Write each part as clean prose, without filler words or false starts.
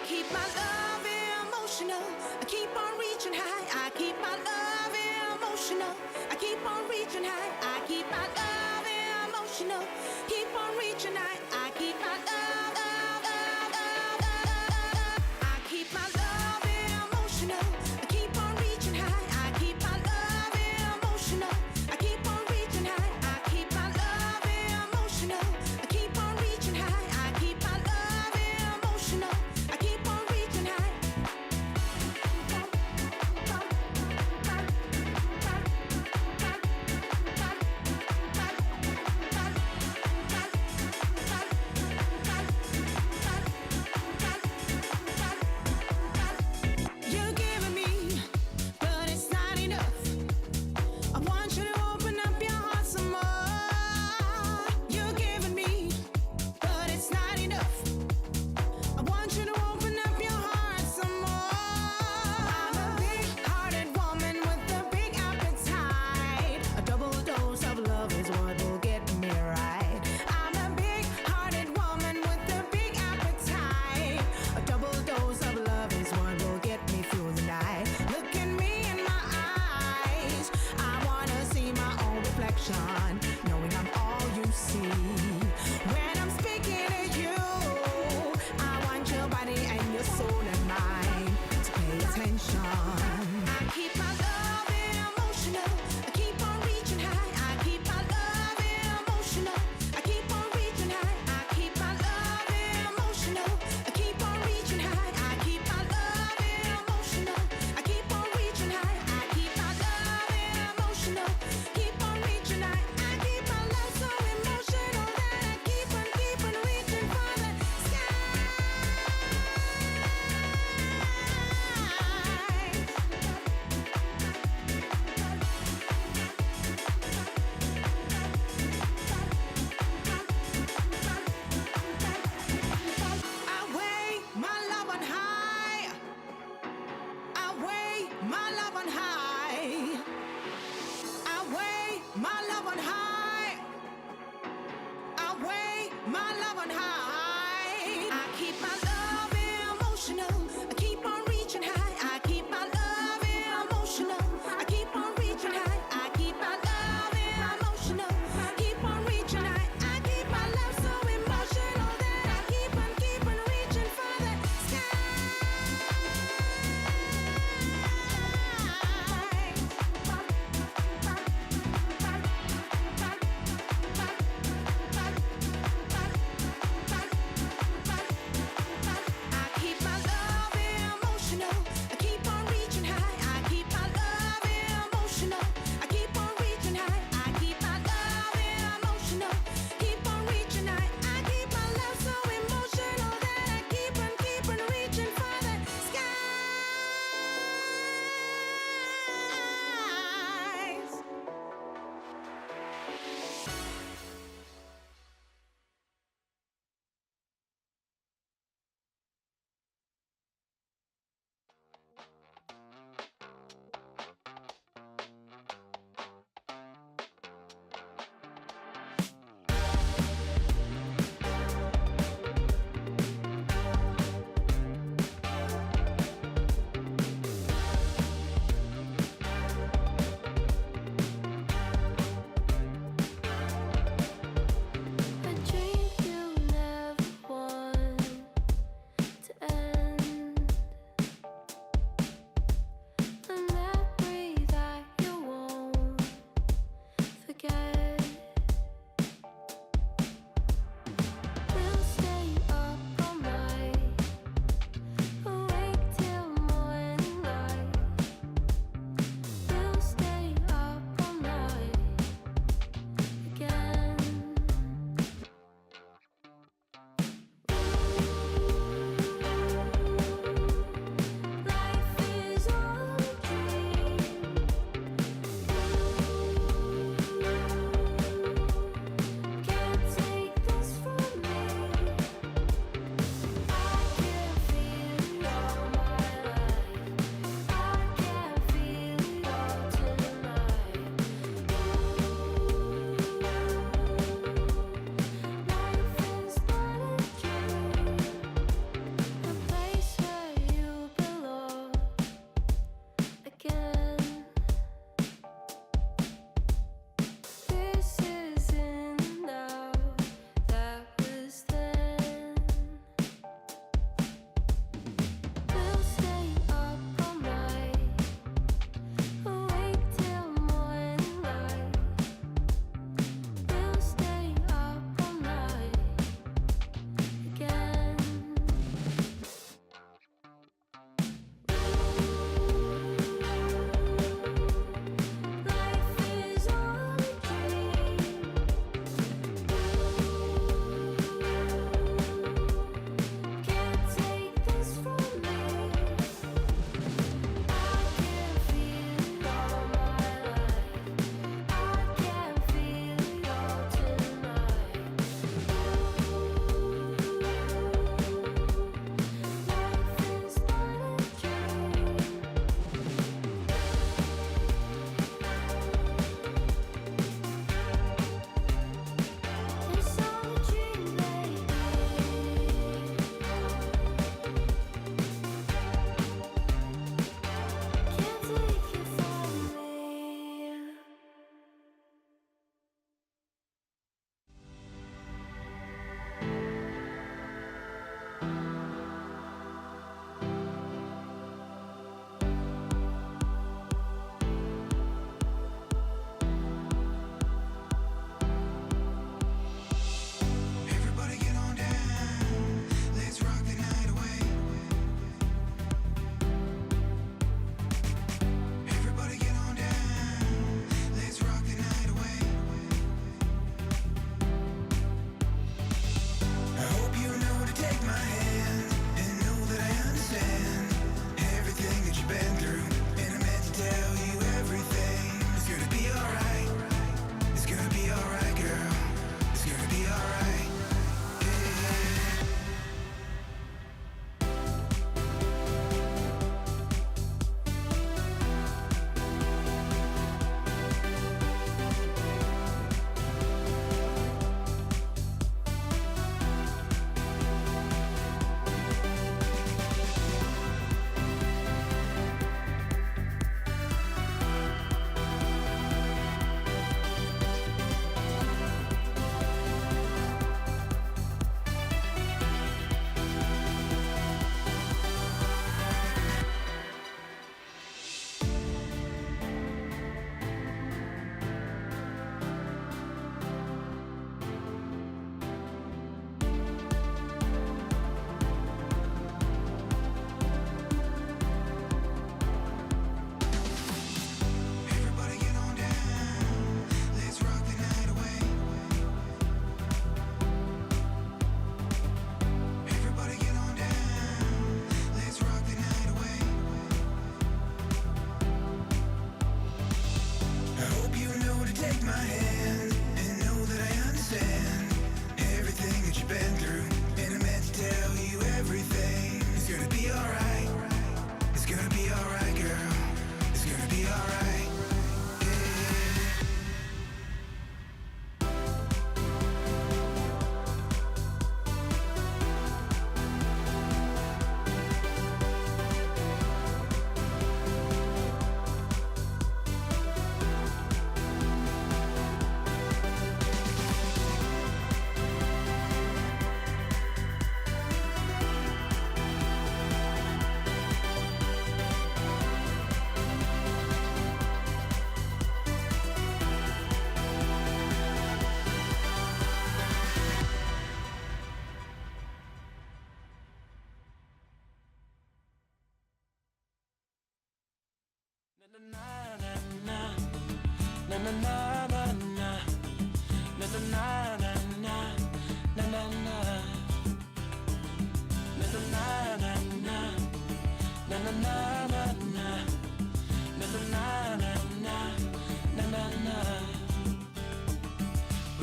keep my love emotional. I keep on reaching high. I keep my love emotional. I keep on reaching high. I keep my love emotional. Keep on reaching high. I keep my love. I keep my love emotional. I keep on reaching high. I keep my love emotional. I keep on reaching high. I keep my love emotional. I keep on reaching high. I keep my love emotional. I keep on reaching high. You're giving me, but it's not enough. I want you to open up your heart some more. You're giving me, but it's not enough. I want you to open up your heart some more. I'm a big-hearted woman with a big appetite. A double dose of love is what will get me right. I'm a big-hearted woman with a big appetite. A double dose of love is what will get me through the night. Look at me in my eyes. I wanna see my own reflection, knowing I'm all you see. When I'm speaking to you, I want your body and your soul and mind to pay attention. I keep my love emotional. I keep on reaching high. I keep my love emotional. I keep on reaching high. I keep my love emotional. I keep on reaching high. I keep my love emotional. I keep on reaching high. I keep my love emotional. Keep on reaching high. I keep my love so emotional that I keep on reaching for the sky.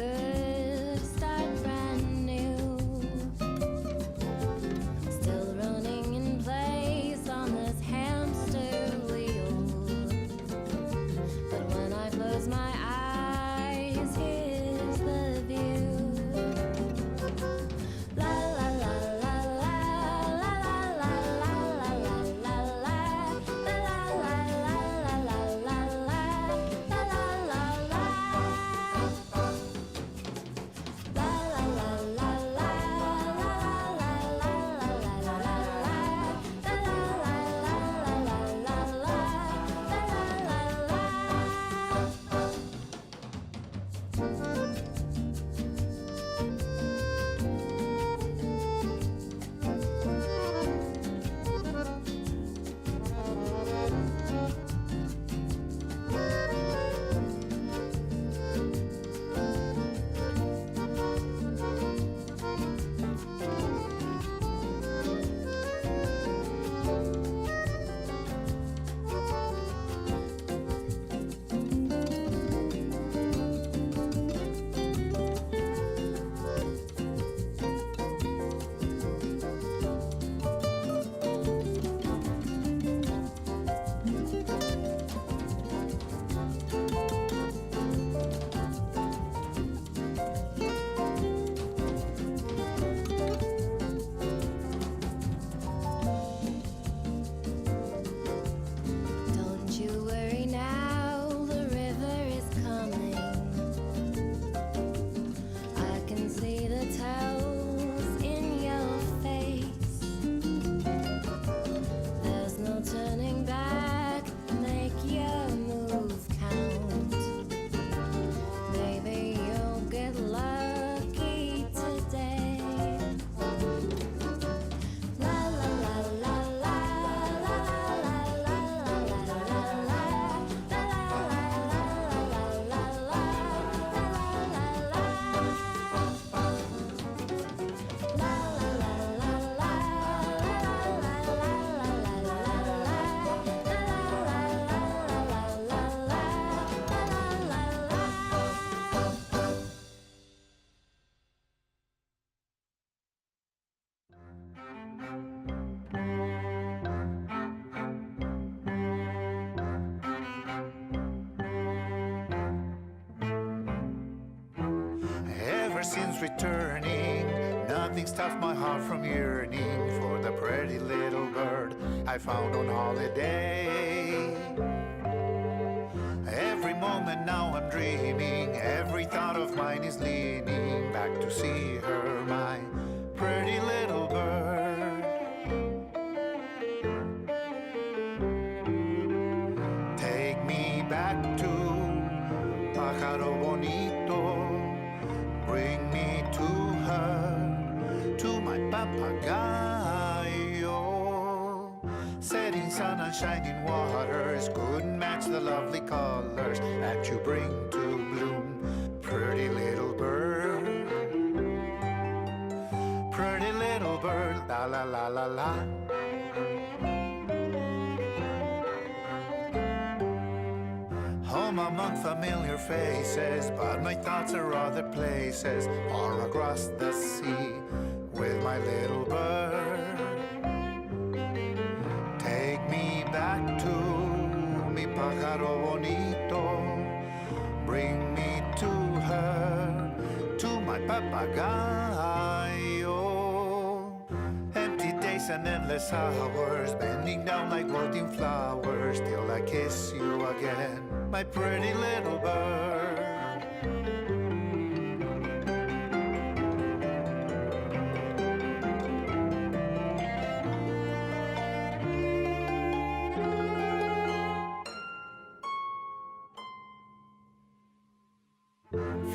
could start brand new. Still running in place on this hamster wheel. But when I close my eyes, here's the view. La la la la la la la la la la la la la la la la Don't you worry now, the river is coming. I can see the toes in your face. There's no turning back, make your move count. Maybe you'll get lucky today. La la la la la la la la Ever since returning, nothing stopped my heart from yearning for the pretty little bird I found on holiday. Every moment now I'm dreaming, every thought of mine is leaning back to see her, my pretty little bird. Take me back to Pájaro Bonito. Bring me to her, to my papagayo. Setting sun and shining waters couldn't match the lovely colors that you bring to bloom. Pretty little bird, pretty little bird, la la la la la. Home among familiar faces, but my thoughts are other places, far across the sea with my little bird. Take me back to mi pájaro bonito, bring me to her, to my papagayo. Empty days and endless hours, bending down like wilting flowers, till I kiss you again, my pretty little bird.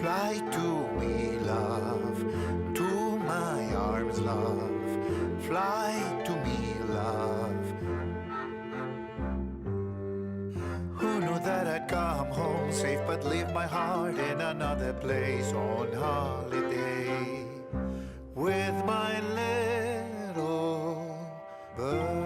Fly to me, love, to my arms, love. Fly to me, love. Who knew that I'd come home safe, but leave my heart in another place on holiday with my little bird.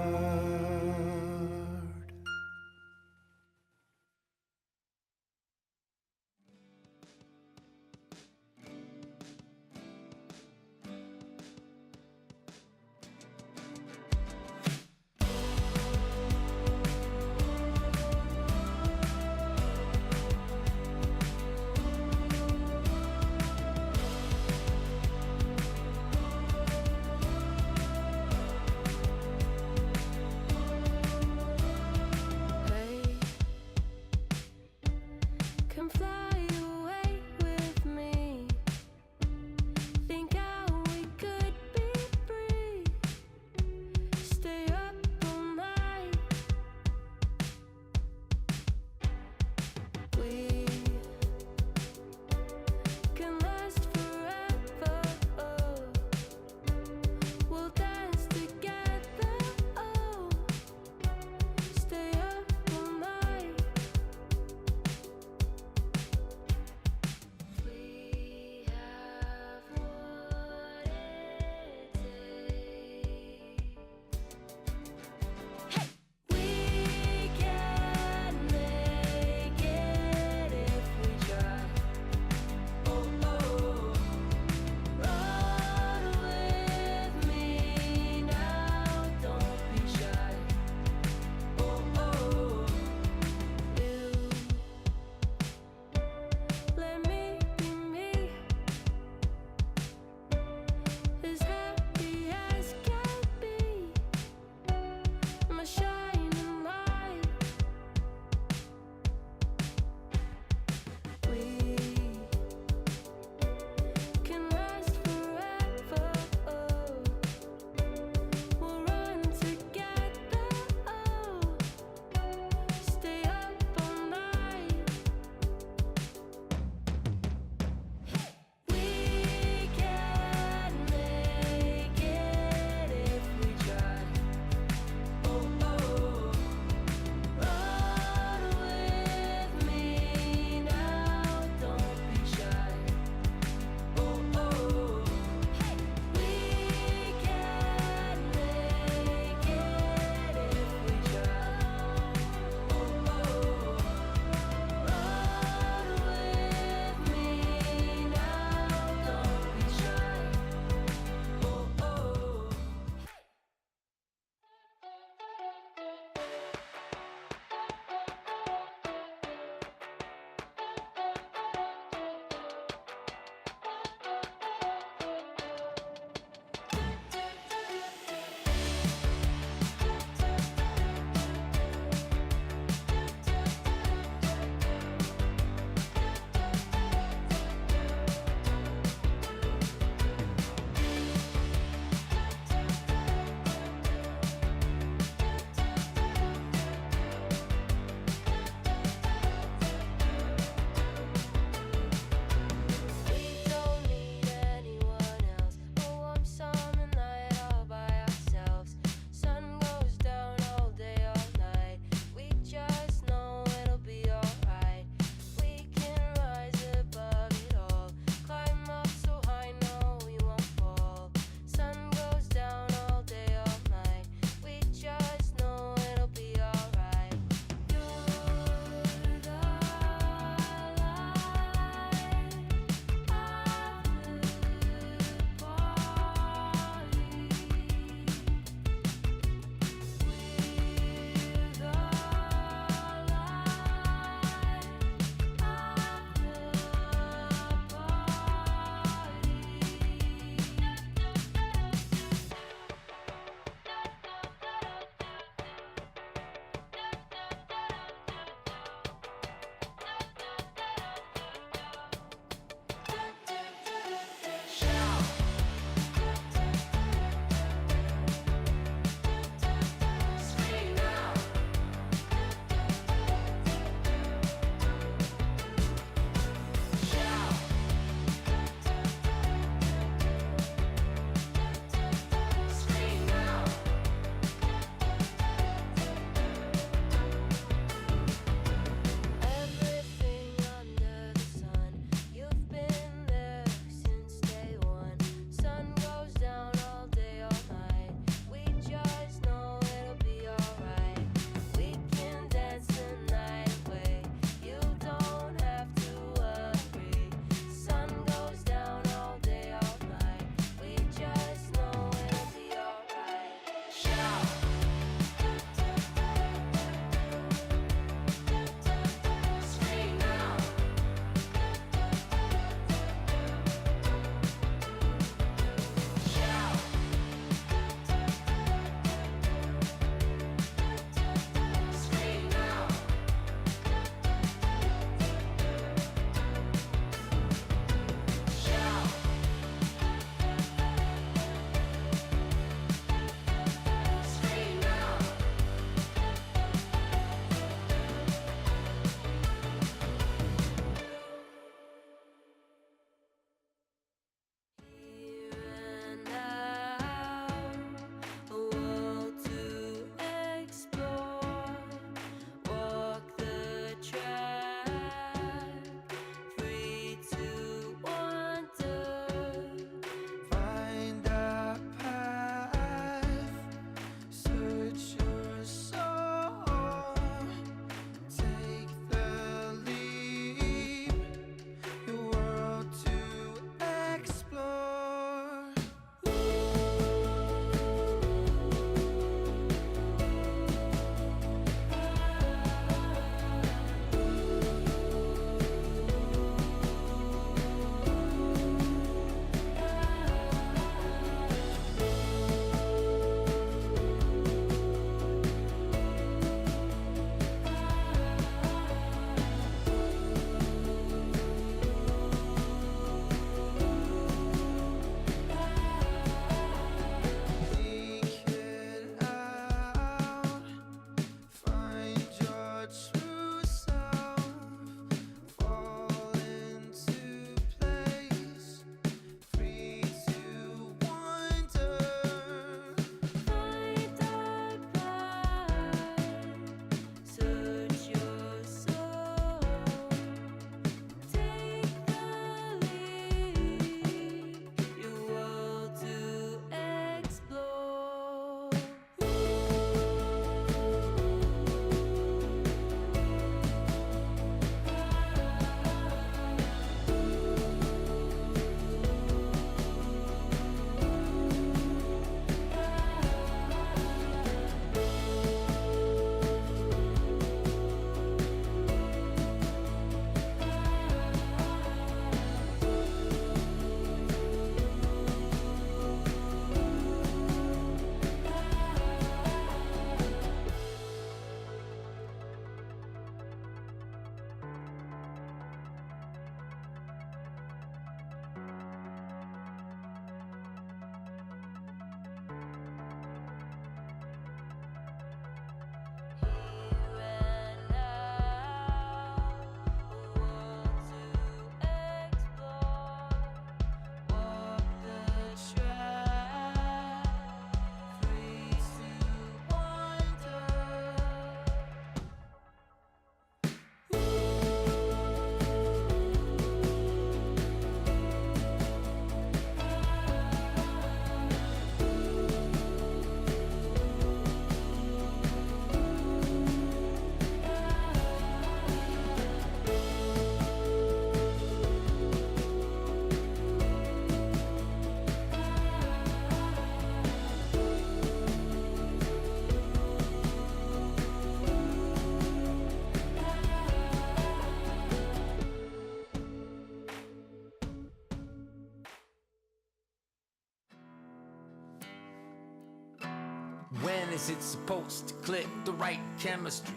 When is it supposed to click? The right chemistry,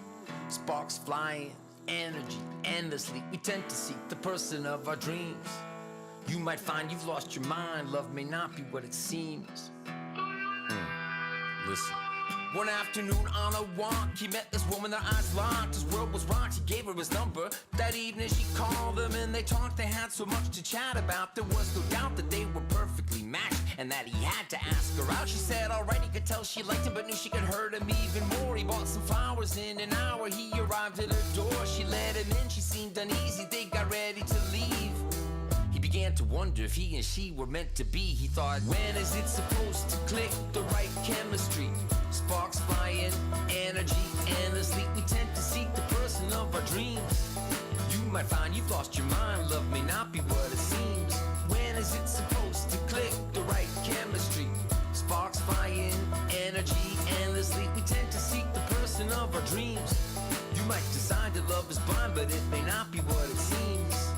sparks flying, energy endlessly. We tend to seek the person of our dreams. You might find you've lost your mind. Love may not be what it seems. Listen. One afternoon on a walk, he met this woman, their eyes locked. His world was rocked, he gave her his number. That evening she called him and they talked. They had so much to chat about. There was no doubt that they were perfectly matched and that he had to ask her out. She said alright, he could tell she liked him, but knew she could hurt him even more. He bought some flowers. In an hour he arrived at her door. She let him in, she seemed uneasy. They got ready to leave. He began to wonder if he and she were meant to be. He thought, when is it supposed to click? The right chemistry, sparks flying, energy endlessly. We tend to seek the person of our dreams. You might find you've lost your mind. Love may not be what it seems. When is it supposed to click? The right chemistry, sparks flying, energy endlessly. We tend to seek the person of our dreams. You might decide that love is blind, but it may not be what it seems.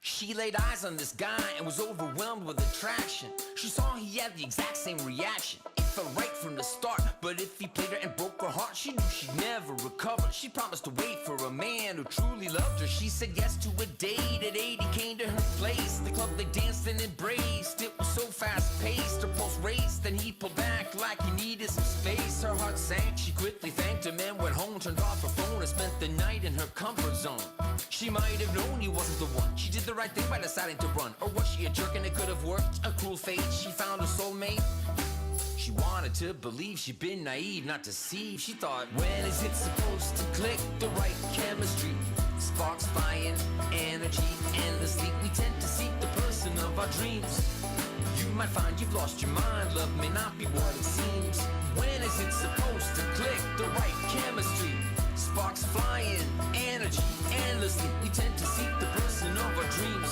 She laid eyes on this guy and was overwhelmed with attraction. She saw he had the exact same reaction. It felt right from the start, but if he played her and broke her heart, she knew she'd never recover. She promised to wait for a man who truly loved her. She said yes to a date. At 8 he came to her place. The club they danced and embraced. It was so fast-paced, her pulse raced. Then he pulled back like he needed some space. Her heart sank, she quickly thanked him and went home. Turned off her phone and spent the night in her comfort zone. She might have known he wasn't the one. She did the right thing by deciding to run. Or was she a jerk and it could have worked? A cruel fate, she found her soulmate. She wanted to believe she'd been naive, not deceived. She thought, when is it supposed to click? The right chemistry, sparks flying, energy endlessly. We tend to seek the person of our dreams. You might find you've lost your mind. Love may not be what it seems. When is it supposed to click? The right chemistry, sparks flying, energy endlessly. We tend to seek the person of our dreams.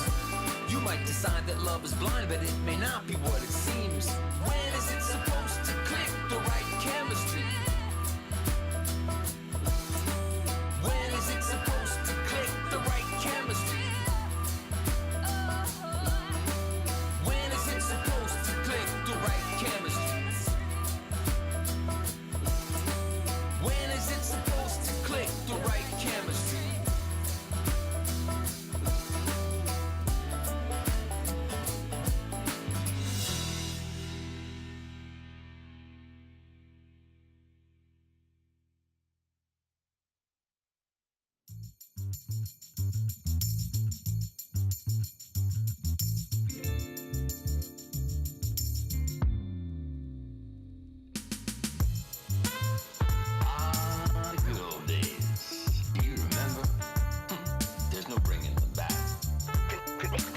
You might decide that love is blind, but it may not be what it seems. When is it supposed to click? The right chemistry. When is it supposed to click? The right chemistry. When is it supposed to click? The right chemistry. When is it supposed to click? The right chemistry.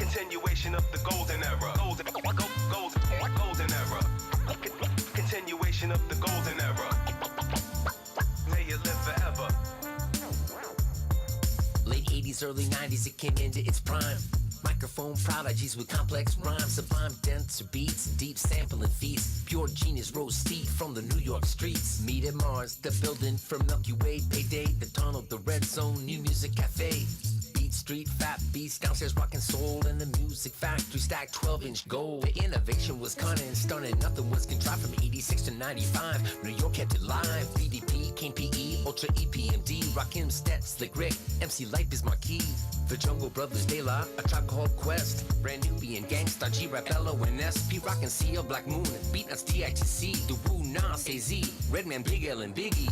Continuation of the golden era. Golden era. Continuation of the golden era. May you live forever. Late 80s, early 90s, it came into its prime. Microphone prodigies with complex rhymes, sublime denser beats, deep sampling feats. Pure genius rose steep from the New York streets. Meet at Mars, the building from Milky Way. Payday, the tunnel, the red zone, new music cafe. Beat street, fat beats, downstairs rockin' soul. In the music factory, stacked 12-inch gold. The innovation was cunning and stunning, nothing was contrived from 86 to 95. New York kept it live, BDP, Kane PE, Ultra EPMD, Rakim, Stet, Slick Rick, MC Life is Marquee. The Jungle Brothers, De La, A Tribe Called Quest, Brand Nubian, Gangsta, G-Rap, Bello, and SP, Rockin' CL, Black Moon, Beatnuts, DITC, The Woo, Nas, AZ, Redman, Big L, and Biggie.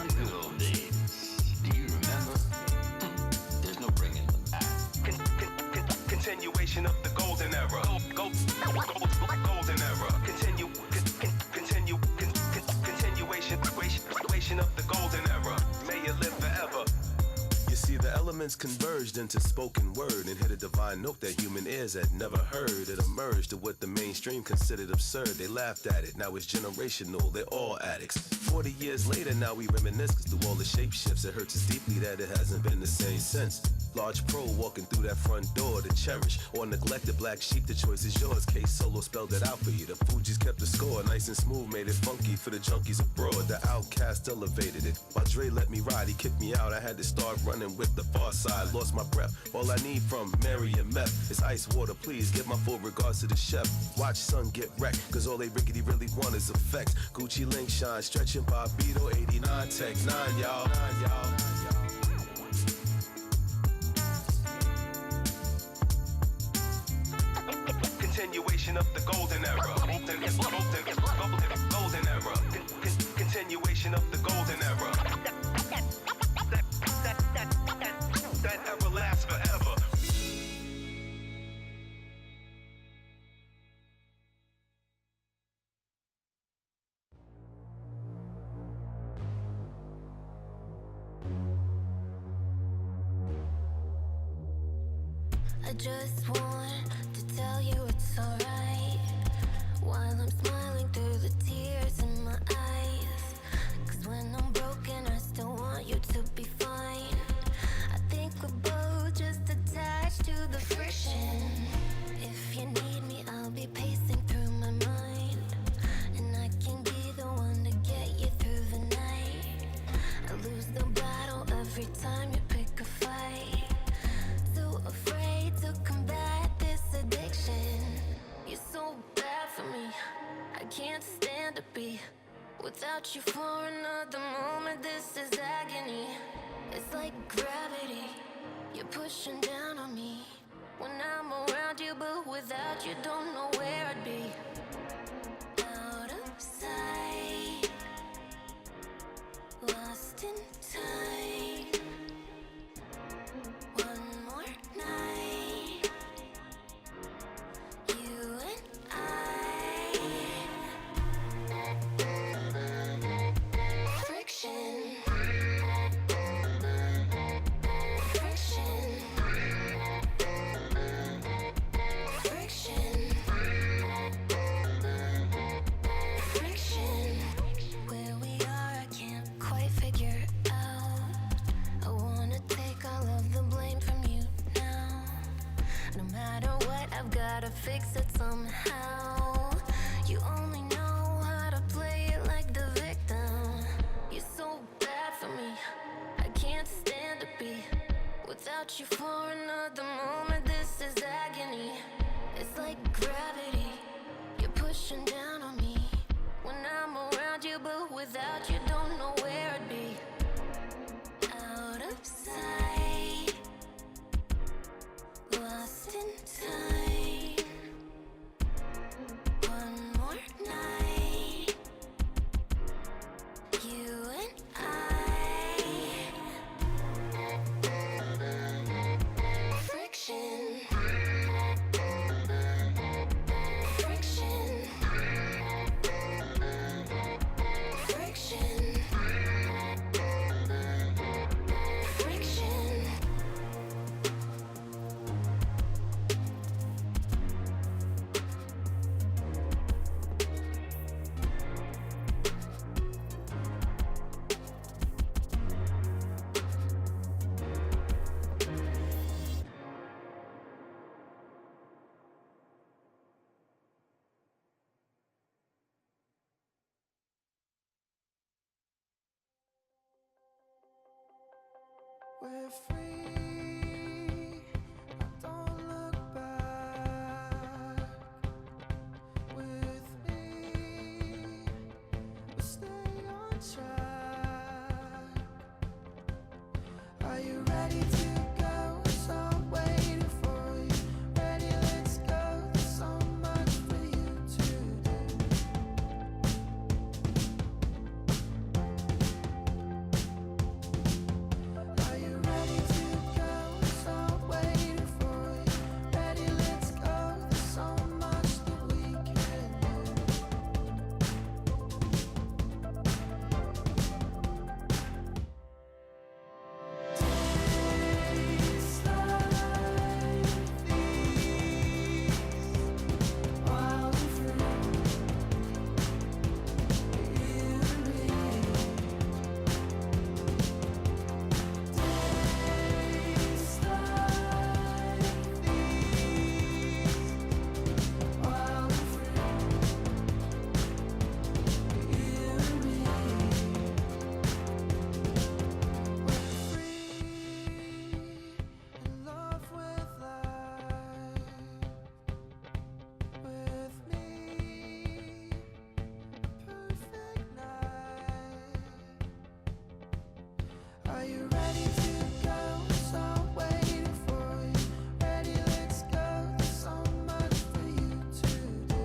Good old days. Do you remember? There's no bringing them back. Continuation of the golden era. Golden era. Continuation of the golden era. May you live forever. You see, the elements converged into spoken word and hit a divine note that human ears had never heard. It emerged to what the mainstream considered absurd. They laughed at it, now it's generational, they're all addicts. 40 years later, now we reminisce, 'cause through all the shape shifts, it hurts us deeply that it hasn't been the same since. Large pro walking through that front door to cherish or neglect the black sheep, the choice is yours. K Solo spelled it out for you. The Fugees kept the score, nice and smooth, made it funky for the junkies abroad. The Outcast elevated it, while Dre let me ride, he kicked me out. I had to start running with the far side. Lost my breath. All I need from Mary and Meth is ice water. Please give my full regards to the chef. Watch son get wrecked, cause all they rickety really want is effects. Gucci link shine, stretching Bobito, 89 tech 9, y'all. Continuation of the golden era. Golden era. Continuation of the golden era. That ever lasts forever. I just want to tell you it's alright, while I'm smiling through the tears in my eyes. Cause when I'm broken I still want you to be fine. I think we're both just attached to the friction. If you need me I'll be pacing through my mind, and I can be the one to get you through the night. I lose the battle every time you pick a fight. So afraid to combat this addiction. You're so bad for me, I can't stand to be without you for another moment. This is agony. It's like gravity, you're pushing down on me when I'm around you, but without you don't know where I'd be. Out of sight, lost in time. One more night, you and I. Friction. Friction. Friction. Friction. Where we are, I can't quite figure out. I wanna take all of the blame from you now. No matter what, I've gotta fix it somehow. You only know how to play it like the victim. You're so bad for me, I can't stand to be without you for another moment. This is agony. It's like gravity, you're pushing down on me when I'm around you, but without you don't know where I'd be. Out of sight, lost in time. One more night, you and I. Friction. Friction. Friction. Friction. We're free. Don't look back. With me, we'll stay on track. Are you ready to go? So I'm waiting for you. Ready, let's go. There's so much for you to do. Are you ready to you ready to go? So I'm waiting for you. Ready, let's go. There's so much for you to do.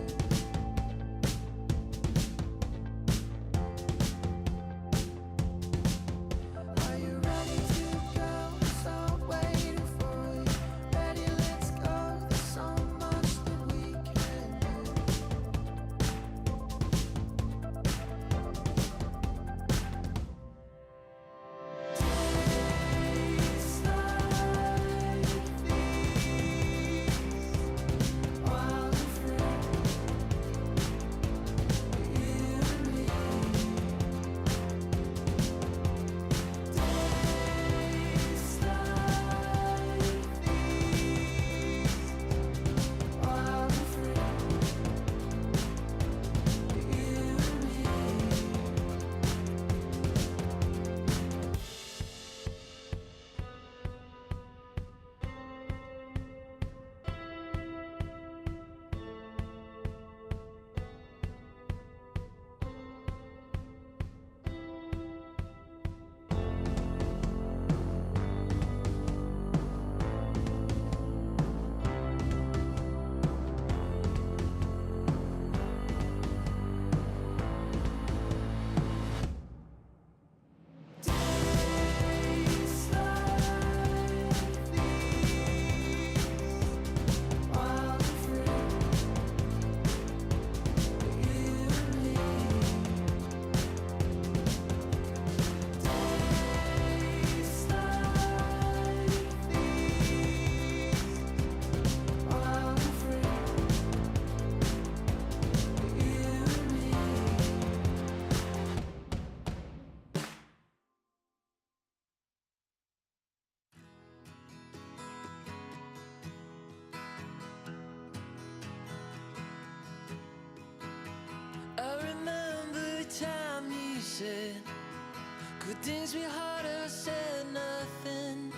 Are you ready to go? So I'm waiting for you. Ready, let's go. There's so much that we can do. Days like these, wild and free, you and me. Days like these, wild and free, you and me. Days like these, wild and free, you and me. Days like these, wild and free, you and me. I remember the time you said, could things be harder? Said nothing.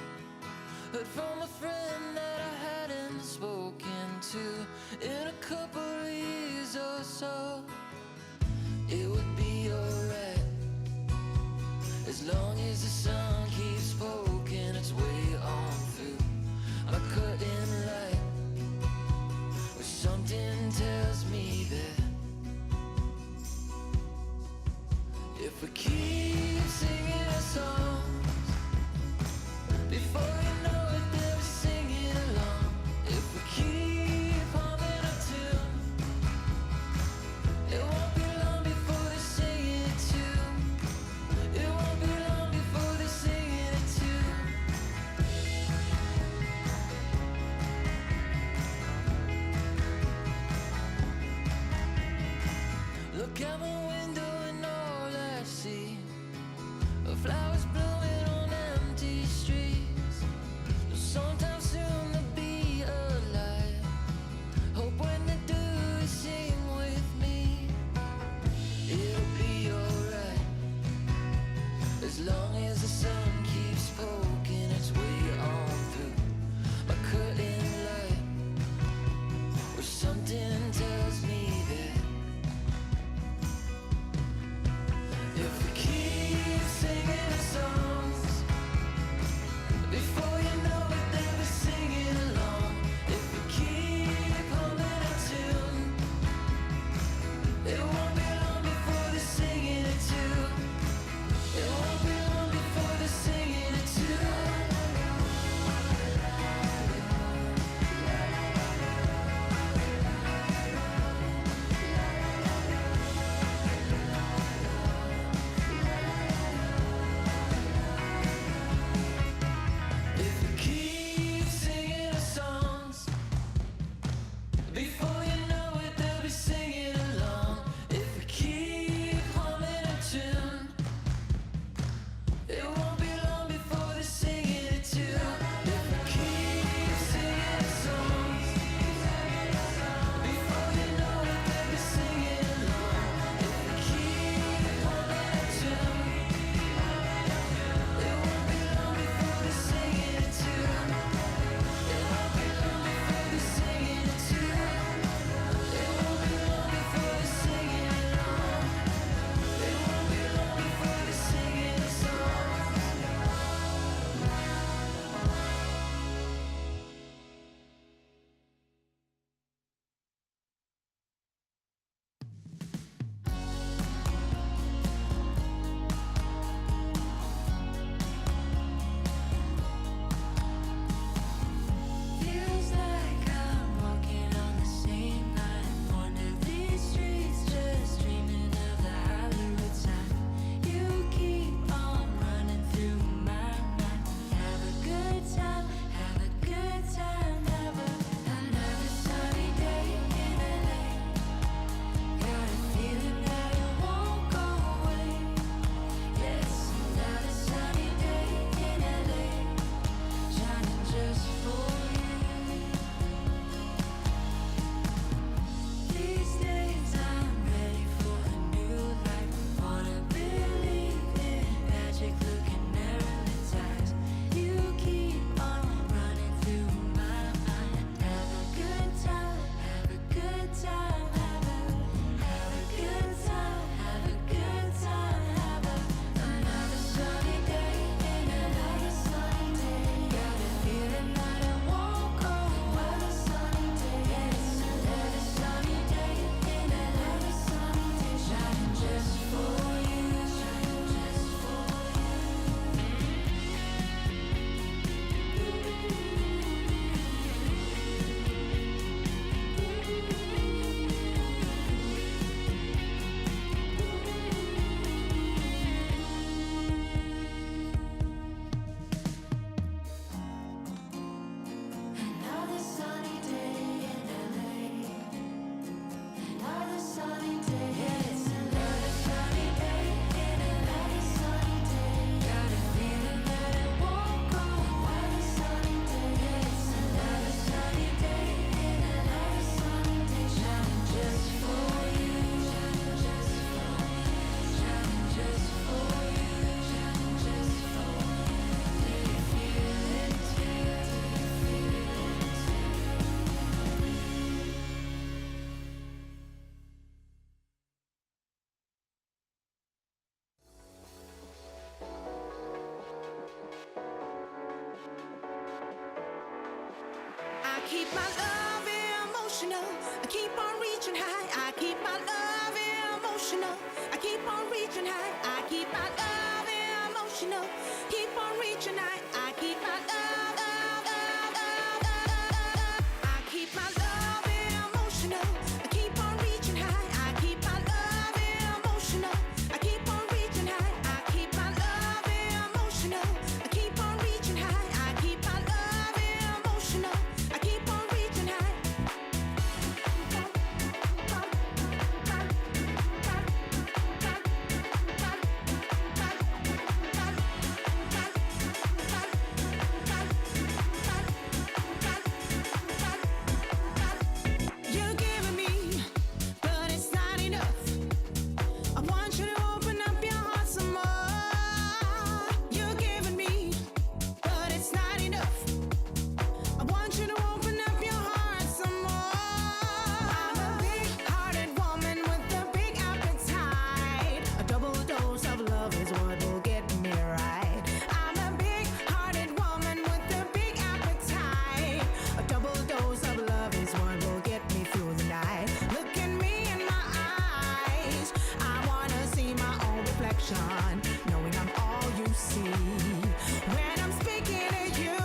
Heard from a friend that I hadn't spoken to in a couple of years or so. It would be alright as long as the sun keeps poking its way on through my curtain light. But something tells me that if we keep singing our songs, before you know it, they'll be singing along. If we keep humming a tune, it won't be long before they sing it too. It won't be long before they sing it too. Look out my window and all I see are flowers blooming on empty streets. Sometime soon they'll be alive. Hope when they do, they sing with me. It'll be alright as long as the sun keeps poking its way on through my curtain light. Or something tells me that if we keep singing our songs, before you know it, they'll be singing along. If we keep humming a tune, it won't be long before they're singing it too. It won't be long before they're singing it too. keep my love emotional. I keep on reaching high. I keep my love emotional. I keep on reaching high. I keep my love emotional. Keep on reaching high. I keep my love. I keep my love emotional. I keep on reaching high. I keep my love emotional. I keep on reaching high. I keep my love emotional. I keep on reaching high. I keep my love emotional. I keep on reaching high. You're giving me, but it's not enough. I want you to open up your heart some more. You're giving me, but it's not enough. I want you to open up your heart some more. I'm a big-hearted woman with a big appetite. A double dose of love is what will get me right. I'm a big-hearted woman with a big appetite. A double dose of love is what will get me through the night. Look at me in my eyes. I wanna see my own reflection, knowing I'm all you see. When I'm speaking to you,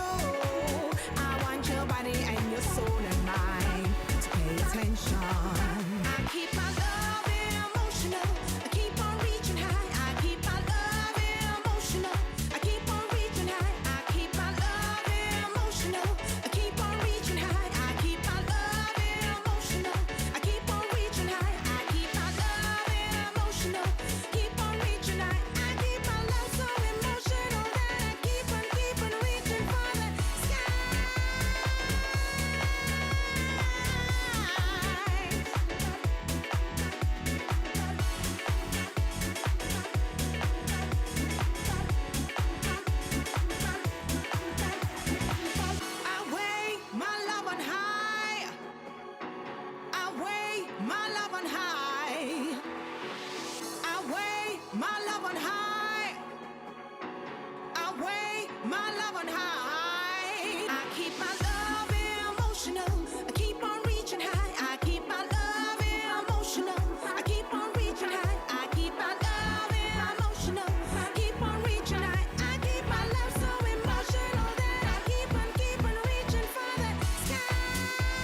I want your body and your soul and mind to pay attention. I keep my love emotional. I keep on reaching high. I keep my love emotional. I keep on reaching high. I keep my love emotional. I keep on reaching high. I keep my love emotional. I keep on reaching high. I keep my love emotional. Keep on reaching high. I keep my love so emotional that I keep on reaching for the sky. I weigh my love on high. I weigh my love on high. I weigh my love on high. I weigh my love on high. I keep my love emotional. I keep on reaching high. I keep my love emotional. I keep on reaching high. I keep my love emotional. Keep on reaching high. I keep my love so emotional that I keep on reaching for the sky.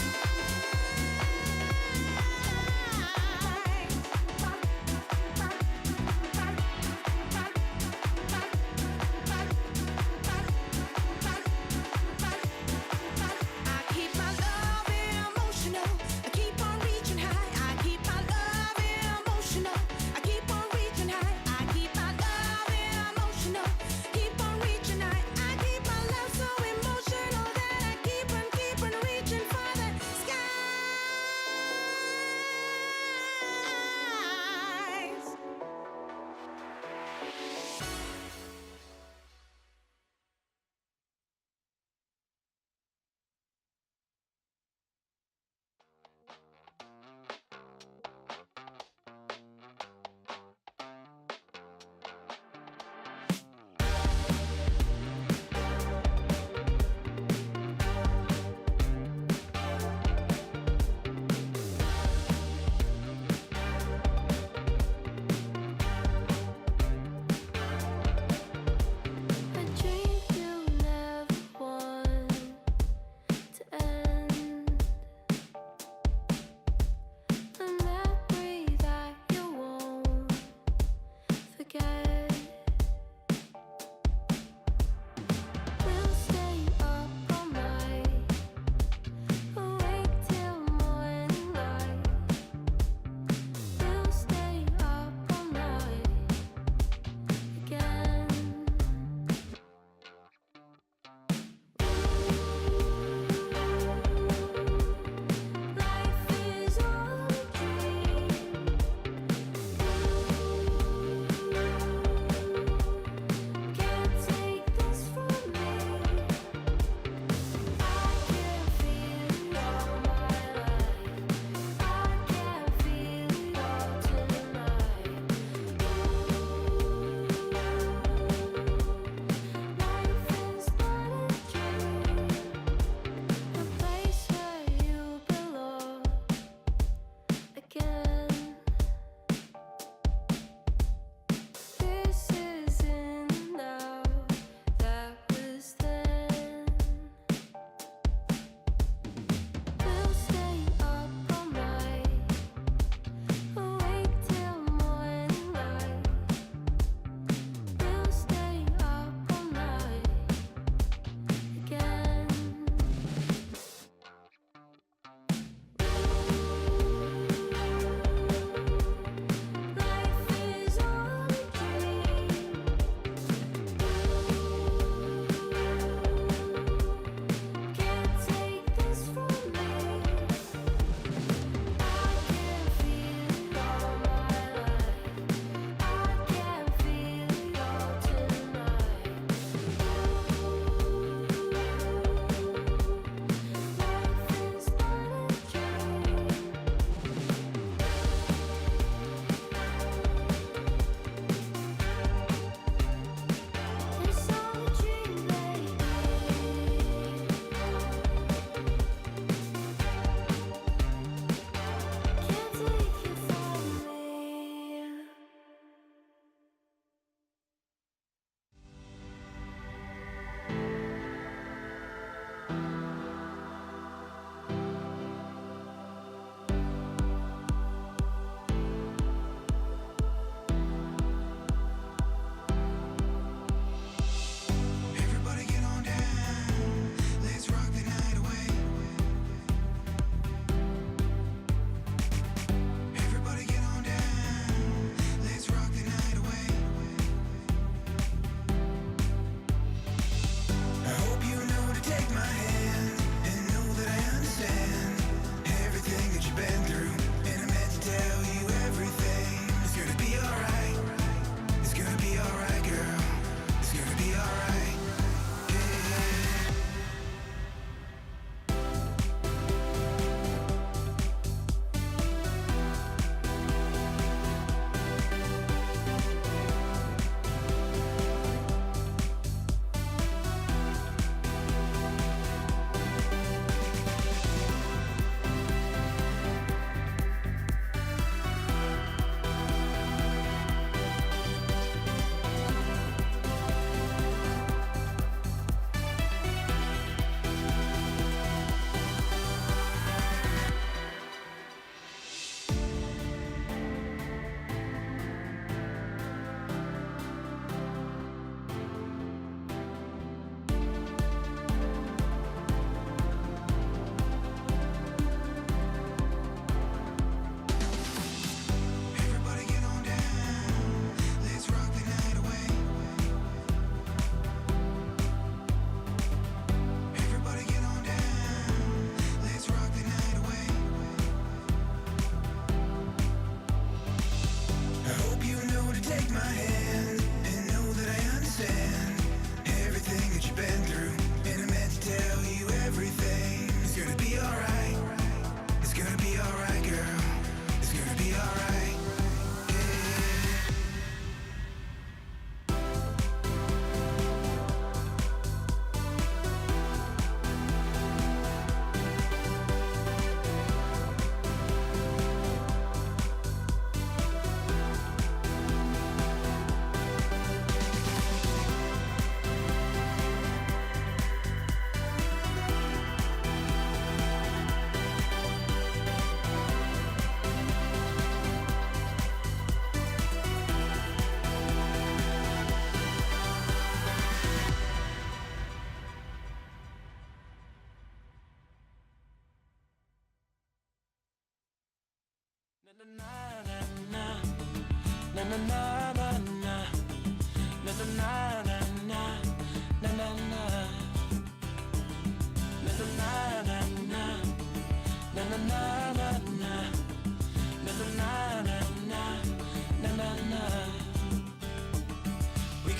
We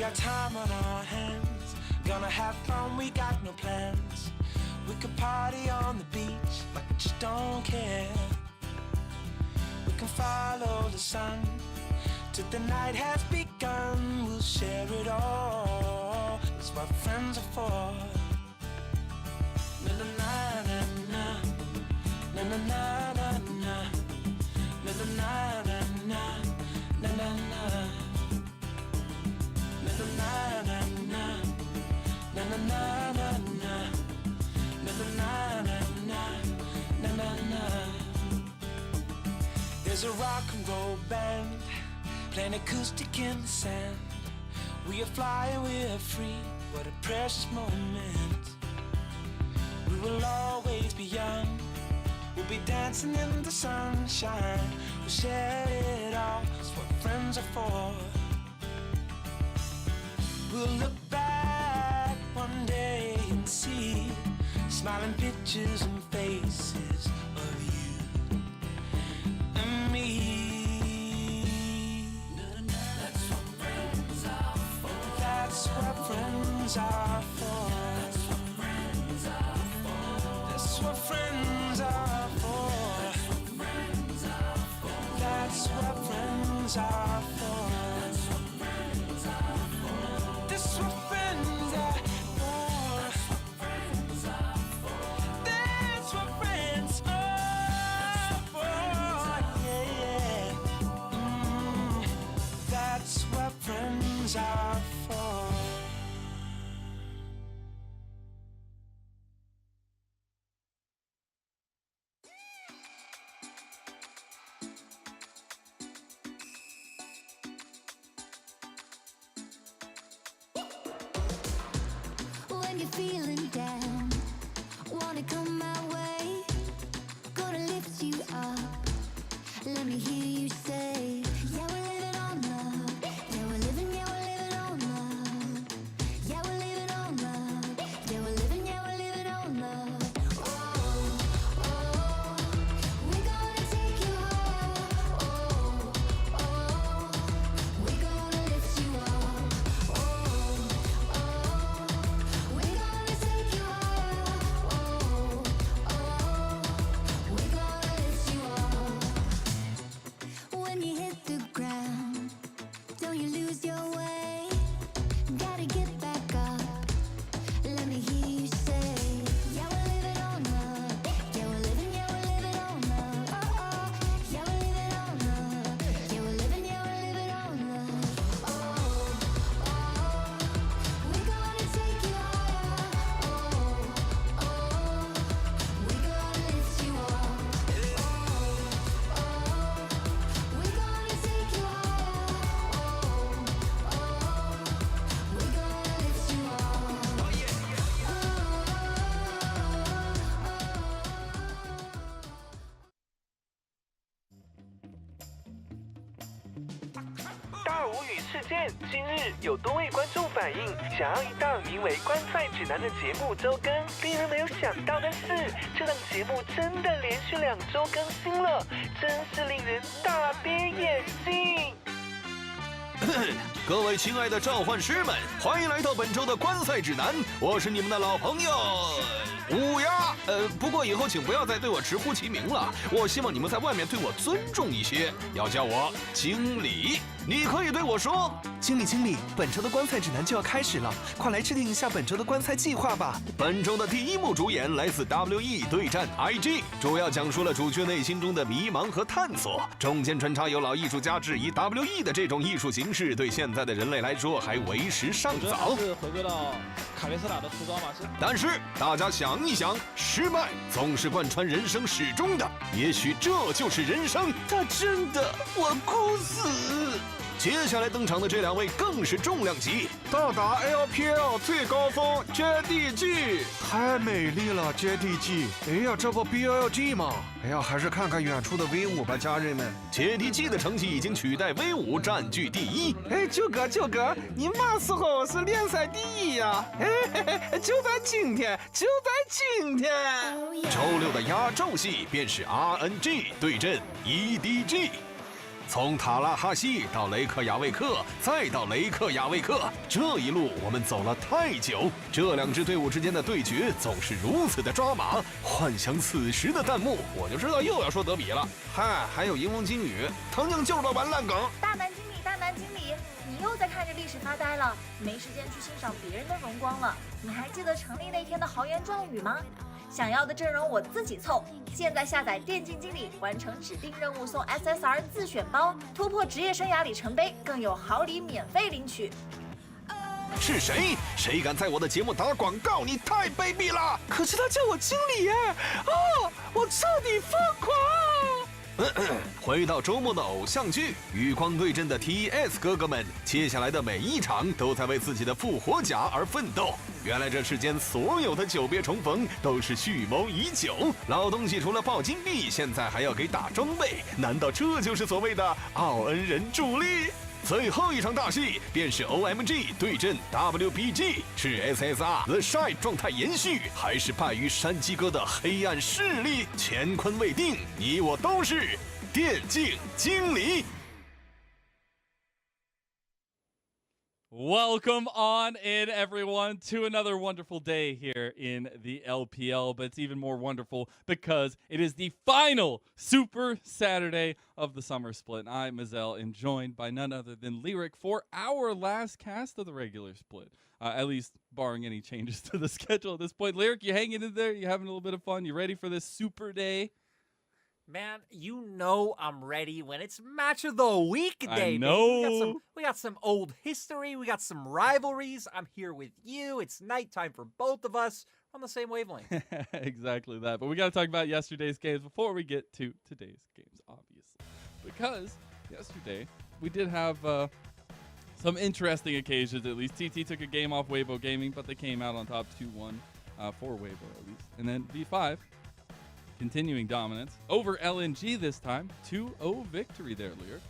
got time on our hands, gonna have fun, we got no plans. We could party on the beach like we just don't care. We can follow the sun till the night has begun. We'll share it all, that's what friends are for. Na na na na na, na na na na na, na na na na na, na na na. There's a rock and roll band playing acoustic in the sand. We are flying, we are free, what a precious moment. We will always be young, we'll be dancing in the sunshine. We'll share it all, that's what friends are for. We'll look back one day and see smiling pictures and faces of you and me. That's what friends are for. That's what friends are for. That's what friends are for. That's what friends are for. That's what friends are for. That's what friends are for. Yeah, yeah. That's what friends are for. When you're feeling down, wanna come my way, gonna lift you up. Let me hear you say, yeah, we're living on love. Yeah, we're living on love. Yeah, we're living on love. Yeah, we're living on love. Oh, oh, we're gonna take you higher. Oh, oh, we're gonna lift you up. Oh, oh, we're gonna take you higher. Oh, oh, we're gonna lift you up. When you hit the ground, don't you lose your way. Gotta get back up. Let me hear you say, yeah, we're living on love. Yeah, we're living on love. Oh, oh, yeah, we're living on love. Yeah, we're living on love. Oh, oh, we're gonna take you higher. Oh, oh, we're gonna lift you up. Oh, oh, we're gonna take you higher. Oh, oh, we're gonna lift you up. Oh, yeah.大无语事件，今日有多位观众反映，想要一档名为《观赛指南》的节目周更。令人没有想到的是，这档节目真的连续2周更新了，真是令人大跌眼镜。各位亲爱的召唤师们，欢迎来到本周的观赛指南，我是你们的老朋友乌鸦。不过以后请不要再对我直呼其名了，我希望你们在外面对我尊重一些，要叫我经理。你可以对我说，经理，本周的观赛指南就要开始了，快来制定一下本周的观赛计划吧。本周的第1幕主演来自 WE 对战 IG， 主要讲述了主角内心中的迷茫和探索，中间穿插有老艺术家质疑 WE 的这种艺术形式对现在的人类来说还为时尚早。是回归到卡列斯塔的出招嘛？但是大家想一想，失败总是贯穿人生始终的，也许这就是人生。他真的，我哭死。接下来登场的这2位更是重量级，到达 LPL 最高峰 JDG， 太美丽了 JDG。哎呀，这不 BLG 吗？哎呀，还是看看远处的 V5吧，家人们。JDG 的成绩已经取代 V5 占据第一。哎，九哥，你嘛时候是联赛第一呀？就在今天，就在今天。周6的压轴戏便是 RNG 对阵 EDG。从塔拉哈西到雷克雅未克，再到雷克雅未克，这一路我们走了太久。这2支队伍之间的对决总是如此的抓马。幻想此时的弹幕，我就知道又要说德比了。嗨，还有银龙金女，藤井就是玩烂梗。大南经理，你又在看着历史发呆了，没时间去欣赏别人的荣光了。你还记得成立那天的豪言壮语吗？想要的阵容我自己凑，现在下载电竞经理，完成指定任务送 SSR 自选包，突破职业生涯里程碑，更有好礼免费领取。是谁？谁敢在我的节目打广告？你太卑鄙了！可是他叫我经理耶！哦，我彻底疯狂！回到周末的偶像剧，与光对阵的 TS 哥哥们，接下来的每一场都在为自己的复活甲而奋斗。原来这世间所有的久别重逢都是蓄谋已久。老东西除了爆金币，现在还要给打装备，难道这就是所谓的奥恩人助力？最后一场大戏便是 OMG 对阵 WBG， 是 SSR The Shy 状态延续，还是败于山鸡哥的黑暗势力？乾坤未定，你我都是电竞经理。Welcome on in, everyone, to another wonderful day here in the LPL. But it's even more wonderful because it is the final Super Saturday of the summer split. I'm Mazel, and joined by none other than Lyric for our last cast of the regular split. At least barring any changes to the schedule at this point. Lyric, you hanging in there? You having a little bit of fun? You ready for this super day? Man, you know I'm ready when it's match of the week day. I know. Baby. We got some old history. We got some rivalries. I'm here with you. It's nighttime for both of us. We're on the same wavelength. Exactly that. But we got to talk about yesterday's games before we get to today's games, obviously. Because yesterday we did have some interesting occasions, at least. TT took a game off Weibo Gaming, but they came out on top 2-1 for Weibo, at least. And then V5 continuing dominance over LNG this time. 2-0 victory there, Lyric.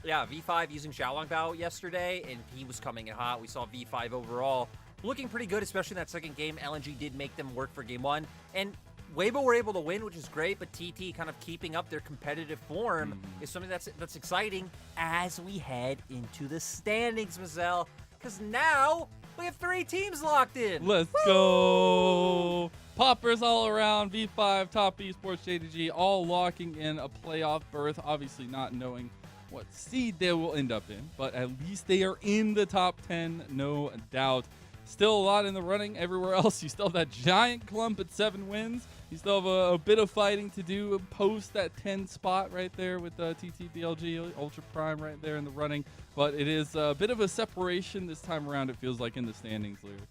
Yeah, V5 using Xiaolong Bao yesterday, and he was coming in hot. We saw V5 overall looking pretty good, especially in that second game. LNG did make them work for game 1. And Weibo were able to win, which is great, but TT kind of keeping up their competitive form is something that's exciting as we head into the standings, Mazel. Because now we have 3 teams locked in. Let's go. Poppers all around. V5, Top Esports, JDG, all locking in a playoff berth. Obviously not knowing what seed they will end up in, but at least they are in the top 10, no doubt. Still a lot in the running everywhere else. You still have that giant clump at 7 wins. You still have a bit of fighting to do post that 10 spot right there with TT BLG, Ultra Prime right there in the running. But it is a bit of a separation this time around, it feels like, in the standings, Lyric.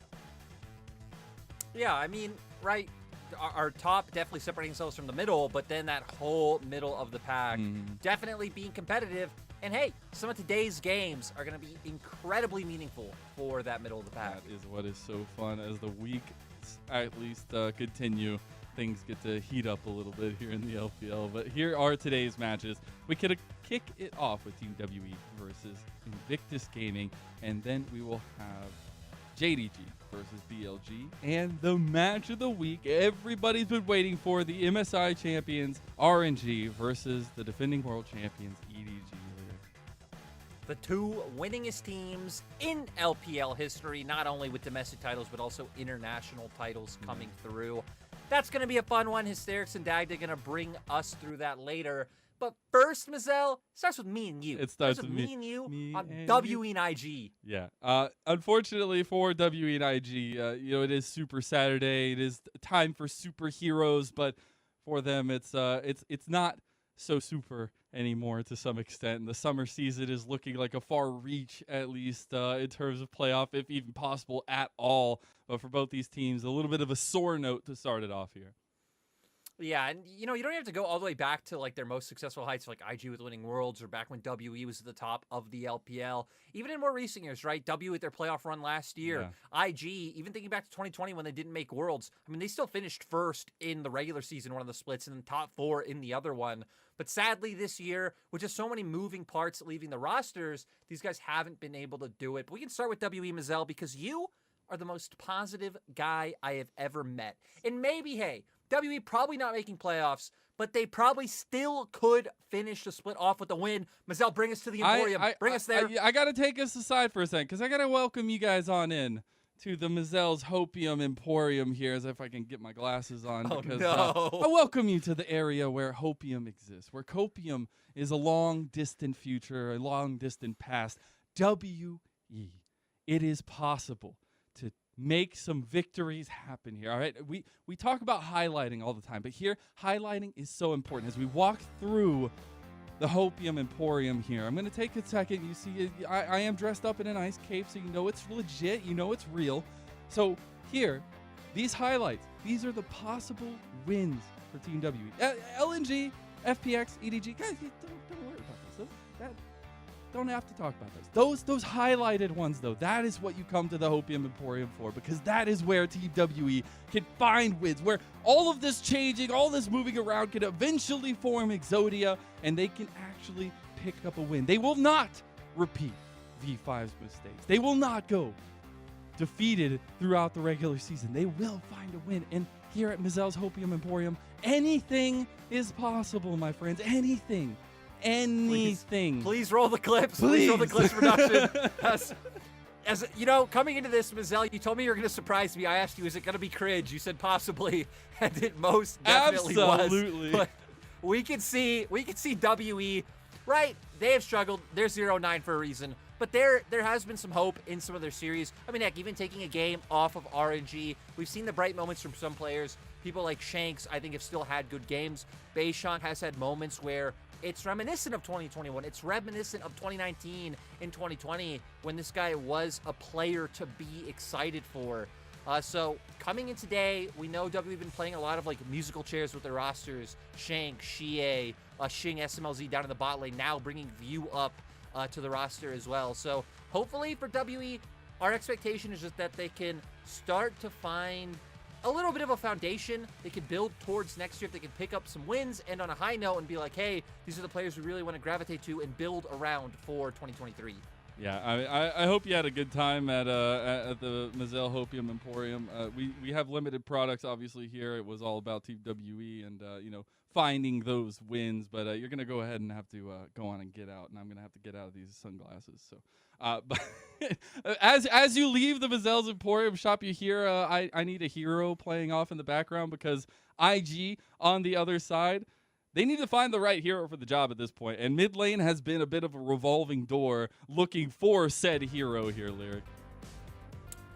Yeah, I mean, right, our top definitely separating themselves from the middle, but then that whole middle of the pack definitely being competitive. And hey, some of today's games are going to be incredibly meaningful for that middle of the pack. That is what is so fun. As the weeks at least continue, things get to heat up a little bit here in the LPL. But here are today's matches. We could kick it off with Team WE versus Invictus Gaming, and then we will have JDG versus BLG, and the match of the week everybody's been waiting for, the MSI champions RNG versus the defending world champions EDG. The 2 winningest teams in LPL history, not only with domestic titles, but also international titles coming through. That's going to be a fun one. Hysterics and Dagda are going to bring us through that later. But first, Mazel, starts with me and you. It starts with me and you on WE and IG. Yeah. Unfortunately for WE and IG, it is Super Saturday. It is time for superheroes, but for them, it's not so super anymore to some extent. The summer season is looking like a far reach, at least in terms of playoff, if even possible at all. But for both these teams, a little bit of a sore note to start it off here. Yeah, and you don't have to go all the way back to like their most successful heights, like IG with winning Worlds, or back when WE was at the top of the LPL. Even in more recent years, right? W with their playoff run last year, IG, even thinking back to 2020 when they didn't make Worlds. I mean, they still finished first in the regular season, one of the splits, and then top 4 in the other one. But sadly, this year, with just so many moving parts leaving the rosters, these guys haven't been able to do it. But we can start with WE Mazel, because you are the most positive guy I have ever met. And maybe, hey, WE probably not making playoffs, but they probably still could finish the split off with a win. Mazel, bring us to the Emporium. Bring us there. I got to take us aside for a second, because I got to welcome you guys on in to the Mazel's Hopium Emporium here, as if I can get my glasses on. Oh, because, no. I welcome you to the area where hopium exists, where copium is a long-distant future, a long-distant past. WE. It is possible to make some victories happen here. All right, we talk about highlighting all the time, but here highlighting is so important. As we walk through the Hopium Emporium here, I'm going to take a second. You see, I am dressed up in an ice cape, so you know it's legit, you know it's real. So here, these highlights, these are the possible wins for Team WE. LNG, FPX, EDG, guys, don't worry about this. Don't have to talk about those. Those highlighted ones, though, that is what you come to the Hopium Emporium for, because that is where Team WE can find wins, where all of this changing, all this moving around can eventually form Exodia, and they can actually pick up a win. They will not repeat V5's mistakes. They will not go defeated throughout the regular season. They will find a win, and here at Mazel's Hopium Emporium, anything is possible, my friends. Anything. Please roll the clips. Please roll the clips production. As you know, coming into this, Mazel, you told me you were going to surprise me. I asked you, is it going to be cringe? You said possibly, and it most definitely Absolutely. was. But we can see WE, right? They have struggled. They're 0-9 for a reason. But there has been some hope in some of their series. I mean, heck, even taking a game off of RNG, we've seen the bright moments from some players. People like Shanks, I think, have still had good games. Beishan has had moments where it's reminiscent of 2021. It's reminiscent of 2019 and 2020 when this guy was a player to be excited for. So coming in today, we know WE been playing a lot of like musical chairs with their rosters. Shank, Xie, Xing, SMLZ down in the bot lane, now bringing View up to the roster as well. So hopefully for WE, our expectation is just that they can start to find a little bit of a foundation they can build towards next year. If they can pick up some wins and on a high note and be like, hey, these are the players we really want to gravitate to and build around for 2023. Yeah, I hope you had a good time at the Mazel Hopium Emporium. We have limited products, obviously, here. It was all about Team WE and, finding those wins. But you're going to go ahead and have to go on and get out. And I'm going to have to get out of these sunglasses. So, but as you leave the Mazel's Emporium shop, you hear I Need a Hero playing off in the background, because IG on the other side, they need to find the right hero for the job at this point. And mid lane has been a bit of a revolving door looking for said hero here, Lyric.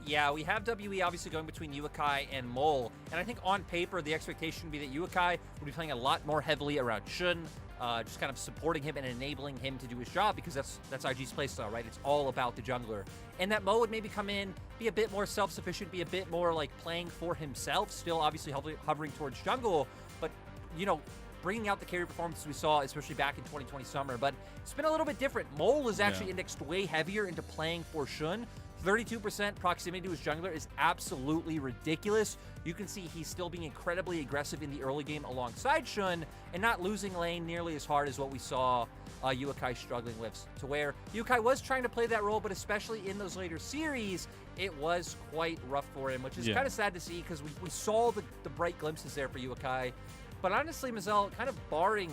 Yeah, we have WE obviously going between Yuukai and Mole. And I think on paper, the expectation would be that Yuukai would be playing a lot more heavily around Shun, just kind of supporting him and enabling him to do his job, because that's IG's playstyle, right? It's all about the jungler. And that Mo would maybe come in, be a bit more self-sufficient, be a bit more like playing for himself, still obviously hovering towards jungle, but, bringing out the carry performances we saw, especially back in 2020 summer. But it's been a little bit different. Mole is actually indexed way heavier into playing for Shun. 32% proximity to his jungler is absolutely ridiculous. You can see he's still being incredibly aggressive in the early game alongside Shun and not losing lane nearly as hard as what we saw Yuukai struggling with. To where Yuukai was trying to play that role, but especially in those later series, it was quite rough for him, which is kind of sad to see, because we saw the bright glimpses there for Yuukai. But honestly, Mazel, kind of barring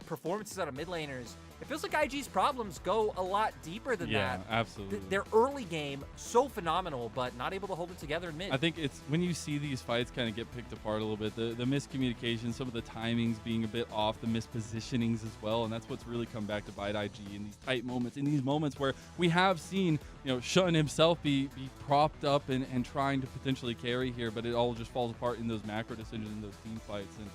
performances out of mid laners, it feels like IG's problems go a lot deeper than that. Yeah, absolutely. Their early game, so phenomenal, but not able to hold it together in mid. I think it's when you see these fights kind of get picked apart a little bit, the miscommunication, some of the timings being a bit off, the mispositionings as well, and that's what's really come back to bite IG in these tight moments, in these moments where we have seen, Shun himself be propped up and trying to potentially carry here, but it all just falls apart in those macro decisions in those team fights. And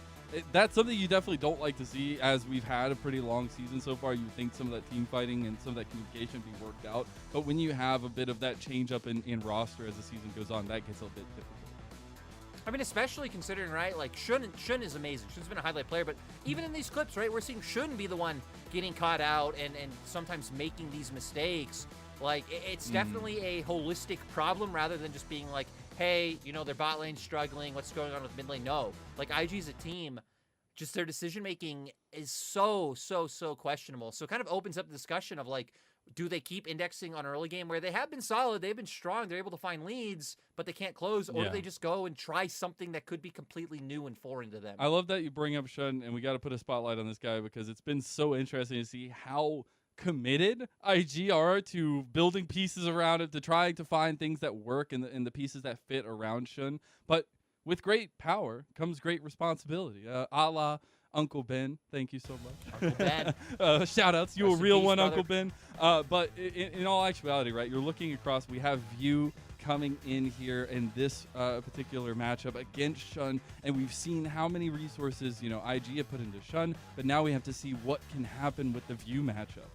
that's something you definitely don't like to see, as we've had a pretty long season so far. You would think some of that team fighting and some of that communication be worked out. But when you have a bit of that change up in roster as the season goes on, that gets a bit difficult. I I mean, especially considering, right, like Shun is amazing. Shun's been a highlight player, but even in these clips, right, we're seeing Shun be the one getting caught out and sometimes making these mistakes. Like, it's definitely a holistic problem rather than just being like, hey, you know, their bot lane's struggling, what's going on with mid lane? No. Like, IG as a team, just their decision-making is so questionable. So it kind of opens up the discussion of, like, do they keep indexing on early game where they have been solid, they've been strong, they're able to find leads, but they can't close, or do they just go and try something that could be completely new and foreign to them? I love that you bring up Shun, and we got to put a spotlight on this guy because it's been so interesting to see how committed IG are to building pieces around it, to trying to find things that work and the pieces that fit around Shun. But with great power comes great responsibility. A la Uncle Ben, thank you so much. Uncle Ben. Shout outs, you Rest a in real peace, one, brother. Uncle Ben. But in all actuality, right, you're looking across, we have View coming in here in this particular matchup against Shun, and we've seen how many resources, you know, IG have put into Shun, but now we have to see what can happen with the View matchup.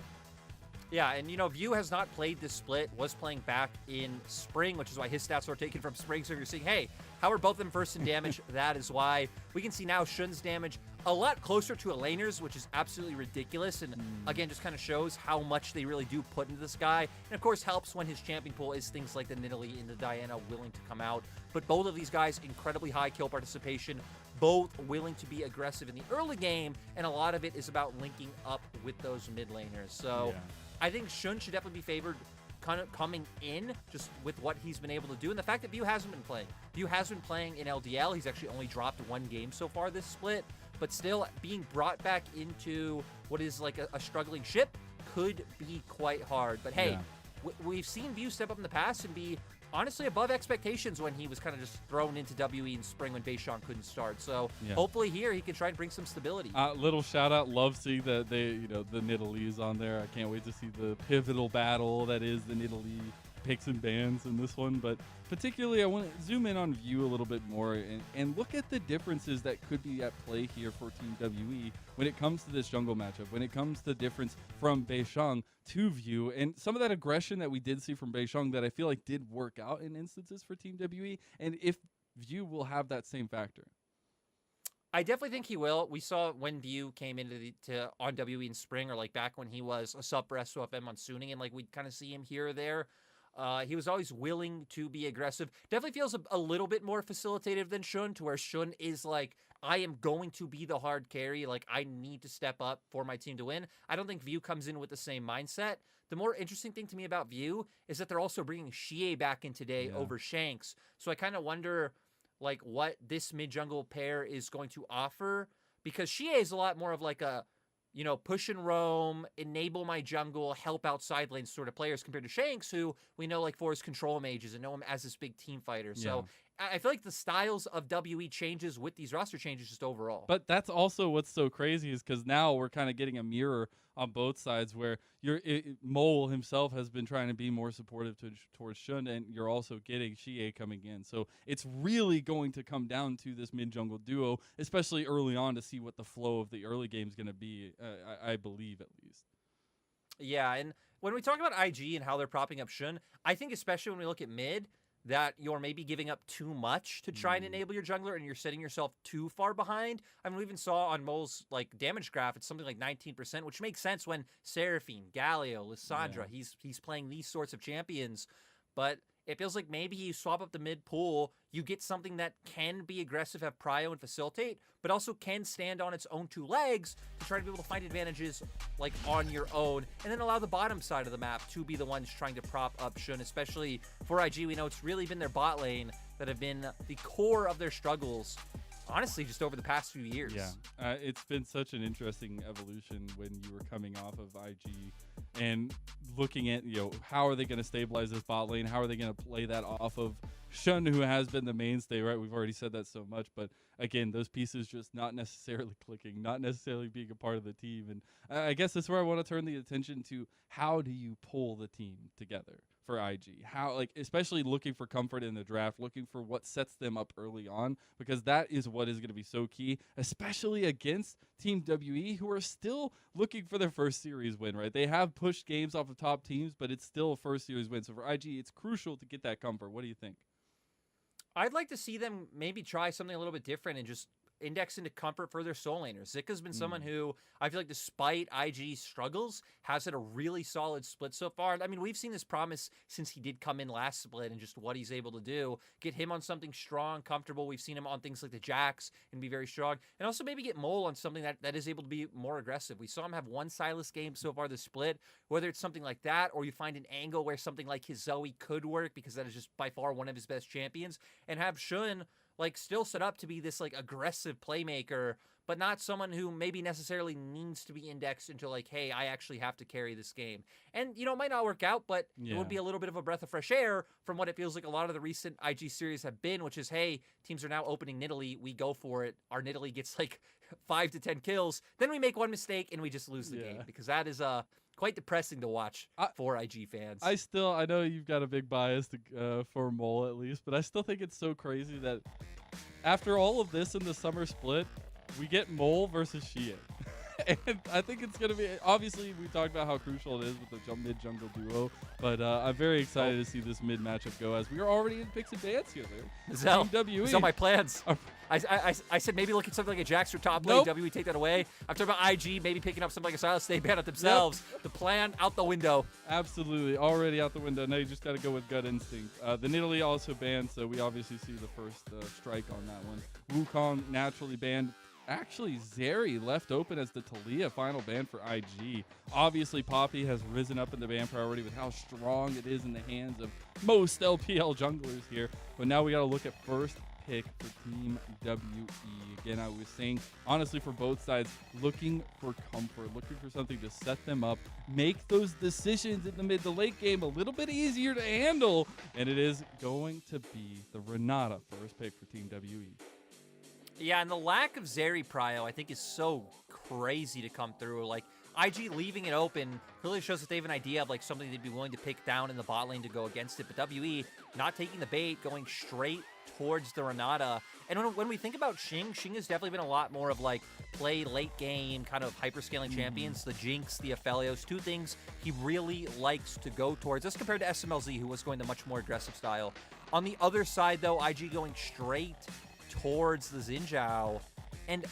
Yeah, and you know, View has not played this split, was playing back in spring, which is why his stats are taken from spring. So you're seeing, hey, how are both of them first in damage? That is why. We can see now Shun's damage a lot closer to a laner's, which is absolutely ridiculous. And again, just kind of shows how much they really do put into this guy. And of course, helps when his champion pool is things like the Nidalee and the Diana willing to come out. But both of these guys, incredibly high kill participation, both willing to be aggressive in the early game. And a lot of it is about linking up with those mid laners. So I think Shun should definitely be favored kind of coming in just with what he's been able to do. And the fact that View hasn't been playing. View has been playing in LDL. He's actually only dropped one game so far this split. But still, being brought back into what is like a struggling ship could be quite hard. But hey, we've seen View step up in the past and be honestly above expectations when he was kind of just thrown into WE in spring when Beishang couldn't start. So hopefully here he can try and bring some stability. Little shout out, love seeing that they, you know, the Nidalee's on there. I can't wait to see the pivotal battle that is the Nidalee picks and bans in this one. But particularly, I want to zoom in on View a little bit more and look at the differences that could be at play here for Team WE when it comes to this jungle matchup, when it comes to the difference from Beishang to View, and some of that aggression that we did see from Beishang that I feel like did work out in instances for Team WE, and if View will have that same factor. I definitely think he will. We saw when View came into on WE in spring, or like back when he was a sub for SOFM monsooning, and like we'd kind of see him here or there. He was always willing to be aggressive. Definitely feels a little bit more facilitative than Shun, to where Shun is like, I am going to be the hard carry. Like, I need to step up for my team to win. I don't think View comes in with the same mindset. The more interesting thing to me about View is that they're also bringing Xie back in today over Shanks. So I kind of wonder, like, what this mid-jungle pair is going to offer. Because Xie is a lot more of like a, you know, push and roam, enable my jungle, help out side lanes sort of players compared to Shanks, who we know like for his control mages and know him as this big team fighter. So I feel like the styles of WE changes with these roster changes just overall. But that's also what's so crazy is because now we're kind of getting a mirror on both sides where Mole himself has been trying to be more supportive towards Shun, and you're also getting Xie coming in. So it's really going to come down to this mid-jungle duo, especially early on, to see what the flow of the early game is going to be, I believe at least. Yeah, and when we talk about IG and how they're propping up Shun, I think especially when we look at mid, that you're maybe giving up too much to try and enable your jungler, and you're setting yourself too far behind. I mean, we even saw on Mole's like damage graph, it's something like 19%, which makes sense when Seraphine, Galio, Lissandra, he's playing these sorts of champions. But it feels like maybe you swap up the mid pool, you get something that can be aggressive, have prio, and facilitate, but also can stand on its own two legs to try to be able to find advantages like on your own, and then allow the bottom side of the map to be the ones trying to prop up Shun, especially for IG. We know it's really been their bot lane that have been the core of their struggles, honestly, just over the past few years. Yeah, it's been such an interesting evolution when you were coming off of IG and looking at, you know, how are they going to stabilize this bot lane? How are they going to play that off of Shun, who has been the mainstay, right? We've already said that so much, but again, those pieces just not necessarily clicking, not necessarily being a part of the team. And I guess that's where I want to turn the attention to, how do you pull the team together for IG? How, like, especially looking for comfort in the draft, looking for what sets them up early on, because that is what is going to be so key, especially against Team WE, who are still looking for their first series win, right? They have pushed games off of top teams, but it's still a first series win. So for IG, it's crucial to get that comfort. What do you think? I'd like to see them maybe try something a little bit different and just index into comfort for their soul laners. Zika's been someone who I feel like, despite IG's struggles, has had a really solid split so far. I mean, we've seen this promise since he did come in last split and just what he's able to do. Get him on something strong, comfortable. We've seen him on things like the Jax and be very strong. And also maybe get Mole on something that is able to be more aggressive. We saw him have one Silas game so far this split, whether it's something like that or you find an angle where something like his Zoe could work, because that is just by far one of his best champions, and have Shun like still set up to be this like aggressive playmaker, but not someone who maybe necessarily needs to be indexed into like, hey, I actually have to carry this game. And, you know, it might not work out, but it would be a little bit of a breath of fresh air from what it feels like a lot of the recent IG series have been, which is, hey, teams are now opening Nidalee, we go for it. Our Nidalee gets like 5 to 10 kills, then we make one mistake and we just lose the game, because that is quite depressing to watch for IG fans. I know you've got a big bias for Mole at least, but I still think it's so crazy that after all of this in the summer split, we get Mole versus Shie. And I think it's going to be, obviously we talked about how crucial it is with the mid-jungle duo, but I'm very excited to see this mid matchup go, as we are already in picks and dance here. Zell, it's on my plans. I said maybe look at something like a Jax or top lane, WE take that away. I'm talking about IG maybe picking up something like a Silas, they ban it themselves. The plan out the window. Absolutely, already out the window. Now you just got to go with gut instinct. The Nidalee also banned, so we obviously see the first strike on that one. Wukong naturally banned. Actually, Zeri left open as the Talia final ban for IG. Obviously, Poppy has risen up in the ban priority with how strong it is in the hands of most LPL junglers here. But now we got to look at first pick for Team WE. Again, I was saying, honestly, for both sides, looking for comfort, looking for something to set them up, make those decisions in the mid to late game a little bit easier to handle. And it is going to be the Renata first pick for Team WE. Yeah, and the lack of Zeri prio, I think, is so crazy to come through. Like, IG leaving it open really shows that they have an idea of like something they'd be willing to pick down in the bot lane to go against it. But WE not taking the bait, going straight towards the Renata. And when we think about Xing has definitely been a lot more of like play late game, kind of hyperscaling champions. The Jinx, the Aphelios, two things he really likes to go towards, as compared to SMLZ, who was going the much more aggressive style. On the other side, though, IG going straight towards the Xinjiao, and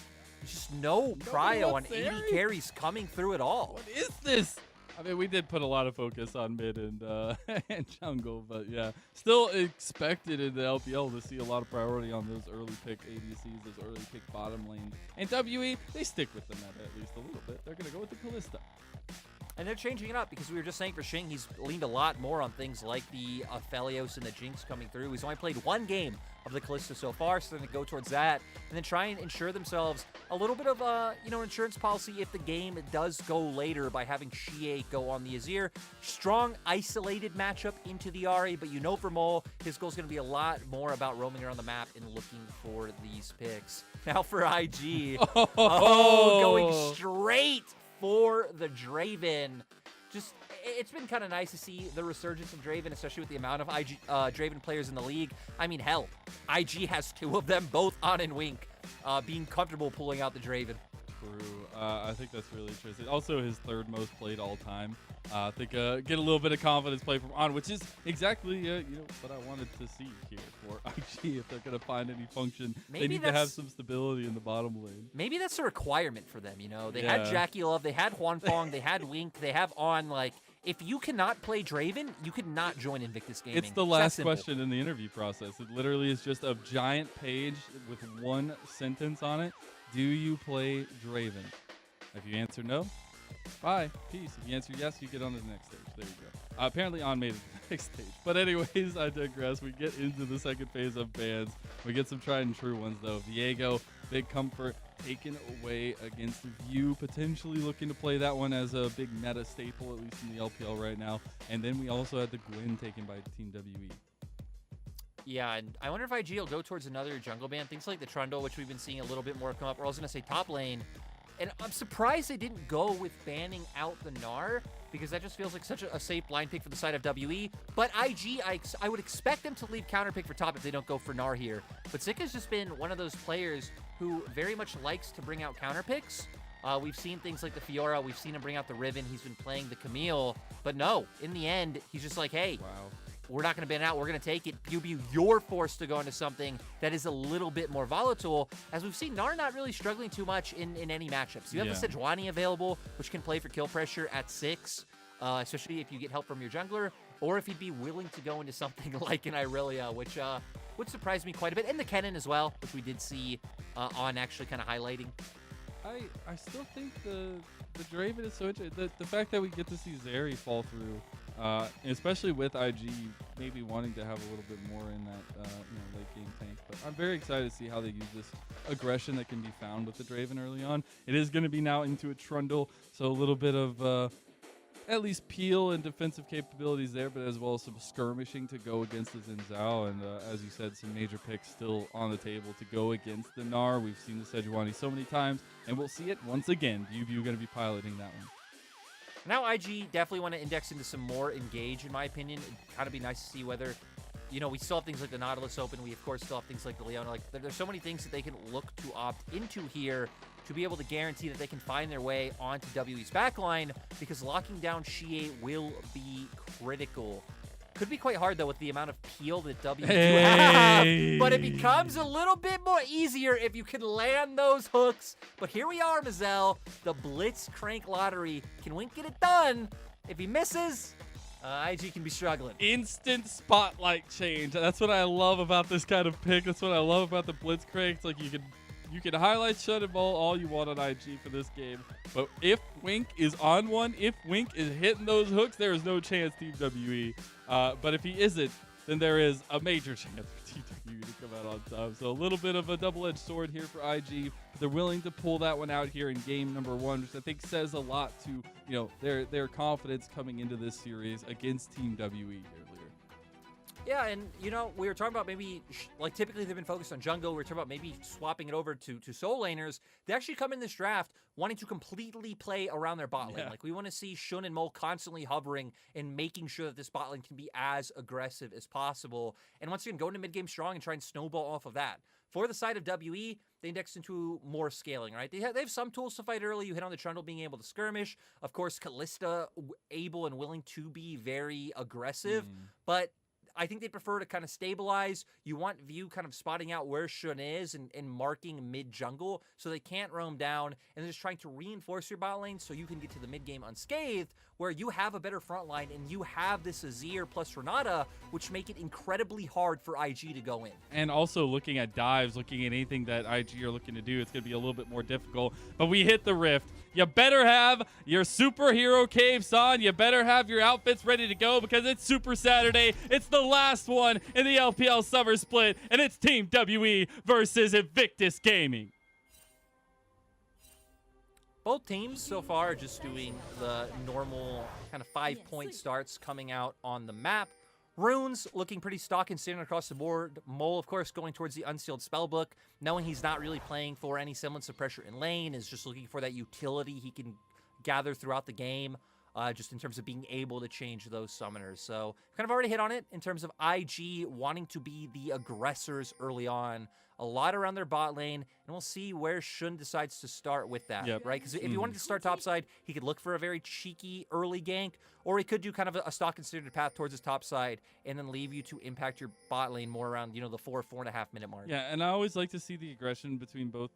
just no prio on 80 carries coming through at all. What is this? I mean, we did put a lot of focus on mid and and jungle, but yeah, still expected in the LPL to see a lot of priority on those early pick ADCs, those early pick bottom lanes. And WE, they stick with them at least a little bit. They're going to go with the Kalista. And they're changing it up, because we were just saying for Xing, he's leaned a lot more on things like the Aphelios and the Jinx coming through. He's only played one game of the Kalista so far, so they're going to go towards that and then try and ensure themselves a little bit of insurance policy if the game does go later by having Xie go on the Azir. Strong, isolated matchup into the Ahri, but you know for Mole, his goal is going to be a lot more about roaming around the map and looking for these picks. Now for IG, going straight for the Draven. Just, it's been kind of nice to see the resurgence of Draven, especially with the amount of Draven players in the league. I mean, hell, IG has two of them, both on and Wink, being comfortable pulling out the Draven. True. I think that's really interesting. Also, his third most played all time. I think get a little bit of confidence play from On, which is exactly what I wanted to see here for IG. If they're going to find any function, they need to have some stability in the bottom lane. Maybe that's a requirement for them. They had Jackie Love, they had Huanfeng, they had Wink, they have On. Like, if you cannot play Draven, you could not join Invictus Gaming. It's the last question in the interview process. It literally is just a giant page with one sentence on it. Do you play Draven? If you answer no, bye, peace. If you answer yes, you get on to the next stage. There you go. Apparently On made it to the next stage. But anyways, I digress. We get into the second phase of bans. We get some tried and true ones, though. Viego, big comfort, taken away against View, potentially looking to play that one as a big meta staple, at least in the LPL right now. And then we also had the Gwyn taken by Team WE. Yeah, and I wonder if IG will go towards another jungle ban. Things like the Trundle, which we've been seeing a little bit more come up. Or I was going to say top lane. And I'm surprised they didn't go with banning out the Gnar, because that just feels like such a safe blind pick for the side of WE. But IG, I would expect them to leave counter pick for top if they don't go for Gnar here. But Zika's just been one of those players who very much likes to bring out counter picks. We've seen things like the Fiora. We've seen him bring out the Riven. He's been playing the Camille. But no, in the end, he's just like, hey, we're not going to ban out. We're going to take it. Pew, you're forced to go into something that is a little bit more volatile. As we've seen, Gnar not really struggling too much in any matchups. You have the Sejuani available, which can play for kill pressure at 6, especially if you get help from your jungler, or if he'd be willing to go into something like an Irelia, which would surprise me quite a bit. And the Kennen as well, which we did see on actually kind of highlighting. I still think the Draven is so interesting. The fact that we get to see Zeri fall through, especially with IG maybe wanting to have a little bit more in that late game tank. But I'm very excited to see how they use this aggression that can be found with the Draven early on. It is going to be now into a Trundle, so a little bit of at least peel and defensive capabilities there, but as well as some skirmishing to go against the Xin Zhao. And as you said, some major picks still on the table to go against the Gnar. We've seen the Sejuani so many times, and we'll see it once again. BLG going to be piloting that one. Now IG definitely want to index into some more engage, in my opinion. It'd kind of be nice to see whether, we still have things like the Nautilus open. We, of course, still have things like the Leona. Like, there's so many things that they can look to opt into here to be able to guarantee that they can find their way onto WE's backline, because locking down Xie will be critical. Could be quite hard, though, with the amount of peel that W have, but it becomes a little bit more easier if you can land those hooks. But here we are, Mazel. The Blitz Crank Lottery. Can Wink get it done? If he misses, IG can be struggling. Instant spotlight change. That's what I love about this kind of pick. That's what I love about the Blitz Crank. It's like you can highlight Shut and Ball all you want on IG for this game, but if Wink is on one, if Wink is hitting those hooks, there is no chance Team WE. But if he isn't, then there is a major chance for Team WE to come out on top. So a little bit of a double-edged sword here for IG. But they're willing to pull that one out here in game number 1, which I think says a lot to their confidence coming into this series against Team WE here. Yeah, and, we were talking about maybe, typically they've been focused on jungle. We were talking about maybe swapping it over to soul laners. They actually come in this draft wanting to completely play around their bot lane. Like, we want to see Shun and Mole constantly hovering and making sure that this bot lane can be as aggressive as possible. And once again, go into mid-game strong and try and snowball off of that. For the side of WE, they index into more scaling, right? They have some tools to fight early. You hit on the Trundle being able to skirmish. Of course, Kalista able and willing to be very aggressive, but I think they prefer to kind of stabilize. You want View kind of spotting out where Shun is and marking mid-jungle so they can't roam down, and just trying to reinforce your bot lane so you can get to the mid-game unscathed, where you have a better front line and you have this Azir plus Renata, which make it incredibly hard for IG to go in. And also looking at dives, looking at anything that IG are looking to do, it's going to be a little bit more difficult. But we hit the rift. You better have your superhero caves on. You better have your outfits ready to go, because it's Super Saturday. It's the last one in the LPL Summer Split, and it's Team WE versus Invictus Gaming. Both teams so far are just doing the normal kind of 5-point starts coming out on the map. Runes looking pretty stock and standard across the board. Mole, of course, going towards the Unsealed Spellbook, knowing he's not really playing for any semblance of pressure in lane, is just looking for that utility he can gather throughout the game, just in terms of being able to change those summoners. So kind of already hit on it in terms of IG wanting to be the aggressors early on. A lot around their bot lane, and we'll see where Shun decides to start with that, right? Because if he wanted to start topside, he could look for a very cheeky early gank, or he could do kind of a stock and standard path towards his top side and then leave you to impact your bot lane more around, the 4.5 minute mark. Yeah, and I always like to see the aggression between both.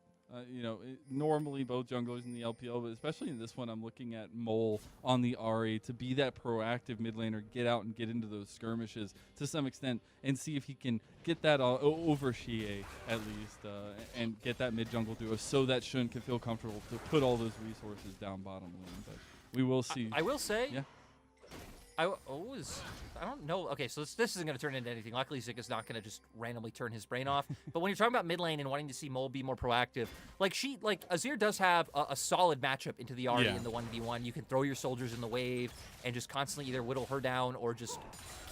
Normally both junglers in the LPL, but especially in this one, I'm looking at Mole on the RA to be that proactive mid laner, get out and get into those skirmishes to some extent, and see if he can get that over Xie at least, and get that mid jungle duo so that Shun can feel comfortable to put all those resources down bottom lane. But we will see. I will say, yeah. I don't know. Okay, so this isn't going to turn into anything. Luckily, Zik is not going to just randomly turn his brain off. But when you're talking about mid lane and wanting to see Mole be more proactive, like Azir does have a solid matchup into the Ahri in the 1v1. You can throw your soldiers in the wave and just constantly either whittle her down or just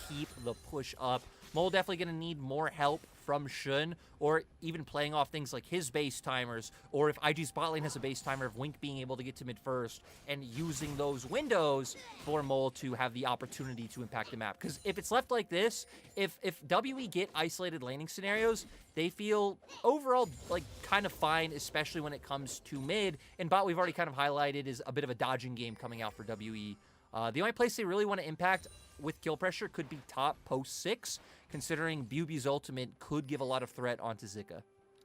keep the push up. Mole definitely going to need more help from Shun, or even playing off things like his base timers, or if IG's bot lane has a base timer of Wink being able to get to mid first and using those windows for Mole to have the opportunity to impact the map. Because if it's left like this, if WE get isolated laning scenarios, they feel overall like kind of fine, especially when it comes to mid. And bot, we've already kind of highlighted, is a bit of a dodging game coming out for WE. The only place they really want to impact with kill pressure could be top post 6, considering Bubi's ultimate could give a lot of threat onto Zika.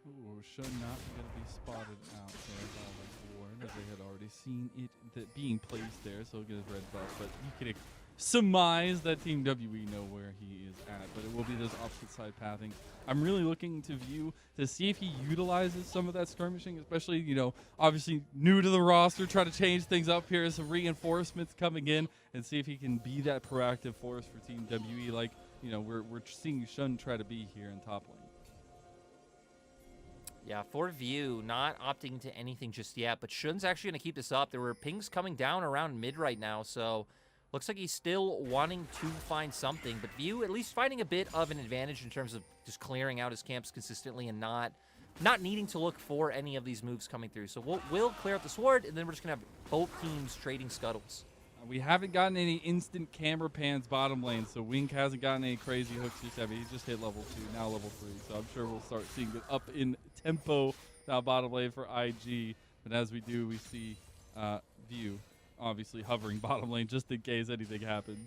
Ooh, should not going to be spotted out there by the board, as they had already seen it being placed there, so he'll get his red buff. But you can surmise that Team WE know where he is at, but it will be this opposite side pathing. I'm really looking to View to see if he utilizes some of that skirmishing, especially, you know, obviously new to the roster, trying to change things up here, some reinforcements coming in, and see if he can be that proactive force for Team WE like, you know, we're seeing Shun try to be here in top lane. Yeah, for View, not opting to anything just yet, but Shun's actually going to keep this up. There were pings coming down around mid right now, so looks like he's still wanting to find something, but View at least finding a bit of an advantage in terms of just clearing out his camps consistently and not needing to look for any of these moves coming through. So we'll clear out the sword, and then we're just going to have both teams trading scuttles. We haven't gotten any instant camera pans bottom lane, so Wink hasn't gotten any crazy hooks just yet. He's just hit level 2, now level 3, so I'm sure we'll start seeing it up in tempo now bottom lane for IG. But as we do, we see View obviously hovering bottom lane just in case anything happens.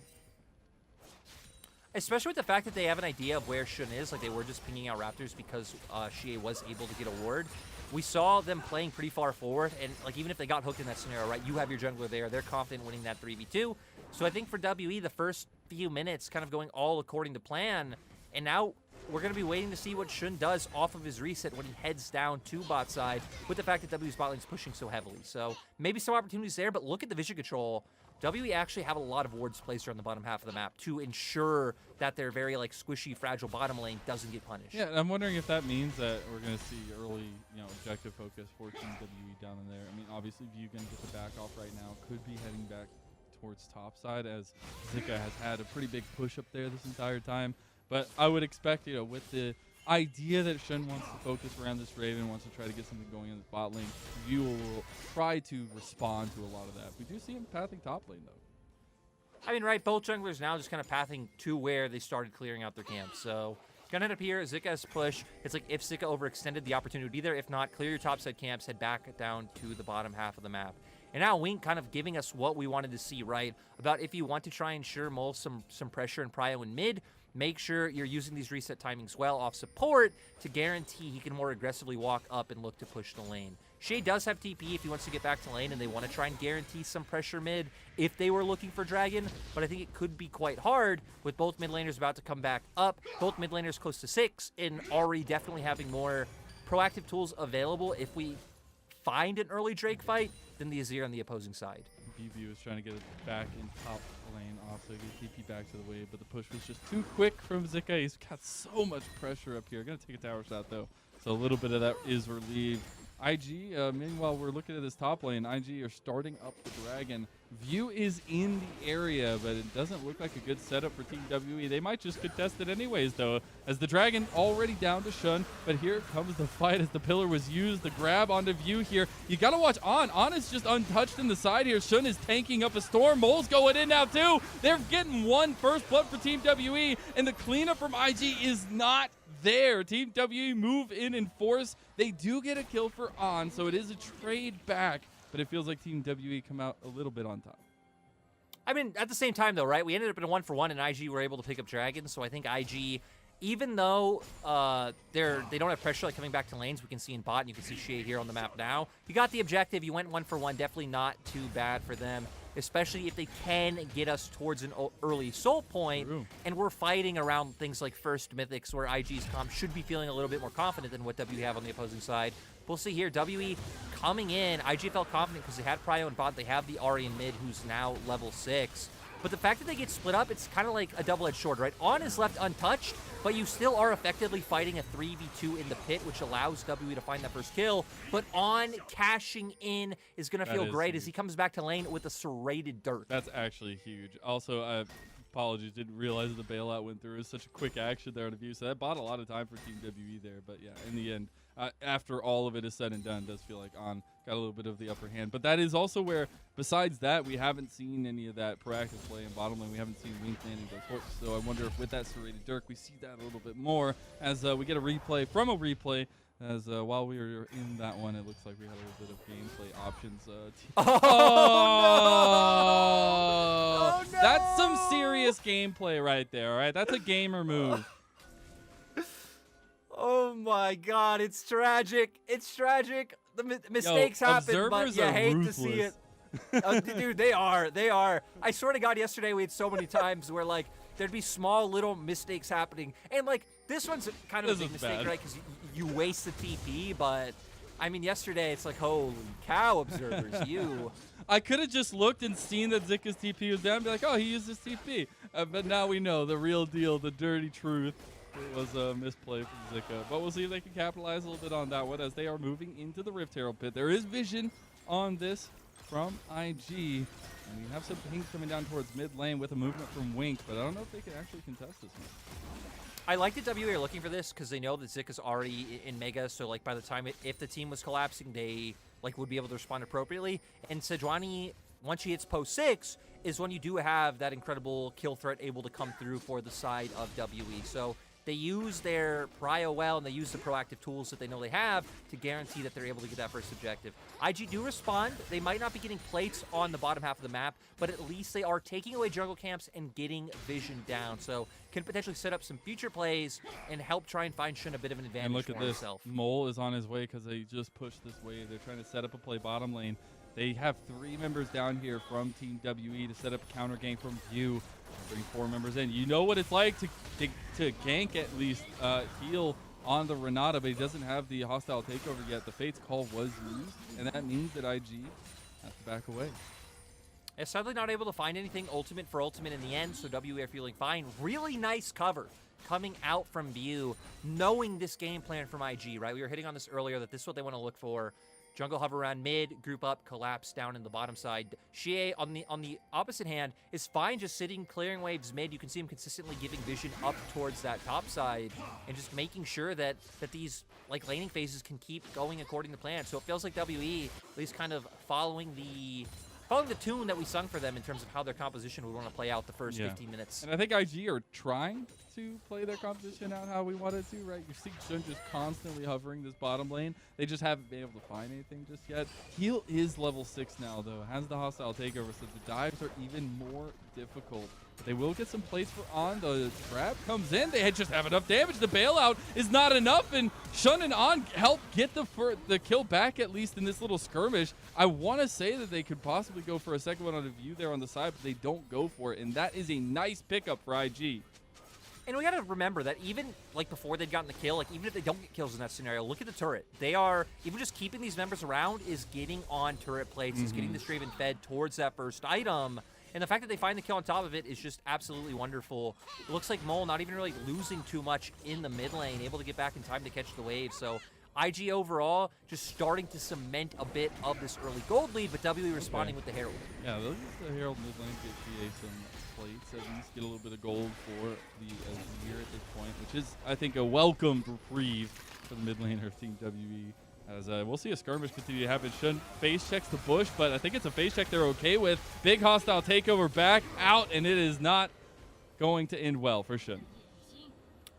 Especially with the fact that they have an idea of where Shun is, like they were just pinging out Raptors because Xie was able to get a ward. We saw them playing pretty far forward, and like even if they got hooked in that scenario, right, you have your jungler there, they're confident winning that 3v2. So I think for WE, the first few minutes kind of going all according to plan, and now we're going to be waiting to see what Shun does off of his reset when he heads down to bot side, with the fact that WE's bot lane's pushing so heavily. So maybe some opportunities there, but look at the vision control. WE actually have a lot of wards placed around the bottom half of the map to ensure that their very like squishy, fragile bottom lane doesn't get punished. Yeah, I'm wondering if that means that we're going to see early, you know, objective focus for Team WE down in there. I mean, obviously View going to get the back off right now, could be heading back towards top side, as Zika has had a pretty big push up there this entire time. But I would expect, you know, with the idea that Shun wants to focus around this Raven, wants to try to get something going in the bot lane, View will try to respond to a lot of that. We do see him pathing top lane, though. I mean, right, both junglers now just kind of pathing to where they started clearing out their camps. So gonna end up here, Zika's push. It's like if Zika overextended, the opportunity would be there. If not, clear your topside camps, head back down to the bottom half of the map. And now Wink kind of giving us what we wanted to see, right? About if you want to try and ensure Mole some pressure and prio in mid, make sure you're using these reset timings well off support to guarantee he can more aggressively walk up and look to push the lane. Xie does have TP if he wants to get back to lane, and they want to try and guarantee some pressure mid if they were looking for Dragon, but I think it could be quite hard with both mid laners about to come back up, both mid laners close to 6, and Ari definitely having more proactive tools available if we find an early Drake fight than the Azir on the opposing side. BB was trying to get it back in top lane off, so he get TP back to the wave, but the push was just too quick from Zika. He's got so much pressure up here. Gonna take a tower shot though, so a little bit of that is relieved. IG, meanwhile, we're looking at this top lane. IG are starting up the Dragon. View is in the area, but it doesn't look like a good setup for Team WE. They might just contest it anyways, though, as the Dragon already down to Shun. But here comes the fight as the pillar was used. The grab onto View here. You got to watch On. On is just untouched in the side here. Shun is tanking up a storm. Mole's going in now, too. They're getting one first blood for Team WE, and the cleanup from IG is not there. Team WE move in force. They do get a kill for On, so it is a trade back, but it feels like Team WE come out a little bit on top. I mean, at the same time, though, right? We ended up in a 1-for-1, and IG were able to pick up Dragon, so I think IG, even though they don't have pressure like coming back to lanes, we can see in bot, and you can see Xie here on the map now. You got the objective. You went 1-for-1. Definitely not too bad for them, especially if they can get us towards an early soul point, and we're fighting around things like first mythics, where IG's comp should be feeling a little bit more confident than what WE have on the opposing side. We'll see here, WE coming in. IG felt confident because they had prio and bot. They have the Ari in mid, who's now level 6. But the fact that they get split up, it's kind of like a double-edged sword, right? On is left untouched, but you still are effectively fighting a 3v2 in the pit, which allows WE to find that first kill. But On cashing in is going to feel great huge as he comes back to lane with a serrated dirt. That's actually huge. Also, apologies, didn't realize that the bailout went through. It was such a quick action there on a View, so that bought a lot of time for Team WE there. But yeah, in the end, after all of it is said and done, it does feel like On got a little bit of the upper hand. But that is also where, besides that, we haven't seen any of that proactive play in bottom lane. We haven't seen Wink landing those hooks. So I wonder if with that serrated Dirk, we see that a little bit more as we get a replay from a replay As while we were in that one, it looks like we had a little bit of gameplay options. Oh, no! That's some serious gameplay right there, all right? That's a gamer move. Oh my God, it's tragic. It's tragic. The mistakes happen, but you hate to see it. Dude, they are. They are. I swear to God, yesterday we had so many times where like there'd be small little mistakes happening, and like this one's kind of a big mistake, right? Because you waste the TP, but I mean, yesterday it's like, holy cow, observers, you. I could have just looked and seen that Zika's TP was down and be like, oh, he used his TP. But now we know the real deal, the dirty truth. It was a misplay from Zika. But we'll see if they can capitalize a little bit on that one as they are moving into the Rift Herald pit. There is vision on this from IG. And we have some pings coming down towards mid lane with a movement from Wink, but I don't know if they can actually contest this one. I like that WA are looking for this because they know that Zika's already in Mega, so like by the time if the team was collapsing, they like would be able to respond appropriately. And Sejuani, once she hits post 6, is when you do have that incredible kill threat able to come through for the side of WE. So they use their prio well, and they use the proactive tools that they know they have to guarantee that they're able to get that first objective. IG do respond. They might not be getting plates on the bottom half of the map, but at least they are taking away jungle camps and getting vision down. So can potentially set up some future plays and help try and find Shun a bit of an advantage and look for at this. himself. Mole is on his way because they just pushed this way. They're trying to set up a play bottom lane. They have 3 members down here from Team WE to set up a counter gank from View. Bring 4 members in. You know what it's like to gank at least heal on the Renata, but he doesn't have the hostile takeover yet. The Fate's call was used, and that means that IG has to back away. It's sadly not able to find anything ultimate for ultimate in the end, so WE are feeling fine. Really nice cover coming out from View, knowing this game plan from IG, right? We were hitting on this earlier that this is what they want to look for. Jungle hover around mid, group up, collapse down in the bottom side. Xie, on the opposite hand, is fine just sitting, clearing waves mid. You can see him consistently giving vision up towards that top side and just making sure that these like laning phases can keep going according to plan. So it feels like WE at least kind of following the tune that we sung for them in terms of how their composition would want to play out the first 15 minutes. And I think IG are trying to play their composition out how we wanted to, right? You see Shun just constantly hovering this bottom lane. They just haven't been able to find anything just yet. Heal is level 6 now, though. Has the hostile takeover, so the dives are even more difficult. But they will get some plates for On. The trap comes in. They just have enough damage. The bailout is not enough, and Shun and On help get the kill back, at least in this little skirmish. I want to say that they could possibly go for a second one on a View there on the side, but they don't go for it, and that is a nice pickup for IG. And we got to remember that even like before they'd gotten the kill, like even if they don't get kills in that scenario, look at the turret. They are, even just keeping these members around is getting on turret plates, is getting the Straven fed towards that first item. And the fact that they find the kill on top of it is just absolutely wonderful. It looks like Mole not even really losing too much in the mid lane, able to get back in time to catch the wave. So IG overall just starting to cement a bit of this early gold lead, but WE responding with the Herald. Yeah, they'll use the Herald mid lane to get GA some plates, at least get a little bit of gold for the Azir at this point, which is, I think, a welcome reprieve for the mid laner of Team WE. As we'll see a skirmish continue to happen. Shun face checks the bush, but I think it's a face check they're okay with. Big hostile takeover back out, and it is not going to end well for Shun.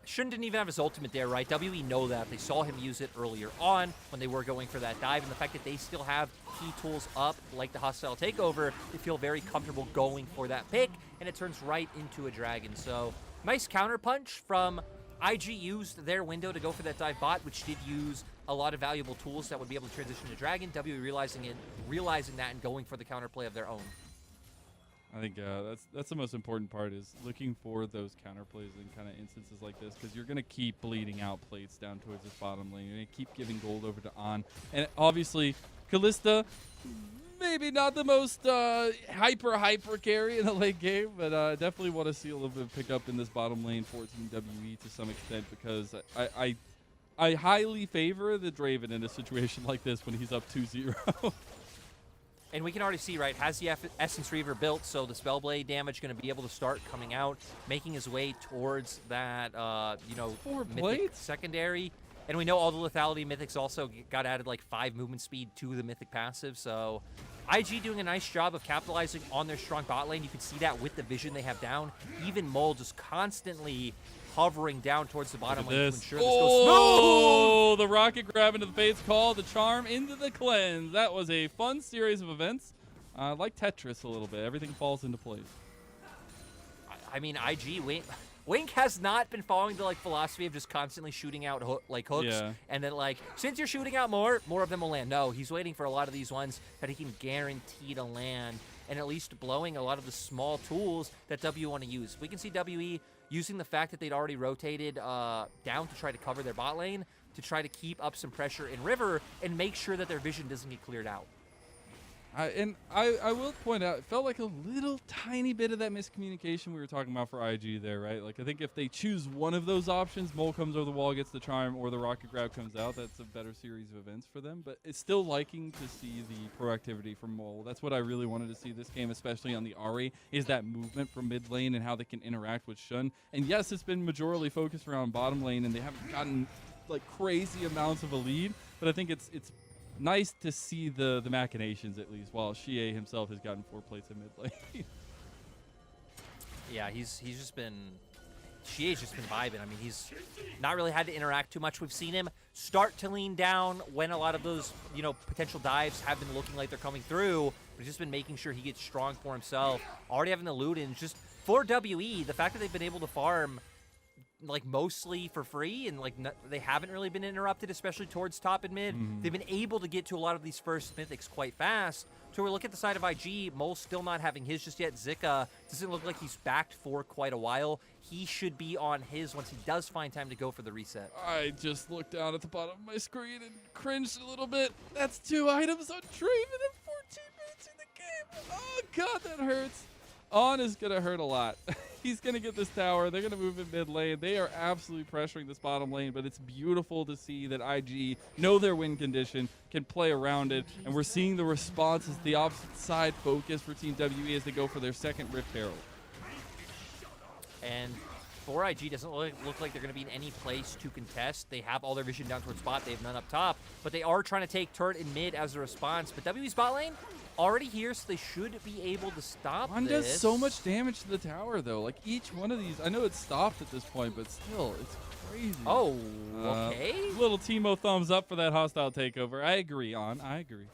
Shun didn't even have his ultimate there, right? WE know that. They saw him use it earlier on when they were going for that dive, and the fact that they still have key tools up, like the hostile takeover, they feel very comfortable going for that pick, and it turns right into a dragon. So nice counter punch from IG. Used their window to go for that dive bot, which did use a lot of valuable tools that would be able to transition to dragon. WE realizing that and going for the counterplay of their own. I think that's the most important part, is looking for those counterplays in kind of instances like this, because you're going to keep bleeding out plates down towards this bottom lane. You're going to keep giving gold over to On. And obviously, Kalista, maybe not the most hyper carry in the late game, but definitely want to see a little bit of pickup in this bottom lane for Team WE to some extent, because I highly favor the Draven in a situation like this when he's up 2-0. And we can already see, right, has the Essence Reaver built, so the Spellblade damage going to be able to start coming out, making his way towards that, Mythic secondary. And we know all the lethality Mythics also got added like 5 movement speed to the Mythic passive, so IG doing a nice job of capitalizing on their strong bot lane. You can see that with the vision they have down. Even Mole just constantly hovering down towards the bottom lane to ensure this goes smooth. Oh, the rocket grab into the face call, the charm into the cleanse. That was a fun series of events. Like Tetris a little bit. Everything falls into place. I mean, IG, Wink has not been following the like philosophy of just constantly shooting out hooks, Yeah. and then like since you're shooting out more of them will land. No, he's waiting for a lot of these ones that he can guarantee to land, and at least blowing a lot of the small tools that W want to use. We can see WE using the fact that they'd already rotated down to try to cover their bot lane, to try to keep up some pressure in River and make sure that their vision doesn't get cleared out. I will point out, it felt like a little tiny bit of that miscommunication we were talking about for IG there, right? Like, I think if they choose one of those options, Mole comes over the wall, gets the charm, or the rocket grab comes out, that's a better series of events for them. But it's still liking to see the proactivity from Mole. That's what I really wanted to see this game, especially on the Ahri, is that movement from mid lane and how they can interact with Shun. And yes, it's been majorly focused around bottom lane, and they haven't gotten like crazy amounts of a lead, but I think it's nice to see the machinations, at least, while Xie himself has gotten 4 plates in mid lane. Yeah, he's just been... Xie's just been vibing. I mean, he's not really had to interact too much. We've seen him start to lean down when a lot of those, you know, potential dives have been looking like they're coming through, but he's just been making sure he gets strong for himself. Already having the loot in. Just for WE, the fact that they've been able to farm like mostly for free and like they haven't really been interrupted, especially towards top and mid. They've been able to get to a lot of these first mythics quite fast. So we look at the side of IG, Mole's still not having his just yet. Zika doesn't look like he's backed for quite a while. He should be on his once he does find time to go for the reset. I just looked down at the bottom of my screen and cringed a little bit. That's 2 items on Draven in 14 minutes in the game. Oh god, that hurts. On is gonna hurt a lot. He's gonna get this tower. They're gonna move in mid lane. They are absolutely pressuring this bottom lane, but it's beautiful to see that IG know their win condition, can play around it, and we're seeing the responses, the opposite side focus for Team WE as they go for their second Rift Herald. And 4IG doesn't look like they're going to be in any place to contest. They have all their vision down towards bot. They have none up top, but they are trying to take turret in mid as a response. But WE's bot lane already here, so they should be able to stop One this. does so much damage to the tower, though. Like, each one of these, I know it's stopped at this point, but still, it's crazy. Oh, okay. Little Teemo thumbs up for that hostile takeover. I agree, I agree.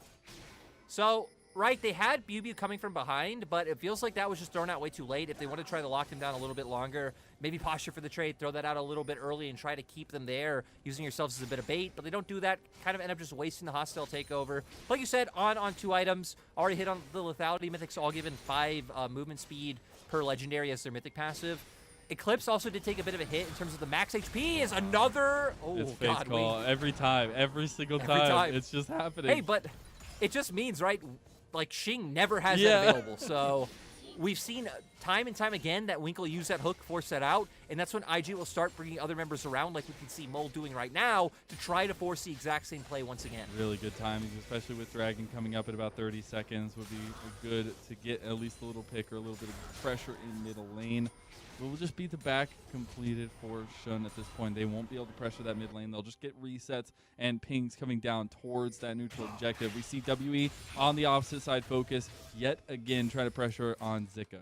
So, right, they had Bubu coming from behind, but it feels like that was just thrown out way too late. If they want to try to lock him down a little bit longer, maybe posture for the trade, throw that out a little bit early and try to keep them there, using yourselves as a bit of bait, but they don't do that, kind of end up just wasting the hostile takeover. Like you said, on 2 items, already hit on the lethality mythics, all given 5 movement speed per legendary as their mythic passive. Eclipse also did take a bit of a hit in terms of the max HP. Is another... Oh, it's face God. call every time, every single time. It's just happening. Hey, but it just means, right, like Xing never has that available. So we've seen time and time again that Wink will use that hook, force that out, and that's when IG will start bringing other members around, like we can see Mole doing right now, to try to force the exact same play once again. Really good timing, especially with Dragon coming up at about 30 seconds. Would be good to get at least a little pick or a little bit of pressure in middle lane. We'll just beat the back completed for Shun at this point. They won't be able to pressure that mid lane. They'll just get resets and pings coming down towards that neutral objective. We see WE on the opposite side focus yet again, try to pressure on Zika.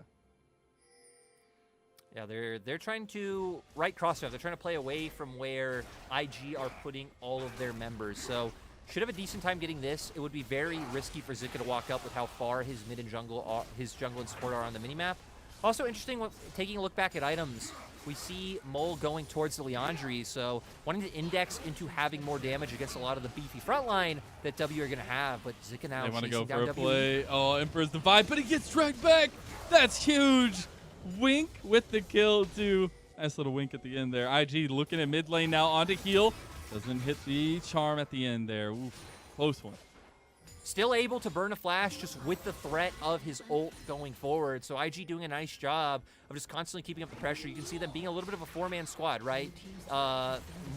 Yeah, they're trying to right crossfire. They're trying to play away from where IG are putting all of their members. So should have a decent time getting this. It would be very risky for Zika to walk up with how far his mid and jungle are, his jungle and support are on the minimap. Also interesting, taking a look back at items, we see Mole going towards the Leandri, so wanting to index into having more damage against a lot of the beefy front line that W are going to have, but Zika now They want to chasing go for down a W. play. Oh, Emperor's Divide, but he gets dragged back. That's huge. Wink with the kill, too. Nice little wink at the end there. IG looking at mid lane now onto heal. Doesn't hit the charm at the end there. Oof, close one. Still able to burn a flash just with the threat of his ult going forward. So IG doing a nice job of just constantly keeping up the pressure. You can see them being a little bit of a 4-man squad, right?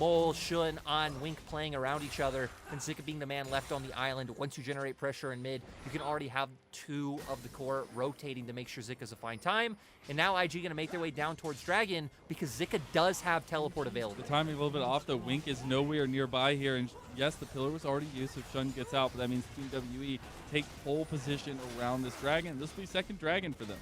Mole, Shun, On, Wink playing around each other, and Zika being the man left on the island. Once you generate pressure in mid, you can already have 2 of the core rotating to make sure Zika's a fine time. And now IG going to make their way down towards Dragon because Zika does have teleport available. The timing a little bit off. The Wink is nowhere nearby here. And yes, the pillar was already used if Shun gets out, but that means Team WE take pole position around this Dragon. This will be second Dragon for them.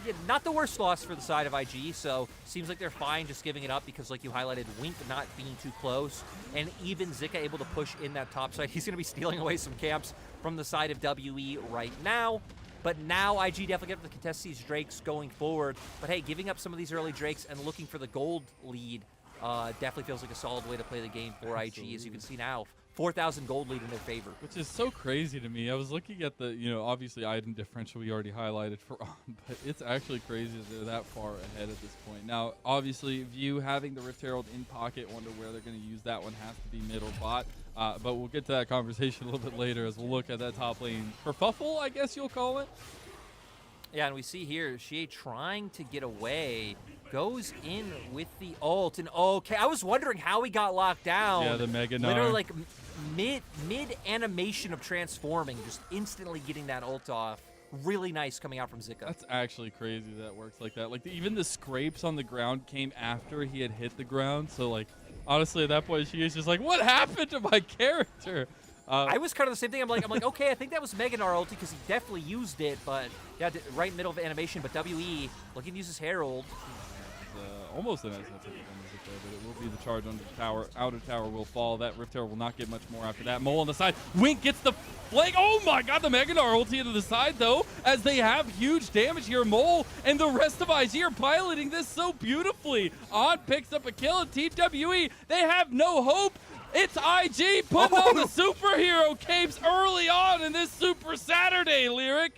yeah, not the worst loss for the side of IG, so seems like they're fine just giving it up because, like you highlighted, Wink not being too close, and even Zika able to push in that top side. He's going to be stealing away some camps from the side of WE right now. But now IG definitely get to contest these Drakes going forward. But hey, giving up some of these early Drakes and looking for the gold lead definitely feels like a solid way to play the game for IG, as you can see now. 4,000 gold lead in their favor. Which is so crazy to me. I was looking at the, obviously item differential we already highlighted for On, but it's actually crazy that they're that far ahead at this point. Now, obviously, View having the Rift Herald in pocket, wonder where they're going to use that one, has to be middle bot. But we'll get to that conversation a little bit later as we'll look at that top lane kerfuffle, I guess you'll call it. Yeah, and we see here, Shea trying to get away, goes in with the ult, and okay, I was wondering how he got locked down. Yeah, the Mega Gnar. Literally, like, mid animation of transforming, just instantly getting that ult off. Really nice coming out from Zika. That's actually crazy that works like that. Like, even the scrapes on the ground came after he had hit the ground, so, like, honestly, at that point, she was just like, what happened to my character? I was kind of the same thing. I'm like, okay, I think that was Mega Gnar ulti because he definitely used it, but yeah, right in the middle of animation. But WE looking to use his Herald. Almost an excellent ticket on Music there, but it will be the charge under the tower. Outer tower will fall. That Rift Herald will not get much more after that. Mole on the side. Wink gets the flank. Oh my god, the Mega Gnar ulti into the side though, as they have huge damage here. Mole and the rest of IG are piloting this so beautifully. On picks up a kill, and Team WE, they have no hope. It's IG putting on the superhero capes early on in this Super Saturday, Lyric.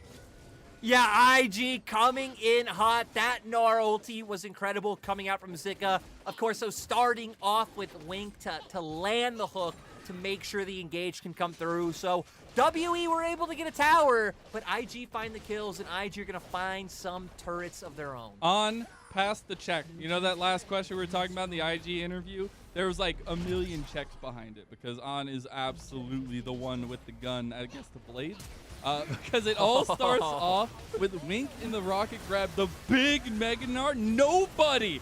Yeah, IG coming in hot. That Gnar ulti was incredible coming out from Zika. Of course, so starting off with Wink to land the hook to make sure the engage can come through. So WE were able to get a tower, but IG find the kills, and IG are going to find some turrets of their own. On past the check. You know that last question we were talking about in the IG interview? There was like a million checks behind it because On is absolutely the one with the gun, I guess the blade. Because it all starts off with Wink in the rocket grab, the big Mega Gnar. Nobody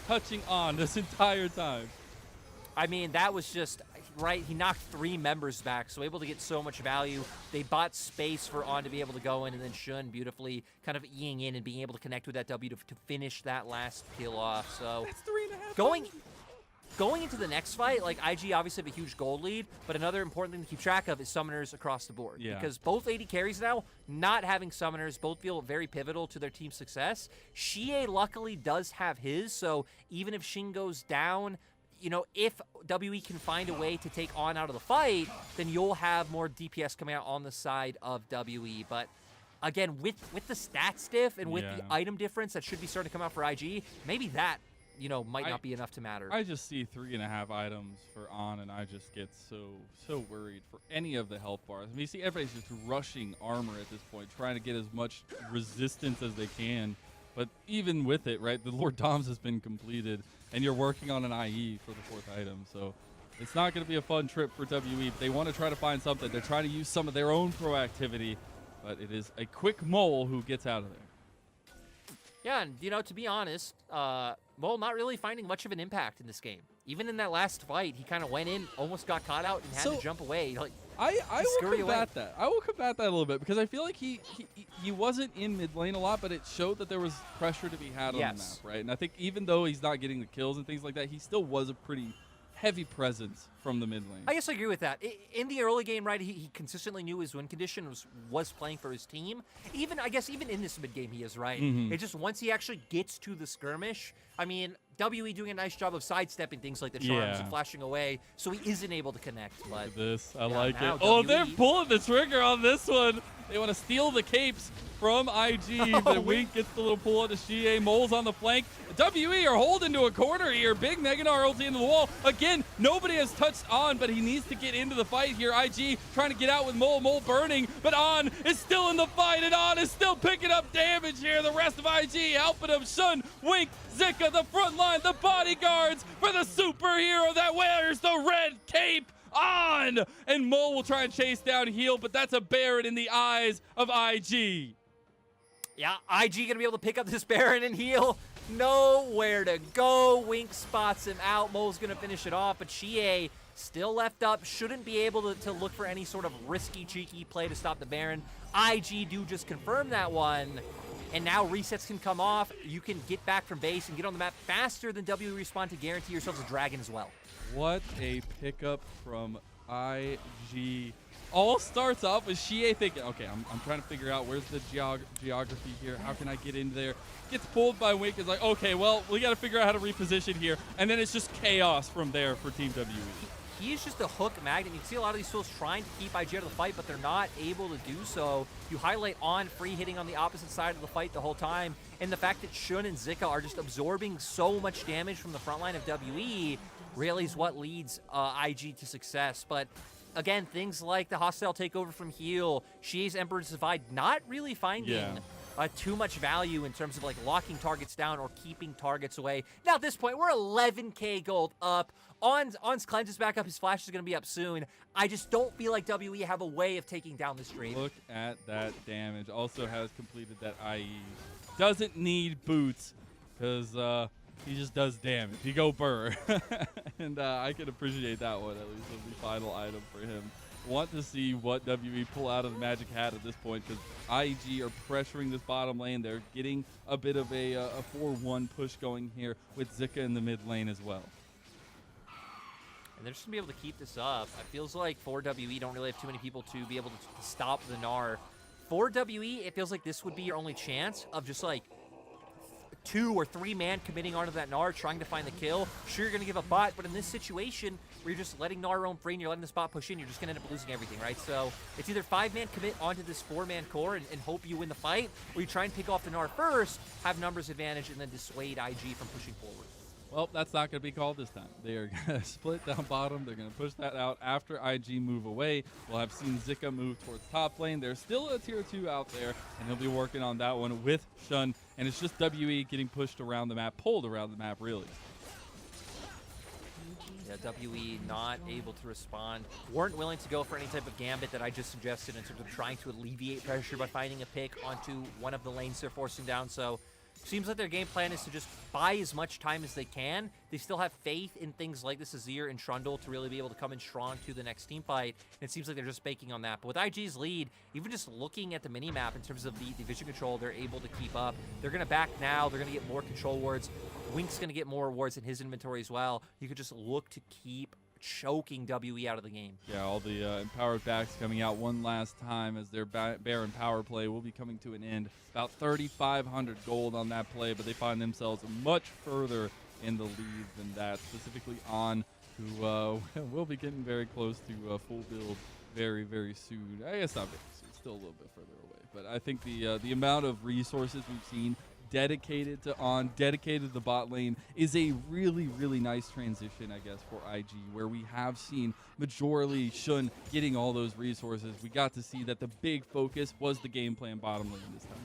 touching On this entire time. I mean, that was just, right, he knocked 3 members back, so able to get so much value. They bought space for On to be able to go in, and then Shun beautifully kind of eing in and being able to connect with that W to finish that last kill off. So that's 3.5. Going into the next fight, like, IG obviously have a huge gold lead, but another important thing to keep track of is summoners across the board. Yeah. Because both AD carries now, not having summoners, both feel very pivotal to their team's success. Xie luckily does have his, so even if Shin goes down, if WE can find a way to take On out of the fight, then you'll have more DPS coming out on the side of WE. But again, with the stat stiff and with the item difference that should be starting to come out for IG, maybe that might not be enough to matter. I just see 3.5 items for On, and I just get so worried for any of the health bars. I mean, you see everybody's just rushing armor at this point, trying to get as much resistance as they can. But even with it, right, the Lord Doms has been completed, and you're working on an IE for the 4th item. So it's not going to be a fun trip for WE. They want to try to find something. They're trying to use some of their own proactivity, but it is a quick Mole who gets out of there. Yeah, and, to be honest, Mole not really finding much of an impact in this game. Even in that last fight, he kind of went in, almost got caught out, and had to jump away. Like, I will combat that. I will combat that a little bit because I feel like he wasn't in mid lane a lot, but it showed that there was pressure to be had on the map, right? And I think even though he's not getting the kills and things like that, he still was a pretty heavy presence from the mid lane. I guess I agree with that. In the early game, right, he consistently knew his win condition, was playing for his team. Even in this mid game, he is, right? Mm-hmm. It's just once he actually gets to the skirmish, I mean, WE doing a nice job of sidestepping things like the charms and flashing away, so he isn't able to connect. But look at this, I like it. Oh, they're pulling the trigger on this one. They want to steal the capes from IG, but Wink gets the little pull onto Xie. Mole's on the flank. WE are holding to a corner here. Big Mega Gnar ulti into the wall. Again, nobody has touched On, but he needs to get into the fight here. IG trying to get out with Mole. Mole burning, but On is still in the fight, and On is still picking up damage here. The rest of IG helping him. Shun, Wink, Zika, the front line, the bodyguards for the superhero that wears the red cape. On! And Mole will try and chase down Heal, but that's a Baron in the eyes of IG. Yeah, IG gonna be able to pick up this Baron and Heal. nowhere to go. Wink spots him out. Mo's going to finish it off, but Chie still left up. Shouldn't be able to look for any sort of risky, cheeky play to stop the Baron. IG do just confirm that one. And now resets can come off. You can get back from base and get on the map faster than W respawn to guarantee yourselves a dragon as well. What a pickup from IG. All starts off with Chie thinking, okay, I'm trying to figure out where's the geography here. How can I get in there? Gets pulled by Wink. Is like, okay, well, we got to figure out how to reposition here. And then it's just chaos from there for Team WE. He is just a hook magnet. You can see a lot of these tools trying to keep IG out of the fight, but they're not able to do so. You highlight on free hitting on the opposite side of the fight the whole time, and the fact that Shun and Zika are just absorbing so much damage from the front line of WE really is what leads IG to success. But again, things like the hostile takeover from heal, Chie's Emperor's Divide not really finding too much value in terms of like locking targets down or keeping targets away. Now at this point, we're 11k gold up. On's cleanse is back up. His flash is going to be up soon. I just don't feel like WE have a way of taking down this stream. Look at that damage. Also has completed that IE. Doesn't need boots because he just does damage. He go burr. And I can appreciate that one, at least as the final item for him. Want to see what WE pull out of the magic hat at this point because IG are pressuring this bottom lane. They're getting a bit of a 4-1 push going here with Zika in the mid lane as well. And they're just going to be able to keep this up. It feels like for WE don't really have too many people to be able to stop the Gnar. For WE, it feels like this would be your only chance of just like 2 or 3 man committing onto that Gnar, trying to find the kill. Sure, you're going to give a bot, but in this situation where you're just letting Gnar roam free and you're letting the spot push in, you're just going to end up losing everything, right? So it's either 5-man commit onto this 4-man core and hope you win the fight, or you try and pick off the Gnar first, have numbers advantage, and then dissuade IG from pushing forward. Well, that's not going to be called this time. They are going to split down bottom. They're going to push that out after IG move away. We'll have seen Zika move towards top lane. There's still a tier 2 out there, and he'll be working on that one with Shun. And it's just WE getting pushed around the map, pulled around the map, really. Yeah, WE not able to respond. Weren't willing to go for any type of gambit that I just suggested in terms of trying to alleviate pressure by finding a pick onto one of the lanes they're forcing down. So seems like their game plan is to just buy as much time as they can. They still have faith in things like this Azir and Trundle to really be able to come in strong to the next team fight. And it seems like they're just banking on that. But with IG's lead, even just looking at the minimap in terms of the vision control, they're able to keep up. They're going to back now. They're going to get more control wards. Wink's going to get more wards in his inventory as well. You could just look to keep choking WE out of the game. Yeah, all the empowered backs coming out one last time as their Baron power play will be coming to an end. About 3,500 gold on that play, but they find themselves much further in the lead than that, specifically On, who will be getting very close to full build very, very soon. I guess not very soon, still a little bit further away. But I think the amount of resources we've seen dedicated to On, dedicated to the bot lane is a really, really nice transition, I guess, for IG, where we have seen majorly Shun getting all those resources. We got to see that the big focus was the game plan bottom lane this time.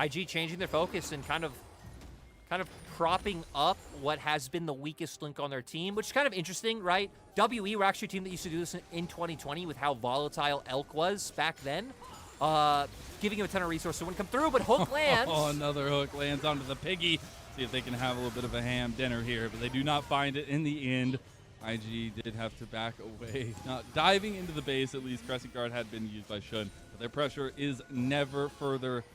IG changing their focus and kind of propping up what has been the weakest link on their team, which is kind of interesting, right? WE were actually a team that used to do this in 2020 with how volatile Elk was back then. Giving him a ton of resources wouldn't come through, but hook lands. Oh, another hook lands onto the piggy. See if they can have a little bit of a ham dinner here, but they do not find it in the end. IG did have to back away. Not diving into the base, at least Crescent Guard had been used by Shun, but their pressure is never further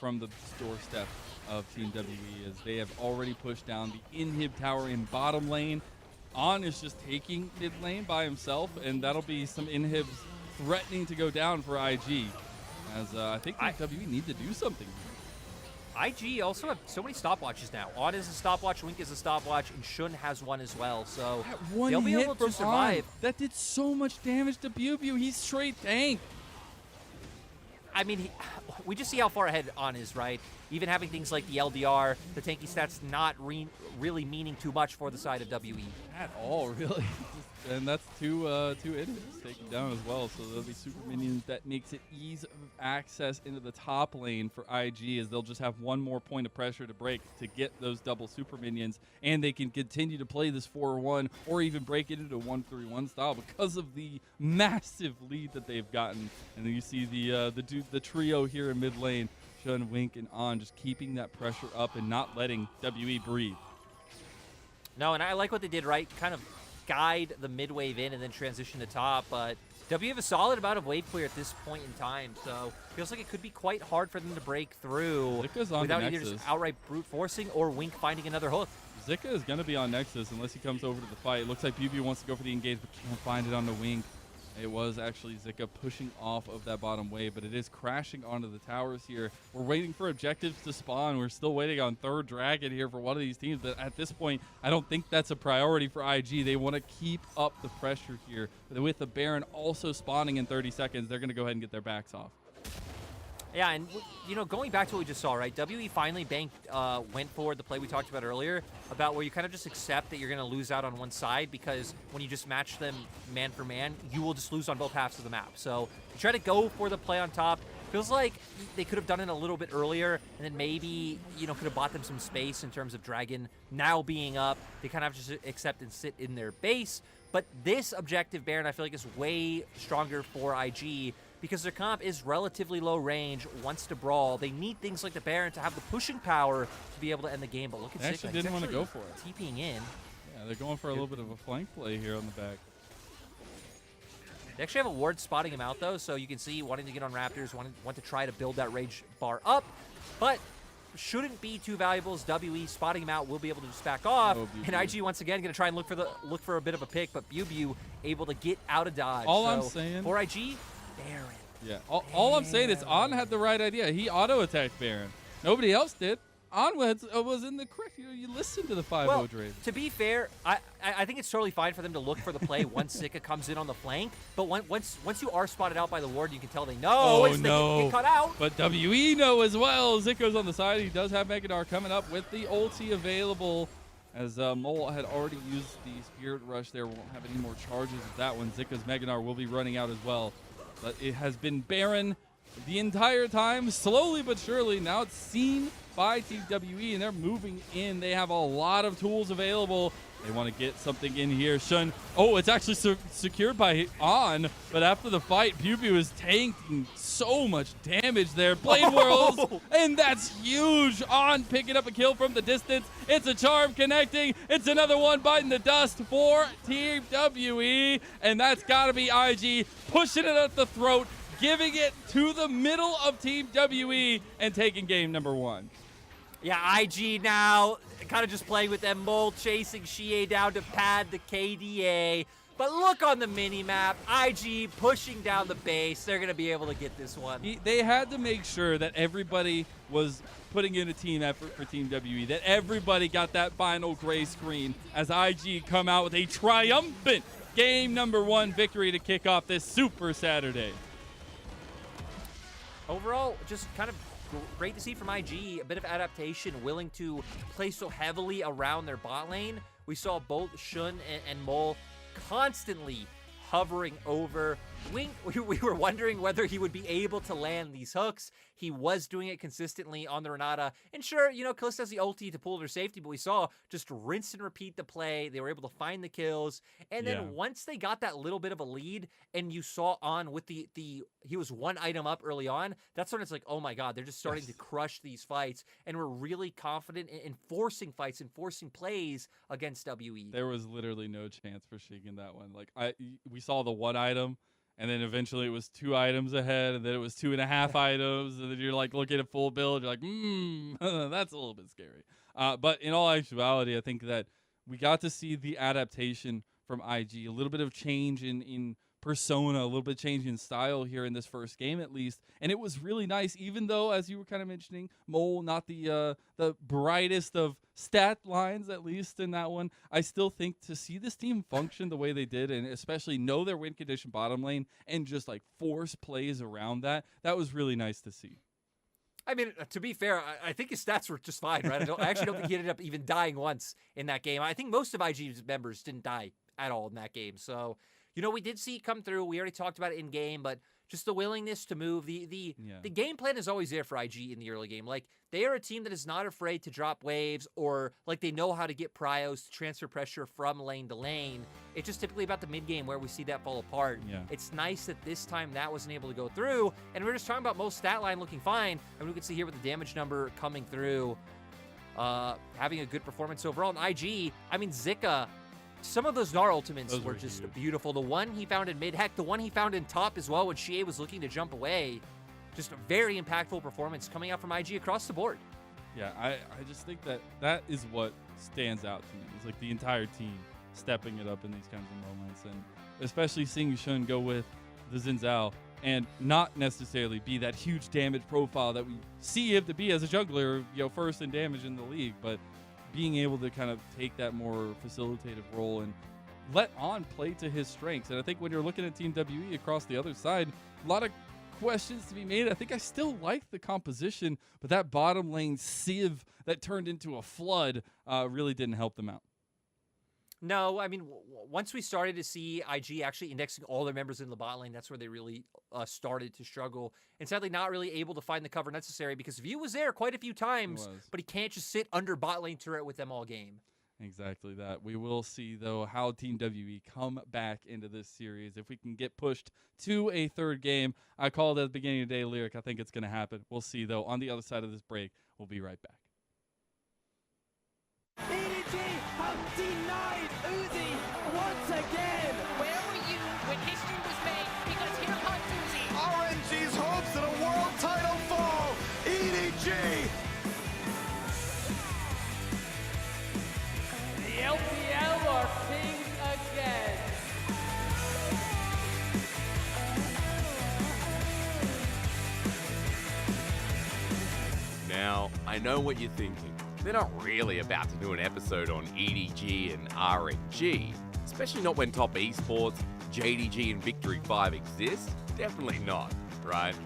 from the doorstep of Team WE, as they have already pushed down the inhib tower in bottom lane. On is just taking mid lane by himself, and that'll be some inhibs threatening to go down for IG. As I think WE need to do something here. IG also have so many stopwatches now. On is a stopwatch, Wink is a stopwatch, and Shun has one as well. So they'll be able to survive. That did so much damage to Pew Pew. He's straight tank. I mean, we just see how far ahead On is, right? Even having things like the LDR, the tanky stats not really meaning too much for the side of WE. At all, really. And that's two inhibs taken down as well. So there'll be super minions. That makes it ease of access into the top lane for IG, as they'll just have one more point of pressure to break to get those double super minions. And they can continue to play this 4-1 or even break it into 1-3-1 style because of the massive lead that they've gotten. And then you see the trio here in mid lane. Shun, Wink, and On just keeping that pressure up and not letting WE breathe. No, and I like what they did, right? Kind of guide the mid wave in and then transition to top, but W have a solid amount of wave clear at this point in time, so feels like it could be quite hard for them to break through without either just outright brute forcing or Wink finding another hook. Zika is going to be on Nexus unless he comes over to the fight. It looks like BB wants to go for the engage, but can't find it on the Wink. It was actually Zika pushing off of that bottom wave, but it is crashing onto the towers here. We're waiting for objectives to spawn. We're still waiting on third dragon here for one of these teams, but at this point, I don't think that's a priority for IG. They want to keep up the pressure here. But with the Baron also spawning in 30 seconds, they're going to go ahead and get their backs off. Yeah, and going back to what we just saw, right? WE finally went forward the play we talked about earlier, about where you kind of just accept that you're going to lose out on one side, because when you just match them man for man, you will just lose on both halves of the map. So you try to go for the play on top. Feels like they could have done it a little bit earlier, and then maybe, could have bought them some space in terms of Dragon now being up. They kind of have to just accept and sit in their base. But this objective Baron, I feel like, is way stronger for IG, because their comp is relatively low range, wants to brawl. They need things like the Baron to have the pushing power to be able to end the game. But look at They actually didn't want to go for it. TPing in. Yeah, they're going for a little bit of a flank play here on the back. They actually have a ward spotting him out, though, so you can see wanting to get on Raptors, want to try to build that rage bar up, but shouldn't be too valuable as WE spotting him out will be able to just back off. And IG once again going to try and look for a bit of a pick, but BU able to get out of dodge. All I'm saying for IG, Baron. Yeah, all I'm saying is On had the right idea. He auto-attacked Baron. Nobody else did. On was in the correct. You listen to the 5-0 trade. To be fair, I think it's totally fine for them to look for the play once Sika comes in on the flank. But once you are spotted out by the ward, you can tell they know. Oh, no. They get cut out. But WE know as well. Zico's on the side. He does have Megadar coming up with the ulti available, as Mole had already used the Spirit Rush there. Won't have any more charges of that one. Zika's Megadar will be running out as well. But it has been Baron the entire time, slowly but surely. Now it's seen by Team WE, and they're moving in. They have a lot of tools available. They want to get something in here. Shun, it's actually secured by On, but after the fight, Pew Pew is tanking so much damage there. Blade Whirls, and that's huge. On picking up a kill from the distance. It's a charm connecting. It's another one biting the dust for Team WE, and that's got to be IG pushing it at the throat, giving it to the middle of Team WE, and taking game number 1. Yeah, IG now kind of just playing with them. Mole chasing Shie down to pad the KDA. But look on the mini-map, IG pushing down the base. They're going to be able to get this one. They had to make sure that everybody was putting in a team effort for Team WE, that everybody got that final gray screen as IG come out with a triumphant game number 1 victory to kick off this Super Saturday. Overall, just kind of great to see from IG, a bit of adaptation, willing to play so heavily around their bot lane. We saw both Shun and Mole constantly hovering over Wink. We were wondering whether he would be able to land these hooks. He was doing it consistently on the Renata. And sure, Kalista has the ulti to pull their safety, but we saw just rinse and repeat the play. They were able to find the kills. And then once they got that little bit of a lead, and you saw On with he was one item up early on, that's when it's like, oh my God, they're just starting to crush these fights. And we're really confident in forcing fights and forcing plays against WE. There was literally no chance for Sheik in that one. We saw the one item, and then eventually it was 2 items ahead, and then it was 2.5 items, and then you're looking at full build, you're like, that's a little bit scary. But in all actuality, I think that we got to see the adaptation from IG, a little bit of change in persona, a little bit of change in style here in this first game at least, and it was really nice, even though, as you were kind of mentioning, Mole, not the brightest of stat lines, at least in that one. I still think to see this team function the way they did, and especially know their win condition bottom lane and just force plays around that was really nice to see. I mean, to be fair, I think his stats were just fine, right? I actually don't think he ended up even dying once in that game. I think most of IG's members didn't die at all in that game. So, we did see it come through. We already talked about it in game, but just the willingness to move. The game plan is always there for IG in the early game. Like, they are a team that is not afraid to drop waves, or like they know how to get pryos to transfer pressure from lane to lane. It's just typically about the mid game where we see that fall apart. It's nice that this time that wasn't able to go through, and we're just talking about most stat line looking fine, and we can see here with the damage number coming through, having a good performance overall. And IG, I mean, Zika, some of those Gnar ultimates were just beautiful. The one he found in mid, heck, the one he found in top as well when Shie was looking to jump away. Just a very impactful performance coming out from IG across the board. Yeah, I just think that is what stands out to me. It's like the entire team stepping it up in these kinds of moments, and especially seeing Shun go with the Xin Zhao and not necessarily be that huge damage profile that we see him to be as a jungler, first in damage in the league, but being able to kind of take that more facilitative role and let On play to his strengths. And I think when you're looking at Team WE across the other side, a lot of questions to be made. I think I still like the composition, but that bottom lane sieve that turned into a flood really didn't help them out. No, I mean, once we started to see IG actually indexing all their members in the bot lane, that's where they really started to struggle. And sadly, not really able to find the cover necessary, because View was there quite a few times, but he can't just sit under bot lane turret with them all game. Exactly that. We will see, though, how Team WE come back into this series. If we can get pushed to a third game, I called it at the beginning of the day, Lyric. I think it's going to happen. We'll see, though. On the other side of this break, we'll be right back. EDG have denied Uzi once again! Where were you when history was made? Because here comes Uzi! RNG's hopes at a world title fall! EDG! The LPL are kings again! Now, I know what you're thinking. They're not really about to do an episode on EDG and RNG, especially not when top esports, JDG and Victory 5 exist. Definitely not, right?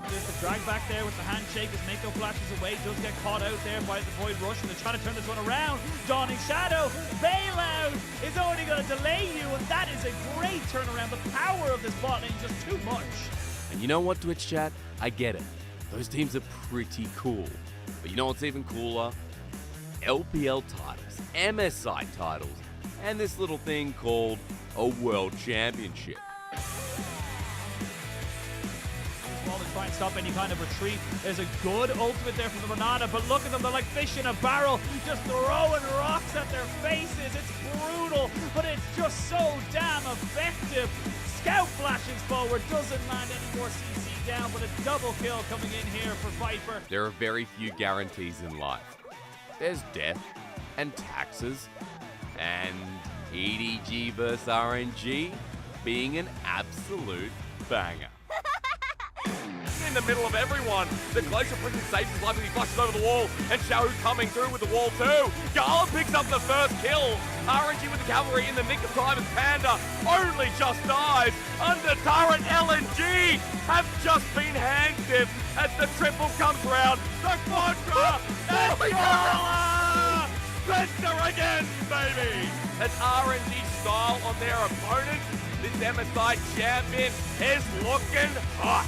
There's the drag back there with the handshake as Mako flashes away, does get caught out there by the Void Rush, and they're trying to turn this one around. Dawning Shadow, bailout is only going to delay you, and that is a great turnaround. The power of this bot lane is just too much. And you know what, Twitch chat? I get it. Those teams are pretty cool. But you know what's even cooler? LPL titles, MSI titles, and this little thing called a World Championship. While they try and stop any kind of retreat, there's a good ultimate there from the Renata, but look at them, they're like fish in a barrel, just throwing rocks at their faces. It's brutal, but it's just so damn effective. Scout flashes forward, doesn't land any more CC down, but a double kill coming in here for Viper. There are very few guarantees in life. There's death and taxes, and EDG versus RNG being an absolute banger. In the middle of everyone, the closer prison saves his life as he flushes over the wall, and Xiao coming through with the wall too. Gala picks up the first kill. RNG with the cavalry in the nick of time as Panda only just dies. Under turret, LNG have just been hand-dipped as the triple comes round. The Quadra and Gala! Spencer again, baby! As RNG style on their opponent, this MSI champion is looking hot.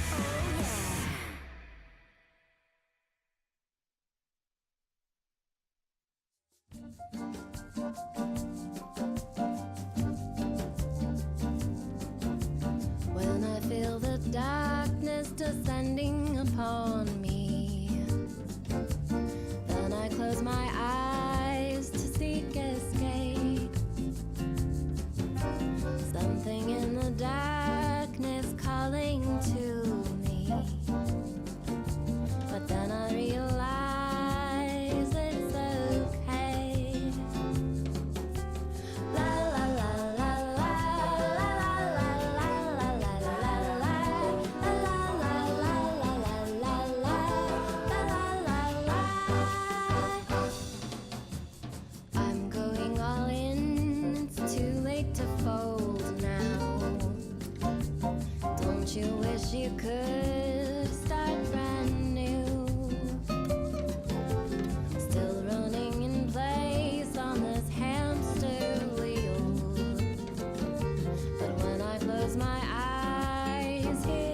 When I feel the darkness descending upon me, then I close my eyes to seek escape. Something in the darkness calling to me, but then I realize it's okay. La la la la la la la la I'm going all in, it's too late to fold now. Don't you wish you could start brand new? Still running in place on this hamster wheel. But when I close my eyes, here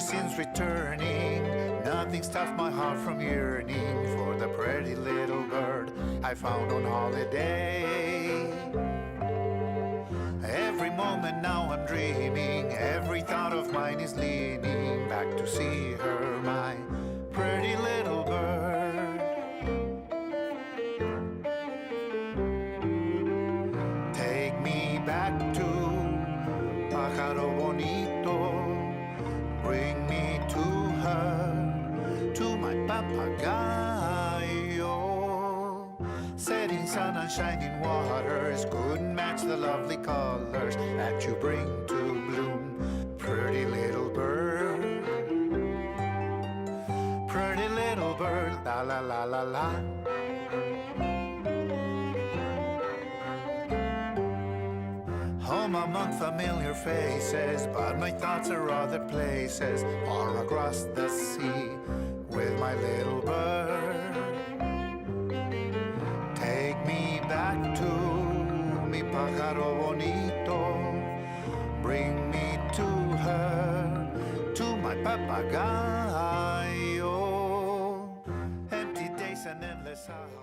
since returning, nothing stopped my heart from yearning for the pretty little bird I found on holiday. Every moment now I'm dreaming, every thought of mine is leaning back to see her, my pretty little bird. Take me back to Pájaro Bonito, bring me to her, to my papagayo. Setting sun and shining waters couldn't match the lovely colors that you bring to bloom, pretty little bird. Pretty little bird, la la la la la. Home among familiar faces, but my thoughts are other places, far across the sea with my little bird. Take me back to mi pájaro bonito, bring me to her, to my papagayo. Empty days and endless hours.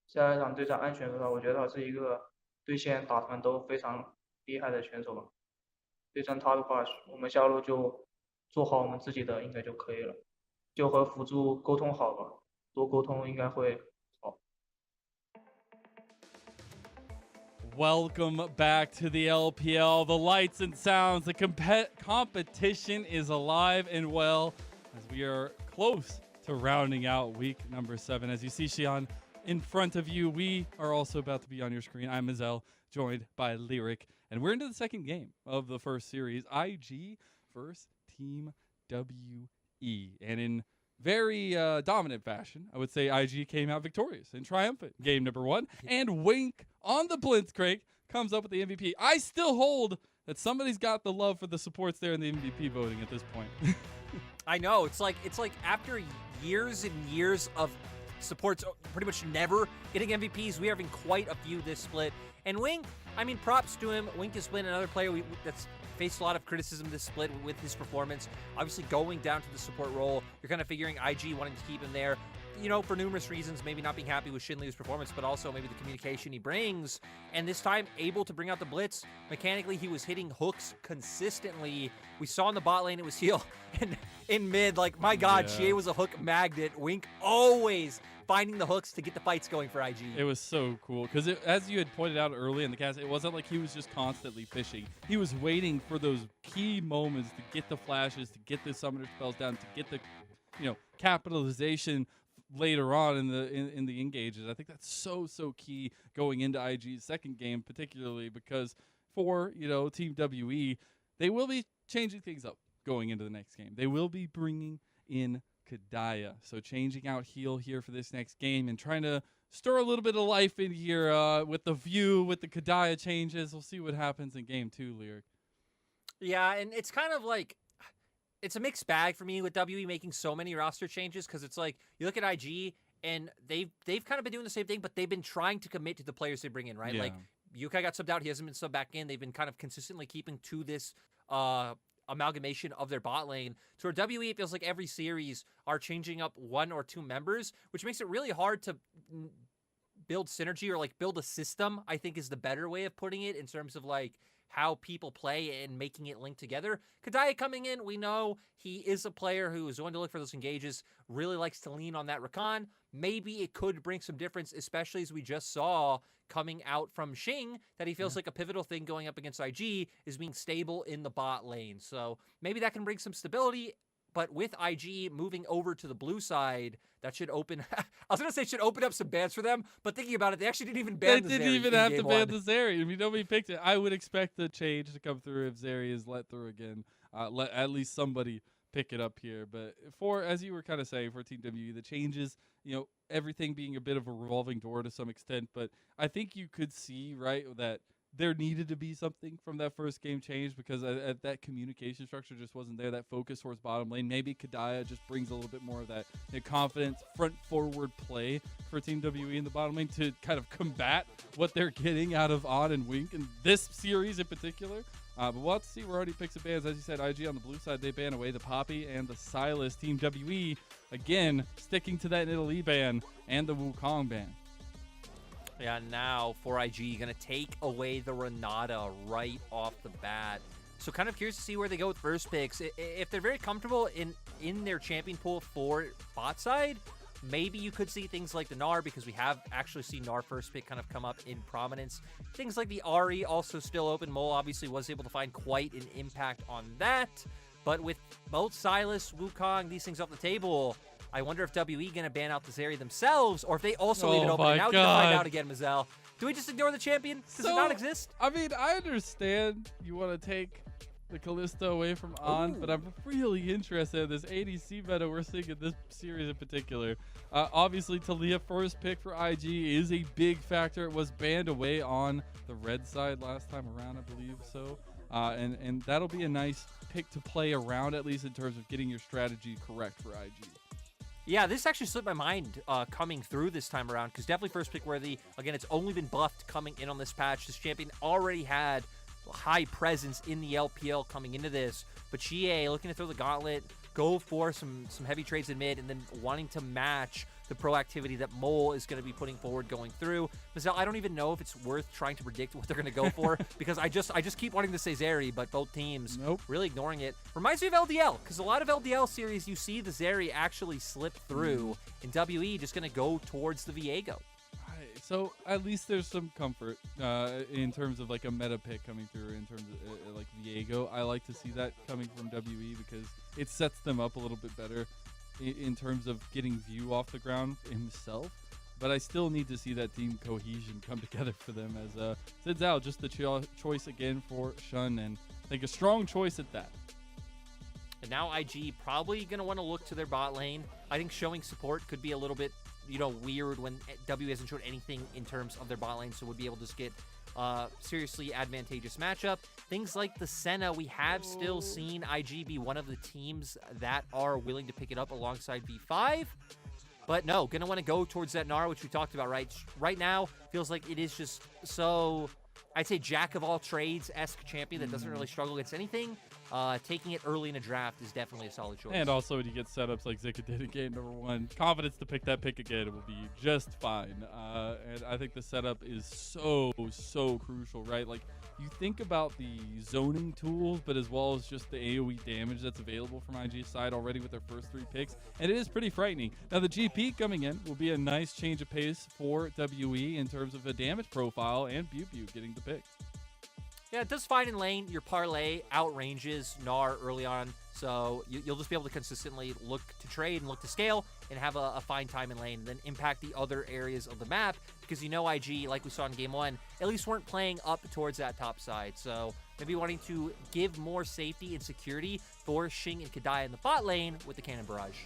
下一场对战安选手的话，我觉得他是一个对线打团都非常厉害的选手吧。对战他的话，我们下路就做好我们自己的应该就可以了，就和辅助沟通好吧，多沟通应该会好。Welcome back to the LPL. The lights and sounds, the competition is alive and well as we are close to rounding out week number 7. As you see Xian in front of you, we are also about to be on your screen. I'm Mazel, joined by Lyric, and we're into the second game of the first series, IG versus Team WE. And in very dominant fashion, I would say IG came out victorious and triumphant game number 1. And Wink on the Blitzcrank comes up with the MVP. I still hold that somebody's got the love for the supports there in the MVP voting at this point. I know. It's like after years and years of supports pretty much never getting MVPs, we are having quite a few this split. And Wink, I mean, props to him. Wink has been another player that's faced a lot of criticism this split with his performance. Obviously going down to the support role, you're kind of figuring IG wanting to keep him there, you know, for numerous reasons, maybe not being happy with Shinliu's performance, but also maybe the communication he brings. And this time, able to bring out the blitz. Mechanically, he was hitting hooks consistently. We saw in the bot lane, it was heal. And in mid, like, my God, Yeah. Chie was a hook magnet. Wink always finding the hooks to get the fights going for IG. It was so cool because, as you had pointed out early in the cast, it wasn't like he was just constantly fishing. He was waiting for those key moments to get the flashes, to get the summoner spells down, to get the, capitalization later on in the engages. I think that's so key going into IG's second game, particularly because for Team WE, they will be changing things up going into the next game. They will be bringing in Kadaya, so changing out heal here for this next game and trying to stir a little bit of life in here with the view, with the Kadaya changes. We'll see what happens in game 2, Lyric. Yeah, and it's kind of like, it's a mixed bag for me with WE making so many roster changes, because it's like, you look at IG, and they've kind of been doing the same thing, but they've been trying to commit to the players they bring in, right? Yeah. Like, Yukai got subbed out, he hasn't been subbed back in. They've been kind of consistently keeping to this amalgamation of their bot lane. So for WE, it feels like every series are changing up 1 or 2 members, which makes it really hard to build synergy or like build a system, I think is the better way of putting it, in terms of like how people play and making it link together. Kadaya coming in, we know he is a player who is going to look for those engages, really likes to lean on that Rakan. Maybe it could bring some difference, especially as we just saw coming out from Xing, that he feels like a pivotal thing going up against IG is being stable in the bot lane. So maybe that can bring some stability. But with IG moving over to the blue side, that should open... I was going to say should open up some bans for them, but thinking about it, they actually didn't even ban the Zeri. They didn't even have to ban the Zeri. I mean, nobody picked it. I would expect the change to come through if Zeri is let through again. Let at least somebody pick it up here. But for, as you were kind of saying, for Team WE, the changes, everything being a bit of a revolving door to some extent. But I think you could see, right, that there needed to be something from that first game change, because that communication structure just wasn't there, that focus towards bottom lane. Maybe Kadaya just brings a little bit more of that confidence, front-forward play for Team WE in the bottom lane to kind of combat what they're getting out of On and Wink in this series in particular. But we'll have to see where already picks and bans. As you said, IG on the blue side, they ban away the Poppy and the Silas. Team WE, again, sticking to that Italy ban and the Wukong ban. Yeah, now for IG, going to take away the Renata right off the bat. So kind of curious to see where they go with first picks. If they're very comfortable in their champion pool for bot side, maybe you could see things like the Gnar, because we have actually seen Gnar first pick kind of come up in prominence. Things like the Ahri also still open. Mole obviously was able to find quite an impact on that. But with both Silas, Wukong, these things off the table, I wonder if WE going to ban out the Zeri themselves, or if they also leave it open. And now we can find out again, Mazel. Do we just ignore the champion? Does it not exist? I mean, I understand you want to take the Callisto away from On, but I'm really interested in this ADC meta we're seeing in this series in particular. Obviously, Talia first pick for IG is a big factor. It was banned away on the red side last time around, I believe so. And that'll be a nice pick to play around, at least in terms of getting your strategy correct for IG. Yeah, this actually slipped my mind coming through this time around, because definitely first pick worthy. Again, it's only been buffed coming in on this patch. This champion already had high presence in the LPL coming into this, but GA looking to throw the gauntlet, go for some heavy trades in mid, and then wanting to match the proactivity that Mole is going to be putting forward going through. Mazel, I don't even know if it's worth trying to predict what they're going to go for, because I just keep wanting to say Zeri, but both teams really ignoring it. Reminds me of LDL, because a lot of LDL series you see the Zeri actually slip through, and WE just going to go towards the Viego. So at least there's some comfort in terms of like a meta pick coming through in terms of like Viego. I like to see that coming from WE because it sets them up a little bit better in terms of getting View off the ground himself. But I still need to see that team cohesion come together for them, as Sid Zhao just the choice again for Shun, and I think a strong choice at that. And now IG probably going to want to look to their bot lane. I think showing support could be a little bit, weird when W hasn't showed anything in terms of their bot lane, so would be able to just get seriously advantageous matchup. Things like the Senna, we have still seen IG be one of the teams that are willing to pick it up alongside V5. But no, going to want to go towards that Gnar, which we talked about, right? Right now, feels like it is just so, I'd say, jack-of-all-trades-esque champion that doesn't really struggle against anything. Taking it early in a draft is definitely a solid choice. And also when you get setups like Zika did in game number 1, confidence to pick that pick again will be just fine. And I think the setup is so crucial, right? Like, you think about the zoning tools, but as well as just the AoE damage that's available from IG's side already with their first 3 picks, and it is pretty frightening. Now, the GP coming in will be a nice change of pace for WE in terms of a damage profile, and Bew getting the pick. Yeah, it does fine in lane. Your parlay outranges Gnar early on, so you'll just be able to consistently look to trade and look to scale and have a fine time in lane, and then impact the other areas of the map, because IG, like we saw in game 1, at least weren't playing up towards that top side. So maybe wanting to give more safety and security for Xing and Kadai in the bot lane with the Cannon Barrage.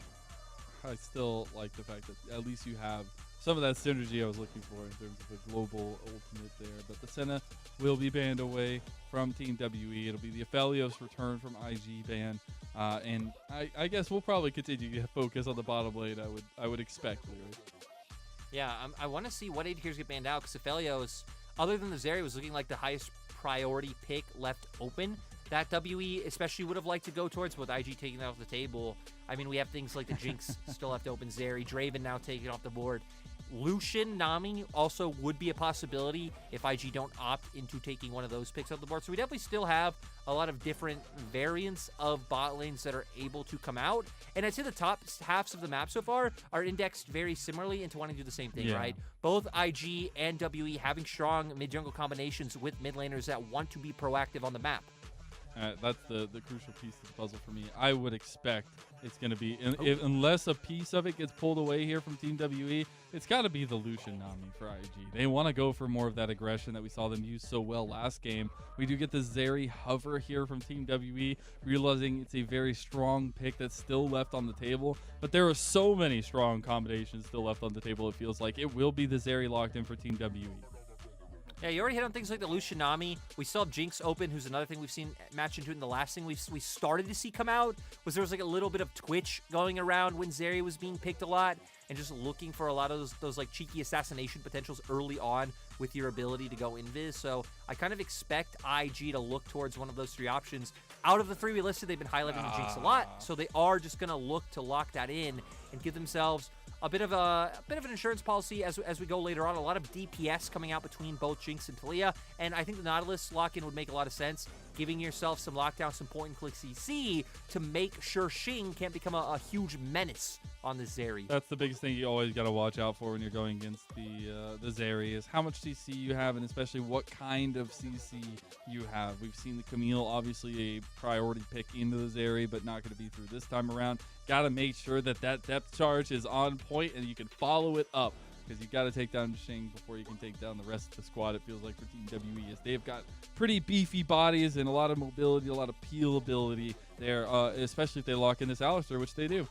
I still like the fact that at least you have some of that synergy I was looking for in terms of a global ultimate there. But the Senna will be banned away from Team WE. It'll be the Aphelios return from IG ban. And I guess we'll probably continue to focus on the bottom lane, I would expect, Leary. Yeah, I want to see what AD carries get banned out, because Aphelios, other than the Zeri, was looking like the highest priority pick left open. That WE especially would have liked to go towards, with IG taking that off the table. I mean, we have things like the Jinx still left open, Zeri, Draven now taking off the board. Lucian, Nami also would be a possibility if IG don't opt into taking one of those picks off the board. So we definitely still have a lot of different variants of bot lanes that are able to come out. And I'd say the top halves of the map so far are indexed very similarly into wanting to do the same thing, right? Both IG and WE having strong mid-jungle combinations with mid laners that want to be proactive on the map. That's the crucial piece of the puzzle for me. I would expect it's going to be, unless a piece of it gets pulled away here from Team WE, it's got to be the Lucian Nami for IG. They want to go for more of that aggression that we saw them use so well last game. We do get the Zeri hover here from Team WE, realizing it's a very strong pick that's still left on the table. But there are so many strong combinations still left on the table, it feels like. It will be the Zeri locked in for Team WE. Yeah, you already hit on things like the Lucian Nami. We still have Jinx open, who's another thing we've seen match into it. And the last thing we started to see come out was there was like a little bit of twitch going around when Zeri was being picked a lot. and just looking for a lot of those like cheeky assassination potentials early on with your ability to go invis. So I kind of expect IG to look towards one of those 3 options. Out of the 3 we listed, they've been highlighting the Jinx a lot, so they are just going to look to lock that in and give themselves a bit of an insurance policy as we go later on. A lot of DPS coming out between both Jinx and Talia, and I think the Nautilus lock-in would make a lot of sense, giving yourself some lockdown, some point-and-click CC to make sure Xing can't become a huge menace on the Zeri. That's the biggest thing you always got to watch out for when you're going against the Zeri is how much CC you have, and especially what kind of CC you have. We've seen the Camille, obviously a priority pick into the Zeri, but not going to be through this time around. Got to make sure that depth charge is on point and you can follow it up, because you got to take down Xing before you can take down the rest of the squad, it feels like, for Team WE, as they've got pretty beefy bodies and a lot of mobility, a lot of peel ability there, especially if they lock in this Alistar, which they do.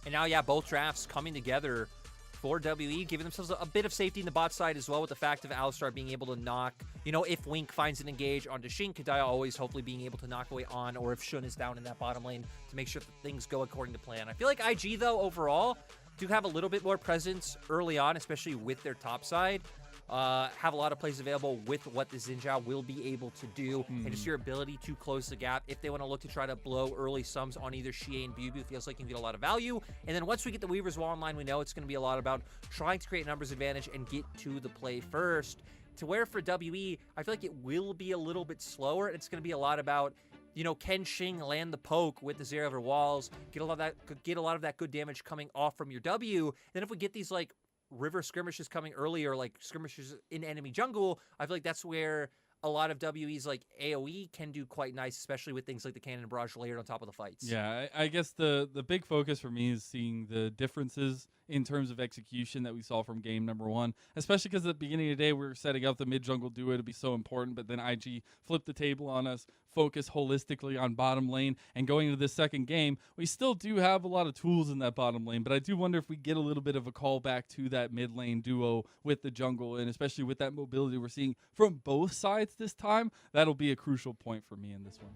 And now, yeah, both drafts coming together for WE, giving themselves a bit of safety in the bot side as well, with the fact of Alistar being able to knock, you know, if Wink finds an engage onto Xing, Kadaya always hopefully being able to knock away on, or if Shun is down in that bottom lane, to make sure that things go according to plan. I feel like IG, though, overall, do have a little bit more presence early on, especially with their top side. Have a lot of plays available with what the Xin Zhao will be able to do, and just your ability to close the gap. If they want to look to try to blow early sums on either Xie and Bubu, feels like you can get a lot of value. And then once we get the Weaver's Wall online, we know it's going to be a lot about trying to create numbers advantage and get to the play first. To where for WE, I feel like it will be a little bit slower. It's going to be a lot about, you know, can Xing land the poke with the Zeri over walls, get a lot of that good damage coming off from your W. Then if we get these like river skirmishes coming early, or like skirmishes in enemy jungle, I feel like that's where a lot of WE's like AoE can do quite nice, especially with things like the cannon barrage layered on top of the fights. Yeah, I guess the big focus for me is seeing the differences in terms of execution that we saw from game number 1, especially because at the beginning of the day we were setting up the mid jungle duo to be so important, but then IG flipped the table on us, focus holistically on bottom lane, and going into this second game, we still do have a lot of tools in that bottom lane, but I do wonder if we get a little bit of a callback to that mid lane duo with the jungle, and especially with that mobility we're seeing from both sides this time, that'll be a crucial point for me in this one.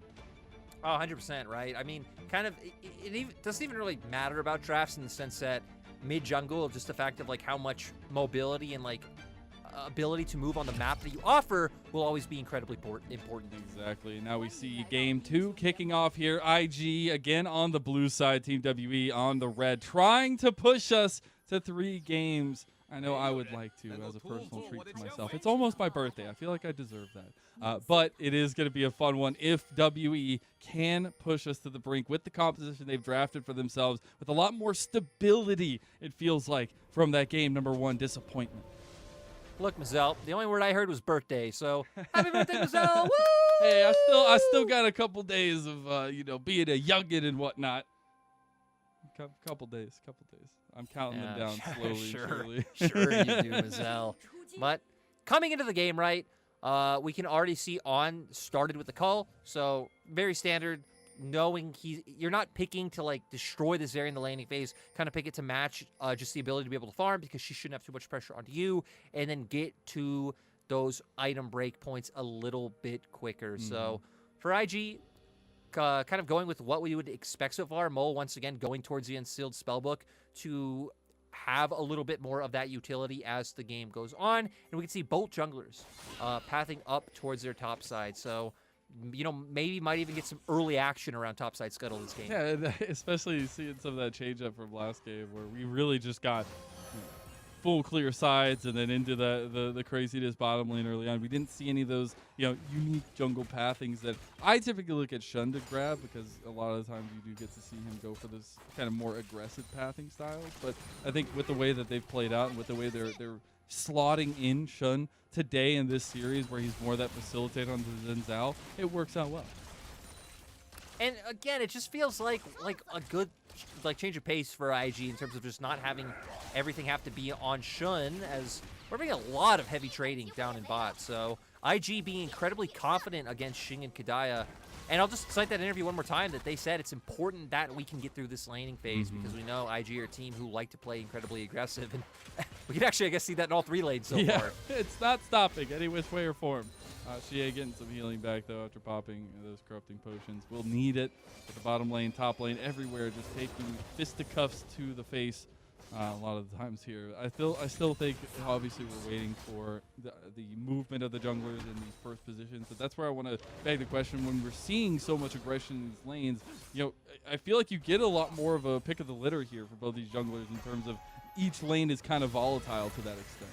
Oh, 100%, right? I mean, kind of, it even, doesn't even really matter about drafts in the sense that mid-jungle, just the fact of like how much mobility and like ability to move on the map that you offer will always be incredibly important. Exactly. Now we see game 2 kicking off here. IG again on the blue side, Team WE on the red, trying to push us to 3 games. I know I would like to as a personal treat for myself. It's almost my birthday. I feel like I deserve that. But it is going to be a fun one if WE can push us to the brink with the composition they've drafted for themselves, with a lot more stability, it feels like, from that game number 1 disappointment. Look, Mazel, the only word I heard was birthday, so happy birthday, Mazel! Woo! Hey, I still got a couple days of you know, being a youngin' and whatnot. Couple days. I'm counting them down slowly. Sure you do, Mazel. But coming into the game, right, we can already see On started with the call, so very standard, knowing you're not picking to like destroy the Zeri in the landing phase, kind of pick it to match just the ability to be able to farm, because she shouldn't have too much pressure onto you, and then get to those item break points a little bit quicker. So for IG, kind of going with what we would expect so far. Mole, once again, going towards the Unsealed Spellbook to have a little bit more of that utility as the game goes on. And we can see both junglers pathing up towards their top side. So, you know, maybe might even get some early action around topside scuttle this game. Yeah, especially seeing some of that change up from last game where we really just got full clear sides and then into the craziness bottom lane early on. We didn't see any of those, you know, unique jungle pathings that I typically look at Shun to grab, because a lot of the times you do get to see him go for this kind of more aggressive pathing styles. But I think with the way that they've played out and with the way they're slotting in Shun today in this series, where he's more that facilitator on the Xin Zhao, it works out well. And again, it just feels like a good change of pace for IG in terms of just not having everything have to be on Shun, as we're having a lot of heavy trading down in bot. So IG being incredibly confident against Xing and Kadaya. And I'll just cite that interview one more time, that they said it's important that we can get through this laning phase, because we know IG are a team who like to play incredibly aggressive. And we can actually, I guess, see that in all 3 lanes so far. It's not stopping any which way or form. Xie getting some healing back, though, after popping those corrupting potions. We'll need it at the bottom lane, top lane, everywhere, just taking fisticuffs to the face a lot of the times here. I still think obviously we're waiting for the movement of the junglers in these first positions. But that's where I want to beg the question: when we're seeing so much aggression in these lanes, you know, I feel like you get a lot more of a pick of the litter here for both these junglers in terms of each lane is kind of volatile to that extent.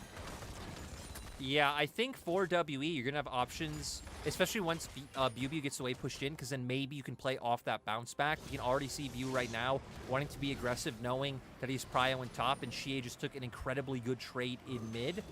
Yeah, I think for WE, you're going to have options, especially once BLG gets away pushed in, because then maybe you can play off that bounce back. We can already see BLG right now wanting to be aggressive, knowing that he's prio in top, and Xie just took an incredibly good trade in mid.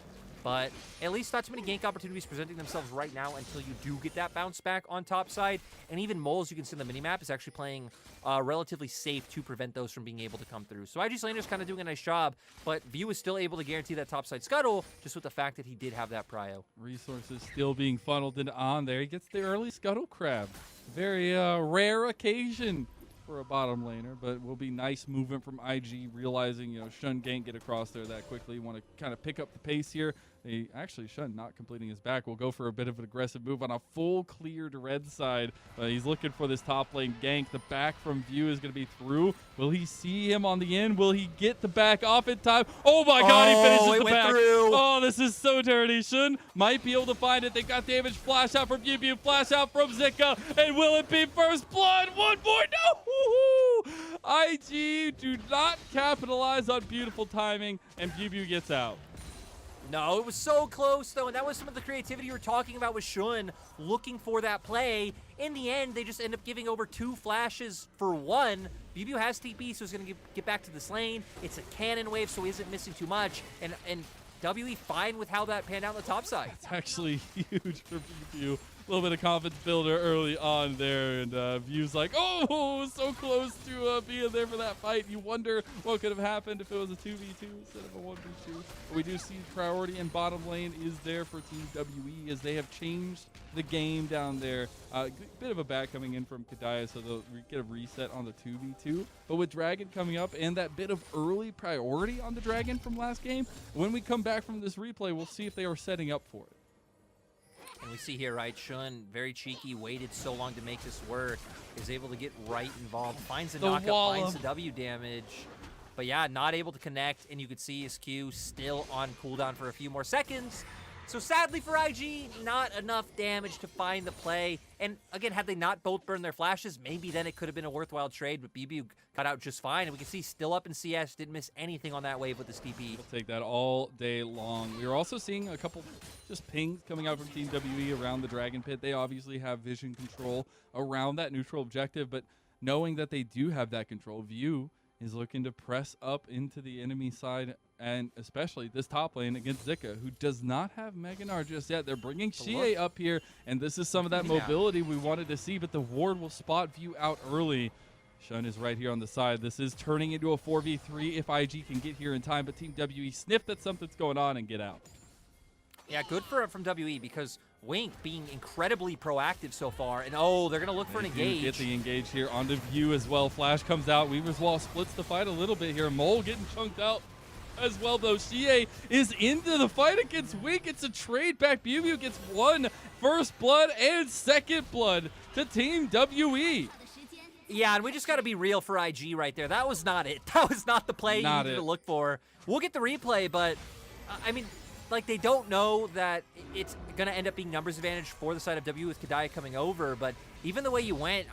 But at least not too many gank opportunities presenting themselves right now until you do get that bounce back on top side. And even Mole, as you can see on the minimap, is actually playing relatively safe to prevent those from being able to come through. So IG Slander's kind of doing a nice job, but View is still able to guarantee that top side scuttle just with the fact that he did have that prio. Resources still being funneled into on there. He gets the early scuttle crab. Very rare occasion for a bottom laner, but will be nice movement from IG, realizing, you know, Shun can't get across there that quickly. Want to kind of pick up the pace here. They actually, Shun not completing his back. Will go for a bit of an aggressive move on a full cleared red side. He's looking for this top lane gank. The back from View is going to be through. Will he see him on the end? Will he get the back off in time? Oh my god, he finishes the back. Through. Oh, this is so dirty. Shun might be able to find it. They got damage. Flash out from View, flash out from Zika. And will it be first blood? One more. No! IG do not capitalize on beautiful timing, and View gets out. No, it was so close, though, and that was some of the creativity you were talking about with Shun, looking for that play. In the end, they just end up giving over 2 flashes for 1. BBU has TP, so he's going to get back to this lane. It's a cannon wave, so he isn't missing too much, and WE fine with how that panned out on the top side. It's actually huge for BBU. A little bit of confidence builder early on there, and View's like, oh, so close to being there for that fight. You wonder what could have happened if it was a 2v2 instead of a 1v2. But we do see priority in bottom lane is there for Team WE as they have changed the game down there. Bit of a back coming in from Kadaya, so they'll get a reset on the 2v2. But with Dragon coming up and that bit of early priority on the Dragon from last game, when we come back from this replay, we'll see if they are setting up for it. And we see here, right, Shun, very cheeky, waited so long to make this work, is able to get right involved, finds a knockup, finds the W damage. But yeah, not able to connect, and you could see his Q still on cooldown for a few more seconds. So sadly for IG, not enough damage to find the play. And again, had they not both burned their flashes, maybe then it could have been a worthwhile trade, but BBU got out just fine. And we can see still up in CS, didn't miss anything on that wave with his TP. We'll take that all day long. We are also seeing a couple just pings coming out from Team WE around the Dragon Pit. They obviously have vision control around that neutral objective, but knowing that they do have that control, View is looking to press up into the enemy side, and especially this top lane against Zika, who does not have Meganar just yet. They're bringing Xie up here, and this is some of that mobility we wanted to see, but the ward will spot View out early. Shun is right here on the side. This is turning into a 4v3 if IG can get here in time, but Team WE sniff that something's going on and get out. Yeah, good from WE, because Wink being incredibly proactive so far, and oh, they're going to look for an engage. Get the engage here onto View as well. Flash comes out. Weaver's Wall splits the fight a little bit here. Mole getting chunked out as well, though. Xie is into the fight against Wink. It's a trade back. BBU gets 1 first blood and second blood to Team WE. Yeah, and we just got to be real for IG right there. That was not it. That was not the play you needed to look for. We'll get the replay, but I mean, like, they don't know that it's going to end up being numbers advantage for the side of W with Kadaya coming over, but even the way you went,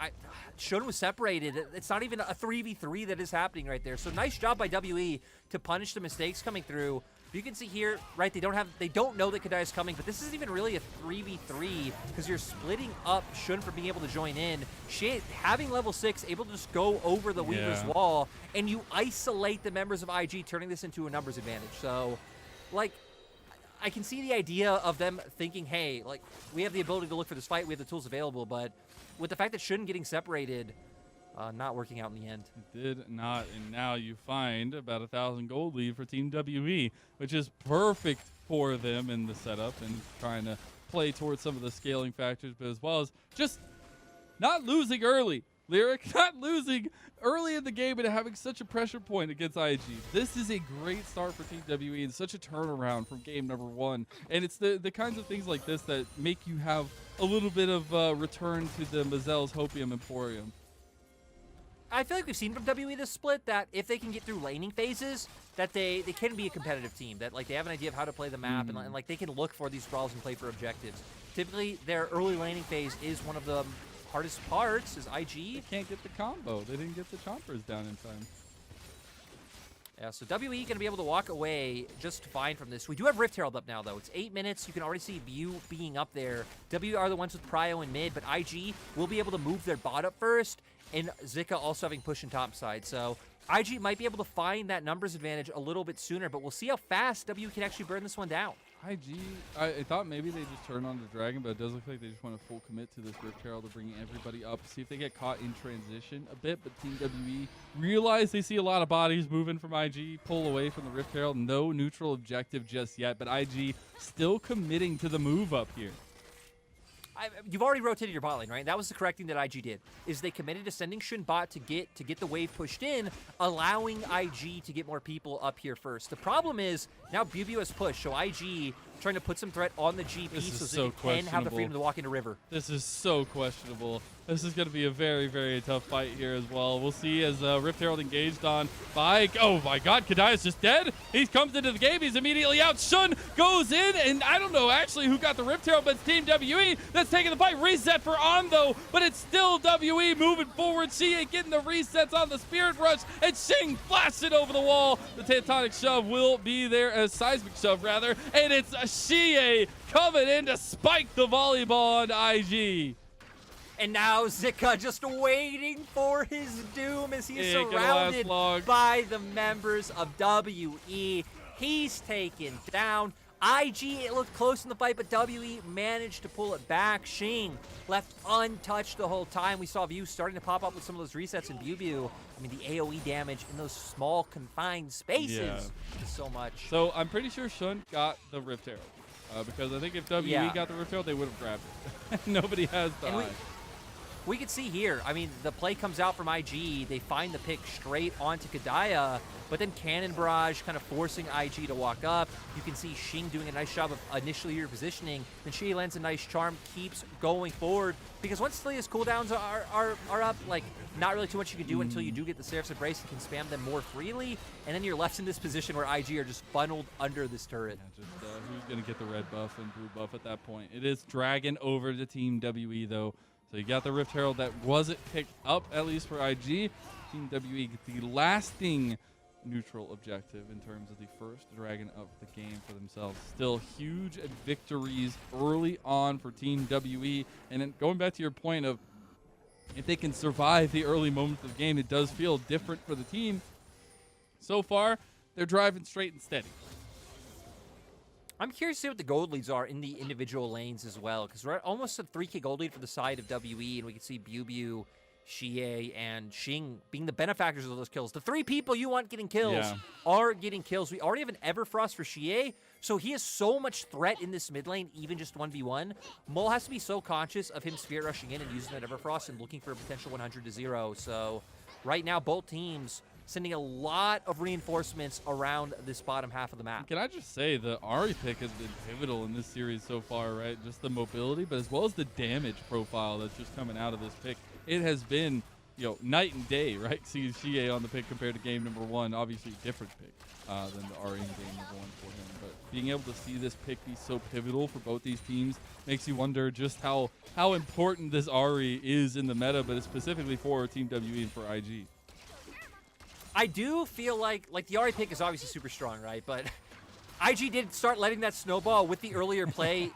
Shun was separated. It's not even a 3v3 that is happening right there. So nice job by WE to punish the mistakes coming through. You can see here, right, they don't know that Kadaya is coming, but this isn't even really a 3v3 because you're splitting up Shun from being able to join in. Shit, having level 6, able to just go over the Weaver's Wall, and you isolate the members of IG, turning this into a numbers advantage. So, like, I can see the idea of them thinking, hey, like, we have the ability to look for this fight, we have the tools available, but with the fact that Shun getting separated, not working out in the end. It did not, and now you find about 1,000 gold lead for Team WE, which is perfect for them in the setup and trying to play towards some of the scaling factors, but as well as just not losing early. Lyric not losing early in the game and having such a pressure point against IG. This is a great start for Team WE and such a turnaround from game number 1. And it's the kinds of things like this that make you have a little bit of return to the Mazel's Hopium Emporium. I feel like we've seen from WE this split that if they can get through laning phases, that they can be a competitive team, that like they have an idea of how to play the map, and like they can look for these brawls and play for objectives. Typically, their early laning phase is one of the hardest parts, is IG. They can't get the combo. They didn't get the chompers down in time. Yeah, so WE going to be able to walk away just fine from this. We do have Rift Herald up now, though. It's 8 minutes. You can already see View being up there. W are the ones with Prio in mid, but IG will be able to move their bot up first, and Zika also having push in top side. So IG might be able to find that numbers advantage a little bit sooner, but we'll see how fast W can actually burn this one down. IG, I thought maybe they just turn on the Dragon, but it does look like they just want to full commit to this Rift Herald to bring everybody up, see if they get caught in transition a bit. But Team WE realize they see a lot of bodies moving from IG, pull away from the Rift Herald. No neutral objective just yet, but IG still committing to the move up here. You've already rotated your bot lane, right? That was the correct thing that IG did, is they committed to sending Shin bot to get the wave pushed in, allowing IG to get more people up here first. The problem is, now BBU has pushed, so IG trying to put some threat on the GP so they can have the freedom to walk into River. This is so questionable. This is going to be a very, very tough fight here as well. We'll see as Rift Herald engaged on Bike. Oh my god, Kadia's just dead. He comes into the game. He's immediately out. Shun goes in, and I don't know actually who got the Rift Herald, but it's Team WE that's taking the fight. Reset for On, though, but it's still WE moving forward. Xie getting the resets on the Spirit Rush, and Xing flashed it over the wall. The Tectonic Shove will be there, a Seismic Shove rather, and it's Xie coming in to spike the volleyball on IG. And now Zika just waiting for his doom as he is surrounded by the members of WE. He's taken down. IG, it looked close in the fight, but WE managed to pull it back. Xing left untouched the whole time. We saw View starting to pop up with some of those resets in BBU. I mean, the AoE damage in those small, confined spaces is so much. So I'm pretty sure Shun got the Rift Herald. Because I think if WE got the Rift Herald, they would have grabbed it. Nobody has the eye. We can see here, I mean, the play comes out from IG. They find the pick straight onto Kadia, but then Cannon Barrage kind of forcing IG to walk up. You can see Xing doing a nice job of initially repositioning. Then she lands a nice charm, keeps going forward. Because once Thalia's cooldowns are up, like, not really too much you can do until you do get the Seraph's Embrace and can spam them more freely. And then you're left in this position where IG are just funneled under this turret. Yeah, just who's going to get the red buff and blue buff at that point? It is Dragon over to Team WE, though. So you got the Rift Herald that wasn't picked up, at least for IG. Team WE gets the lasting neutral objective in terms of the first Dragon of the game for themselves. Still huge victories early on for Team WE. And then going back to your point of if they can survive the early moments of the game, it does feel different for the team. So far, they're driving straight and steady. I'm curious to see what the gold leads are in the individual lanes as well, because we're at almost a 3K gold lead for the side of WE, and we can see BBU, Xie, and Xing being the benefactors of those kills. The three people you want getting kills are getting kills. We already have an Everfrost for Xie, so he has so much threat in this mid lane, even just 1v1. Mole has to be so conscious of him Spirit Rushing in and using that Everfrost and looking for a potential 100-0. So right now, both teams sending a lot of reinforcements around this bottom half of the map. Can I just say the Ahri pick has been pivotal in this series so far, right? Just the mobility, but as well as the damage profile that's just coming out of this pick. It has been, you know, night and day, right? Seeing Xie on the pick compared to game number one, obviously different pick than the Ahri in game number one for him. But being able to see this pick be so pivotal for both these teams makes you wonder just how important this Ahri is in the meta, but specifically for Team WE and for IG. I do feel like the Ahri pick is obviously super strong, right? But IG did start letting that snowball with the earlier play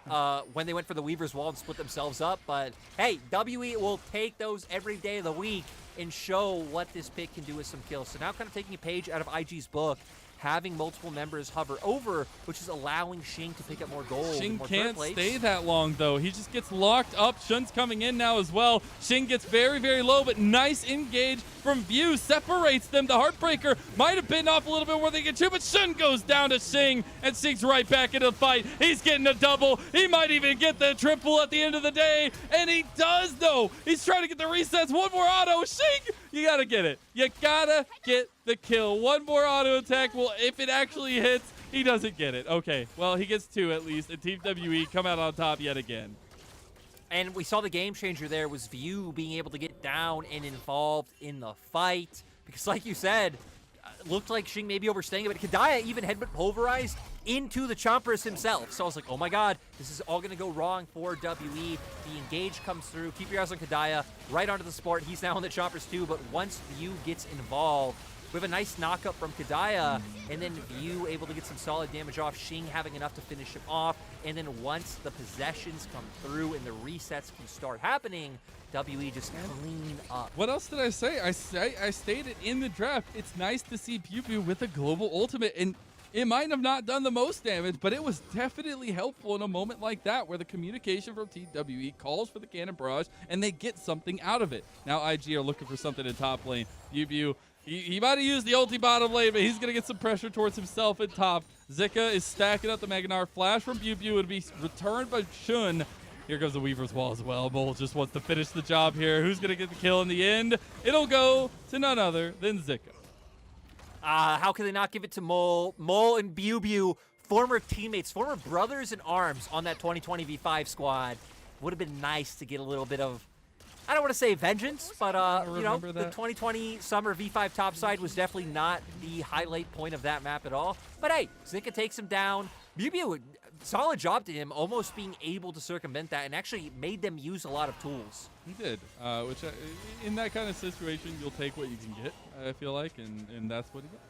when they went for the Weaver's Wall and split themselves up. But hey, WE will take those every day of the week and show what this pick can do with some kills. So now kind of taking a page out of IG's book, having multiple members hover over, which is allowing Xing to pick up more gold. Xing more can't stay that long, though. He just gets locked up. Shun's coming in now as well. Xing gets very, very low, but nice engage from View. Separates them. The Heartbreaker might have bitten off a little bit where they get to, but Shun goes down to Xing, and Xing's right back into the fight. He's getting a double. He might even get the triple at the end of the day, and he does, though. He's trying to get the resets. One more auto. Xing, you got to get it. You got to get the kill. One more auto attack. Well, if it actually hits, he doesn't get it. Okay, well, he gets two at least, and Team WE come out on top yet again. And we saw the game changer there was View being able to get down and involved in the fight. Because like you said, looked like Shing maybe overstaying it, but Kadaya even headbutt pulverized into the Chompers himself. So I was like, oh my god, this is all going to go wrong for WE. The engage comes through. Keep your eyes on Kadaya. Right onto the support. He's now on the Chompers too, but once View gets involved, we have a nice knock-up from Kadaya, and then View able to get some solid damage off, Shing having enough to finish him off, and then once the possessions come through and the resets can start happening, WE just clean up. What else did I say? I stated in the draft, it's nice to see Pew Pew with a global ultimate, and it might have not done the most damage, but it was definitely helpful in a moment like that where the communication from TWE calls for the cannon barrage, and they get something out of it. Now IG are looking for something in top lane. Pew Pew, he might have used the ulti bottom lane, but he's going to get some pressure towards himself at top. Zika is stacking up the Meganar. Flash from Pew Pew would be returned by Shun. Here goes the Weaver's Wall as well. Mole just wants to finish the job here. Who's going to get the kill in the end? It'll go to none other than Zika. How can they not give it to Mole? Mole and Bew, former teammates, former brothers in arms on that 2020 V5 squad. Would have been nice to get a little bit of, I don't want to say vengeance, but you know, the 2020 summer V5 topside was definitely not the highlight point of that map at all. But hey, Zika takes him down. Bew, solid job to him, almost being able to circumvent that and actually made them use a lot of tools. He did, which in that kind of situation, you'll take what you can get, I feel like, and that's what he got.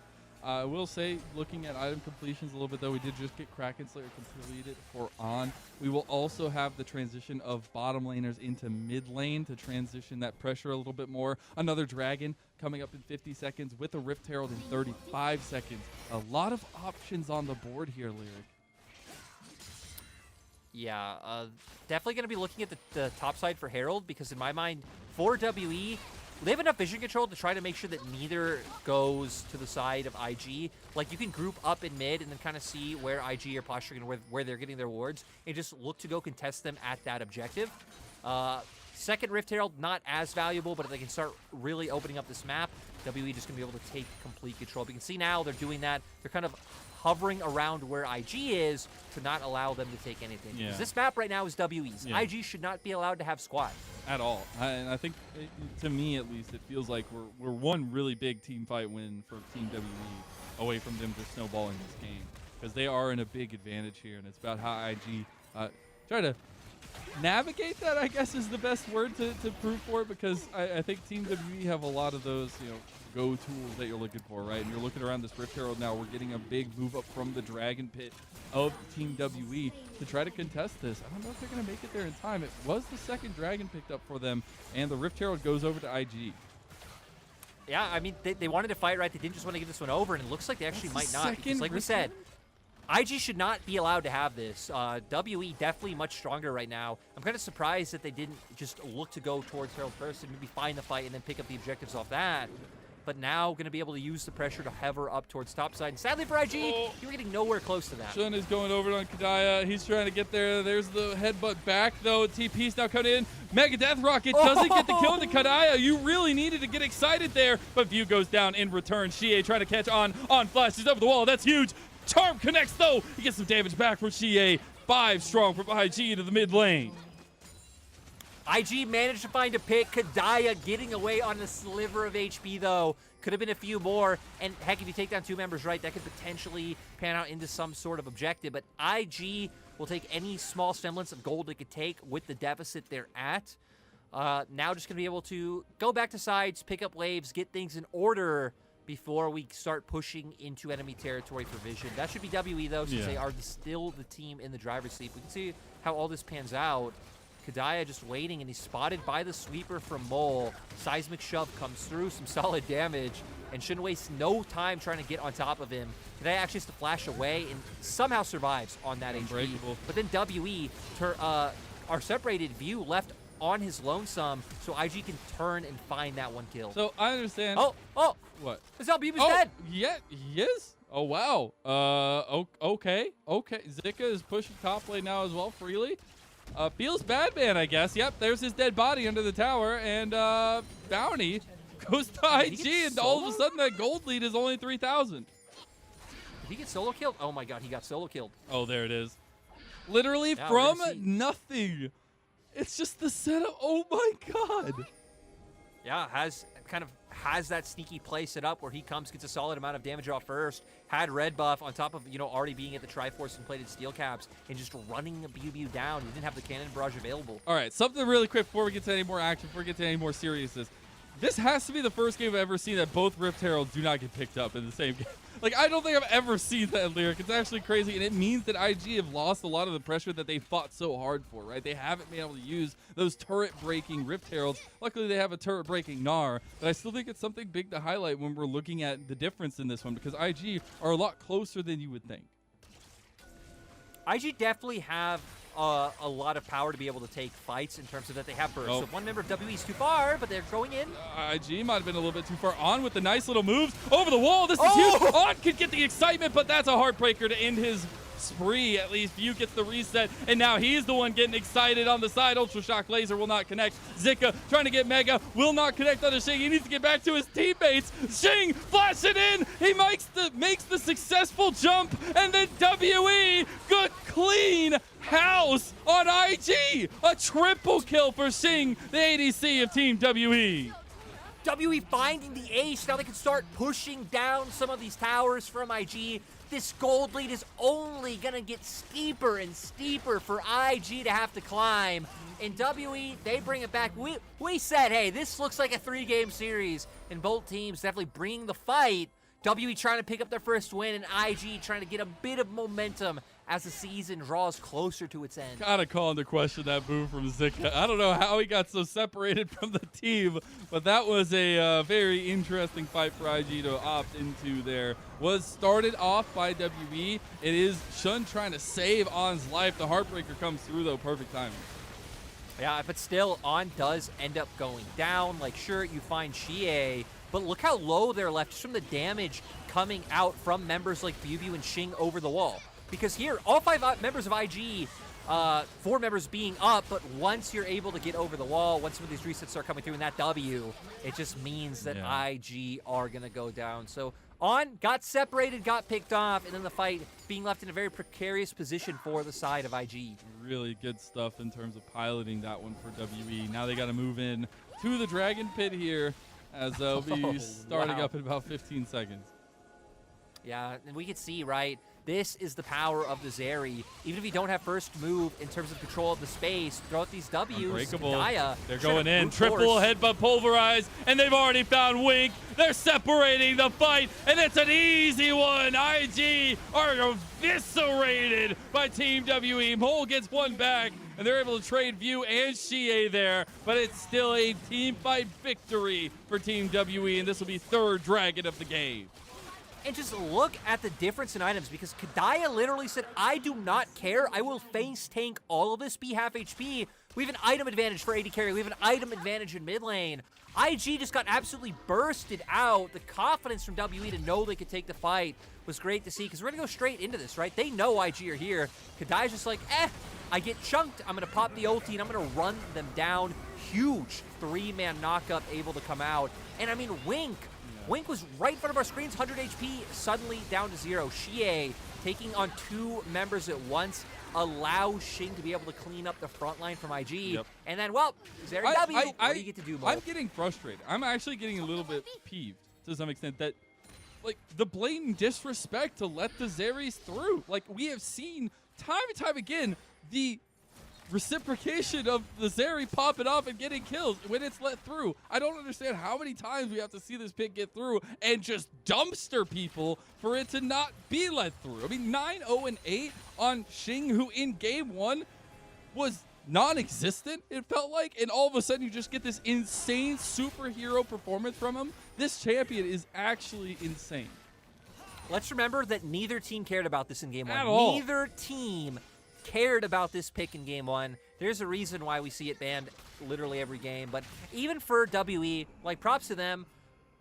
I will say, looking at item completions a little bit, though, we did just get Kraken Slayer completed for On. We will also have the transition of bottom laners into mid lane to transition that pressure a little bit more. Another Dragon coming up in 50 seconds with a Rift Herald in 35 seconds. A lot of options on the board here, Lyric. Yeah, definitely going to be looking at the top side for Herald, because in my mind, for WE, they have enough vision control to try to make sure that neither goes to the side of IG. Like, you can group up in mid and then kind of see where IG are posturing and where they're getting their wards, and just look to go contest them at that objective. Second Rift Herald, not as valuable, but if they can start really opening up this map, WE just going to be able to take complete control. But you can see now they're doing that. They're kind of hovering around where IG is to not allow them to take anything. Yeah. Because this map right now is WE's. Yeah. IG should not be allowed to have squad. At all. And I think, to me at least, it feels like we're one really big team fight win for Team WE away from them just snowballing this game. Because they are in a big advantage here, and it's about how IG try to navigate that, I guess, is the best word to prove for it, because I think Team WE have a lot of those, you know, go tools that you're looking for, right? And you're looking around this Rift Herald now. We're getting a big move up from the Dragon Pit of Team WE to try to contest this. I don't know if they're going to make it there in time. It was the second Dragon picked up for them, and the Rift Herald goes over to IG. Yeah, I mean, they wanted to fight right. They didn't just want to give this one over, and it looks like they actually might not. Because like we said, IG should not be allowed to have this. WE definitely much stronger right now. I'm kind of surprised that they didn't just look to go towards Herald first and maybe find the fight and then pick up the objectives off that. But now going to be able to use the pressure to hover up towards topside. And sadly for IG, you were getting nowhere close to that. Shun is going over on Kadaya. He's trying to get there. There's the headbutt back, though. TP's now coming in. Mega Death Rocket doesn't get the kill into Kadaya. You really needed to get excited there. But View goes down in return. Shie trying to catch on Flash. He's over the wall. That's huge. Charm connects, though. He gets some damage back from Shie. 5 strong from IG into the mid lane. IG managed to find a pick. Kadaya getting away on a sliver of HP, though. Could have been a few more. And heck, if you take down 2 members right, that could potentially pan out into some sort of objective. But IG will take any small semblance of gold they could take with the deficit they're at. Now just going to be able to go back to sides, pick up waves, get things in order before we start pushing into enemy territory for vision. That should be WE, though, since they are still the team in the driver's seat. We can see how all this pans out. Kadaya just waiting, and he's spotted by the sweeper from Mole. Seismic shove comes through, some solid damage, and shouldn't waste no time trying to get on top of him. Kadaya actually has to flash away and somehow survives on that HP. But then WE, our separated View left on his lonesome, so IG can turn and find that one kill. So I understand. Oh! What? This LB was dead! Yeah, he is? Oh, wow. Okay. Zika is pushing top lane now as well, freely. Feels bad, man, I guess. Yep, there's his dead body under the tower, and Bounty goes to IG, and all of a sudden that gold lead is only 3,000. Did he get solo killed? Oh my god, he got solo killed. Oh, there it is. Literally from nothing. It's just the setup. Oh my god. Yeah, has kind of has that sneaky play set up where he comes, gets a solid amount of damage off first, had red buff on top of, you know, already being at the Triforce and plated steel caps and just running a BU down. He didn't have the cannon barrage available. All right, something really quick before we get to any more action, before we get to any more seriousness. This has to be the first game I've ever seen that both Rift Heralds do not get picked up in the same game. Like, I don't think I've ever seen that lyric. It's actually crazy, and it means that IG have lost a lot of the pressure that they fought so hard for, right? They haven't been able to use those turret-breaking Rift Heralds. Luckily, they have a turret-breaking Gnar, but I still think it's something big to highlight when we're looking at the difference in this one, because IG are a lot closer than you would think. IG definitely have a lot of power to be able to take fights in terms of that they have burst. Oh. So if one member of WE is too far, but they're going in. IG might have been a little bit too far on with the nice little moves over the wall. This is huge. On could get the excitement, but that's a heartbreaker to end his spree. At least View gets the reset, and now he's the one getting excited on the side. Ultra Shock Laser will not connect. Zika trying to get Mega, will not connect on the Shing. He needs to get back to his teammates. Shing flashing in. He makes the successful jump, and then WE good clean house on IG. A triple kill for Shing, the ADC of Team WE. WE finding the ace. Now they can start pushing down some of these towers from IG. This gold lead is only going to get steeper and steeper for IG to have to climb. And WE, they bring it back. We said, hey, this looks like a 3-game series. And both teams definitely bringing the fight. WE trying to pick up their first win, and IG trying to get a bit of momentum as the season draws closer to its end. Gotta call into question that move from Zika. I don't know how he got so separated from the team, but that was a very interesting fight for IG to opt into there. Was started off by WE. It is Shun trying to save On's life. The Heartbreaker comes through, though. Perfect timing. Yeah, but still, On does end up going down. Like, sure, you find Xie, but look how low they're left just from the damage coming out from members like BuBu and Shing over the wall. Because here, all 5 members of IG, 4 members being up, but once you're able to get over the wall, once some of these resets start coming through in that W, it just means that IG are going to go down. So On got separated, got picked off, and then the fight being left in a very precarious position for the side of IG. Really good stuff in terms of piloting that one for WE. Now they got to move in to the Dragon Pit here, as they'll be starting up in about 15 seconds. Yeah, and we can see, right, this is the power of the Zeri. Even if you don't have first move in terms of control of the space, throughout these Ws, Unbreakable. Kadaya, They're going in. Triple headbutt pulverize, and they've already found Wink. They're separating the fight, and it's an easy one. IG are eviscerated by Team WE. Mole gets one back, and they're able to trade View and Xie there, but it's still a team fight victory for Team WE, and this will be 3rd Dragon of the game. And just look at the difference in items, because Kadaya literally said, I do not care. I will face tank all of this, be half HP. We have an item advantage for AD carry. We have an item advantage in mid lane. IG just got absolutely bursted out. The confidence from WE to know they could take the fight was great to see, because we're going to go straight into this, right? They know IG are here. Kadaya's just like, I get chunked. I'm going to pop the ulti, and I'm going to run them down. Huge 3-man knockup able to come out. And I mean, Wink was right in front of our screens, 100 HP, suddenly down to 0. Xie taking on 2 members at once allows Shing to be able to clean up the front line from IG. Yep. And then, well, Zeri W, what do you get to do, Mo? I'm getting frustrated. I'm actually getting a little bit peeved to some extent that, like, the blatant disrespect to let the Zeris through. Like, we have seen time and time again the reciprocation of the Zeri popping off and getting kills when it's let through. I don't understand how many times we have to see this pick get through and just dumpster people for it to not be let through. I mean, 9-0-8 on Shing, who in game 1 was non-existent, it felt like, and all of a sudden you just get this insane superhero performance from him. This champion is actually insane. Let's remember that neither team cared about this in game 1. At all. Neither team cared about this pick in game 1. There's a reason why we see it banned literally every game, but even for WE, like, props to them,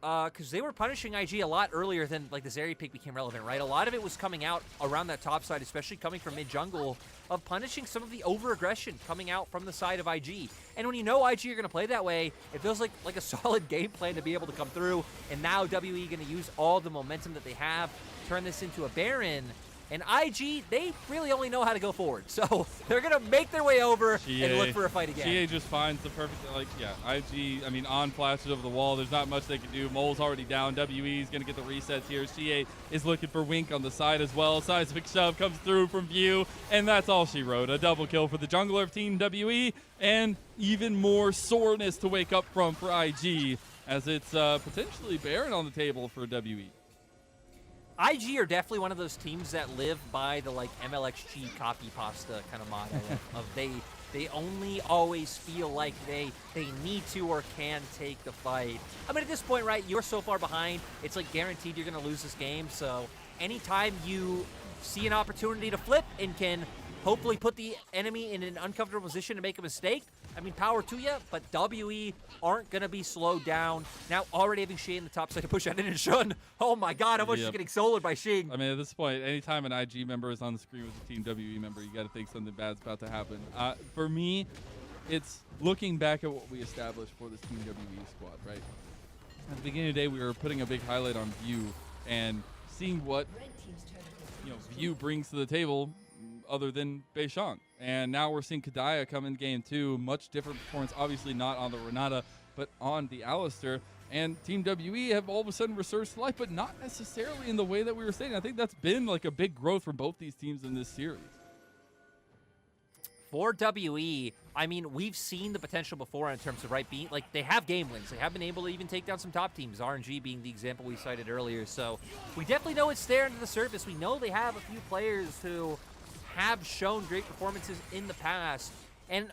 because they were punishing IG a lot earlier than, like, the Zeri pick became relevant, right? A lot of it was coming out around that top side, especially coming from mid-jungle, of punishing some of the over-aggression coming out from the side of IG. And when you know IG are going to play that way, it feels like a solid game plan to be able to come through, and now WE going to use all the momentum that they have, turn this into a Baron. And IG, they really only know how to go forward. So they're going to make their way over and look for a fight again. GA just finds the perfect, like, yeah, IG, I mean, on flashes over the wall. There's not much they can do. Mole's already down. WE is going to get the resets here. GA is looking for Wink on the side as well. Seismic Shove comes through from View, and that's all she wrote. A double kill for the jungler of Team WE, and even more soreness to wake up from for IG, as it's potentially Baron on the table for WE. IG are definitely one of those teams that live by the like MLXG copy pasta kind of motto of they only always feel like they need to or can take the fight. I mean, at this point, right, you're so far behind, it's like guaranteed you're going to lose this game. So anytime you see an opportunity to flip and can hopefully put the enemy in an uncomfortable position to make a mistake, I mean, power to you, but WE aren't going to be slowed down. Now already having Shing in the top side to push out in and Shun. Oh my god, how much is getting soloed by Shing. I mean, at this point, anytime an IG member is on the screen with a Team WE member, you got to think something bad's about to happen. For me, it's looking back at what we established for this Team WE squad, right? At the beginning of the day, we were putting a big highlight on View and seeing what View brings to the table other than Beishang. And now we're seeing Kadaya come in game 2. Much different performance, obviously not on the Renata, but on the Alistair. And Team WE have all of a sudden resurged to life, but not necessarily in the way that we were saying. I think that's been like a big growth for both these teams in this series. For WE, I mean, we've seen the potential before in terms of being like they have game wins. They have been able to even take down some top teams, RNG being the example we cited earlier. So we definitely know it's there under the surface. We know they have a few players who have shown great performances in the past. And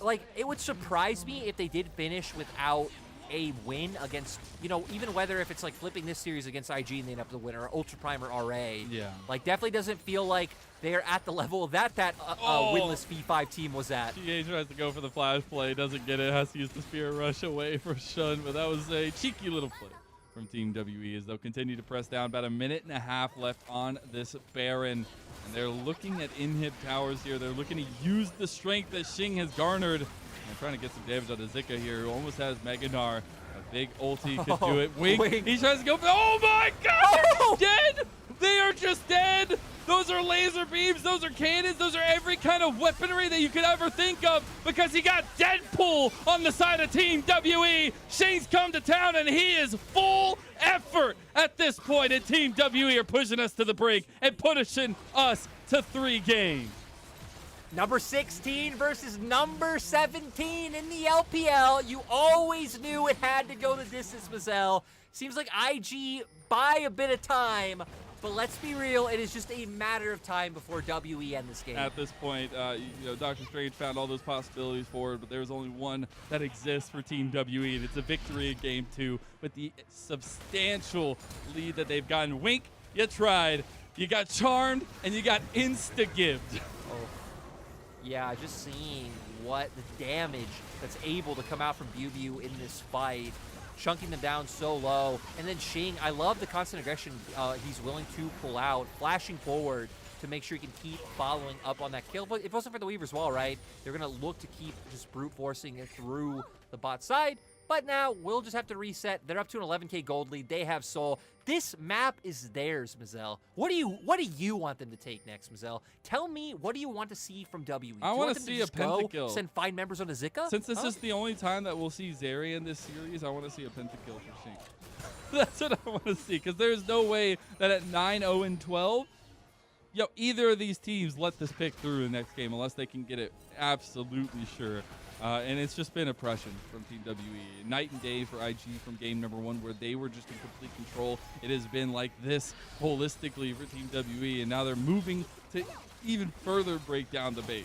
like, it would surprise me if they did finish without a win against, even whether if it's like flipping this series against IG and they end up the winner, or Ultra Prime or RA. Yeah. Like, definitely doesn't feel like they're at the level that winless V5 team was at. GA tries to go for the flash play, doesn't get it, has to use the Spear Rush away for Shun, but that was a cheeky little play from Team WE as they'll continue to press down. About a minute and a half left on this Baron. And they're looking at inhib towers here. They're looking to use the strength that Shing has garnered. And they're trying to get some damage on the Zika here, who almost has Meganar. A big ulti could do it. Wink. He tries to go for, oh my god, they're dead! They are just dead! Those are laser beams, those are cannons, those are every kind of weaponry that you could ever think of, because he got Deadpool on the side of Team WE. Shing's come to town and he is full effort at this point, and Team WE are pushing us to the brink and pushing us to 3 games. Number 16 versus number 17 in the LPL. You always knew it had to go the distance, Mazel. Seems like IG by a bit of time. But let's be real, it is just a matter of time before WE end this game. At this point, Dr. Strange found all those possibilities forward, but there's only one that exists for Team WE, and it's a victory in Game 2 with the substantial lead that they've gotten. Wink, you tried. You got charmed, and you got insta-gived. Oh. Yeah, just seeing what the damage that's able to come out from View in this fight. Chunking them down so low. And then Shing, I love the constant aggression he's willing to pull out, flashing forward to make sure he can keep following up on that kill. But if it wasn't for the Weaver's Wall, right, they're going to look to keep just brute forcing it through the bot side. But now we'll just have to reset. They're up to an 11k gold lead. They have Soul. This map is theirs, Mazel. What do you want them to take next, Mazel? Tell me, what do you want to see from WE? I want to see a pentakill. Send 5 members on a Zika? Since this is the only time that we'll see Zeri in this series, I want to see a pentakill for Shing. That's what I want to see, because there's no way that at 9-0-12, either of these teams let this pick through the next game unless they can get it absolutely sure. And it's just been oppression from Team WE. Night and day for IG from game number 1, where they were just in complete control. It has been like this holistically for Team WE, and now they're moving to even further break down the base.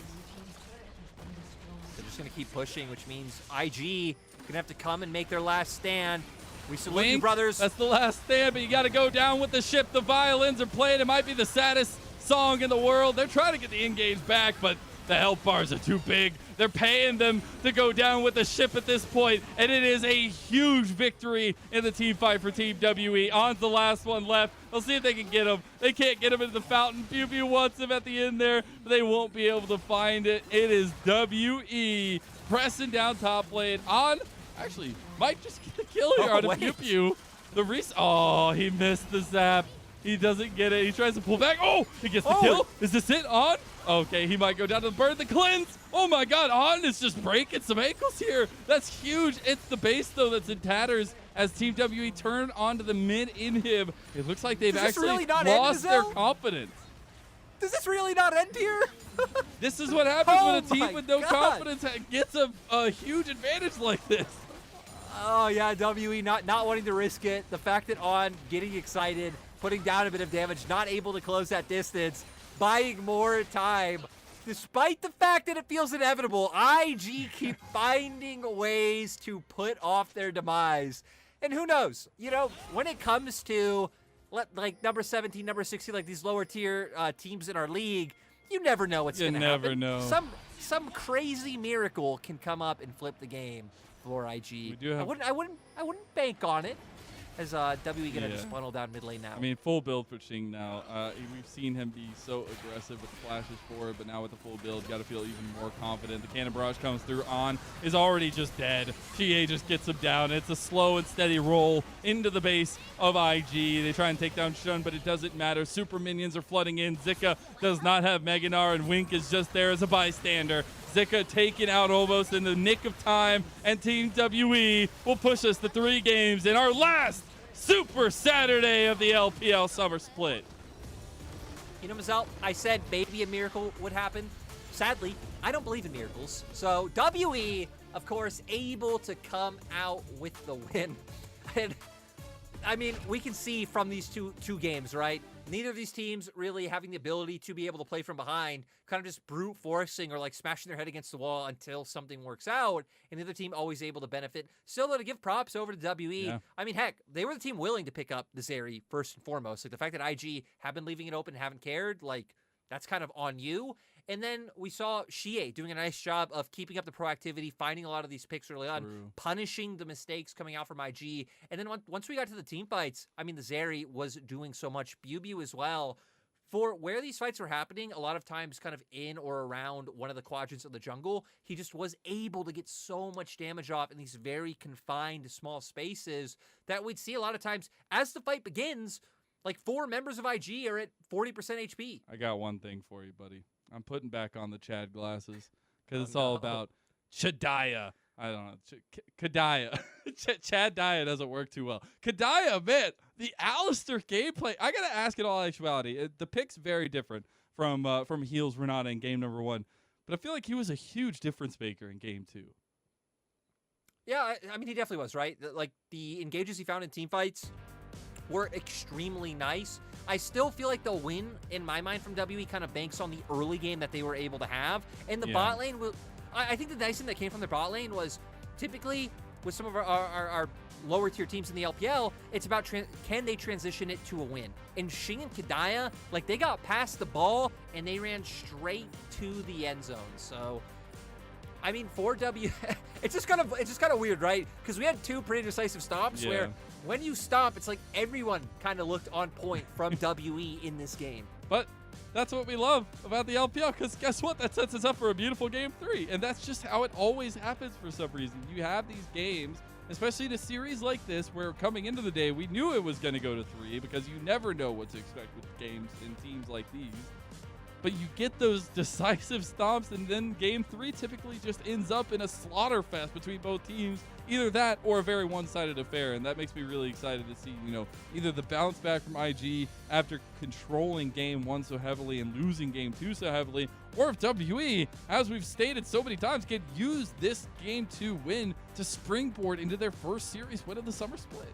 They're just going to keep pushing, which means IG going to have to come and make their last stand. We salute you, brothers. That's the last stand, but you got to go down with the ship. The violins are playing. It might be the saddest song in the world. They're trying to get the engage back, but the health bars are too big. They're paying them to go down with the ship at this point, and it is a huge victory in the team fight for Team WE. On to the last one left. They'll see if they can get him. They can't get him into the fountain. Pew wants him at the end there, but they won't be able to find it. It is WE pressing down top lane on, actually, might just get the kill here on a Pew. The he missed the zap. He doesn't get it. He tries to pull back. Oh, he gets the kill. Is this it, On? Okay, he might go down to the burn. The cleanse. Oh my God, On is just breaking some ankles here. That's huge. It's the base, though, that's in tatters as Team WE turn onto the mid inhib. It looks like they've actually really not lost end, their Giselle? confidence. Does this really not end here? This is what happens when a Oh team my with no God. confidence gets a huge advantage like this. Oh yeah, WE not wanting to risk it. The fact that On getting excited, putting down a bit of damage, not able to close that distance, buying more time. Despite the fact that it feels inevitable, IG keep finding ways to put off their demise. And who knows? You know, when it comes to like number 17, number 16, like these lower tier teams in our league, you never know what's going to happen. You never know. Some crazy miracle can come up and flip the game for IG. We do have, I wouldn't bank on it. As WE gonna just funnel down mid lane now. I mean, full build for Ching now. We've seen him be so aggressive with flashes forward, but now with the full build, got to feel even more confident. The cannon barrage comes through. On is already just dead. TA just gets him down. It's a slow and steady roll into the base of IG. They try and take down Shun, but it doesn't matter. Super minions are flooding in. Zika does not have Meganar, and Wink is just there as a bystander. Zika taken out almost in the nick of time, and Team WE will push us to 3 games in our last Super Saturday of the LPL Summer Split. You know, Mazel, I said maybe a miracle would happen. Sadly, I don't believe in miracles. So WE, of course, able to come out with the win. And I mean, we can see from these two games, right? Neither of these teams really having the ability to be able to play from behind, kind of just brute forcing or like smashing their head against the wall until something works out, and the other team always able to benefit. Still, though, to give props over to WE, Yeah. I mean, heck, they were the team willing to pick up the Zeri first and foremost. Like the fact that IG have been leaving it open, haven't cared, like that's kind of on you. And then we saw Shie doing a nice job of keeping up the proactivity, finding a lot of these picks early on, punishing the mistakes coming out from IG. And then once we got to the team fights, I mean, the Zeri was doing so much. Bubu as well. For where these fights were happening, a lot of times kind of in or around one of the quadrants of the jungle, he just was able to get so much damage off in these very confined small spaces that we'd see a lot of times as the fight begins, like 4 members of IG are at 40% HP. I got one thing for you, buddy. I'm putting back on the Chad glasses because it's all about Chadaya. I don't know. Kadaya. Chad Daya doesn't work too well. Kadaya, man, the Alistair gameplay. I got to ask in all actuality. The pick's very different from Heels Renata in game number 1. But I feel like he was a huge difference maker in game 2. Yeah, I mean, he definitely was, right? Like, the engages he found in team fights were extremely nice. I still feel like the win, in my mind, from WE kind of banks on the early game that they were able to have. And the bot lane, I think the nice thing that came from the bot lane was typically with some of our lower tier teams in the LPL, it's about can they transition it to a win. And Xing and Kadaya, like they got past the ball and they ran straight to the end zone. So, I mean, for W, it's just kind of weird, right? Because we had 2 pretty decisive stops where when you stop, it's like everyone kind of looked on point from WE in this game. But that's what we love about the LPL, because guess what? That sets us up for a beautiful game 3. And that's just how it always happens for some reason. You have these games, especially in a series like this, where coming into the day, we knew it was going to go to 3 because you never know what to expect with games and teams like these. But you get those decisive stomps, and then game 3 typically just ends up in a slaughter fest between both teams. Either that or a very one-sided affair, and that makes me really excited to see, you know, either the bounce back from IG after controlling game 1 so heavily and losing game 2 so heavily, or if WE, as we've stated so many times, can use this game 2 win to springboard into their first series win of the summer split.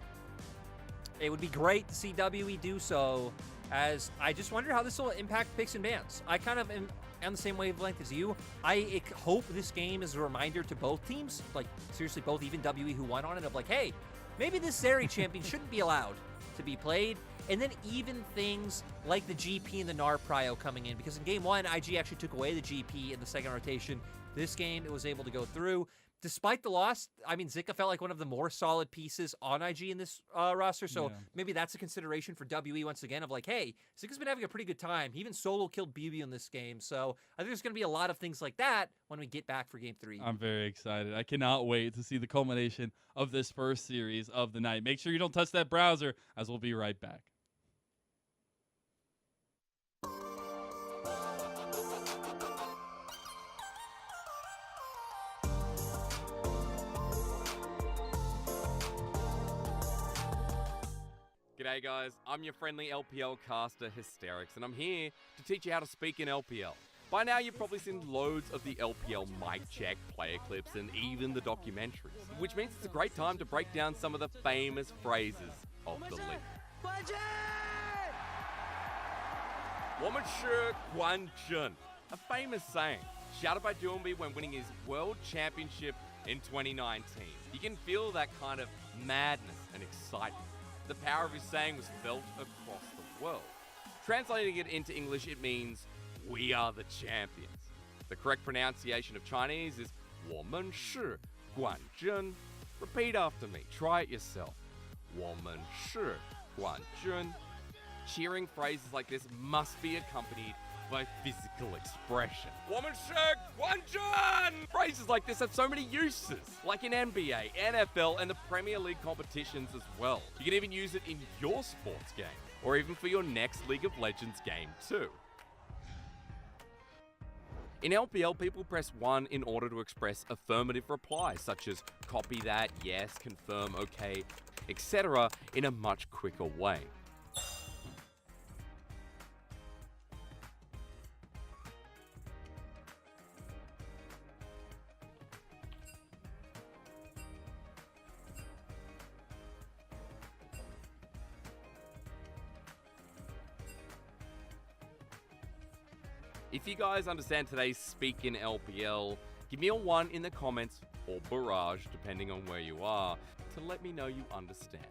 It would be great to see WE do so, as I just wonder how this will impact picks and bans. I kind of am on the same wavelength as you. I hope this game is a reminder to both teams, like seriously both, even WE who won on it, of like, hey, maybe this Zeri champion shouldn't be allowed to be played. And then even things like the GP and the Gnar prio coming in, because in game 1, IG actually took away the GP in the second rotation. This game, it was able to go through. Despite the loss, I mean, Zika felt like one of the more solid pieces on IG in this roster, so maybe that's a consideration for WE once again of like, hey, Zika's been having a pretty good time. He even solo killed BB in this game, so I think there's going to be a lot of things like that when we get back for game 3. I'm very excited. I cannot wait to see the culmination of this first series of the night. Make sure you don't touch that browser, as we'll be right back. G'day guys, I'm your friendly LPL caster Hysterics, and I'm here to teach you how to speak in LPL. By now you've probably seen loads of the LPL mic check, player clips, and even the documentaries, which means it's a great time to break down some of the famous phrases of the league. 我们是冠军, a famous saying, shouted by Doomby when winning his World Championship in 2019. You can feel that kind of madness and excitement. The power of his saying was felt across the world. Translating it into English, it means, we are the champions. The correct pronunciation of Chinese is 我们是冠军. Repeat after me, try it yourself. 我们是冠军. Cheering phrases like this must be accompanied by physical expression. 我们是冠军! Phrases like this have so many uses, like in NBA, NFL, and the Premier League competitions as well. You can even use it in your sports game, or even for your next League of Legends game too. In LPL, people press 1 in order to express affirmative replies, such as copy that, yes, confirm, okay, etc., in a much quicker way. If you guys understand today's speak in LPL, give me a 1 in the comments, or barrage, depending on where you are, to let me know you understand.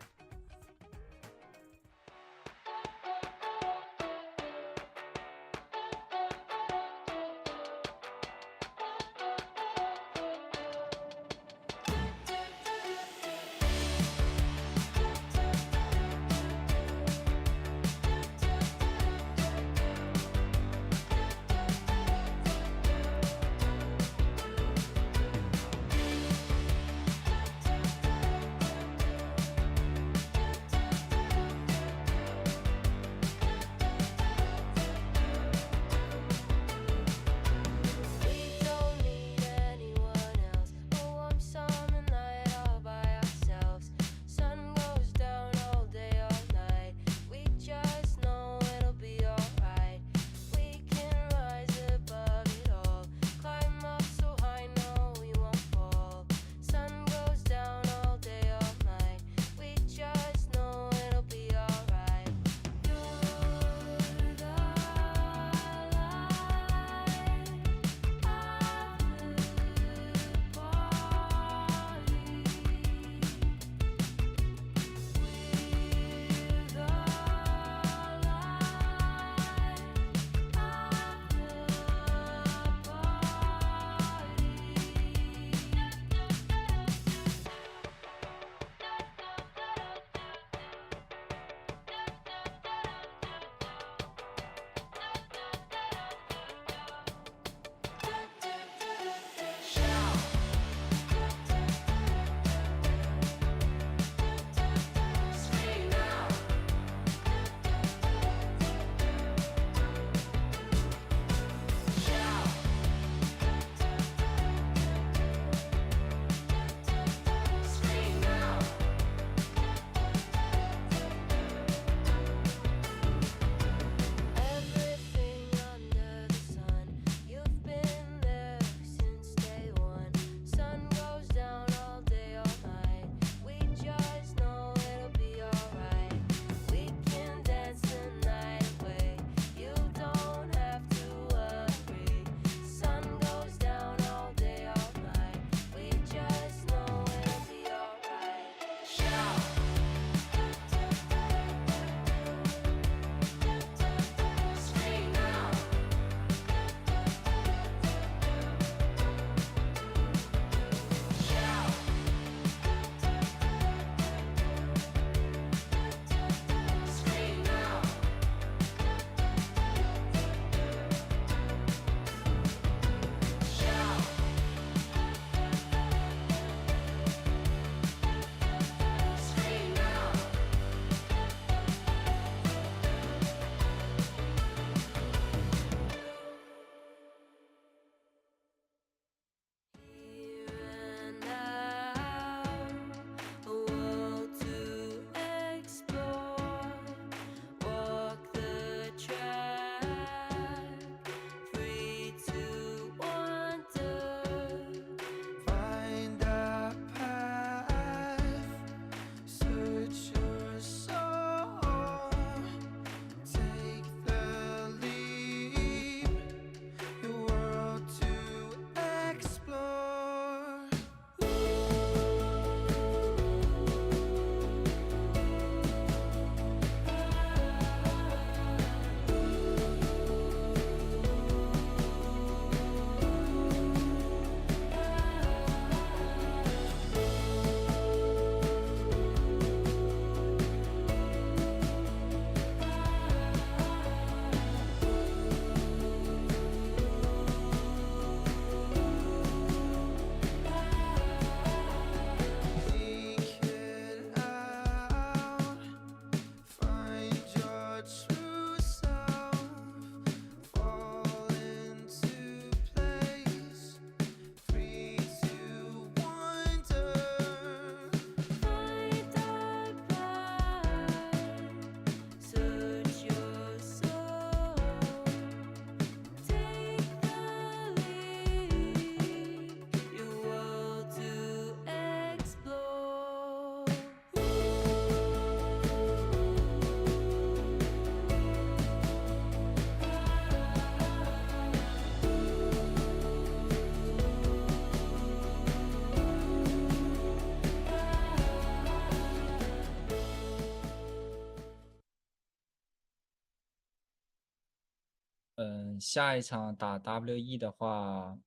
下一场打 WE 的话，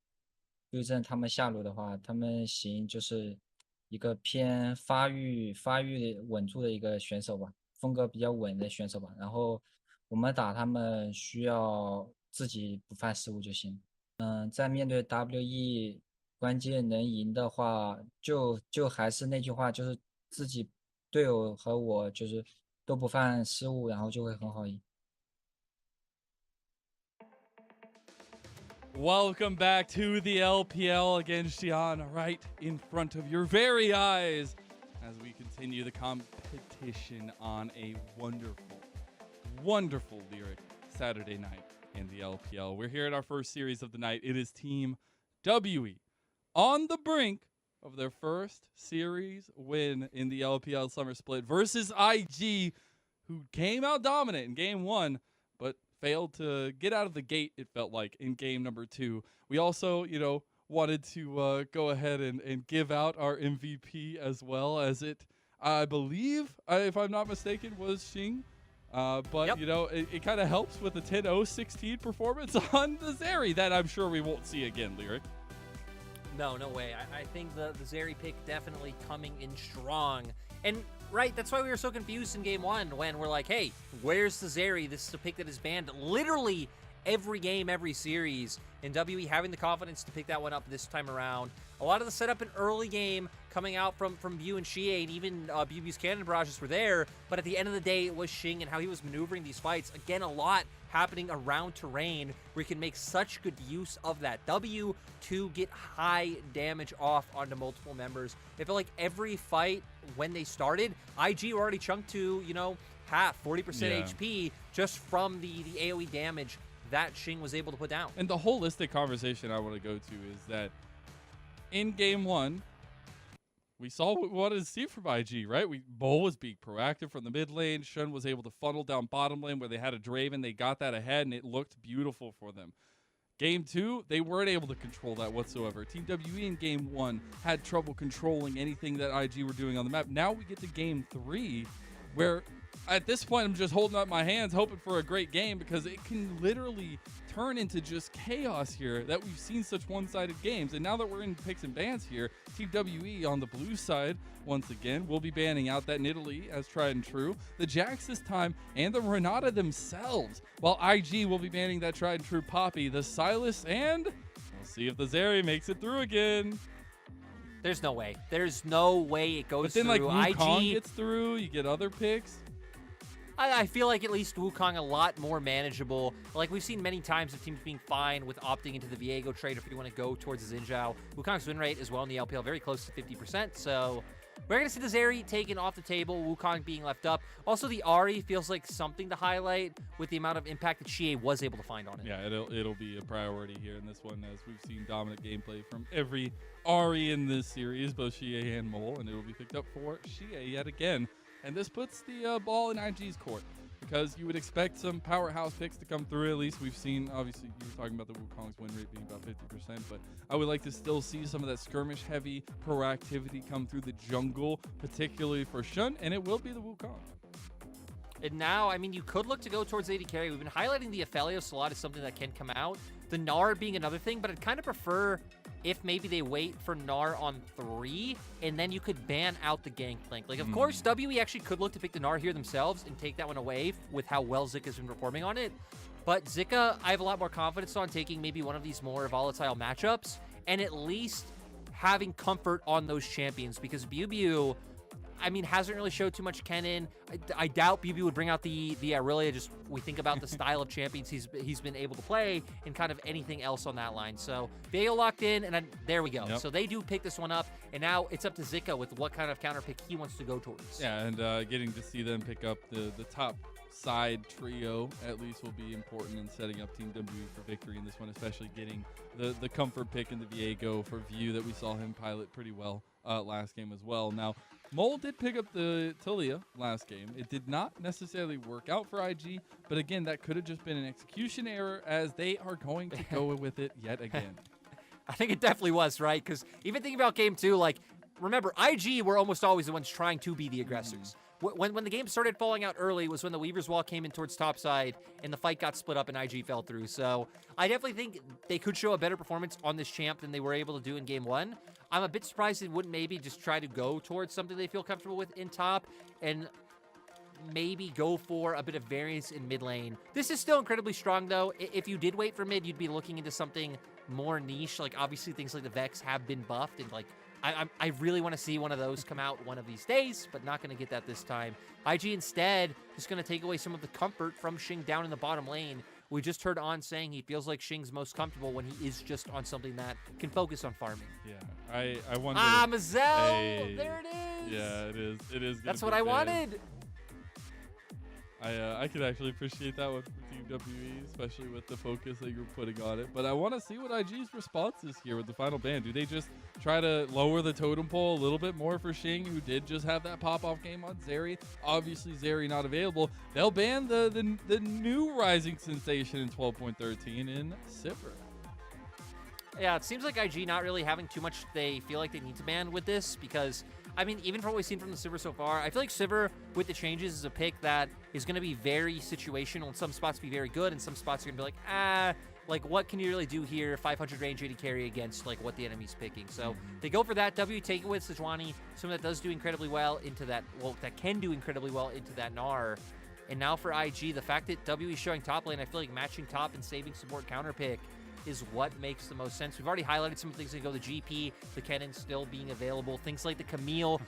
对阵他们下路的话，他们行就是一个偏发育稳住的一个选手吧，风格比较稳的选手吧。然后我们打他们需要自己不犯失误就行。在面对 WE 关键能赢的话，就还是那句话，就是自己队友和我就是都不犯失误，然后就会很好赢。Welcome back to the LPL again, Xian, right in front of your very eyes as we continue the competition on a wonderful, wonderful lyric Saturday night in the LPL. We're here at our first series of the night. It is Team WE on the brink of their first series win in the LPL Summer Split versus IG, who came out dominant in game 1, but failed to get out of the gate, it felt like, in game number 2. We also, wanted to go ahead and give out our MVP as well, as it, I believe, if I'm not mistaken, was Xing. But, it kind of helps with the 10-0-16 performance on the Zeri that I'm sure we won't see again, Lyric. No way. I think the Zeri pick definitely coming in strong. And, right, that's why we were so confused in game 1 when we're like, hey, where's the Zeri? This is a pick that is banned literally every game, every series. And WE having the confidence to pick that one up this time around. A lot of the setup in early game coming out from Bu and Xie, and even BB's cannon barrages were there. But at the end of the day, it was Xing and how he was maneuvering these fights. Again, a lot happening around terrain where you can make such good use of that W to get high damage off onto multiple members. It felt like every fight when they started, IG were already chunked to, half, 40% HP just from the AoE damage that Xing was able to put down. And the holistic conversation I want to go to is that in game 1, we saw what we wanted to see from IG, right? Bo was being proactive from the mid lane. Shun was able to funnel down bottom lane where they had a Draven. They got that ahead, and it looked beautiful for them. Game 2, they weren't able to control that whatsoever. Team WE in game 1 had trouble controlling anything that IG were doing on the map. Now we get to game 3, where at this point, I'm just holding up my hands, hoping for a great game, because it can literally turn into just chaos here that we've seen such one-sided games. And now that we're in picks and bans here, Team WE on the blue side, once again, will be banning out that Nidalee as tried and true, the Jax this time, and the Renata themselves, while IG will be banning that tried and true Poppy, the Sylas, and we'll see if the Zeri makes it through again. There's no way. There's no way it goes through. But then, like, Wukong gets through, you get other picks. I feel like at least Wukong a lot more manageable. Like we've seen many times of teams being fine with opting into the Viego trade if you want to go towards the Xin Zhao. Wukong's win rate as well in the LPL very close to 50%. So we're going to see the Zeri taken off the table, Wukong being left up. Also, the Ahri feels like something to highlight with the amount of impact that Xie was able to find on it. Yeah, it'll be a priority here in this one, as we've seen dominant gameplay from every Ahri in this series, both Xie and Mole, and it will be picked up for Xie yet again. And this puts the ball in IG's court, because you would expect some powerhouse picks to come through. At least we've seen, obviously, you were talking about the Wukong's win rate being about 50%, but I would like to still see some of that skirmish-heavy proactivity come through the jungle, particularly for Shun, and it will be the Wukong. And now, I mean, you could look to go towards AD carry. We've been highlighting the Aphelios a lot as something that can come out. The Gnar being another thing, but I'd kind of prefer if maybe they wait for Gnar on 3, and then you could ban out the Gangplank. Like, of course, WE actually could look to pick the Gnar here themselves and take that one away with how well Zika's been performing on it. But Zika, I have a lot more confidence on taking maybe one of these more volatile matchups and at least having comfort on those champions, because BBU, I mean, hasn't really showed too much Kennen. I doubt BB would bring out the Aurelia. Just we think about the style of champions he's been able to play and kind of anything else on that line. So Veo locked in, and then there we go. Yep. So they do pick this one up, and now it's up to Zika with what kind of counter pick he wants to go towards. Yeah, and getting to see them pick up the top side trio at least will be important in setting up Team WE for victory in this one, especially getting the comfort pick in the Viego for View that we saw him pilot pretty well last game as well. Now, Mole did pick up the Talia last game. It did not necessarily work out for IG, but again, that could have just been an execution error, as they are going to go with it yet again. I think it definitely was, right? Because even thinking about game 2, like, remember, IG were almost always the ones trying to be the aggressors. when the game started falling out early was when the Weaver's Wall came in towards topside and the fight got split up and IG fell through. So I definitely think they could show a better performance on this champ than they were able to do in game 1. I'm a bit surprised they wouldn't maybe just try to go towards something they feel comfortable with in top and maybe go for a bit of variance in mid lane. This is still incredibly strong though. If you did wait for mid, you'd be looking into something more niche. Like obviously things like the Vex have been buffed and like I really want to see one of those come out one of these days, but not going to get that this time. IG instead is going to take away some of the comfort from Xing down in the bottom lane. We just heard On saying he feels like Xing's most comfortable when he is just on something that can focus on farming. Yeah, I wonder. Mazel! Hey. There it is! Yeah, it is. It is. That's what I wanted! I could actually appreciate that one for Team WE, especially with the focus that you're putting on it. But I want to see what IG's response is here with the final ban. Do they just try to lower the totem pole a little bit more for Xing, who did just have that pop-off game on Zeri? Obviously, Zeri not available. They'll ban the new rising sensation in 12.13 in Sivir. Yeah, it seems like IG not really having too much they feel like they need to ban with this because, I mean, even from what we've seen from the Sivir so far, I feel like Sivir, with the changes, is a pick that is going to be very situational. In some spots be very good, and some spots are going to be like, what can you really do here? 500 range AD carry against, like, what the enemy's picking. So they go for that. W take it with Sejuani, someone that does do incredibly well into that, well, that can do incredibly well into that Gnar. And now for IG, the fact that W is showing top lane, I feel like matching top and saving support counter pick is what makes the most sense. We've already highlighted some things that go the GP, the Kennen still being available, things like the Camille,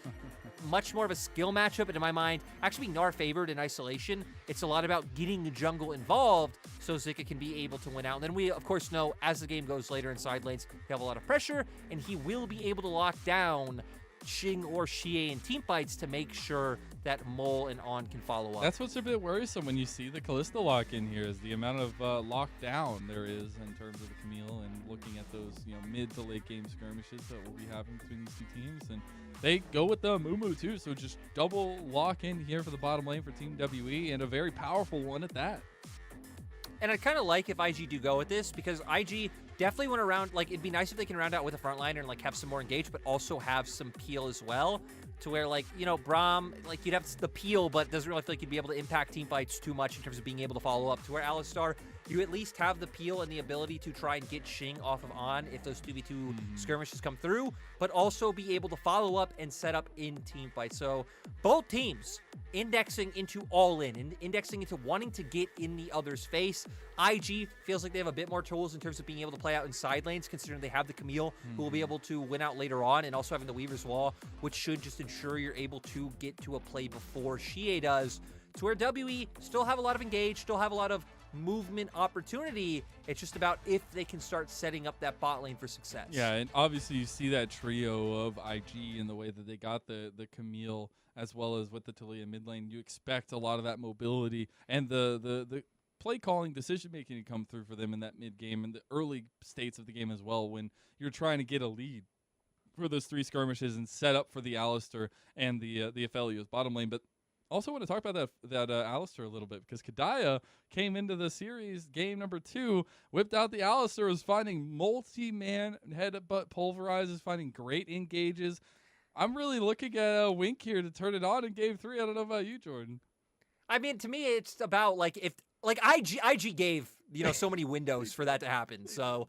much more of a skill matchup, and in my mind, actually being Gnar favored in isolation, it's a lot about getting the jungle involved so Zika can be able to win out. And then we, of course, know as the game goes later in side lanes, you have a lot of pressure, and he will be able to lock down Xing or Xie in team fights to make sure that Mole and On can follow up. That's what's a bit worrisome when you see the Kalista lock in here, is the amount of lockdown there is in terms of the Camille, and looking at those mid to late game skirmishes that we'll be having between these two teams. And they go with the Mumu too, so just double lock in here for the bottom lane for Team WE, and a very powerful one at that. And I'd kind of like if IG do go with this, because IG definitely went around, like, it'd be nice if they can round out with a frontliner and, like, have some more engage, but also have some peel as well, to where, like, Braum, like, you'd have the peel, but it doesn't really feel like you'd be able to impact team fights too much in terms of being able to follow up, to where Alistar, you at least have the peel and the ability to try and get Xing off of On if those 2v2 skirmishes come through, but also be able to follow up and set up in team fights. So both teams indexing into all in and indexing into wanting to get in the other's face. IG feels like they have a bit more tools in terms of being able to play out in side lanes, considering they have the Camille, who will be able to win out later on, and also having the Weaver's Wall, which should just ensure you're able to get to a play before Xie does, to where WE still have a lot of engage, still have a lot of movement opportunity. It's just about if they can start setting up that bot lane for success. Yeah, and obviously you see that trio of IG in the way that they got the Camille, as well as with the Taliyah mid lane. You expect a lot of that mobility and the play calling, decision making to come through for them in that mid game and the early states of the game as well, when you're trying to get a lead for those 3 skirmishes and set up for the Alistar and the Aphelios bottom lane. But also want to talk about that Alistar a little bit, because Kadaya came into the series game number 2, whipped out the Alistar, was finding multi-man headbutt pulverizes, finding great engages. I'm really looking at a Wink here to turn it on in game 3. I don't know about you, Jordan. I mean, to me, it's about, like, if, like, IG gave, so many windows for that to happen. So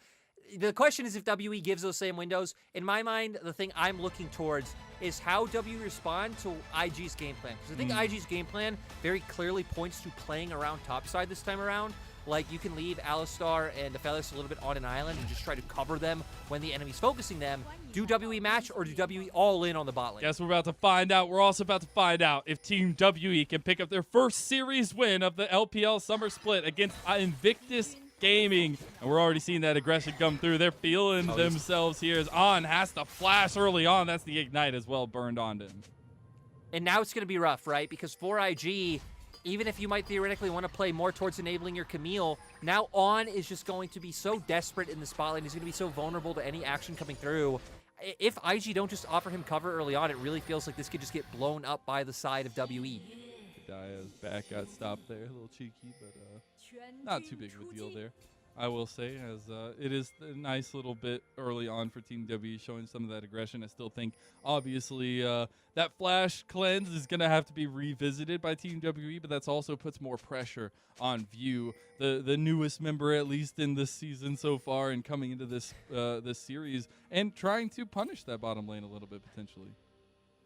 the question is if WE gives those same windows. In my mind, the thing I'm looking towards is how WE respond to IG's game plan. Because I think IG's game plan very clearly points to playing around topside this time around. Like, you can leave Alistar and Aphelios a little bit on an island and just try to cover them when the enemy's focusing them. Do WE match, or do WE all in on the bot lane? Guess we're about to find out. We're also about to find out if Team WE can pick up their first series win of the LPL Summer Split against Invictus Gaming. And we're already seeing that aggression come through. They're feeling themselves here as On has to flash early on. That's the Ignite as well, burned onto him. And now it's going to be rough, right? Because for IG, even if you might theoretically want to play more towards enabling your Camille, now On is just going to be so desperate in the spotlight. He's going to be so vulnerable to any action coming through. If IG don't just offer him cover early on, it really feels like this could just get blown up by the side of WE. Kadaya's back got stopped there. A little cheeky, but not too big of a deal there. I will say, as it is a nice little bit early on for Team W showing some of that aggression. I still think, obviously, that flash cleanse is going to have to be revisited by Team WE, but that's also puts more pressure on View, the newest member, at least in this season so far, and coming into this this series, and trying to punish that bottom lane a little bit, potentially.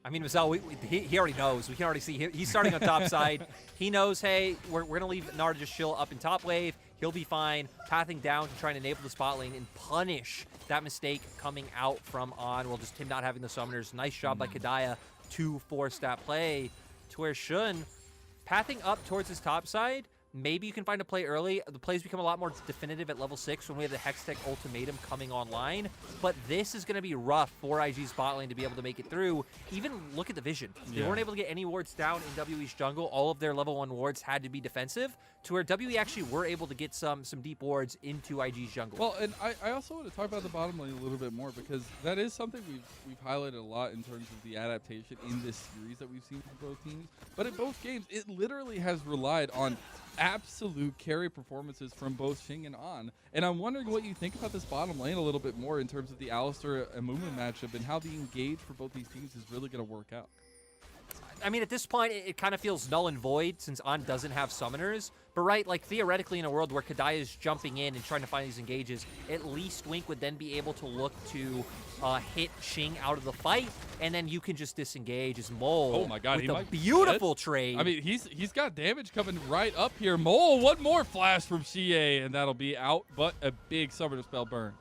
I mean, Mazal, he already knows. We can already see he's starting on top side. He knows, hey, we're going to leave Nara just chill up in top wave. He'll be fine. Pathing down to try and enable the spot lane and punish that mistake coming out from On. Well, just him not having the summoners. Nice job by Kadaya to force that play to where Shun pathing up towards his top side. Maybe you can find a play early. The plays become a lot more definitive at level 6 when we have the Hextech ultimatum coming online. But this is going to be rough for IG's bot lane to be able to make it through. Even look at the vision. They weren't able to get any wards down in WE's jungle. All of their level 1 wards had to be defensive, to where WE actually were able to get some deep wards into IG's jungle. Well, and I also want to talk about the bottom lane a little bit more, because that is something we've highlighted a lot in terms of the adaptation in this series that we've seen from both teams. But in both games, it literally has relied on absolute carry performances from both Xing and On. And I'm wondering what you think about this bottom lane a little bit more in terms of the Alistar and Mumu matchup and how the engage for both these teams is really going to work out. I mean, at this point, it kind of feels null and void since On doesn't have summoners. But right, like theoretically in a world where Kadaya is jumping in and trying to find these engages, at least Wink would then be able to look to hit Xing out of the fight, and then you can just disengage as Mole. Oh my God, with he a might be beautiful dead. trade. I mean, he's got damage coming right up here. Mole, one more flash from Xie, and that'll be out, but a big summoner spell burn.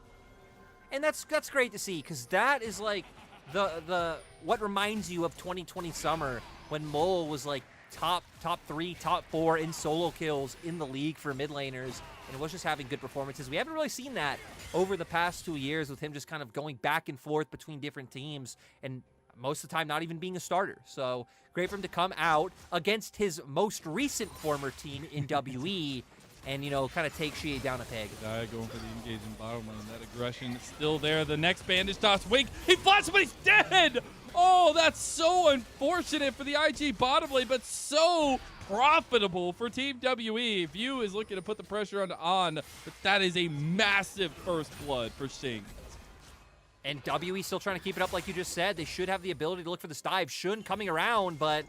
And that's great to see, because that is like the what reminds you of 2020 summer when Mole was like top 3, top 4 in solo kills in the league for mid laners, and was just having good performances. We haven't really seen that over the past 2 years with him just kind of going back and forth between different teams, and most of the time not even being a starter. So great for him to come out against his most recent former team in WE and, you know, kind of take Xie down a peg. Going for the engaging bottom lane. That aggression is still there. The next bandage toss. Wink. He flashed, but he's dead. Oh, that's so unfortunate for the IG bottom lane, but so profitable for Team WE. View is looking to put the pressure on, but that is a massive first blood for Xing. And WE still trying to keep it up like you just said. They should have the ability to look for this dive. Shun coming around, but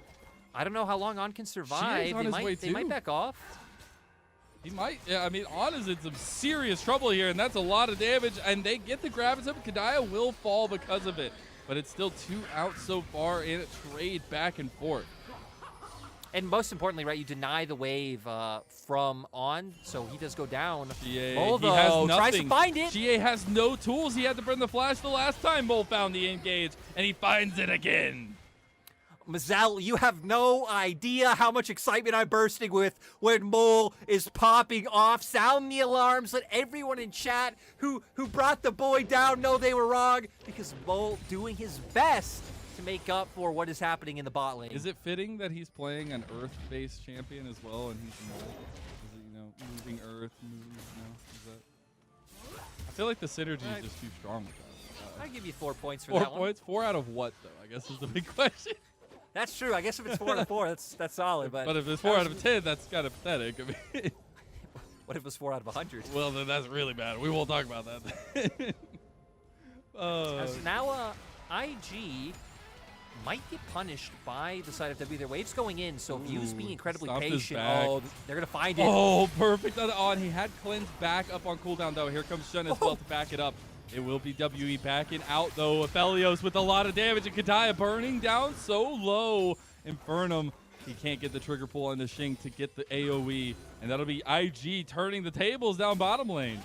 I don't know how long On can survive. They might back off. He might. Yeah, I mean, On is in some serious trouble here, and that's a lot of damage, and they get the grab and stuff. Kadaya will fall because of it, but it's still 2 out so far in a trade back and forth. And most importantly, right, you deny the wave from On, so he does go down. Mole, he has nothing. Tries to find it. GA has no tools. He had to burn the flash the last time Mole found the engage, and he finds it again. Mazal, you have no idea how much excitement I'm bursting with when Mole is popping off. Sound the alarms. Let everyone in chat who brought the boy down know they were wrong, because Mole doing his best to make up for what is happening in the bot lane. Is it fitting that he's playing an Earth-based champion as well, and he's Mole? Is it, you know, moving Earth, is that? I feel like the synergy is just too strong with that. I'll give you 4 points for 4 that one. 4 points? 4 out of what, though? I guess is the big question. That's true. I guess if it's 4 out of 4, that's solid. But if it's 4 out of 10, that's kind of pathetic. I mean, what if it was 4 out of 100? Well, then that's really bad. We won't talk about that. So now IG might get punished by the side of W. Their wave's going in, so View's being incredibly patient. Oh, they're going to find it. Oh, perfect on. He had cleanse back up on cooldown, though. Here comes Shun as well to back it up. It will be WE backing out, though. Aphelios with a lot of damage, and Kadaya burning down so low. Infernum, he can't get the trigger pull on the Xing to get the AoE, and that'll be IG turning the tables down bottom lane.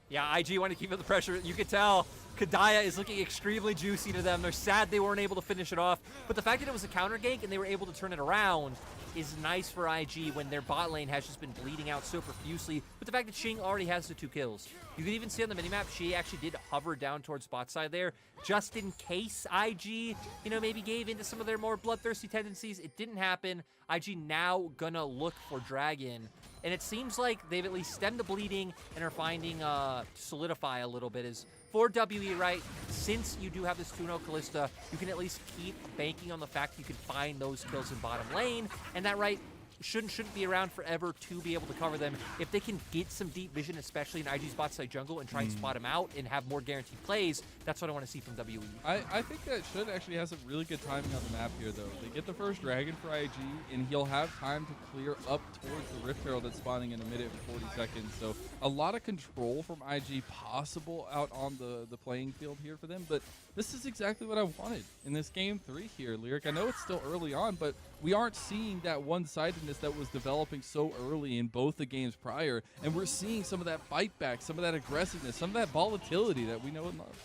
Yeah, IG want to keep up the pressure. You can tell Kadaya is looking extremely juicy to them. They're sad they weren't able to finish it off, but the fact that it was a counter gank and they were able to turn it around is nice for IG when their bot lane has just been bleeding out so profusely. But the fact that Xing already has the 2 kills. You can even see on the minimap, she actually did hover down towards bot side there, just in case IG, you know, maybe gave into some of their more bloodthirsty tendencies. It didn't happen. IG now gonna look for Dragon. And it seems like they've at least stemmed the bleeding and are finding to solidify a little bit. Is for WE, right, since you do have this 2-0 Kalista, you can at least keep banking on the fact you can find those kills in bottom lane. And that, right, shouldn't be around forever to be able to cover them. If they can get some deep vision, especially in IG's bot side jungle, and try and spot them out and have more guaranteed plays, that's what I want to see from WE. I think that Shun actually has some really good timing on the map here, though. They get the first dragon for IG, and he'll have time to clear up towards the Rift Herald that's spawning in a minute and 40 seconds. So a lot of control from IG possible out on the playing field here for them, but this is exactly what I wanted in this game 3 here, Lyric. I know it's still early on, but we aren't seeing that one-sidedness that was developing so early in both the games prior, and we're seeing some of that fight back, some of that aggressiveness, some of that volatility that we know and love.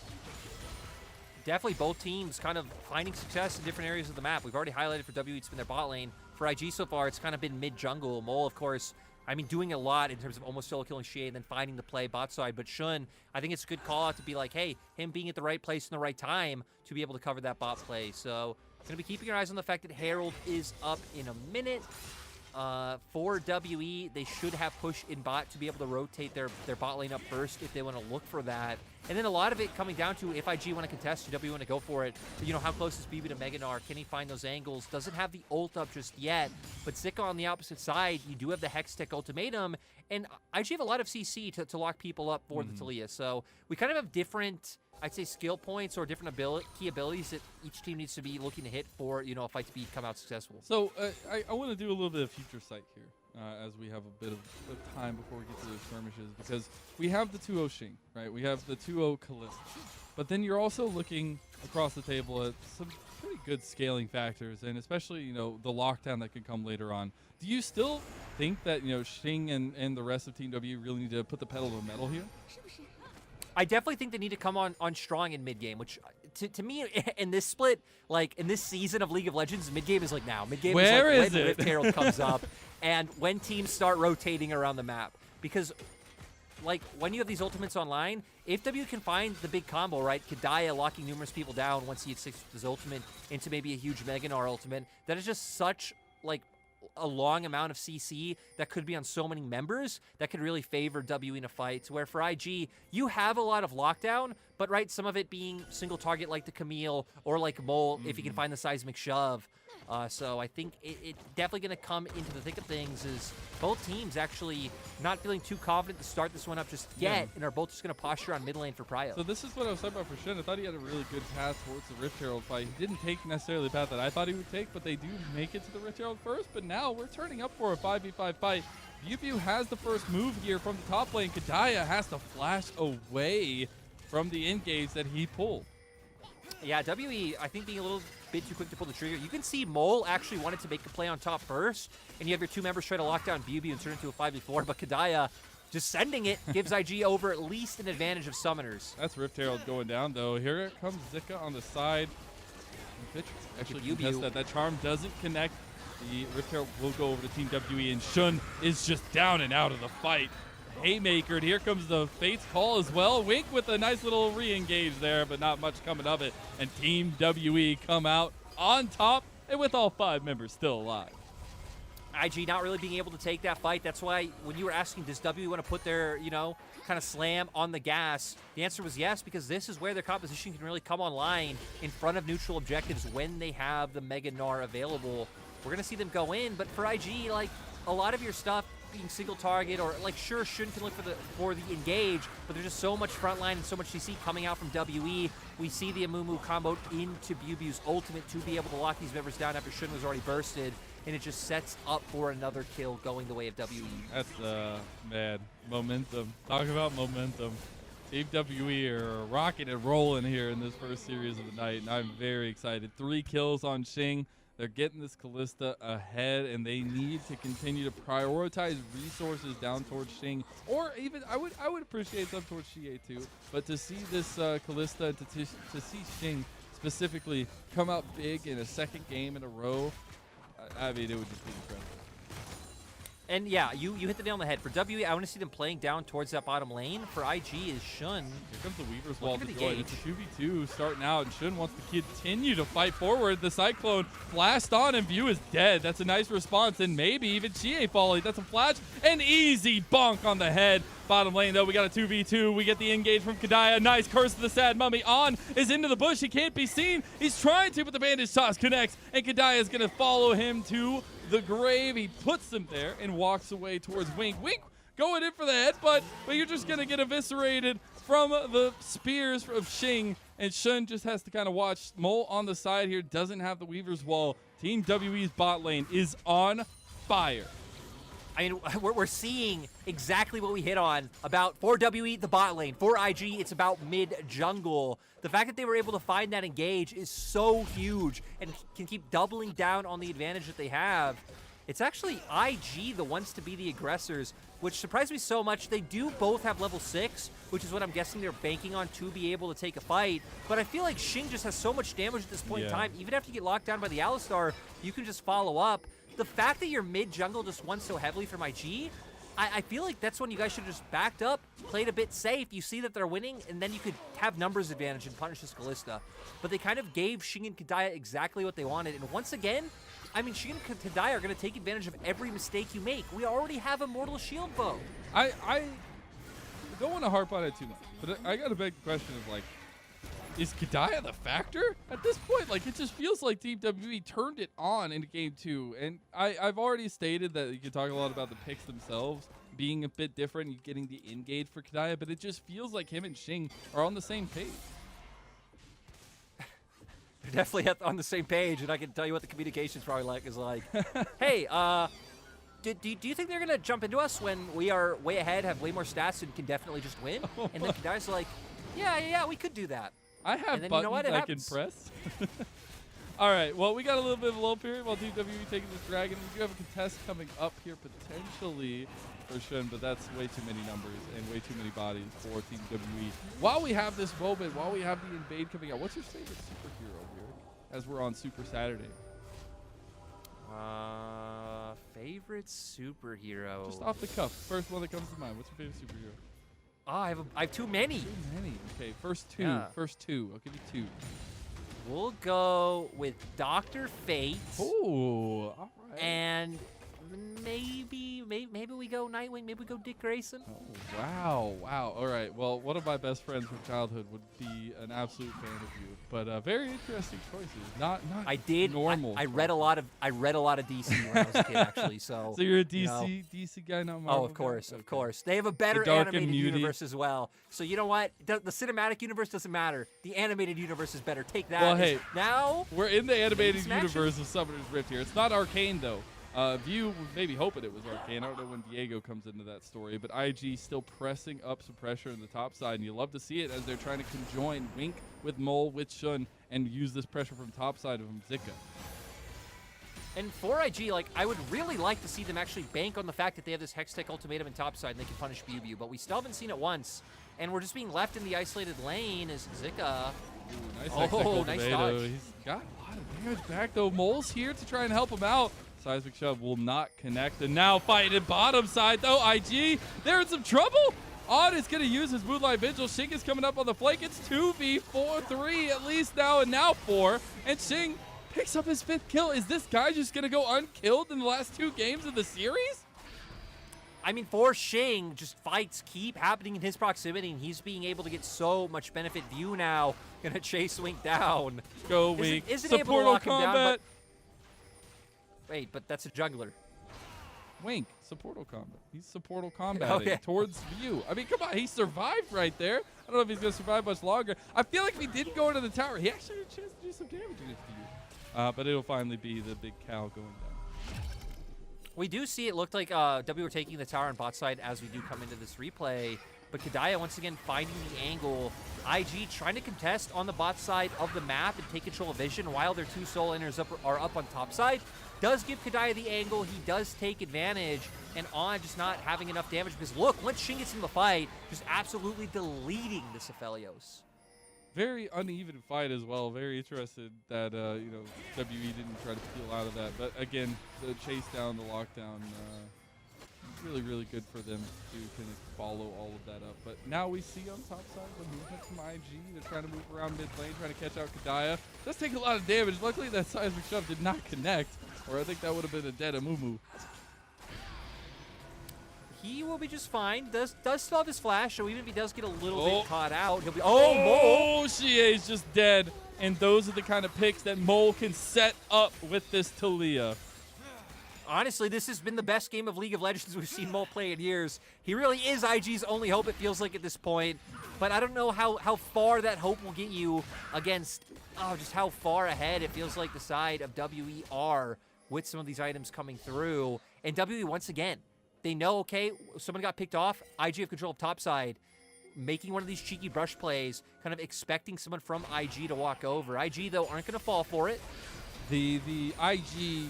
Definitely both teams kind of finding success in different areas of the map. We've already highlighted for WE, it's been their bot lane. For IG so far, it's kind of been mid-jungle. Mole, of course, I mean, doing a lot in terms of almost solo killing Xie and then finding the play bot side. But Shun, I think it's a good call out to be like, hey, him being at the right place in the right time to be able to cover that bot play. So going to be keeping your eyes on the fact that Herald is up in a minute. For WE, they should have push in bot to be able to rotate their bot lane up first if they want to look for that. And then a lot of it coming down to if IG want to contest, do WE want to go for it? You know, how close is BB to Meganar? Can he find those angles? Doesn't have the ult up just yet, but Zika on the opposite side, you do have the Hextech ultimatum, and IG have a lot of CC to lock people up for the Taliyah. So we kind of have different, I'd say, skill points or different key abilities that each team needs to be looking to hit for, you know, a fight to come out successful. So I want to do a little bit of future sight here as we have a bit of time before we get to those skirmishes, because we have the 2-0 Xing, right? We have the 2-0 Kalista. But then you're also looking across the table at some pretty good scaling factors, and especially, you know, the lockdown that could come later on. Do you still think that, you know, Xing and the rest of Team W really need to put the pedal to the metal here? I definitely think they need to come on strong in mid-game, which to me, in this split, like in this season of League of Legends, mid-game is like now. Mid-game is like when the Rift Herald comes up and when teams start rotating around the map. Because, like, when you have these ultimates online, if W can find the big combo, right, Kadaya locking numerous people down once he hits 6 with his ultimate into maybe a huge Meganar ultimate, that is just such, like, a long amount of CC that could be on so many members that could really favor W in a fight, where for IG, you have a lot of lockdown, but right, some of it being single target like the Camille or like Mole, if you can find the seismic shove. So I think it definitely going to come into the thick of things is both teams actually not feeling too confident to start this one up just yet, and are both just going to posture on mid lane for Prio. So this is what I was talking about for Shen. I thought he had a really good path towards the Rift Herald fight. He didn't take necessarily the path that I thought he would take, but they do make it to the Rift Herald first. But now we're turning up for a 5v5 fight. BBU has the first move here from the top lane. Kadaya has to flash away from the engage that he pulled. Yeah, WE, I think being a little bit too quick to pull the trigger. You can see Mole actually wanted to make a play on top first, and you have your 2 members try to lock down BB and turn it into a 5v4, but Kadaya just sending it gives IG over at least an advantage of summoners. That's Rift Herald going down, though. Here comes Zika on the side. Actually contest that. That charm doesn't connect. The Rift Herald will go over to Team WE, and Shun is just down and out of the fight. Haymaker, and here comes the Fate's Call as well. Wink with a nice little re-engage there, but not much coming of it. And Team WE come out on top, and with all 5 members still alive. IG not really being able to take that fight. That's why when you were asking, does WE want to put their, you know, kind of slam on the gas, the answer was yes, because this is where their composition can really come online in front of neutral objectives when they have the Mega Gnar available. We're going to see them go in, but for IG, like, a lot of your stuff being single target, or like, sure, Shun can look for the engage, but there's just so much frontline and so much CC coming out from WE. We see the Amumu combo into BBU's ultimate to be able to lock these members down after Shun was already bursted, and it just sets up for another kill going the way of WE. That's man, momentum. Talk about momentum. Team WE are rocking and rolling here in this first series of the night, and I'm very excited. 3 kills on Xing. They're getting this Kalista ahead, and they need to continue to prioritize resources down towards Xing, or even I would appreciate them towards Xie too. But to see this Kalista, to see Xing specifically come out big in a 2nd game in a row, I mean, it would just be incredible. And yeah, you hit the nail on the head. For WE, I want to see them playing down towards that bottom lane. For IG is Shun. Here comes the Weaver's Wall deployed. It's a 2v2 starting out, and Shun wants to continue to fight forward. The Cyclone blast on, and View is dead. That's a nice response, and maybe even Xie falling. That's a flash. An easy bonk on the head. Bottom lane, though, we got a 2v2. We get the engage from Kadaya. Nice Curse of the Sad Mummy. On is into the bush. He can't be seen. He's trying to, but the bandage toss connects, and Kadaya is going to follow him to the grave. He puts him there and walks away towards Wink. Wink going in for the headbutt, but you're just going to get eviscerated from the spears of Xing. And Shun just has to kind of watch. Mole on the side here doesn't have the Weaver's Wall. Team WE's bot lane is on fire. I mean, we're seeing exactly what we hit on about for WE, the bot lane. For IG, it's about mid-jungle. The fact that they were able to find that engage is so huge and can keep doubling down on the advantage that they have. It's actually IG that wants to be the aggressors, which surprised me so much. They do both have level 6, which is what I'm guessing they're banking on to be able to take a fight. But I feel like Xing just has so much damage at this point in time. Even after you get locked down by the Alistar, you can just follow up. The fact that your mid-jungle just won so heavily from IG, I feel like that's when you guys should have just backed up, played a bit safe. You see that they're winning, and then you could have numbers advantage and punish this Kalista. But they kind of gave Xing and Kadaya exactly what they wanted. And once again, I mean, Xing and Kadaya are going to take advantage of every mistake you make. We already have Immortal Shield bow. I don't want to harp on it too much, but I got a big question of, like, is Kadaya the factor at this point? Like, it just feels like Team WE turned it on in game 2. And I've already stated that you can talk a lot about the picks themselves being a bit different, and getting the engage for Kadaya, but it just feels like him and Xing are on the same page. They're definitely on the same page, and I can tell you what the communication's probably like is like, hey, do you think they're going to jump into us when we are way ahead, have way more stats, and can definitely just win? And then Kadaya's like, yeah, we could do that. I have then, buttons you know what? It I can press. All right, well, we got a little bit of a lull period while Team WE taking this dragon. We do have a contest coming up here potentially for Shun, but that's way too many numbers and way too many bodies for Team WE. While we have this moment, while we have the invade coming out, what's your favorite superhero here as we're on Super Saturday? Favorite superhero? Just off the cuff, first one that comes to mind. What's your favorite superhero? Oh, I have too many. Too many. Okay, first two. Yeah. First two. I'll give you 2. We'll go with Dr. Fate. Oh, all right. And maybe we go Nightwing. Maybe we go Dick Grayson. Oh, wow. All right. Well, one of my best friends from childhood would be an absolute fan of you, but very interesting choices. Not normal. I read a lot of DC when I was a kid, actually. So you're a DC guy, not Marvel. Oh, of course. They have a better animated universe as well. So you know what? The cinematic universe doesn't matter. The animated universe is better. Take that. Well, hey, now we're in the animated universe of Summoner's Rift here. It's not Arcane though. View was maybe hoping it was Arcane. I don't know when Diego comes into that story, but IG still pressing up some pressure in the top side, and you love to see it as they're trying to conjoin Wink with Mole with Shun and use this pressure from top side of him, Zika. And for IG, like, I would really like to see them actually bank on the fact that they have this Hextech ultimatum in top side and they can punish BU, but we still haven't seen it once, and we're just being left in the isolated lane as Zika. Ooh, nice dodge. He's got a lot of damage back though. Mole's here to try and help him out. Seismic Shove will not connect, and now fighting bottom side though. IG, they're in some trouble. Odd is going to use his Moonlight Vigil. Xing is coming up on the flank. It's 2v4, 3 at least now, and now 4. And Xing picks up his 5th kill. Is this guy just going to go unkilled in the last 2 games of the series? I mean, for Xing, just fights keep happening in his proximity, and he's being able to get so much benefit. View now going to chase Wink down. Go Wink. Isn't able to lock him down, but wait, but that's a jungler. Wink, supportal combat. He's supportal combating towards View. I mean, come on, he survived right there. I don't know if he's going to survive much longer. I feel like if he didn't go into the tower, he actually had a chance to do some damage against View. But it'll finally be the big cow going down. We do see it looked like W were taking the tower on bot side as we do come into this replay. But Kadaya once again finding the angle. IG trying to contest on the bot side of the map and take control of vision while their 2 soul inners are up on top side. Does give Kadaya the angle. He does take advantage. And On just not having enough damage because look, once Xing gets in the fight, just absolutely deleting the Cephalios. Very uneven fight as well. Very interested that, WE didn't try to peel out of that. But again, the chase down, the lockdown, really, really good for them to kind of follow all of that up. But now we see on top side the movement from IG. They're trying to move around mid lane, trying to catch out Kadaya. Does take a lot of damage. Luckily, that Seismic Shove did not connect, or I think that would have been a dead Amumu. He will be just fine. Does still have his flash, so even if he does get a little bit caught out, he'll be Mole! Xie's just dead. And those are the kind of picks that Mole can set up with this Talia. honestly, this has been the best game of League of Legends we've seen Mole play in years. He really is IG's only hope, it feels like, at this point. But I don't know how far that hope will get you against, just how far ahead it feels like the side of WE are with some of these items coming through. And WE, once again, they know, okay, someone got picked off, IG have control of top side. Making one of these cheeky brush plays, kind of expecting someone from IG to walk over. IG, though, aren't going to fall for it. The IG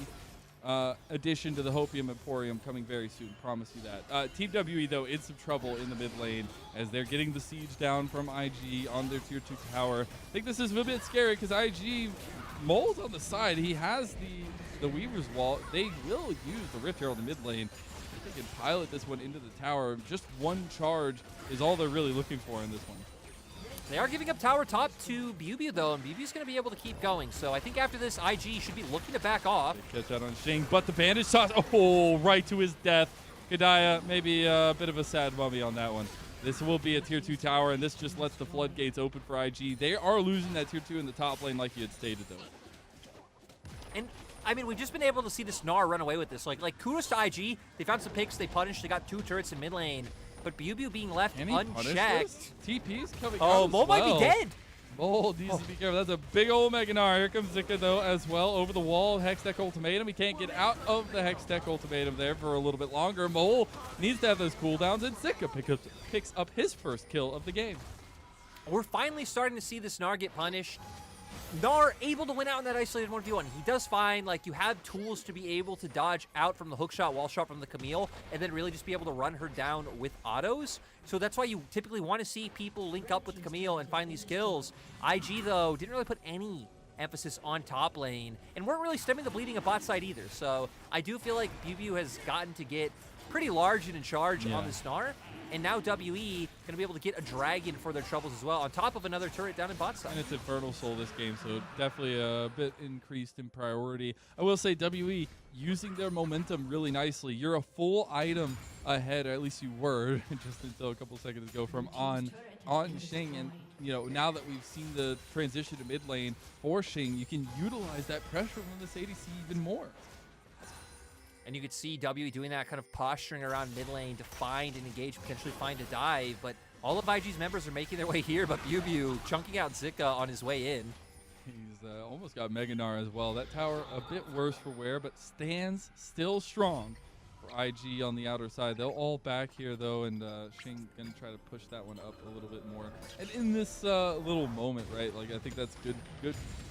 addition to the Hopium Emporium coming very soon, promise you that. Team WE, though, in some trouble in the mid lane as they're getting the siege down from IG on their tier 2 tower. I think this is a bit scary because IG, Mole's on the side. He has the Weaver's Wall. They will use the Rift here on the mid lane. They can pilot this one into the tower. Just one charge is all they're really looking for in this one. They are giving up tower top to BLG, though, and BLG's going to be able to keep going. So I think after this, IG should be looking to back off. They catch out on Shing, but the bandage toss, right to his death. Kadaya, maybe a bit of a sad mummy on that one. This will be a tier 2 tower, and this just lets the floodgates open for IG. They are losing that tier 2 in the top lane like you had stated, though. And I mean, we've just been able to see this Gnar run away with this. Like kudos to IG. They found some picks. They punished. They got 2 turrets in mid lane. But BLG being left unchecked. TP's coming out. as Mole might be dead. Mole needs to be careful. That's a big old Mega Gnar. Here comes Zika, though, as well. Over the wall. Hextech Ultimatum. He can't get out of the Hextech Ultimatum there for a little bit longer. Mole needs to have those cooldowns, and Zika picks up his first kill of the game. We're finally starting to see this Gnar get punished. Gnar able to win out in that isolated 1v1. He does fine. Like, you have tools to be able to dodge out from the hook shot, wall shot from the Camille, and then really just be able to run her down with autos. So that's why you typically want to see people link up with the Camille and find these kills. IG, though, didn't really put any emphasis on top lane and weren't really stemming the bleeding of bot side either. So I do feel like BLG has gotten to get pretty large and in charge on this Gnar. And now WE going to be able to get a dragon for their troubles as well, on top of another turret down in bot side. And it's Infernal Soul this game, so definitely a bit increased in priority. I will say WE using their momentum really nicely. You're a full item ahead, or at least you were, just until a couple seconds ago, from on Shing. And now that we've seen the transition to mid lane for Shing, you can utilize that pressure from this ADC even more. And you could see WE doing that, kind of posturing around mid lane to find and engage, potentially find a dive. But all of IG's members are making their way here, but BLG chunking out Zika on his way in. He's almost got Mega Gnar as well. That tower a bit worse for wear, but stands still strong for IG on the outer side. They'll all back here, though, and Shing going to try to push that one up a little bit more. And in this little moment, right, like I think that's good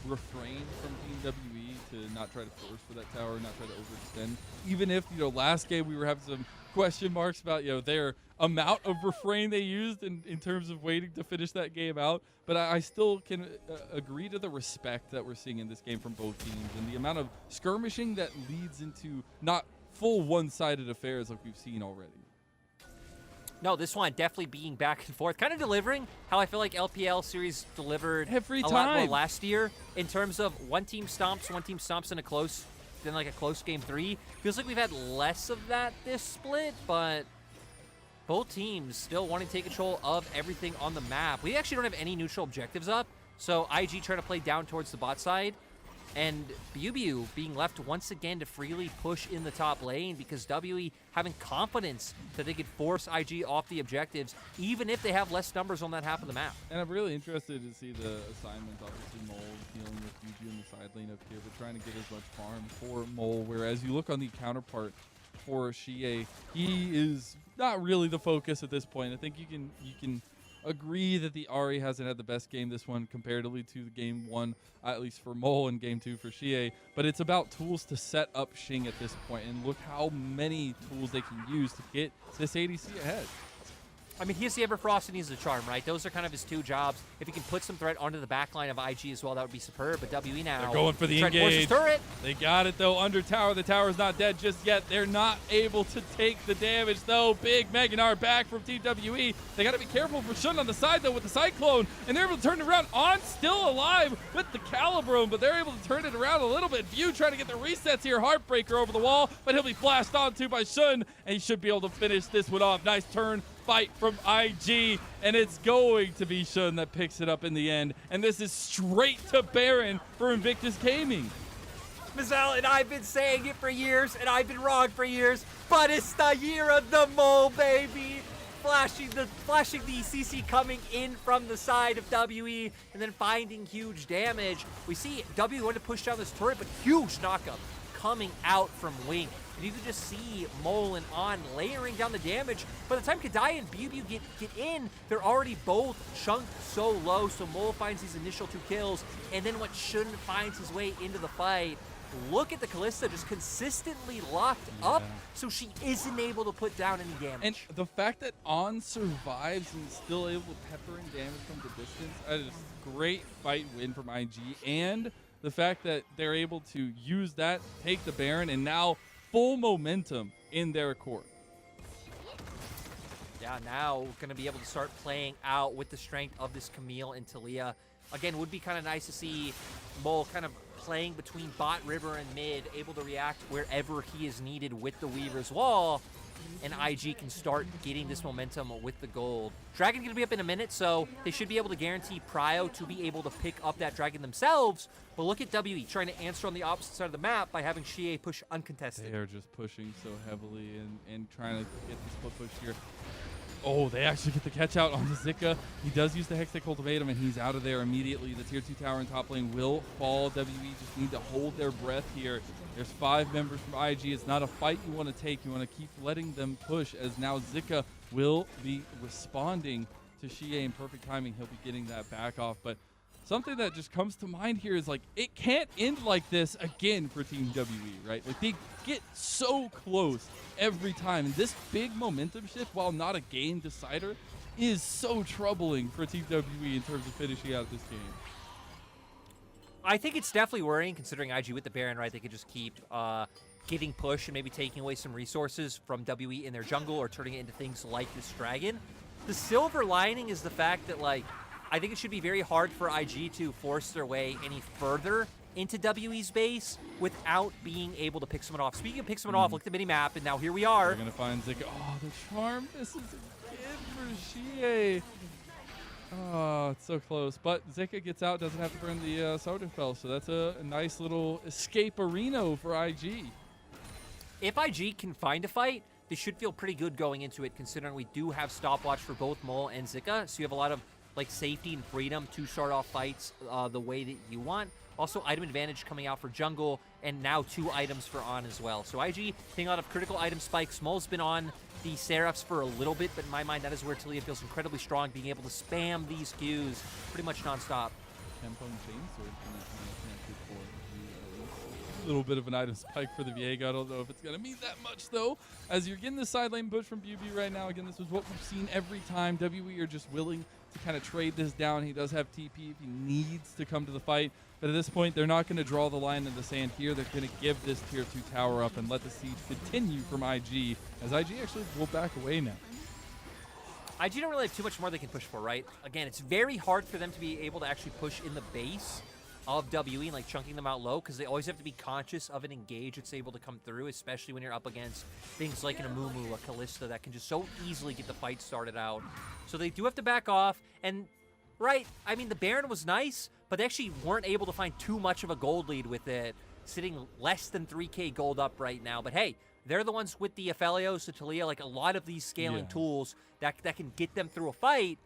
refrain from Team WE to not try to force for that tower, not try to overextend. Even if, last game we were having some question marks about, their amount of refrain they used in terms of waiting to finish that game out. But I still can agree to the respect that we're seeing in this game from both teams and the amount of skirmishing that leads into not full one-sided affairs like we've seen already. No, this one definitely being back and forth, kind of delivering how I feel like LPL series delivered every time. A lot more last year in terms of one team stomps in a close, then like a close game 3. Feels like we've had less of that this split, but both teams still wanting to take control of everything on the map. We actually don't have any neutral objectives up, so IG trying to play down towards the bot side. And BLG being left once again to freely push in the top lane because WE having confidence that they could force IG off the objectives, even if they have less numbers on that half of the map. And I'm really interested to see the assignments. Obviously, Mole dealing with Juju in the side lane up here, but trying to get as much farm for Mole. Whereas you look on the counterpart for Xie, he is not really the focus at this point. I think you can agree that the Ahri hasn't had the best game this one comparatively to the game 1, at least for Mole, and game 2 for Xie. But it's about tools to set up Shing at this point, and look how many tools they can use to get this ADC ahead. I mean, he has the Everfrost and he's the Charm, right? Those are kind of his 2 jobs. If he can put some threat onto the back line of IG as well, that would be superb. But WE now, they're going for the engage. They got it, though, under tower. The tower's not dead just yet. They're not able to take the damage, though. Big Mega Gnar back from Team WE. They got to be careful for Shun on the side, though, with the Cyclone. And they're able to turn it around. On still alive with the Calibrome, but they're able to turn it around a little bit. View trying to get the resets here. Heartbreaker over the wall, but he'll be flashed onto by Shun, and he should be able to finish this one off. Nice turn fight from IG, and it's going to be Shun that picks it up in the end. And this is straight to Baron for Invictus Gaming. Mazel, and I've been saying it for years, and I've been wrong for years, but it's the year of the mole, baby. Flashing the CC coming in from the side of WE and then finding huge damage. We see WE want to push down this turret, but huge knockup coming out from Wing. And you can just see Mole and On layering down the damage. By the time Kadai and Bubu get in, they're already both chunked so low, so Mole finds these initial 2 kills, and then what shouldn't finds his way into the fight. Look at the Kalista just consistently locked up, so she isn't able to put down any damage. And the fact that On survives and still able to pepper in damage from the distance, that is great fight win from IG. And the fact that they're able to use that, take the Baron, and now full momentum in their court. Yeah, now going to be able to start playing out with the strength of this Camille and Talia. Again, would be kind of nice to see Mole kind of playing between bot, river, and mid, able to react wherever he is needed with the Weaver's Wall, and IG can start getting this momentum with the gold. Dragon going to be up in a minute, so they should be able to guarantee Prio to be able to pick up that Dragon themselves, but look at WE trying to answer on the opposite side of the map by having Xie push uncontested. They are just pushing so heavily and trying to get the split push here. Oh, they actually get the catch out on the Zika. He does use the Hextech Ultimatum, and he's out of there immediately. The tier 2 tower in top lane will fall. WE just need to hold their breath here. There's 5 members from IG. It's not a fight you want to take. You want to keep letting them push, as now Zika will be responding to Xie in perfect timing. He'll be getting that back off. But something that just comes to mind here is, like, it can't end like this again for Team WE, right? Like, they get so close every time. And this big momentum shift, while not a game decider, is so troubling for Team WE in terms of finishing out this game. I think it's definitely worrying, considering IG with the Baron, right? They could just keep getting pushed and maybe taking away some resources from WE in their jungle or turning it into things like this Dragon. The silver lining is the fact that, like, I think it should be very hard for IG to force their way any further into WE's base without being able to pick someone off. Speaking of pick someone off, look at the mini-map, and now here we are. They're going to find Zika. Oh, the charm misses again for Xie. Oh, it's so close. But Zika gets out, doesn't have to burn the Soda Spell, so that's a nice little escape arena for IG. If IG can find a fight, they should feel pretty good going into it, considering we do have stopwatch for both Mole and Zika, so you have a lot of like safety and freedom to start off fights the way that you want. Also, item advantage coming out for jungle, and now 2 items for On as well. So IG taking a lot of critical item spikes. Mole's been on the Seraphs for a little bit, but in my mind, that is where Talia feels incredibly strong, being able to spam these Qs pretty much nonstop. Tampon Chainsword a little bit of an item spike for the Viego. I don't know if it's going to mean that much, though, as you're getting the side lane push from BB right now. Again, this is what we've seen every time. WE are just willing to kind of trade this down. He does have TP if he needs to come to the fight. But at this point, they're not going to draw the line in the sand here. They're going to give this tier 2 tower up and let the siege continue from IG, as IG actually will back away now. IG don't really have too much more they can push for, right? Again, it's very hard for them to be able to actually push in the base of WE and like chunking them out low, because they always have to be conscious of an engage that's able to come through, especially when you're up against things like an Amumu, a Kalista that can just so easily get the fight started out. So they do have to back off, and right, I mean, the Baron was nice, but they actually weren't able to find too much of a gold lead with it, sitting less than 3k gold up right now. But hey, they're the ones with the Aphelios, the Talia, like a lot of these scaling tools that can get them through a fight.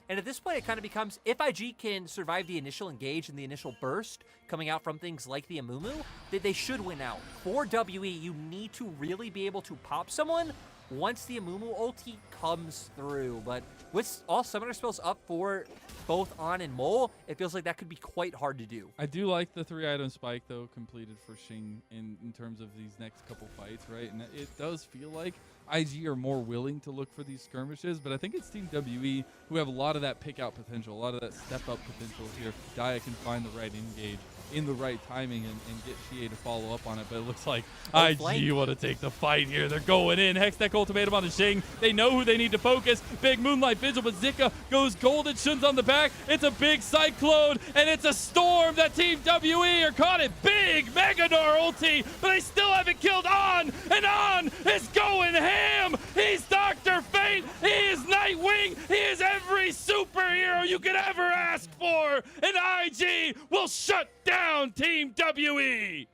And at this point, it kind of becomes, if IG can survive the initial engage and the initial burst coming out from things like the Amumu, they should win out. For WE, you need to really be able to pop someone once the Amumu ulti comes through. But with all summoner spells up for both On and Mole, it feels like that could be quite hard to do. I do like the 3-item spike, though, completed for Xing in terms of these next couple fights, right? And it does feel like IG are more willing to look for these skirmishes, but I think it's Team WE who have a lot of that pick-out potential, a lot of that step-up potential here. If Daya can find the right engage in the right timing and get Xie to follow up on it, but it looks like IG want to take the fight here. They're going in. Hextech Ultimatum on the Xing. They know who they need to focus. Big Moonlight Vigil, but Zika goes golden. Shun's on the back. It's a big Cyclone, and it's a storm that Team WE are caught it. Big Megador ulti, but they still haven't killed On, and On is going ham. He's Dr. Fate. He is Nightwing. He is every superhero you could ever ask for, and IG will shut down Team WE.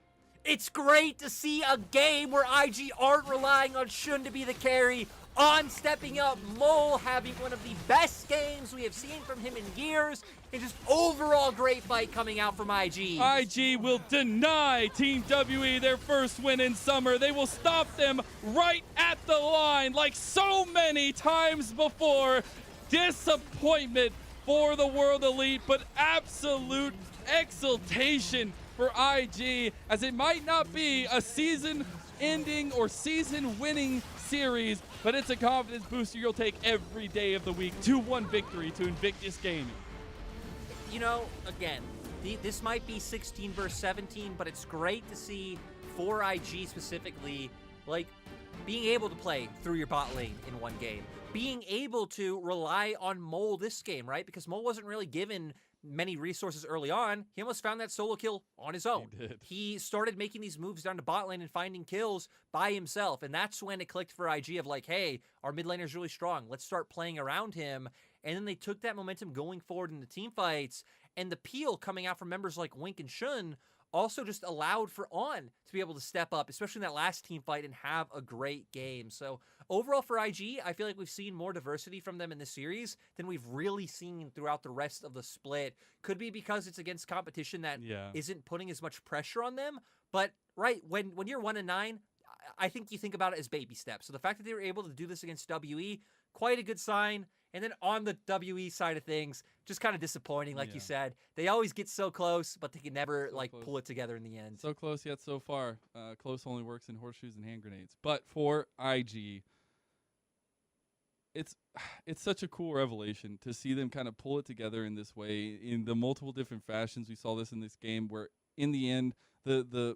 It's great to see a game where IG aren't relying on Shun to be the carry, on stepping up, Mole having one of the best games we have seen from him in years, and just overall great fight coming out from IG. IG will deny Team WE their first win in summer. They will stop them right at the line like so many times before. Disappointment for the World Elite, but absolute exultation for IG, as it might not be a season-ending or season-winning series, but it's a confidence booster you'll take every day of the week. 2-1 victory to Invictus Gaming. You know, again, this might be 16 versus 17, but it's great to see for IG specifically, like, being able to play through your bot lane in one game. Being able to rely on Mole this game, right? Because Mole wasn't really given many resources early on. He almost found that solo kill on his own. He started making these moves down to bot lane and finding kills by himself, and that's when it clicked for IG of like, hey, our mid laner's really strong. Let's start playing around him. And then they took that momentum going forward in the team fights, and the peel coming out from members like Wink and Shun also just allowed for On to be able to step up, especially in that last team fight, and have a great game. So overall for IG, I feel like we've seen more diversity from them in this series than we've really seen throughout the rest of the split. Could be because it's against competition that isn't putting as much pressure on them. But right, when you're 1-9, I think you think about it as baby steps. So the fact that they were able to do this against WE, quite a good sign. And then on the WE side of things, just kind of disappointing, like you said. They always get so close, but they can never pull it together in the end. So close yet so far. Close only works in horseshoes and hand grenades. But for IG, it's such a cool revelation to see them kind of pull it together in this way, in the multiple different fashions. We saw this in this game where in the end, the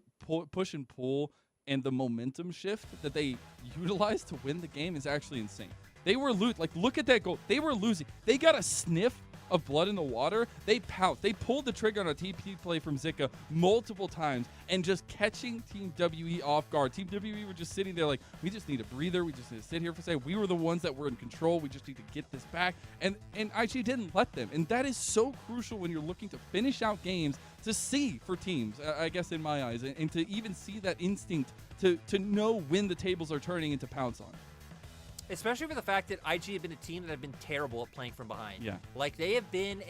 push and pull and the momentum shift that they utilized to win the game is actually insane. They were look at that goal. They were losing. They got a sniff of blood in the water. They pounced. They pulled the trigger on a TP play from Zika multiple times and just catching Team WE off guard. Team WE were just sitting there like, we just need a breather. We just need to sit here for a second. We were the ones that were in control. We just need to get this back. And IG didn't let them. And that is so crucial when you're looking to finish out games, to see for teams, I guess in my eyes, and to even see that instinct to know when the tables are turning and to pounce on. Especially for the fact that IG have been a team that have been terrible at playing from behind. Yeah. Like, they have been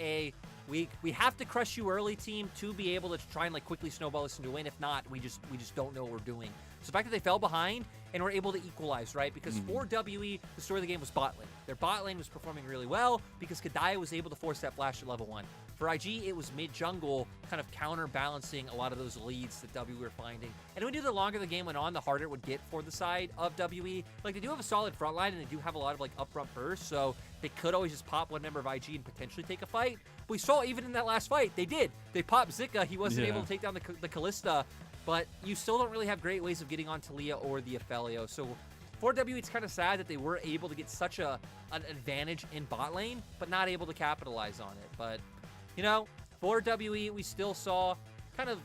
we have to crush you early team to be able to try and, like, quickly snowball this into win. If not, we just don't know what we're doing. So the fact that they fell behind and were able to equalize, right? Because for WE, the story of the game was bot lane. Their bot lane was performing really well because Kadaya was able to force that flash at level 1. For IG, it was mid-jungle, kind of counterbalancing a lot of those leads that WE were finding. And we knew the longer the game went on, the harder it would get for the side of WE. Like, they do have a solid front line, and they do have a lot of, like, upfront bursts, so they could always just pop one member of IG and potentially take a fight. But we saw even in that last fight, they did. They popped Zika. He wasn't able to take down the Kalista, but you still don't really have great ways of getting on Talia or the Ophelio. So for WE, it's kind of sad that they were able to get such an advantage in bot lane, but not able to capitalize on it. But you know, for WE, we still saw kind of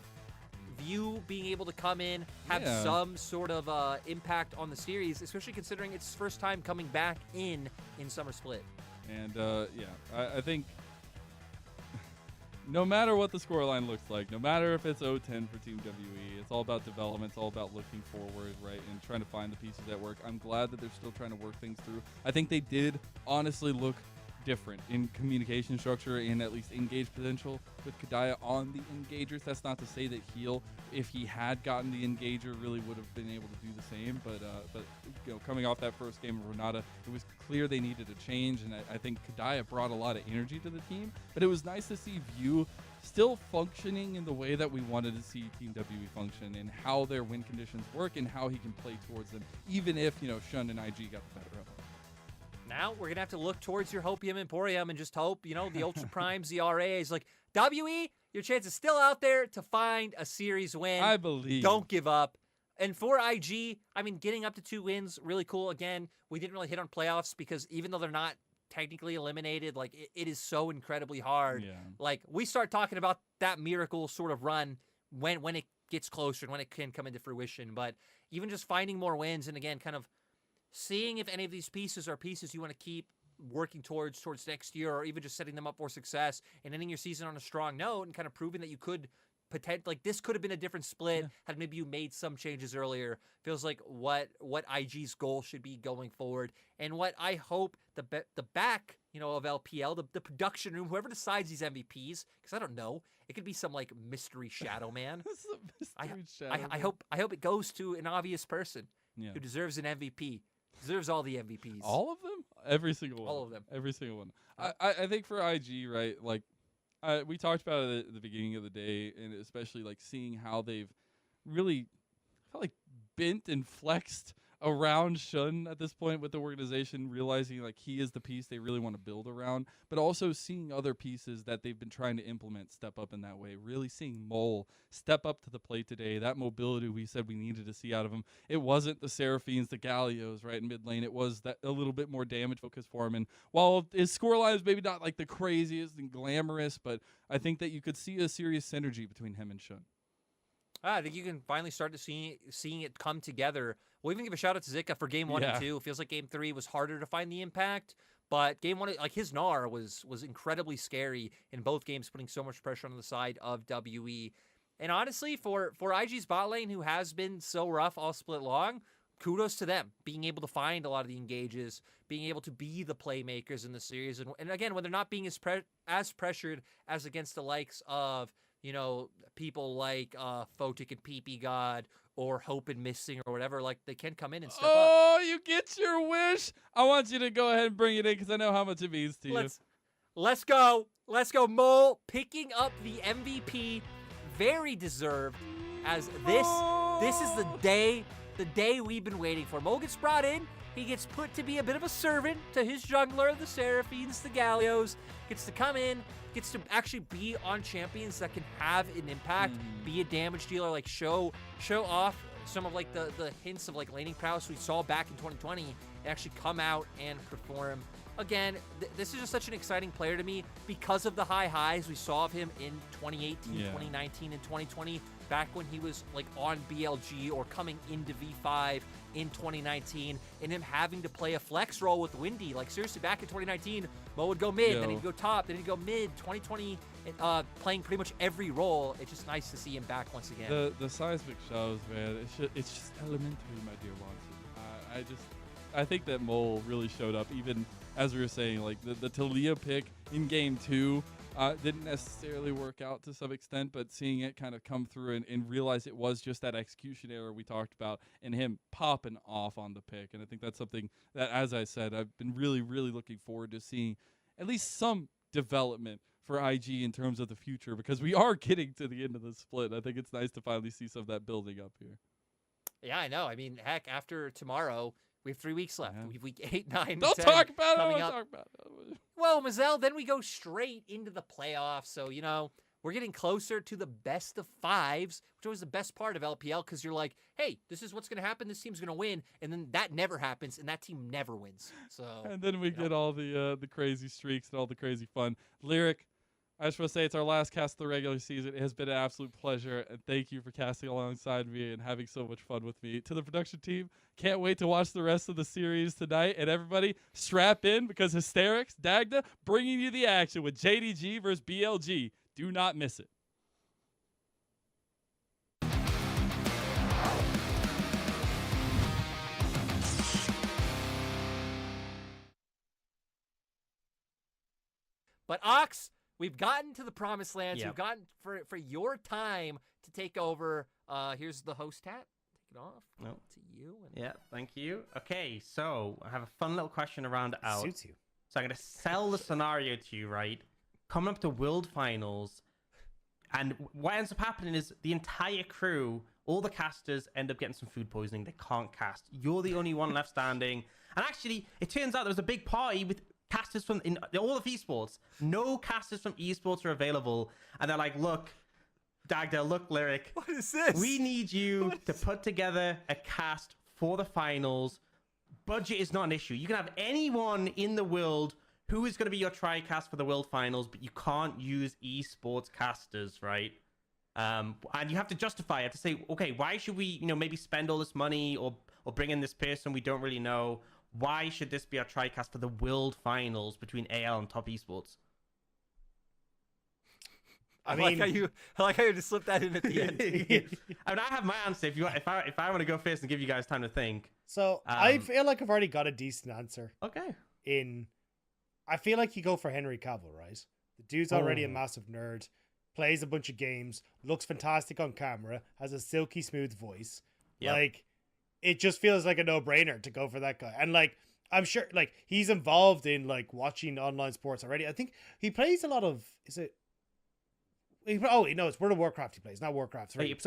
View being able to come in, have some sort of impact on the series, especially considering it's his first time coming back in Summer Split. And I think no matter what the scoreline looks like, no matter if it's 0-10 for Team WE, it's all about development, it's all about looking forward, right, and trying to find the pieces that work. I'm glad that they're still trying to work things through. I think they did honestly look different in communication structure and at least engage potential with Kadaya on the engagers. That's not to say that Heal, if he had gotten the engager, really would have been able to do the same. But you know, coming off that first game of Renata, it was clear they needed a change, and I think Kadaya brought a lot of energy to the team. But it was nice to see View still functioning in the way that we wanted to see Team WE function, and how their win conditions work and how he can play towards them, even if, you know, Shun and IG got the better of him. Now we're going to have to look towards your Hopium Emporium and just hope, you know, the Ultra Primes, the RAs, like, WE, your chance is still out there to find a series win. I believe. Don't give up. And for IG, I mean, getting up to 2 wins, really cool. Again, we didn't really hit on playoffs because even though they're not technically eliminated, like, it is so incredibly hard. Yeah. Like, we start talking about that miracle sort of run when it gets closer and when it can come into fruition. But even just finding more wins and, again, kind of seeing if any of these pieces are pieces you want to keep working towards next year, or even just setting them up for success and ending your season on a strong note and kind of proving that you could like this could have been a different split had maybe you made some changes earlier. Feels like what IG's goal should be going forward, and what I hope the back of LPL, the production room, whoever decides these MVPs, because I don't know, it could be some like mystery shadow man. I hope it goes to an obvious person who deserves an MVP, deserves all the MVPs. All of them, every single one. All of them, every single one. I think for IG, right, like. We talked about it at the beginning of the day, and especially like seeing how they've really felt like bent and flexed around Shun at this point with the organization, realizing like he is the piece they really want to build around, but also seeing other pieces that they've been trying to implement step up in that way. Really seeing Mole step up to the plate today. That mobility we said we needed to see out of him. It wasn't the Seraphines, the Gallios, right in mid lane. It was that a little bit more damage focused for him. And while his scoreline is maybe not like the craziest and glamorous, but I think that you could see a serious synergy between him and Shun. I think you can finally start to seeing it come together. We'll even give a shout out to Zika for game 1 and 2. It feels like game 3 was harder to find the impact, but game 1, like his Gnar was incredibly scary in both games, putting so much pressure on the side of WE. And honestly, for IG's bot lane, who has been so rough all split long, kudos to them being able to find a lot of the engages, being able to be the playmakers in the series, and again, when they're not being as pressured as against the likes of people like Photic and PP God or Hope and Missing or whatever, like they can come in and step up. Oh, you get your wish. I want you to go ahead and bring it in because I know how much it means to you. Let's go. Mole picking up the MVP, very deserved, as this is the day we've been waiting for. Mole gets brought in. He gets put to be a bit of a servant to his jungler, the Seraphines, the Gallios. Gets to come in, gets to actually be on champions that can have an impact, be a damage dealer, like show off some of like the hints of like laning prowess we saw back in 2020, and actually come out and perform. Again, this is just such an exciting player to me because of the high highs we saw of him in 2018, 2019, and 2020, back when he was like on BLG or coming into V5 in 2019, and him having to play a flex role with Windy. Like seriously, back in 2019, Mo would go mid, then he'd go top, then he'd go mid. 2020, playing pretty much every role. It's just nice to see him back once again. The seismic shows, man. It's just elementary, my dear Watson. I think that Mole really showed up, even as we were saying, like the Talia pick in game 2 didn't necessarily work out to some extent, but seeing it kind of come through and realize it was just that execution error we talked about and him popping off on the pick. And I think that's something that, as I said, I've been really, really looking forward to seeing at least some development for IG in terms of the future, because we are getting to the end of the split. I think it's nice to finally see some of that building up here. Yeah, I know. I mean, heck, after tomorrow, we have 3 weeks left. We have week 8, 9, Don't 10 talk about it. coming Don't up. talk about it. Well, Mazel, then we go straight into the playoffs. So, we're getting closer to the best of 5s, which was the best part of LPL, because you're like, hey, this is what's going to happen. This team's going to win. And then that never happens, and that team never wins. So, and then we get all the crazy streaks and all the crazy fun. Lyric, I just want to say it's our last cast of the regular season. It has been an absolute pleasure, and thank you for casting alongside me and having so much fun with me. To the production team, can't wait to watch the rest of the series tonight. And everybody, strap in, because Hysterics, Dagda, bringing you the action with JDG versus BLG. Do not miss it. But Ox, we've gotten to the promised lands. Yep. We've gotten for your time to take over. Here's the host hat. Take it off. Nope. To you. Yeah, thank you. Okay, so I have a fun little question around out. Suits you. So I'm going to sell the scenario to you, right? Coming up to World Finals, and what ends up happening is the entire crew, all the casters, end up getting some food poisoning. They can't cast. You're the only one left standing. And actually, it turns out there was a big party with casters from in all of esports. No casters from esports are available, and they're like, look, Dagda, look, Lyric, what is this? We need you to put together a cast for the finals. Budget is not an issue. You can have anyone in the world who is going to be your tri-cast for the world finals, but you can't use esports casters, right? And you have to justify it, to say, okay, why should we maybe spend all this money or bring in this person we don't really know? Why should this be our tri-cast for the world finals between AL and top esports? I like how you just slipped that in at the end. I mean, I have my answer. If I want to go first and give you guys time to think. So I feel like I've already got a decent answer. Okay. I feel like you go for Henry Cavill, right? The dude's already a massive nerd, plays a bunch of games, looks fantastic on camera, has a silky smooth voice. Yep. Like, it just feels like a no-brainer to go for that guy. And like, I'm sure like he's involved in like watching online sports already. I think he plays a lot of, it's World of Warcraft he plays, not Warcraft 3. He's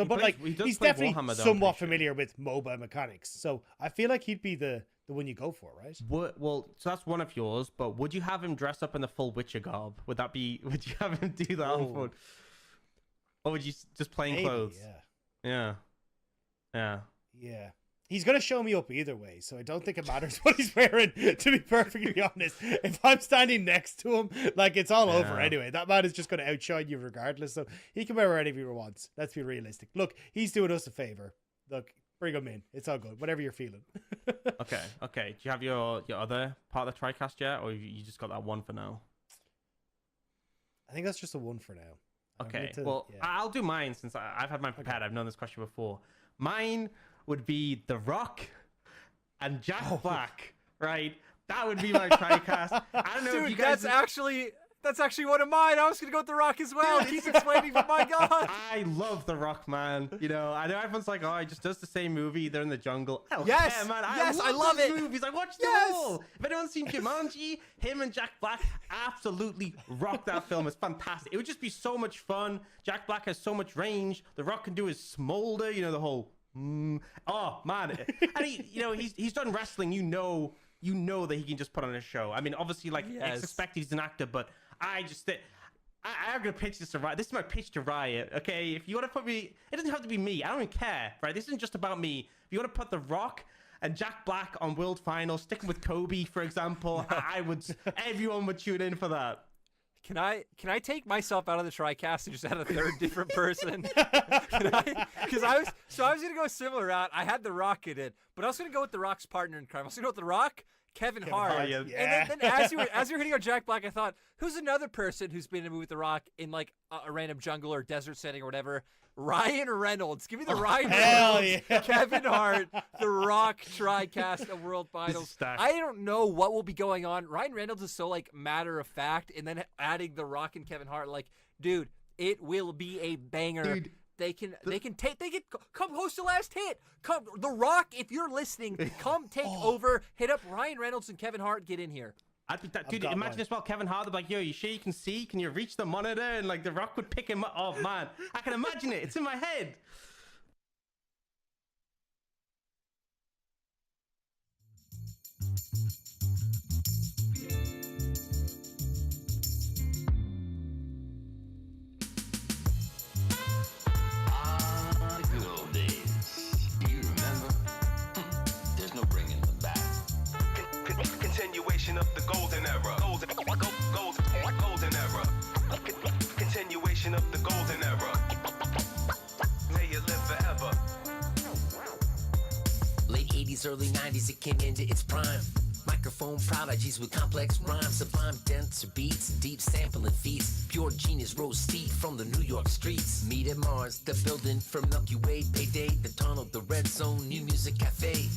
definitely Warhammer, though, somewhat familiar with MOBA mechanics. So I feel like he'd be the one you go for, right? Well, so that's one of yours, but would you have him dress up in the full Witcher garb? Would you have him do that on phone? Or would you just plain clothes? Yeah. He's going to show me up either way, so I don't think it matters what he's wearing, to be perfectly honest. If I'm standing next to him, like, it's all over anyway. That man is just going to outshine you regardless, so he can wear whatever he wants. Let's be realistic. Look, he's doing us a favor. Look, bring him in. It's all good. Whatever you're feeling. Okay. Do you have your other part of the TriCast yet, or you just got that one for now? I think that's just a one for now. Okay, I'll do mine since I've had mine prepared. I've known this question before. Mine would be The Rock and Jack Black, right? That would be my TriCast. I don't know if you guys... That's actually one of mine. I was gonna go with The Rock as well. Keep explaining, but my God. I love The Rock, man. You know, I know everyone's like, oh, he just does the same movie. They're in the jungle. Yes, yeah, man. I love those it. Movies. I watched them all. If anyone's seen Jumanji, him and Jack Black absolutely rock that film. It's fantastic. It would just be so much fun. Jack Black has so much range. The Rock can do his smolder. You know, the whole. Oh man, and he's done wrestling. You know that he can just put on a show. I mean, obviously, like it's expected he's an actor, but I'm gonna pitch this to Riot. This is my pitch to Riot. Okay, if you want to put me, it doesn't have to be me. I don't even care, right? This isn't just about me. If you want to put The Rock and Jack Black on World Finals, sticking with Kobe, for example, everyone would tune in for that. Can I take myself out of the TriCast and just add a third different person? Because I was gonna go a similar route. I had The Rock in it, but I was gonna go with The Rock's partner in crime. I was gonna go with The Rock, Kevin Hart. Yeah. And then as you were hitting on Jack Black, I thought, who's another person who's been in a movie with The Rock in like a random jungle or desert setting or whatever? Ryan Reynolds. Give me the Ryan Reynolds, Kevin Hart, The Rock TriCast of World Finals. I don't know what will be going on. Ryan Reynolds is so like matter of fact, and then adding The Rock and Kevin Hart, like, dude, it will be a banger. Dude. They can come host the last hit. Come, The Rock, if you're listening, come take over. Hit up Ryan Reynolds and Kevin Hart. Get in here. Dude, imagine as well, Kevin Hart would be like, yo, you sure you can see? Can you reach the monitor? And like The Rock would pick him up. Oh man, I can imagine it. It's in my head. Good old days. Do you remember? There's no bringing them back. Continuation of the golden era. Golden era. Continuation of the golden era. May you live forever. Late 80s, early 90s, it came into its prime. Microphone prodigies with complex rhymes, sublime denser beats, deep sampling feats. Pure genius rose steep from the New York streets. Meet at Mars, the building from Milky Way. Payday, the tunnel, the red zone, new music cafe.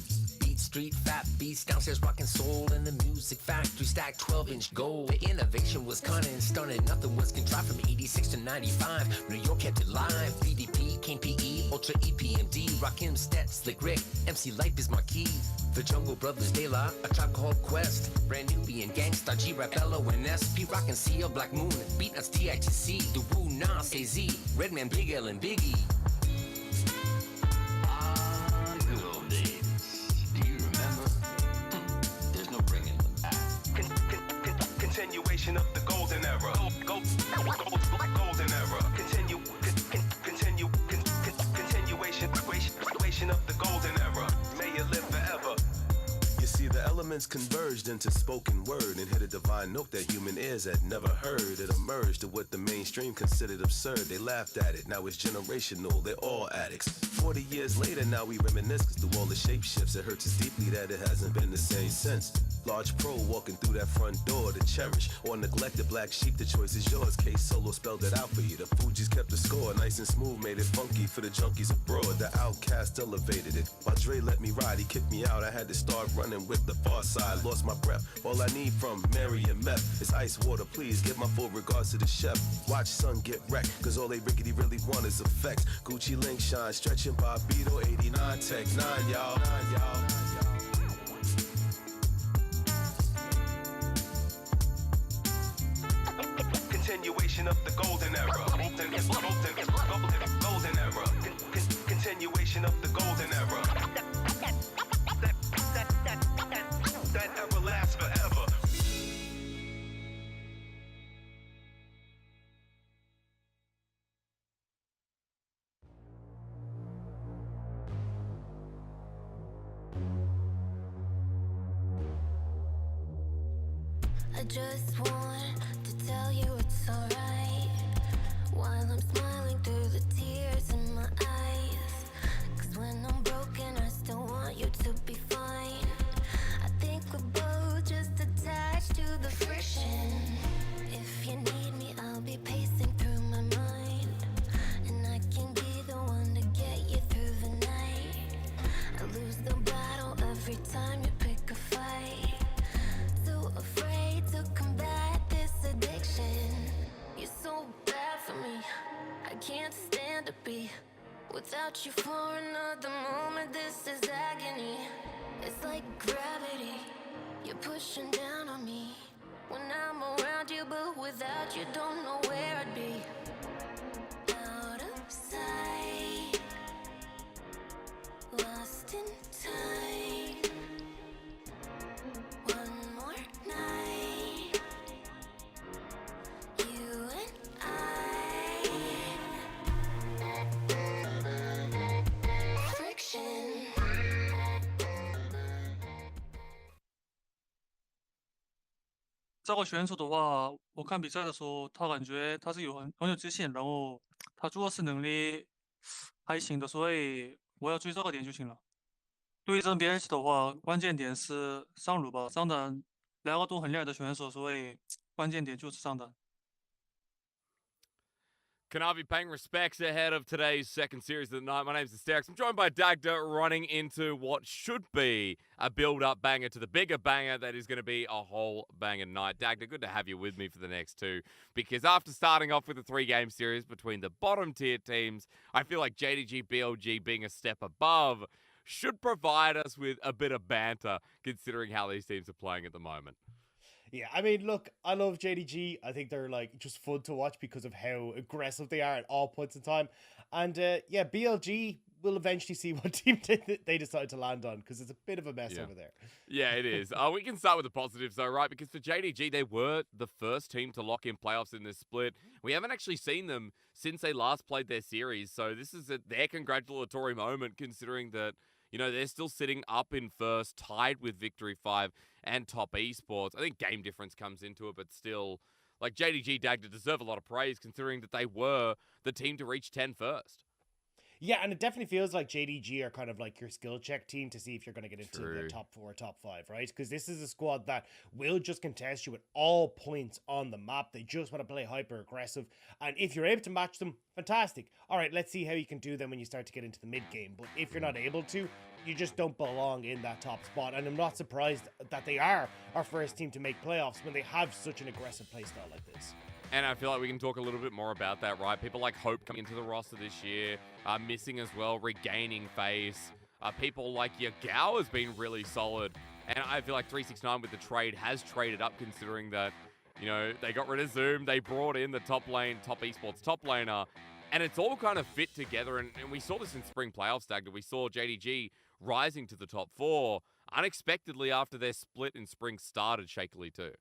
Beat Street, fat beats, downstairs rockin' soul. In the music factory, stacked 12-inch gold. The innovation was cunning, stunning, nothing was contrived. From 86 to 95, New York kept it live. BDP, King PE, Ultra EPMD. Rakim, Stet, Slick Rick, MC Life is Marquis. The Jungle Brothers, De La, A Tribe Called Quest. Brand Nubian, Gangsta, G-Rap, L.O. and SP, Rockin' CL, Black Moon, Beatnuts, DITC, Daru, Nas, AZ, Redman, Big L, and Biggie. Good old days. Do you remember? There's no bringing them back. Continuation of the golden era. Golden era. Continuation of the golden era. May you live forever. You see, the elements converged into spoken word and hit a divine note that human ears had never heard. It emerged to what the mainstream considered absurd. They laughed at it, now it's generational, they're all addicts. 40 years later, now we reminisce, cause through all the shape shifts, it hurts us deeply that it hasn't been the same since. Large pro walking through that front door to cherish or neglect the black sheep. The choice is yours. Case Solo spelled it out for you. The Fugees kept the score, nice and smooth, made it funky for the junkies abroad. The Outcast elevated it. While Dre let me ride, he kicked me out. I had to start running with the far side. Lost my breath. All I need from Mary and Meth is ice water. Please give my full regards to the chef. Watch son get wrecked, cause all they rickety really want is effects. Gucci link shine, stretching Bobito, 89 Tech 9, y'all. Continuation of the golden era. Golden era. Continuation of the golden era. That ever lasts forever. I just want to tell you it's alright while I'm smiling through the tears in my eyes. Cause when I'm broken, I still want you to be fine. I think we're both just attached to the friction. If you need me, I'll be pacing through my mind, and I can be the one to get you through the night. I lose the battle every time you pick a fight. So afraid to combat this addiction. You're so bad for me, I can't stand to be without you for another moment. This is agony. It's like gravity, you're pushing down on me when I'm around you, but without you don't know where I'd be. Out of sight, lost in time. One more night, you and I. Friction. 这个选手的话，我看比赛的时候，他感觉他是很有自信，然后他做事能力还行的，所以我要追这个点就行了。对阵 BLG 的话，关键点是上路吧，上单两个都很厉害的选手，所以关键点就是上单。 Kanavi paying respects ahead of today's second series of the night. My name's Asterix. I'm joined by Dagda running into what should be a build-up banger to the bigger banger that is going to be a whole banger night. Dagda, good to have you with me for the next two, because after starting off with a three-game series between the bottom-tier teams, I feel like JDG, BLG being a step above should provide us with a bit of banter, considering how these teams are playing at the moment. Yeah, I mean, look, I love JDG. I think they're like just fun to watch because of how aggressive they are at all points in time. And yeah, BLG will eventually see what team they decide to land on, because it's a bit of a mess over there. Yeah, it is. We can start with the positives though, right? Because for JDG, they were the first team to lock in playoffs in this split. We haven't actually seen them since they last played their series. So this is their congratulatory moment, considering that, you know, they're still sitting up in first, tied with Victory 5 and Top Esports. I think game difference comes into it, but still, like, JDG Dagda deserve a lot of praise, considering that they were the team to reach 10 first. Yeah, and it definitely feels like JDG are kind of like your skill check team to see if you're going to get into the top 4, top 5, right? Because this is a squad that will just contest you at all points on the map. They just want to play hyper aggressive. And if you're able to match them, fantastic. All right, let's see how you can do them when you start to get into the mid game. But if you're not able to, you just don't belong in that top spot. And I'm not surprised that they are our first team to make playoffs when they have such an aggressive playstyle like this. And I feel like we can talk a little bit more about that, right? People like Hope coming into the roster this year, missing as well, regaining face. People like Yagao has been really solid. And I feel like 369 with the trade has traded up, considering that, you know, they got rid of Zoom. They brought in the top lane, Top Esports top laner. And it's all kind of fit together. And we saw this in spring playoffs, Dagda. We saw JDG rising to the top 4 unexpectedly after their split in spring started shakily too.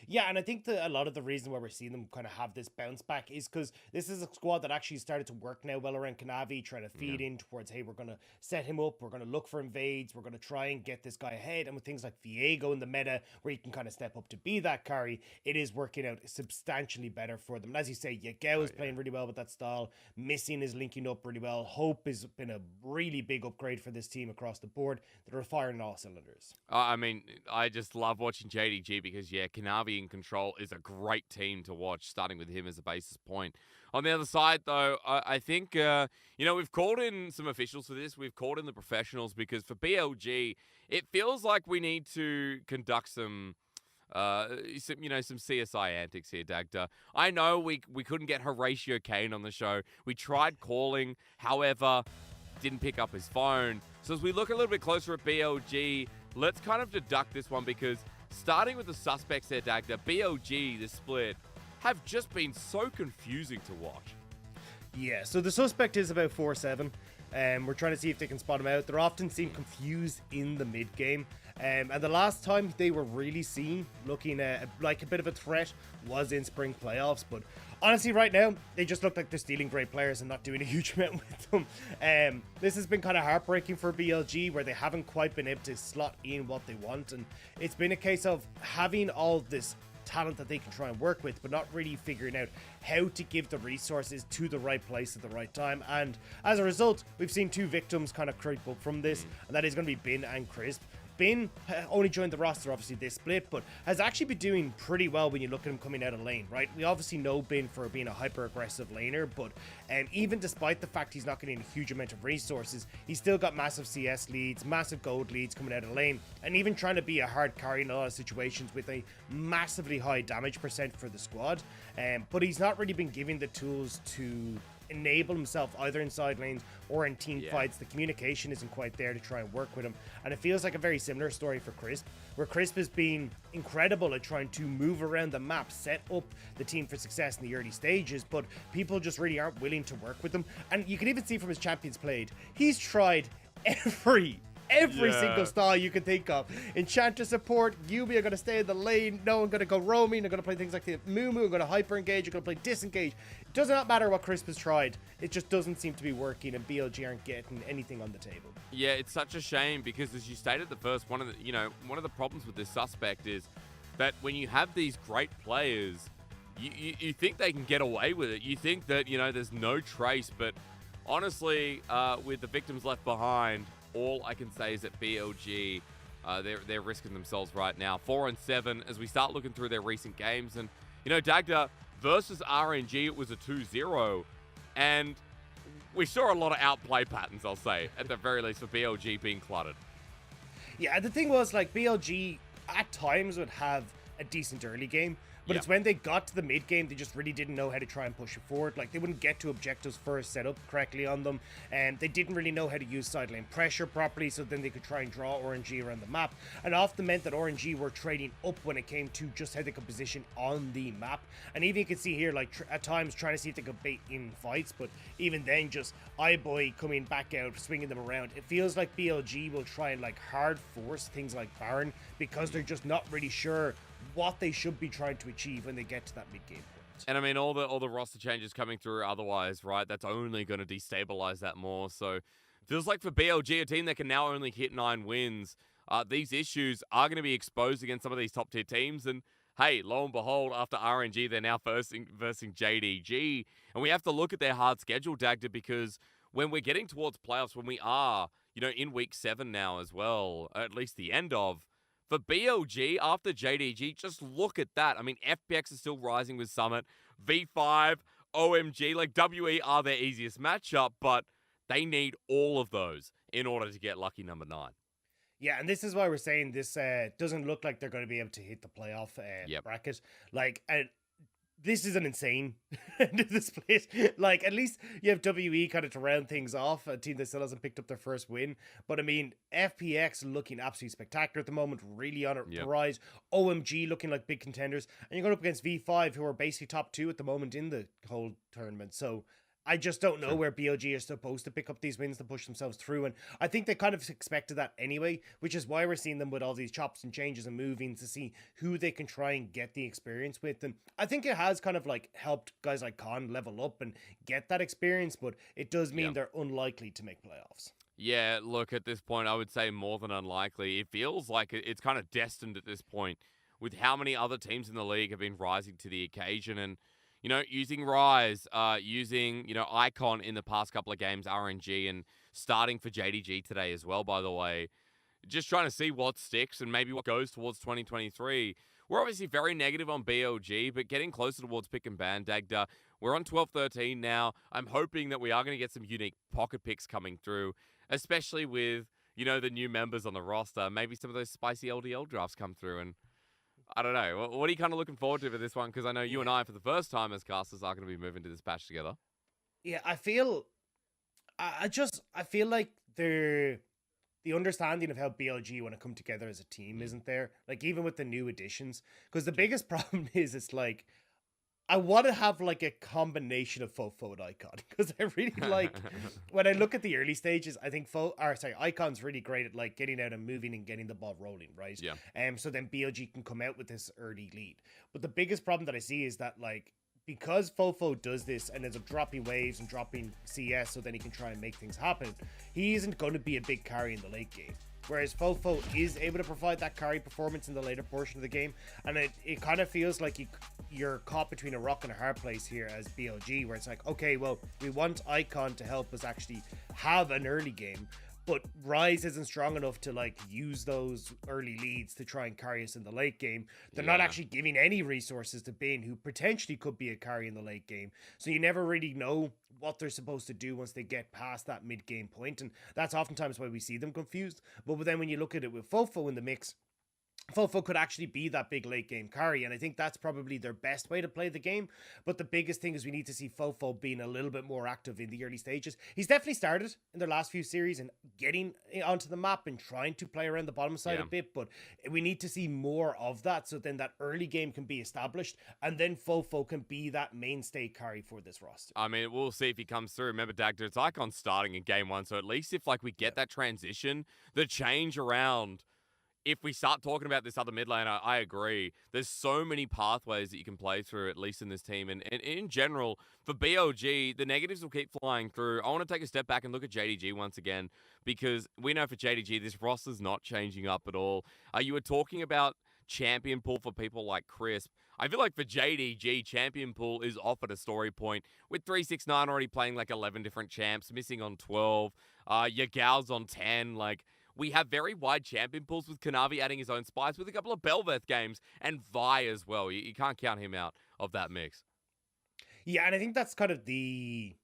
Yeah, and I think that a lot of the reason why we're seeing them kind of have this bounce back is because this is a squad that actually started to work now well around Kanavi, trying to feed in towards, hey, we're going to set him up, we're going to look for invades, we're going to try and get this guy ahead. And with things like Viego in the meta, where you can kind of step up to be that carry, it is working out substantially better for them. And as you say, Yagao is playing really well with that style. Missing is linking up really well. Hope has been a really big upgrade for this team across the board. They're firing all cylinders. I mean, I just love watching JDG because, yeah, Kanavi in control is a great team to watch, starting with him as a basis point. On the other side, though, I think, we've called in some officials for this. We've called in the professionals because for BLG, it feels like we need to conduct some CSI antics here, Dagda. I know we couldn't get Horatio Kane on the show. We tried calling, however, didn't pick up his phone. So as we look a little bit closer at BLG, let's kind of deduct this one because starting with the suspects there, Dagda, BLG, the split, have just been so confusing to watch. Yeah, so the suspect is about 4-7. We're trying to see if they can spot him out. They're often seen confused in the mid game. And the last time they were really seen looking like a bit of a threat was in spring playoffs. But honestly, right now, they just look like they're stealing great players and not doing a huge amount with them. This has been kind of heartbreaking for BLG, where they haven't quite been able to slot in what they want. And it's been a case of having all this talent that they can try and work with, but not really figuring out how to give the resources to the right place at the right time. And as a result, we've seen two victims kind of creep up from this, and that is going to be Bin and Crisp. Bin only joined the roster, obviously, this split, but has actually been doing pretty well when you look at him coming out of lane, right? We obviously know Bin for being a hyper-aggressive laner, but even despite the fact he's not getting a huge amount of resources, he's still got massive CS leads, massive gold leads coming out of lane, and even trying to be a hard carry in a lot of situations with a massively high damage percent for the squad. But he's not really been given the tools to enable himself either in side lanes or in team fights. The communication isn't quite there to try and work with him, and it feels like a very similar story for Crisp, where Crisp has been incredible at trying to move around the map, set up the team for success in the early stages, but people just really aren't willing to work with him. And you can even see from his champions played, he's tried every single style you can think of. Enchanter support, Yubi are going to stay in the lane, no one going to go roaming, they're going to play things like the Mumu, are going to hyper engage, you're going to play disengage. It does not matter what Crisp has tried, it just doesn't seem to be working, and BLG aren't getting anything on the table. Yeah, it's such a shame because, as you stated, the first one of the problems with this suspect is that when you have these great players, you think they can get away with it. You think that there's no trace, but honestly, with the victims left behind, all I can say is that BLG, they're risking themselves right now. 4-7 as we start looking through their recent games. And, Dagda versus RNG, it was a 2-0. And we saw a lot of outplay patterns, I'll say, at the very least, for BLG being cluttered. Yeah, the thing was, like, BLG at times would have a decent early game, but it's when they got to the mid game, they just really didn't know how to try and push it forward. Like, they wouldn't get to objectives first, set up correctly on them, and they didn't really know how to use side lane pressure properly, so then they could try and draw RNG around the map, and often meant that RNG were trading up when it came to just how they could position on the map. And even you can see here, like, at times trying to see if they could bait in fights, but even then, just iBoy coming back out, swinging them around. It feels like BLG will try and, like, hard force things like Baron, because they're just not really sure what they should be trying to achieve when they get to that mid-game point. And I mean, all the roster changes coming through otherwise, right? That's only going to destabilize that more. So feels like for BLG, a team that can now only hit 9 wins, these issues are going to be exposed against some of these top tier teams. And hey, lo and behold, after RNG, they're now versing JDG. And we have to look at their hard schedule, Dagda, because when we're getting towards playoffs, when we are, in week 7 now as well, at least the end of, for BLG, after JDG, just look at that. I mean, FPX is still rising with Summit. V5, OMG, like WE are their easiest matchup, but they need all of those in order to get lucky number 9. Yeah, and this is why we're saying this doesn't look like they're going to be able to hit the playoff bracket. Like, this is an insane end of the split. Like, at least you have WE kind of to round things off, a team that still hasn't picked up their first win. But I mean, FPX looking absolutely spectacular at the moment, really on the rise. OMG looking like big contenders. And you're going up against V5, who are basically top 2 at the moment in the whole tournament. So I just don't know where BLG are supposed to pick up these wins to push themselves through. And I think they kind of expected that anyway, which is why we're seeing them with all these chops and changes and moving to see who they can try and get the experience with. And I think it has kind of like helped guys like Khan level up and get that experience, but it does mean they're unlikely to make playoffs. Yeah, look, at this point, I would say more than unlikely. It feels like it's kind of destined at this point with how many other teams in the league have been rising to the occasion. And using Rise, using, Icon in the past couple of games, RNG, and starting for JDG today as well, by the way. Just trying to see what sticks and maybe what goes towards 2023. We're obviously very negative on BLG, but getting closer towards pick and ban, Dagda. We're on 12-13 now. I'm hoping that we are going to get some unique pocket picks coming through, especially with, the new members on the roster. Maybe some of those spicy LDL drafts come through, and I don't know. What are you kind of looking forward to for this one? Because I know you and I, for the first time as casters, are going to be moving to this patch together. Yeah, I feel like the understanding of how BLG want to come together as a team isn't there. Like, even with the new additions, because the biggest problem is it's like, I want to have like a combination of Fofo and Icon, because I really like when I look at the early stages, I think Icon's really great at like getting out and moving and getting the ball rolling, right? Yeah. So then BLG can come out with this early lead. But the biggest problem that I see is that like, because Fofo does this and ends up dropping waves and dropping CS so then he can try and make things happen, he isn't going to be a big carry in the late game. Whereas Fofo is able to provide that carry performance in the later portion of the game. And it kind of feels like you're caught between a rock and a hard place here as BLG, where it's like, okay, well, we want Icon to help us actually have an early game, but Rise isn't strong enough to like use those early leads to try and carry us in the late game. They're not actually giving any resources to Bane, who potentially could be a carry in the late game. So you never really know what they're supposed to do once they get past that mid-game point, and that's oftentimes why we see them confused. But then when you look at it with Fofo in the mix, Fofo could actually be that big late game carry, and I think that's probably their best way to play the game. But the biggest thing is we need to see Fofo being a little bit more active in the early stages. He's definitely started in their last few series and getting onto the map and trying to play around the bottom side a bit, but we need to see more of that so then that early game can be established, and then Fofo can be that mainstay carry for this roster. I mean, we'll see if he comes through. Remember, Dagda, it's Icon starting in game one, so at least if like we get that transition, the change around. If we start talking about this other mid laner, I agree. There's so many pathways that you can play through, at least in this team. And in general, for BLG, the negatives will keep flying through. I want to take a step back and look at JDG once again, because we know for JDG, this roster's not changing up at all. You were talking about champion pool for people like Crisp. I feel like for JDG, champion pool is off at a story point, with 369 already playing like 11 different champs, missing on 12, Yagal's on 10, like... We have very wide champion pools, with Kanavi adding his own spice, with a couple of Belveth games, and Vi as well. You can't count him out of that mix. Yeah, and I think that's kind of the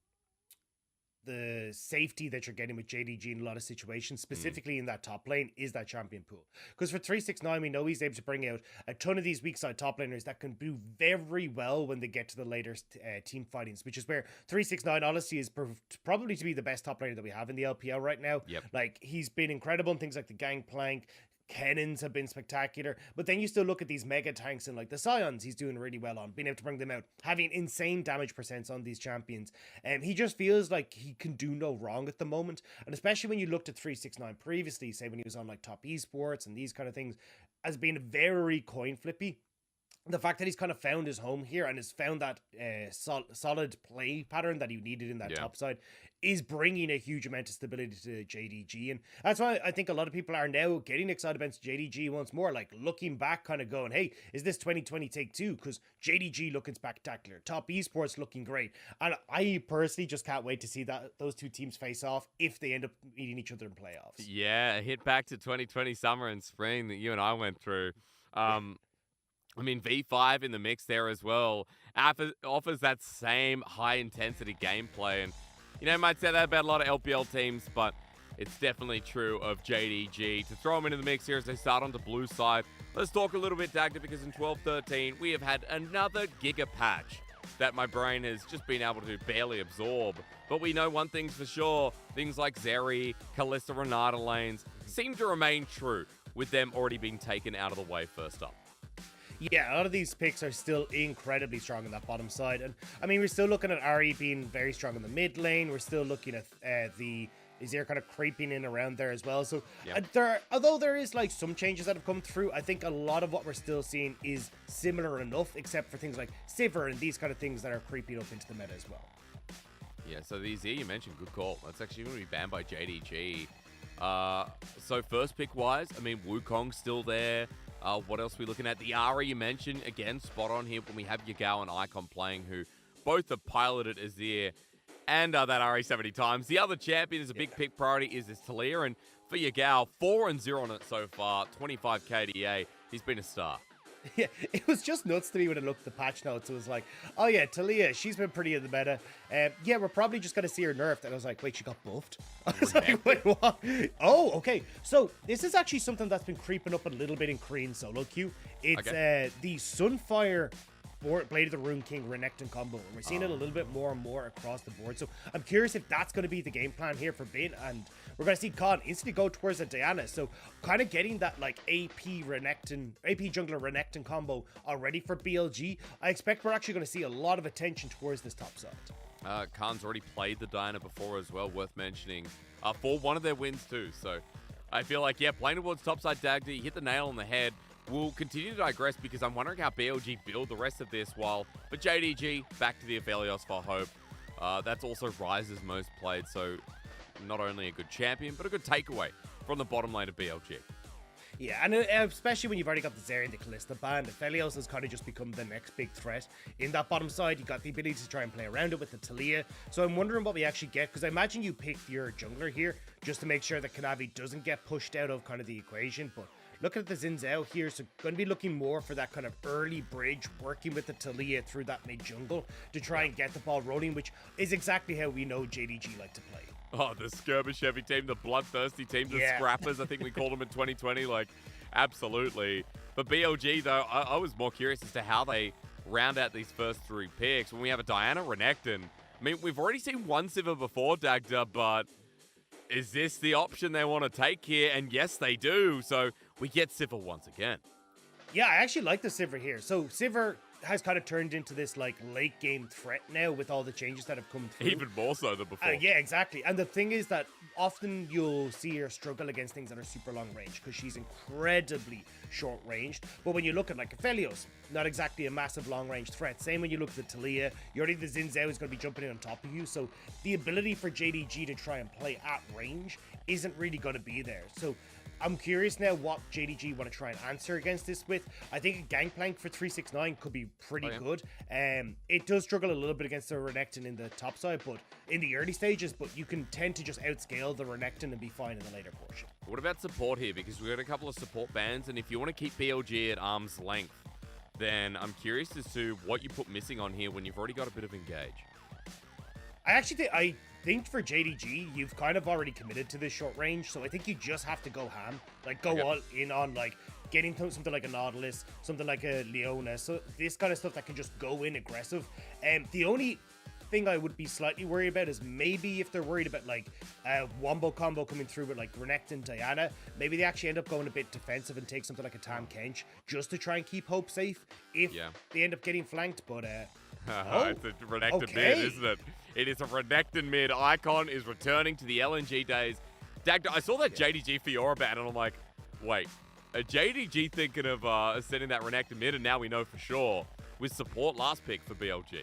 safety that you're getting with JDG in a lot of situations, specifically in that top lane, is that champion pool. Because for 369, we know he's able to bring out a ton of these weak side top laners that can do very well when they get to the later team fightings, which is where 369 honestly is probably to be the best top laner that we have in the LPL right now. Like, he's been incredible in things like the Gangplank. Cannons have been spectacular, but then you still look at these mega tanks and like the Scions he's doing really well on, being able to bring them out, having insane damage percents on these champions. He just feels like he can do no wrong at the moment, and especially when you looked at 369 previously, say when he was on like top esports and these kind of things, as being very coin flippy. The fact that he's kind of found his home here and has found that solid play pattern that he needed in that top side is bringing a huge amount of stability to JDG. And that's why I think a lot of people are now getting excited about JDG once more, like looking back, kind of going, hey, is this 2020 take two? Because JDG looking spectacular, top esports looking great. And I personally just can't wait to see those two teams face off if they end up meeting each other in playoffs. Yeah, hit back to 2020 summer and spring that you and I went through. I mean, V5 in the mix there as well offers that same high-intensity gameplay. And, you might say that about a lot of LPL teams, but it's definitely true of JDG. To throw them into the mix here as they start on the blue side, let's talk a little bit, Dagda, because in 12-13, we have had another Giga patch that my brain has just been able to barely absorb. But we know one thing's for sure, things like Zeri, Kalista, Renata lanes seem to remain true, with them already being taken out of the way first up. Yeah, a lot of these picks are still incredibly strong on that bottom side. And I mean, we're still looking at Ari being very strong in the mid lane. We're still looking at the Azir kind of creeping in around there as well. So although there is like some changes that have come through, I think a lot of what we're still seeing is similar enough, except for things like Sivir and these kind of things that are creeping up into the meta as well. Yeah, so the Azir you mentioned, good call. That's actually going to be banned by JDG. So first pick wise, I mean, Wukong's still there. What else are we looking at? The Ahri you mentioned, again, spot on here when we have Yagao and Icon playing, who both have piloted Azir and that Ahri 70 times. The other champion is a big pick priority is this Talia, and for Yagao, 4-0 on it so far, 25 KDA. He's been a star. Yeah, it was just nuts to me when I looked at the patch notes. It was like, oh yeah, Talia, she's been pretty in the meta. Yeah, we're probably just going to see her nerfed. And I was like, wait, she got buffed? I was like, wait, what? Oh, okay. So this is actually something that's been creeping up a little bit in Korean solo queue. It's the Sunfire Blade of the Rune King Renekton combo. And we're seeing it a little bit more and more across the board. So I'm curious if that's going to be the game plan here for Bin. And we're going to see Khan instantly go towards a Diana. So kind of getting that like AP jungler Renekton combo already for BLG. I expect we're actually going to see a lot of attention towards this top side. Khan's already played the Diana before as well, worth mentioning, for one of their wins too. So I feel like, yeah, playing towards topside Dagda, you hit the nail on the head. We'll continue to digress because I'm wondering how BLG build the rest of this while, but JDG, back to the Aphelios for Hope. That's also Rise's most played, so not only a good champion, but a good takeaway from the bottom lane of BLG. Yeah, and especially when you've already got the Zeri and the Kalista banned, Aphelios has kind of just become the next big threat. In that bottom side, you got the ability to try and play around it with the Talia. So I'm wondering what we actually get, because I imagine you picked your jungler here just to make sure that Kanavi doesn't get pushed out of kind of the equation, but looking at the Xin Zhao here, so going to be looking more for that kind of early bridge, working with the Talia through that mid jungle to try and get the ball rolling, which is exactly how we know JDG like to play. Oh, the skirmish heavy team, the bloodthirsty team, the scrappers, I think we called them in 2020. Like, absolutely. But BLG, though, I was more curious as to how they round out these first three picks. When we have a Diana Renekton, I mean, we've already seen one Sivir before, Dagda, but is this the option they want to take here? And yes, they do. So we get Sivir once again. Yeah, I actually like the Sivir here. So Sivir has kind of turned into this like late game threat now with all the changes that have come through. Even more so than before. Yeah, exactly. And the thing is that often you'll see her struggle against things that are super long range because she's incredibly short ranged. But when you look at like Aphelios, not exactly a massive long range threat. Same when you look at the Talia, you already the Xin Zhao is going to be jumping in on top of you. So the ability for JDG to try and play at range isn't really going to be there. So I'm curious now what JDG want to try and answer against this with. I think a Gangplank for 369 could be pretty good. It does struggle a little bit against the Renekton in the top side, but in the early stages, but you can tend to just outscale the Renekton and be fine in the later portion. What about support here? Because we've got a couple of support bans, and if you want to keep BLG at arm's length, then I'm curious as to what you put missing on here when you've already got a bit of engage. I think for JDG, you've kind of already committed to this short range, so I think you just have to go ham. Like, go all in on, like, getting something like a Nautilus, something like a Leona, so this kind of stuff that can just go in aggressive. The only thing I would be slightly worried about is maybe if they're worried about, like, a wombo combo coming through with, like, Renekton, Diana, maybe they actually end up going a bit defensive and take something like a Tam Kench just to try and keep Hope safe if they end up getting flanked, but... It's a Renekton mid, isn't it? It is a Renekton mid. Icon is returning to the LNG days. Dagda, I saw that JDG Fiora ban, and I'm like, wait, a JDG thinking of sending that Renekton mid, and now we know for sure with support last pick for BLG.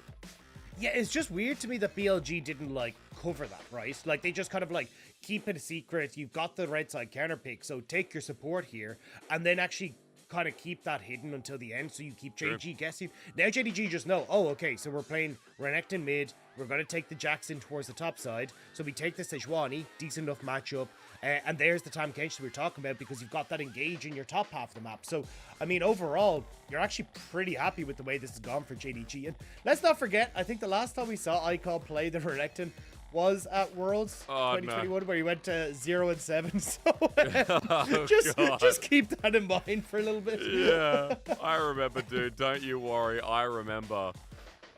Yeah, it's just weird to me that BLG didn't, like, cover that, right? Like, they just kind of, like, keep it a secret. You've got the red side counter pick, so take your support here, and then actually kind of keep that hidden until the end, so you keep JDG guessing. Now JDG just know, oh, okay, so we're playing Renekton mid, we're going to take the Jackson towards the top side, so we take the Sejuani, decent enough matchup, and there's the Tam Kench we were talking about, because you've got that engage in your top half of the map. So, I mean, overall, you're actually pretty happy with the way this has gone for JDG. And let's not forget, I think the last time we saw Icon play the Renekton was at Worlds 2021, where he went to 0-7. So just keep that in mind for a little bit. Yeah, I remember, dude. Don't you worry. I remember.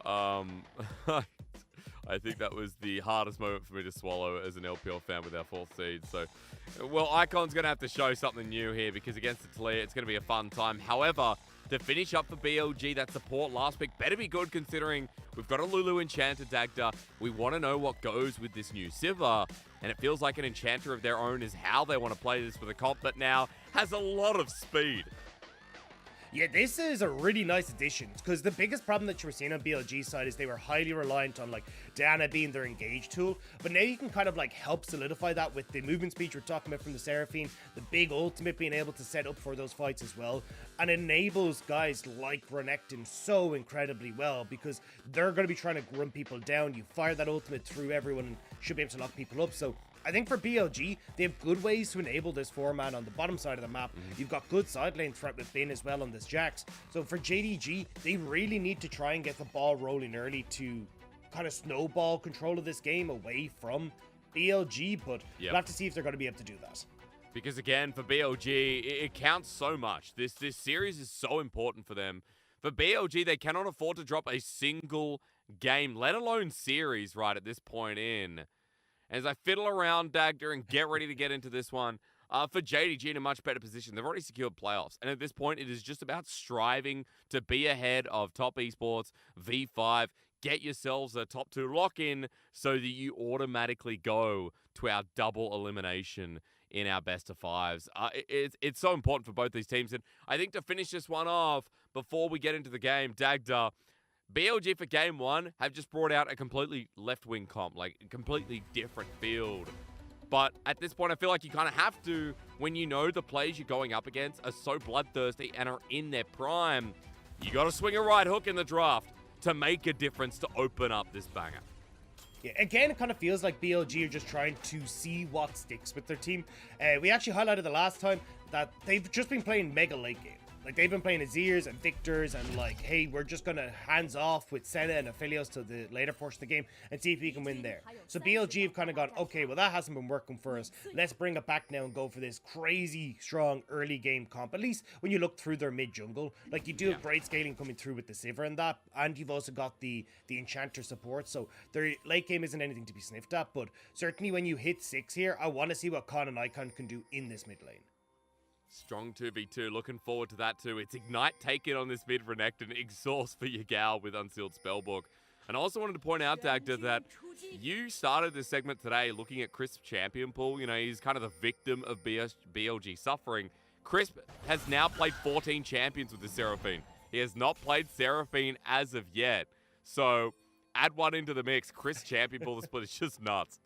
I think that was the hardest moment for me to swallow as an LPL fan with our 4th seed. So, well, Icon's going to have to show something new here, because against the Talia, it's going to be a fun time. However, The finish up for BLG, that support last pick better be good considering we've got a Lulu Enchanter Dagda. We want to know what goes with this new Sivir, and it feels like an Enchanter of their own is how they want to play this with a comp that now has a lot of speed. Yeah, this is a really nice addition, because the biggest problem that you were seeing on BLG side is they were highly reliant on like Diana being their engage tool, but now you can kind of like help solidify that with the movement speed we're talking about from the Seraphine, the big ultimate being able to set up for those fights as well, and enables guys like Renekton so incredibly well, because they're going to be trying to run people down. You fire that ultimate through everyone and should be able to lock people up. So I think for BLG, they have good ways to enable this 4-man on the bottom side of the map. You've got good side lane threat with Bin as well on this Jax. So for JDG, they really need to try and get the ball rolling early to kind of snowball control of this game away from BLG, but we'll have to see if they're going to be able to do that. Because again, for BLG, it counts so much. This series is so important for them. For BLG, they cannot afford to drop a single game, let alone series right at this point in. As I fiddle around Dagda and get ready to get into this one, for JDG in a much better position. They've already secured playoffs. And at this point, it is just about striving to be ahead of top esports, V5, get yourselves a top 2 lock-in so that you automatically go to our double elimination in our best of 5s. It's so important for both these teams. And I think to finish this one off, before we get into the game, Dagda, BLG for game 1 have just brought out a completely left-wing comp, like a completely different field. But at this point, I feel like you kind of have to, when you know the players you're going up against are so bloodthirsty and are in their prime, you got to swing a right hook in the draft to make a difference to open up this banger. Yeah, again, it kind of feels like BLG are just trying to see what sticks with their team. We actually highlighted the last time that they've just been playing mega late game. Like, they've been playing Azirs and Victors and, like, hey, we're just going to hands off with Senna and Aphelios to the later portion of the game and see if we can win there. So BLG have kind of gone, okay, well, that hasn't been working for us. Let's bring it back now and go for this crazy, strong early game comp. At least when you look through their mid-jungle, like, you do have great scaling coming through with the Sivir and that, and you've also got the Enchanter support, so their late game isn't anything to be sniffed at, but certainly when you hit 6 here, I want to see what Khan and Icon can do in this mid lane. Strong 2v2, looking forward to that too. It's Ignite taken on this mid Renekton, Exhaust for Yagao with Unsealed Spellbook. And I also wanted to point out, Dagda, that you started this segment today looking at Crisp's champion pool. You know, he's kind of the victim of BLG suffering. Crisp has now played 14 champions with the Seraphine. He has not played Seraphine as of yet. So, add one into the mix. Crisp champion pool, the split is just nuts.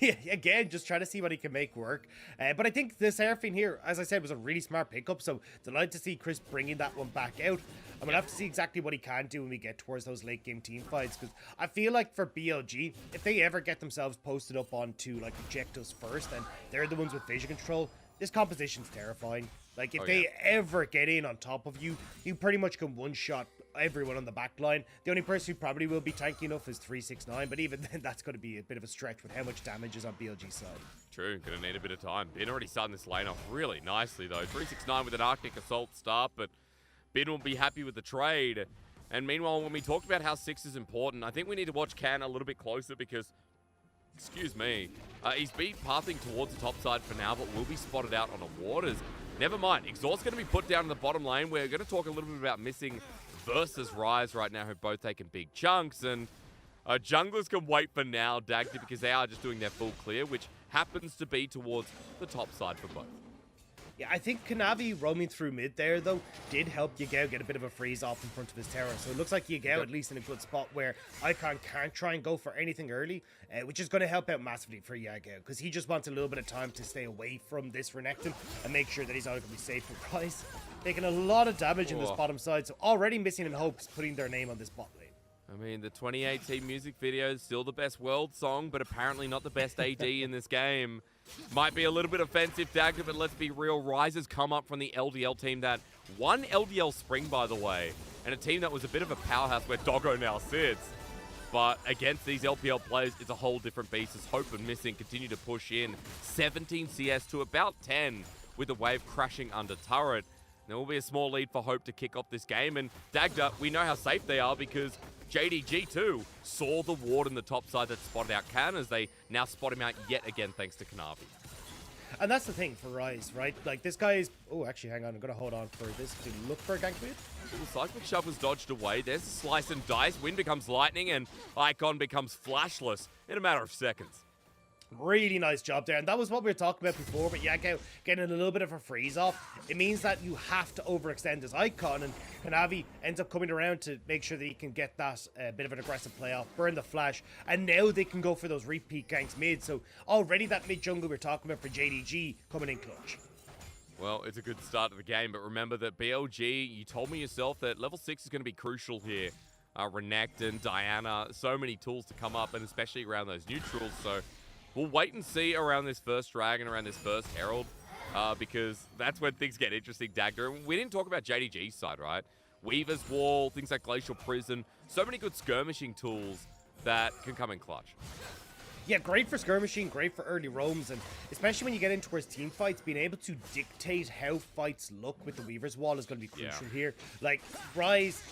Yeah, again, just trying to see what he can make work. But I think the Seraphine here, as I said, was a really smart pickup. So delighted to see Chris bringing that one back out. I'm going to have to see exactly what he can do when we get towards those late game team fights. Because I feel like for BLG, if they ever get themselves posted up onto like objectives first and they're the ones with vision control, this composition's terrifying. Like if they ever get in on top of you, you pretty much can one-shot everyone on the back line. The only person who probably will be tanky enough is 369, but even then that's going to be a bit of a stretch with how much damage is on BLG's side. True, going to need a bit of time. Bin already starting this lane off really nicely though. 369 with an Arctic Assault start, but Bin will be happy with the trade. And meanwhile, when we talked about how 6 is important, I think we need to watch Can a little bit closer because, excuse me, he's been pathing towards the top side for now, but will be spotted out on the waters. Never mind, Exhaust's going to be put down in the bottom lane. We're going to talk a little bit about Missing versus Rise right now, who've both taken big chunks. And junglers can wait for now, Dagda, because they are just doing their full clear, which happens to be towards the top side for both. Yeah, I think Kanavi roaming through mid there, though, did help Yagao get a bit of a freeze off in front of his tower. So it looks like Yagao at least in a good spot where Icon can't try and go for anything early, which is going to help out massively for Yagao, because he just wants a little bit of time to stay away from this Renekton and make sure that he's going to be safe for Price. Taking a lot of damage in this bottom side, so already Missing in Hopes putting their name on this bot lane. I mean, the 2018 music video is still the best world song, but apparently not the best AD in this game. Might be a little bit offensive, Dagda, but let's be real. Rise has come up from the LDL team that won LDL Spring, by the way, and a team that was a bit of a powerhouse where Doggo now sits. But against these LPL players, it's a whole different beast as Hope and Missing continue to push in. 17 CS to about 10 with the wave crashing under turret. There will be a small lead for Hope to kick off this game, and Dagda, we know how safe they are because JDG too saw the ward in the top side that spotted out Can as they now spot him out yet again thanks to Kanavi. And that's the thing for Rise, right? Like, this guy is... Oh, actually, hang on. I'm going to hold on for this to look for a gank mid. The seismic shove was dodged away. There's a slice and dice. Wind becomes lightning, and Icon becomes flashless in a matter of seconds. Really nice job there, and that was what we were talking about before, but Yagao getting a little bit of a freeze off. It means that you have to overextend his Icon, and Kanavi ends up coming around to make sure that he can get that bit of an aggressive playoff, burn the flash, and now they can go for those repeat ganks mid. So already that mid jungle we're talking about for JDG coming in clutch. Well, it's a good start to the game, but remember that BLG, you told me yourself that level 6 is going to be crucial here. Renekton, Diana, so many tools to come up, and especially around those neutrals, so we'll wait and see around this first Dragon, around this first Herald, because that's when things get interesting, Dagda. And we didn't talk about JDG's side, right? Weaver's Wall, things like Glacial Prison, so many good skirmishing tools that can come in clutch. Yeah, great for skirmishing, great for early roams, and especially when you get in towards team fights, being able to dictate how fights look with the Weaver's Wall is going to be crucial here. Like, Rise,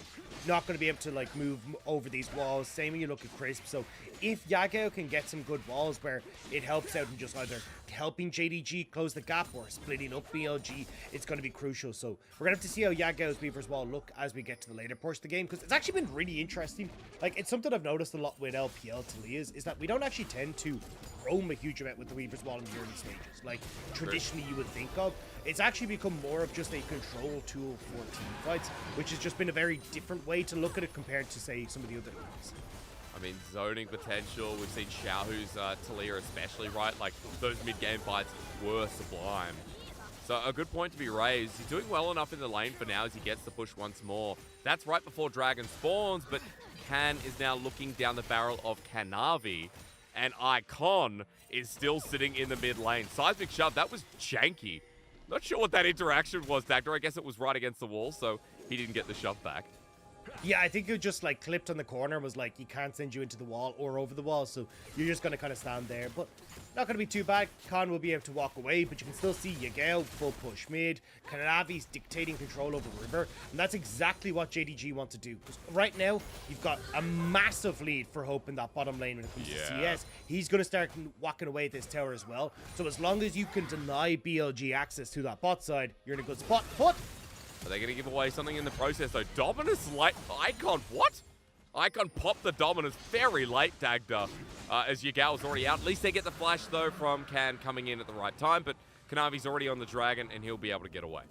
not going to be able to, like, move over these walls. Same when you look at Crisp. So if Yagao can get some good walls where it helps out in just either helping JDG close the gap or splitting up BLG, it's going to be crucial. So we're going to have to see how Yagao's Weaver's Wall look as we get to the later portion of the game, because it's actually been really interesting. Like, it's something I've noticed a lot with LPL Talia's, is that we don't actually tend to roam a huge amount with the Weaver's Wall in the early stages, like traditionally you would think of. It's actually become more of just a control tool for team fights, which has just been a very different way to look at it compared to, say, some of the other things. I mean, zoning potential, we've seen Xiaohu's Talia especially, right? Like, those mid-game fights were sublime. So a good point to be raised. He's doing well enough in the lane for now as he gets the push once more. That's right before Dragon spawns, but Can is now looking down the barrel of Kanavi, and Icon is still sitting in the mid lane. Seismic shove, that was janky. Not sure what that interaction was, Dagda. I guess it was right against the wall, so he didn't get the shove back. Yeah, I think it just, like, clipped on the corner, was like, he can't send you into the wall or over the wall, so you're just going to kind of stand there. But not going to be too bad. Khan will be able to walk away, but you can still see Yagao full push mid. Kanavi's dictating control over River, and that's exactly what JDG want to do. Because right now, you've got a massive lead for Hope in that bottom lane when it comes to CS. He's going to start whacking away at this tower as well. So as long as you can deny BLG access to that bot side, you're in a good spot. But are they going to give away something in the process, though? Dominus late. Icon, what? Icon popped the Dominus very late, Dagda, as Yagao's already out. At least they get the flash, though, from Can coming in at the right time, but Kanavi's already on the Dragon, and he'll be able to get away.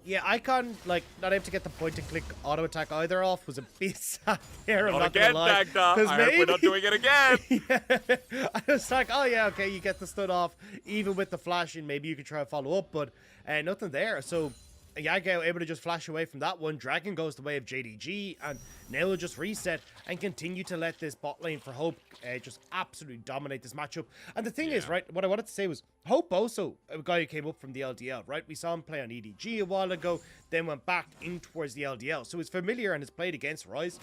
Yeah, Icon, like, not able to get the point-and-click auto-attack either off was a bit sad there, I'm not again, gonna lie. Dagda. I hope we're not doing it again. Yeah. I was like, oh yeah, okay, you get the stun off, even with the flash, and maybe you could try and follow up, but nothing there, so Yagao able to just flash away from that one. Dragon goes the way of JDG, and now will just reset and continue to let this bot lane for Hope just absolutely dominate this matchup. And the thing is, right, what I wanted to say was, Hope also, a guy who came up from the LDL, right? We saw him play on EDG a while ago, then went back in towards the LDL. So he's familiar and has played against Rise.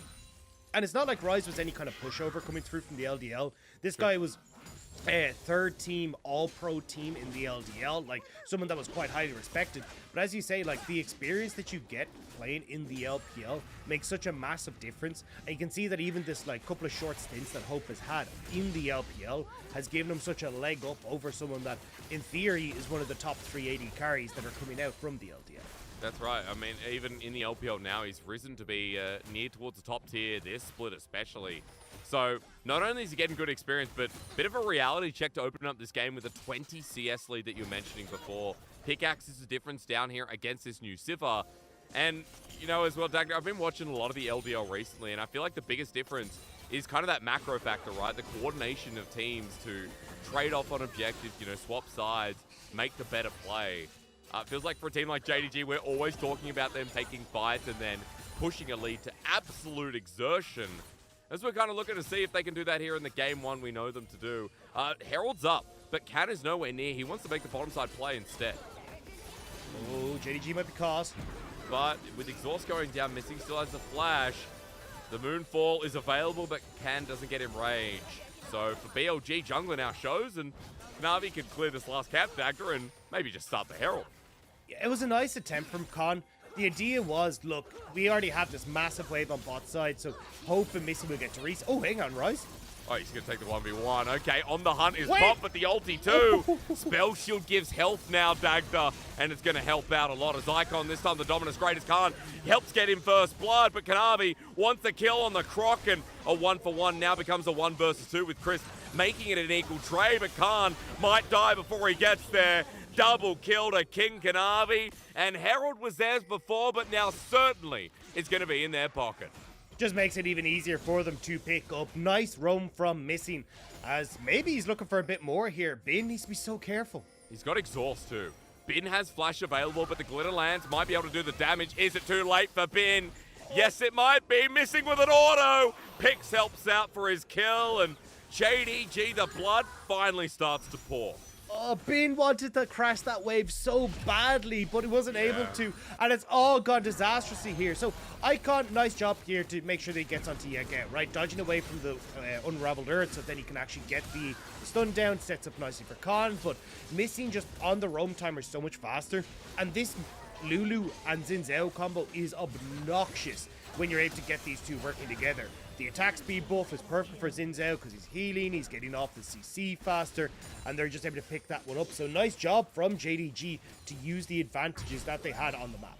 And it's not like Rise was any kind of pushover coming through from the LDL. This guy was third team, all-pro team in the LDL, like someone that was quite highly respected. But as you say, like, the experience that you get playing in the LPL makes such a massive difference. And you can see that even this, like, couple of short stints that Hope has had in the LPL has given him such a leg up over someone that, in theory, is one of the top 380 carries that are coming out from the LDL. That's right. I mean, even in the LPL now, he's risen to be near towards the top tier, this split especially. So, not only is he getting good experience, but a bit of a reality check to open up this game with a 20 CS lead that you were mentioning before. Pickaxe is the difference down here against this new Sivir. And, you know, as well, Dagda, I've been watching a lot of the LDL recently, and I feel like the biggest difference is kind of that macro factor, right? The coordination of teams to trade off on objectives, you know, swap sides, make the better play. It feels like for a team like JDG, we're always talking about them taking fights and then pushing a lead to absolute exertion. As we're kind of looking to see if they can do that here in the game one we know them to do. Herald's up, but Can is nowhere near. He wants to make the bottom side play instead. Oh, JDG might be caught. But with Exhaust going down, Missing still has the flash. The Moonfall is available, but Can doesn't get in range. So for BLG, Jungler now shows, and Navi can clear this last cap Dagda and maybe just start the Herald. Yeah, it was a nice attempt from Con. The idea was, look, we already have this massive wave on bot side, so Hope and Missy will get to reset. Oh, hang on, Rise. Oh, he's going to take the 1v1. Okay, on the hunt is Pop, but the ulti too. Spell Shield gives health now, Dagda, and it's going to help out a lot as Icon, this time the Dominus Greatest Khan, helps get him first blood, but Kanavi wants a kill on the Croc, and a 1-for-1 now becomes a 1 versus 2 with Chris making it an equal trade, but Khan might die before he gets there. Double kill to King Kanavi, and Herald was theirs before, but now certainly is going to be in their pocket. Just makes it even easier for them to pick up. Nice roam from Missing, as maybe he's looking for a bit more here. Bin needs to be so careful. He's got Exhaust too. Bin has Flash available, but the Glitter Lance might be able to do the damage. Is it too late for Bin? Yes, it might be. Missing with an auto. Pix helps out for his kill, and JDG, the blood finally starts to pour. Oh, Bin wanted to crash that wave so badly, but he wasn't able to, and it's all gone disastrously here. So, Icon, nice job here to make sure that he gets onto Yagao, right? Dodging away from the unraveled earth, so then he can actually get the stun down, sets up nicely for Khan, but Missing just on the roam timer so much faster, and this Lulu and Xin Zhao combo is obnoxious when you're able to get these two working together. The attack speed buff is perfect for Xin Zhao because he's healing, he's getting off the CC faster, and they're just able to pick that one up. So nice job from JDG to use the advantages that they had on the map.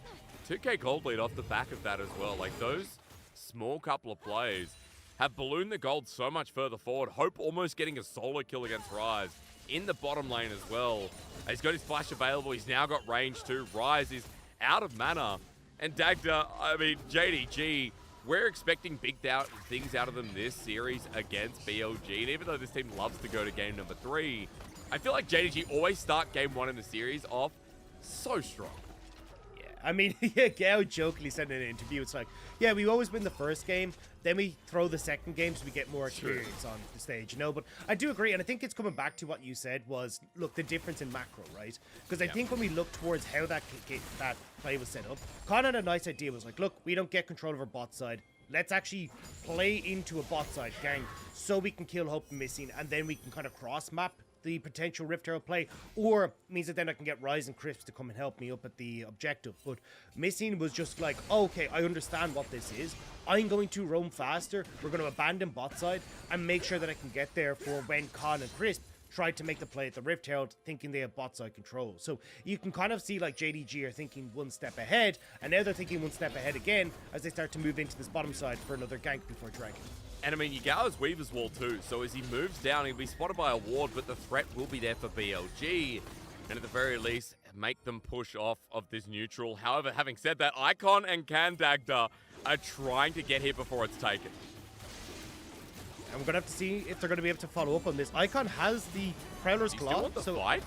2K gold lead off the back of that as well. Like, those small couple of plays have ballooned the gold so much further forward. Hope almost getting a solo kill against Rise in the bottom lane as well. He's got his flash available. He's now got range too. Rise is out of mana. And Dagda, I mean, JDG, we're expecting big things out of them this series against BLG. And even though this team loves to go to game number 3, I feel like JDG always start game 1 in the series off so strong. I mean, yeah, Gao jokingly said in an interview, it's like, yeah, we always win the first game, then we throw the second game so we get more experience on the stage, you know? But I do agree, and I think it's coming back to what you said was, look, the difference in macro, right? Because I think when we look towards how that play was set up, Con had a nice idea, was like, look, we don't get control of our bot side. Let's actually play into a bot side gang so we can kill Hope and Missing, and then we can kind of cross-map the potential Rift Herald play, or means that then I can get Rise and Crisps to come and help me up at the objective. But Missing was just like, okay, I understand what this is. I'm going to roam faster. We're going to abandon bot side and make sure that I can get there for when Con and Crisp tried to make the play at the Rift Herald, thinking they have bot side control. So you can kind of see like JDG are thinking one step ahead, and now they're thinking one step ahead again as they start to move into this bottom side for another gank before Dragon. And I mean, Yagao's Weaver's Wall too, so as he moves down, he'll be spotted by a ward, but the threat will be there for BLG. And at the very least, make them push off of this neutral. However, having said that, Icon and Dagda are trying to get here before it's taken. And we're going to have to see if they're going to be able to follow up on this. Icon has the Prowler's Claw. Do you still want the fight?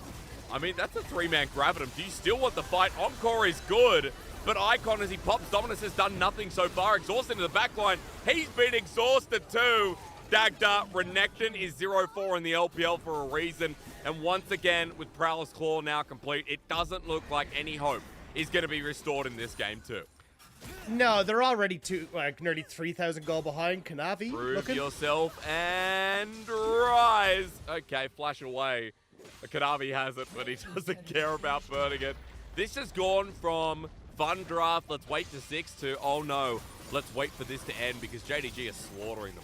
I mean, that's a 3-man grab at him. Do you still want the fight? Encore is good. But Icon, as he pops Dominus, has done nothing so far. Exhausted into the backline. He's been exhausted too. Dagda, Renekton is 0-4 in the LPL for a reason. And once again, with Prowler's Claw now complete, it doesn't look like any hope is going to be restored in this game too. No, they're already nearly 3,000 goal behind. Kanavi, prove yourself and Rise. Okay, flash away. Kanavi has it, but he doesn't care about burning it. This has gone from fun draft, let's wait to 6, to, oh no, let's wait for this to end because JDG is slaughtering them.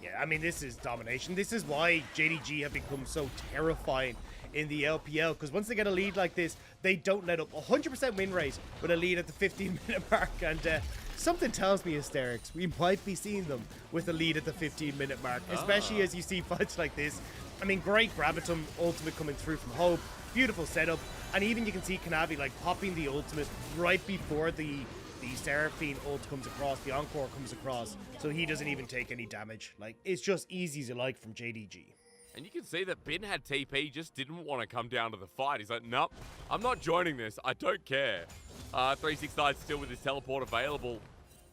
Yeah, I mean, this is domination. This is why JDG have become so terrifying in the LPL, because once they get a lead like this, they don't let up. 100% win rate with a lead at the 15-minute mark, and something tells me, Hysterics, we might be seeing them with a lead at the 15-minute mark, especially as you see fights like this. I mean, great Gravitum ultimate coming through from Hope, beautiful setup, and even you can see Kanavi like popping the ultimate right before the Seraphine ult comes across, the Encore comes across, so he doesn't even take any damage. Like, it's just easy as you like from JDG. And you can see that Bin had TP, just didn't want to come down to the fight. He's like, nope, I'm not joining this. I don't care. 369 still with his teleport available.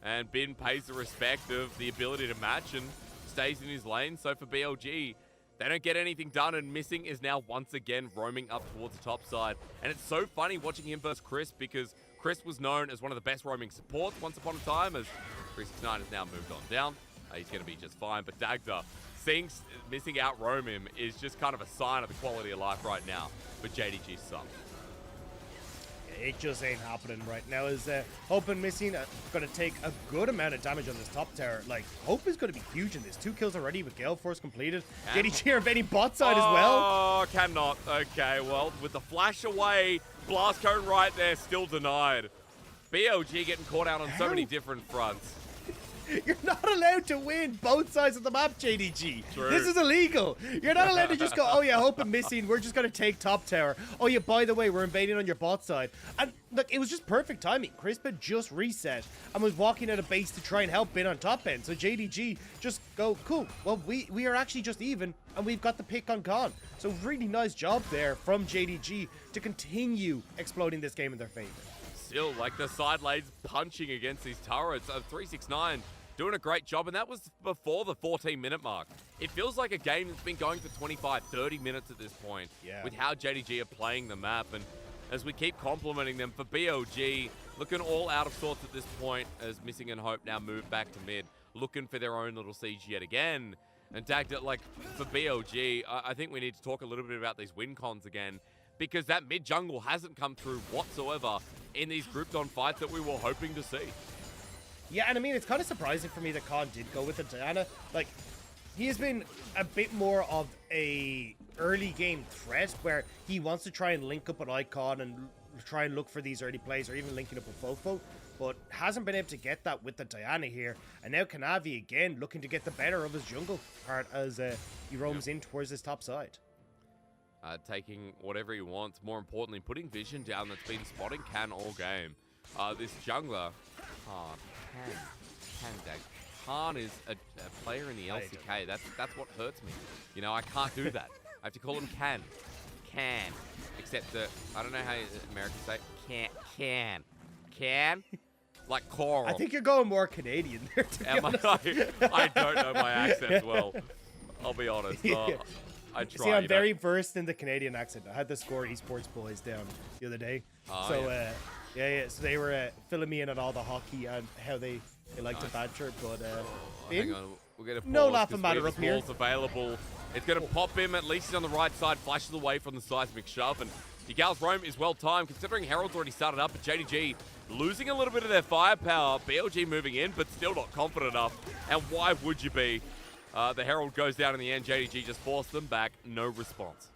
And Bin pays the respect of the ability to match and stays in his lane. So for BLG, they don't get anything done, and Missing is now once again roaming up towards the top side. And it's so funny watching him versus Chris, because Chris was known as one of the best roaming supports once upon a time, as 369 has now moved on down. He's going to be just fine. But Dagda, seeing Missing out roam him is just kind of a sign of the quality of life right now for JDG's sub. it just ain't happening right now. Is Hope and Missing going to take a good amount of damage on this top tower. Like, Hope is going to be huge in this. 2 kills already with Gale Force completed. JDG are invading bot side as well. Oh, cannot. Okay, well, with the flash away, blast cone right there, still denied. BLG getting caught out on so many different fronts. You're not allowed to win both sides of the map, JDG. True. This is illegal. You're not allowed to just go, oh yeah, Hope and Missing, we're just going to take top tower. Oh yeah, by the way, we're invading on your bot side. And look, it was just perfect timing. Crisp had just reset and was walking out of base to try and help in on top end. So JDG just go, cool. Well, we are actually just even and we've got the pick on Khan. So really nice job there from JDG to continue exploding this game in their favor. Still, like the side lanes punching against these turrets. 369 doing a great job, and that was before the 14-minute mark. It feels like a game that's been going for 25, 30 minutes at this point with how JDG are playing the map. And as we keep complimenting them for BLG, looking all out of sorts at this point as Missing and Hope now move back to mid, looking for their own little siege yet again. And Dagda, like for BLG, I think we need to talk a little bit about these win cons again, because that mid jungle hasn't come through whatsoever in these grouped on fights that we were hoping to see. Yeah, and I mean, it's kind of surprising for me that Khan did go with the Diana. Like, he has been a bit more of a early game threat where he wants to try and link up with Icon and try and look for these early plays or even linking up with Fofo, but hasn't been able to get that with the Diana here. And now Kanavi again looking to get the better of his jungle part as he roams in towards his top side. Taking whatever he wants, more importantly, putting vision down that's been spotting Can all game. This jungler, Khan is a player in the LCK. That's what hurts me. You know, I can't do that. I have to call him Can. Except I don't know how Americans say Can. Like coral. I think you're going more Canadian there, to be honest. I don't know my accent well. I'll be honest. I try. See, I'm very versed in the Canadian accent. I had the Score Esports boys down the other day. So they were filling me in on all the hockey and how they like to banter. But hang on, we'll get a pause. No laughing matter up here. Available. It's going to pop him. At least he's on the right side. Flashes away from the seismic shove, and Ygal's roam is well timed considering Herald's already started up. But JDG losing a little bit of their firepower. BLG moving in, but still not confident enough. And why would you be? The Herald goes down in the end. JDG just forced them back. No response.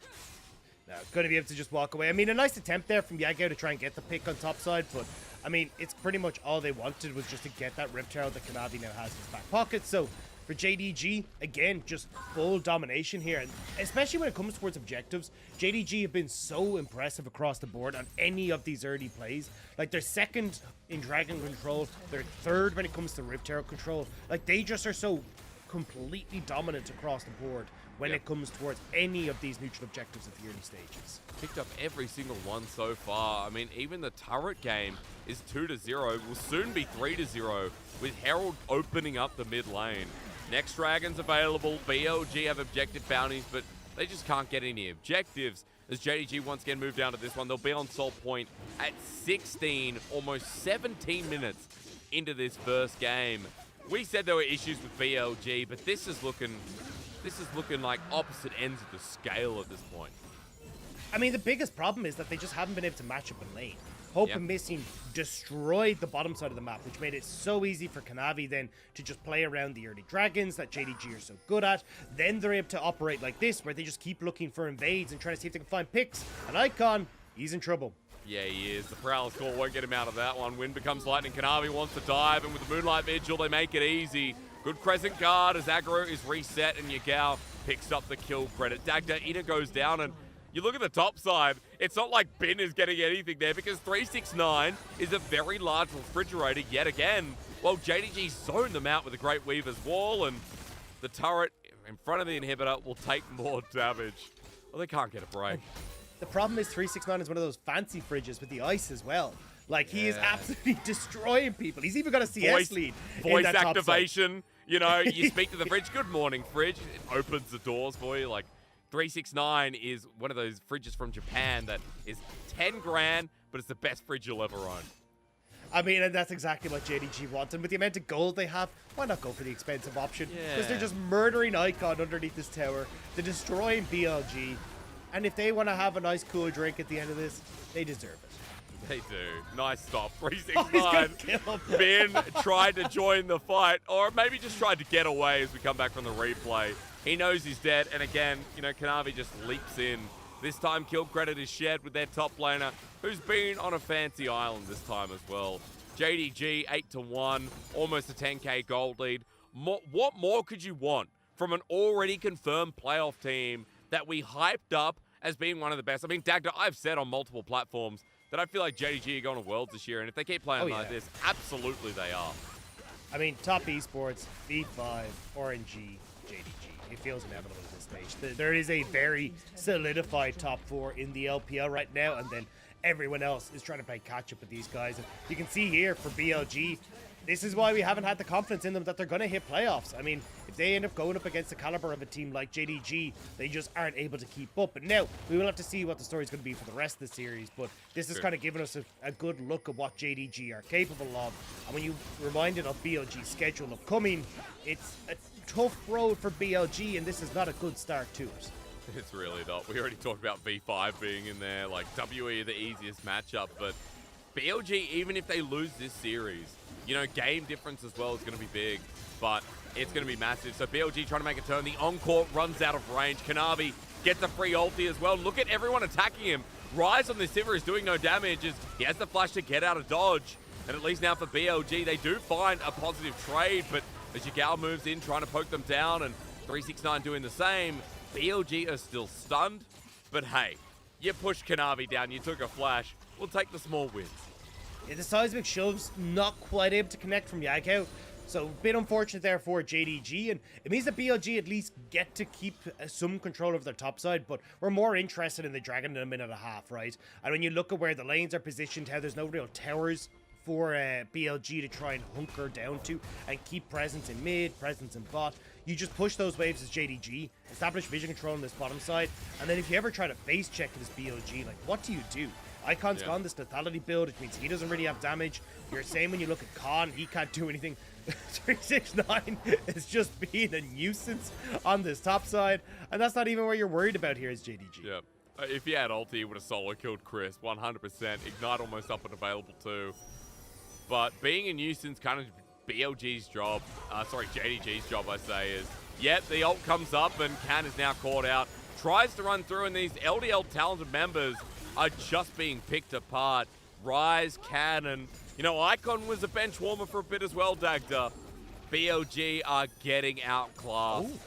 No, going to be able to just walk away. I mean, a nice attempt there from Yagao to try and get the pick on top side, but I mean, it's pretty much all they wanted was just to get that Rift Herald that Kanavi now has in his back pocket. So for JDG, again, just full domination here. And especially when it comes towards objectives, JDG have been so impressive across the board on any of these early plays. Like, they're second in Dragon control, they're third when it comes to Rift Herald control. Like, they just are so completely dominant across the board when it comes towards any of these neutral objectives at the early stages. Picked up every single one so far. I mean, even the turret game is 2-0. Will soon be 3-0 with Herald opening up the mid lane. Next Dragon's available. BLG have objective bounties, but they just can't get any objectives. As JDG once again move down to this one, they'll be on Soul Point at 16, almost 17 minutes into this first game. We said there were issues with BLG, but this is looking like opposite ends of the scale at this point. I mean, the biggest problem is that they just haven't been able to match up in lane. Hope and Missing destroyed the bottom side of the map, which made it so easy for Kanavi then to just play around the early dragons that JDG are so good at. Then they're able to operate like this, where they just keep looking for invades and trying to see if they can find picks. And Icon, he's in trouble. Yeah, he is. The Prowler's Call won't get him out of that one. Wind becomes lightning. Kanavi wants to dive, and with the Moonlight Vigil, they make it easy. Good Crescent Guard as aggro is reset, and Yagao picks up the kill credit. Dagda, Ina goes down, and you look at the top side, it's not like Bin is getting anything there because 369 is a very large refrigerator yet again. Well, JDG zoned them out with a Great Weaver's Wall, and the turret in front of the inhibitor will take more damage. Well, they can't get a break. The problem is 369 is one of those fancy fridges with the ice as well. Like, he is absolutely destroying people. He's even got a CS lead. Voice activation. You know, you speak to the fridge. Good morning, fridge. It opens the doors for you. Like, 369 is one of those fridges from Japan that is 10 grand, but it's the best fridge you'll ever own. I mean, and that's exactly what JDG wants. And with the amount of gold they have, why not go for the expensive option? Because they're just murdering Icon underneath this tower. They're destroying BLG. And if they want to have a nice, cool drink at the end of this, they deserve it. They do. Nice stop. Oh, he's gonna 369. kill him. Ben tried to join the fight, or maybe just tried to get away as we come back from the replay. He knows he's dead, and again, you know, Kanavi just leaps in. This time, kill credit is shared with their top laner, who's been on a fancy island this time as well. JDG 8-1, almost a 10k gold lead. What more could you want from an already confirmed playoff team that we hyped up as being one of the best? I mean, Dagda, I've said on multiple platforms that I feel like JDG are going to Worlds this year, and if they keep playing like this, absolutely they are. I mean, top esports, V5, RNG, JDG. It feels inevitable at this stage. There is a very solidified top 4 in the LPL right now, and then everyone else is trying to play catch up with these guys. And you can see here for BLG, this is why we haven't had the confidence in them that they're going to hit playoffs. I mean, if they end up going up against the caliber of a team like JDG, they just aren't able to keep up. But now, we will have to see what the story is going to be for the rest of the series. But this is kind of giving us a good look at what JDG are capable of. And when you reminded of BLG's schedule upcoming, it's a tough road for BLG, and this is not a good start to it. It's really not. We already talked about V5 being in there, like WE the easiest matchup, but BLG, even if they lose this series, you know, game difference as well is going to be big, but it's going to be massive. So BLG trying to make a turn. The Encore runs out of range. Kanavi gets a free ulti as well. Look at everyone attacking him. Rise on the Sivir is doing no damage as he has the flash to get out of dodge. And at least now for BLG, they do find a positive trade, but as Yagao moves in, trying to poke them down, and 369 doing the same, BLG are still stunned. But hey, you pushed Kanavi down, you took a flash. We'll take the small wins. Yeah, the seismic shove's not quite able to connect from Yagao, so a bit unfortunate there for JDG, and it means that BLG at least get to keep some control of their top side, but we're more interested in the Dragon in a minute and a half, right? And when you look at where the lanes are positioned, how there's no real towers for BLG to try and hunker down to and keep presence in mid, presence in bot. You just push those waves as JDG, establish vision control on this bottom side, and then if you ever try to face check this BLG, like, what do? Icon's gone this lethality build, which means he doesn't really have damage. You're saying when you look at Khan, he can't do anything. 369 is just being a nuisance on this top side, and that's not even what you're worried about here as JDG. Yeah. If he had ulti, he would have solo killed Chris, 100%. Ignite almost up and available too. But being a nuisance, kind of BLG's job, JDG's job, I say, is, yet the ult comes up and Can is now caught out. Tries to run through, and these LDL talented members are just being picked apart. Rise, Can, and, you know, Icon was a bench warmer for a bit as well, Dagda. BLG are getting outclassed. Ooh.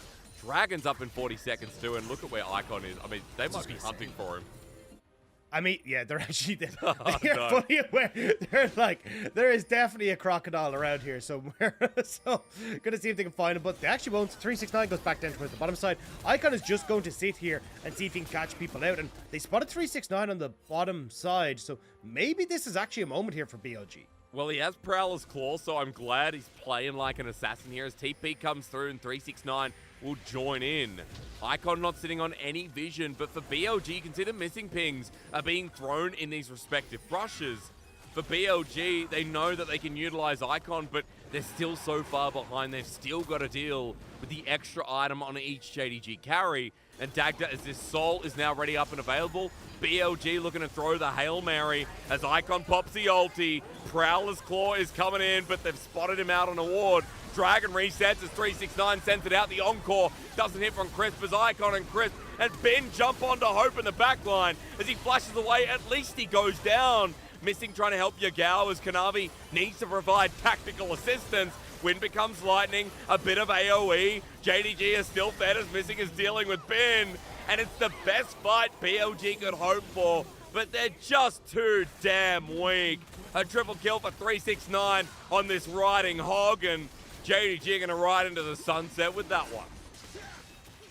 Dragon's up in 40 seconds too, and look at where Icon is. I mean, they must be hunting for him. I mean, yeah, they're actually they're fully aware. They're like, there is definitely a crocodile around here somewhere. So, gonna see if they can find him, but they actually won't. 369 goes back down towards the bottom side. Icon is just going to sit here and see if he can catch people out, and they spotted 369 on the bottom side, so maybe this is actually a moment here for BLG. Well, he has Prowler's Claw, so I'm glad he's playing like an assassin here as TP comes through and 369 will join in. Icon not sitting on any vision, but for BLG, consider missing pings are being thrown in these respective brushes. For BLG, they know that they can utilize Icon, but they're still so far behind. They've still got to deal with the extra item on each JDG carry. And Dagda, as this soul is now ready up and available, BLG looking to throw the Hail Mary as Icon pops the ulti. Prowler's Claw is coming in, but they've spotted him out on a ward. Dragon resets as 369 sends it out. The Encore doesn't hit from Crisp as Icon and Crisp and Ben jump onto Hope in the back line. As he flashes away, at least he goes down. Missing trying to help Yagao as Kanavi needs to provide tactical assistance. Wind becomes lightning, a bit of AoE. JDG is still fed as Missing is dealing with Ben. And it's the best fight BLG could hope for, but they're just too damn weak. A triple kill for 369 on this riding hog, and JDG going to ride into the sunset with that one.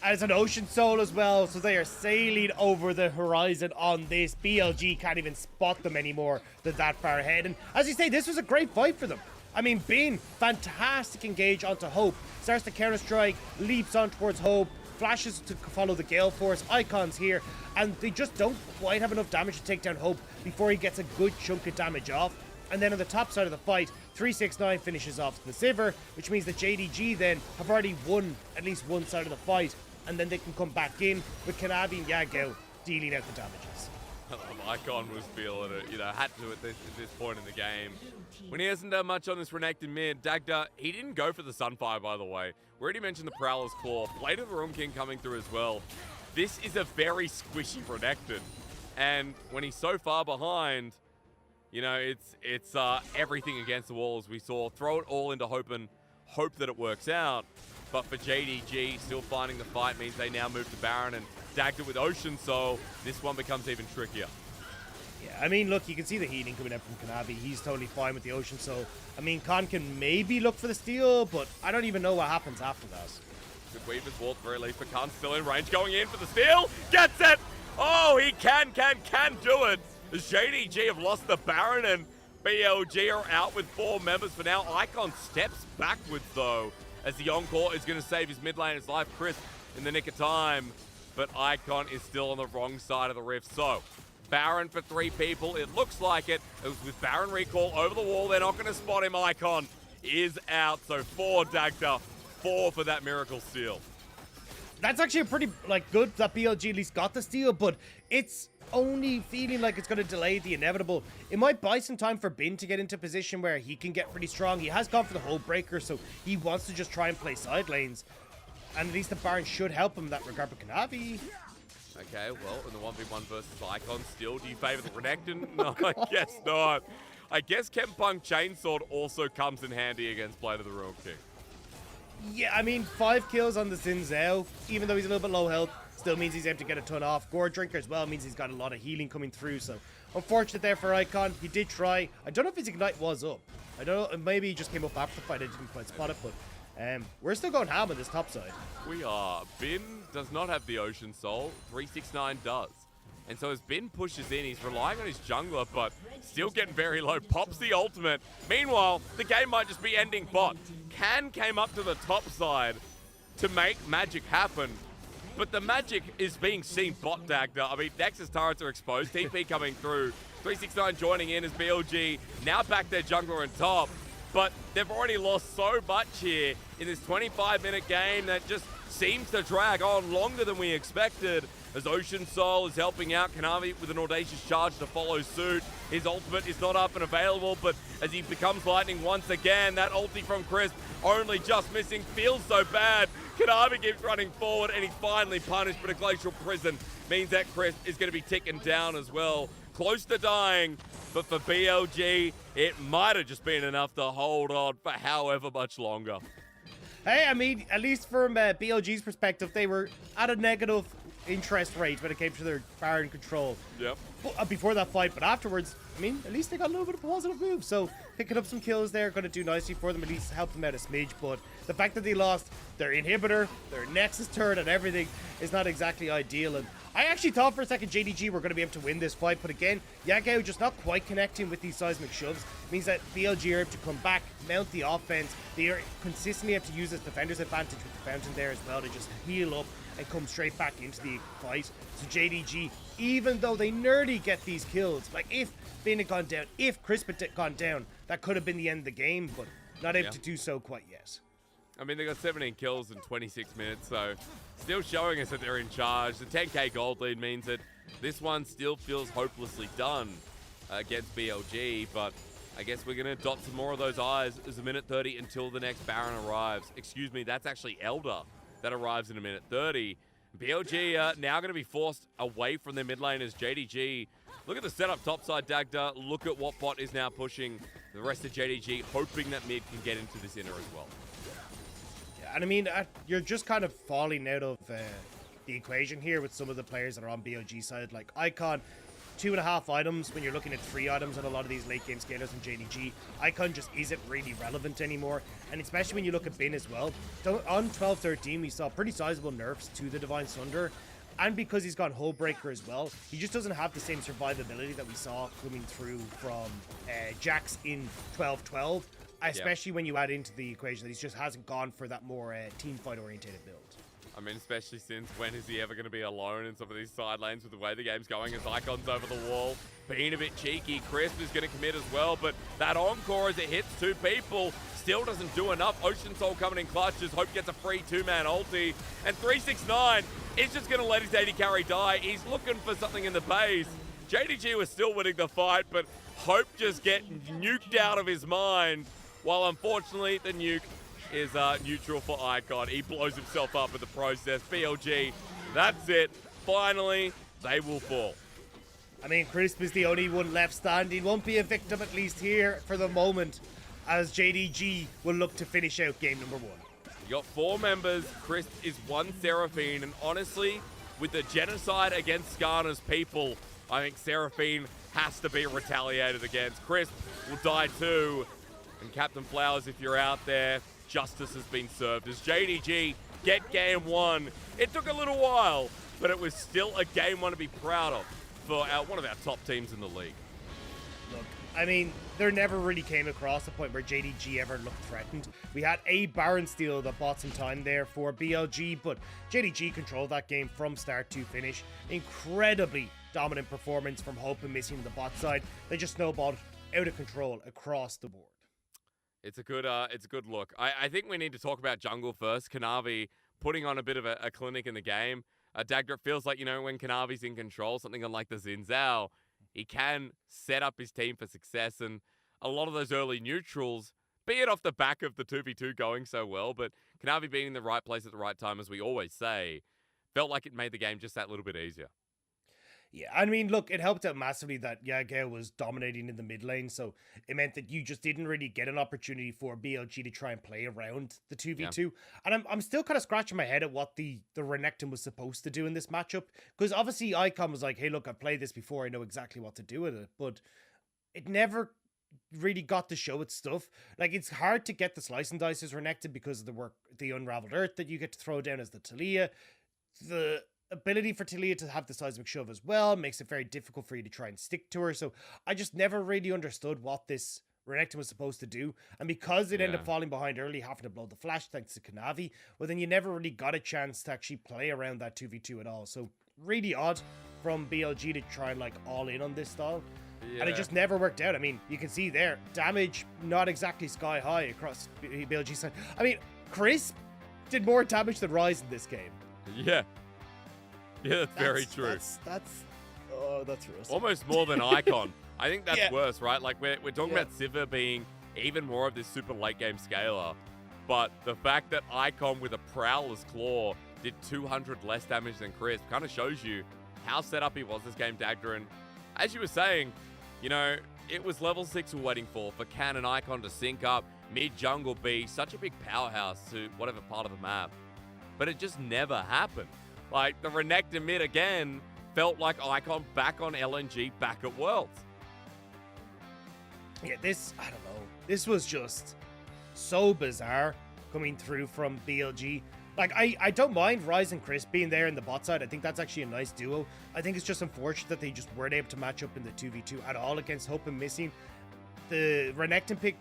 And it's an Ocean Soul as well, so they are sailing over the horizon on this. BLG can't even spot them anymore. They're that far ahead. And as you say, this was a great fight for them. I mean, Bane, fantastic engage onto Hope. Starts to counter-strike, leaps on towards Hope, flashes to follow the Gale Force. Icon's here, and they just don't quite have enough damage to take down Hope before he gets a good chunk of damage off. And then on the top side of the fight, 369 finishes off the Sivir, which means that JDG then have already won at least one side of the fight, and then they can come back in with Kanavi and Yagao dealing out the damages. Icon was feeling it, you know, had to at this point in the game. When he hasn't done much on this Renekton mid, Dagda, he didn't go for the Sunfire, by the way. We already mentioned the Prowler's Claw. Blade of the Room King coming through as well. This is a very squishy Renekton. And when he's so far behind, you know, it's everything against the wall, as we saw. Throw it all into hope that it works out. But for JDG, still finding the fight means they now move to Baron, and Dagda with Ocean Soul, this one becomes even trickier. Yeah, I mean, look, you can see the healing coming out from Kanavi. He's totally fine with the Ocean Soul. I mean, Khan can maybe look for the steal, but I don't even know what happens after that. Good Weaver's Wall at the very least, but Khan's still in range, going in for the steal. Gets it! Oh, he can do it! As JDG have lost the Baron, and BLG are out with 4 members for now. Icon steps backwards, though, as the Encore is going to save his mid laner's life, Chris, in the nick of time. But Icon is still on the wrong side of the rift. So, Baron for 3 people. It looks like it. It was with Baron recall over the wall. They're not going to spot him. Icon is out. So 4 Dagda, 4 for that miracle steal. That's actually a pretty, good that BLG at least got the steal, but it's only feeling like it's going to delay the inevitable. It might buy some time for Bin to get into a position where he can get pretty strong. He has gone for the Hull Breaker, so he wants to just try and play side lanes. And at least the Baron should help him in that regard. But Kanavi... Okay, well, in the 1v1 versus Icon still, do you favor the Renekton? No, I guess not. I guess Kempunk Chainsword also comes in handy against Blade of the Ruin King. Yeah, I mean, 5 kills on the Xin Zhao, even though he's a little bit low health, still means he's able to get a ton off. Gore Drinker as well means he's got a lot of healing coming through, so unfortunate there for Icon. He did try. I don't know if his Ignite was up. I don't know, maybe he just came up after the fight. I didn't quite spot it, but we're still going ham on this top side. We are. Bin does not have the Ocean Soul. 369 does. And so as Bin pushes in, he's relying on his jungler, but still getting very low. Pops the ultimate. Meanwhile, the game might just be ending bot. Can came up to the top side to make magic happen, but the magic is being seen bot Dagda. I mean, Nexus turrets are exposed. TP coming through. 369 joining in as BLG now back their jungler on top. But they've already lost so much here in this 25-minute game that just seems to drag on longer than we expected. As Ocean Soul is helping out Kanavi with an audacious charge to follow suit. His ultimate is not up and available, but as he becomes lightning once again, that ulti from Crisp only just missing, feels so bad. Kanavi keeps running forward and he's finally punished, but a Glacial Prison means that Crisp is going to be ticking down as well. Close to dying, but for BLG, it might have just been enough to hold on for however much longer. Hey, I mean, at least from BLG's perspective, they were at a negative interest rate when it came to their Baron control. Yep. Before that fight, but afterwards, I mean, at least they got a little bit of positive move. So picking up some kills there, going to do nicely for them, at least help them out a smidge. But the fact that they lost their inhibitor, their Nexus turret, and everything is not exactly ideal. And I actually thought for a second JDG were going to be able to win this fight, but again, Yagao just not quite connecting with these seismic shoves. Means that BLG are able to come back, mount the offense. They are consistently able to use this defender's advantage with the fountain there as well to just heal up and come straight back into the fight. So JDG, even though they nearly get these kills, like if Bin had gone down, if Crisp had gone down, that could have been the end of the game, but not able to do so quite yet. I mean, they got 17 kills in 26 minutes, so still showing us that they're in charge. The 10k gold lead means that this one still feels hopelessly done against BLG, but I guess we're going to dot some more of those eyes as a minute 30 until the next Baron arrives. Excuse me, that's actually Elder that arrives in a minute 30. BLG now going to be forced away from their mid lane as JDG. Look at the setup topside, Dagda. Look at what bot is now pushing the rest of JDG, hoping that mid can get into this inner as well. And I mean, you're just kind of falling out of the equation here with some of the players that are on BLG side. Like Icon, 2.5 items when you're looking at 3 items on a lot of these late game scalers in JDG. Icon just isn't really relevant anymore. And especially when you look at Bin as well. On 12-13, we saw pretty sizable nerfs to the Divine Sunder. And because he's got Hull Breaker as well, he just doesn't have the same survivability that we saw coming through from Jax in 12-12. Especially when you add into the equation that he just hasn't gone for that more team fight orientated build. I mean, especially since when is he ever going to be alone in some of these side lanes with the way the game's going as Icon's over the wall, being a bit cheeky. Crisp is going to commit as well, but that Encore as it hits 2 people still doesn't do enough. Ocean Soul coming in clutches. Hope gets a free 2-man ulti, and 369 is just going to let his AD carry die. He's looking for something in the base. JDG was still winning the fight, but Hope just getting nuked out of his mind. While unfortunately, the nuke is neutral for Icon. He blows himself up in the process. BLG, that's it. Finally, they will fall. I mean, Crisp is the only one left standing. Won't be a victim, at least here for the moment, as JDG will look to finish out game number 1. You got 4 members. Crisp is 1 Seraphine, and honestly, with the genocide against Skarner's people, I think Seraphine has to be retaliated against. Crisp will die too. And Captain Flowers, if you're out there, justice has been served. As JDG get game 1, it took a little while, but it was still a game 1 to be proud of for one of our top teams in the league. Look, I mean, there never really came across a point where JDG ever looked threatened. We had a Baron steal that bought some time there for BLG, but JDG controlled that game from start to finish. Incredibly dominant performance from Hope and Missing on the bot side. They just snowballed out of control across the board. It's a good look. I think we need to talk about jungle first. Kanavi putting on a bit of a clinic in the game. Dagda, it feels like, when Kanavi's in control, something unlike the Xin Zhao, he can set up his team for success, and a lot of those early neutrals, be it off the back of the 2v2 going so well, but Kanavi being in the right place at the right time, as we always say, felt like it made the game just that little bit easier. Yeah, I mean, look, it helped out massively that Yagao was dominating in the mid lane, so it meant that you just didn't really get an opportunity for BLG to try and play around the 2v2. Yeah. And I'm still kind of scratching my head at what the Renekton was supposed to do in this matchup, because obviously Icon was like, hey, look, I've played this before, I know exactly what to do with it, but it never really got to show its stuff. Like, it's hard to get the slice and dice as Renekton because of the Unraveled Earth that you get to throw down as the Taliyah. The ability for Taliyah to have the seismic shove as well makes it very difficult for you to try and stick to her. So I just never really understood what this Renekton was supposed to do. And because it ended up falling behind early, having to blow the flash thanks to Kanavi, well, then you never really got a chance to actually play around that 2v2 at all. So really odd from BLG to try and all in on this style. Yeah. And it just never worked out. I mean, you can see there, damage not exactly sky high across BLG's side. I mean, Crisp did more damage than Ryze in this game. Yeah. Yeah, that's very true. That's rough. Almost more than Icon. I think that's worse, right? Like, we're talking about Sivir being even more of this super late game scaler, but the fact that Icon with a Prowler's Claw did 200 less damage than Crisp kind of shows you how set up he was this game, Dagda. And as you were saying, it was level 6 we're waiting for Can and Icon to sync up, mid-jungle be such a big powerhouse to whatever part of the map. But it just never happened. Like, the Renekton mid again felt like Icon back on LNG, back at Worlds. Yeah, I don't know. This was just so bizarre coming through from BLG. Like, I don't mind Ryze and Crisp being there in the bot side. I think that's actually a nice duo. I think it's just unfortunate that they just weren't able to match up in the 2v2 at all against Hope and Missing. The Renekton pick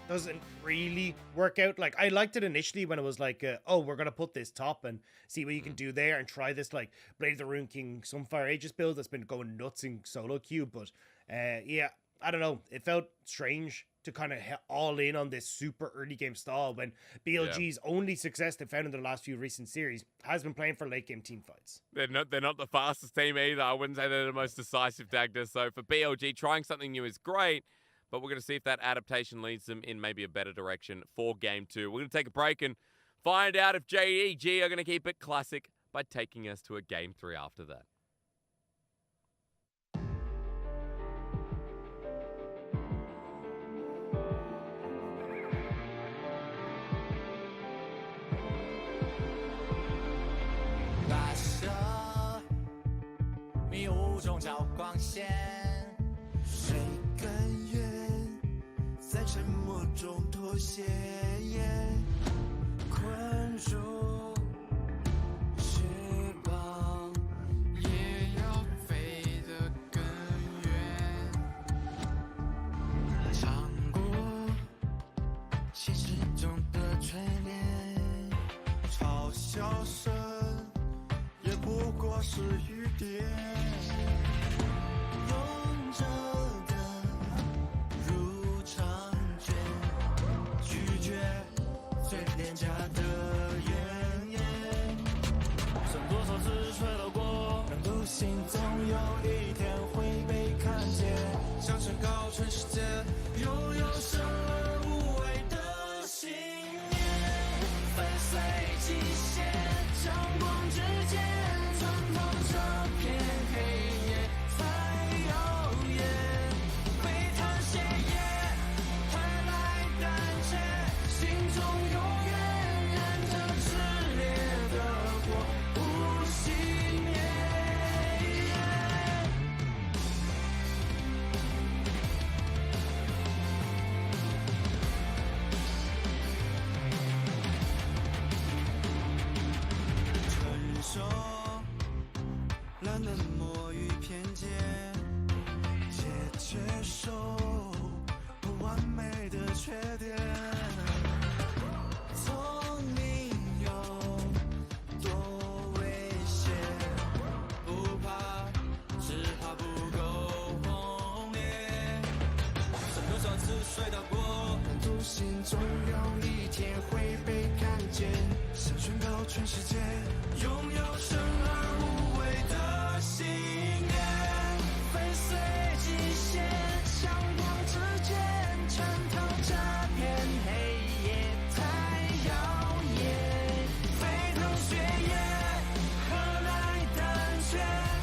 doesn't really work out. Like, I liked it initially when it was like, oh, we're going to put this top and see what you can do there and try this, like, Blade of the Rune King Sunfire Aegis build that's been going nuts in solo queue. But, yeah, I don't know. It felt strange to kind of all in on this super early game stall when BLG's only success they found in their last few recent series has been playing for late game team fights. They're not the fastest team either. I wouldn't say they're the most decisive, Dagda. So for BLG, trying something new is great, but we're going to see if that adaptation leads them in maybe a better direction for Game 2. We're going to take a break and find out if JDG are going to keep it classic by taking us to a Game 3 after that.跋涉，迷雾中找光线。谁甘愿在沉默中妥协？困住，翅膀也要飞得更远。尝过现实中的锤炼，嘲笑声。也不过是雨点，勇者的入场券，拒绝最廉价的怨言。算多少次摔倒过，让独行总有一天会被看见，想宣告全世界，拥有生而无畏的信念，粉碎极限，阳光之间穿透这片黑夜才耀眼，悲叹血液换来胆怯，心中永远燃着炽烈的火，不熄灭。承受冷漠与偏见，也接受不完美的缺点。聪明有多危险？不怕，只怕不够轰烈。曾多少次摔倒过，但笃信总有一天会被看见。想宣告全世界，拥有生而无畏的信念，粉碎极限，阳光之间穿透这片黑夜太耀眼，沸腾血液何来胆怯，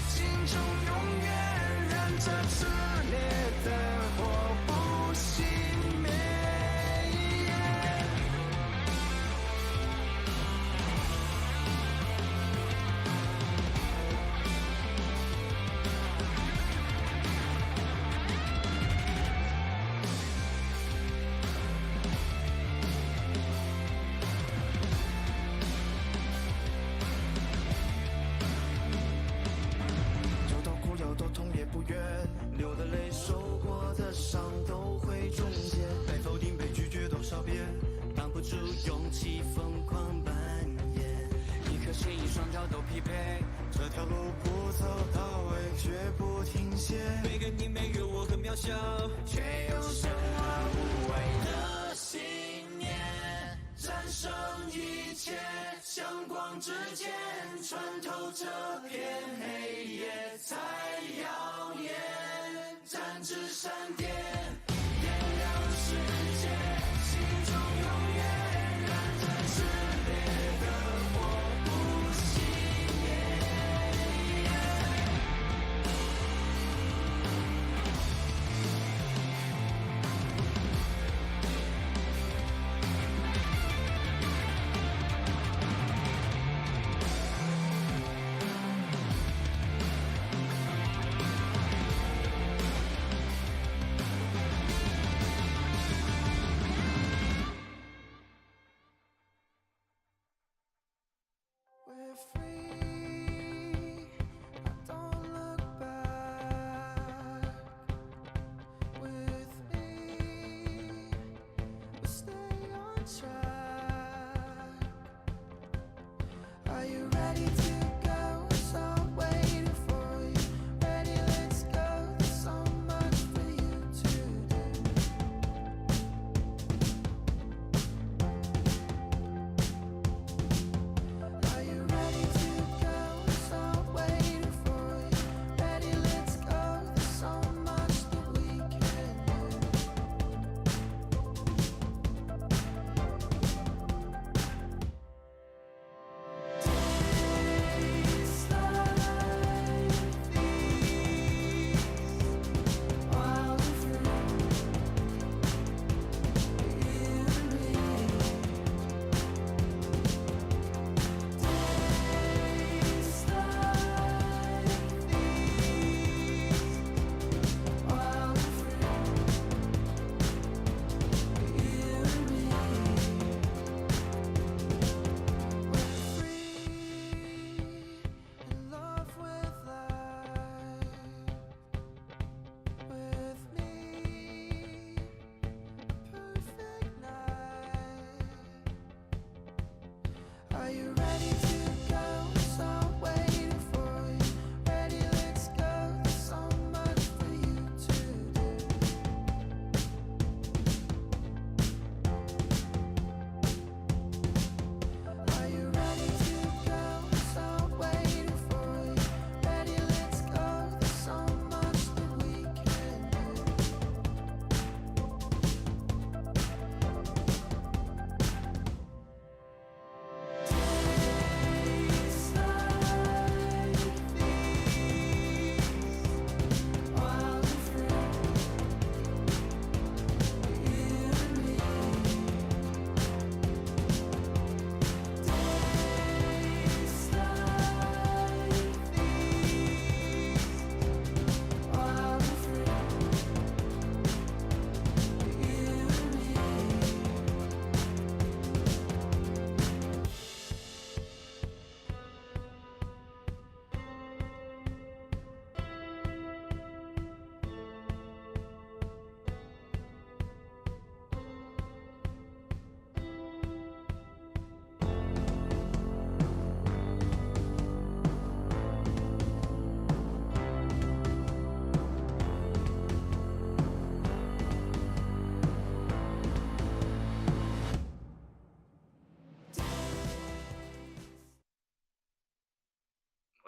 心中永远燃着炽烈的火，不熄灭。有多苦有多痛也不愿，流的泪受过的伤都会终结，被否定被拒绝多少遍，挡不住勇气疯狂蔓延，一颗心一双脚都疲惫，这条路不走到尾绝不停歇，每个你每个我很渺小，却有生而无畏的信念，战胜一切，阳光之间穿透这片黑夜才耀眼，展翅闪电点亮世界，心中永远燃着炽烈的火，不熄灭。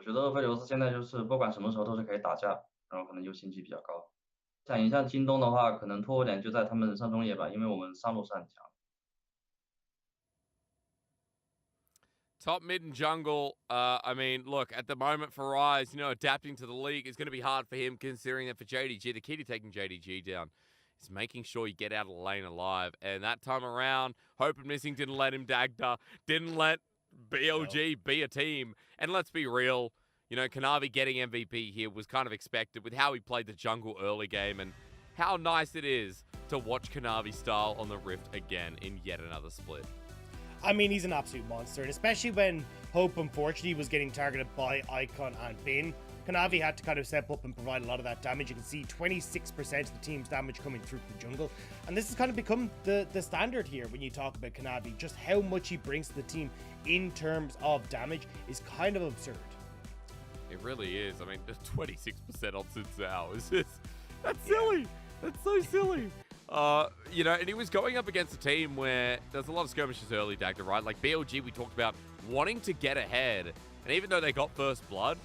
我觉得厄斐琉斯现在就是不管什么时候都是可以打架，然后可能优先级比较高。想一下京东的话，可能突破点就在他们上中野吧，因为我们上路是很强。Top mid and jungle. I mean, look, at the moment for Rise, adapting to the league is going to be hard for him, considering that for JDG, the key to taking JDG down is making sure you get out of the lane alive. And that time around, Hope and Missing didn't let him Dagda, didn't let BLG be a team. And let's be real, Kanavi getting MVP here was kind of expected with how he played the jungle early game and how nice it is to watch Kanavi style on the Rift again in yet another split. I mean, he's an absolute monster, and especially when Hope, unfortunately, was getting targeted by Icon and Bin, Kanavi had to kind of step up and provide a lot of that damage. You can see 26% of the team's damage coming through the jungle, and this has kind of become the standard here when you talk about Kanavi. Just how much he brings to the team in terms of damage is kind of absurd. It really is. I mean, 26% on Sun Cao is just, that's silly. That's so silly. And he was going up against a team where there's a lot of skirmishes early, Dagda, right? Like BLG, we talked about wanting to get ahead. And even though they got first blood,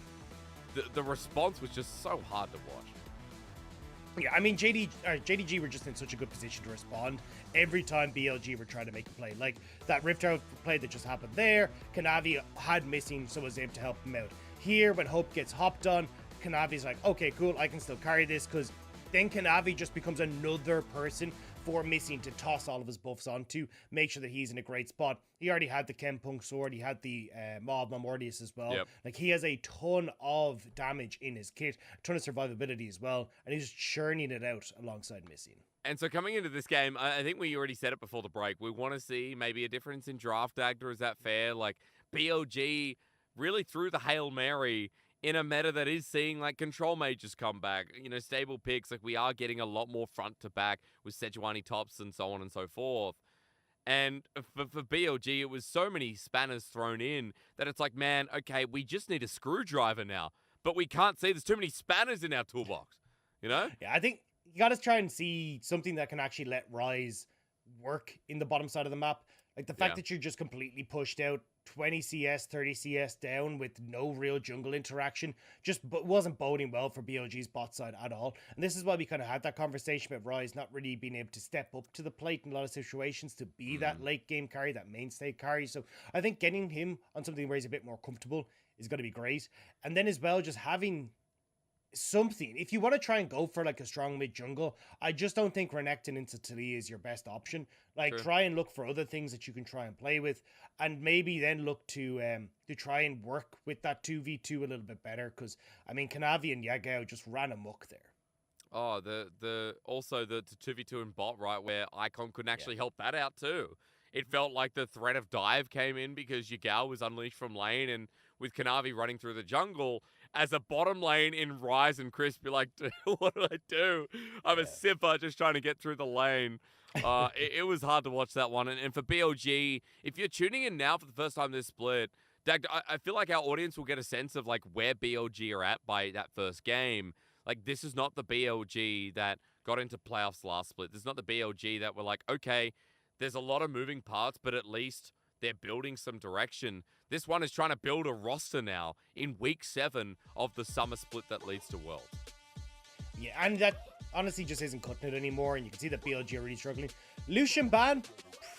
the response was just so hard to watch. Yeah, I mean, JDG were just in such a good position to respond every time BLG were trying to make a play. Like that Rift Out play that just happened there, Kanavi had Missing, so was able to help him out. Here, when Hope gets hopped on, Kanavi's like, okay, cool, I can still carry this, because then Kanavi just becomes another person for Missing to toss all of his buffs onto, make sure that he's in a great spot. He already had the Kempunk sword, he had the Mob Mortius as well. Yep. Like, he has a ton of damage in his kit, a ton of survivability as well, and he's just churning it out alongside Missing. And so coming into this game, I think we already said it before the break, we want to see maybe a difference in draft, Dagda, is that fair? Like, BLG really threw the Hail Mary in a meta that is seeing like control mages come back, stable picks, like we are getting a lot more front to back with Sejuani tops and so on and so forth. And for BLG, it was so many spanners thrown in that it's like, man, okay, we just need a screwdriver now, but we can't see there's too many spanners in our toolbox, Yeah, I think you got to try and see something that can actually let Rise work in the bottom side of the map. Like the fact that you're just completely pushed out 20 CS, 30 CS down with no real jungle interaction just wasn't boding well for BLG's bot side at all. And this is why we kind of had that conversation about Rise not really being able to step up to the plate in a lot of situations to be that late game carry, that mainstay carry. So I think getting him on something where he's a bit more comfortable is going to be great. And then as well, just having something. If you want to try and go for like a strong mid jungle, I just don't think Renekton into Talia is your best option. Like try and look for other things that you can try and play with, and maybe then look to try and work with that 2v2 a little bit better, because I mean Kanavi and Yagao just ran amok there. Oh, also the 2v2 in bot, right, where Icon couldn't actually help that out too. It felt like the threat of dive came in because Yagao was unleashed from lane, and with Kanavi running through the jungle, as a bottom lane in Rise and Chris be like, what do I do? I'm a Sipper just trying to get through the lane. It was hard to watch that one. And for BLG, if you're tuning in now for the first time this split, Dag, I feel like our audience will get a sense of like where BLG are at by that first game. Like, this is not the BLG that got into playoffs last split. This is not the BLG that were like, okay, there's a lot of moving parts, but at least they're building some direction. This one is trying to build a roster now in week 7 of the summer split that leads to Worlds. Yeah, and that honestly just isn't cutting it anymore, and you can see that BLG are really struggling. Lucian ban,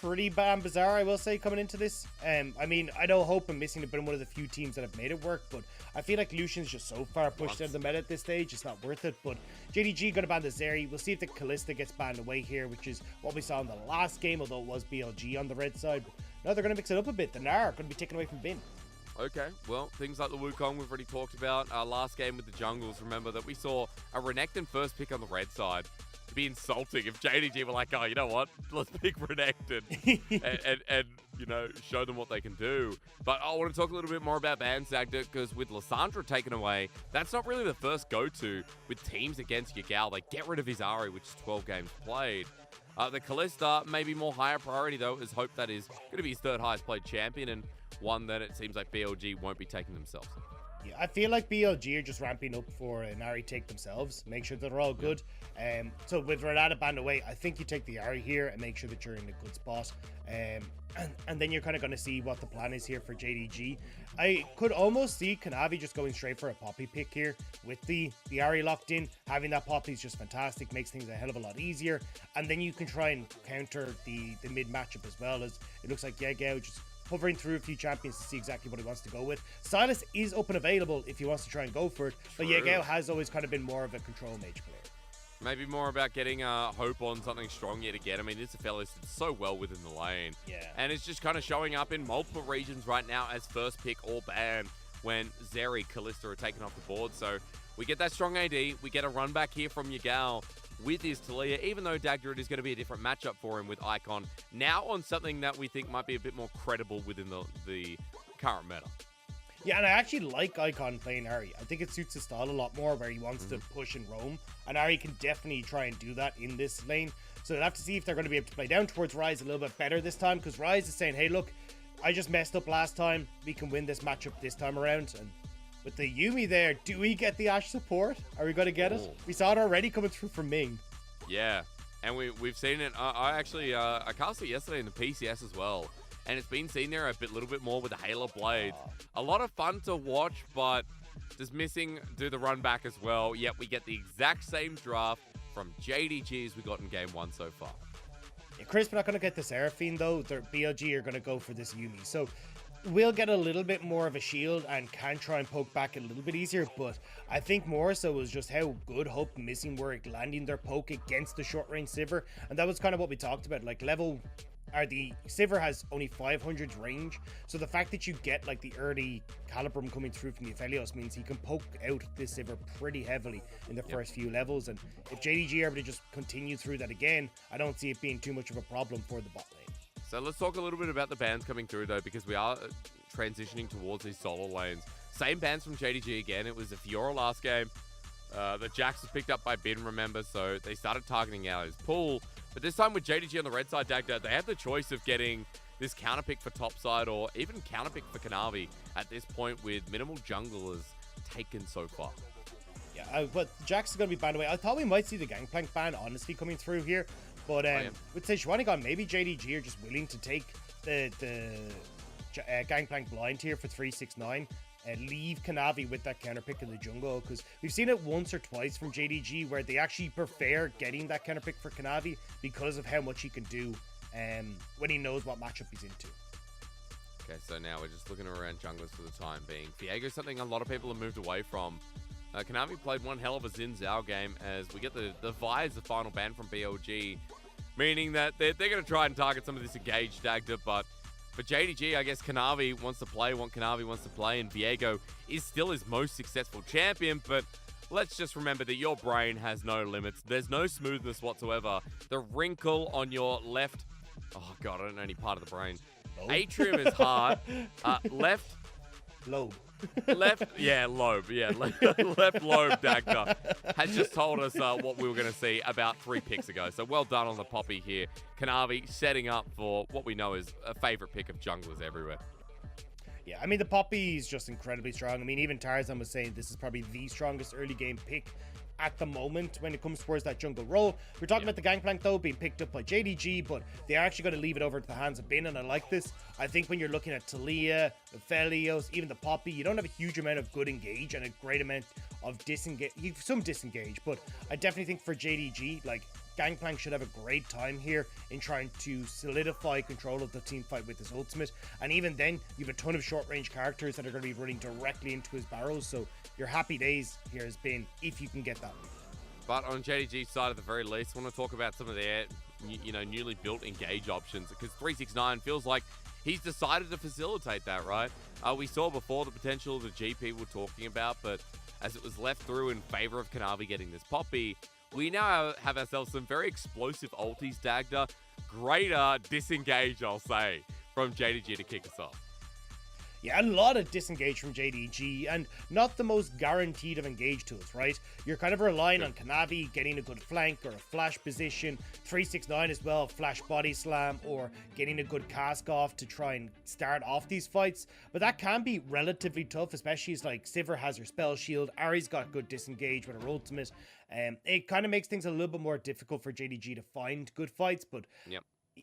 pretty bizarre, I will say, coming into this. I mean, I know Hope and Missing have been one of the few teams that have made it work, but I feel like Lucian's just so far pushed out of the meta at this stage, it's not worth it. But JDG going to ban the Zeri. We'll see if the Callista gets banned away here, which is what we saw in the last game, although it was BLG on the red side. But no, they're going to mix it up a bit. The Gnar going to be taken away from Bin. Okay, well, things like the Wukong we've already talked about. Our last game with the jungles, remember that we saw a Renekton first pick on the red side. It'd be insulting if JDG were like, oh, you know what? Let's pick Renekton and show them what they can do. But I want to talk a little bit more about Bansagda, because with Lissandra taken away, that's not really the first go-to with teams against Yagao. They get rid of his Ahri, which is 12 games played. The Callista, maybe more higher priority, though, is Hope that is going to be his third highest played champion, and one that it seems like BLG won't be taking themselves. Yeah, I feel like BLG are just ramping up for an Ari take themselves, make sure that they're all good. So with Renata banned away, I think you take the Ari here and make sure that you're in a good spot. And then you're kind of going to see what the plan is here for JDG. I could almost see Kanavi just going straight for a Poppy pick here with the Ari locked in. Having that Poppy is just fantastic, makes things a hell of a lot easier. And then you can try and counter the mid matchup as well, as it looks like Yegao just hovering through a few champions to see exactly what he wants to go with. Silas is up and available if he wants to try and go for it, but Yegao has always kind of been more of a control mage player. Maybe more about getting hope on something strong yet again. I mean, this Aphelios did so well within the lane. Yeah. And it's just kind of showing up in multiple regions right now as first pick or ban when Zeri, Kalista are taken off the board. So we get that strong AD. We get a run back here from Yagao with his Talia, even though Dagda, it is going to be a different matchup for him with Icon. Now on something that we think might be a bit more credible within the current meta. Yeah, and I actually like Icon playing Ari. I think it suits his style a lot more where he wants to push and roam. And Ari can definitely try and do that in this lane. So we'll have to see if they're going to be able to play down towards Ryze a little bit better this time. Because Ryze is saying, hey, look, I just messed up last time. We can win this matchup this time around. And with the Yuumi there, do we get the Ashe support? Are we going to get it? We saw it already coming through from Ming. Yeah, and we've seen it. I cast it yesterday in the PCS as well. And it's been seen there a little bit more with the Halo Blades. A lot of fun to watch, but just missing do the run back as well. Yet we get the exact same draft from JDG as we got in game 1 so far. Yeah, Chris, we're not going to get the Seraphine though. Their BLG are going to go for this Yuumi. So we'll get a little bit more of a shield and can try and poke back a little bit easier. But I think more so was just how good Hope and Missing were at landing their poke against the short range Sivir. And that was kind of what we talked about. Like the Sivir has only 500 range, so the fact that you get like the early Calibrum coming through from the Aphelios means he can poke out this Sivir pretty heavily in the first few levels, and if JDG are able to just continue through that again, I don't see it being too much of a problem for the bot lane. So let's talk a little bit about the bans coming through though, because we are transitioning towards these solo lanes. Same bans from JDG again. It was a Fiora last game. The Jax was picked up by Bin, remember, so they started targeting out his pool. But this time with JDG on the red side, Dagda, they had the choice of getting this counter pick for top side or even counter pick for Kanavi at this point with minimal junglers taken so far. Yeah, but Jax is going to be banned away. I thought we might see the Gangplank ban honestly coming through here, but with Sejuani, maybe JDG are just willing to take the Gangplank blind here for 369 and leave Kanavi with that counter pick in the jungle, because we've seen it once or twice from JDG where they actually prefer getting that counter pick for Kanavi because of how much he can do when he knows what matchup he's into. Okay, so now we're just looking around junglers for the time being. Viego's something a lot of people have moved away from. Kanavi played one hell of a Xin Zhao game as we get the Vi as the final ban from BLG, meaning that they're going to try and target some of this engaged Dagda, but for JDG, I guess Kanavi wants to play, and Viego is still his most successful champion, but let's just remember that your brain has no limits. There's no smoothness whatsoever. The wrinkle on your left, oh God, I don't know any part of the brain. Atrium is hard. Left lobe. Left lobe Dagda has just told us what we were going to see about 3 picks ago. So well done on the Poppy here. Kanavi setting up for what we know is a favorite pick of junglers everywhere. Yeah, I mean, the Poppy is just incredibly strong. I mean, even Tarzan was saying this is probably the strongest early game pick at the moment when it comes towards that jungle role. We're talking about the Gangplank though being picked up by JDG, but they are actually going to leave it over to the hands of Bin, and I like this. I think when you're looking at Talia, the Aphelios, even the Poppy, you don't have a huge amount of good engage and a great amount of disengage, some disengage, but I definitely think for JDG, like, Gangplank should have a great time here in trying to solidify control of the team fight with his ultimate, and even then you have a ton of short range characters that are going to be running directly into his barrels, so your happy days here has been if you can get that. But on JDG's side at the very least, I want to talk about some of their newly built engage options, because 369 feels like he's decided to facilitate that, right? We saw before the potential the GP were talking about, but as it was left through in favor of Kanavi getting this Poppy, we now have ourselves some very explosive ultis, Dagda. Greater disengage, I'll say, from JDG to kick us off. Yeah, a lot of disengage from JDG, and not the most guaranteed of engage tools, right? You're kind of relying on Kanavi getting a good flank or a flash position, 369 as well, flash body slam, or getting a good cask off to try and start off these fights. But that can be relatively tough, especially as like Sivir has her spell shield, Ari's got good disengage with her ultimate. It kind of makes things a little bit more difficult for JDG to find good fights, but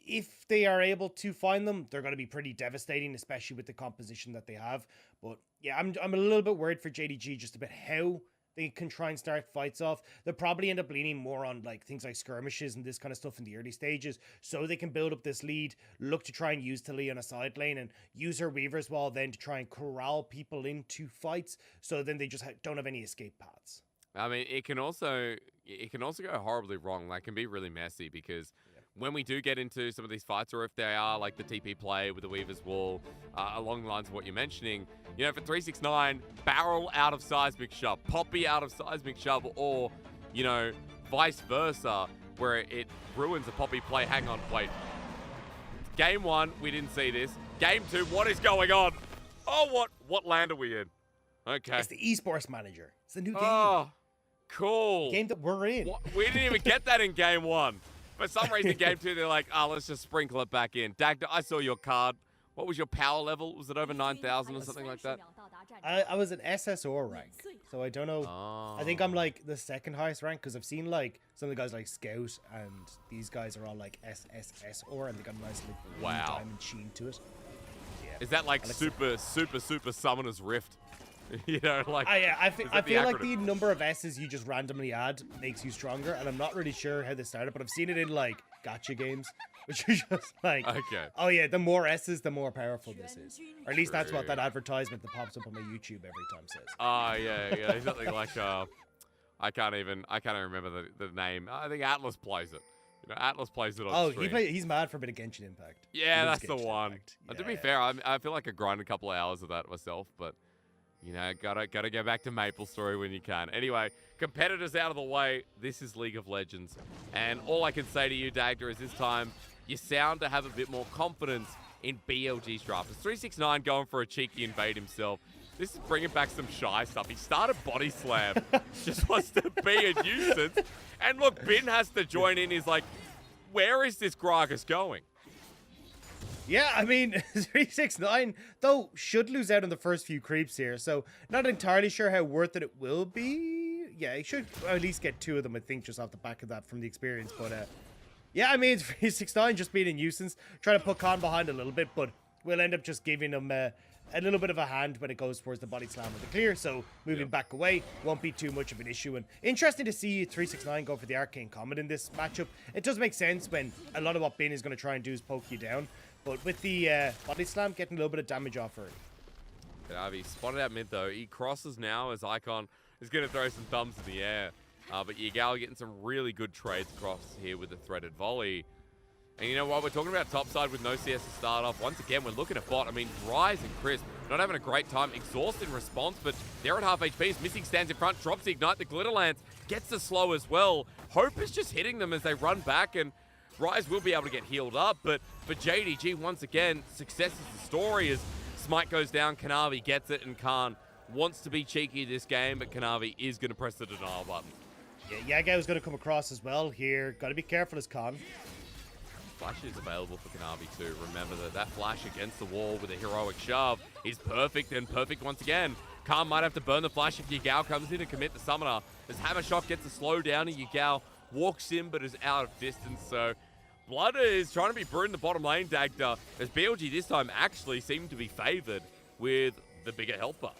if they are able to find them, they're going to be pretty devastating, especially with the composition that they have. But yeah, I'm a little bit worried for JDG just about how they can try and start fights off. They'll probably end up leaning more on like things like skirmishes and this kind of stuff in the early stages, so they can build up this lead, look to try and use Talia on a side lane and use her Weaver as well then to try and corral people into fights, so then they just don't have any escape paths. I mean, it can also go horribly wrong. That can be really messy because when we do get into some of these fights, or if they are like the TP play with the Weaver's Wall, along the lines of what you're mentioning, you know, for 369, barrel out of seismic shove, Poppy out of seismic shove, or, you know, vice versa, where it ruins a Poppy play. Hang on, wait. Game 1, we didn't see this. Game 2, what is going on? Oh, what land are we in? Okay. It's the esports manager. It's the new game. Oh, cool. Game that we're in. We didn't even get that in game 1. For some reason, game 2, they're like, let's just sprinkle it back in. Dagda, I saw your card. What was your power level? Was it over 9,000 or something like that? I was an SSR rank, so I don't know. I think I'm like the second highest rank, because I've seen like some of the guys like Scout, and these guys are all like SSSR, and they got a nice little diamond sheen to it. Yeah. Is that like super summoner's rift? You know, like I feel like the number of S's you just randomly add makes you stronger, and I'm not really sure how they started, but I've seen it in like gacha games, which are just like, oh yeah, the more S's, the more powerful this is, or at least that's what that advertisement that pops up on my YouTube every time says. Yeah, something like I can't even remember the name. I think Atlas plays it. You know, Atlas plays it on stream. He's mad for a bit of Genshin Impact. Yeah, that's the one. To be fair, I feel like I grind a couple of hours of that myself, but you know, gotta go back to Maple Story when you can. Anyway, competitors out of the way. This is League of Legends, and all I can say to you, Dagda, is this time you sound to have a bit more confidence in BLG's draft. It's 369 going for a cheeky invade himself. This is bringing back some shy stuff. He started body slam, just wants to be a nuisance. And look, Bin has to join in. He's like, where is this Gragas going? Yeah, I mean, 369, though, should lose out on the first few creeps here, so not entirely sure how worth it will be. Yeah, he should at least get 2 of them, I think, just off the back of that from the experience, but yeah, I mean, 369 just being a nuisance, trying to put Khan behind a little bit, but we'll end up just giving him a little bit of a hand when it goes towards the body slam with the clear, so moving back away won't be too much of an issue. And interesting to see 369 go for the Arcane Comet in this matchup. It does make sense when a lot of what Bin is going to try and do is poke you down, but with the body slam getting a little bit of damage off early. He spotted out mid though. He crosses now as Icon is going to throw some thumbs in the air, but Yagao getting some really good trades across here with the threaded volley. And you know what, we're talking about topside with no CS to start off. Once again, we're looking at bot. I mean, Rise and Crisp not having a great time. Exhaust in response, but they're at half HP. Is missing, stands in front, drops the Ignite. The Glitter Lance gets the slow as well. Hope is just hitting them as they run back, and Rise will be able to get healed up. But for JDG, once again, success is the story as Smite goes down, Kanavi gets it, and Khan wants to be cheeky this game, but Kanavi is going to press the denial button. Yeah, Yagao going to come across as well here. Got to be careful as Khan. Flash is available for Kanavi too. Remember that flash against the wall with a heroic shove is perfect, and perfect once again. Khan might have to burn the flash if Yagao comes in and commit the summoner. As Hammer Shock gets a slow down, and Yagao walks in but is out of distance. So Blood is trying to be brewed in the bottom lane, Dagda, as BLG this time actually seemed to be favored with the bigger health buff.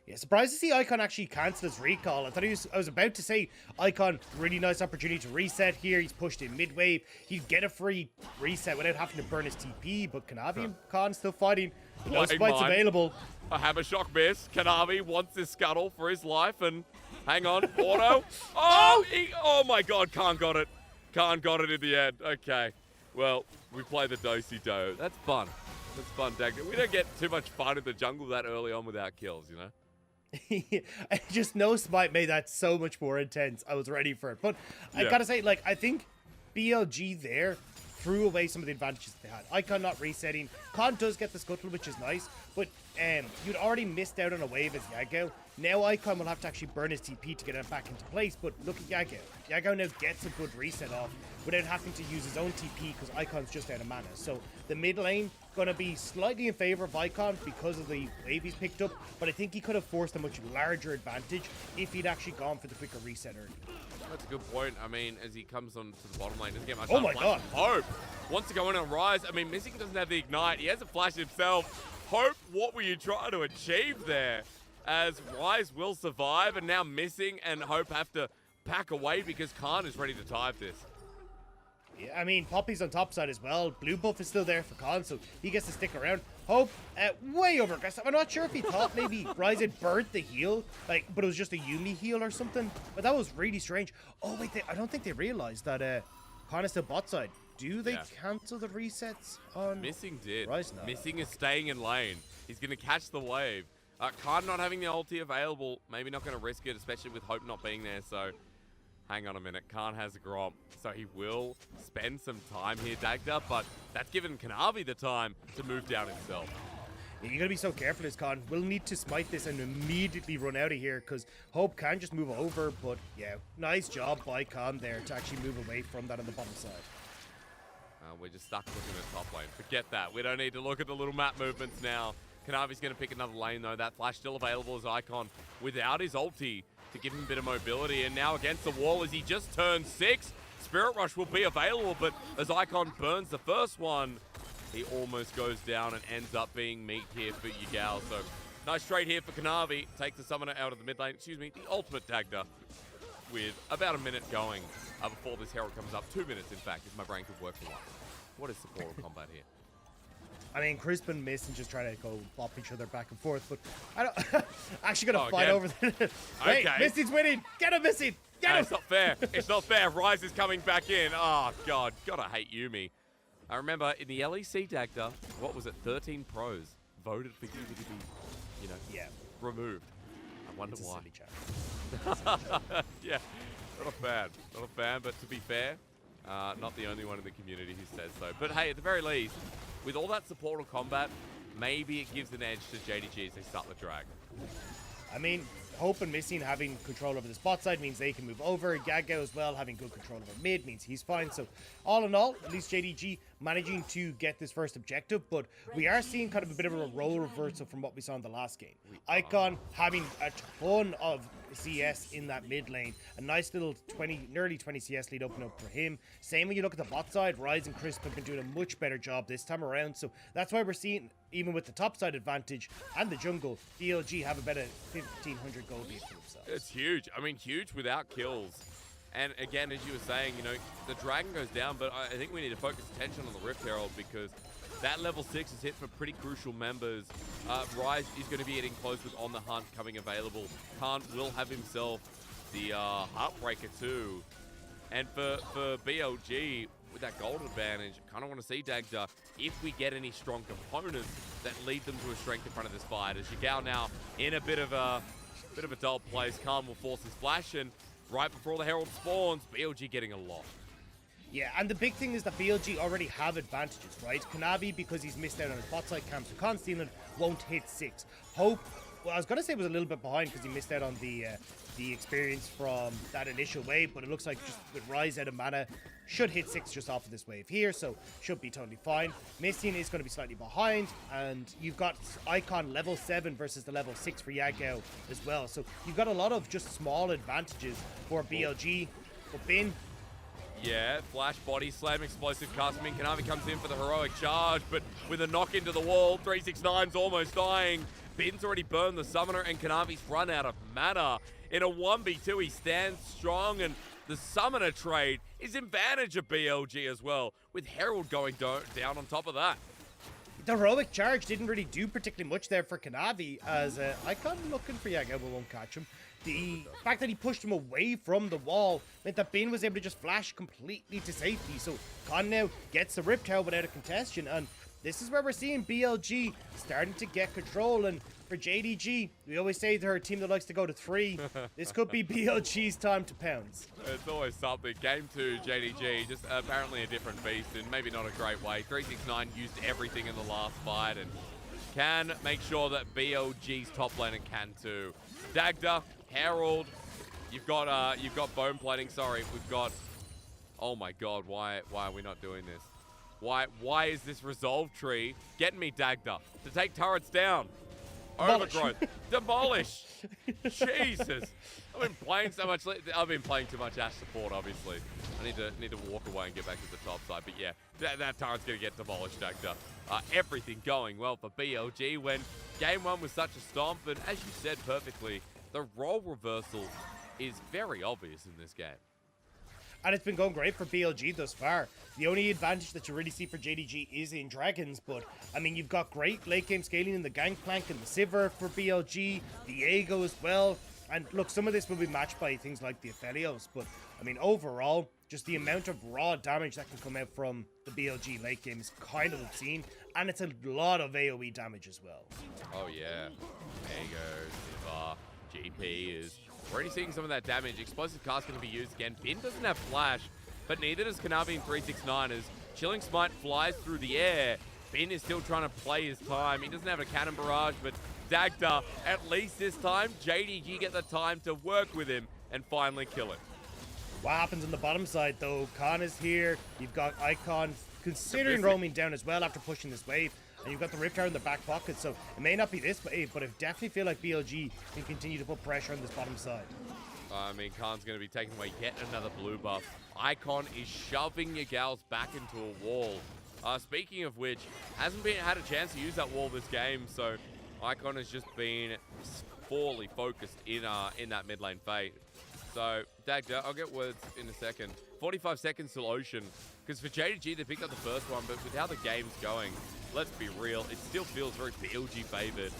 Yeah, surprised to see Icon actually cancel his recall. I was about to say, Icon, really nice opportunity to reset here. He's pushed in mid-wave. He'd get a free reset without having to burn his TP, but Kanavi and Khan still fighting. No spites available. A Hammer Shock miss. Kanavi wants this scuttle for his life, and hang on, auto. Oh my god, Khan got it. Khan got it in the end. Okay, well, we play the do-si-do. That's fun. That's fun, Dagda. We don't get too much fun in the jungle that early on without kills, you know? I just know Smite made that so much more intense. I was ready for it. But I gotta say, like, I think BLG there threw away some of the advantages that they had. Icon not resetting. Khan does get the scuttle, which is nice, but you'd already missed out on a wave as Yagao. Now Icon will have to actually burn his TP to get it back into place, but look at Yagao. Yagao now gets a good reset off without having to use his own TP because Icon's just out of mana. So the mid lane going to be slightly in favor of Icon because of the wave he's picked up, but I think he could have forced a much larger advantage if he'd actually gone for the quicker reset early. That's a good point. I mean, as he comes on to the bottom lane, doesn't get much Oh time. my god. Hope wants to go in and rise. I mean, Missing doesn't have the ignite. He has a flash himself. Hope, what were you trying to achieve there? As Rise will survive, and now Missing and Hope have to pack away because Khan is ready to dive this. Yeah, I mean, Poppy's on top side as well. Blue buff is still there for Khan, so he gets to stick around. Hope, way over aggressive. I'm not sure if he thought maybe Rise had burnt the heal, like, but it was just a Yumi heal or something. But that was really strange. Oh, wait, I don't think they realized that Khan is still bot side. Do they cancel the resets on Missing did. Rise? No. Missing is staying in lane. He's going to catch the wave. Khan not having the ulti available, maybe not going to risk it, especially with Hope not being there, so hang on a minute. Khan has a Gromp, so he will spend some time here, Dagda, but that's given Kanavi the time to move down himself. Yeah, you got to be so careful as Khan. We'll need to smite this and immediately run out of here because Hope can just move over, but yeah, nice job by Khan there to actually move away from that on the bottom side. We're just stuck looking at top lane. Forget that. We don't need to look at the little map movements now. Kanavi's going to pick another lane, though. That flash still available as Icon without his ulti to give him a bit of mobility. And now against the wall as he just turned 6. Spirit Rush will be available, but as Icon burns the first one, he almost goes down and ends up being meat here for Yagao. So nice trade here for Kanavi. Takes the summoner out of the mid lane. Excuse me, the ultimate Dagda with about a minute going before this Herald comes up. 2 minutes, in fact, if my brain could work for once. What is support combat here? I mean, Crisp and Miss and just trying to go bop each other back and forth, but I don't actually gonna fight over there. Wait, Okay. Misty's winning! Get him, Misty! Get him! It's not fair. It's not fair. Rise is coming back in. Oh, God. Gotta hate Yumi. I remember in the LEC Dagda, what was it? 13 pros voted for Yumi to be, removed. I wonder why. Yeah, not a fan. Not a fan, but to be fair, not the only one in the community who says so. But hey, at the very least, with all that support or combat, maybe it gives an edge to JDG as they start the drag. I mean, Hope and Missing having control over the spot side means they can move over. Yagao as well having good control over mid means he's fine. So all in all, at least JDG managing to get this first objective, but we are seeing kind of a bit of a role reversal from what we saw in the last game. Icon having a ton of CS in that mid lane. A nice little nearly 20 CS lead open up for him. Same when you look at the bot side, Rise and Crisp have been doing a much better job this time around. So that's why we're seeing, even with the top side advantage and the jungle, BLG have about a 1,500 gold lead for themselves. It's huge. I mean, huge without kills. And again, as you were saying, you know, the dragon goes down, but I think we need to focus attention on the Rift Herald because that level 6 is hit for pretty crucial members. Rise is going to be getting close with On the Hunt coming available. Khan will have himself the Heartbreaker too. And for BLG, with that gold advantage, I kind of want to see Dagda if we get any strong components that lead them to a strength in front of this fight. As Yagao now in a bit of a dull place, Khan will force his flash, and right before the Herald spawns, BLG getting a lot. Yeah, and the big thing is that BLG already have advantages, right? Kanavi, because he's missed out on his bot side camp, so Khan stealing won't hit 6. Hope, well, I was going to say was a little bit behind because he missed out on the experience from that initial wave, but it looks like just with Rise out of mana, should hit 6 just off of this wave here, so should be totally fine. Missing is going to be slightly behind, and you've got Icon level 7 versus the level 6 for Yagao as well, so you've got a lot of just small advantages for BLG. But Bin, yeah, flash, body slam, explosive customing. Kanavi comes in for the heroic charge, but with a knock into the wall, 369's almost dying. Bin's already burned the summoner, and Kanavi's run out of mana. In a 1v2, he stands strong, and the summoner trade is advantage of BLG as well, with Herald going down on top of that. the heroic charge didn't really do particularly much there for Kanavi, as Icon looking for Yagao but won't catch him. The fact that he pushed him away from the wall meant that Bane was able to just flash completely to safety. So Khan now gets the Rip Tail without a contestation, and this is where we're seeing BLG starting to get control. And for JDG, we always say they're a team that likes to go to 3. This could be BLG's time to pounce. It's always something. Game 2, JDG, just apparently a different beast, and maybe not a great way. 369 used everything in the last fight, and can make sure that BLG's top laner can too. Dagda, Herald, you've got bone plating. Sorry, we've got. Oh my God, why are we not doing this? Why is this resolve tree getting me Dagda to take turrets down? Overgrowth, demolish. Jesus, I've been playing so much. I've been playing too much Ashe support. Obviously, I need to walk away and get back to the top side. But yeah, that turret's gonna get demolished, Dagda. Everything going well for BLG when game 1 was such a stomp. And as you said perfectly, the role reversal is very obvious in this game. And it's been going great for BLG thus far. The only advantage that you really see for JDG is in Dragons, but I mean, you've got great late game scaling in the Gangplank and the Sivir for BLG, Diego as well. And look, some of this will be matched by things like the Aphelios, but I mean, overall, just the amount of raw damage that can come out from the BLG late game is kind of obscene, and it's a lot of AoE damage as well. Oh yeah, Diego, Sivir, GP is already seeing some of that damage. Explosive cast going to be used again. Bin doesn't have flash, but neither does Kanavi in 369 as Chilling Smite flies through the air. Bin is still trying to play his time. He doesn't have a cannon barrage, but Dagda, at least this time, JDG get the time to work with him and finally kill it. What happens on the bottom side though? Khan is here. You've got Icon considering roaming down as well after pushing this wave. And you've got the Rift Tower in the back pocket, so it may not be this wave, but I definitely feel like BLG can continue to put pressure on this bottom side. I mean, Khan's going to be taking away yet another blue buff. Icon is shoving your gals back into a wall. Speaking of which, hasn't had a chance to use that wall this game, so Icon has just been poorly focused in that mid lane fight. So, Dagda, I'll get words in a second. 45 seconds till Ocean, because for JDG, they picked up the first one, but with how the game's going, let's be real, it still feels very BLG favored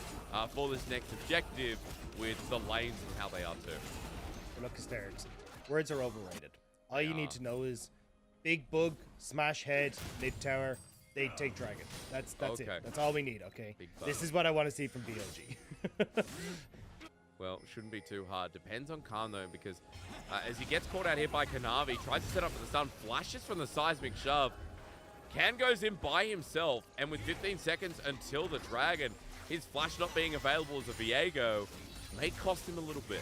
for this next objective with the lanes and how they are too. Look, Stairs, words are overrated. All you need to know is big bug, smash head, mid tower, they take dragon. That's okay. It. That's all we need, okay? This is what I want to see from BLG. Well, shouldn't be too hard. Depends on Khan though, because as he gets caught out here by Kanavi, tries to set up for the stun, flashes from the seismic shove. Can goes in by himself, and with 15 seconds until the dragon, his flash not being available as a Viego may cost him a little bit.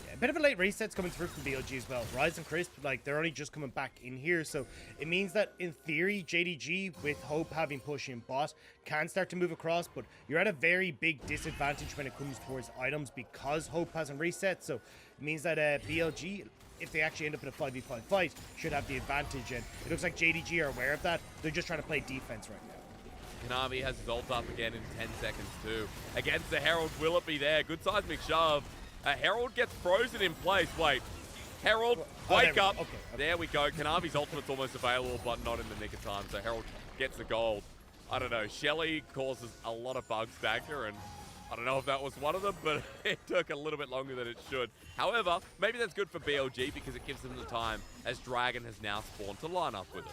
Yeah, a bit of a late reset's coming through from BLG as well. Rise and Crisp, like, they're only just coming back in here, so it means that, in theory, JDG, with Hope having push in bot, can start to move across, but you're at a very big disadvantage when it comes towards items because Hope hasn't reset, so it means that BLG, if they actually end up in a 5v5 fight, should have the advantage, and it looks like JDG are aware of that. They're just trying to play defense right now. Kanavi has his ult up again in 10 seconds too. Against the Herald, will it be there? Good seismic shove. Herald gets frozen in place. Wait, Herald, wake up. Okay. There we go. Kanavi's ultimate's almost available, but not in the nick of time, so Herald gets the gold. I don't know, Shelly causes a lot of bugs, Dagda, and I don't know if that was one of them, but it took a little bit longer than it should. However, maybe that's good for BLG because it gives them the time as Dragon has now spawned to line up with it.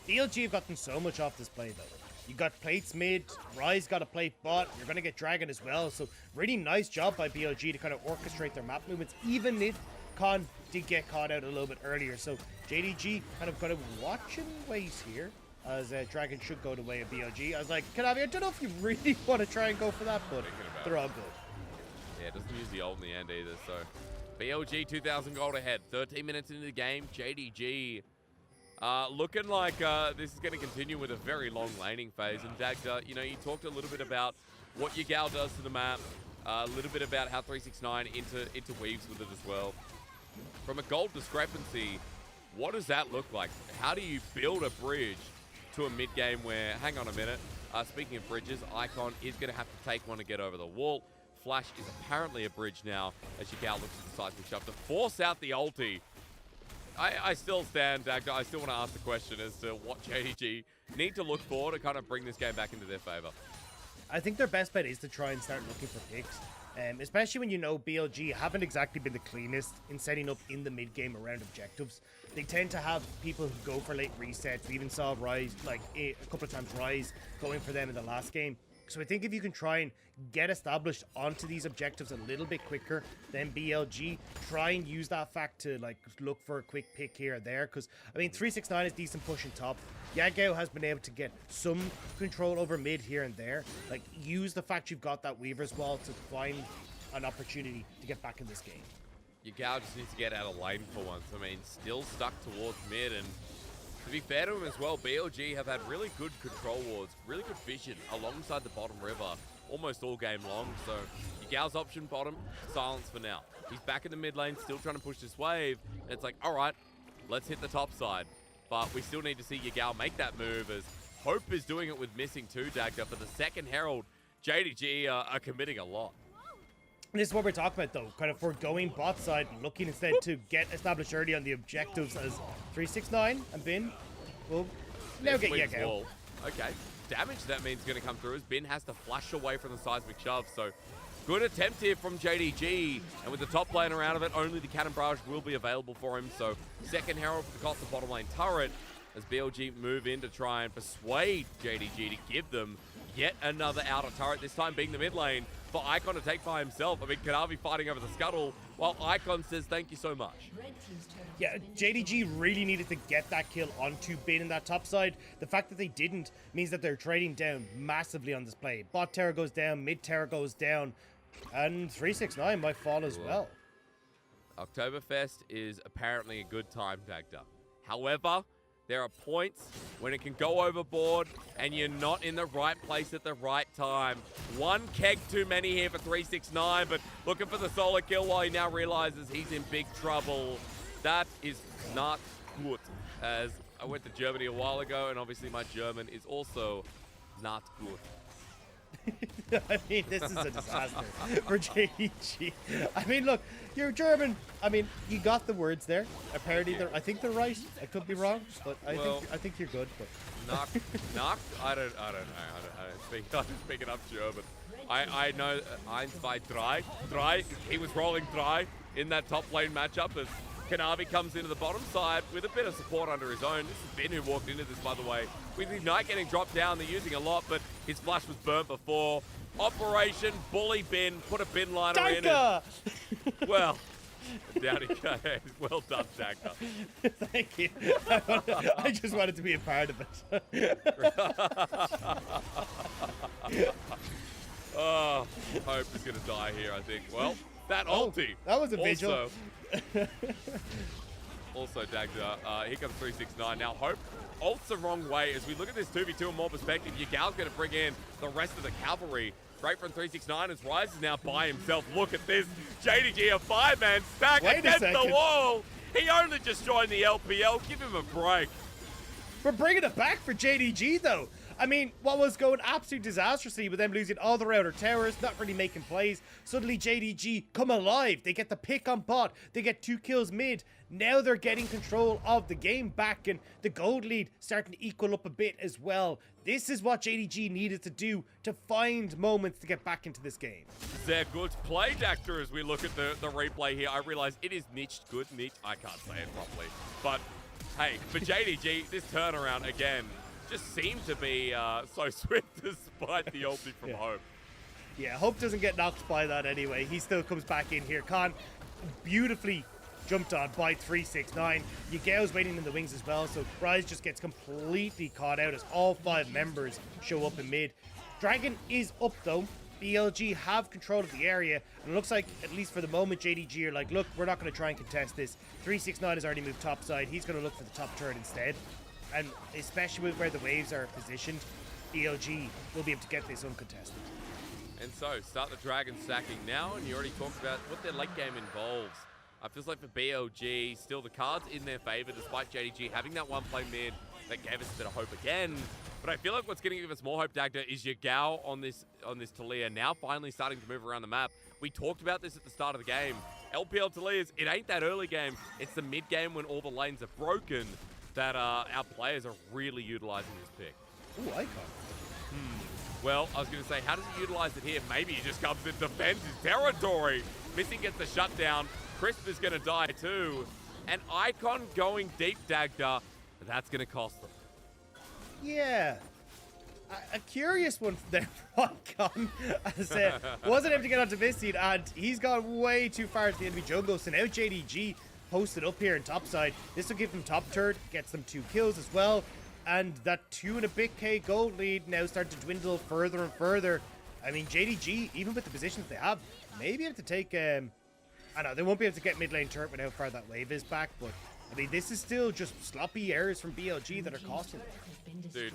BLG have gotten so much off this play though. You got plates mid, Rise got a plate bot, you're going to get Dragon as well, so really nice job by BLG to kind of orchestrate their map movements, even if Khan did get caught out a little bit earlier. So JDG kind of got to watch and wait here, as Dragon should go the way of BLG. I was like, Kanavi, I don't know if you really want to try and go for that, but they're all good. Yeah, it doesn't use the ult in the end either, so BLG 2,000 gold ahead, 13 minutes into the game, JDG looking like this is going to continue with a very long laning phase. And Dagda, you know, you talked a little bit about what your gal does to the map, a little bit about how 369 interweaves with it as well. From a gold discrepancy, what does that look like? How do you build a bridge to a mid game where, hang on a minute, speaking of bridges, Icon is going to have to take one to get over the wall. Flash is apparently a bridge now as your gal looks at the seismic shove to force out the ulti. I still stand, Dagda. I still want to ask the question as to what JDG need to look for to kind of bring this game back into their favor. I think their best bet is to try and start looking for picks. Especially when you know BLG haven't exactly been the cleanest in setting up in the mid game around objectives. They tend to have people who go for late resets. We even saw Rise, like a couple of times Rise going for them in the last game. So I think if you can try and get established onto these objectives a little bit quicker than BLG, try and use that fact to like look for a quick pick here or there. Because I mean, 369 is decent pushing top. Yagao has been able to get some control over mid here and there. Like, use the fact you've got that Weaver's Wall to find an opportunity to get back in this game. Yagao just needs to get out of lane for once. I mean, still stuck towards mid, and to be fair to him as well, BLG have had really good control wards, really good vision alongside the bottom river almost all game long. So Yagao's option bottom, silence for now. He's back in the mid lane, still trying to push this wave, and it's like, all right, let's hit the top side. But we still need to see Yagao make that move, as Hope is doing it with missing 2 Dagda. For the second Herald, JDG are committing a lot. This is what we're talking about, though. Kind of foregoing bot side, looking instead to get established early on the objectives, as 369 and Bin will now get Yagao. Okay, damage that means going to come through as Bin has to flash away from the seismic shove. So good attempt here from JDG, and with the top lane around of it, only the cannon barrage will be available for him. So second Herald for the cost of bottom lane turret, as BLG move in to try and persuade JDG to give them yet another outer turret, this time being the mid lane, for Icon to take by himself. I mean, Kanavi fighting over the scuttle, while Icon says thank you so much. Yeah, JDG really needed to get that kill onto Bin in that top side. The fact that they didn't means that they're trading down massively on this play. Bot Terra goes down, mid Terra goes down, and 369 might fall as well. Oktoberfest is apparently a good time, Dagda. However, there are points when it can go overboard and you're not in the right place at the right time. One keg too many here for 369, but looking for the solo kill while he now realizes he's in big trouble. That is not good, as I went to Germany a while ago, and obviously my German is also not good. I mean, this is a disaster for JDG. I mean, look, you're German. I mean, you got the words there. Apparently, I think they're right. I could be wrong, but I think you're good. But knock. I don't know. I don't speak enough German. I know 1, 2, 3. He was rolling 3 in that top lane matchup as Kanavi comes into the bottom side with a bit of support under his own. This is Ben who walked into this, by the way. With Ignite getting dropped down, they're using a lot, but his flash was burnt before. Operation Bully Bin, put a bin liner in. And, well, down he goes. Well done, Dagda. Thank you. I just wanted to be a part of it. Oh, Hope is going to die here, I think. Well, that ulti. That was a visual. Also, Dagda, here comes 369. Now, Hope ults the wrong way. As we look at this 2v2 in more perspective, Yagao's going to bring in the rest of the cavalry. Great from 369 as Rise is now by himself. Look at this. JDG, a 5-man stack against the wall. He only just joined the LPL. Give him a break. We're bringing it back for JDG, though. I mean, what was going absolute disastrously with them losing all their outer towers, not really making plays. Suddenly JDG come alive. They get the pick on bot. They get 2 kills mid. Now they're getting control of the game back, and the gold lead starting to equal up a bit as well. This is what JDG needed to do to find moments to get back into this game. They're good play, Dagda, as we look at the replay here. I realize it is niched good. I can't say it properly. But, hey, for JDG, this turnaround, again, just seemed to be so swift despite the ulti from Hope. Yeah, Hope doesn't get knocked by that anyway. He still comes back in here. Khan beautifully jumped on by 369. Yagao's waiting in the wings as well, so Rise just gets completely caught out as all 5 members show up in mid. Dragon is up though. BLG have control of the area, and it looks like, at least for the moment, JDG are like, look, we're not going to try and contest this. 369 has already moved top side. He's going to look for the top turret instead. And especially with where the waves are positioned, BLG will be able to get this uncontested. And so, start the Dragon stacking now, and you already talked about what their late game involves. It feels like for BLG, still the cards in their favor, despite JDG having that one play mid that gave us a bit of hope again. But I feel like what's going to give us more hope, Dagda, is Yagao on this Taliyah now finally starting to move around the map. We talked about this at the start of the game. LPL Taliyahs, it ain't that early game. It's the mid game when all the lanes are broken that our players are really utilizing this pick. Ooh, Icon. Well, I was going to say, how does he utilize it here? Maybe he just comes and defends his territory. Missing gets the shutdown. Crisp is going to die too. And Icon going deep, Dagda. That's going to cost them. Yeah. A curious one there for Icon. As I said, wasn't able to get onto Missing, and he's gone way too far to the enemy jungle. So now JDG posted up here in topside. This will give them top turret, gets them 2 kills as well. And that 2 and a bit K gold lead now starting to dwindle further and further. I mean, JDG, even with the position that they have, may be able to take... I know, they won't be able to get mid lane turret with how far that wave is back, but I mean, this is still just sloppy errors from BLG that are costing them. Dude,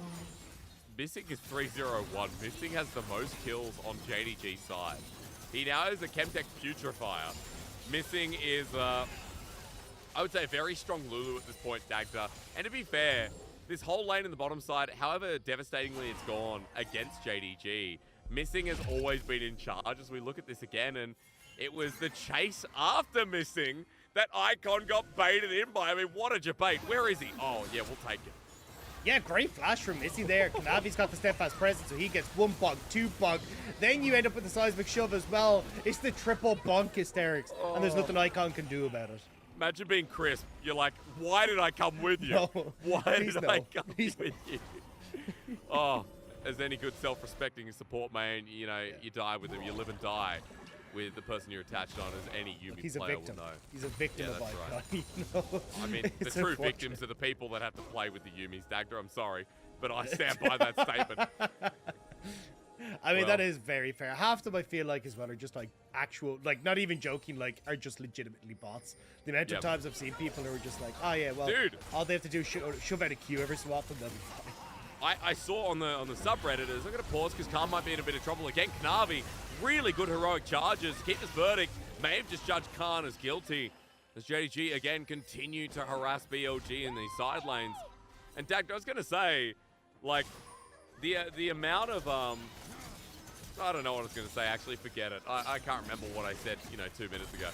Missing is 3-0-1. Missing has the most kills on JDG's side. He now is a Chemtech Putrefier. Missing is, I would say, a very strong Lulu at this point, Dagda. And to be fair, this whole lane in the bottom side, however devastatingly it's gone against JDG, Missing has always been in charge as we look at this again, and it was the chase after Missing that Icon got baited in by. I mean, what a debate. Where is he? Oh, yeah, we'll take it. Yeah, great flash from Missy there. Kanavi's got the steadfast presence, so he gets 1 bonk, 2 bonk. Then you end up with the seismic shove as well. It's the triple bonk hysterics, and there's nothing Icon can do about it. Imagine being Crisp. You're like, why did I come with you? No, why did no. I come with you? Oh, as any good self-respecting support main, you know, you die with them. You live and die with the person you're attached on, as any Yuumi He's a player victim. will know. He's a victim of Icon. Right. You know? I mean, the It's true unfortunate. victims are the people that have to play with the Yuumis, Dagda. I'm sorry, but I stand by that statement. I mean, Well. that is very fair. Half of them I feel like as well are just like actual, like not even joking, like are just legitimately bots. The amount Yep. of times I've seen people who are just like, oh yeah, well, Dude. all they have to do is shove out a Q every so often, they'll be fine. I saw on the subredditors, I'm going to pause because Khan might be in a bit of trouble again. Knavi, really good heroic charges. Keep this verdict. May have just judged Khan as guilty. As JDG again continue to harass BLG in these side lanes. And Dak, I was going to say, like, the amount of, I don't know what I was going to say, actually, forget it. I can't remember what I said, 2 minutes ago.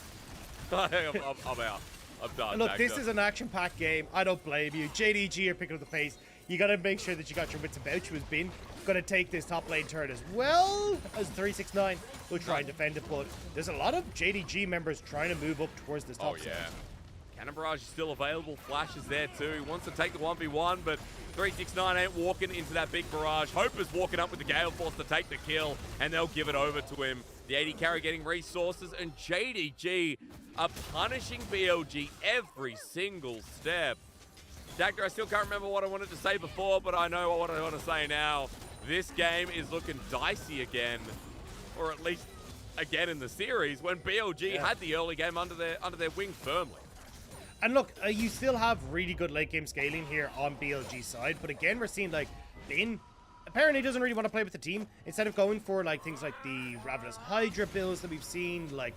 I'm out. I'm done. Look, Dak. this is an action-packed game. I don't blame you. JDG are picking up the pace. You got to make sure that you got your wits about you as Bin. Going to take this top lane turret as well as 369. We'll try and defend it, but there's a lot of JDG members trying to move up towards this top side. Cannon Barrage is still available. Flash is there too. He wants to take the 1v1, but 369 ain't walking into that big barrage. Hope is walking up with the Gale Force to take the kill, and they'll give it over to him. The AD carry getting resources, and JDG are punishing BLG every single step. Dagger, I still can't remember what I wanted to say before, but I know what I want to say now. This game is looking dicey again, or at least again in the series, when BLG had the early game under their wing firmly. And look, you still have really good late game scaling here on BLG's side, but again, we're seeing like Bin apparently doesn't really want to play with the team. Instead of going for like things like the Ravenous Hydra builds that we've seen, like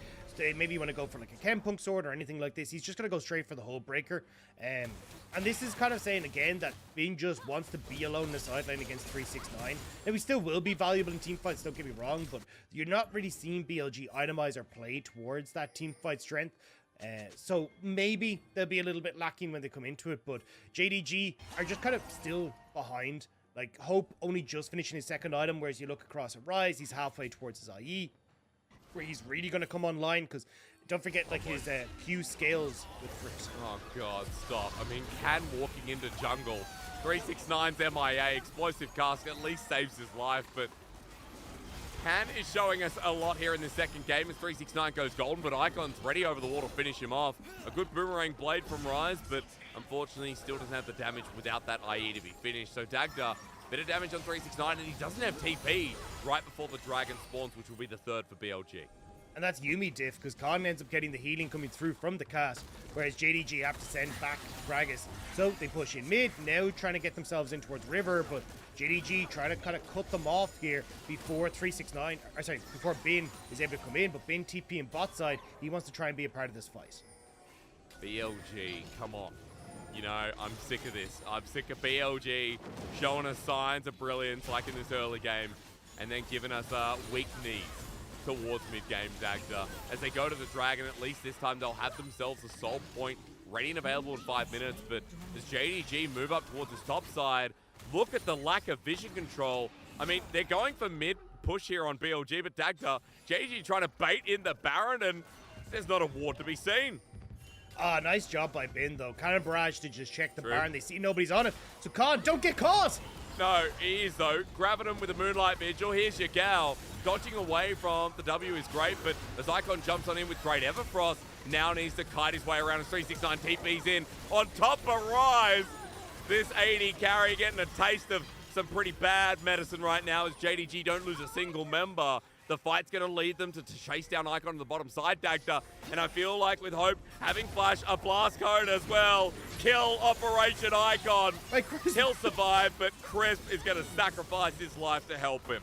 maybe you want to go for like a Chem Punk sword or anything like this, he's just going to go straight for the whole breaker. And this is kind of saying again that Bin just wants to be alone in the sideline against 369. Now, he still will be valuable in team fights, don't get me wrong, but you're not really seeing BLG itemize or play towards that team fight strength. So maybe they'll be a little bit lacking when they come into it, but JDG are just kind of still behind. Like, Hope only just finishing his second item, whereas you look across at Rise, he's halfway towards his IE, where he's really going to come online, because don't forget, like, his Q scales with Fricks. Oh, God, stop. I mean, Can walking into jungle. 369's MIA, explosive cask, at least saves his life, but Can is showing us a lot here in the second game as 369 goes golden, but Icon's ready over the wall to finish him off. A good boomerang blade from Rise, but unfortunately still doesn't have the damage without that IE to be finished. So Dagda, bit of damage on 369, and he doesn't have TP right before the dragon spawns, which will be the third for BLG. And that's Yuumi diff, because Khan ends up getting the healing coming through from the cast, whereas JDG have to send back Gragas. So they push in mid, now trying to get themselves in towards River, but JDG trying to kind of cut them off here before 369, or sorry, before Bin is able to come in, but Bin TP in bot side, he wants to try and be a part of this fight. BLG, come on. You know, I'm sick of this. I'm sick of BLG showing us signs of brilliance like in this early game, and then giving us weak knees towards mid-game, Dagda. As they go to the Dragon, at least this time they'll have themselves a soul point ready and available in 5 minutes, but does JDG move up towards his top side? Look at the lack of vision control I mean, they're going for mid push here on BLG, but Dagda, JDG trying to bait in the Baron, and there's not a ward to be seen. Nice job by Bin, though. Cannon Barrage to just check the Baron. They see nobody's on it. So, Khan, don't get caught! No, he is, though. Grabbing him with a Moonlight Vigil. Here's your gal. Dodging away from the W is great, but as Icon jumps on in with great Everfrost, now needs to kite his way around as 369 TP's in. On top of Rise, this AD carry getting a taste of some pretty bad medicine right now as JDG don't lose a single member. The fight's going to lead them to chase down Icon on the bottom side, Dagda. And I feel like with Hope having Flash, a blast code as well. Kill Operation Icon. He'll survive, but Crisp is going to sacrifice his life to help him.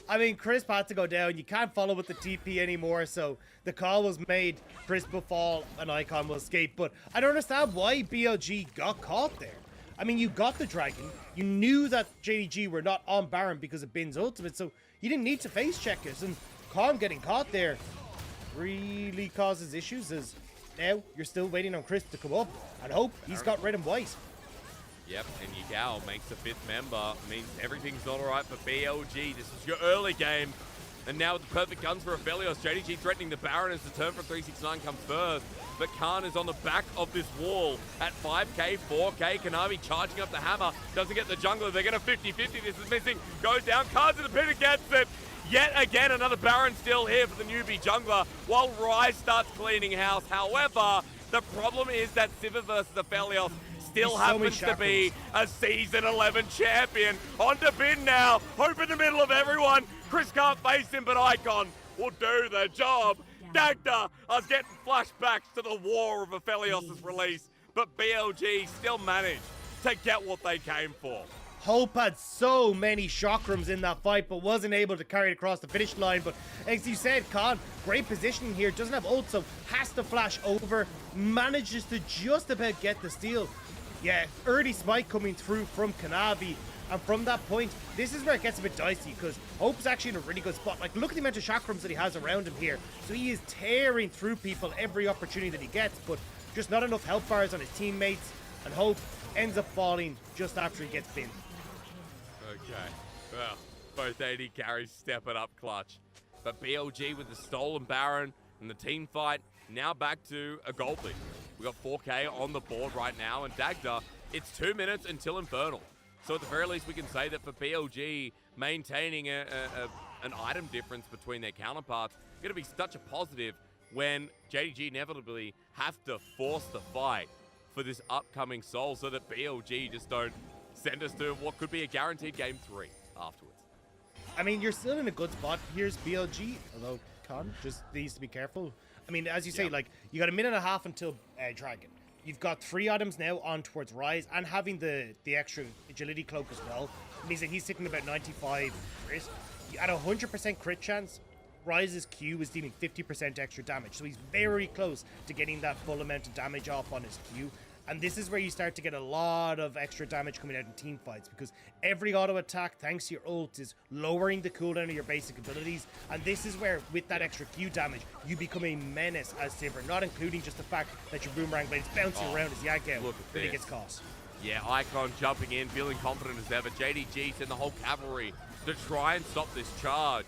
I mean, Crisp had to go down. You can't follow with the TP anymore, so the call was made. Crisp will fall and Icon will escape. But I don't understand why BLG got caught there. I mean, you got the Dragon. You knew that JDG were not on Baron because of Bin's ultimate, so you didn't need to face check it. And Calm getting caught there really causes issues, as now you're still waiting on Crisp to come up and Hope he's got red and white. Yep, and Yagao makes a 5th member. Means everything's not alright for BLG. This is your early game. And now with the perfect guns for Aphelios, JDG threatening the Baron as the turn from 369 comes first. But Khan is on the back of this wall at 5k, 4k. Kanavi charging up the hammer. Doesn't get the jungler. They're going to 50-50. This is missing. Goes down. Khan's in the pit and gets it. Yet again, another Baron still here for the newbie jungler while Rise starts cleaning house. However, the problem is that Sivir versus Aphelios still happens to be a Season 11 champion. On to Bin now. Hope in the middle of everyone. Chris can't face him, but Icon will do the job. Dagda is getting flashbacks to the war of Aphelios' release, but BLG still managed to get what they came for. Hope had so many chakrams in that fight, but wasn't able to carry it across the finish line. But as you said, Khan, great positioning here, doesn't have ult, so has to flash over, manages to just about get the steal. Yeah, early smite coming through from Kanavi. And from that point, this is where it gets a bit dicey, because Hope's actually in a really good spot. Like, look at the amount of chakrams that he has around him here. So he is tearing through people every opportunity that he gets, but just not enough health bars on his teammates. And Hope ends up falling just after he gets binned. Okay, well, both AD carries stepping up clutch. But BLG with the stolen Baron and the team fight, now back to a gold lead. We got 4k on the board right now, and Dagda, it's 2 minutes until Infernal. So at the very least, we can say that for BLG, maintaining an item difference between their counterparts is going to be such a positive when JDG inevitably have to force the fight for this upcoming Soul so that BLG just don't send us to what could be a guaranteed Game 3 afterwards. I mean, you're still in a good spot. Here's BLG, although Khan just needs to be careful. I mean, as you say, like, you got a minute and a half until Dragon. You've got 3 items now on towards Rise, and having the extra agility cloak as well means that he's sitting about 95 crit. At 100% crit chance, Rise's Q is dealing 50% extra damage, so he's very close to getting that full amount of damage off on his Q. And this is where you start to get a lot of extra damage coming out in team fights, because every auto attack, thanks to your ult, is lowering the cooldown of your basic abilities. And this is where, with that extra Q damage, you become a menace as Sivir, not including just the fact that your boomerang blade is bouncing around as yank out when he gets caught. Yeah, Icon jumping in, feeling confident as ever. JDG sent the whole cavalry to try and stop this charge.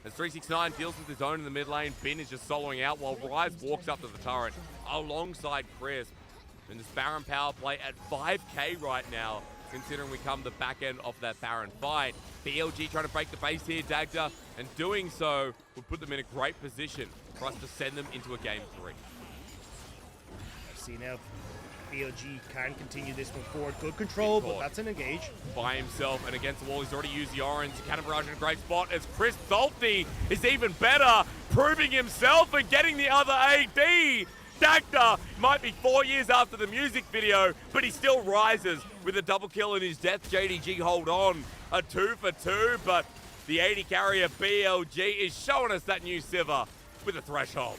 As 369 deals with his own in the mid lane, Bin is just soloing out while Rise walks up to the turret alongside Crisp. And this Baron power play at 5k right now, considering we come the back end of that Baron fight. BLG trying to break the base here, Dagda, and doing so would put them in a great position for us to send them into a Game 3. Let's see now. BLG can continue this one forward. Good control, but that's an engage. By himself and against the wall, he's already used the orange. Cannon Barrage in a great spot as Chris Salty is even better, proving himself and getting the other AD. Dagda might be 4 years after the music video, but he still rises with a double kill in his death. JDG hold on, a 2 for 2, but the 80 carrier BLG is showing us that new Sivir with a threshold.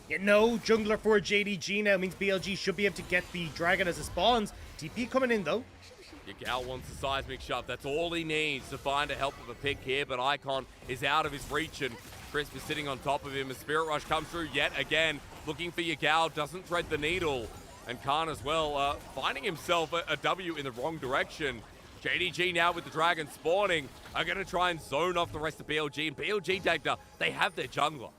Yeah, no jungler for JDG now means BLG should be able to get the Dragon as it spawns. TP coming in though. Yagao wants the seismic shove. That's all he needs to find a help with a pick here, but Icon is out of his reach and Crisp is sitting on top of him. A Spirit Rush comes through yet again. Looking for Yagao, doesn't thread the needle. And Khan as well, finding himself a W in the wrong direction. JDG now with the Dragon spawning are going to try and zone off the rest of BLG. And BLG, Dagda, they have their jungler.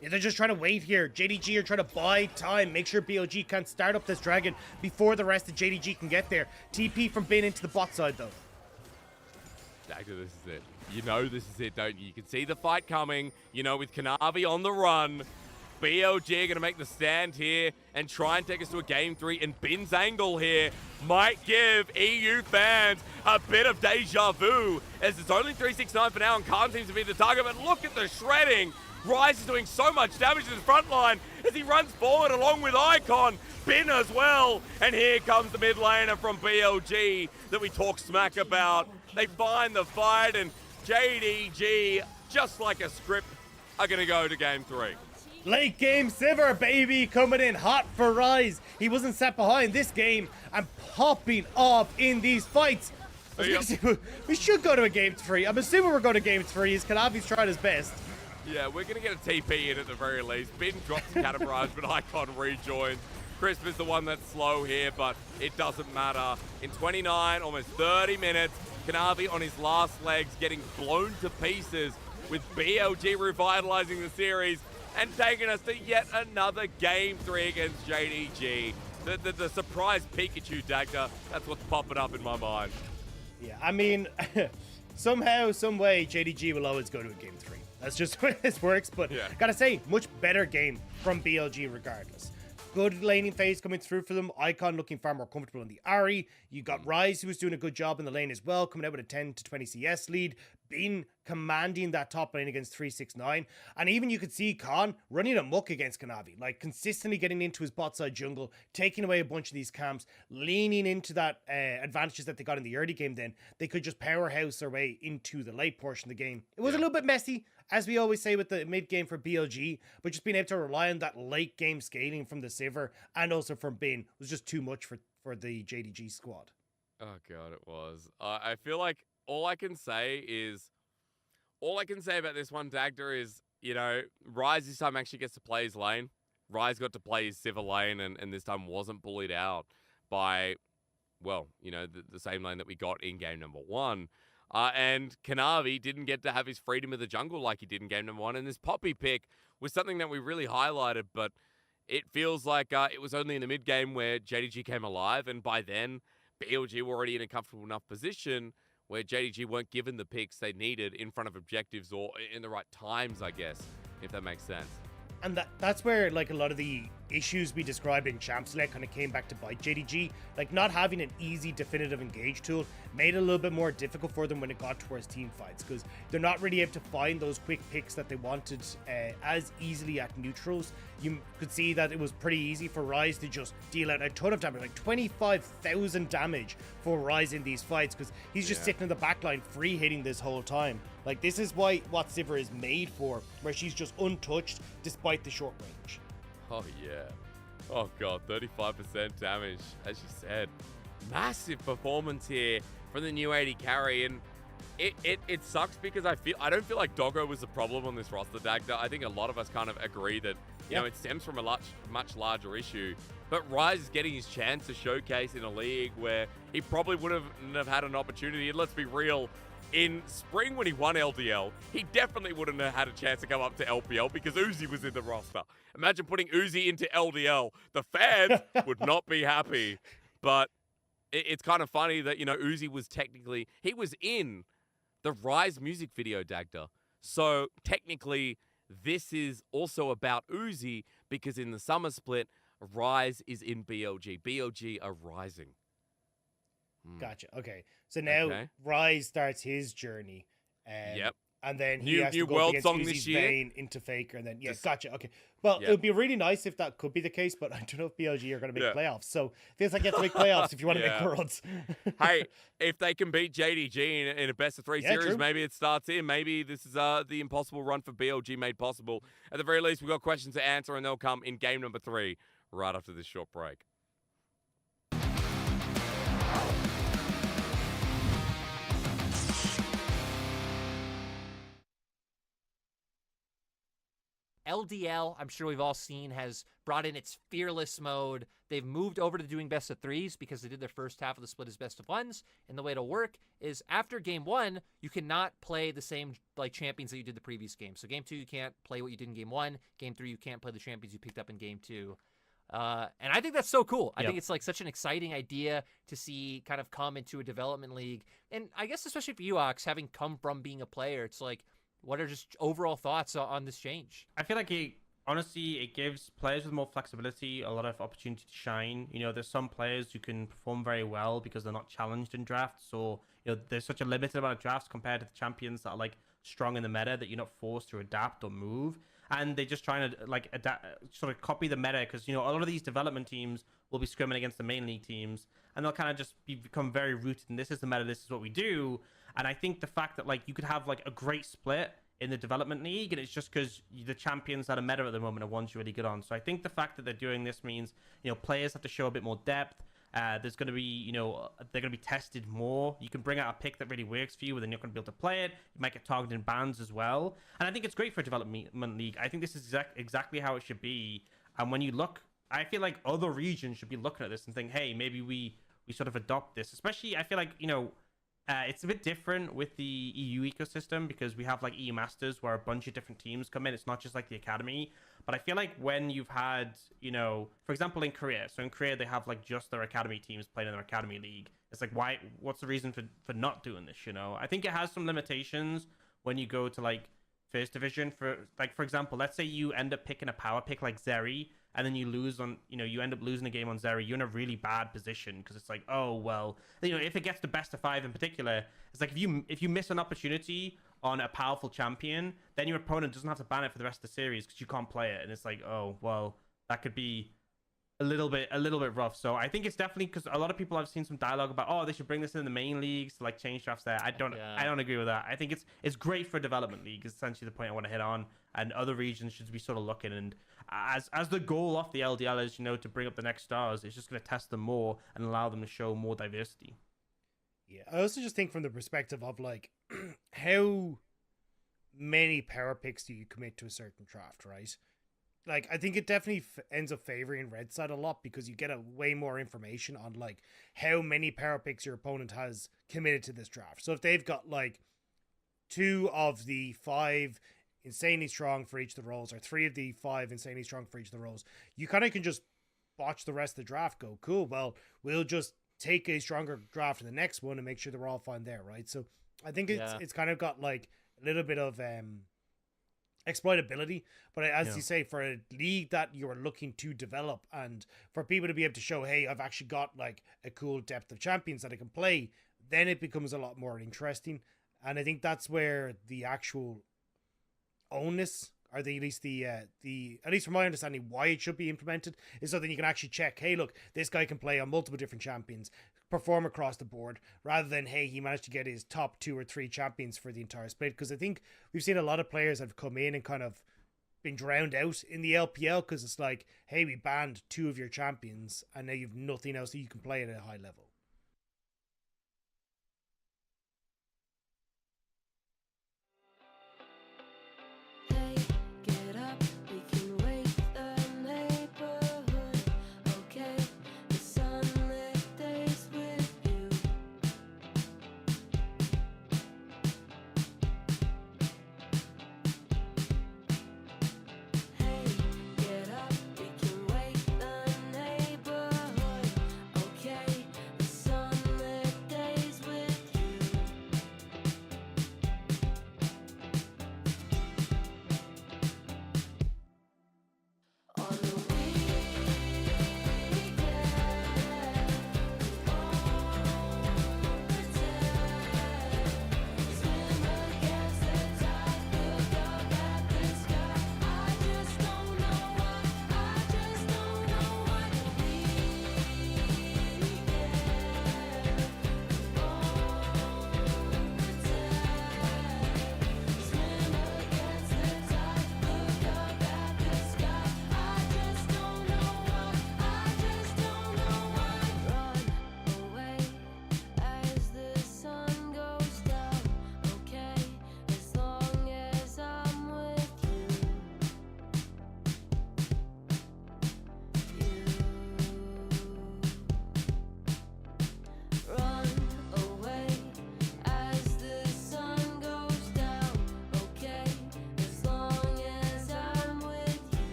Yeah, they're just trying to wait here. JDG are trying to buy time, make sure BLG can't start up this Dragon before the rest of JDG can get there. TP from Bin into the bot side, though. Dagda, this is it. You know this is it, don't you? You can see the fight coming, you know, with Kanavi on the run. BLG are going to make the stand here and try and take us to a game 3. And Bin's angle here might give EU fans a bit of deja vu, as it's only 369 for now and Khan seems to be the target. But look at the shredding. Rise is doing so much damage to the front line as he runs forward along with Icon. Bin as well. And here comes the mid laner from BLG that we talk smack about. They find the fight, and JDG, just like a script, are going to go to game 3. Late game Sivir, baby, coming in hot for Rise. He wasn't set behind this game and popping off in these fights. We should go to a game 3. I'm assuming we're going to game 3 as Kanavi's tried his best. Yeah, we're going to get a TP in at the very least. Bin drops the Catabarrage, but Icon rejoins. Crisp is the one that's slow here, but it doesn't matter. In 29, almost 30 minutes, Kanavi on his last legs getting blown to pieces with BLG revitalizing the series and taking us to yet another game 3 against JDG. The surprise Pikachu, Dagda, that's what's popping up in my mind. Yeah, I mean, somehow, some way, JDG will always go to a game 3. That's just the way this works, but gotta say, much better game from BLG regardless. Good laning phase coming through for them. Icon looking far more comfortable in the Ahri. You got Rise, who was doing a good job in the lane as well, coming out with a 10 to 20 CS lead. Bin commanding that top lane against 369. And even you could see Khan running amok against Kanavi, like consistently getting into his bot side jungle, taking away a bunch of these camps, leaning into that advantages that they got in the early game. Then they could just powerhouse their way into the late portion of the game. It was a little bit messy, as we always say with the mid game for BLG, but just being able to rely on that late game scaling from the Sivir and also from Bin was just too much for the JDG squad. Oh god, it was. I feel like all I can say about this one, Dagda, is, you know, Rise this time actually gets to play his lane. Rise got to play his Sivir lane and this time wasn't bullied out by, well, you know, the same lane that we got in game number 1. And Kanavi didn't get to have his freedom of the jungle like he did in game number 1. And this Poppy pick was something that we really highlighted, but it feels like it was only in the mid game where JDG came alive. And by then, BLG were already in a comfortable enough position where JDG weren't given the picks they needed in front of objectives or in the right times, I guess, if that makes sense. And that's where, like, a lot of the issues we described in Champ Select kind of came back to bite JDG. Like, not having an easy definitive engage tool made it a little bit more difficult for them when it got towards team fights, because they're not really able to find those quick picks that they wanted as easily at neutrals. You could see that it was pretty easy for Rise to just deal out a ton of damage, like 25,000 damage for Rise in these fights, because he's just sitting in the backline free hitting this whole time. Like, this is what Sivir is made for, where she's just untouched despite the short range. Oh, yeah. Oh, God, 35% damage, as you said. Massive performance here from the new AD carry, and it sucks because I don't feel like Doggo was the problem on this roster, Dagda. I think a lot of us kind of agree that, you know, it stems from a much larger issue. But Rise is getting his chance to showcase in a league where he probably wouldn't have had an opportunity. And let's be real, in spring when he won LDL, he definitely wouldn't have had a chance to come up to LPL because Uzi was in the roster. Imagine putting Uzi into LDL. The fans would not be happy. But it's kind of funny that, you know, Uzi was technically, he was in the Rise music video, Dagda. So technically, this is also about Uzi because in the summer split, Rise is in BLG. BLG are rising. Gotcha. Okay. So now Rise starts his journey. And then he has to go world against song Uzi's this year Vayne into Faker, and then gotcha. Okay. Well, it would be really nice if that could be the case, but I don't know if BLG are going to make playoffs. So it feels like you have to make playoffs if you want to make worlds. Hey, if they can beat JDG in a best of 3 series, maybe it starts here. Maybe this is the impossible run for BLG made possible. At the very least, we've got questions to answer, and they'll come in game number 3 right after this short break. LDL, I'm sure we've all seen, has brought in its fearless mode. They've moved over to doing best of threes because they did their first half of the split as best of ones. And the way it'll work is after game 1, you cannot play the same like champions that you did the previous game. So game 2, you can't play what you did in game 1. Game 3, you can't play the champions you picked up in game 2. And I think that's so cool. I think it's like such an exciting idea to see kind of come into a development league. And I guess especially for you, Ox, having come from being a player, it's like, what are just overall thoughts on this change? I feel like honestly, it gives players with more flexibility a lot of opportunity to shine. You know, there's some players who can perform very well because they're not challenged in drafts, or you know, there's such a limited amount of drafts compared to the champions that are like strong in the meta that you're not forced to adapt or move. And they're just trying to like adapt, sort of copy the meta, because you know a lot of these development teams will be scrimming against the main league teams, and they'll kind of just become very rooted in this is the meta, this is what we do. And I think the fact that like you could have like a great split in the development league, and it's just because the champions that are meta at the moment are ones you're really good on. So I think the fact that they're doing this means, you know, players have to show a bit more depth. There's going to be, you know, they're going to be tested more. You can bring out a pick that really works for you, but then you're not going to be able to play it. You might get targeted in bans as well. And I think it's great for a development league. I think this is exactly how it should be. And when you look, I feel like other regions should be looking at this and think, hey, maybe we sort of adopt this. Especially, I feel like, you know, it's a bit different with the EU ecosystem because we have like EU Masters where a bunch of different teams come in. It's not just like the academy. But I feel like when you've had, you know, for example, in Korea. So in Korea, they have like just their academy teams playing in their academy league. It's like, what's the reason for not doing this, you know? I think it has some limitations when you go to like first division. For example, let's say you end up picking a power pick like Zeri, and then you lose on, you know, you end up losing a game on Zeri, you're in a really bad position because it's like, oh, well, you know, if it gets to best of 5 in particular, it's like if you miss an opportunity on a powerful champion, then your opponent doesn't have to ban it for the rest of the series because you can't play it. And it's like, oh, well, that could be a little bit rough. So I think it's definitely, because a lot of people, I've seen some dialogue about, oh, they should bring this in the main leagues to like change drafts there. I don't agree with that. I think it's great for a development league is essentially the point I want to hit on, and other regions should be sort of looking. And as the goal of the LDL is, you know, to bring up the next stars, it's just going to test them more and allow them to show more diversity. Yeah, I also just think from the perspective of like how many power picks do you commit to a certain draft, right? Like, I think it definitely ends up favoring red side a lot because you get a way more information on like how many power picks your opponent has committed to this draft. So if they've got like 2 of the 5 insanely strong for each of the roles, or 3 of the 5 insanely strong for each of the roles, you kind of can just watch the rest of the draft, go, cool, well, we'll just take a stronger draft in the next one and make sure they're all fine there, right? So I think it's kind of got like a little bit of exploitability, but as you say, for a league that you're looking to develop and for people to be able to show, hey, I've actually got like a cool depth of champions that I can play, then it becomes a lot more interesting. And I think that's where the actual onus, or at least from my understanding, why it should be implemented is so that you can actually check, hey, look, this guy can play on multiple different champions, perform across the board, rather than, hey, he managed to get his top 2 or 3 champions for the entire split. Because I think we've seen a lot of players that have come in and kind of been drowned out in the LPL because it's like, hey, we banned 2 of your champions and now you've nothing else that you can play at a high level.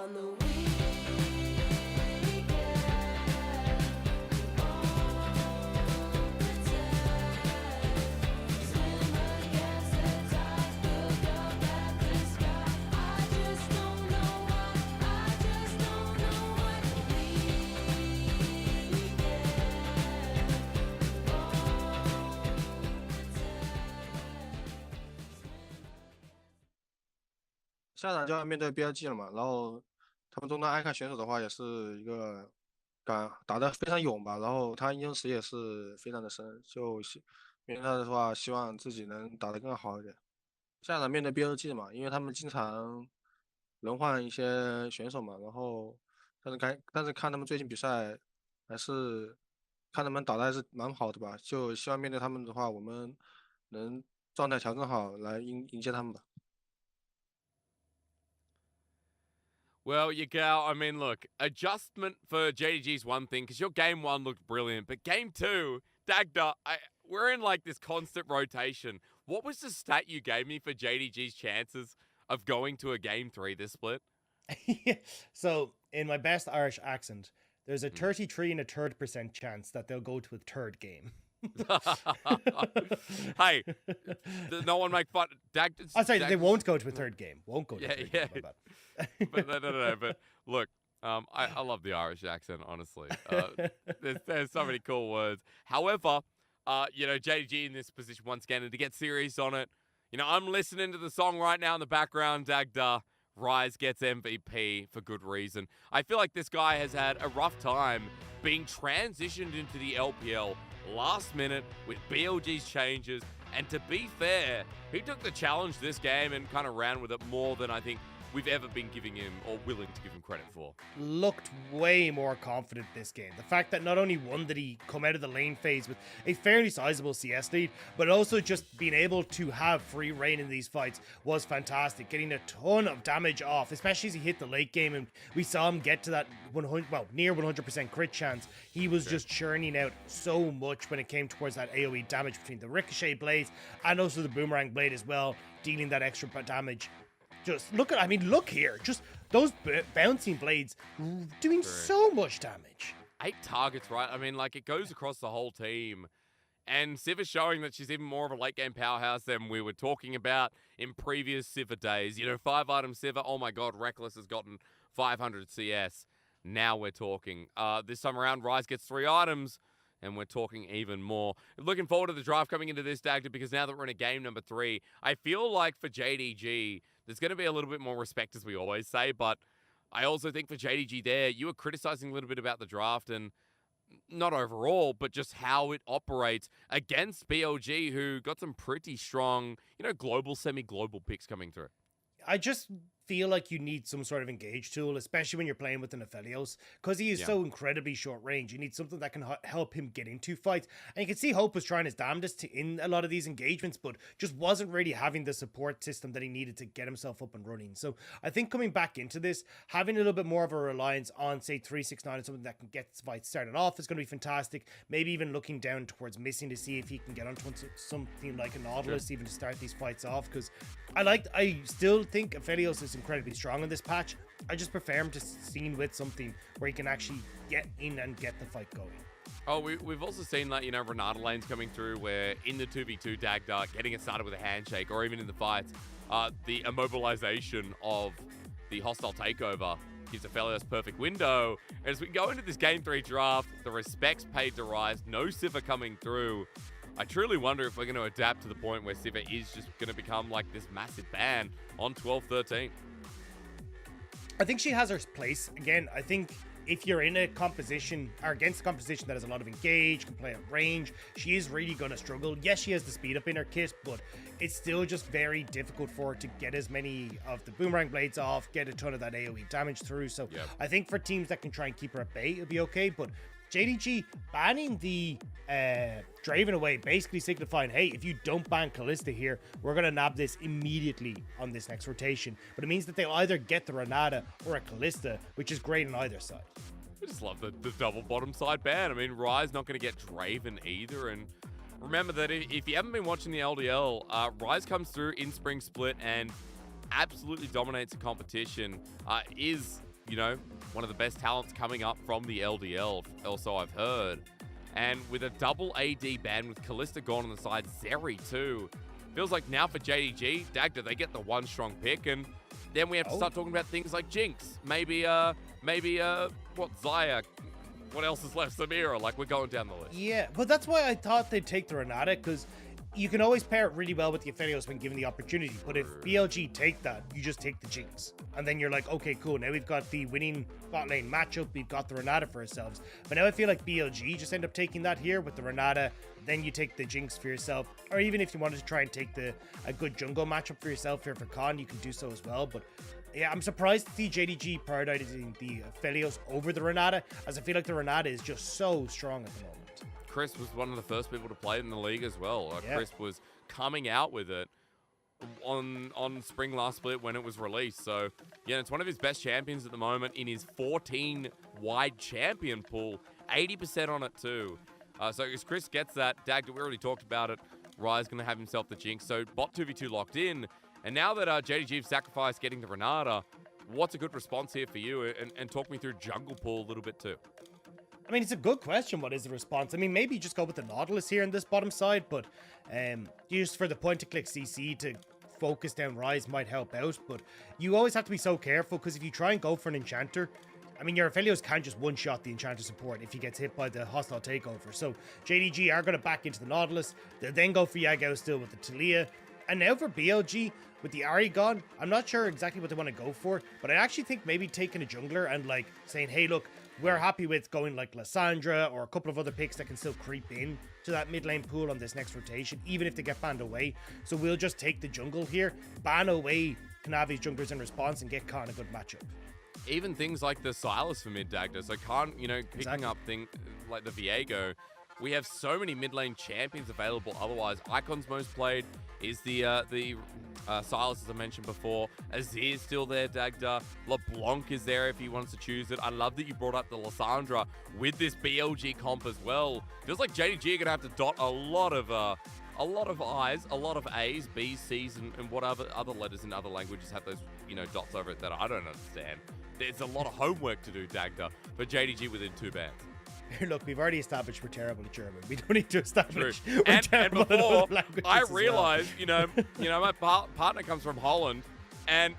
on the weekend. Swim against the tide, look up at the sky. I just don't know why, I just don't know what weekend. 下场就要面对 BLG 了嘛，然后他们中端 icon 选手的话也是一个打得非常勇吧，然后他英雄池也是非常的深，面对他的话，希望自己能打得更好一点。下场面对 BLG 嘛，因为他们经常轮换一些选手嘛，然后但是看他们最近比赛，还是看他们打得还是蛮好的吧，就希望面对他们的话，我们能状态调整好来迎接他们吧。Well, you go. I mean, look, adjustment for JDG is one thing because your game one looked brilliant, but game two, Dagda, we're in like this constant rotation. What was the stat you gave me for JDG's chances of going to a game three this split? So, in my best Irish accent, there's a 33 and a third % chance that they'll go to a third game. Hey, no one make fun. I'm sorry, they won't go to a third game. Won't go to a third game. My bad. But no. But look, I love the Irish accent, honestly. There's so many cool words. However, JDG in this position once again, and to get serious on it, I'm listening to the song right now in the background, Dagda. Rise gets MVP for good reason. I feel like this guy has had a rough time being transitioned into the LPL last minute with BLG's changes. And to be fair, he took the challenge this game and kind of ran with it more than I think we've ever been giving him or willing to give him credit for. Looked way more confident this game. The fact that not only did he come out of the lane phase with a fairly sizable CS lead, but also just being able to have free reign in these fights was fantastic. Getting a ton of damage off, especially as he hit the late game and we saw him get to that near 100% crit chance. He was just churning out so much when it came towards that AoE damage between the ricochet blades and also the boomerang blade as well, dealing that extra damage. Just look here. Just those bouncing blades doing so much damage. 8 targets, right? I mean, like, it goes across the whole team. And Siva's showing that she's even more of a late game powerhouse than we were talking about in previous Siva days. 5-item Siva. Oh my God, Reckless has gotten 500 CS. Now we're talking. This time around, Rise gets 3 items. And we're talking even more. Looking forward to the draft coming into this, Dagda, because now that we're in a game number 3, I feel like for JDG, there's going to be a little bit more respect, as we always say. But I also think for JDG there, you were criticizing a little bit about the draft, and not overall, but just how it operates against BLG, who got some pretty strong, global, semi-global picks coming through. I just feel like you need some sort of engage tool, especially when you're playing with an Aphelios, because he is so incredibly short range. You need something that can help him get into fights. And you can see Hope was trying his damnedest in a lot of these engagements, but just wasn't really having the support system that he needed to get himself up and running. So I think coming back into this, having a little bit more of a reliance on, say, 369 and something that can get fights started off is going to be fantastic. Maybe even looking down towards missing to see if he can get onto something like a Nautilus even to start these fights off, because I still think Aphelios is incredibly strong in this patch. I just prefer him to seen with something where he can actually get in and get the fight going. Oh, we've also seen that, Renata lanes coming through where in the 2v2 Dagda, getting it started with a handshake, or even in the fights, the immobilization of the hostile takeover gives Aphelios perfect window. And as we go into this game 3 draft, the respect's paid to Rise, no Siva coming through. I truly wonder if we're going to adapt to the point where Siva is just going to become like this massive ban on 12-13. I think she has her place. Again, I think if you're in a composition or against a composition that has a lot of engage, can play at range, she is really going to struggle. Yes, she has the speed up in her kit, but it's still just very difficult for her to get as many of the boomerang blades off, get a ton of that AoE damage through. So I think for teams that can try and keep her at bay, it'll be okay. But JDG banning the Draven away, basically signifying, hey, if you don't ban Kalista here, we're going to nab this immediately on this next rotation. But it means that they'll either get the Renata or a Kalista, which is great on either side. I just love the double bottom side ban. I mean, Rise not going to get Draven either. And remember that if you haven't been watching the LDL, Rise comes through in Spring Split and absolutely dominates the competition. Is you know, one of the best talents coming up from the LDL, also I've heard. And with a double AD ban with Callista gone on the side, Zeri too. Feels like now for JDG, Dagda, they get the one strong pick, and then we have to start talking about things like Jinx. Maybe, Zaya. What else is left? Samira. Like, we're going down the list. Yeah, but that's why I thought they'd take the Renata, because you can always pair it really well with the Aphelios when given the opportunity. But if BLG take that, you just take the Jinx. And then you're like, okay, cool. Now we've got the winning bot lane matchup. We've got the Renata for ourselves. But now I feel like BLG just end up taking that here with the Renata. Then you take the Jinx for yourself. Or even if you wanted to try and take a good jungle matchup for yourself here for Khan, you can do so as well. But yeah, I'm surprised to see JDG prioritizing the Aphelios over the Renata, as I feel like the Renata is just so strong at the moment. Chris was one of the first people to play it in the league as well. Chris was coming out with it on Spring last split when it was released. So, yeah, it's one of his best champions at the moment in his 14-wide champion pool. 80% on it too. So as Chris gets that, Dagda, we already talked about it. Rai's going to have himself the Jinx. So bot 2v2 locked in. And now that JDG have sacrificed getting the Renata, what's a good response here for you? And talk me through jungle pool a little bit too. I mean, it's a good question. What is the response? I mean, maybe just go with the Nautilus here in this bottom side, but just for the point-to-click CC to focus down Rise might help out. But you always have to be so careful, because if you try and go for an Enchanter, I mean, your Aphelios can't just one-shot the Enchanter support if he gets hit by the hostile takeover. So JDG are going to back into the Nautilus. They'll then go for Yagao still with the Talia. And now for BLG, with the Ahri gone, I'm not sure exactly what they want to go for, but I actually think maybe taking a jungler and like saying, hey, look, we're happy with going like Lissandra or a couple of other picks that can still creep in to that mid lane pool on this next rotation, even if they get banned away. So we'll just take the jungle here, ban away Kanavi's junglers in response, and get Khan a good matchup. Even things like the Silas for mid Dagda. So Khan, you know, picking up things like the Viego. We have so many mid lane champions available. Otherwise, Icon's most played is the Silas, as I mentioned before. Azir's still there, Dagda. LeBlanc is there if he wants to choose it. I love that you brought up the Lissandra with this BLG comp as well. Feels like JDG are gonna have to dot a lot of I's, a lot of A's, B's, C's, and what other letters in other languages have those, you know, dots over it that I don't understand. There's a lot of homework to do, Dagda, for JDG within 2 bands. Look, we've already established we're terrible at German. We don't need to establish True. we're And terrible before, at other languages I as well. realized, you know, my partner comes from Holland, and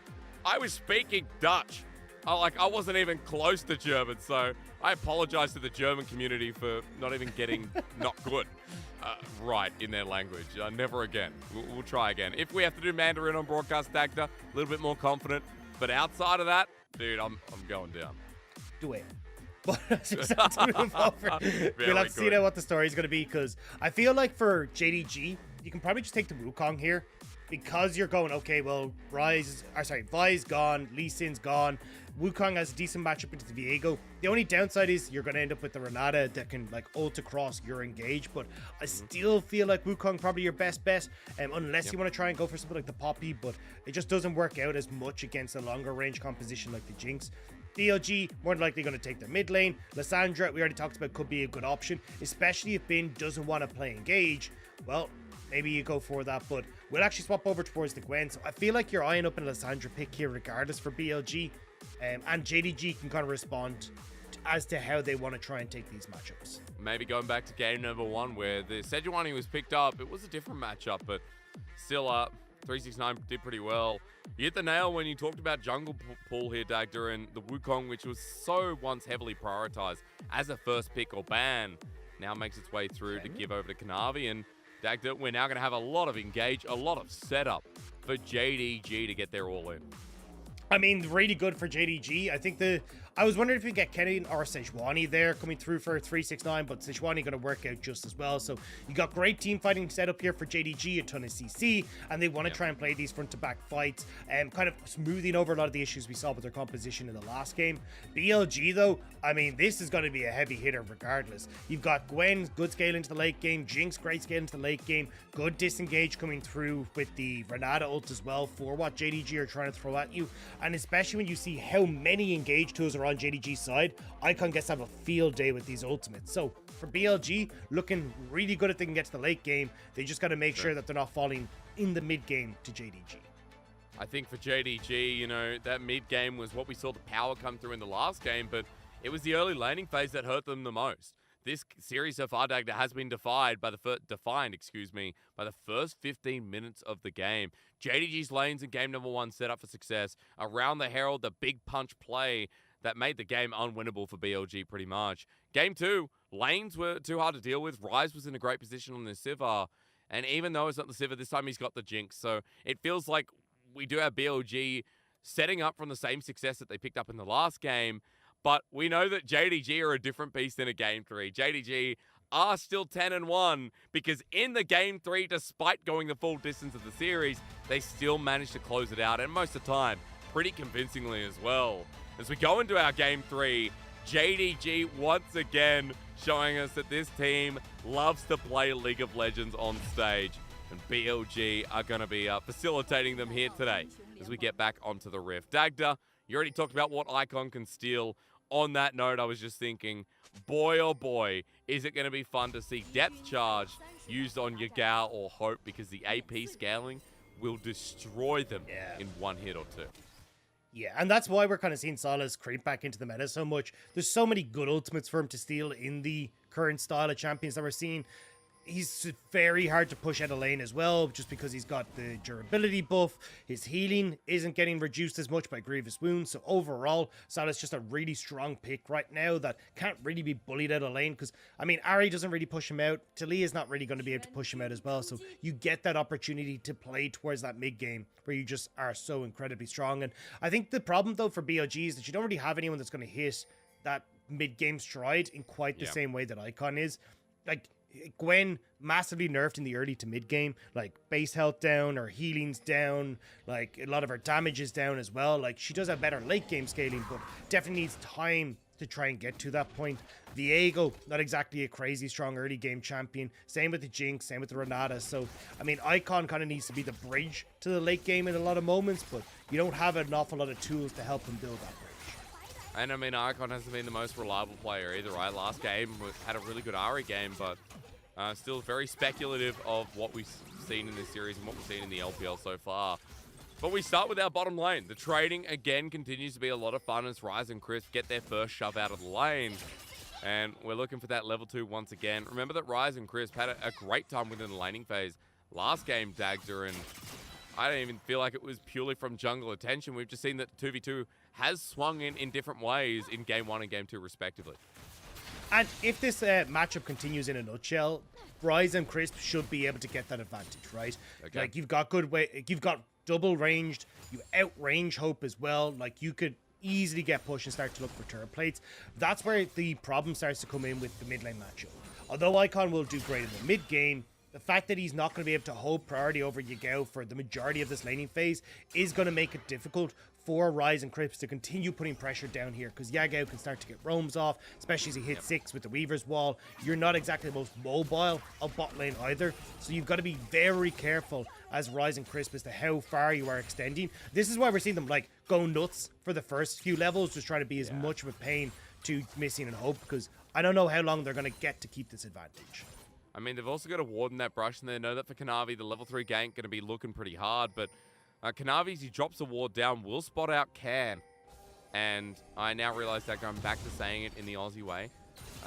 I was speaking Dutch. I wasn't even close to German, so I apologize to the German community for not even getting not good right in their language. Never again. We'll try again. If we have to do Mandarin on broadcast, Dagda, a little bit more confident. But outside of that, dude, I'm going down. Do it. But as we start to move over, we'll have to see now what the story is going to be, because I feel like for JDG, you can probably just take the Wukong here, because you're going, okay, well, Vi's gone, Lee Sin's gone, Wukong has a decent matchup into the Viego. The only downside is you're going to end up with the Renata that can like ult across your engage, but I still feel like Wukong probably your best bet, unless you want to try and go for something like the Poppy, but it just doesn't work out as much against a longer range composition like the Jinx. BLG, more than likely going to take their mid lane. Lissandra, we already talked about, could be a good option, especially if Bin doesn't want to play engage. Well, maybe you go for that, but we'll actually swap over towards the Gwen. So I feel like you're eyeing up a Lissandra pick here regardless for BLG, and JDG can kind of respond as to how they want to try and take these matchups. Maybe going back to game number 1 where the Sejuani was picked up, it was a different matchup, but still 369 did pretty well. You hit the nail when you talked about jungle pool here, Dagda, and the Wukong, which was so once heavily prioritized as a first pick or ban, now makes its way through to give over to Kanavi. And Dagda, we're now going to have a lot of engage, a lot of setup for JDG to get their all in. I mean, really good for JDG. I think I was wondering if we get Kenny or Sejuani there coming through for 369, but Sejuani going to work out just as well. So you got great team fighting set up here for JDG, a ton of CC, and they want to try and play these front-to-back fights, kind of smoothing over a lot of the issues we saw with their composition in the last game. BLG, though, I mean, this is going to be a heavy hitter regardless. You've got Gwen, good scale into the late game, Jinx, great scale into the late game, good disengage coming through with the Renata ult as well for what JDG are trying to throw at you. And especially when you see how many engage tools are on JDG's side, Icon gets to have a field day with these ultimates. So for BLG, looking really good if they can get to the late game. They just got to make sure that they're not falling in the mid game to JDG. I think for JDG, you know, that mid game was what we saw the power come through in the last game, but it was the early laning phase that hurt them the most. This series so far, Dagda, has been defined by the first 15 minutes of the game. JDG's lanes in game number 1 set up for success. Around the Herald, the big punch play that made the game unwinnable for BLG pretty much. Game 2, lanes were too hard to deal with. Rise was in a great position on the Sivir. And even though it's not the Sivir, this time he's got the Jinx. So it feels like we do have BLG setting up from the same success that they picked up in the last game. But we know that JDG are a different beast in a Game 3. JDG are still 10-1 because in the Game 3, despite going the full distance of the series, they still managed to close it out, and most of the time, pretty convincingly as well. As we go into our Game 3, JDG once again showing us that this team loves to play League of Legends on stage, and BLG are going to be facilitating them here today as we get back onto the Rift. Dagda, you already talked about what Icon can steal. On that note, I was just thinking, boy oh boy, is it going to be fun to see Depth Charge used on Yagao or Hope, because the AP scaling will destroy them in one hit or two. Yeah, and that's why we're kind of seeing Sylas creep back into the meta so much. There's so many good ultimates for him to steal in the current style of champions that we're seeing. He's very hard to push out of lane as well, just because he's got the durability buff. His healing isn't getting reduced as much by Grievous Wounds. So overall, Sylas just a really strong pick right now that can't really be bullied out of lane. Because, I mean, Ari doesn't really push him out. Talia's not really going to be able to push him out as well. So you get that opportunity to play towards that mid game where you just are so incredibly strong. And I think the problem, though, for BLG is that you don't really have anyone that's going to hit that mid game stride in quite the same way that Icon is. Like, Gwen massively nerfed in the early to mid game, like base health down, or healing's down, like a lot of her damage is down as well. Like, she does have better late game scaling, but definitely needs time to try and get to that point. Viego, not exactly a crazy strong early game champion. Same with the Jinx, same with the Renata. So, I mean, Icon kind of needs to be the bridge to the late game in a lot of moments, but you don't have an awful lot of tools to help him build that bridge. And I mean, Icon hasn't been the most reliable player either, right? Last game had a really good Ari game, but still very speculative of what we've seen in this series and what we've seen in the LPL so far. But we start with our bottom lane. The trading, again, continues to be a lot of fun as Rise and Crisp get their first shove out of the lane. And we're looking for that level 2 once again. Remember that Rise and Crisp had a great time within the laning phase last game, Dagda, and I don't even feel like it was purely from jungle attention. We've just seen that 2v2 has swung in different ways in Game 1 and Game 2 respectively. And if this matchup continues in a nutshell, Rise and Crisp should be able to get that advantage, right? Okay. Like, you've got you've got double ranged, you outrange Hope as well. Like, you could easily get pushed and start to look for turret plates. That's where the problem starts to come in with the mid lane matchup. Although Icon will do great in the mid game, the fact that he's not going to be able to hold priority over Yagao for the majority of this laning phase is going to make it difficult for Rise and Crisp to continue putting pressure down here, because Yagao can start to get roams off, especially as he hits 6 with the Weaver's Wall. You're not exactly the most mobile of bot lane either, so you've got to be very careful as Rise and Crisp as to how far you are extending. This is why we're seeing them like go nuts for the first few levels, just trying to be as much of a pain to Missing and Hope, because I don't know how long they're going to get to keep this advantage. I mean, they've also got a ward in that brush, and they know that for Kanavi, the level 3 gank going to be looking pretty hard, but Kanavi, as he drops a ward down, will spot out Can. And I now realize that going back to saying it in the Aussie way.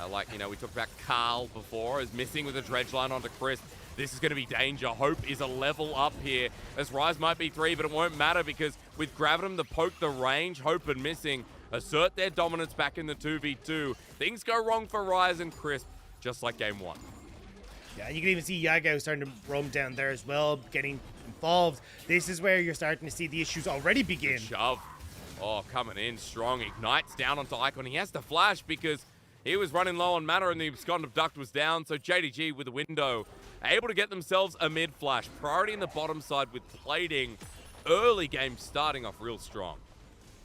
Like, you know, we talked about Carl before as missing with a dredge line onto Crisp. This is going to be danger. Hope is a level up here, as Rise might be 3, but it won't matter because with Gravitum to poke the range, Hope and Missing assert their dominance back in the 2v2. Things go wrong for Rise and Crisp, just like Game 1. Yeah, and you can even see Yagao starting to roam down there as well, getting involved. This is where you're starting to see the issues already begin. Good shove. Oh, coming in strong. Ignites down onto Icon. He has to flash because he was running low on mana and the Abscond Abduct was down. So JDG with a window, able to get themselves a mid flash. Priority in the bottom side with plating. Early game starting off real strong.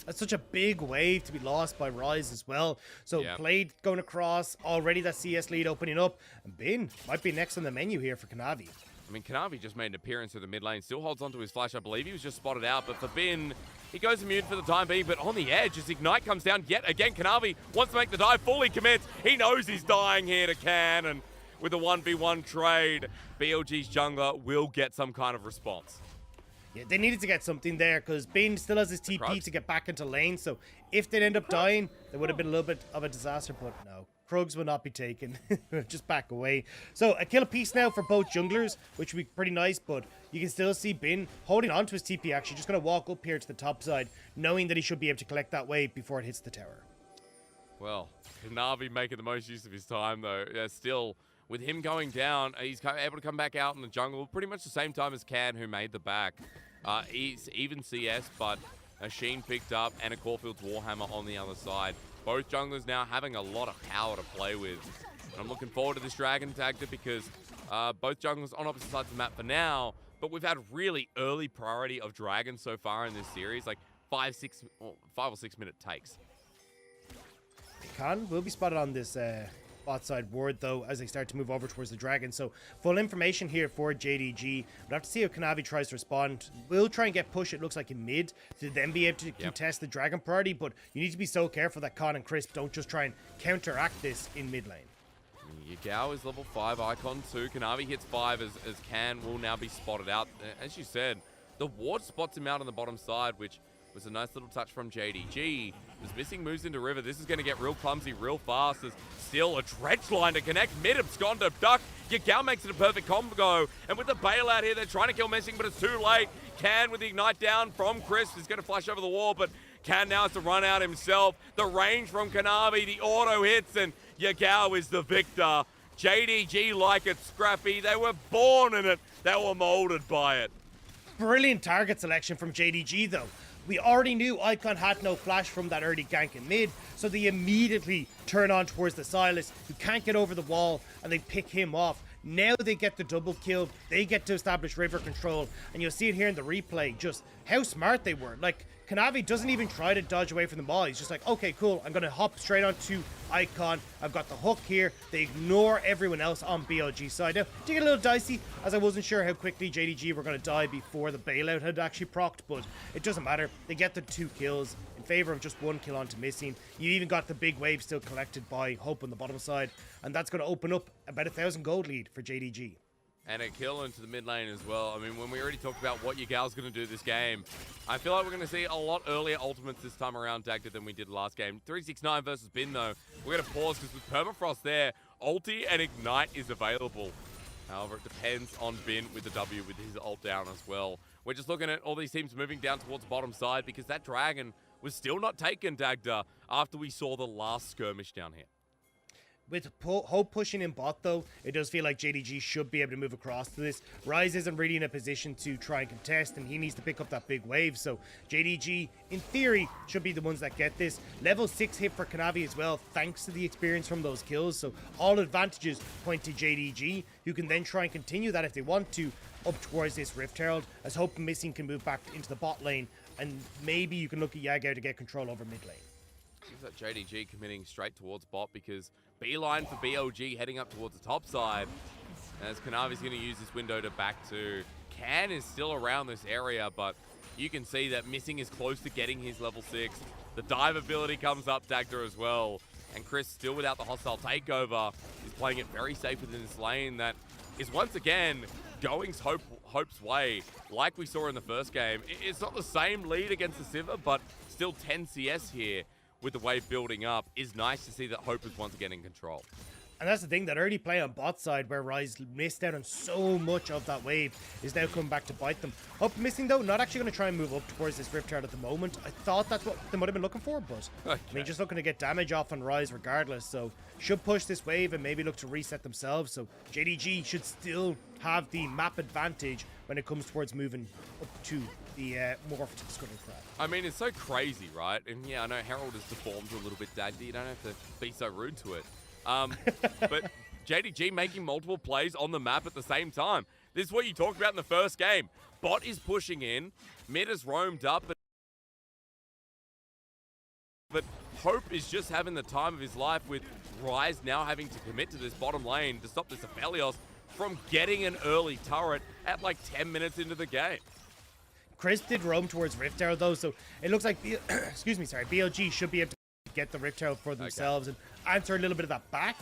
That's such a big wave to be lost by Rise as well. So Blade going across, already that CS lead opening up. And Bin might be next on the menu here for Kanavi. I mean, Kanavi just made an appearance through the mid lane, still holds onto his flash. I believe he was just spotted out, but for Bin, he goes immune for the time being, but on the edge as Ignite comes down yet again. Kanavi wants to make the dive, fully commits. He knows he's dying here to Can, and with a 1v1 trade, BLG's jungler will get some kind of response. Yeah, they needed to get something there because Bane still has his TP to get back into lane. So if they'd end up dying, there would have been a little bit of a disaster. But no, Krugs will not be taken. Just back away. So a kill apiece now for both junglers, which would be pretty nice. But you can still see Bin holding on to his TP, actually. Just going to walk up here to the top side, knowing that he should be able to collect that wave before it hits the tower. Well, Navi making the most use of his time, though. Still, with him going down, he's able to come back out in the jungle pretty much the same time as Can, who made the back. He's even CS, but a Sheen picked up and a Caulfield's Warhammer on the other side. Both junglers now having a lot of power to play with. And I'm looking forward to this Dragon Tactic because both junglers on opposite sides of the map for now, but we've had really early priority of Dragon so far in this series, like 5 or 6 minute takes. Khan will be spotted on this bot side ward, though, as they start to move over towards the dragon. So full information here for JDG. We'll have to see how Kanavi tries to respond. We'll try and get push, it looks like, in mid to then be able to contest the dragon priority, but you need to be so careful that Khan and Crisp don't just try and counteract this in mid lane. Yagao is level 5, Icon 2. Kanavi hits 5 as Can will now be spotted out. As you said, the ward spots him out on the bottom side, which was a nice little touch from JDG. Was missing moves into River. This is going to get real clumsy real fast. There's still a dredge line to connect. Mid absconder duck. Yagao makes it a perfect combo. And with the bailout here, they're trying to kill Messing, but it's too late. Can with the ignite down from Crisp is going to flash over the wall, but Can now has to run out himself. The range from Kanavi, the auto hits, and Yagao is the victor. JDG like it scrappy. They were born in it. They were molded by it. Brilliant target selection from JDG, though. We already knew Icon had no flash from that early gank in mid, so they immediately turn on towards the Silas, who can't get over the wall, and they pick him off. Now they get the double kill, they get to establish river control, and you'll see it here in the replay, just how smart they were. Like, Kanavi doesn't even try to dodge away from the ball. He's just like, okay, cool, I'm going to hop straight onto Icon. I've got the hook here. They ignore everyone else on BLG side. Now, to get a little dicey, as I wasn't sure how quickly JDG were going to die before the bailout had actually procced, but it doesn't matter. They get the 2 kills in favor of just 1 kill onto Missing. You even got the big wave still collected by Hope on the bottom side, and that's going to open up about 1,000 gold lead for JDG. And a kill into the mid lane as well. I mean, when we already talked about what Yagao's going to do this game, I feel like we're going to see a lot earlier ultimates this time around, Dagda, than we did last game. 369 versus Bin, though. We're going to pause because with Permafrost there, ulti and ignite is available. However, it depends on Bin with the W with his ult down as well. We're just looking at all these teams moving down towards the bottom side because that dragon was still not taken, Dagda, after we saw the last skirmish down here. With Hope pushing in bot, though, it does feel like JDG should be able to move across to this. Rise isn't really in a position to try and contest, and he needs to pick up that big wave. So JDG, in theory, should be the ones that get this. Level 6 hit for Kanavi as well, thanks to the experience from those kills. So all advantages point to JDG, who can then try and continue that if they want to, up towards this Rift Herald, as Hope and Missing can move back into the bot lane, and maybe you can look at Yagao to get control over mid lane. Seems like JDG committing straight towards bot because beeline for BLG heading up towards the top side. As Kanavi's going to use this window to back to. Can is still around this area, but you can see that Missing is close to getting his level 6. The dive ability comes up, Dagda as well. And Chris, still without the hostile takeover, is playing it very safe within this lane that is once again going Hope's way, like we saw in the first game. It's not the same lead against the Sivir, but still 10 CS here. With the wave building up, is nice to see that Hope is once again in control. And that's the thing, that early play on bot side where Rise missed out on so much of that wave is now coming back to bite them. Hope Missing, though, not actually going to try and move up towards this Rift Herald at the moment. I thought that's what they might have been looking for, but I mean, just looking to get damage off on Rise regardless. So should push this wave and maybe look to reset themselves. So JDG should still have the map advantage when it comes towards moving up to the morphed Scuttle Crab. I mean, it's so crazy, right? And yeah, I know Herald is deformed a little bit, Dagda. You don't have to be so rude to it. But JDG making multiple plays on the map at the same time. This is what you talked about in the first game. Bot is pushing in. Mid has roamed up. But Hope is just having the time of his life with Rise now having to commit to this bottom lane to stop this Aphelios from getting an early turret at like 10 minutes into the game. Crisp did roam towards Rift Herald, though, so it looks like BLG should be able to get the Rift Herald for themselves and answer a little bit of that back.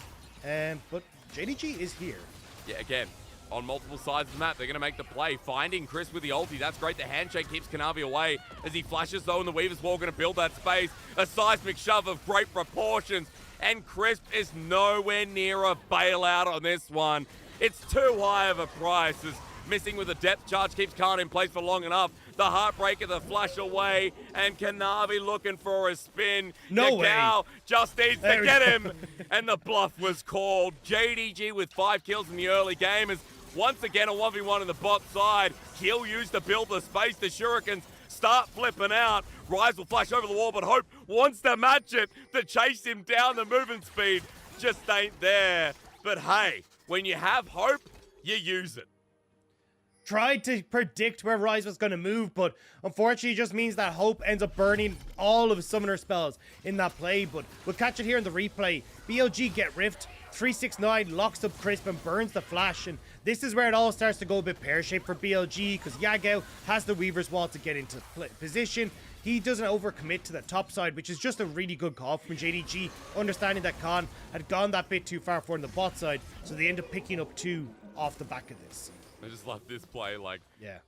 But JDG is here. Yeah, again, on multiple sides of the map. They're going to make the play. Finding Chris with the ulti. That's great. The handshake keeps Kanavi away as he flashes, though, and the Weaver's Wall going to build that space. A seismic shove of great proportions. And Crisp is nowhere near a bailout on this one. It's too high of a price as Missing with a depth charge keeps Khan in place for long enough. The Heartbreaker, the flash away, and Kanavi looking for a spin. No Yagao way. just needs There to we get go. him. And the bluff was called. JDG with 5 kills in the early game is once again a 1v1 in the bot side. He'll use to build the space. The Shurikens start flipping out. Rise will flash over the wall, but Hope wants to match it to chase him down. The movement speed just ain't there. But hey, when you have Hope, you use it. Tried to predict where Rise was going to move, but unfortunately it just means that Hope ends up burning all of his summoner spells in that play. But we'll catch it here in the replay. BLG get Rift, 369 locks up Crisp and burns the flash, and this is where it all starts to go a bit pear-shaped for BLG because Yagao has the Weaver's Wall to get into position. He doesn't overcommit to the top side, which is just a really good call from JDG, understanding that Khan had gone that bit too far for the bot side, so they end up picking up 2 off the back of this. I just love this play, like, yeah.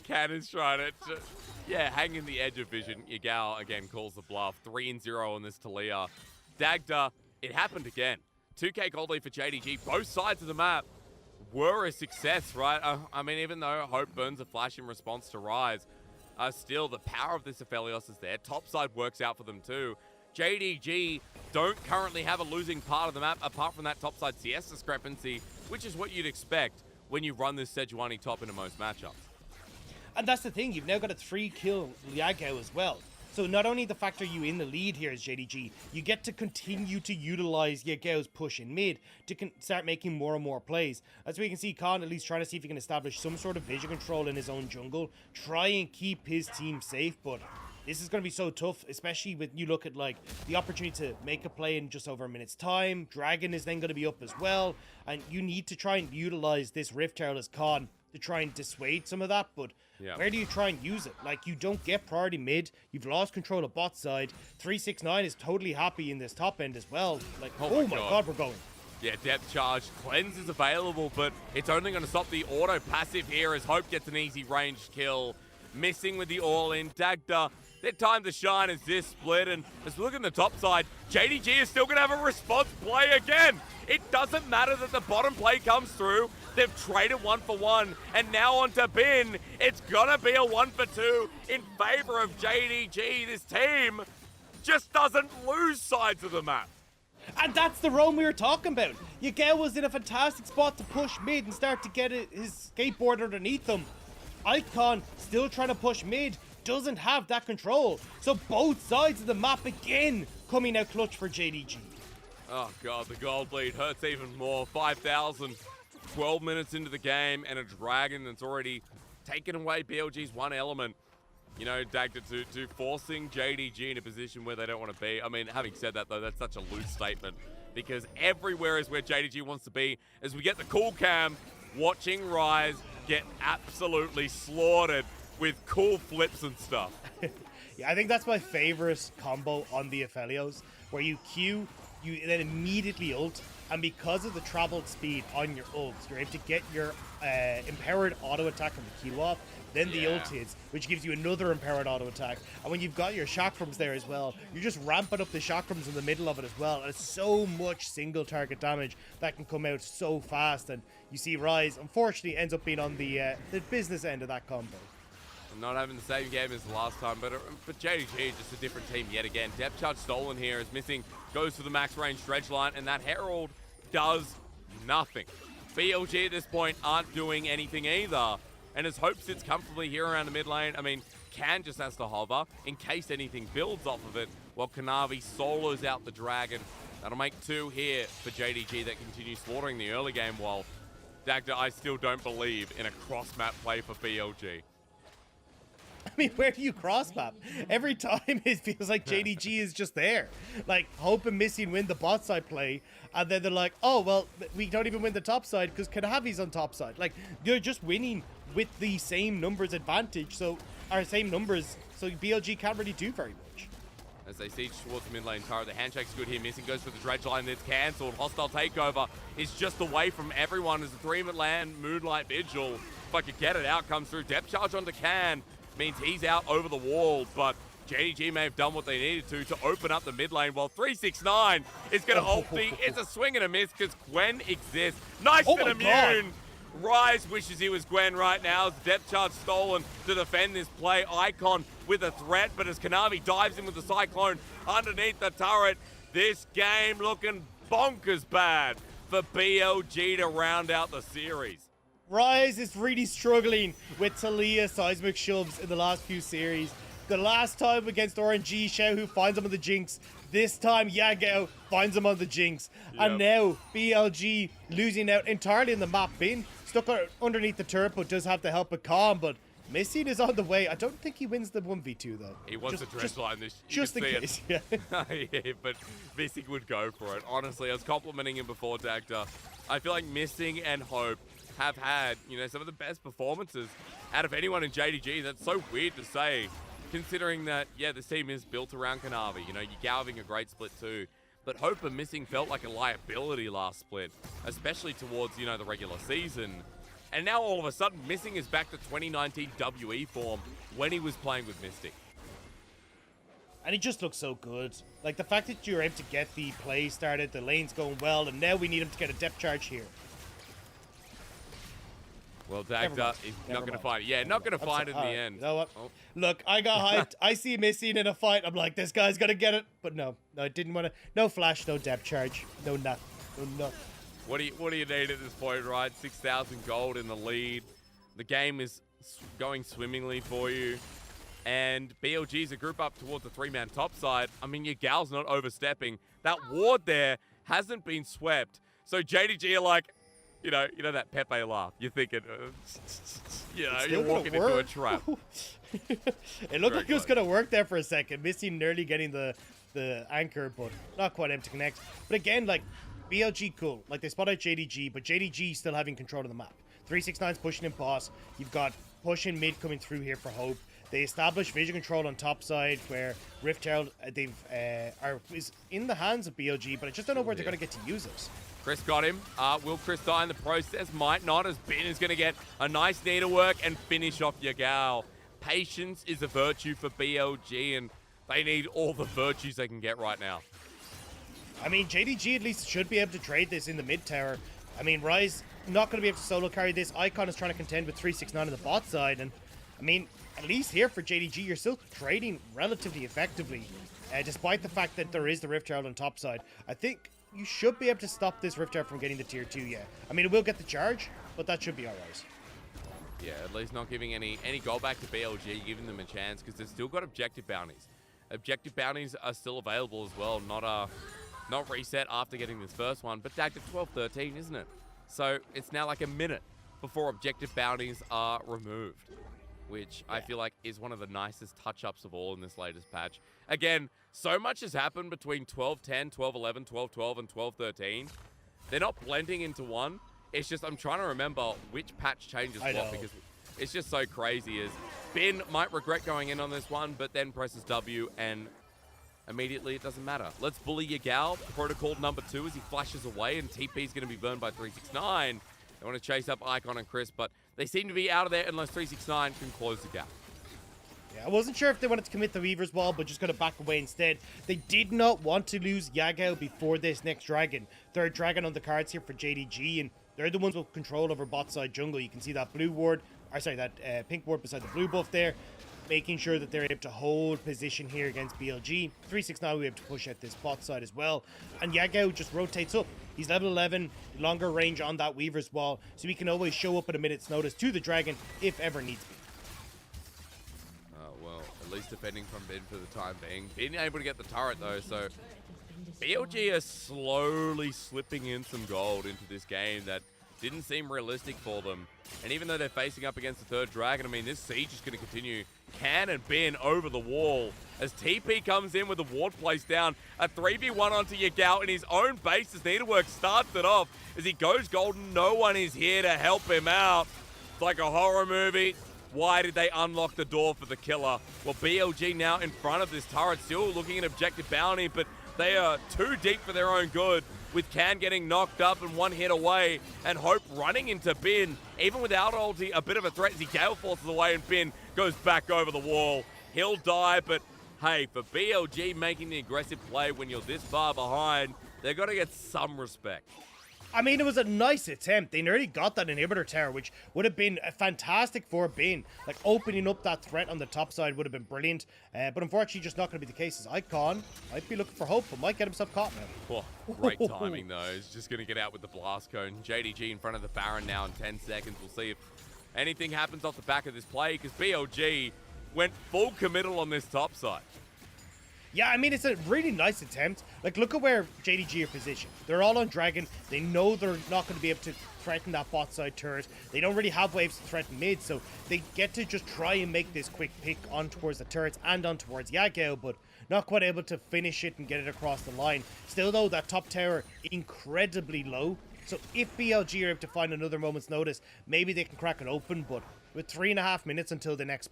Cannon's trying to hang in the edge of vision. Yagao again calls the bluff. 3-0 on this Talia. Dagda, it happened again. 2k gold lead for JDG. Both sides of the map were a success, right? I mean, even though Hope burns a flash in response to Rise, still the power of this Aphelios is there. Top side works out for them too. JDG don't currently have a losing part of the map apart from that top side CS discrepancy, which is what you'd expect when you run this Sejuani top into most matchups. And that's the thing, you've now got a 3-kill Yagao as well. So not only the fact are you in the lead here as JDG, you get to continue to utilize Yagao's push in mid to start making more and more plays. As we can see, Khan at least trying to see if he can establish some sort of vision control in his own jungle, try and keep his team safe, but this is going to be so tough, especially when you look at like the opportunity to make a play in just over a minute's time. Dragon is then going to be up as well, and you need to try and utilize this Rift Herald as Khan to try and dissuade some of that, but where do you try and use it? Like, you don't get priority mid, you've lost control of bot side. 369 is totally happy in this top end as well. Like, oh my god, we're going. Yeah, depth charge. Cleanse is available, but it's only going to stop the auto passive here as Hope gets an easy ranged kill. Missing with the all-in. Dagda, their time to shine is this split, and as we look at the top side, JDG is still going to have a response play again. It doesn't matter that the bottom play comes through. They've traded 1 for 1, and now on to Bin. It's going to be a 1 for 2 in favor of JDG. This team just doesn't lose sides of the map. And that's the roam we were talking about. Yagao was in a fantastic spot to push mid and start to get his skateboard underneath them. Icon still trying to push mid, doesn't have that control. So both sides of the map again coming out clutch for JDG. Oh god, the gold lead hurts even more. 5,000, 12 minutes into the game, and a Dragon that's already taken away BLG's one element. You know, Dagda to forcing JDG in a position where they don't want to be. I mean, having said that though, that's such a loose statement because everywhere is where JDG wants to be as we get the cool cam watching Rise get absolutely slaughtered with cool flips and stuff. Yeah, I think that's my favorite combo on the Aphelios, where you Q, you then immediately ult, and because of the traveled speed on your ult, you're able to get your empowered auto attack on the Q off, then the ult hits, which gives you another empowered auto attack. And when you've got your chakrams there as well, you're just ramping up the chakrams in the middle of it as well. And it's so much single target damage that can come out so fast. And you see Rise, unfortunately, ends up being on the business end of that combo. Not having the same game as the last time, but JDG just a different team yet again. Depth charge stolen here is missing, goes for the max range dredge line, and that Herald does nothing. BLG at this point aren't doing anything either, and as Hope sits comfortably here around the mid lane, I mean, Can just has to hover in case anything builds off of it, while Kanavi solos out the Dragon. That'll make 2 here for JDG that continues slaughtering the early game, while Dagda, I still don't believe in a cross-map play for BLG. I mean, where do you cross map? Every time it feels like JDG is just there. Like, Hope and Missing win the bot side play, and then they're like, oh, well, we don't even win the top side because Kanavi's on top side. Like, you're just winning with the same numbers advantage, so, our same numbers, so BLG can't really do very much. as they siege towards the mid lane turret. The handshake's good here. Missing goes for the dredge line. It's cancelled. Hostile takeover is just away from everyone as the 3-minute land Moonlight Vigil. If I could get it out, comes through. Depth charge onto Can means he's out over the wall, but JDG may have done what they needed to open up the mid lane, while 369 is going to ult the. It's a swing and a miss because Gwen exists. Nice and immune. Rise wishes he was Gwen right now. Depth charge stolen to defend this play. Icon with a threat, but as Kanavi dives in with the Cyclone underneath the turret, this game looking bonkers bad for BLG to round out the series. Rise is really struggling with Talia seismic shoves in the last few series. The last time against RNG, Xiaohu finds him on the Jinx. This time, Yagao finds him on the Jinx. And now, BLG losing out entirely in the map. Bin stuck underneath the turret, but does have the help of Calm. But Missing is on the way. I don't think he wins the 1v2, though. He wants to dredge line this. Just in case, yeah. Yeah, but Missing would go for it. Honestly, I was complimenting him before, Dagda. I feel like Missing and Hope have had, you know, some of the best performances out of anyone in JDG. That's so weird to say, considering that, yeah, this team is built around Kanavi. You know, Yagao having a great split too. But Hope and Missing felt like a liability last split, especially towards, you know, the regular season. And now all of a sudden, Missing is back to 2019 WE form when he was playing with Mystic. And he just looks so good. Like, the fact that you're able to get the play started, the lane's going well, and now we need him to get a depth charge here. Well, Dagda is not going to find it. Yeah, not going to find it in the end. You know what? Look, I got hyped. I see Missing in a fight. I'm like, this guy's going to get it. But no, I didn't want to. No flash, no depth charge. No nothing. No nothing. What do you need at this point, right? 6,000 gold in the lead. The game is going swimmingly for you. And BLG's a group up towards the 3-man top side. I mean, your gal's not overstepping. That ward there hasn't been swept. So JDG are like, you know that Pepe laugh. You're thinking, you're walking into a trap. It looked like it was going to work there for a second. Missing nearly getting the anchor, but not quite able to connect. But again, like, BLG cool. Like, they spot out JDG, but JDG still having control of the map. 369's pushing in boss. You've got pushing mid coming through here for Hope. They establish vision control on top side where Rift Herald is in the hands of BLG, but I just don't know where they're going to get to use it. Chris got him. Will Chris die in the process? Might not, as Ben is going to get a nice needlework and finish off Yagao. Patience is a virtue for BLG, and they need all the virtues they can get right now. I mean, JDG at least should be able to trade this in the mid tower. I mean, Rise not going to be able to solo carry this. Icon is trying to contend with 369 on the bot side, and I mean, at least here for JDG, you're still trading relatively effectively, despite the fact that there is the Rift Herald on top side. I think you should be able to stop this Rift Herald from getting the tier 2, yeah. I mean, it will get the charge, but that should be alright. Yeah, at least not giving any gold back to BLG, giving them a chance, because they've still got objective bounties. Objective bounties are still available as well, not reset after getting this first one, but tagged at 12-13, isn't it? So it's now like a minute before objective bounties are removed, which I feel like is one of the nicest touch-ups of all in this latest patch. Again, so much has happened between 12-10, 12-11, 12-12, and 12-13. They're not blending into one. It's just I'm trying to remember which patch changes what, because it's just so crazy. As Ben might regret going in on this one, but then presses W and immediately it doesn't matter. Let's bully Yagao. Protocol number 2 as he flashes away, and TP is going to be burned by 369. They want to chase up Icon and Chris, but they seem to be out of there unless 369 can close the gap. Yeah, I wasn't sure if they wanted to commit the Weaver's Wall, but just going to back away instead. They did not want to lose Yagao before this next dragon. Third dragon on the cards here for JDG, and they're the ones with control over bot side jungle. You can see that blue ward, or sorry, that pink ward beside the blue buff there, making sure that they're able to hold position here against BLG. 369 will be able to push at this bot side as well. And Yagao just rotates up. He's level 11, longer range on that Weaver's Wall, so he can always show up at a minute's notice to the dragon if ever needs be. Well, at least defending from Ben for the time being. Being able to get the turret though, so BLG are slowly slipping in some gold into this game that didn't seem realistic for them. And even though they're facing up against the third dragon, I mean, this siege is going to continue. Can and Ben over the wall as TP comes in with the ward placed down. A 3v1 onto Yagao in his own base as Needlework starts it off. As he goes golden, no one is here to help him out. It's like a horror movie. Why did they unlock the door for the killer? Well, BLG now in front of this turret, still looking at objective bounty, but they are too deep for their own good, with Can getting knocked up and one hit away, and Hope running into Bin. Even without ulti, a bit of a threat as he gale forces away, and Bin goes back over the wall. He'll die, but hey, for BLG making the aggressive play when you're this far behind, they've got to get some respect. I mean, it was a nice attempt. They nearly got that inhibitor tower, which would have been fantastic for Bin. Like, opening up that threat on the top side would have been brilliant. But unfortunately, just not going to be the case. As Icon might be looking for Hope, but might get himself caught now. Oh, great timing, though. He's just going to get out with the blast cone. JDG in front of the Baron now in 10 seconds. We'll see if anything happens off the back of this play, because BLG went full committal on this top side. Yeah, I mean, it's a really nice attempt. Like, look at where JDG are positioned. They're all on Dragon. They know they're not going to be able to threaten that bot side turret. They don't really have waves to threaten mid, so they get to just try and make this quick pick on towards the turrets and on towards Yagao, but not quite able to finish it and get it across the line. Still, though, that top tower incredibly low. So if BLG are able to find another moment's notice, maybe they can crack it open, but with 3.5 minutes until the next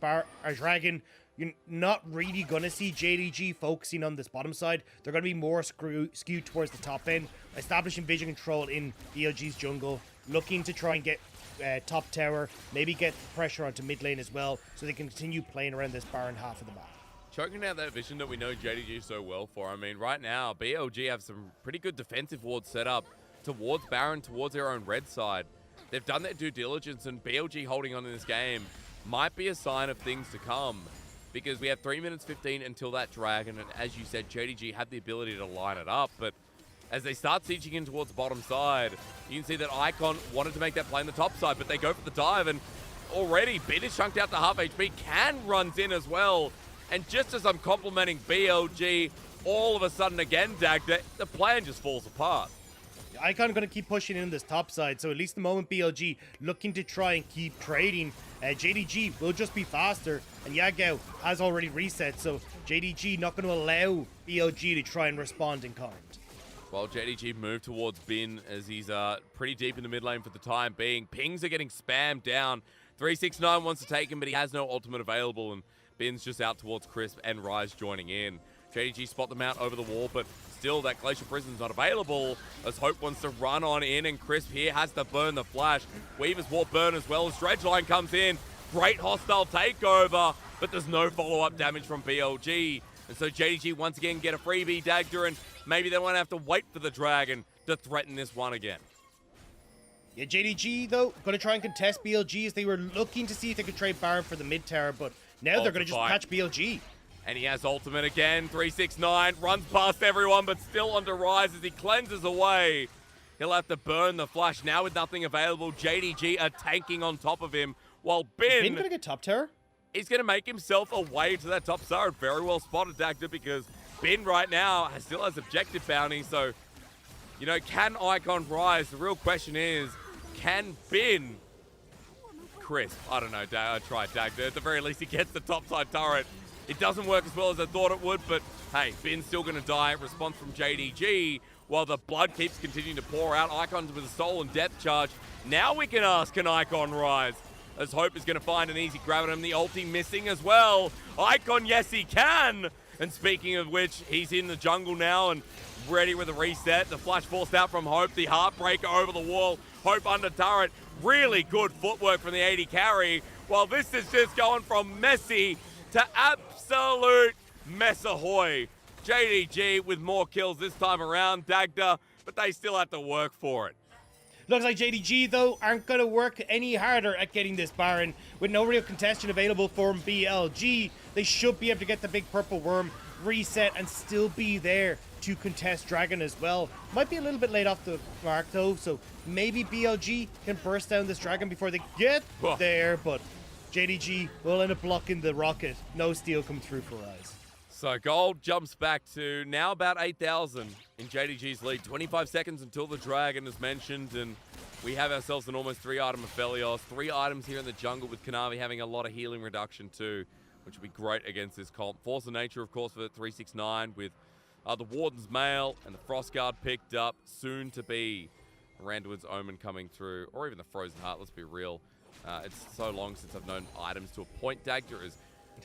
Dragon, you're not really going to see JDG focusing on this bottom side. They're going to be more skewed towards the top end, establishing vision control in BLG's jungle, looking to try and get top tower, maybe get pressure onto mid lane as well, so they can continue playing around this Baron half of the map. Choking out that vision that we know JDG so well for. I mean, right now, BLG have some pretty good defensive wards set up towards Baron, towards their own red side. They've done their due diligence, and BLG holding on in this game might be a sign of things to come, because we have 3 minutes 15 until that Dragon, and as you said, JDG had the ability to line it up, but as they start sieging in towards the bottom side, you can see that Icon wanted to make that play on the top side, but they go for the dive, and already Bin is chunked out to half HP. Can runs in as well, and just as I'm complimenting BLG, all of a sudden again, Dagda, the plan just falls apart. Icon going to keep pushing in this top side, so at least the moment BLG looking to try and keep trading, JDG will just be faster, and Yagao has already reset, so JDG not going to allow BLG to try and respond in kind. While JDG move towards Bin as he's pretty deep in the mid lane for the time being. Pings are getting spammed down. 369 wants to take him, but he has no ultimate available, and Bin's just out towards Crisp and Rise joining in. JDG spot them out over the wall, but still that Glacial Prison's not available, as Hope wants to run on in, and Crisp here has to burn the flash. Weaver's wall burn as well as Dredgeline comes in. Great hostile takeover, but there's no follow-up damage from BLG. And so JDG once again get a freebie Dagda, and maybe they won't have to wait for the Dragon to threaten this one again. Yeah, JDG, though, going to try and contest BLG as they were looking to see if they could trade Baron for the mid tower, but now they're going to just catch BLG. And he has ultimate again. 369 runs past everyone, but still onto Rise as he cleanses away. He'll have to burn the flash now with nothing available. JDG are tanking on top of him, while Bin going to get top tower? He's going to make himself a way to that top side. Very well spotted, Dagda, because Bin right now still has objective bounty. So, you know, can Icon rise? The real question is, can Bin Crisp? I don't know. I tried Dagda. At the very least, he gets the top side turret. It doesn't work as well as I thought it would, but hey, Bin's still going to die. Response from JDG, while the blood keeps continuing to pour out. Icon's with a stolen depth charge. Now we can ask, can Icon rise? As Hope is going to find an easy grab at him. The ulti missing as well. Icon, yes, he can. And speaking of which, he's in the jungle now and ready with a reset. The flash forced out from Hope. The heartbreaker over the wall. Hope under turret. Really good footwork from the AD carry. While this is just going from messy to absolute mess ahoy. JDG with more kills this time around, Dagda, but they still have to work for it. Looks like JDG, though, aren't going to work any harder at getting this Baron. With no real contestant available for BLG, they should be able to get the big purple worm reset and still be there to contest Dragon as well. Might be a little bit late off the mark, though, so maybe BLG can burst down this Dragon before they get there, but JDG will end up blocking the rocket. No steal come through for Rise. So gold jumps back to now about 8,000 in JDG's lead. 25 seconds until the Dragon is mentioned, and we have ourselves an almost 3-item Aphelios. 3 items here in the jungle, with Kanavi having a lot of healing reduction too, which would be great against this comp. Force of Nature, of course, for 369, with the Warden's Mail and the Frost Guard picked up. Soon to be Randwood's Omen coming through, or even the Frozen Heart, let's be real. It's so long since I've known items to a point. Dagda is...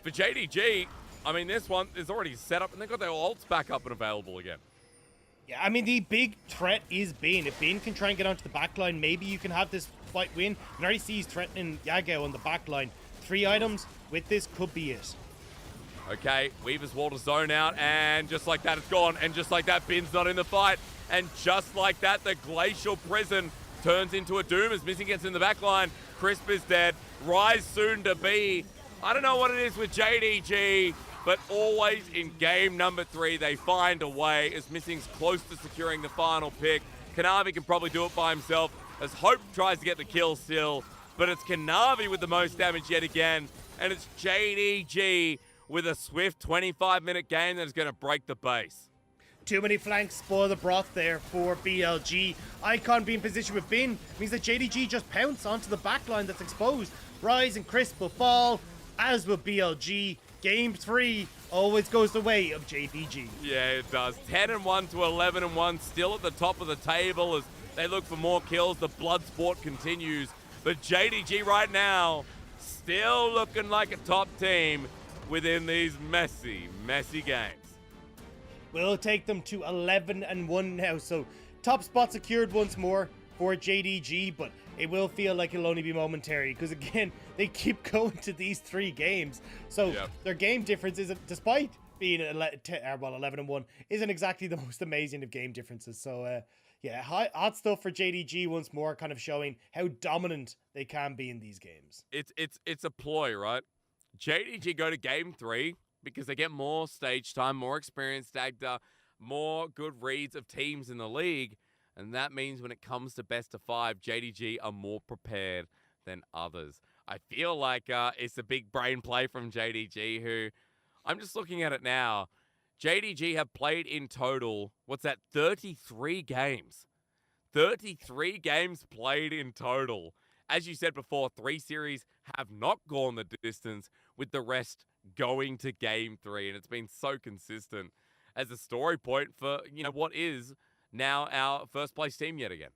For JDG, I mean, this one is already set up, and they've got their ults back up and available again. Yeah, I mean, the big threat is Bane. If Bane can try and get onto the back line, maybe you can have this fight win. You already see he's threatening Yagao on the back line. 3 items with this could be it. Okay, Weaver's walled a zone out, and just like that, it's gone. And just like that, Bin's not in the fight. And just like that, the Glacial Prison turns into a Doom as Missing gets in the back line. Crisp is dead. Rise soon to be. I don't know what it is with JDG, but always in game number 3, they find a way as Missing's close to securing the final pick. Kanavi can probably do it by himself as Hope tries to get the kill still, but it's Kanavi with the most damage yet again, and it's JDG with a swift 25-minute game that is going to break the base. Too many flanks spoil the broth there for BLG. Icon being positioned with Bin means that JDG just pounce onto the backline that's exposed. Rise and Crisp will fall, as will BLG. Game 3 always goes the way of JDG. Yeah, it does. 10-1 to 11-1, still at the top of the table as they look for more kills. The blood sport continues, but JDG right now still looking like a top team within these messy games. We'll take them to 11-1 now, so top spot secured once more for JDG, but it will feel like it'll only be momentary because, again, they keep going to these 3 games. So their game difference is, despite being 11-1, isn't exactly the most amazing of game differences. So, yeah, hot stuff for JDG once more, kind of showing how dominant they can be in these games. It's a ploy, right? JDG go to game 3 because they get more stage time, more experience, Dagda, more good reads of teams in the league. And that means when it comes to best of 5, JDG are more prepared than others. I feel like it's a big brain play from JDG, who, I'm just looking at it now. JDG have played in total, 33 games. 33 games played in total. As you said before, 3 series have not gone the distance, with the rest going to game 3. And it's been so consistent as a story point for, what is now our first place team yet again.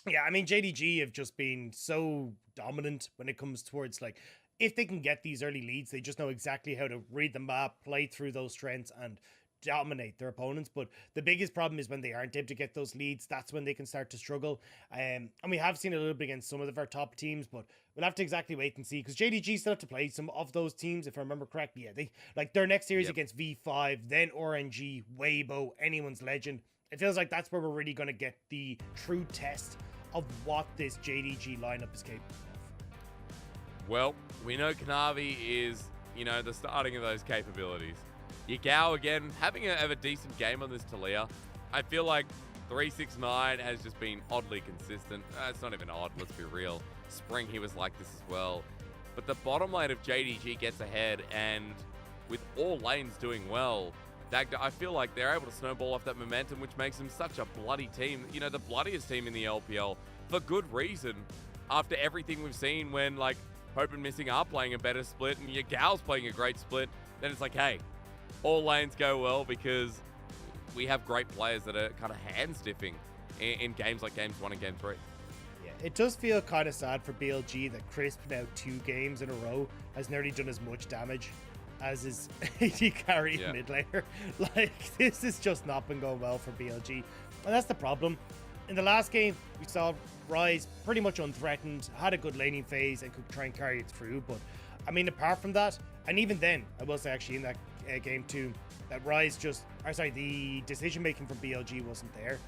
Yeah, I mean, JDG have just been so dominant when it comes towards, like, if they can get these early leads, they just know exactly how to read the map, play through those strengths, and dominate their opponents. But the biggest problem is when they aren't able to get those leads, that's when they can start to struggle. And we have seen a little bit against some of our top teams, but we'll have to exactly wait and see, because JDG still have to play some of those teams, if I remember correctly. Yeah, they, like, their next series against V5, then RNG, Weibo, Anyone's Legend. It feels like that's where we're really going to get the true test of what this JDG lineup is capable of. Well, we know Kanavi is, the starting of those capabilities. Yagao, again, having a decent game on this Talia. I feel like 369 has just been oddly consistent. It's not even odd, let's be real. Spring, he was like this as well. But the bottom lane of JDG gets ahead, and with all lanes doing well, I feel like they're able to snowball off that momentum, which makes them such a bloody team. The bloodiest team in the LPL, for good reason. After everything we've seen when, like, Hope and Missing are playing a better split and Yagao's playing a great split, then it's like, hey, all lanes go well because we have great players that are kind of hand-stiffing in games like Games 1 and Game 3. Yeah, it does feel kind of sad for BLG that Crisp now 2 games in a row has nearly done as much damage as his AD carry mid laner. Like, this has just not been going well for BLG. And that's the problem. In the last game, we saw Rise pretty much unthreatened, had a good laning phase and could try and carry it through. But, I mean, apart from that, and even then, I will say actually in that game too, that Rise just, the decision-making from BLG wasn't there.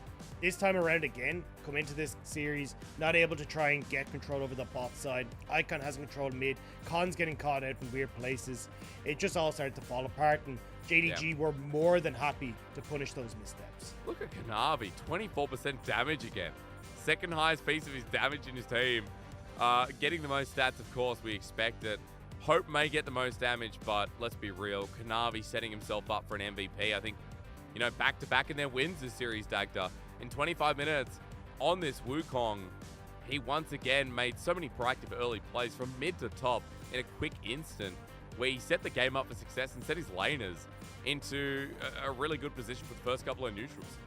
This time around again, come into this series, not able to try and get control over the bot side. Icon hasn't controlled mid. Khan's getting caught out in weird places. It just all started to fall apart, and JDG were more than happy to punish those missteps. Look at Kanavi, 24% damage again. Second highest piece of his damage in his team. Getting the most stats, of course, we expect it. Hope may get the most damage, but let's be real. Kanavi setting himself up for an MVP. I think, back-to-back in their wins this series, Dagda. In 25 minutes on this Wukong, he once again made so many proactive early plays from mid to top in a quick instant, where he set the game up for success and set his laners into a really good position for the first couple of neutrals.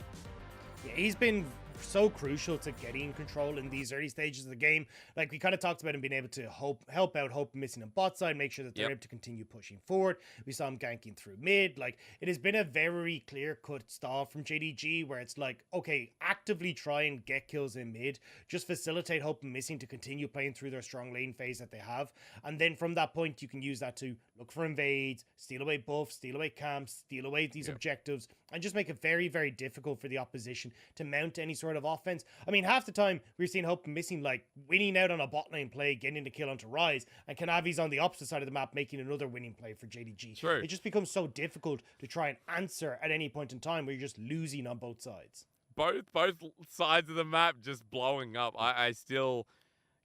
Yeah, he's been so crucial to getting control in these early stages of the game. Like, we kind of talked about him being able to help out Hope Missing on bot side, make sure that they're able to continue pushing forward. We saw him ganking through mid. Like, it has been a very clear-cut style from JDG where it's like, okay, actively try and get kills in mid, just facilitate Hope Missing to continue playing through their strong lane phase that they have, and then from that point you can use that to look for invades, steal away buffs, steal away camps, steal away these objectives, and just make it very, very difficult for the opposition to mount any sort of offense. I mean, half the time we're seeing Hope Missing like winning out on a bot lane play, getting the kill onto Rise, and Kanavi's on the opposite side of the map making another winning play for JDG. True. It just becomes so difficult to try and answer at any point in time where you're just losing on both sides. Both sides of the map just blowing up. I still,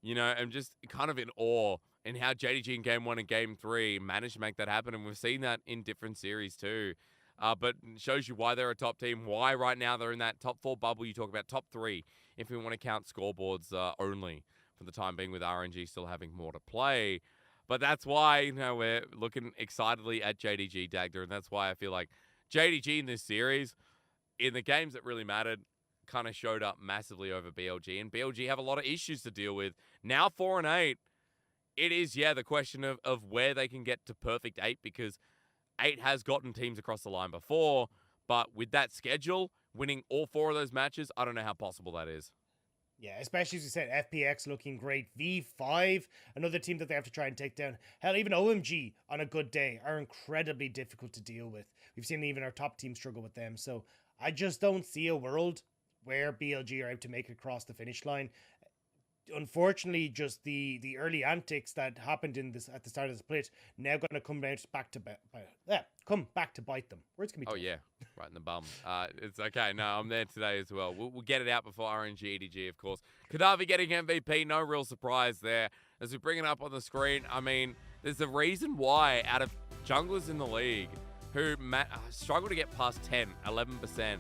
you know, am just kind of in awe in how JDG in Game 1 and Game 3 managed to make that happen, and we've seen that in different series too. But it shows you why they're a top team, why right now they're in that top 4 bubble. You talk about top 3 if we want to count scoreboards only for the time being, with RNG still having more to play. But that's why, you know, we're looking excitedly at JDG, Dagda, and that's why I feel like JDG in this series, in the games that really mattered, kind of showed up massively over BLG, and BLG have a lot of issues to deal with. Now 4-8, it is, the question of where they can get to perfect 8, because 8 has gotten teams across the line before, but with that schedule, winning all 4 of those matches, I don't know how possible that is. Yeah, especially as you said, FPX looking great. V5, another team that they have to try and take down. Hell, even OMG on a good day are incredibly difficult to deal with. We've seen even our top team struggle with them. So I just don't see a world where BLG are able to make it across the finish line. Unfortunately, just the early antics that happened at the start of the split now going to come back to bite them. Words can be tough. Oh yeah, right in the bum. It's okay. No, I'm there today as well. We'll get it out before RNG EDG, of course. Kadavi getting MVP, no real surprise there. As we bring it up on the screen, I mean, there's a reason why out of junglers in the league who struggle to get past 10, 11%, that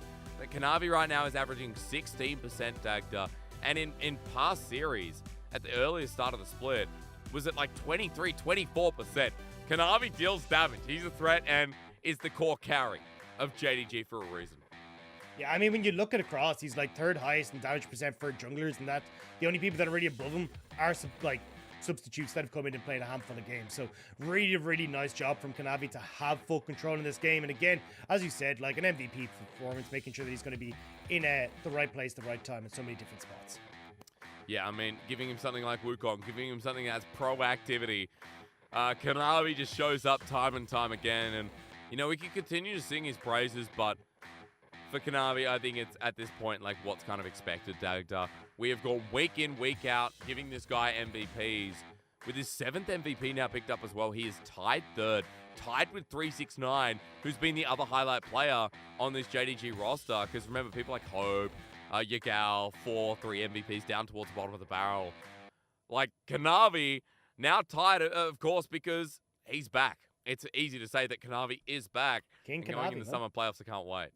Kanavi right now is averaging 16% Dagda. And in past series, at the earliest start of the split, was at like 23, 24%. Kanavi deals damage. He's a threat and is the core carry of JDG for a reason. Yeah, I mean, when you look at across, he's like 3rd highest in damage percent for junglers, and that the only people that are really above him are substitutes that have come in and played a handful of games. So really, really nice job from Kanavi to have full control in this game. And again, as you said, like an MVP performance, making sure that he's going to be in the right place, the right time in so many different spots. Yeah, I mean, giving him something like Wukong, giving him something that has proactivity. Kanavi just shows up time and time again. And, you know, we can continue to sing his praises, but for Kanavi, I think it's at this point like what's kind of expected, Dagda. We have gone week in, week out, giving this guy MVPs. With his 7th MVP now picked up as well, he is tied 3rd, tied with 369, who's been the other highlight player on this JDG roster. Because remember, people like Hope, Yagal, 3 MVPs down towards the bottom of the barrel. Like Kanavi, now tied, of course, because he's back. It's easy to say that Kanavi is back. King and going Kanavi, in the summer playoffs, I can't wait.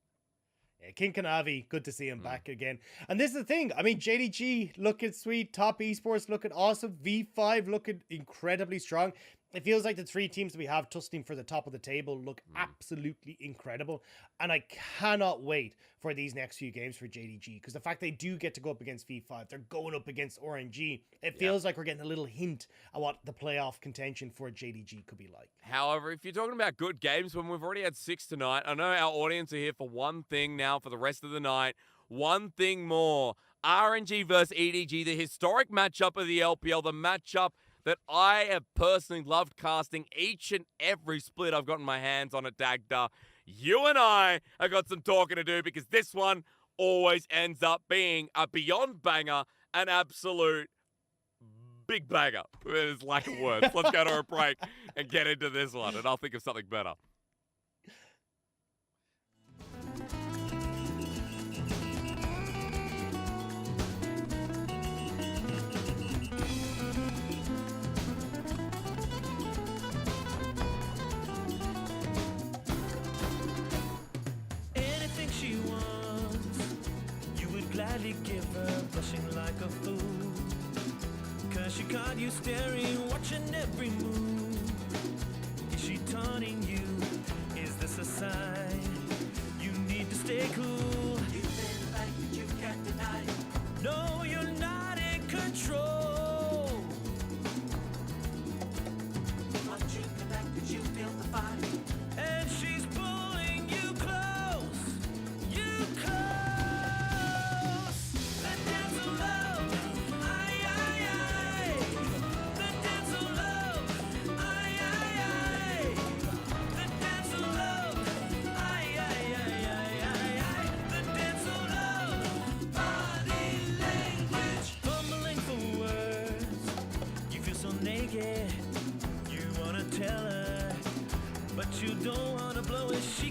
Yeah, King Kanavi, good to see him back again. And this is the thing. I mean, JDG looking sweet. Top Esports looking awesome. V5 looking incredibly strong. It feels like the 3 teams that we have tussling for the top of the table look absolutely incredible. And I cannot wait for these next few games for JDG, because the fact they do get to go up against V5, they're going up against RNG. It feels like we're getting a little hint at what the playoff contention for JDG could be like. However, if you're talking about good games, when we've already had 6 tonight, I know our audience are here for one thing now for the rest of the night. One thing more. RNG versus EDG, the historic matchup of the LPL, the matchup that I have personally loved casting each and every split I've gotten my hands on at Dagda. You and I have got some talking to do, because this one always ends up being a beyond banger, an absolute big banger. There's lack of words. Let's go to a break and get into this one, and I'll think of something better. Anything she wants, you would gladly give her, blushing like a fool. Cause she caught you staring, watching every move. Is she taunting you? Is this a sign? You need to stay cool. You've been back,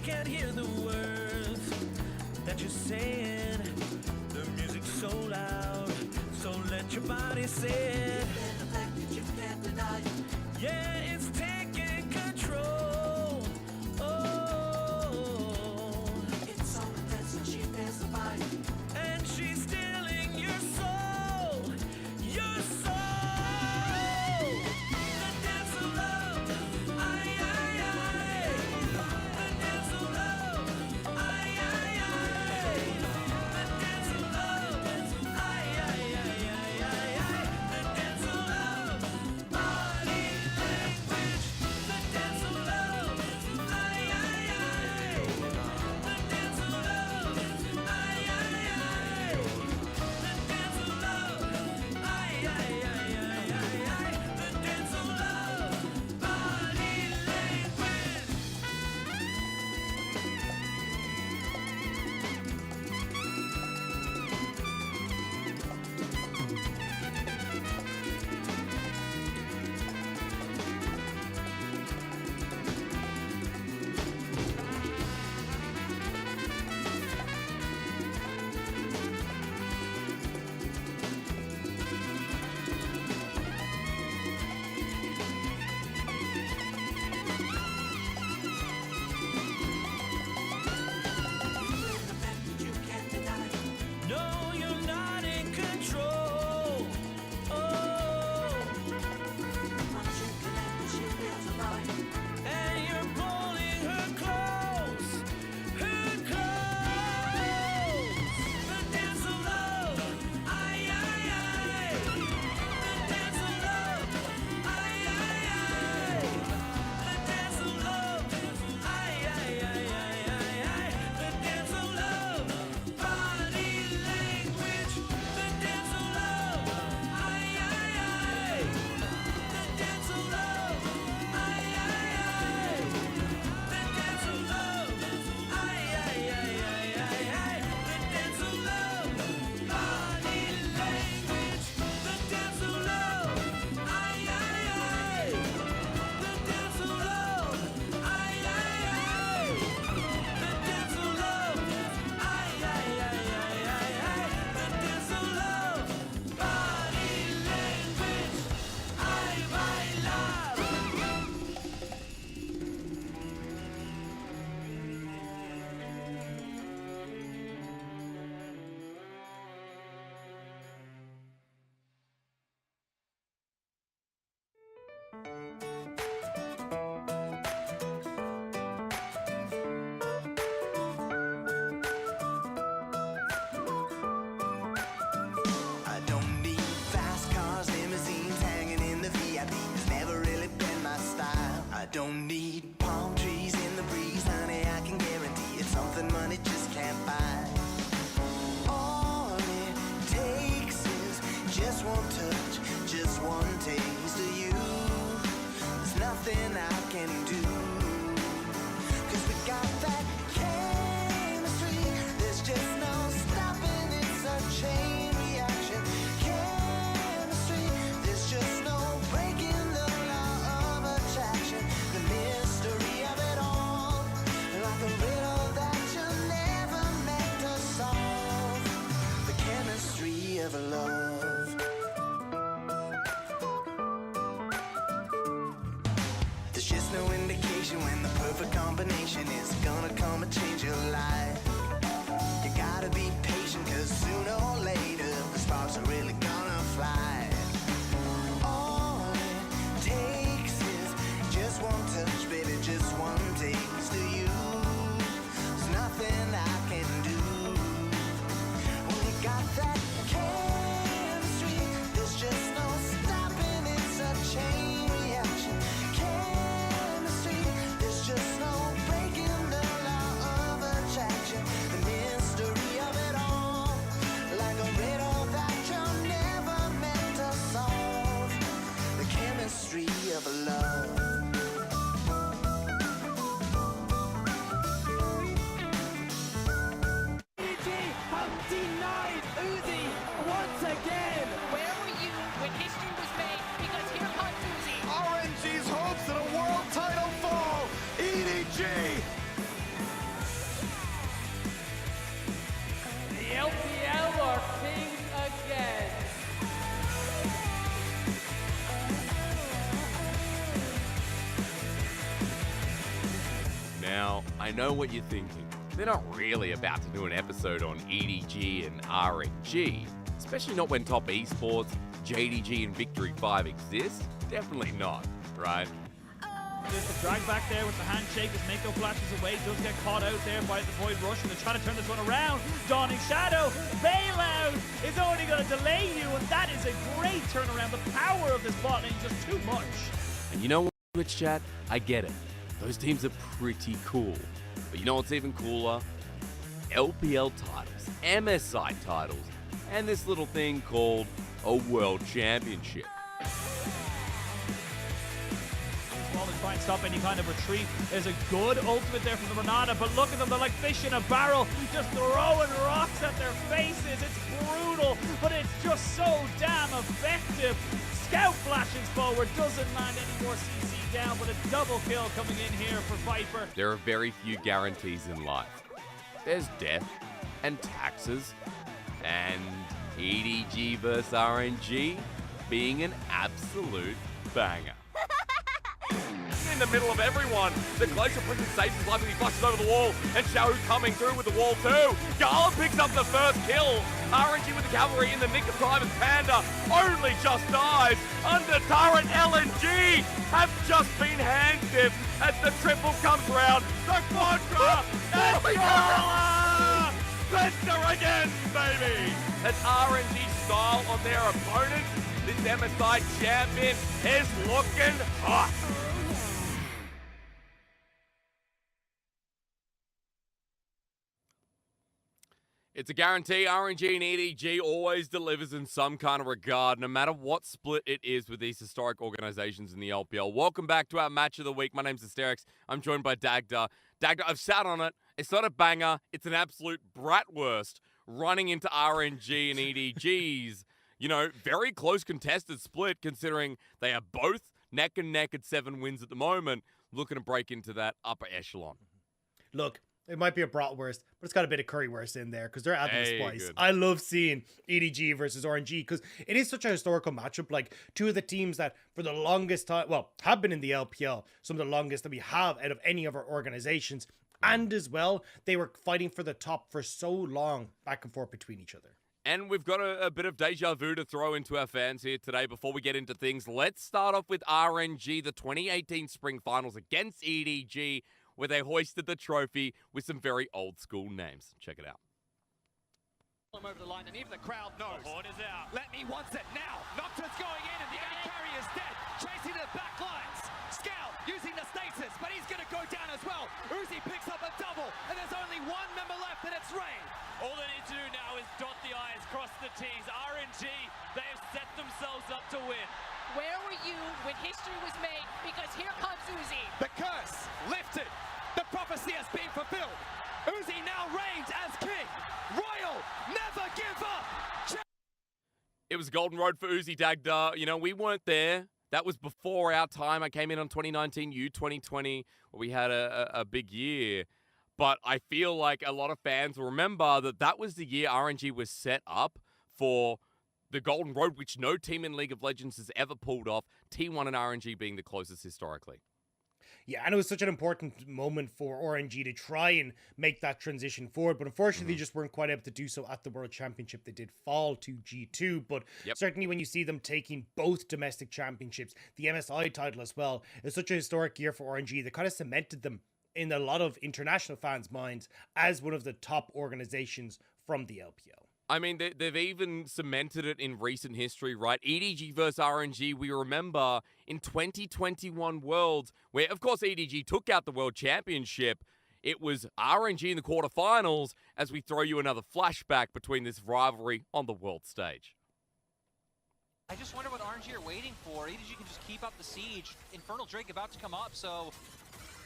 can't hear the words that you're saying. The music's so loud, so let your body say it. The fact that you can't deny it. Yeah, it's taking control. Oh, it's so intense and she feels the bite. And she's stealing your soul, your soul. The dance of love, aye, aye, aye. The dance of love, aye, aye, aye. The dance of love, aye, aye, aye, aye, aye, aye. The dance of love, body language. The dance of love, aye, aye, aye. The dance of love, aye, aye, aye. The dance of love, aye, aye, aye, aye, aye, aye. The dance of love, body language. No, you're not in control. Oh, once you connect, she feels the vibe, and you're pulling her close, her close. The dance of love, aye, aye, aye. The dance of love, aye, aye, aye. The dance of love, aye, aye, aye, aye, aye, aye. The dance of love, body language. The dance of love, aye, aye, aye. The dance of love, aye, aye, aye. The dance of love, aye, aye, aye, aye, aye, aye. The dance of love, body language. The dance of love, aye, aye, aye. The dance of love, aye, aye, aye. The dance of love, aye, aye, aye, aye, aye, aye. The dance of love, body language. Ay, bailar. I don't need fast cars, limousines, hanging in the VIP. It's never really been my style. I don't need palm trees in the breeze, honey. I can guarantee it's something money just can't buy. All it takes is just one touch, just one taste of you. There's nothing I can do, 'cause we got that chemistry. There's just no stopping, it's a chain reaction. Chemistry, there's just no breaking the law of attraction. The mystery of it all, like a riddle that you never meant to solve. The chemistry of love. There's just no indication when the perfect combination is gonna come and change your life. You gotta be patient, 'cause sooner or later the sparks are really gonna fly. All it takes is just one touch, baby, just one taste of you. There's nothing I can do. When you got that chemistry, there's just no stopping, it's a chain reaction. Chemistry, there's just no breaking the law of attraction. The mystery of it all, like a riddle that you never meant to solve. The chemistry of love. EDG have denied Uzi once again. Where were you when history was made? Because here comes Uzi. RNG's hopes that a world title fall. EDG know what you're thinking. They're not really about to do an episode on EDG and RNG, especially not when top esports, JDG and Victory 5 exist. Definitely not, right? There's the drag back there with the handshake as Mako flashes away, does get caught out there by the Void Rush, and they're trying to turn this one around. Dawning Shadow, bailout is only going to delay you, and that is a great turnaround. The power of this bot lane is just too much. And you know what, Twitch chat? I get it. Those teams are pretty cool. But you know what's even cooler? LPL titles, MSI titles, and this little thing called a World Championship. Well, they try and stop any kind of retreat. There's a good ultimate there from the Renata, but look at them, they're like fish in a barrel, just throwing rocks at their faces. It's brutal, but it's just so damn effective. Scout flashes forward, doesn't land any more CC down, but a double kill coming in here for Viper. There are very few guarantees in life. There's death and taxes and EDG versus RNG being an absolute banger. In the middle of everyone, the closer prison saves his life as he flushes over the wall, and Xiao coming through with the wall too. Gala picks up the first kill. RNG with the cavalry in the nick of time as Panda only just dies. Under turret, LNG have just been hand-dipped as the triple comes round. The Quadra and Gala! Clincher again, baby! As RNG style on their opponent, this MSI champion is looking hot. It's a guarantee. RNG and EDG always delivers in some kind of regard, no matter what split it is with these historic organizations in the LPL. Welcome back to our match of the week. My name's Asterix. I'm joined by Dagda. Dagda, I've sat on it. It's not a banger. It's an absolute bratwurst running into RNG and EDG's, you know, very close contested split, considering they are both neck and neck at 7 wins at the moment, looking to break into that upper echelon. Look, it might be a bratwurst, but it's got a bit of currywurst in there because they're adding the spice. Good. I love seeing EDG versus RNG because it is such a historical matchup. Like, two of the teams that for the longest time, well, have been in the LPL, some of the longest that we have out of any of our organizations. And as well, they were fighting for the top for so long, back and forth between each other. And we've got a bit of deja vu to throw into our fans here today before we get into things. Let's start off with RNG, the 2018 Spring Finals against EDG, where they hoisted the trophy with some very old school names. Check it out. Over the line, and even the crowd knows. The horn is out. Let me wants it now. Nocturne's going in, and the AD carry is dead. Chasing the back lines. Scout using the stasis, but he's going to go down as well. Uzi picks up a double, and there's only one member left, and it's Rain. All they need to do now is dot the I's, cross the T's. RNG, they have set themselves up to win. Where were you when history was made? Because here comes Uzi. The curse lifted. The prophecy has been fulfilled. Uzi now reigns as king. Royal, never give up. It was Golden Road for Uzi Dagda. You know, we weren't there. That was before our time. I came in on 2019, you 2020, where we had a big year. But I feel like a lot of fans will remember that that was the year RNG was set up for the Golden Road, which no team in League of Legends has ever pulled off. T1 and RNG being the closest historically. Yeah, and it was such an important moment for RNG to try and make that transition forward, but unfortunately they just weren't quite able to do so at the World Championship. They did fall to G2, but certainly when you see them taking both domestic championships, the MSI title as well, it's such a historic year for RNG that kind of cemented them in a lot of international fans' minds as one of the top organizations from the LPL. I mean, they've even cemented it in recent history, right? EDG versus RNG, we remember in 2021 Worlds, where, of course, EDG took out the World Championship. It was RNG in the quarterfinals as we throw you another flashback between this rivalry on the world stage. I just wonder what RNG are waiting for. EDG can just keep up the siege. Infernal Drake about to come up, so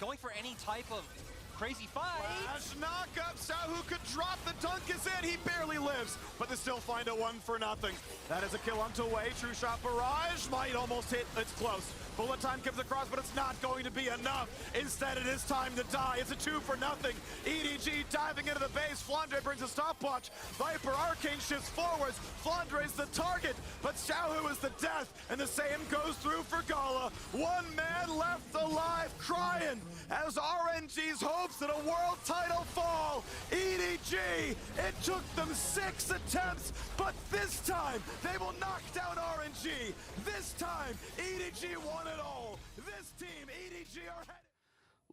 going for any type of crazy fight. Flash knock-up, Sahu could drop, the dunk is in, he barely lives, but they still find a 1 for nothing. That is a kill on way, true shot barrage, might almost hit, it's close. Bullet time comes across, but it's not going to be enough. Instead, it is time to die. It's a 2 for nothing. EDG diving into the base. Flandre brings a stopwatch. Viper Arcane shifts forwards. Flandre's the target, but Xiaohu is the death, and the same goes through for Gala. One man left alive, crying as RNG's hopes that a world title fall. EDG, it took them 6 attempts, but this time they will knock down RNG. This time, EDG won it all. This team, EDG, are headed.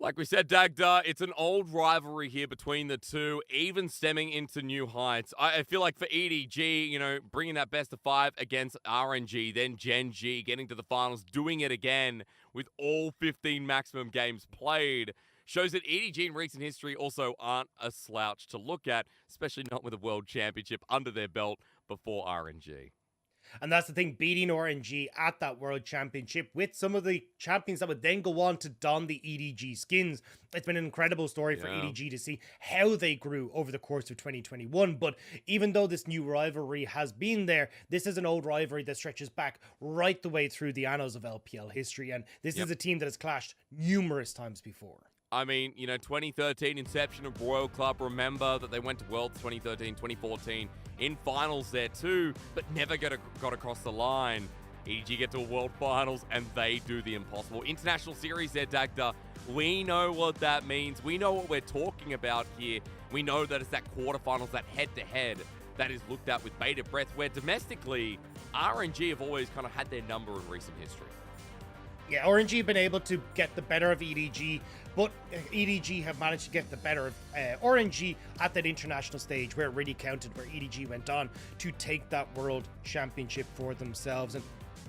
Like we said, Dagda, it's an old rivalry here between the two, even stemming into new heights. I feel like for EDG, you know, bringing that best of 5 against RNG, then Gen G, getting to the finals, doing it again with all 15 maximum games played, shows that EDG in recent history also aren't a slouch to look at, especially not with a world championship under their belt before RNG. And that's the thing, beating RNG at that World Championship with some of the champions that would then go on to don the EDG skins. It's been an incredible story for EDG to see how they grew over the course of 2021. But even though this new rivalry has been there, this is an old rivalry that stretches back right the way through the annals of LPL history. And this is a team that has clashed numerous times before. I mean, you know, 2013 inception of Royal Club. Remember that they went to Worlds 2013, 2014 in finals there too, but never got across the line. EDG get to a World Finals and they do the impossible. International Series there, Dagda. We know what that means. We know what we're talking about here. We know that it's that quarterfinals, that head-to-head that is looked at with bated breath, where domestically, RNG have always kind of had their number in recent history. Yeah, RNG have been able to get the better of EDG, but EDG have managed to get the better of RNG at that international stage where it really counted, where EDG went on to take that world championship for themselves. And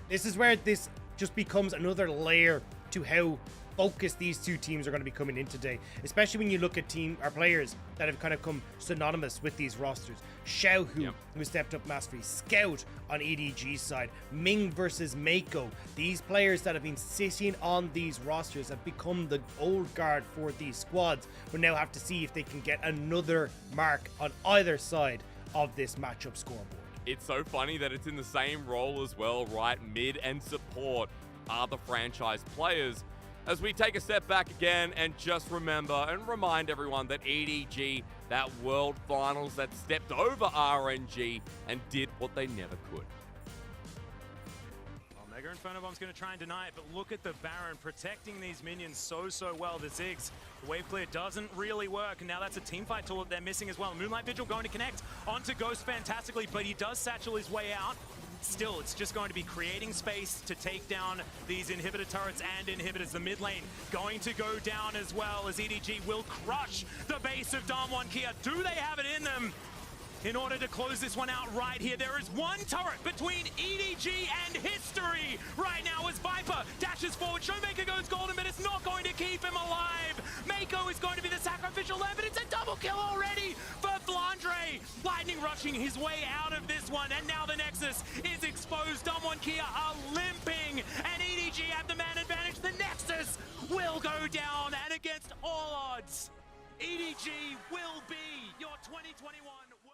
this is where this just becomes another layer to how focused these two teams are going to be coming in today, especially when you look at players that have kind of come synonymous with these rosters. Xiaohu, who stepped up massively, Scout on EDG's side, Ming versus Mako. These players that have been sitting on these rosters have become the old guard for these squads. We now have to see if they can get another mark on either side of this matchup scoreboard. It's so funny that it's in the same role as well, right? Mid and support are the franchise players. As we take a step back again and just remember and remind everyone that EDG, that World Finals that stepped over RNG and did what they never could. Mega Inferno Bomb's going to try and deny it, but look at the Baron protecting these minions so well. The Ziggs, the wave clear doesn't really work, and now that's a teamfight tool that they're missing as well. Moonlight Vigil going to connect onto Ghost fantastically, but he does satchel his way out. Still, it's just going to be creating space to take down these inhibitor turrets and inhibitors. The mid lane going to go down as well, as EDG will crush the base of Damwon Kia. Do they have it in them? In order to close this one out right here, there is one turret between EDG and history right now as Viper dashes forward. Showmaker goes golden, but it's not going to keep him alive. Mako is going to be the sacrificial lamb, but it's a double kill already for Flandre. Lightning rushing his way out of this one, and now the Nexus is exposed. Damwon Kia are limping, and EDG have the man advantage. The Nexus will go down, and against all odds, EDG will be your 2021 world.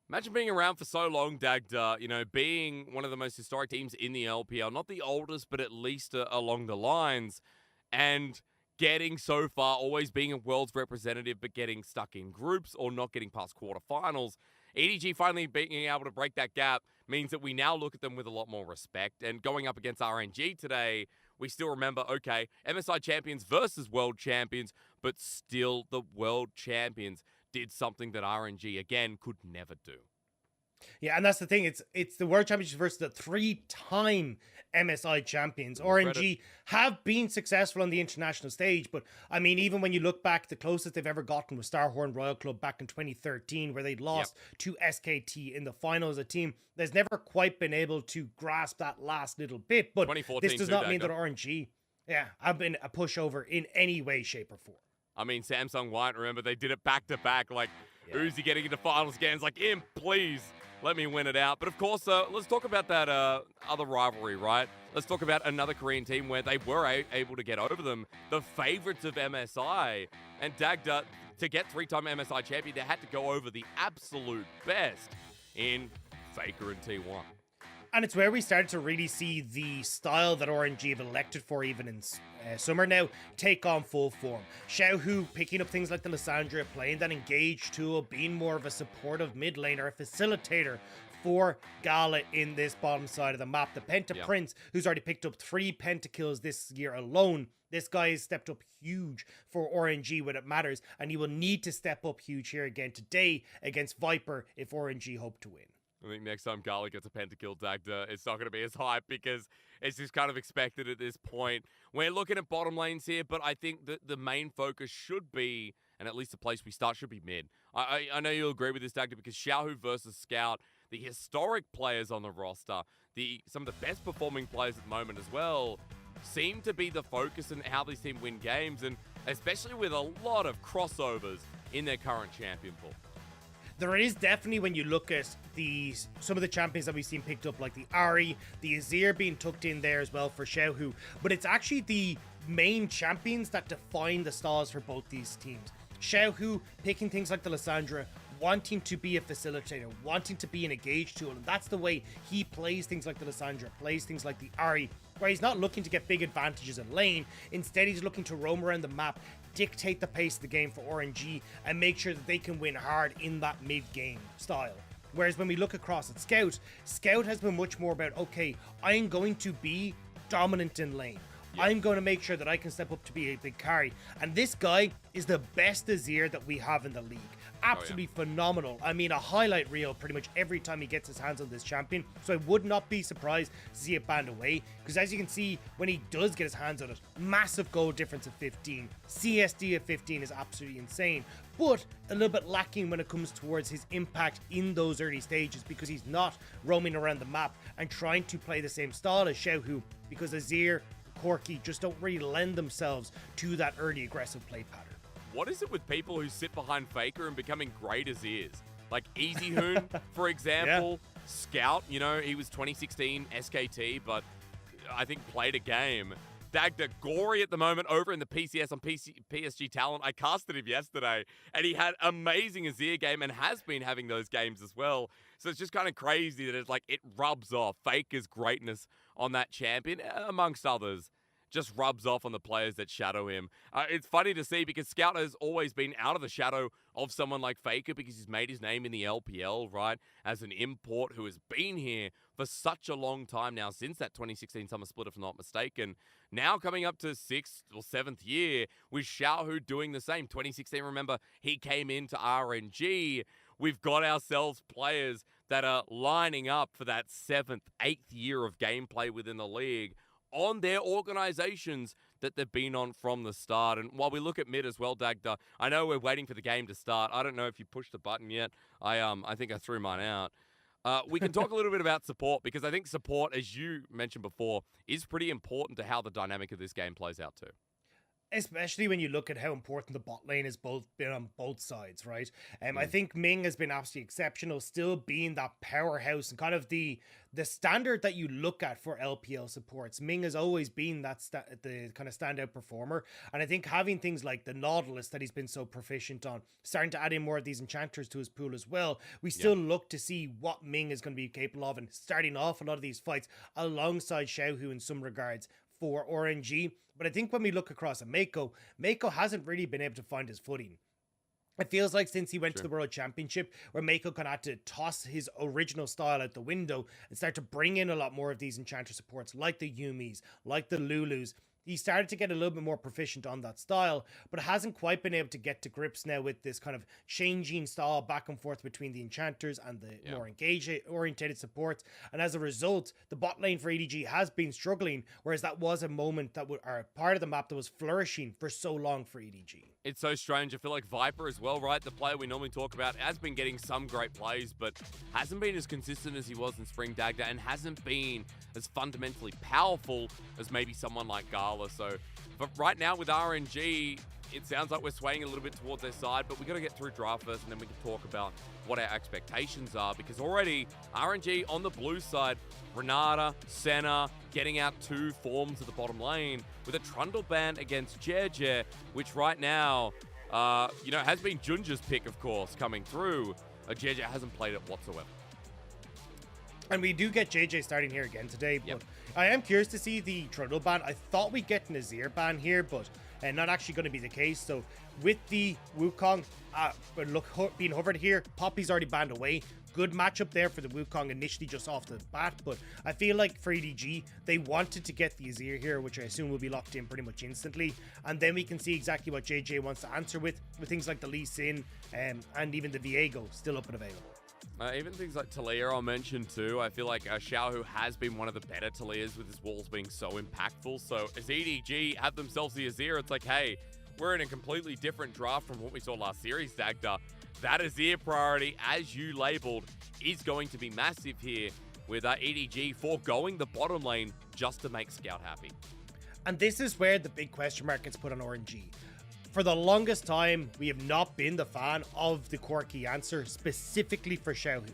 Imagine being around for so long, Dagda, you know, being one of the most historic teams in the LPL, not the oldest, but at least along the lines, and getting so far, always being a world's representative, but getting stuck in groups or not getting past quarterfinals. EDG finally being able to break that gap means that we now look at them with a lot more respect. And going up against RNG today, we still remember, okay, MSI champions versus world champions, but still the world champions did something that RNG, again, could never do. Yeah, and that's the thing. It's the World Championship versus the 3-time MSI champions. RNG have been successful on the international stage, but I mean, even when you look back, the closest they've ever gotten was Starhorn Royal Club back in 2013, where they lost to SKT in the finals. A team that's never quite been able to grasp that last little bit. But this does not mean that RNG have been a pushover in any way, shape, or form. I mean, Samsung White, remember, they did it back-to-back, like Uzi getting into finals again. It's like, Imp, please, let me win it out. But of course, let's talk about that other rivalry, right? Let's talk about another Korean team where they were able to get over them, the favorites of MSI. And Dagda, to get 3-time MSI champion, they had to go over the absolute best in Faker and T1. And it's where we started to really see the style that RNG have elected for, even in summer now, take on full form. Xiaohu picking up things like the Lissandra, playing that engage tool, being more of a supportive mid laner, a facilitator for Gala in this bottom side of the map. The Penta Prince, who's already picked up 3 pentakills this year alone. This guy has stepped up huge for RNG when it matters, and he will need to step up huge here again today against Viper if RNG hope to win. I think next time Garlic gets a pentakill, Dagda, it's not going to be as hype because it's just kind of expected at this point. We're looking at bottom lanes here, but I think that the main focus should be, and at least the place we start should be mid. I know you'll agree with this, Dagda, because Xiaohu versus Scout, the historic players on the roster, some of the best performing players at the moment as well, seem to be the focus in how these teams win games, and especially with a lot of crossovers in their current champion pool. There is definitely, when you look at some of the champions that we've seen picked up, like the Ari, the Azir being tucked in there as well for Xiaohu, but it's actually the main champions that define the styles for both these teams. Xiaohu picking things like the Lissandra, wanting to be a facilitator, wanting to be an engage tool, and that's the way he plays things like the Lissandra, plays things like the Ari, where he's not looking to get big advantages in lane. Instead, he's looking to roam around the map, dictate the pace of the game for RNG, and make sure that they can win hard in that mid-game style. Whereas when we look across at Scout, Scout has been much more about, okay, I'm going to be dominant in lane. I'm going to make sure that I can step up to be a big carry. And this guy is the best Azir that we have in the league. Absolutely phenomenal. I mean, a highlight reel pretty much every time he gets his hands on this champion. So I would not be surprised to see it banned away. Because as you can see, when he does get his hands on it, massive goal difference of 15. CSD of 15 is absolutely insane. But a little bit lacking when it comes towards his impact in those early stages, because he's not roaming around the map and trying to play the same style as Xiaohu, because Azir, Corki just don't really lend themselves to that early aggressive play pattern. What is it with people who sit behind Faker and becoming great as is? Like Easy Hoon, for example, Scout, you know, he was 2016 SKT, but I think played a game. Dagda Gory at the moment over in the PCS on PSG Talent. I casted him yesterday, and he had amazing Azir game and has been having those games as well. So it's just kind of crazy that it's like it rubs off. Faker's greatness on that champion, amongst others, just rubs off on the players that shadow him. It's funny to see because Scout has always been out of the shadow of someone like Faker because he's made his name in the LPL, right? As an import who has been here for such a long time now, since that 2016 Summer Split, if I'm not mistaken. Now coming up to 6th or 7th year with Xiaohu doing the same. 2016, remember, he came into RNG. We've got ourselves players that are lining up for that 7th, 8th year of gameplay within the league on their organizations that they've been on from the start. And while we look at mid as well, Dagda, I know we're waiting for the game to start. I don't know if you pushed the button yet. I think I threw mine out. We can talk a little bit about support, because I think support, as you mentioned before, is pretty important to how the dynamic of this game plays out too. Especially when you look at how important the bot lane has been on both sides, right? I think Ming has been absolutely exceptional, still being that powerhouse and kind of the standard that you look at for LPL supports. Ming has always been that the kind of standout performer, and I think having things like the Nautilus that he's been so proficient on, starting to add in more of these enchanters to his pool as well, we still look to see what Ming is going to be capable of, and starting off a lot of these fights alongside Xiaohu in some regards for RNG. But I think when we look across at Mako hasn't really been able to find his footing. It feels like since he went to the World Championship, where Mako kind of had to toss his original style out the window and start to bring in a lot more of these enchanter supports, like the Yumis, like the Lulus. He started to get a little bit more proficient on that style, but hasn't quite been able to get to grips now with this kind of changing style back and forth between the enchanters and the more engage-oriented supports. And as a result, the bot lane for EDG has been struggling, whereas that was a moment that would, or part of the map that was flourishing for so long for EDG. It's so strange. I feel like Viper as well, right? The player we normally talk about has been getting some great plays, but hasn't been as consistent as he was in Spring Dagda, and hasn't been as fundamentally powerful as maybe someone like Gala. So, but right now with RNG, it sounds like we're swaying a little bit towards their side, but we got to get through draft first, and then we can talk about what our expectations are, because already RNG on the blue side, Renata, Senna, getting out 2 forms of the bottom lane with a Trundle ban against JDG, which right now, has been Junja's pick, of course, coming through. JDG hasn't played it whatsoever. And we do get JJ starting here again today, but I am curious to see the Trundle ban. I thought we'd get an Azir ban here, but not actually going to be the case. So with the Wukong being hovered here, Poppy's already banned away. Good matchup there for the Wukong initially just off the bat, but I feel like for EDG, they wanted to get the Azir here, which I assume will be locked in pretty much instantly, and then we can see exactly what JJ wants to answer with things like the Lee Sin and even the Viego still up and available. Even things like Talia I'll mention too. I feel like Xiaohu has been one of the better Talias with his walls being so impactful. So as EDG have themselves the Azir, it's like, hey, we're in a completely different draft from what we saw last series, Dagda. That Azir priority, as you labeled, is going to be massive here with EDG foregoing the bottom lane just to make Scout happy. And this is where the big question mark gets put on RNG. For the longest time, we have not been the fan of the quirky answer, specifically for Xiaohu.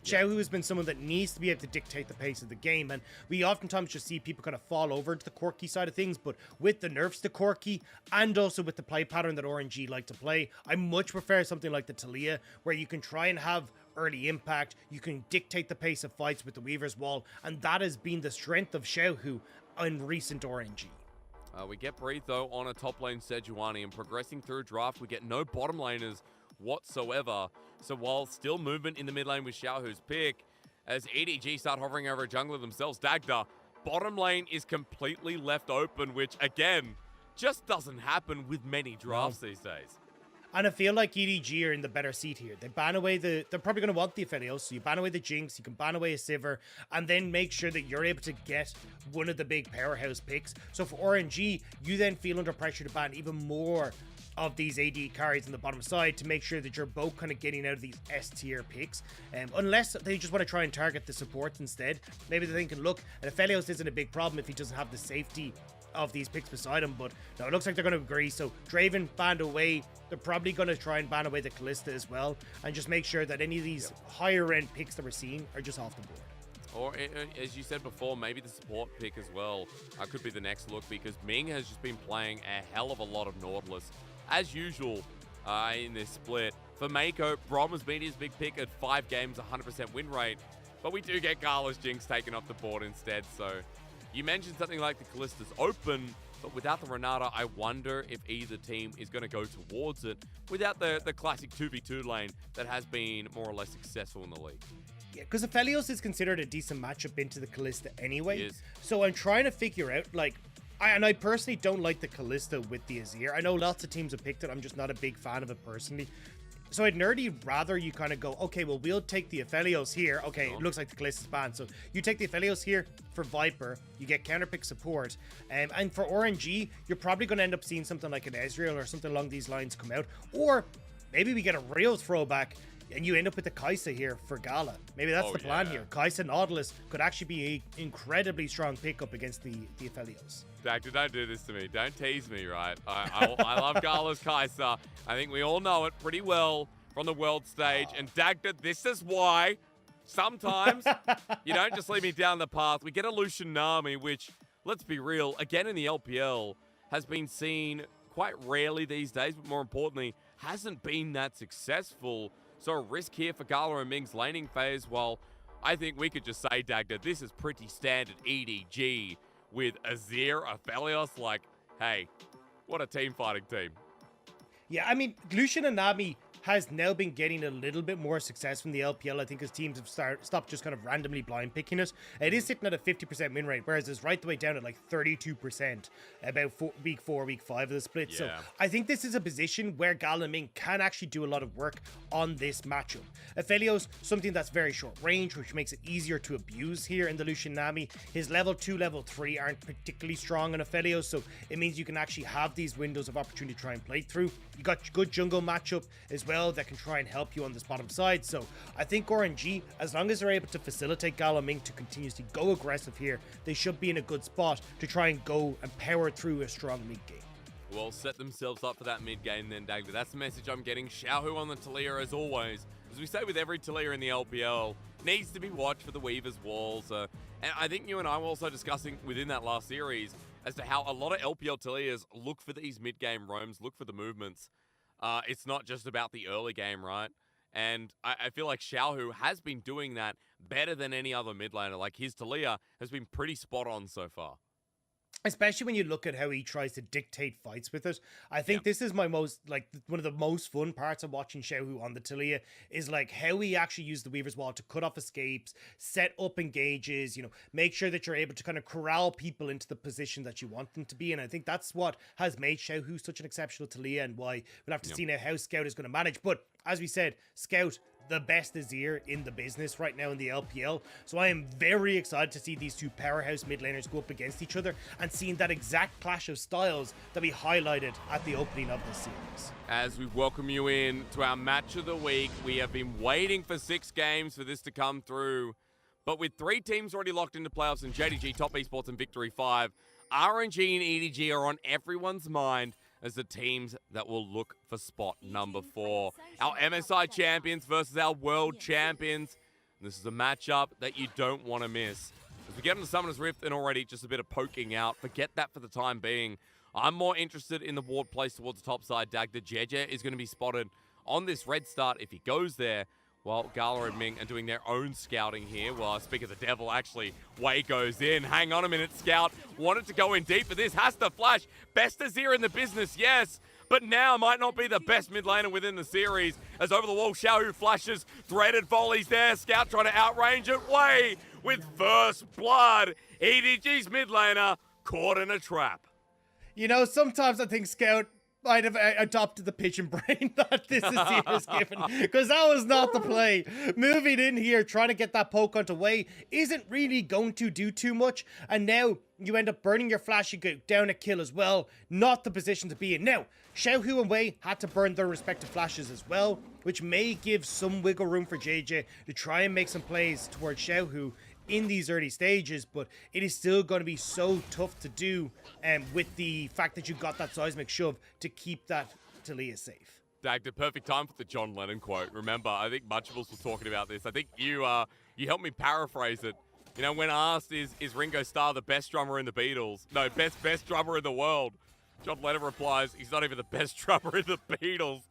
Xiaohu has been someone that needs to be able to dictate the pace of the game, and we oftentimes just see people kind of fall over to the quirky side of things, but with the nerfs to quirky, and also with the play pattern that RNG like to play, I much prefer something like the Talia, where you can try and have early impact, you can dictate the pace of fights with the Weaver's Wall, and that has been the strength of Xiaohu in recent RNG. We get Breathe, though, on a top lane Sejuani, and progressing through draft, we get no bottom laners whatsoever. So while still movement in the mid lane with Xiaohu's pick, as EDG start hovering over a jungler themselves, Dagda, bottom lane is completely left open, which, again, just doesn't happen with many drafts these days. And I feel like EDG are in the better seat here. They ban away they're probably going to want the Aphelios, so you ban away the Jinx, you can ban away a Sivir, and then make sure that you're able to get one of the big powerhouse picks. So for RNG, you then feel under pressure to ban even more of these AD carries on the bottom side to make sure that you're both kind of getting out of these S tier picks. Unless they just want to try and target the supports instead. Maybe they're thinking, look, an Aphelios isn't a big problem if he doesn't have the safety of these picks beside him, but no, it looks like they're going to agree. So Draven banned away. They're probably going to try and ban away the Callista as well, and just make sure that any of these higher end picks that we're seeing are just off the board. Or, as you said before, maybe the support pick as well could be the next look, because Ming has just been playing a hell of a lot of Nautilus, as usual in this split. For Mako, Brom has been his big pick at 5 games, 100% win rate, but we do get Gala's Jinx taken off the board instead. So you mentioned something like the Callista's open, but without the Renata, I wonder if either team is going to go towards it without the classic 2v2 lane that has been more or less successful in the league. Yeah, because Aphelios is considered a decent matchup into the Callista anyway. So I'm trying to figure out, like, I personally don't like the Callista with the Azir. I know lots of teams have picked it. I'm just not a big fan of it personally. So I'd nerdy rather you kind of go, okay, well, we'll take the Aphelios here. Okay, it looks like the Callista's banned. So you take the Aphelios here for Viper. You get counterpick support. And for RNG, you're probably going to end up seeing something like an Ezreal or something along these lines come out. Or maybe we get a real throwback and you end up with the Kai'Sa here for Gala. Maybe that's the plan here. Kai'Sa Nautilus could actually be an incredibly strong pickup against the Aphelios. Dagda, don't do this to me. Don't tease me, right? I love Gala's Kai'Sa. I think we all know it pretty well from the world stage. And Dagda, this is why sometimes you don't just lead me down the path. We get a Lucian Nami, which, let's be real, again in the LPL, has been seen quite rarely these days, but more importantly, hasn't been that successful. So a risk here for Gala and Ming's laning phase. Well, I think we could just say, Dagda, this is pretty standard EDG with Azir, Aphelios. Like, hey, what a team fighting team. Yeah, I mean, Lucian and Nami has now been getting a little bit more success from the LPL. I think as teams have stopped just kind of randomly blind picking it. It is sitting at a 50% win rate, whereas it's right the way down at like 32% about week 4, week 5 of the split. Yeah. So I think this is a position where Gal and Ming can actually do a lot of work on this matchup. Aphelios, something that's very short range, which makes it easier to abuse here in the Lucian Nami. His level 2, level 3 aren't particularly strong on Aphelios, so it means you can actually have these windows of opportunity to try and play through. You got good jungle matchup as well that can try and help you on this bottom side. So I think RNG, as long as they're able to facilitate Gal and Ming to continuously go aggressive here, they should be in a good spot to try and go and power through a strong mid game. Well, set themselves up for that mid game then, Dagda. That's the message I'm getting. Xiaohu on the Talia as always. As we say with every Talia in the LPL, needs to be watched for the Weaver's Walls. And I think you and I were also discussing within that last series as to how a lot of LPL Talias look for these mid-game roams, look for the movements. It's not just about the early game, right? And I feel like Xiaohu has been doing that better than any other mid laner. Like his Talia has been pretty spot on so far. Especially when you look at how he tries to dictate fights with it. I think this is my most, like, one of the most fun parts of watching Xiaohu on the Talia is, like, how he actually used the Weaver's Wall to cut off escapes, set up engages, you know, make sure that you're able to kind of corral people into the position that you want them to be. And I think that's what has made Xiaohu such an exceptional Talia and why we'll have to see now how Scout is going to manage. But as we said, Scout, the best Azir in the business right now in the LPL. So I am very excited to see these two powerhouse mid laners go up against each other and seeing that exact clash of styles that we highlighted at the opening of the series. As we welcome you in to our match of the week, we have been waiting for 6 games for this to come through. But with 3 teams already locked into playoffs in JDG, Top Esports, and Victory 5, RNG and EDG are on everyone's mind as the teams that will look for spot number 4. Our MSI champions versus our world champions. This is a matchup that you don't want to miss. As we get into Summoner's Rift and already just a bit of poking out, forget that for the time being. I'm more interested in the ward place towards the top side. Dagda JJ is going to be spotted on this red start if he goes there, while Gala and Ming are doing their own scouting here. Well, speak of the devil, actually, Wei goes in. Hang on a minute, Scout. Wanted to go in deep, but this has to flash. Best Azir in the business, yes. But now might not be the best mid laner within the series. As over the wall, Xiaohu flashes. Threaded volleys there. Scout trying to outrange it. Wei with first blood. EDG's mid laner caught in a trap. You know, sometimes I think Scout might have adopted the pigeon brain that this Azir is given, because that was not the play. Moving in here, trying to get that poke onto Wei isn't really going to do too much, and now you end up burning your flash, you go down a kill as well. Not the position to be in. Now, Xiaohu and Wei had to burn their respective flashes as well, which may give some wiggle room for JJ to try and make some plays towards Xiaohu in these early stages, but it is still going to be so tough to do with the fact that you got that seismic shove to keep that Talia safe. Dag, the perfect time for the John Lennon quote. Remember, I think Munchables was talking about this. I think you helped me paraphrase it. You know, when asked, is Ringo Starr the best drummer in the Beatles? No, best drummer in the world. John Lennon replies, he's not even the best drummer in the Beatles.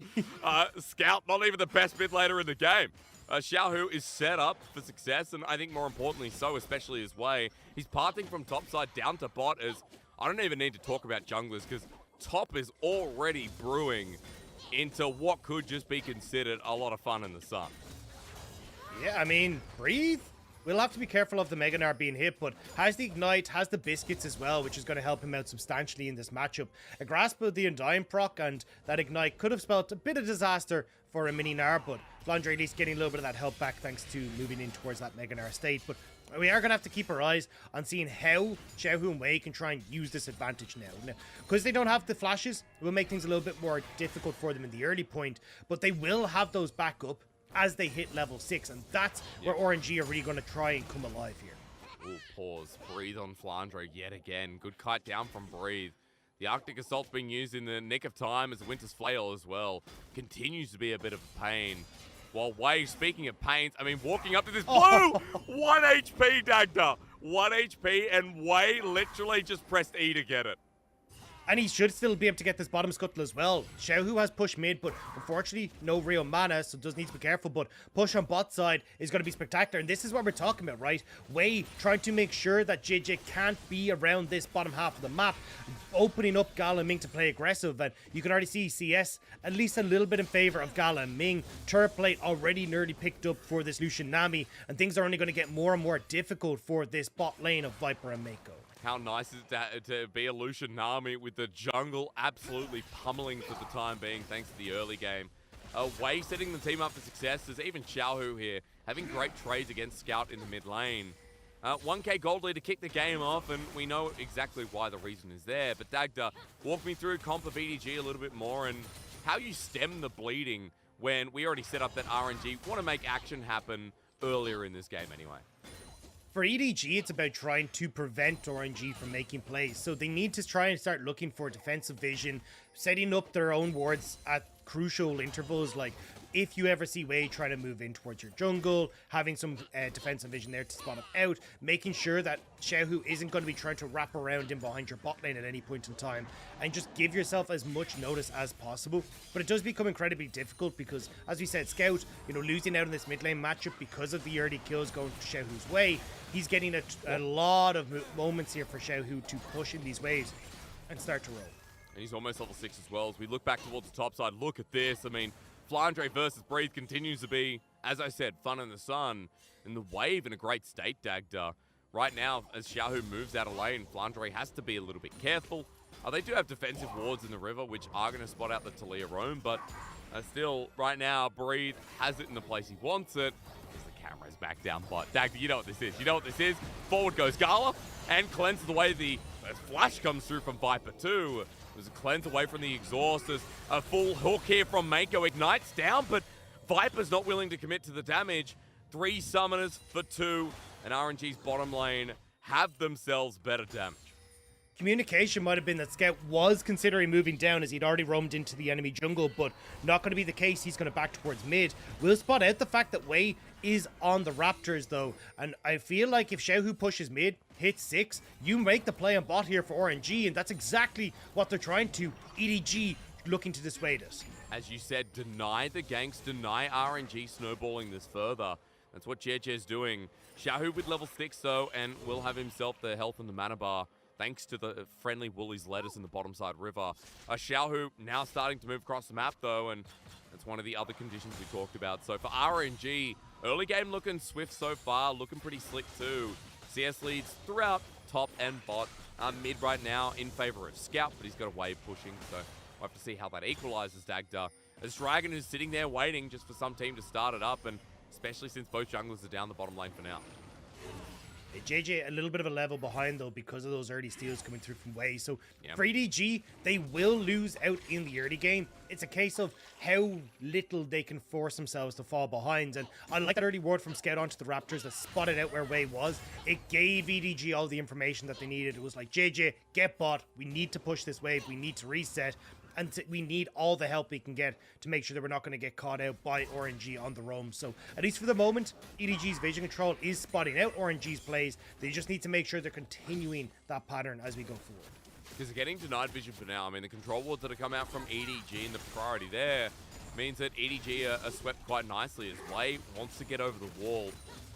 Scout, not even the best mid laner in the game. Xiaohu is set up for success, and I think more importantly so, especially his Wei. He's parting from top side down to bot as I don't even need to talk about junglers because top is already brewing into what could just be considered a lot of fun in the sun. Yeah, I mean, breathe. We'll have to be careful of the Mega Gnar being hit, but has the Ignite, has the Biscuits as well, which is going to help him out substantially in this matchup. A grasp of the Undying proc, and that Ignite could have spelled a bit of disaster for a mini Gnar, but Flandre at least getting a little bit of that help back thanks to moving in towards that Mega Gnar state. But we are going to have to keep our eyes on seeing how Xiaohu and Wei can try and use this advantage now. Because they don't have the flashes, it will make things a little bit more difficult for them in the early point, but they will have those back up as they hit level 6, and that's where RNG are really going to try and come alive here. Ooh, pause. Breathe on Flandre yet again. Good kite down from Breathe. The Arctic Assault's being used in the nick of time as the Winter's Flail as well. Continues to be a bit of a pain. While Wei, speaking of pains, I mean, walking up to this blue! 1 HP, Dagda! 1 HP, and Wei literally just pressed E to get it. And he should still be able to get this bottom scuttle as well. Xiaohu has push mid, but unfortunately, no real mana, so does need to be careful. But push on bot side is going to be spectacular. And this is what we're talking about, right? Wei trying to make sure that JJ can't be around this bottom half of the map, opening up Gala and Ming to play aggressive. And you can already see CS at least a little bit in favor of Gala and Ming. Turret plate already nearly picked up for this Lucian Nami, and things are only going to get more and more difficult for this bot lane of Viper and Mako. How nice is it to be a Lucian Nami with the jungle absolutely pummeling for the time being thanks to the early game. Wei setting the team up for success. There's even Xiaohu here having great trades against Scout in the mid lane. 1k gold lead to kick the game off, and we know exactly why the reason is there. But Dagda, walk me through comp of EDG a little bit more and how you stem the bleeding when we already set up that RNG. Want to make action happen earlier in this game anyway. For EDG, it's about trying to prevent RNG from making plays. So they need to try and start looking for defensive vision, setting up their own wards at crucial intervals, like if you ever see Wei trying to move in towards your jungle, having some defensive vision there to spot him out, making sure that Xiaohu isn't going to be trying to wrap around in behind your bot lane at any point in time, and just give yourself as much notice as possible. But it does become incredibly difficult because, as we said, Scout, you know, losing out in this mid lane matchup because of the early kills going to Xiaohu's way, he's getting a lot of moments here for Xiaohu to push in these waves and start to roll. And he's almost level 6 as well. As we look back towards the top side, look at this. I mean, Flandre versus Breathe continues to be, as I said, fun in the sun. And the wave in a great state, Dagda. Right now, as Xiaohu moves out of lane, Flandre has to be a little bit careful. They do have defensive wards in the river, which are going to spot out the Talia roam, but still, right now, Breathe has it in the place he wants it. As the camera's back down, but Dagda, you know what this is. You know what this is. Forward goes Gala, and cleanses the way the flash comes through from Viper too. There's a cleanse away from the exhaust. There's a full hook here from Mako. Ignites down, but Viper's not willing to commit to the damage. 3 summoners for 2, and RNG's bottom lane have themselves better damage. Communication might have been that Scout was considering moving down as he'd already roamed into the enemy jungle, but not going to be the case. He's going to back towards mid. We'll spot out the fact that Wei is on the Raptors though, and I feel like if Xiaohu pushes mid, hits 6, you make the play on bot here for RNG, and that's exactly what they're trying to. EDG looking to dissuade us. As you said, deny the ganks, deny RNG snowballing this further. That's what JJ's doing. Xiaohu with level 6 though, and will have himself the health and the mana bar, thanks to the friendly Woolies letters in the bottom side river. Xiaohu now starting to move across the map though, and that's one of the other conditions we talked about. So for RNG, early game looking swift so far, looking pretty slick too. CS leads throughout top and bot. Mid right now in favor of Scout, but he's got a wave pushing, so we'll have to see how that equalizes Dagda. As Dragon is sitting there waiting just for some team to start it up, and especially since both junglers are down the bottom lane for now. JJ a little bit of a level behind though because of those early steals coming through from Wei. So for EDG, they will lose out in the early game. It's a case of how little they can force themselves to fall behind. And I like that early ward from Scout onto the Raptors that spotted out where Wei was. It gave EDG all the information that they needed. It was like, JJ, get bot. We need to push this wave. We need to reset. And we need all the help we can get to make sure that we're not going to get caught out by RNG on the roam. So, at least for the moment, EDG's vision control is spotting out RNG's plays. They just need to make sure they're continuing that pattern as we go forward. Because they're getting denied vision for now. I mean, the control wards that have come out from EDG and the priority there means that EDG are swept quite nicely as Wei wants to get over the wall.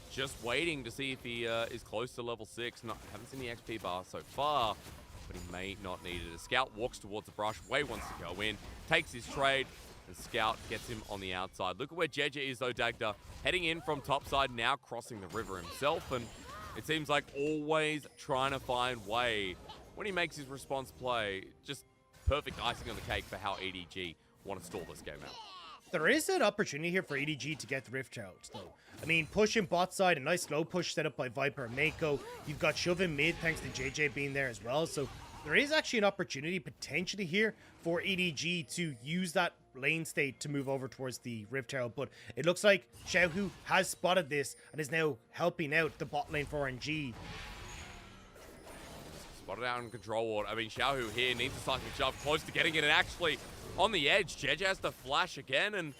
Just waiting to see if he is close to level 6. Haven't seen the XP bar so far, but he may not need it. A Scout walks towards the brush. Wei wants to go in, takes his trade, and Scout gets him on the outside. Look at where JJ is though, Dagda. Heading in from top side, now crossing the river himself, and it seems like always trying to find Wei. When he makes his response play, just perfect icing on the cake for how EDG want to stall this game out. There is an opportunity here for EDG to get the Rift Child, though. I mean, pushing bot side, a nice slow push set up by Viper and Mako. You've got shove in mid thanks to JJ being there as well. So there is actually an opportunity potentially here for EDG to use that lane state to move over towards the Rift Child. But it looks like Xiaohu has spotted this and is now helping out the bot lane for RNG. Spotted out in control ward. I mean, Xiaohu here needs a seismic shove, close to getting it, and actually on the edge. JJ has to flash again, and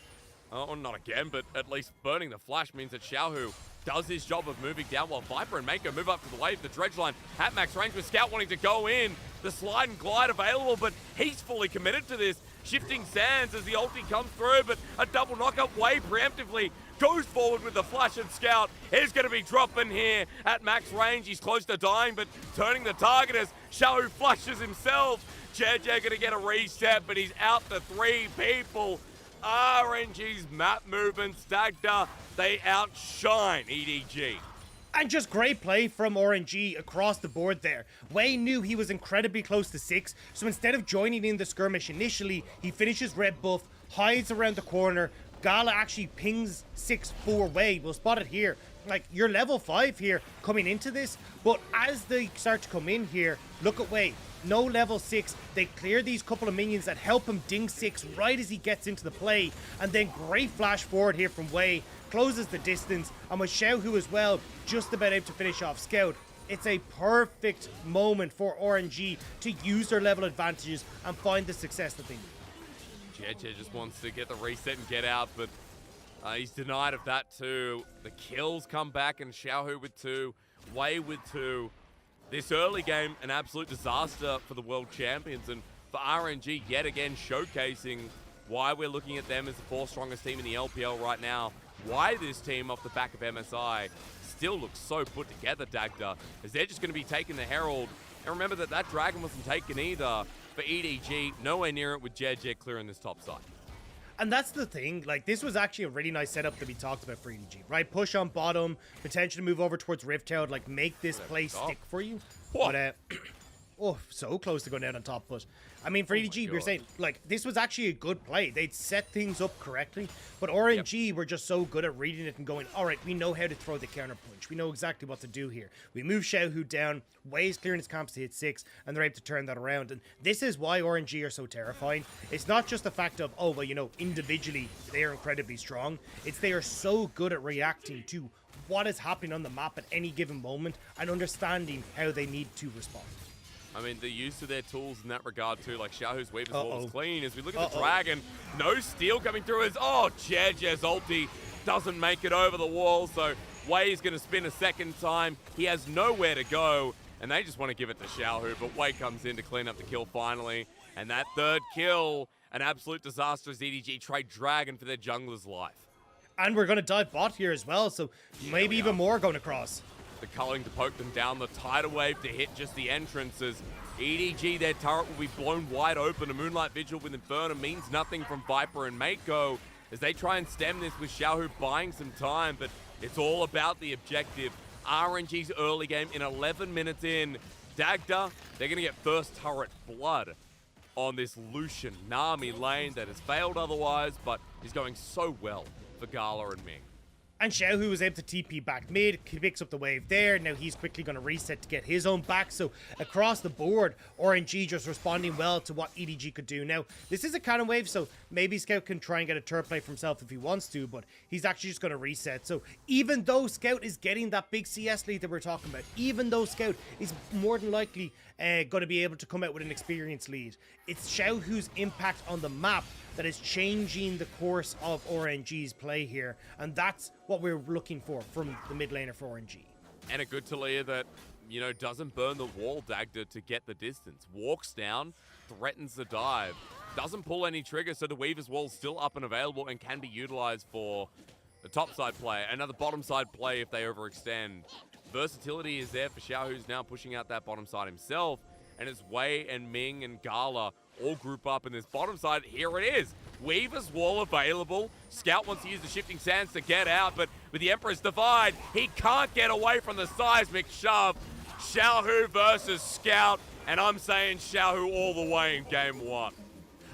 not again, but at least burning the flash means that Xiaohu does his job of moving down while Viper and Mako move up to the wave. The dredge line at max range with Scout wanting to go in. The slide and glide available, but he's fully committed to this. Shifting sands as the ulti comes through, but a double knockup way preemptively goes forward with the flash, and Scout is going to be dropping here at max range. He's close to dying, but turning the target as Xiaohu flushes himself. JJ going to get a reset, but he's out to 3 people. RNG's map movements, Dagda, they outshine EDG. And just great play from RNG across the board there. Wei knew he was incredibly close to 6, so instead of joining in the skirmish initially, he finishes red buff, hides around the corner. Gala actually pings 6 for Wei. We'll spot it here. Like, you're level 5 here coming into this, but as they start to come in here, look at Wei. No level 6. They clear these couple of minions that help him ding 6 right as he gets into the play. And then great flash forward here from Wei. Closes the distance. And with Xiaohu as well, just about able to finish off Scout. It's a perfect moment for RNG to use their level advantages and find the success that they need. JDG just wants to get the reset and get out, but he's denied of that too. The kills come back, and Xiaohu with 2, Wei with 2. This early game, an absolute disaster for the world champions, and for RNG yet again showcasing why we're looking at them as the 4th strongest team in the LPL right now. Why this team off the back of MSI still looks so put together, Dagda, as they're just going to be taking the Herald. And remember that Dragon wasn't taken either for EDG, nowhere near it with JDG clearing this top side. And that's the thing, like, this was actually a really nice setup that we talked about for EDG, right? Push on bottom, potentially move over towards Rift Tower, like, make this play stick for you. But, oh, so close to going down on top, but I mean, for EDG, we were saying, like, this was actually a good play. They'd set things up correctly, but RNG were just so good at reading it and going, all right, we know how to throw the counter punch. We know exactly what to do here. We move Xiaohu down, Wei's clearing his comps to hit 6, and they're able to turn that around. And this is why RNG are so terrifying. It's not just the fact of, oh, well, you know, individually, they are incredibly strong. It's they are so good at reacting to what is happening on the map at any given moment and understanding how they need to respond. I mean, the use of their tools in that regard too, like Xiaohu's Weaver's wall was clean. As we look at the Dragon, no steal coming through as, JDG's ulti doesn't make it over the wall, so Wei's going to spin a second time. He has nowhere to go, and they just want to give it to Xiaohu, but Wei comes in to clean up the kill finally. And that 3rd kill, an absolute disaster as EDG trade Dragon for their jungler's life. And we're going to dive bot here as well, so maybe even more going across. The culling to poke them down, the tidal wave to hit just the entrances. EDG, their turret will be blown wide open. A Moonlight Vigil with Inferno means nothing from Viper and Mako as they try and stem this with Xiaohu buying some time, but it's all about the objective. RNG's early game in 11 minutes in. Dagda, they're going to get first turret blood on this Lucian Nami lane that has failed otherwise, but is going so well for Gala and Ming. And Xiaohu was able to TP back mid, he picks up the wave there, now he's quickly going to reset to get his own back, so across the board, RNG just responding well to what EDG could do. Now, this is a cannon wave, so maybe Scout can try and get a turret play for himself if he wants to, but he's actually just going to reset. So even though Scout is getting that big CS lead that we're talking about, even though Scout is more than likely going to be able to come out with an experience lead, it's Xiaohu's impact on the map that is changing the course of RNG's play here, and that's what we're looking for from the mid laner for RNG. And a good Talia that, you know, doesn't burn the wall, Dagda, to get the distance. Walks down, threatens the dive, doesn't pull any trigger, so the Weaver's wall's still up and available and can be utilized for the top side play. Another bottom side play if they overextend. Versatility is there for Xiao, who's now pushing out that bottom side himself, and it's Wei and Ming and Gala all group up in this bottom side. Here it is. Weaver's wall available. Scout wants to use the shifting sands to get out, but with the Emperor's Divide, he can't get away from the seismic shove. Xiaohu versus Scout, and I'm saying Xiaohu all the way in game 1.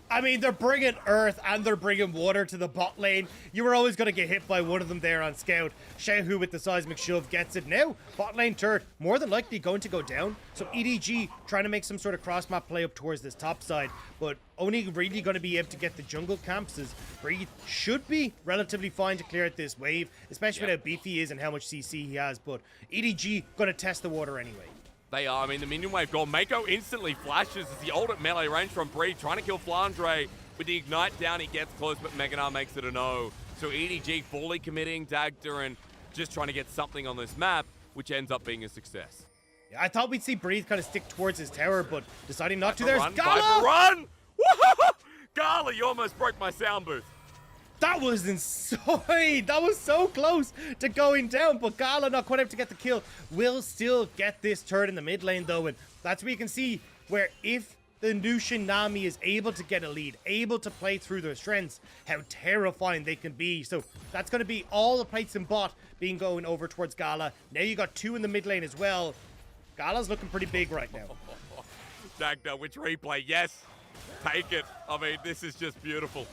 I mean, they're bringing earth and they're bringing water to the bot lane. You were always going to get hit by one of them there on Scout. Xiaohu with the seismic shove gets it. Now, bot lane turret more than likely going to go down. So EDG trying to make some sort of cross-map play up towards this top side, but only really going to be able to get the jungle camps as Breathe should be relatively fine to clear out this wave, especially with how beefy he is and how much CC he has, but EDG going to test the water anyway. They are. I mean, the minion wave gone. Mako instantly flashes as the ult at melee range from Breed, trying to kill Flandre. With the ignite down, he gets close, but Meganar makes it a no. So EDG fully committing Dagda and just trying to get something on this map, which ends up being a success. Yeah, I thought we'd see Breathe kind of stick towards his tower, but deciding not to. There's run, Gala! Run! Woo-hoo-hoo! Gala, you almost broke my sound booth. That was insane. That was so close to going down, but Gala not quite able to get the kill. Will still get this turret in the mid lane though, and that's where you can see where if the Lucian Nami is able to get a lead, able to play through their strengths, how terrifying they can be. So that's going to be all the plates in bot being going over towards Gala. Now you got 2 in the mid lane as well. Gala's looking pretty big right now. Dagda, which replay? Yes, take it. I mean, this is just beautiful.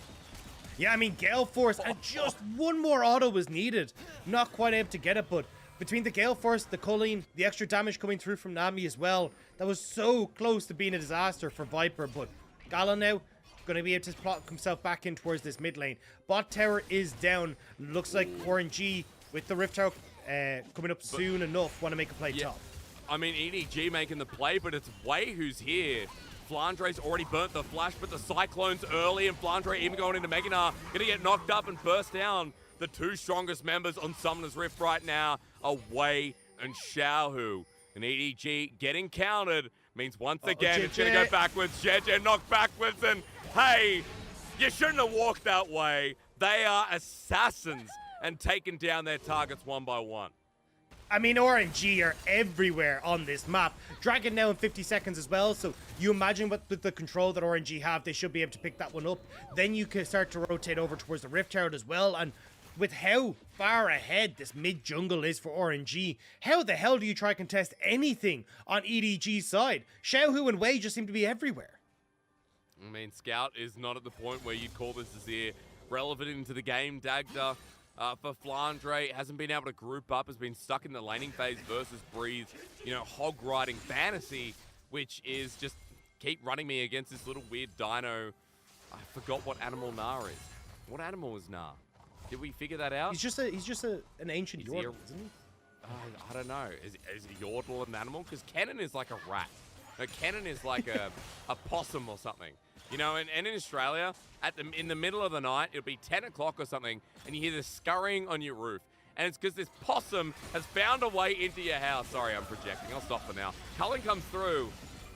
Yeah, I mean, Gale Force, and just one more auto was needed. Not quite able to get it, but between the Gale Force, the culling, the extra damage coming through from Nami as well, that was so close to being a disaster for Viper, but Gala now going to be able to plot himself back in towards this mid lane. Bot tower is down. Looks like RNG with the Rift Tower coming up soon enough want to make a play top. I mean, EDG making the play, but it's Wei who's here Flandre's already burnt the flash, but the Cyclones early, and Flandre even going into Meganar, gonna get knocked up and burst down. The two strongest members on Summoner's Rift right now are Wei and Xiaohu. And EDG getting countered means once again it's gonna go backwards. JJ knocked backwards, and hey, you shouldn't have walked that way. They are assassins and taking down their targets one by one. I mean, RNG are everywhere on this map. Dragon now in 50 seconds as well, so you imagine with the control that RNG have, they should be able to pick that one up. Then you can start to rotate over towards the Rift Herald as well, and with how far ahead this mid-jungle is for RNG, how the hell do you try contest anything on EDG's side? Xiaohu and Wei just seem to be everywhere. I mean, Scout is not at the point where you'd call this as relevant into the game. Dagda for Flandre hasn't been able to group up, has been stuck in the laning phase versus Breathe, hog riding fantasy, which is just keep running me against this little weird dino. I forgot what animal Gnar is. What animal is Gnar? Did we figure that out? He's just an ancient yordle, isn't he? I don't know. Is a yordle an animal? Because Kennen is like a rat. No, Kennen is like a possum or something. And in Australia, in the middle of the night, it'll be 10 o'clock or something, and you hear the scurrying on your roof. And it's because this possum has found a way into your house. Sorry, I'm projecting. I'll stop for now. Cullen comes through,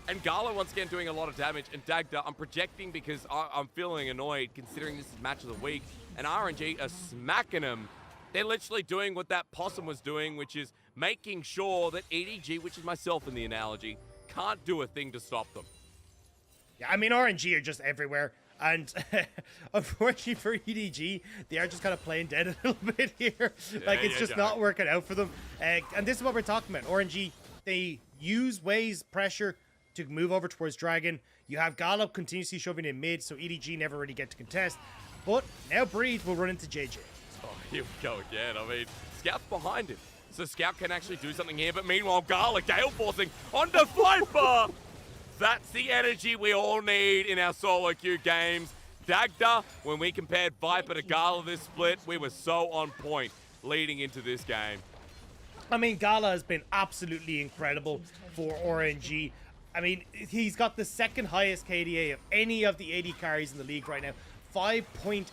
and Gala once again doing a lot of damage. And Dagda, I'm projecting because I'm feeling annoyed considering this is match of the week. And RNG are smacking him. They're literally doing what that possum was doing, which is making sure that EDG, which is myself in the analogy, can't do a thing to stop them. Yeah, I mean, RNG are just everywhere. And unfortunately for EDG, they are just kind of playing dead a little bit here. It's just not working out for them. And this is what we're talking about. RNG, they use Wei's pressure to move over towards Dragon. You have Gallop continuously shoving in mid, so EDG never really get to contest. But now Breed will run into JJ. Oh, here we go again. I mean, Scout's behind him. So Scout can actually do something here, but meanwhile, Gala Gale forcing onto Viper. That's the energy we all need in our solo queue games. Dagda, when we compared Viper to Gala this split, we were so on point leading into this game. I mean, Gala has been absolutely incredible for RNG. I mean, he's got the second highest KDA of any of the AD carries in the league right now. 5.8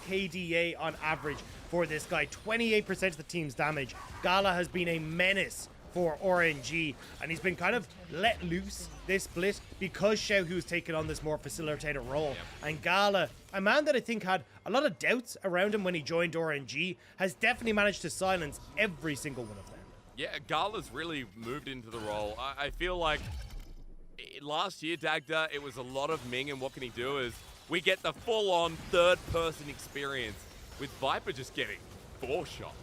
KDA on average for this guy. 28% of the team's damage. Gala has been a menace for RNG, and he's been kind of let loose this split because Xiaohu's taken on this more facilitator role. And Gala, a man that I think had a lot of doubts around him when he joined RNG, has definitely managed to silence every single one of them. Yeah, Gala's really moved into the role. I feel like last year, Dagda, it was a lot of Ming, and what can he do is we get the full-on third-person experience with Viper just getting four-shot.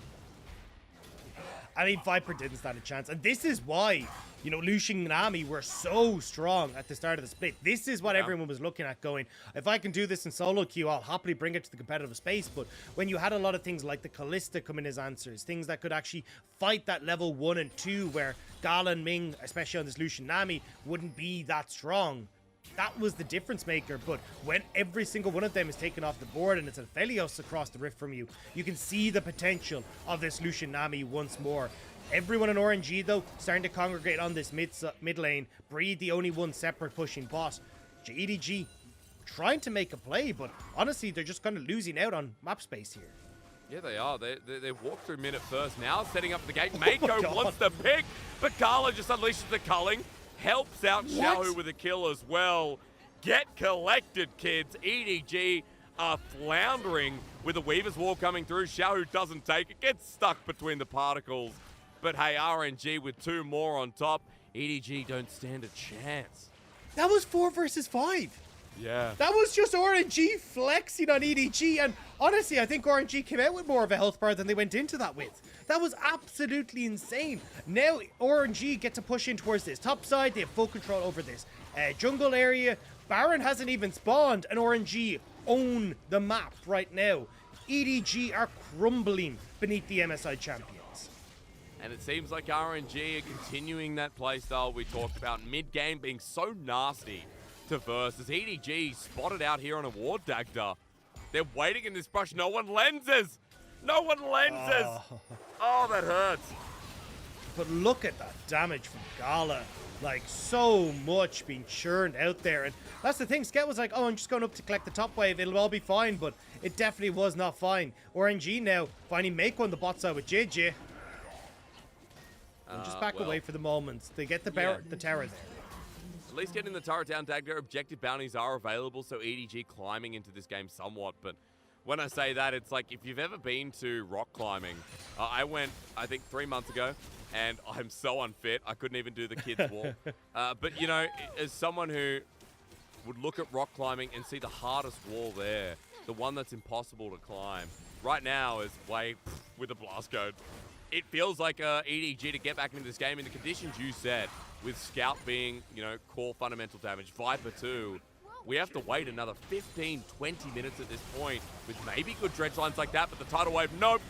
I mean, Viper didn't stand a chance. And this is why, Lucian and Nami were so strong at the start of the split. This is what everyone was looking at going, if I can do this in solo queue, I'll happily bring it to the competitive space. But when you had a lot of things like the Callista come in as answers, things that could actually fight that level 1 and 2 where Gala and Ming, especially on this Lucian Nami, wouldn't be that strong. That was the difference maker, but when every single one of them is taken off the board and it's a Felios across the rift from you, you can see the potential of this Lucian Nami once more. Everyone in RNG, though, starting to congregate on this mid lane. Breed, the only one separate pushing bot. JDG trying to make a play, but honestly, they're just kind of losing out on map space here. Yeah, they are. They walk through mid at first. Now setting up the gate. Mako wants the pick, but Gala just unleashes the culling. Helps out Xiaohu with a kill as well. Get collected, kids. EDG are floundering with the Weaver's Wall coming through. Xiaohu doesn't take it. Gets stuck between the particles. But hey, RNG with 2 more on top. EDG don't stand a chance. That was 4 versus 5. Yeah. That was just RNG flexing on EDG, and honestly, I think RNG came out with more of a health bar than they went into that with. That was absolutely insane. Now RNG get to push in towards this top side. They have full control over this jungle area. Baron hasn't even spawned, and RNG own the map right now. EDG are crumbling beneath the MSI champions. And it seems like RNG are continuing that playstyle we talked about. Mid-game being so nasty to verse as EDG spotted out here on a ward, Dagda. They're waiting in this brush. No one lenses. No one lenses. Oh, that hurts. but look at that damage from Gala. Like, so much being churned out there. And that's the thing. Scout was like, oh, I'm just going up to collect the top wave. It'll all be fine. But it definitely was not fine. RNG now finally make one the bot side with JJ. And just back away for the moment. They get the tower there. At least getting the turret down, Dagger. Objective bounties are available, so EDG climbing into this game somewhat. But when I say that, it's like if you've ever been to rock climbing, I went, I think, 3 months ago, and I'm so unfit, I couldn't even do the kids' wall. But, you know, as someone who would look at rock climbing and see the hardest wall there, the one that's impossible to climb, right now is Way with a blast code. It feels like EDG to get back into this game in the conditions you said, with Scout being, you know, core fundamental damage, Viper too. We have to wait another 15, 20 minutes at this point with maybe good dredge lines like that, but the tidal wave, nope.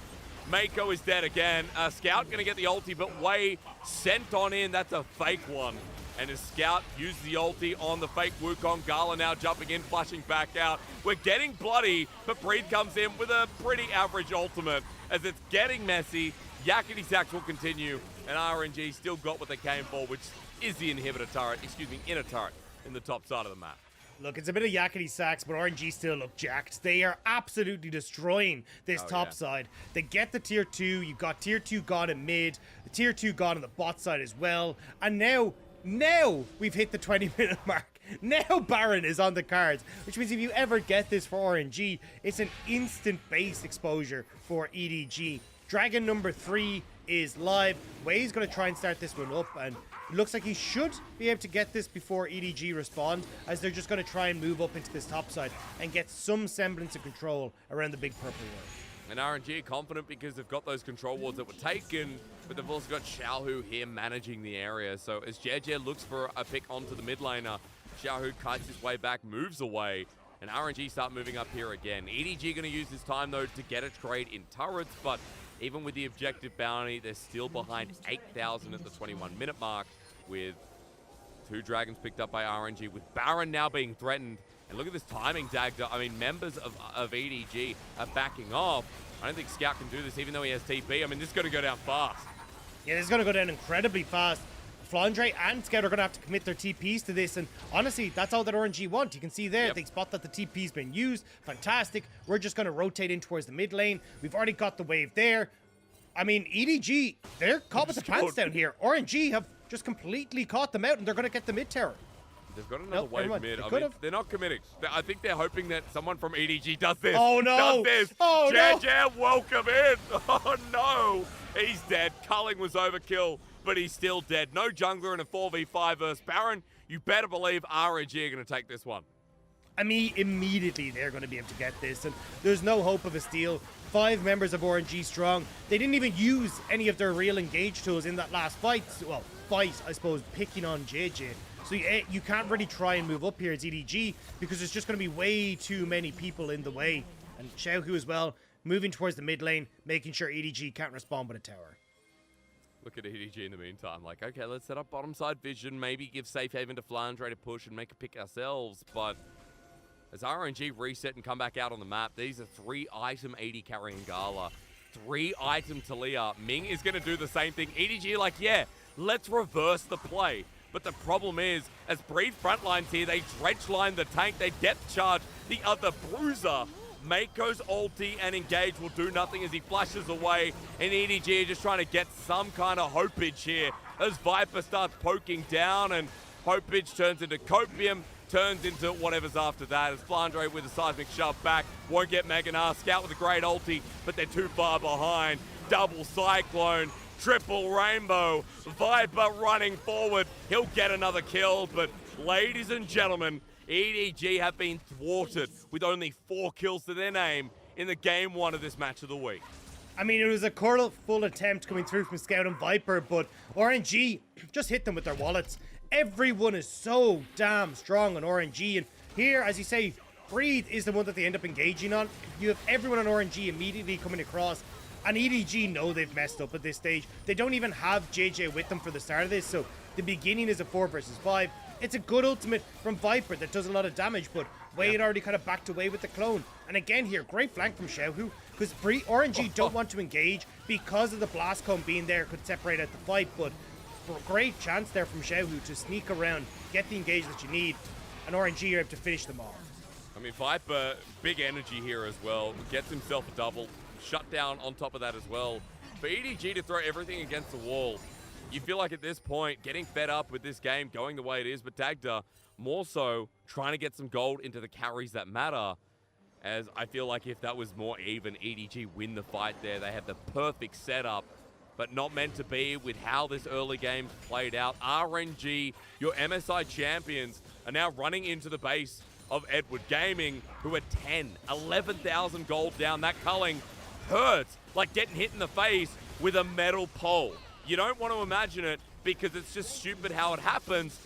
Mako is dead again. Scout going to get the ulti, but Way sent on in. That's a fake one. And as Scout used the ulti on the fake Wukong, Gala now jumping in, flashing back out. We're getting bloody, but Breed comes in with a pretty average ultimate. As it's getting messy, Yakety Sax will continue, and RNG still got what they came for, which is the inhibitor turret, inner turret in the top side of the map. Look, it's a bit of yakety sax, but RNG still look jacked. They are absolutely destroying this top side. They get the tier 2. You've got tier 2 gone in mid, the tier 2 gone on the bot side as well. And now we've hit the 20-minute mark. Now Baron is on the cards, which means if you ever get this for RNG, it's an instant base exposure for EDG. Dragon number 3 is live. Way's going to try and start this one up, and it looks like he should be able to get this before EDG respond, as they're just going to try and move up into this top side and get some semblance of control around the big purple ward. And RNG confident because they've got those control wards that were taken, but they've also got Xiaohu here managing the area. So as JJ looks for a pick onto the mid laner, Xiaohu kites his way back, moves away, and RNG start moving up here again. EDG going to use this time, though, to get a trade in turrets, but even with the objective bounty, they're still behind 8,000 at the 21-minute mark, with 2 dragons picked up by RNG, with Baron now being threatened. And look at this timing, Dagda. I mean, members of EDG are backing off. I don't think Scout can do this, even though he has TP. I mean, this is going to go down fast. Yeah, this is going to go down incredibly fast. Flandre and Scout are going to have to commit their TPs to this, and honestly, that's all that RNG want. You can see there, they spot that the TP's been used. Fantastic. We're just going to rotate in towards the mid lane. We've already got the wave there. I mean, EDG, they're caught with the pants down here. RNG have just completely caught them out, and they're going to get the mid tower. They've got another wave mid. I mean, they're not committing. I think they're hoping that someone from EDG does this. Oh, no. Does this. Oh, no. JJ, welcome in. Oh, no. He's dead. Culling was overkill, but he's still dead. No jungler in a 4v5 versus Baron. You better believe RNG are going to take this one. I mean, immediately they're going to be able to get this, and there's no hope of a steal. 5 members of RNG strong. They didn't even use any of their real engage tools in that last fight. Well, fight, I suppose, picking on JJ. So you can't really try and move up here as EDG because there's just going to be way too many people in the way. And Xiaohu as well, moving towards the mid lane, making sure EDG can't respond with a tower. Look at EDG in the meantime. Like, okay, let's set up bottom side vision, maybe give safe haven to Flandre to push and make a pick ourselves. But as RNG reset and come back out on the map, these are 3-item AD carrying Gala, 3-item Talia. Ming is going to do the same thing. EDG like, yeah, let's reverse the play. But the problem is, as Breed frontlines here, they dredge line the tank, they depth charge the other bruiser. Mako's ulti and engage will do nothing as he flashes away, and EDG are just trying to get some kind of hopage here as Viper starts poking down, and hopage turns into copium, turns into whatever's after that as Flandre with a seismic shove back, won't get Meganar, Scout with a great ulti, but they're too far behind. Double cyclone, triple rainbow, Viper running forward, he'll get another kill, but ladies and gentlemen, EDG have been thwarted with only 4 kills to their name in the game 1 of this match of the week. I mean, it was a full attempt coming through from Scout and Viper, but RNG just hit them with their wallets. Everyone is so damn strong on RNG, and here, as you say, Breed is the one that they end up engaging on. You have everyone on RNG immediately coming across, and EDG know they've messed up at this stage. They don't even have JJ with them for the start of this, so the beginning is a 4 versus 5. it's a good ultimate from Viper that does a lot of damage, but Wei had already kind of backed away with the clone. And again here, great flank from Xiaohu, because RNG don't want to engage because of the blast cone being there, could separate out the fight, but great chance there from Xiaohu to sneak around, get the engage that you need, and RNG are able to finish them off. I mean, Viper, big energy here as well. Gets himself a double. Shut down on top of that as well. For EDG to throw everything against the wall, you feel like at this point, getting fed up with this game going the way it is, but Dagda more so trying to get some gold into the carries that matter. As I feel like if that was more even, EDG win the fight there. They had the perfect setup, but not meant to be with how this early game played out. RNG, your MSI champions, are now running into the base of Edward Gaming, who are 11,000 gold down. That culling hurts like getting hit in the face with a metal pole. You don't want to imagine it because it's just stupid how it happens,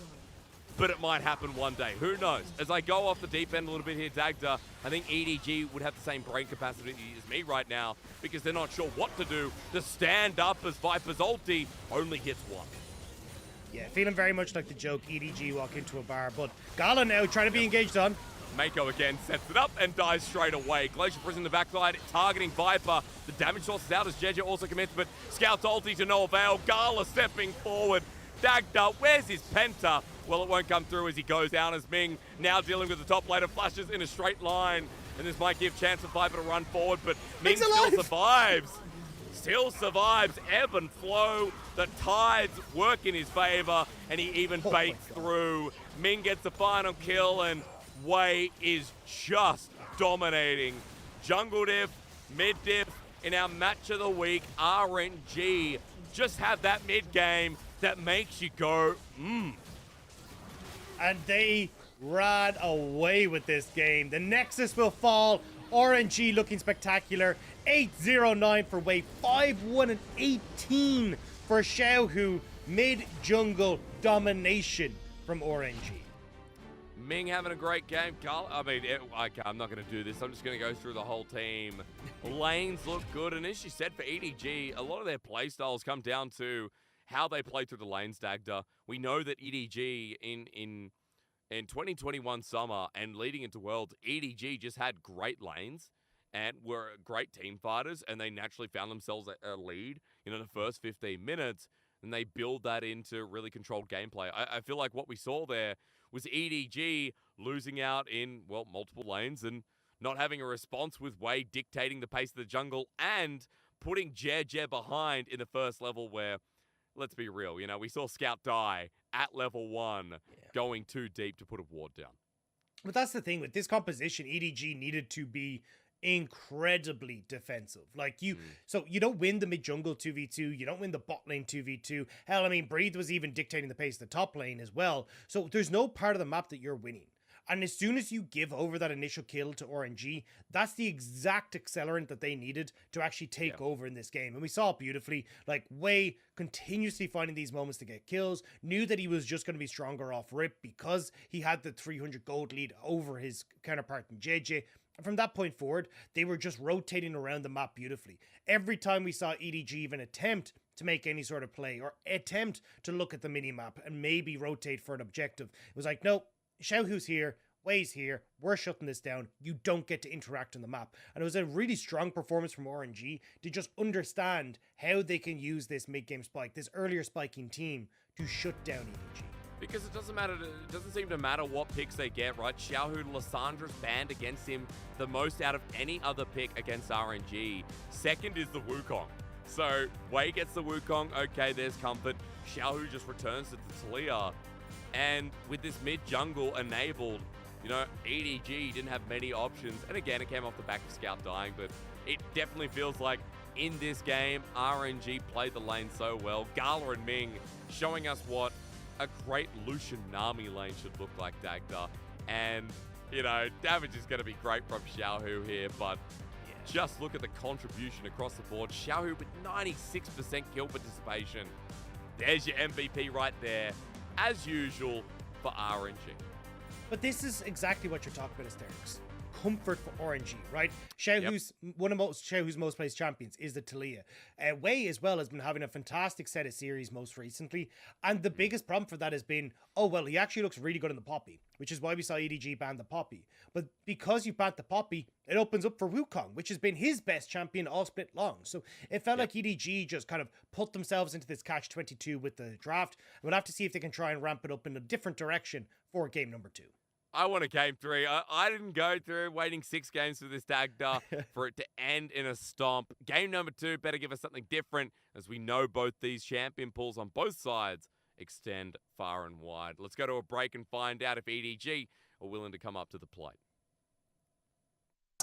but it might happen one day. Who knows? As I go off the deep end a little bit here, Dagda, I think EDG would have the same brain capacity as me right now because they're not sure what to do to stand up as Viper's ulti only hits one. Yeah, feeling very much like the joke EDG walk into a bar, but Gala now trying to be engaged on. Mako again sets it up and dies straight away. Glacier Prison in the backside, targeting Viper. The damage source is out as JJ also commits, but Scout's ulti to no avail. Gala stepping forward. Dagda, where's his Penta? Well, it won't come through as he goes down as Ming now dealing with the top laner. Flashes in a straight line, and this might give chance for Viper to run forward, but Ming still survives. Still survives. Ebb and flow. The tides work in his favor, and he even baits through. Ming gets the final kill, and Wei is just dominating. Jungle diff, mid diff in our match of the week. RNG just have that mid game that makes you go, And they ran away with this game. The Nexus will fall. RNG looking spectacular. 8-0-9 for Wei. 5-1 and 18 for Xiaohu. Mid-jungle domination from RNG. Ming having a great game. I'm not going to do this. I'm just going to go through the whole team. Lanes look good, and as you said, for EDG, a lot of their play styles come down to how they play through the lanes, Dagda. We know that EDG in 2021 summer and leading into Worlds, EDG just had great lanes and were great team fighters, and they naturally found themselves a lead in the first 15 minutes, and they build that into really controlled gameplay. I feel like what we saw there was EDG losing out in, well, multiple lanes and not having a response with Wei dictating the pace of the jungle and putting JDG behind in the first level where, let's be real, we saw Scout die at level 1 going too deep to put a ward down. But that's the thing with this composition, EDG needed to be incredibly defensive. So you don't win the mid jungle 2v2, you don't win the bot lane 2v2. Hell, I mean, Breathe was even dictating the pace of the top lane as well. So there's no part of the map that you're winning. And as soon as you give over that initial kill to RNG, that's the exact accelerant that they needed to actually take over in this game. And we saw it beautifully. Like, Wei continuously finding these moments to get kills, knew that he was just going to be stronger off rip because he had the 300 gold lead over his counterpart in JJ. From that point forward, they were just rotating around the map beautifully. Every time we saw EDG even attempt to make any sort of play or attempt to look at the mini-map and maybe rotate for an objective, it was like, nope, Xiaohu's here, Wei's here, we're shutting this down, you don't get to interact on the map. And it was a really strong performance from RNG to just understand how they can use this mid-game spike, this earlier spiking team, to shut down EDG. Because it doesn't seem to matter what picks they get, right? Xiaohu, Lissandra's banned against him the most out of any other pick against RNG. Second is the Wukong. So Wei gets the Wukong, okay, there's comfort. Xiaohu just returns to the Talia. And with this mid-jungle enabled, EDG didn't have many options. And again, it came off the back of Scout dying, but it definitely feels like in this game, RNG played the lane so well. Gala and Ming showing us what a great Lucian Nami lane should look like, Dagda. And, damage is going to be great from Xiaohu here, but just look at the contribution across the board. Xiaohu with 96% kill participation. There's your MVP right there, as usual, for RNG. But this is exactly what you're talking about, Asterix. comfort for RNG, right? Xiaohu's one of Xiaohu's most played champions is the Talia. Wei as well has been having a fantastic set of series most recently, and the biggest problem for that has been, oh well, he actually looks really good in the Poppy, which is why we saw EDG ban the Poppy. But because you banned the Poppy, it opens up for Wukong, which has been his best champion all split long. So it felt like EDG just kind of put themselves into this catch-22 with the draft. We'll have to see if they can try and ramp it up in a different direction for game number 2. I want a game 3. I didn't go through waiting 6 games for this Dagda for it to end in a stomp. Game number 2 better give us something different, as we know both these champion pools on both sides extend far and wide. Let's go to a break and find out if EDG are willing to come up to the plate.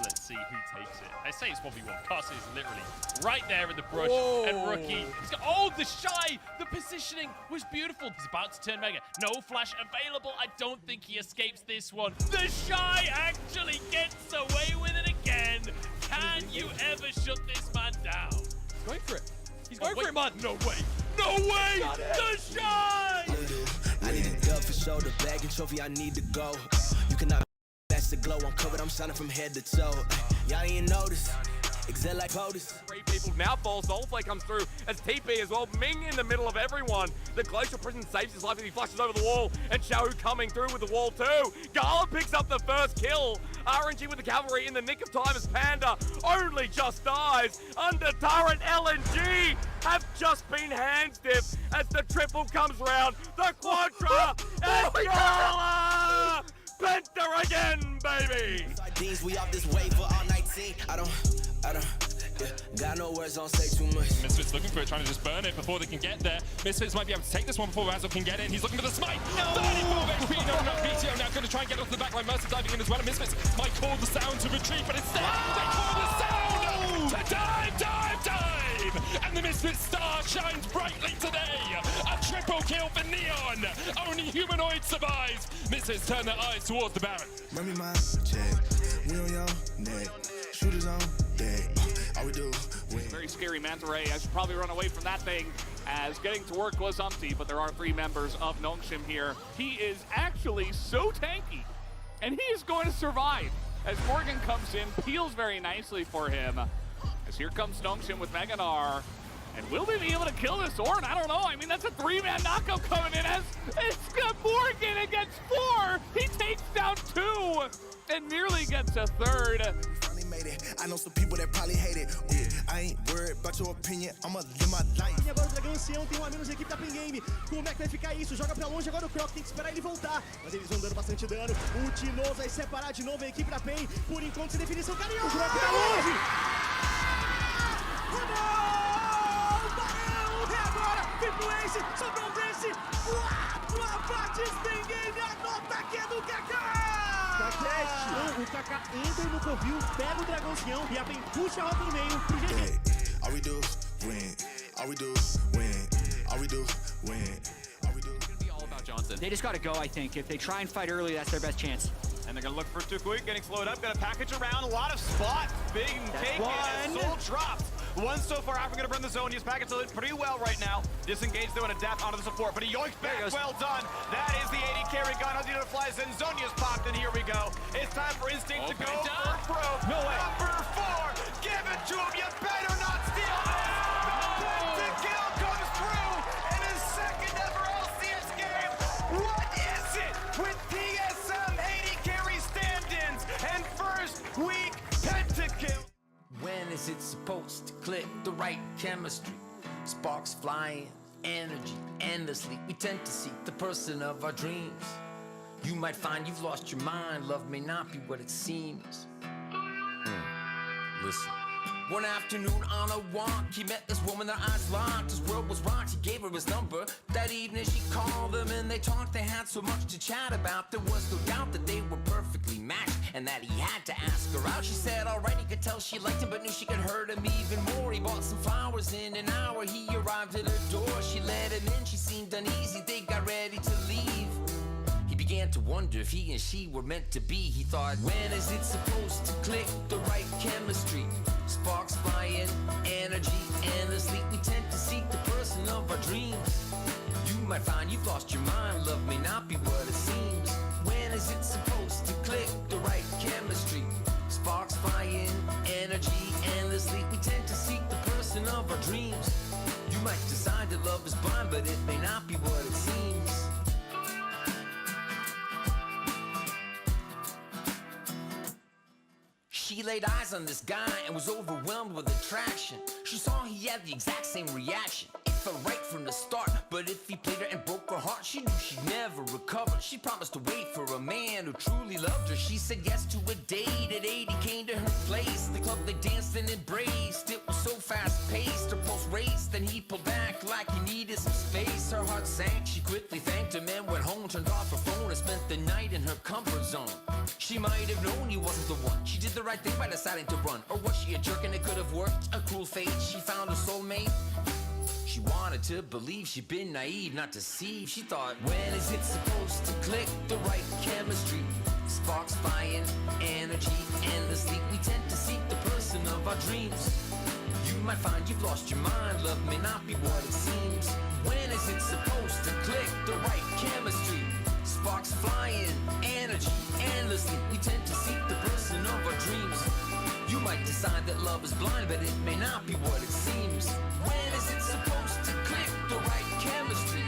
Let's see who takes it. I say it's 1v1. Carson is literally right there in the brush. And Rookie, he's got, oh, the shy. The positioning was beautiful. He's about to turn Mega. No flash available. I don't think he escapes this one. The shy actually gets away with it again. Can you ever shut this man down? He's going for it. He's going for it, man. No way. No way. The shy. I need a dub for shoulder bag and trophy. I need to go. You cannot match the glow. I'm covered. I'm shining from head to toe. Y'all didn't notice. Excel like POTUS. 3 people now fall. Soulflake comes through as TP as well. Ming in the middle of everyone. The Glacial Prison saves his life as he flashes over the wall. And Xiaohu coming through with the wall too. Gala picks up the first kill. RNG with the cavalry in the nick of time as Panda only just dies. Under turret, LNG have just been hand stiff as the triple comes round. The Quadra and Gala! Penta again, baby! We off this wave for all 19. I don't, got no words, don't say too much. Misfits looking for it, trying to just burn it before they can get there. Misfits might be able to take this one before Razzle can get it. He's looking for the smite. No! 34 HP, no, not BTO now going to try and get off the backline. Mercer diving in as well. And Misfits might call the sound to retreat, but instead they call the sound to dive! And the Misfits star shines brightly today. A triple kill for Neon. Only Humanoid survives. Misfits turn their eyes towards the Baron. Run me my check. We on your neck. Shooters on deck. All we do. Very scary Manta Ray. I should probably run away from that thing, as getting to work was umpty, but there are 3 members of Nongshim here. He is actually so tanky, and he is going to survive as Morgan comes in, peels very nicely for him. As here comes Nongshim with Meganar. And will they be able to kill this Ornn? I don't know. I mean, that's a 3-man knockout coming in as it's got Morgan against 4. He takes down 2 and nearly gets a 3rd. Made it. I know some people that probably hate it. Yeah, I ain't worried about your opinion. I'ma live my life. E agora o Dragão Ancião tem um a menos na equipe da Pen Game. Como é que vai ficar isso? Joga pra longe, agora o Croc tem que esperar ele voltar. Mas eles vão dando bastante dano. O Tinoz vai separar de novo a equipe da Pen. Por enquanto, sem definição, carinho. O Croc tá longe. Triple Ace, sobrou o Brace, 4 abates, Pen Game, a nota que é do Kaká! O Kaká entra no covil, pega o dragãozinho e a Pen puxa a rota no meio pro GG. All we do, win. All we do, win. All we do, win. All we do. It's gonna be all about Johnson. They just gotta go, I think. If they try and fight early, that's their best chance. And they're gonna look for Tukui, getting slowed up, gonna package around, a lot of spot, big taken, and Soul dropped. 1 so far, Africa gonna burn the zone, he's packaged pretty well right now. Disengaged though and adapt onto the support, but he yoinks back, well done. That is the 80 carry gun, Hazina flies in, Zonia's popped, and here we go. It's time for Instinct to go for broke. No way. Number 4, give it to him, you better not steal this. The kill comes through in his 2nd ever LCS game. What is it with TSM 80 carry stand-ins and first week pentakill? When is it supposed to click? The right chemistry, sparks flying, energy endlessly. We tend to seek the person of our dreams. You might find you've lost your mind. Love may not be what it seems. Listen. One afternoon on a walk, he met this woman, their eyes locked. His world was rocked, he gave her his number. That evening she called him and they talked. They had so much to chat about. There was no doubt that they were perfectly matched and that he had to ask her out. She said alright, he could tell she liked him, but knew she could hurt him even more. He bought some flowers. In an hour he arrived at her door. She let him in, she seemed uneasy. They got ready to leave. He began to wonder if he and she were meant to be. He thought, when is it supposed to click? The right chemistry, sparks flying, energy endlessly. We tend to seek the person of our dreams. You might find you've lost your mind. Love may not be what it seems. When is it supposed to click? The right chemistry, person of our dreams. You might decide that love is blind, but it may not be what it seems. She laid eyes on this guy and was overwhelmed with attraction. She saw he had the exact same reaction. It felt right from the start, but if he played her and broke her heart, she knew she'd never recover. She promised to wait for a man who truly loved her. She said yes to a date at 8. He came to her place. The club they danced and embraced. It was so fast-paced, her pulse raced. Then he pulled back like he needed some space. Her heart sank, she quickly thanked him and went home, turned off her phone and spent the night in her comfort zone. She might have known he wasn't the one. She did the right thing by deciding to run. Or was she a jerk and it could have worked? A cruel fate, she found her soulmate. She wanted to believe, she'd been naive, not deceived. She thought, when is it supposed to click? The right chemistry, sparks flying, energy endlessly. We tend to seek the person of our dreams. You might find you've lost your mind, love may not be what it seems. When is it supposed to click? The right chemistry, sparks flying, energy endlessly. We tend to seek the person of our dreams. You might decide that love is blind, but it may not be what it seems. When is it supposed to click? The right chemistry.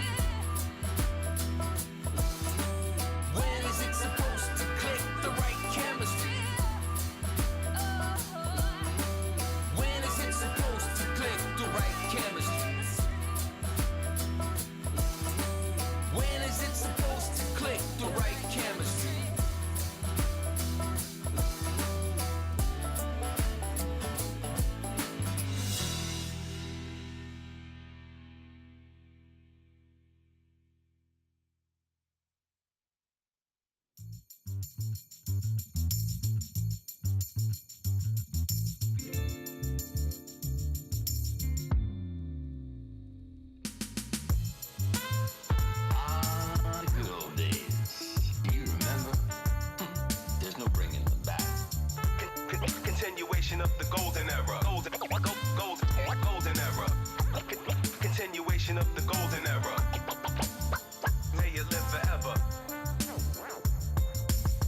When is it supposed to click? The right chemistry. When is it supposed to click? The right chemistry. When is it supposed to click? The right chemistry. Ah, good old days. Do you remember? There's no bringing them back. Continuation of the golden era. Golden era. Continuation of the golden era. May it live forever.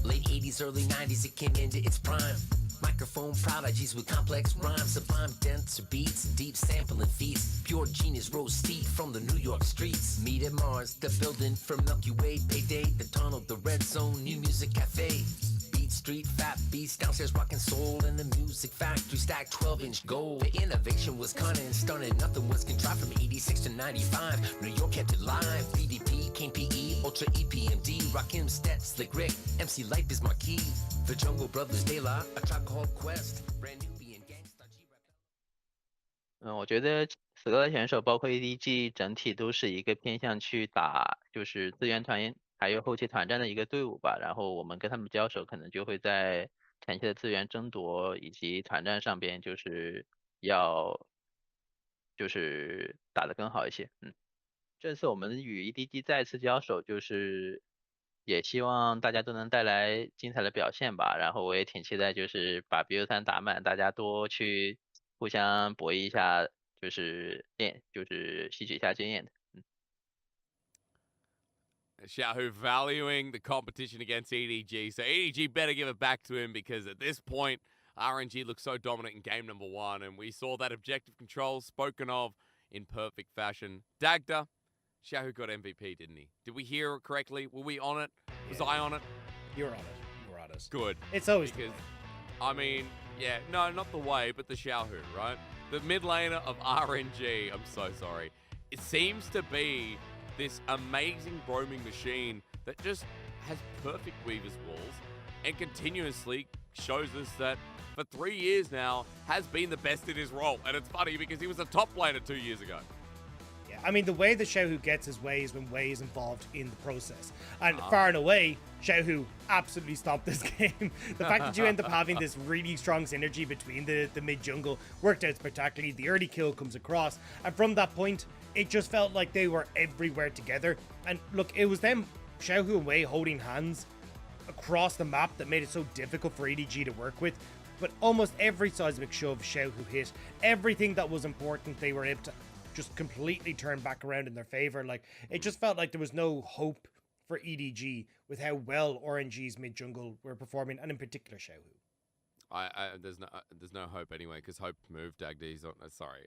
Late 80s, early 90s, it came into its prime. Microphone prodigies with complex rhymes, sublime denser beats, and deep sampling feats. Pure genius rose steep from the New York streets. Meet at Mars, the building from Milky Way, payday, the tunnel, the red zone, new music cafe. Beat Street, fat beats, downstairs rockin' soul, in the music factory stacked 12-inch gold. The innovation was cunning, stunning, nothing was contrived from 86 to 95. New York kept it live, BDP, King PE, Ultra EPMD, Rakim, Stet, Slick Rick, MC Light is Marquee. The Jungle Brothers, De La, A Tribe Called Quest, Brand Nubian Gangsta G Rap. 我觉得死歌的选手包括 EDG 整体都是一个偏向去打就是资源团还有后期团战的一个队伍吧，然后我们跟他们交手可能就会在前期的资源争夺以及团战上边就是要就是打得更好一些。这次我们与 EDG 再次交手，就是也希望大家都能带来精彩的表现吧。然后我也挺期待，就是把 BO3打满，大家多去互相博弈一下，就是吸取一下经验的。Xiaohu valuing the competition against EDG. So EDG better give it back to him because at this point, RNG looks so dominant in game number 1. And we saw that objective control spoken of in perfect fashion. Dagda, Xiaohu got MVP, didn't he? Did we hear it correctly? Were we on it? Was I on it? You're on it. You were on it. Good. It's always because, I mean, yeah, no, not the way, but the Xiaohu, right? The mid laner of RNG, I'm so sorry. It seems to be this amazing roaming machine that just has perfect Weaver's walls and continuously shows us that for 3 years now has been the best in his role. And it's funny because he was a top laner 2 years ago. Yeah, I mean, the way that Xiaohu gets his way is when Wei is involved in the process. And far and away, Xiaohu absolutely stopped this game. The fact that you end up having this really strong synergy between the mid-jungle worked out spectacularly. The early kill comes across. And from that point, it just felt like they were everywhere together. And look, it was them, Xiaohu and Wei, holding hands across the map that made it so difficult for EDG to work with. But almost every seismic shove Xiaohu hit, everything that was important, they were able to just completely turn back around in their favor. Like, it just felt like there was no hope for EDG with how well RNG's mid-jungle were performing, and in particular Xiaohu. There's no hope anyway, because Hope moved Dagda. He's not. Sorry.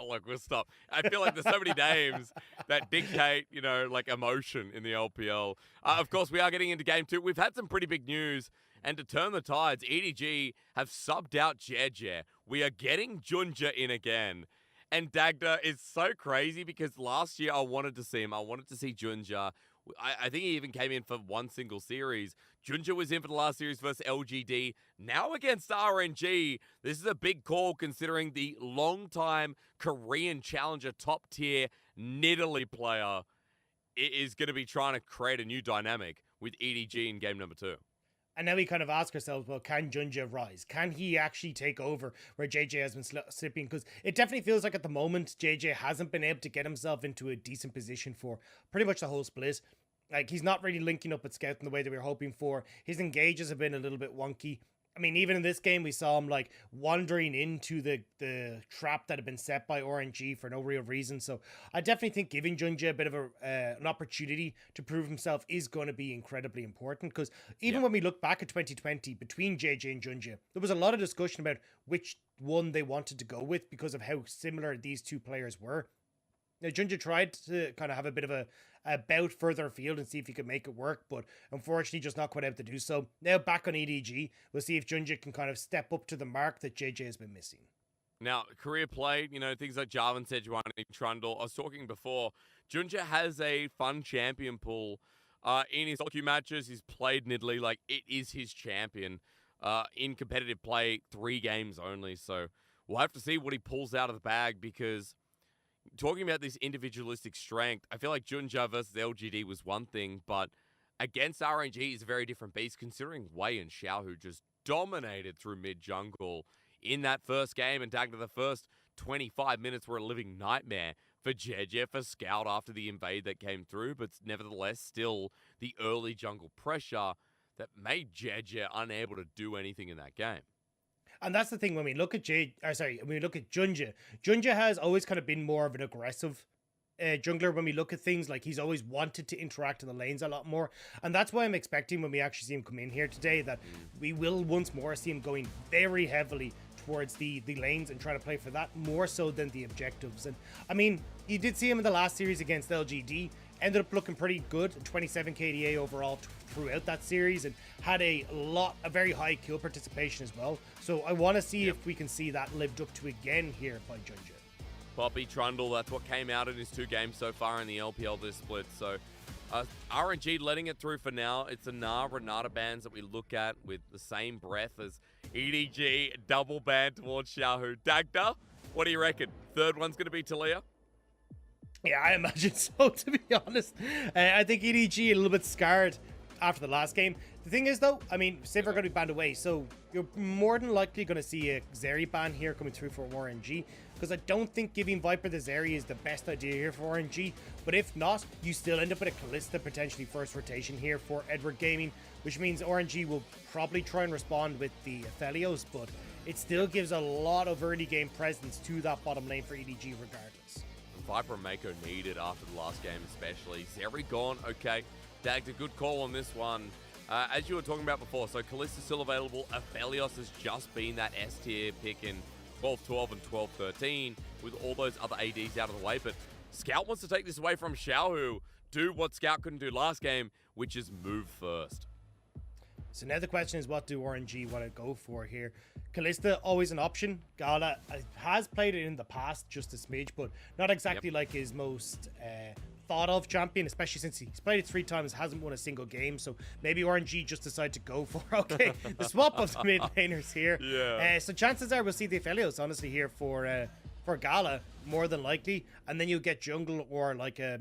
Look, we'll stop. I feel like there's so many names that dictate, like emotion in the LPL. Of course, we are getting into game 2. We've had some pretty big news, and to turn the tides, EDG have subbed out JDG. We are getting Junja in again. And Dagda is so crazy because last year I wanted to see him. I wanted to see Junja. I think he even came in for one single series. Junja was in for the last series versus LGD. Now against RNG. This is a big call considering the long-time Korean challenger top-tier Nidalee player is going to be trying to create a new dynamic with EDG in game number 2. And now we kind of ask ourselves, well, can Junja rise? Can he actually take over where JJ has been slipping? Because it definitely feels like at the moment, JJ hasn't been able to get himself into a decent position for pretty much the whole split. Like, he's not really linking up with Scout in the way that we were hoping for. His engages have been a little bit wonky. I mean, even in this game, we saw him, like, wandering into the trap that had been set by RNG for no real reason. So I definitely think giving Junja a bit of an opportunity to prove himself is going to be incredibly important. Because even when we look back at 2020, between JJ and Junja, there was a lot of discussion about which one they wanted to go with because of how similar these two players were. Now, Junja tried to kind of have a bit of a bout further afield and see if he could make it work, but unfortunately just not quite able to do so. Now back on EDG, we'll see if Junja can kind of step up to the mark that JJ has been missing. Now, career play, things like Jarvan, Sejuani, Trundle. I was talking before, Junja has a fun champion pool. In his LQ matches, he's played Nidalee like it is his champion. In competitive play, 3 games only, so we'll have to see what he pulls out of the bag because talking about this individualistic strength, I feel like Junja versus LGD was one thing, but against RNG is a very different beast considering Wei and Xiaohu just dominated through mid-jungle in that first game, and Dagda, the first 25 minutes were a living nightmare for JJ, for Scout after the invade that came through, but nevertheless still the early jungle pressure that made JJ unable to do anything in that game. And that's the thing when we look at when we look at Junja. Junja has always kind of been more of an aggressive jungler when we look at things. Like, he's always wanted to interact in the lanes a lot more. And that's why I'm expecting when we actually see him come in here today that we will once more see him going very heavily towards the lanes and trying to play for that more so than the objectives. And I mean, you did see him in the last series against LGD. Ended up looking pretty good, 27 KDA overall throughout that series, and had a very high kill participation as well. So I want to see if we can see that lived up to again here by Junja. Poppy, Trundle, that's what came out in his 2 games so far in the LPL this split. So RNG letting it through for now. It's a Renata bans that we look at with the same breath as EDG, double ban towards Xiaohu. Dagda, what do you reckon? Third one's going to be Talia? Yeah, I imagine so, to be honest. I think EDG a little bit scarred after the last game. The thing is, though, I mean, Civ are going to be banned away, so you're more than likely going to see a Zeri ban here coming through for RNG, because I don't think giving Viper the Zeri is the best idea here for RNG. But if not, you still end up with a Kalista potentially first rotation here for Edward Gaming, which means RNG will probably try and respond with the Aphelios, but it still gives a lot of early game presence to that bottom lane for EDG regardless. Viper and Mako needed after the last game especially. Zeri gone, okay. Dagda, good call on this one. As you were talking about before, so Kalista's still available. Aphelios has just been that S tier pick in 12-12 and 12-13 with all those other ADs out of the way. But Scout wants to take this away from Xiaohu. Do what Scout couldn't do last game, which is move first. So now the question is, what do RNG want to go for here? Kalista, always an option. Gala has played it in the past, just a smidge, but not exactly like his most thought of champion, especially since he's played it 3 times, hasn't won a single game. So maybe RNG just decide to go for, okay, the swap of the mid laners here. Yeah. So chances are we'll see the Aphelios, honestly, here for Gala, more than likely. And then you'll get jungle or like a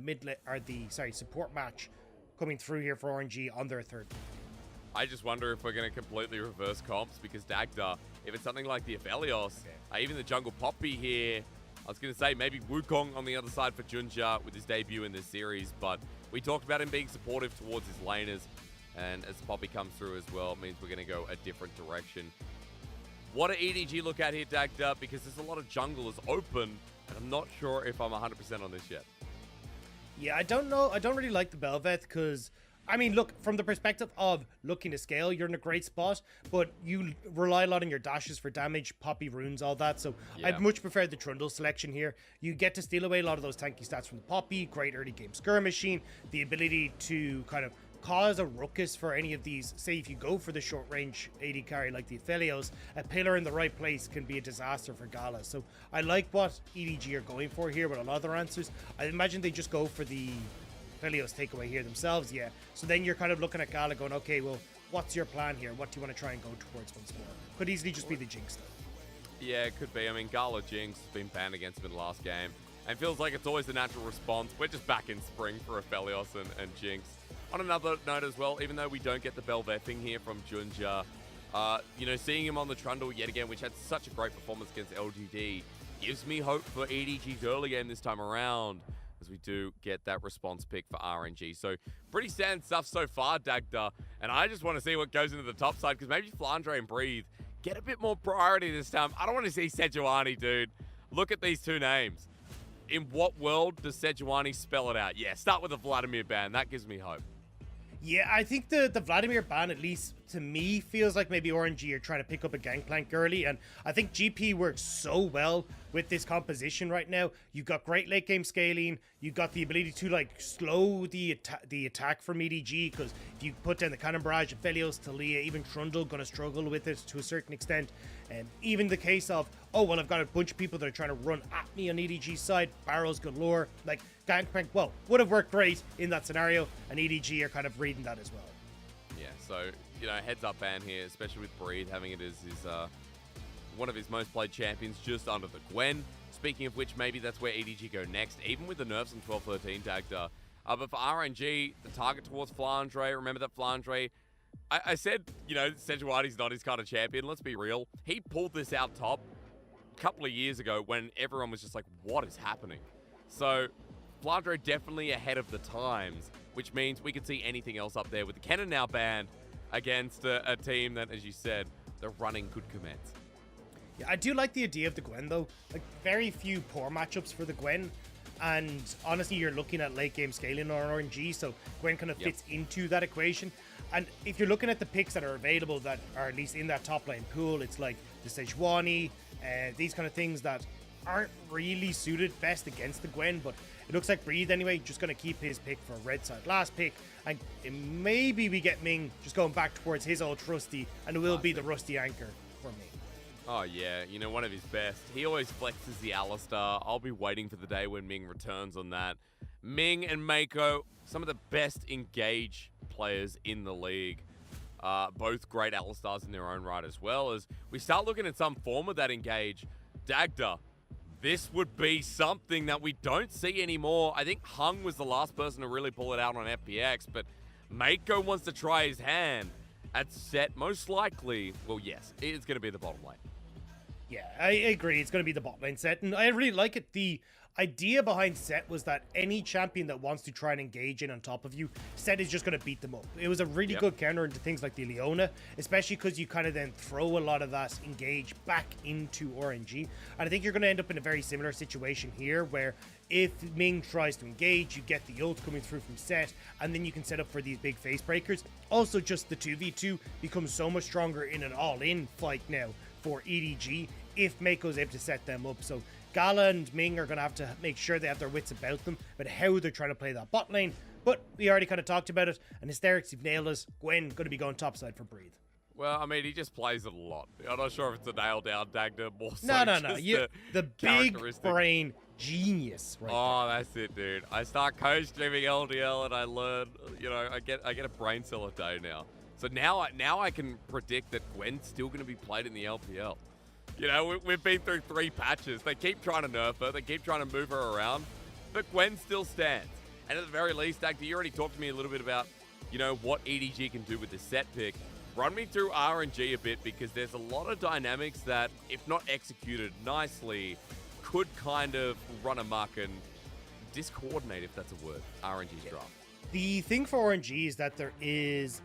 support match coming through here for RNG on their third. I just wonder if we're going to completely reverse comps because Dagda, if it's something like the Aphelios, even the jungle Poppy here, I was going to say maybe Wukong on the other side for Junja with his debut in this series, but we talked about him being supportive towards his laners, and as Poppy comes through as well, it means we're going to go a different direction. What do EDG look at here, Dagda? Because there's a lot of junglers open, and I'm not sure if I'm 100% on this yet. Yeah, I don't know. I don't really like the Bel'Veth because I mean, look, from the perspective of looking to scale, you're in a great spot, but you rely a lot on your dashes for damage, poppy runes, all that. So I'd much prefer the Trundle selection here. You get to steal away a lot of those tanky stats from the poppy, great early game skirmishing, the ability to kind of cause a ruckus for any of these. Say if you go for the short range AD carry like the Aphelios, a pillar in the right place can be a disaster for Gala. So I like what EDG are going for here with a lot of their answers. I imagine they just go for the Aphelios takeaway here themselves, yeah. So then you're kind of looking at Gala going, okay, well, what's your plan here? What do you want to try and go towards once more? Could easily just be the Jinx though. Yeah, it could be. I mean, Gala Jinx has been banned against him in the last game, and feels like it's always the natural response. We're just back in spring for Aphelios and Jinx. On another note as well, even though we don't get the Belvething here from Junja, you know, seeing him on the Trundle yet again, which had such a great performance against LGD, gives me hope for EDG's early game this time around, as we do get that response pick for RNG. So pretty standard stuff so far, Dagda, and I just want to see what goes into the top side, because maybe Flandre and Breathe get a bit more priority this time. I don't want to see Sejuani, dude. Look at these two names. In what world does Sejuani spell it out? Yeah, start with the Vladimir ban. That gives me hope. Yeah, I think the Vladimir ban, at least to me, feels like maybe RNG are trying to pick up a Gangplank early, and I think GP works so well with this composition right now. You've got great late game scaling, you've got the ability to like slow the attack from EDG, because if you put down the Cannon Barrage, Aphelios, Talia, even Trundle gonna struggle with it to a certain extent. And even the case of, oh well, I've got a bunch of people that are trying to run at me on EDG's side, barrels galore, like Gangplank, well, would have worked great in that scenario, and EDG are kind of reading that as well. Yeah, so, you know, heads up ban here, especially with Breed having it as his, one of his most played champions just under the Gwen. Speaking of which, maybe that's where EDG go next, even with the nerfs on 12-13 Dagda. But for RNG, the target towards Flandre, remember that Flandre, I said, you know, Sejuani's not his kind of champion, let's be real. He pulled this out top a couple of years ago when everyone was just like, what is happening? So, Flandre definitely ahead of the times, which means we could see anything else up there with the Cannon now banned against a team that, as you said, the running could commence. Yeah, I do like the idea of the Gwen though. Like, very few poor matchups for the Gwen, and honestly, you're looking at late game scaling on RNG, so Gwen kind of fits into that equation. And if you're looking at the picks that are available that are at least in that top lane pool, it's like the Sejuani, these kind of things that aren't really suited best against the Gwen, but it looks like Breathe anyway, just going to keep his pick for red side last pick, and maybe we get Ming just going back towards his old trusty, and it will be the rusty anchor for Ming. Oh yeah, you know, one of his best. He always flexes the Alistar. I'll be waiting for the day when Ming returns on that. Ming and Mako, some of the best engage players in the league. Both great Alistars in their own right as well. As we start looking at some form of that engage, Dagda, this would be something that we don't see anymore. I think Hung was the last person to really pull it out on FPX, but Mako wants to try his hand at set. Most likely, well, yes, it's going to be the bottom lane. Yeah, I agree. It's going to be the bot lane set, and I really like it. The idea behind set was that any champion that wants to try and engage in on top of you, set is just going to beat them up. It was a really good counter into things like the Leona, especially because you kind of then throw a lot of that engage back into RNG. And I think you're going to end up in a very similar situation here, where if Ming tries to engage, you get the ult coming through from set, and then you can set up for these big face breakers. Also, just the 2v2 becomes so much stronger in an all-in fight now for EDG if Mako's able to set them up. So Gala and Ming are going to have to make sure they have their wits about them, but how they're trying to play that bot lane. But we already kind of talked about it, and Hysterics, you've nailed us. Gwen going to be going topside for Breathe. Well, I mean, he just plays it a lot. I'm not sure if it's a nail down Dagda, more so No. The big brain genius right there. That's it, dude. I start co-streaming LDL and I learn, you know, I get a brain cell a day now. So now I can predict that Gwen's still going to be played in the LPL. You know, we've been through 3 patches. They keep trying to nerf her. They keep trying to move her around. But Gwen still stands. And at the very least, Dagda, you already talked to me a little bit about, you know, what EDG can do with the set pick. Run me through RNG a bit, because there's a lot of dynamics that, if not executed nicely, could kind of run amok and discoordinate, if that's a word, RNG's draft. The thing for RNG is that there is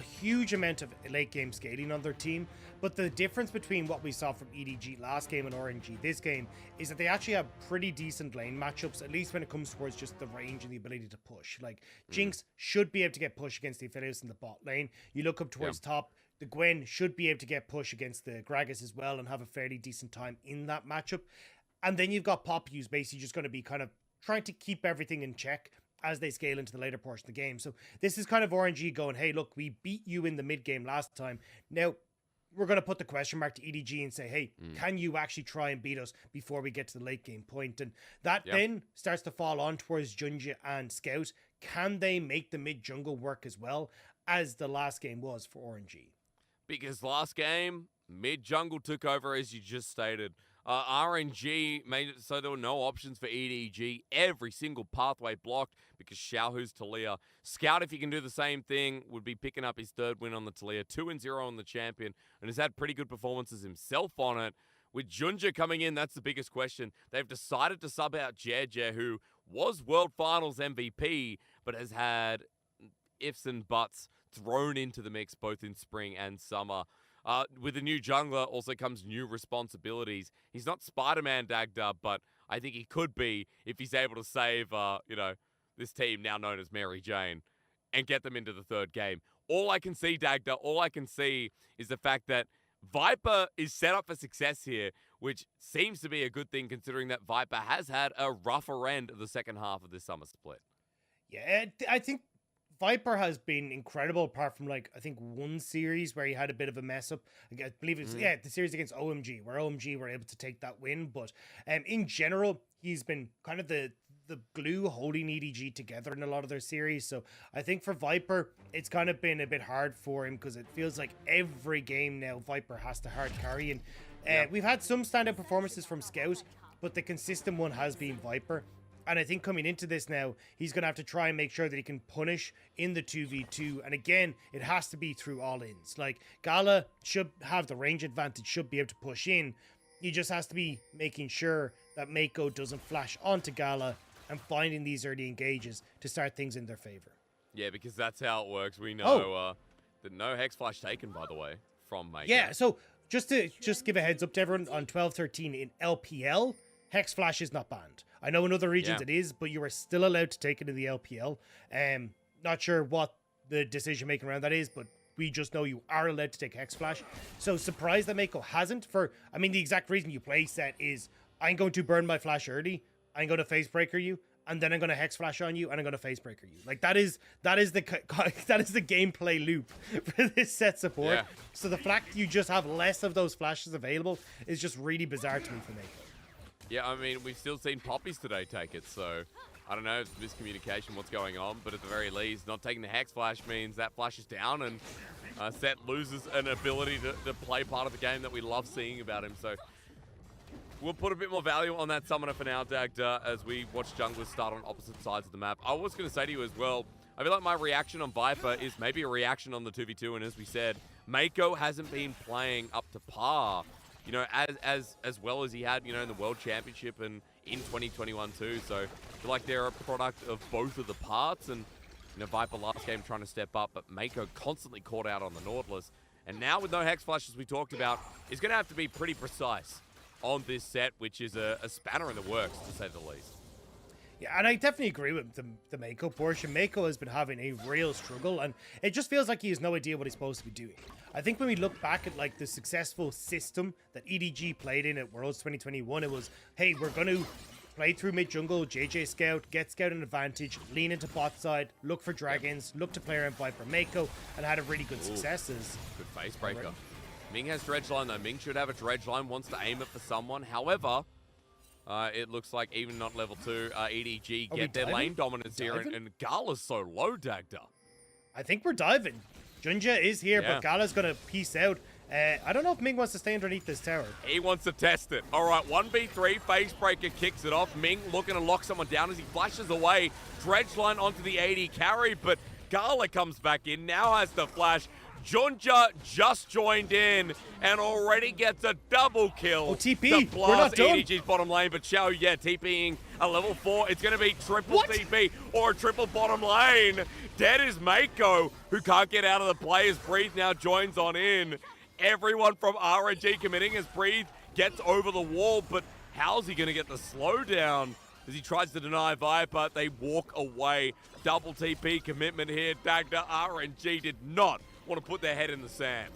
huge amount of late game scaling on their team, but the difference between what we saw from EDG last game and RNG this game is that they actually have pretty decent lane matchups, at least when it comes towards just the range and the ability to push. Like, Jinx should be able to get push against the Aphelios in the bot lane. You look up towards top, the Gwen should be able to get push against the Gragas as well and have a fairly decent time in that matchup. And then you've got Pop, who's basically just going to be kind of trying to keep everything in check as they scale into the later portion of the game. So this is kind of RNG going, hey, look, we beat you in the mid game last time. Now, we're going to put the question mark to EDG and say, hey, can you actually try and beat us before we get to the late game point? And that then starts to fall on towards Junja and Scout. Can they make the mid jungle work as well as the last game was for RNG? Because last game, mid jungle took over, as you just stated. RNG made it so there were no options for EDG. Every single pathway blocked because Xiaohu's Talia. Scout, if he can do the same thing, would be picking up his third win on the Talia. 2-0 on the champion, and has had pretty good performances himself on it. With Junja coming in, that's the biggest question. They've decided to sub out JDG, who was World Finals MVP, but has had ifs and buts thrown into the mix both in spring and summer. With a new jungler also comes new responsibilities. He's not Spider-Man Dagda, but I think he could be if he's able to save, this team now known as Mary Jane and get them into the third game. All I can see, Dagda, all I can see is the fact that Viper is set up for success here, which seems to be a good thing considering that Viper has had a rougher end of the second half of this summer split. Yeah, I think Viper has been incredible, apart from, like, I think one series where he had a bit of a mess up. I believe it's, the series against OMG, where OMG were able to take that win. But in general, he's been kind of the glue holding EDG together in a lot of their series. So I think for Viper, it's kind of been a bit hard for him because it feels like every game now Viper has to hard carry. And we've had some standout performances from Scout, but the consistent one has been Viper. And I think coming into this now, he's going to have to try and make sure that he can punish in the 2v2. And again, it has to be through all-ins. Like, Gala should have the range advantage, should be able to push in. He just has to be making sure that Mako doesn't flash onto Gala and finding these early engages to start things in their favor. Yeah, because that's how it works. We know that no Hex Flash taken, by the way, from Mako. Yeah, so just to give a heads up to everyone, on 12-13 in LPL, Hex Flash is not banned. I know in other regions it is, but you are still allowed to take it in the LPL. Not sure what the decision making around that is, but we just know you are allowed to take Hex Flash. So surprised that Mako hasn't. The exact reason you play set is I'm going to burn my flash early, I'm going to face breaker you, and then I'm going to Hex Flash on you, and I'm going to face breaker you. Like, that is the gameplay loop for this set support. Yeah. So the fact you just have less of those flashes available is just really bizarre to me for Mako. Yeah, I mean, we've still seen Poppies today take it, so I don't know, it's miscommunication, what's going on, but at the very least, not taking the Hex Flash means that flash is down and Set loses an ability to play part of the game that we love seeing about him, so we'll put a bit more value on that summoner for now, Dagda, as we watch junglers start on opposite sides of the map. I was going to say to you as well, I feel like my reaction on Viper is maybe a reaction on the 2v2, and as we said, Mako hasn't been playing up to par. You know, as well as he had, you know, in the World Championship and in 2021 too. So I feel like they're a product of both of the parts. And, you know, Viper last game trying to step up, but Mako constantly caught out on the Nautilus. And now with no Hex Flash, as we talked about, is going to have to be pretty precise on this set, which is a spanner in the works, to say the least. Yeah, and I definitely agree with the Mako portion. Mako has been having a real struggle, and it just feels like he has no idea what he's supposed to be doing. I think when we look back at, like, the successful system that EDG played in at Worlds 2021, it was, hey, we're going to play through mid-jungle, JJ Scout, get Scout an advantage, lean into bot side, look for dragons, look to play around Viper Mako, and had a really good successes. Good face breaker. Ming has dredge line, though. Ming should have a dredge line, wants to aim it for someone. However, it looks like even not level 2, EDG get their lane dominance here, and Gala's so low, Dagda. I think we're diving. Junja is here, but Gala's going to peace out. I don't know if Ming wants to stay underneath this tower. He wants to test it. All right, 1v3, Phase Breaker kicks it off. Ming looking to lock someone down as he flashes away. Dredge line onto the AD carry, but Gala comes back in, now has the flash. Junja just joined in and already gets a double kill. Oh, TP. To We're not blast done. EDG's bottom lane, but Xiao, yeah, TPing a level 4. It's going to be triple TP or a triple bottom lane. Dead is Mako, who can't get out of the play as Breathe now joins on in. Everyone from RNG committing as Breathe gets over the wall, but how's he going to get the slowdown? As he tries to deny Viper, they walk away. Double TP commitment here. Dagda, RNG did not want to put their head in the sand.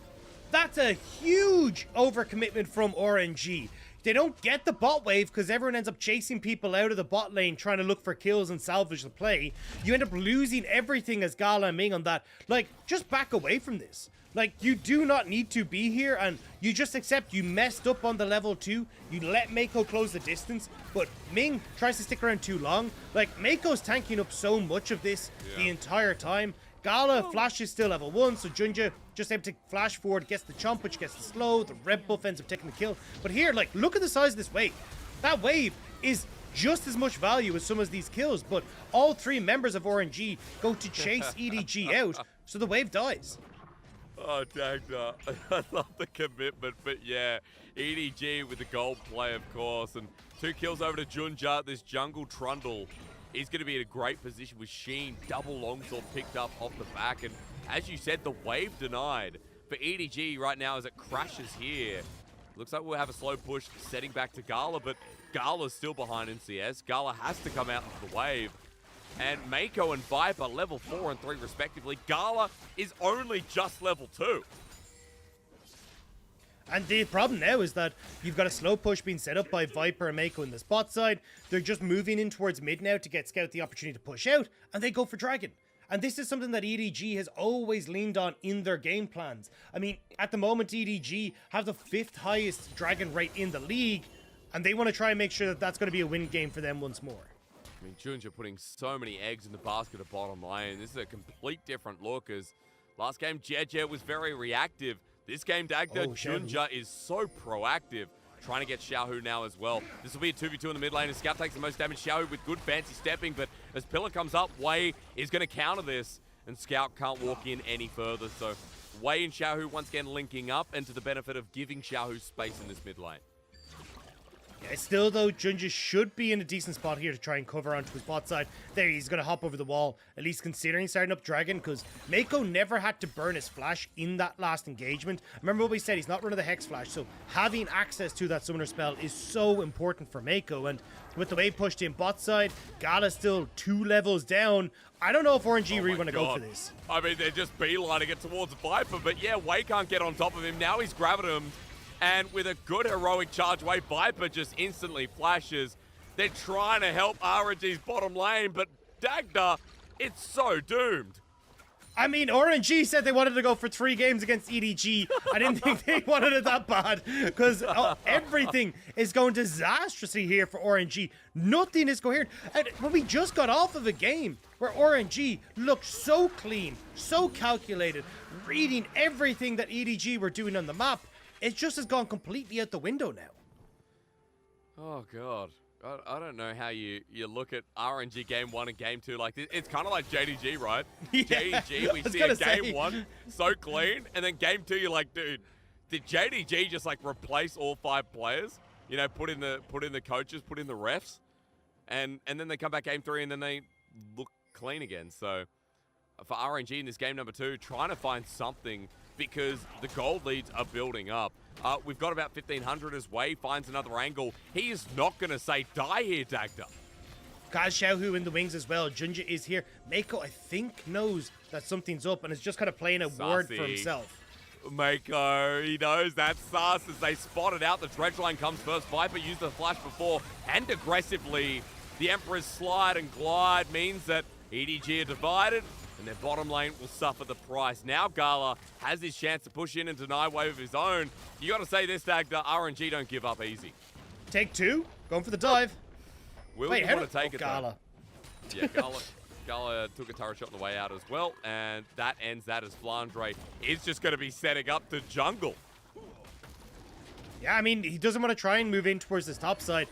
That's a huge overcommitment from RNG. They don't get the bot wave because everyone ends up chasing people out of the bot lane trying to look for kills and salvage the play. You end up losing everything as Gala and Ming on that. Like, just back away from this. Like, you do not need to be here, and you just accept you messed up on the level 2. You let Mako close the distance, but Ming tries to stick around too long. Like, Mako's tanking up so much of this the entire time. Gala Flash is still level 1, so Junja just able to flash forward, gets the chomp, which gets the slow. The red buff ends up taking the kill. But here, like, look at the size of this wave. That wave is just as much value as some of these kills, but all 3 members of RNG go to chase EDG out, so the wave dies. Oh, Dagda, I love the commitment, but yeah, EDG with the gold play, of course, and 2 kills over to Junja. This jungle trundle is going to be in a great position with Sheen, double longsword picked up off the back, and as you said, the wave denied for EDG right now as it crashes here. Looks like we'll have a slow push setting back to Gala, but Gala's still behind NCS. Gala has to come out of the wave. And Mako and Viper level 4 and 3 respectively. Gala is only just level 2. And the problem now is that you've got a slow push being set up by Viper and Mako in the spot side. They're just moving in towards mid now to get Scout the opportunity to push out, and they go for Dragon. And this is something that EDG has always leaned on in their game plans. I mean, at the moment, EDG have the 5th highest Dragon rate in the league, and they want to try and make sure that that's going to be a win game for them once more. I mean, Junja putting so many eggs in the basket of bottom lane. This is a complete different look as last game, JDG was very reactive. This game, Dagda, Junja is so proactive, trying to get Xiaohu now as well. This will be a 2v2 in the mid lane as Scout takes the most damage. Xiaohu with good fancy stepping, but as Pillar comes up, Wei is going to counter this, and Scout can't walk in any further. So Wei and Xiaohu once again linking up, and to the benefit of giving Xiaohu space in this mid lane. Yeah, still, though, Junja should be in a decent spot here to try and cover onto his bot side. There, he's going to hop over the wall, at least considering starting up Dragon, because Mako never had to burn his flash in that last engagement. Remember what we said, he's not running the Hex Flash, so having access to that Summoner spell is so important for Mako, and with the wave pushed in bot side, Gala's still 2 levels down. I don't know if RNG really want to go for this. I mean, they're just beelining it towards Viper, but yeah, Wei can't get on top of him. Now he's grabbing him. And with a good heroic charge away, Viper just instantly flashes. They're trying to help RNG's bottom lane, but Dagda, it's so doomed. I mean, RNG said they wanted to go for 3 games against EDG. I didn't think they wanted it that bad because everything is going disastrously here for RNG. Nothing is coherent. And when we just got off of a game where RNG looked so clean, so calculated, reading everything that EDG were doing on the map, it just has gone completely out the window now. Oh, God. I don't know how you look at RNG game 1 and game 2 like this. It's kind of like JDG, right? Yeah, JDG, we see in game 1 so clean, and then game 2 you're like, dude, did JDG just like replace all 5 players? You know, put in the coaches, put in the refs, and then they come back game 3 and then they look clean again. So for RNG in this game number 2, trying to find something because the gold leads are building up. We've got about 1,500 as Wei finds another angle. He is not going to say die here, Dagda. Got Xiaohu in the wings as well. Junja is here. Mako, I think, knows that something's up and is just kind of playing a ward for himself. Mako, he knows that's sus as they spotted out. The dredge line comes first. Viper used the flash before and aggressively. The Emperor's slide and glide means that EDG are divided, and their bottom lane will suffer the price. Now Gala has his chance to push in and deny wave of his own. You got to say this, Dagda, RNG don't give up easy. Take 2, going for the dive. Wait, how want to take it, Gala. Yeah, Gala took a turret shot on the way out as well, and that ends that as Flandre is just going to be setting up the jungle. Yeah, I mean, he doesn't want to try and move in towards this top side.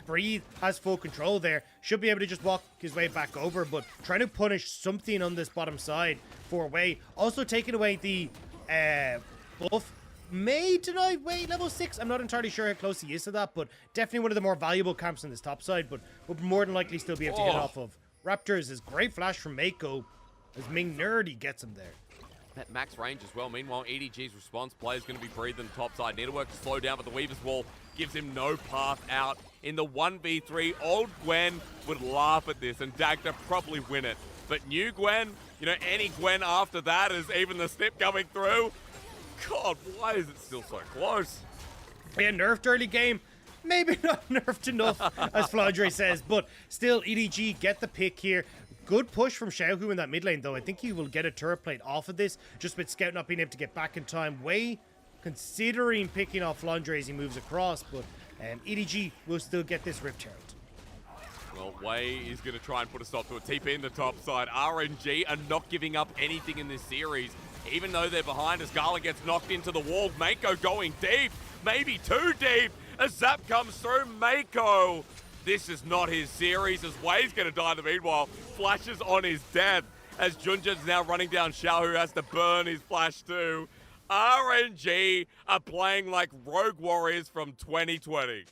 Breathe has full control there. Should be able to just walk his way back over, but trying to punish something on this bottom side for Wei. Also taking away the buff may deny Wei level 6. I'm not entirely sure how close he is to that, but definitely one of the more valuable camps on this top side, but would more than likely still be able to hit off of. Raptors is great flash from Mako as Ming Nerdy gets him there. That max range as well. Meanwhile, EDG's response play is going to be breathing top side. Need to work to slow down, but the Weaver's Wall gives him no path out. In the 1v3, old Gwen would laugh at this, and Dagda probably win it. But new Gwen, you know, any Gwen after that is even the snip coming through. God, why is it still so close? Yeah, nerfed early game. Maybe not nerfed enough, as Flandre says, but still, EDG get the pick here. Good push from Xiaohu in that mid lane, though. I think he will get a turret plate off of this, just with Scout not being able to get back in time. Wei considering picking off Flandre as he moves across, but EDG will still get this Rift Herald. Well, Wei is going to try and put a stop to a TP in the top side. RNG are not giving up anything in this series, even though they're behind as Gala gets knocked into the wall. Mako going deep, maybe too deep, as Zap comes through. Mako, this is not his series, as Wei's going to die in the meanwhile. Flashes on his death, as Junja's now running down Xiao, who has to burn his flash too. RNG are playing like Rogue Warriors from 2020.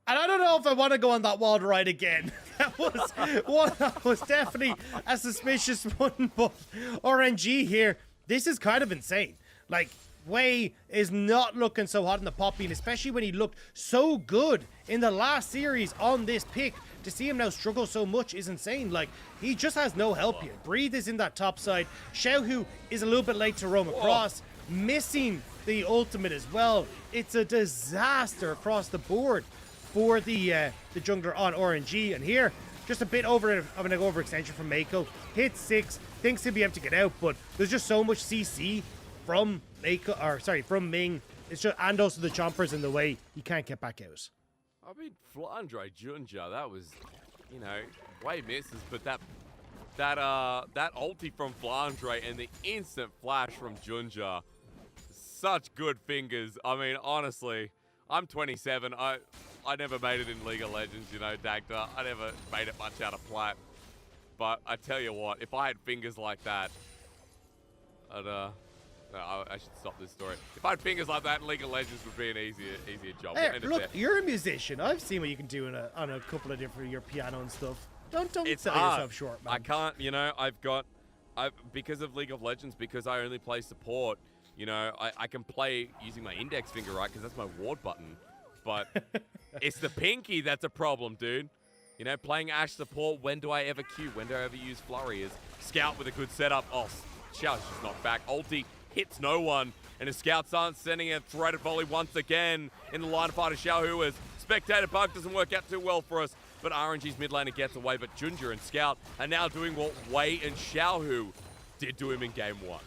And I don't know if I want to go on that wild ride again. That was one that was definitely a suspicious one, but RNG here, this is kind of insane. Like, Wei is not looking so hot in the poppy, and especially when he looked so good in the last series on this pick. To see him now struggle so much is insane. Like, he just has no help here. Breathe is in that top side. Xiaohu is a little bit late to roam across, missing the ultimate as well. It's a disaster across the board for the jungler on RNG, and here just a bit of an overextension from Mako. Hit 6, thinks he'll be able to get out, but there's just so much CC from Mako, or sorry, from Ming. It's just, and also the chompers in the way, he can't get back out. I mean, Flandre Junja, that was, you know, Wei misses, but that ulti from Flandre and the instant flash from Junja, such good fingers. I mean, honestly, I'm 27. I never made it in League of Legends, you know, Dagda. I never made it much out of plat. But I tell you what, if I had fingers like that, no, I should stop this story. If I had fingers like that, League of Legends would be an easier job. Hey, look, you're a musician. I've seen what you can do on a couple of different, your piano and stuff. Don't sell yourself short, man. I can't, you know, because of League of Legends, because I only play support, you know, I can play using my index finger, right? Because that's my ward button. But it's the pinky that's a problem, dude. You know, playing Ashe support, when do I ever Q? When do I ever use Flurry? Is Scout with a good setup. Oh, Xiao's just knocked back. Ulti hits no one. And his Scouts aren't sending a threaded volley once again in the line of fire to Xiao, who is Spectator Bug doesn't work out too well for us. But RNG's mid laner gets away. But Junja and Scout are now doing what Wei and Xiaohu did to him in game 1.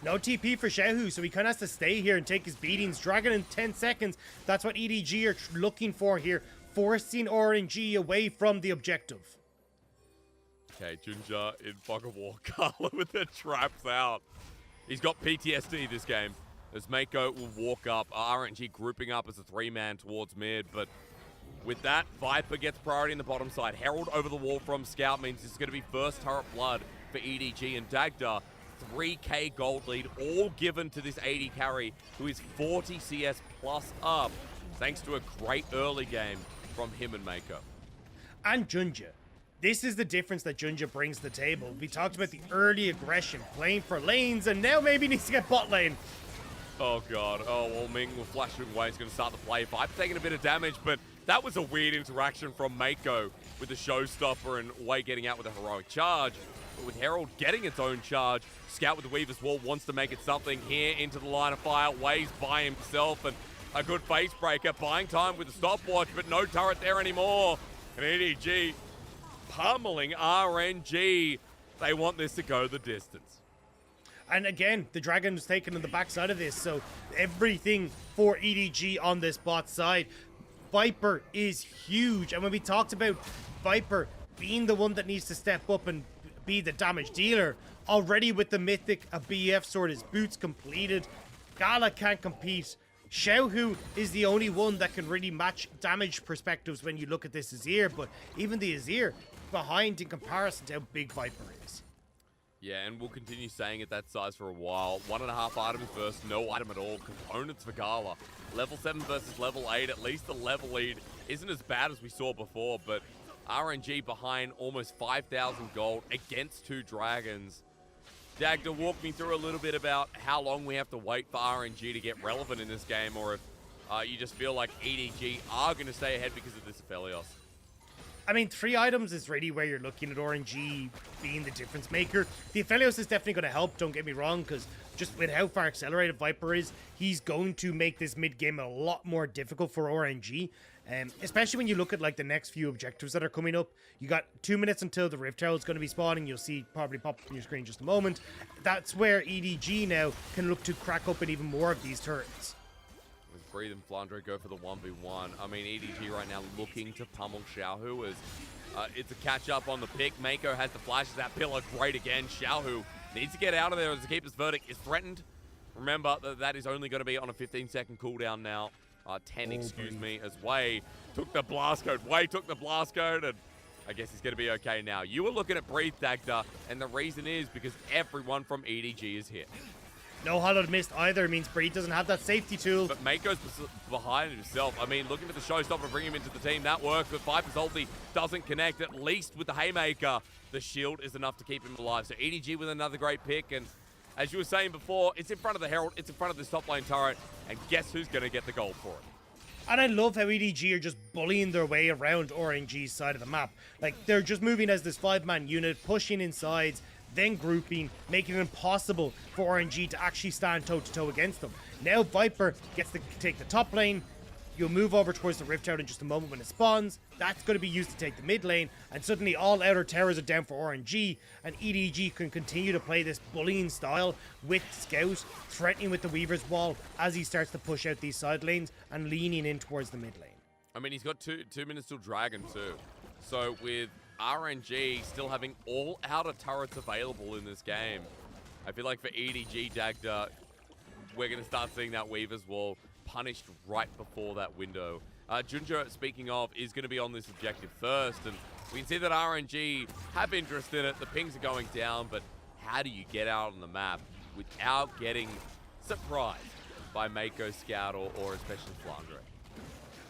No TP for Xiaohu, so he kind of has to stay here and take his beatings. Dragon in 10 seconds. That's what EDG are looking for here, forcing RNG away from the objective. Okay, Junja in fog of war. Carla with the traps out. He's got PTSD this game, as Mako will walk up. RNG grouping up as a 3-man towards mid, but with that, Viper gets priority in the bottom side. Herald over the wall from Scout means it's going to be first turret blood for EDG, and Dagda 3k gold lead, all given to this AD carry, who is 40 CS plus up, thanks to a great early game from him and Mako. And Junja. This is the difference that Junja brings to the table. We talked about the early aggression, playing for lanes, and now maybe needs to get bot lane. Oh god, oh well, Ming will flash away, he's going to start the play. Viper taking a bit of damage, but that was a weird interaction from Mako with the showstopper and Wei getting out with a heroic charge. But with Herald getting its own charge, Scout with the Weaver's Wall wants to make it something here into the line of fire. Wei's by himself, and a good face breaker, buying time with the stopwatch, but no turret there anymore. And EDG pummeling RNG. They want this to go the distance. And again, the Dragon was taken on the backside of this, so everything for EDG on this bot side. Viper is huge, and when we talked about Viper being the one that needs to step up and be the damage dealer, already with the Mythic, a BF sword, his boots completed. Gala can't compete. Xiaohu is the only one that can really match damage perspectives when you look at this Azir, but even the Azir behind in comparison to how big Viper is. Yeah, and we'll continue staying at that size for a while. 1.5 items versus no item at all. Components for Gala. Level 7 versus level 8. At least the level lead isn't as bad as we saw before, but RNG behind almost 5,000 gold against 2 dragons. Dagda, walk me through a little bit about how long we have to wait for RNG to get relevant in this game, or if you just feel like EDG are going to stay ahead because of this Aphelios. I mean, 3 items is really where you're looking at RNG being the difference maker. The Aphelios is definitely going to help, don't get me wrong, because just with how far accelerated Viper is, he's going to make this mid-game a lot more difficult for RNG. Especially when you look at like the next few objectives that are coming up. You got 2 minutes until the Rift Tower is going to be spawning. You'll see probably pop up on your screen in just a moment. That's where EDG now can look to crack open even more of these turrets. Breathe and Flandre go for the 1v1. I mean, EDG right now looking to pummel Xiaohu as it's a catch-up on the pick. Mako has the flashes. That pillar great again. Xiaohu needs to get out of there as the keeper's verdict is threatened. Remember, that is only going to be on a 15-second cooldown now. 10, excuse me, as Wei took the blast code. Wei took the blast code, and I guess he's going to be okay now. You were looking at Breathe, Dagda, and the reason is because everyone from EDG is hit. No hollow missed either. It means Breed doesn't have that safety tool. But Mako's behind himself. I mean, looking for the showstopper, bring him into the team. That works, but Viper's ulti doesn't connect, at least with the Haymaker. The shield is enough to keep him alive. So EDG with another great pick. And as you were saying before, it's in front of the Herald. It's in front of this top lane turret. And guess who's going to get the gold for it? And I love how EDG are just bullying their way around RNG's side of the map. Like, they're just moving as this 5-man unit, pushing in sides, then grouping, making it impossible for RNG to actually stand toe-to-toe against them. Now Viper gets to take the top lane. You'll move over towards the Rift Out in just a moment when it spawns. That's going to be used to take the mid lane, and suddenly all outer towers are down for RNG, and EDG can continue to play this bullying style with Scout, threatening with the Weaver's Wall as he starts to push out these side lanes and leaning in towards the mid lane. I mean, he's got two minutes till Dragon too. So with RNG still having all outer turrets available in this game, I feel like for EDG, Dagda, we're going to start seeing that Weaver's Wall punished right before that window. Junjo, speaking of, is going to be on this objective first, and we can see that RNG have interest in it. The pings are going down, but how do you get out on the map without getting surprised by Mako, Scout, or especially Flandre?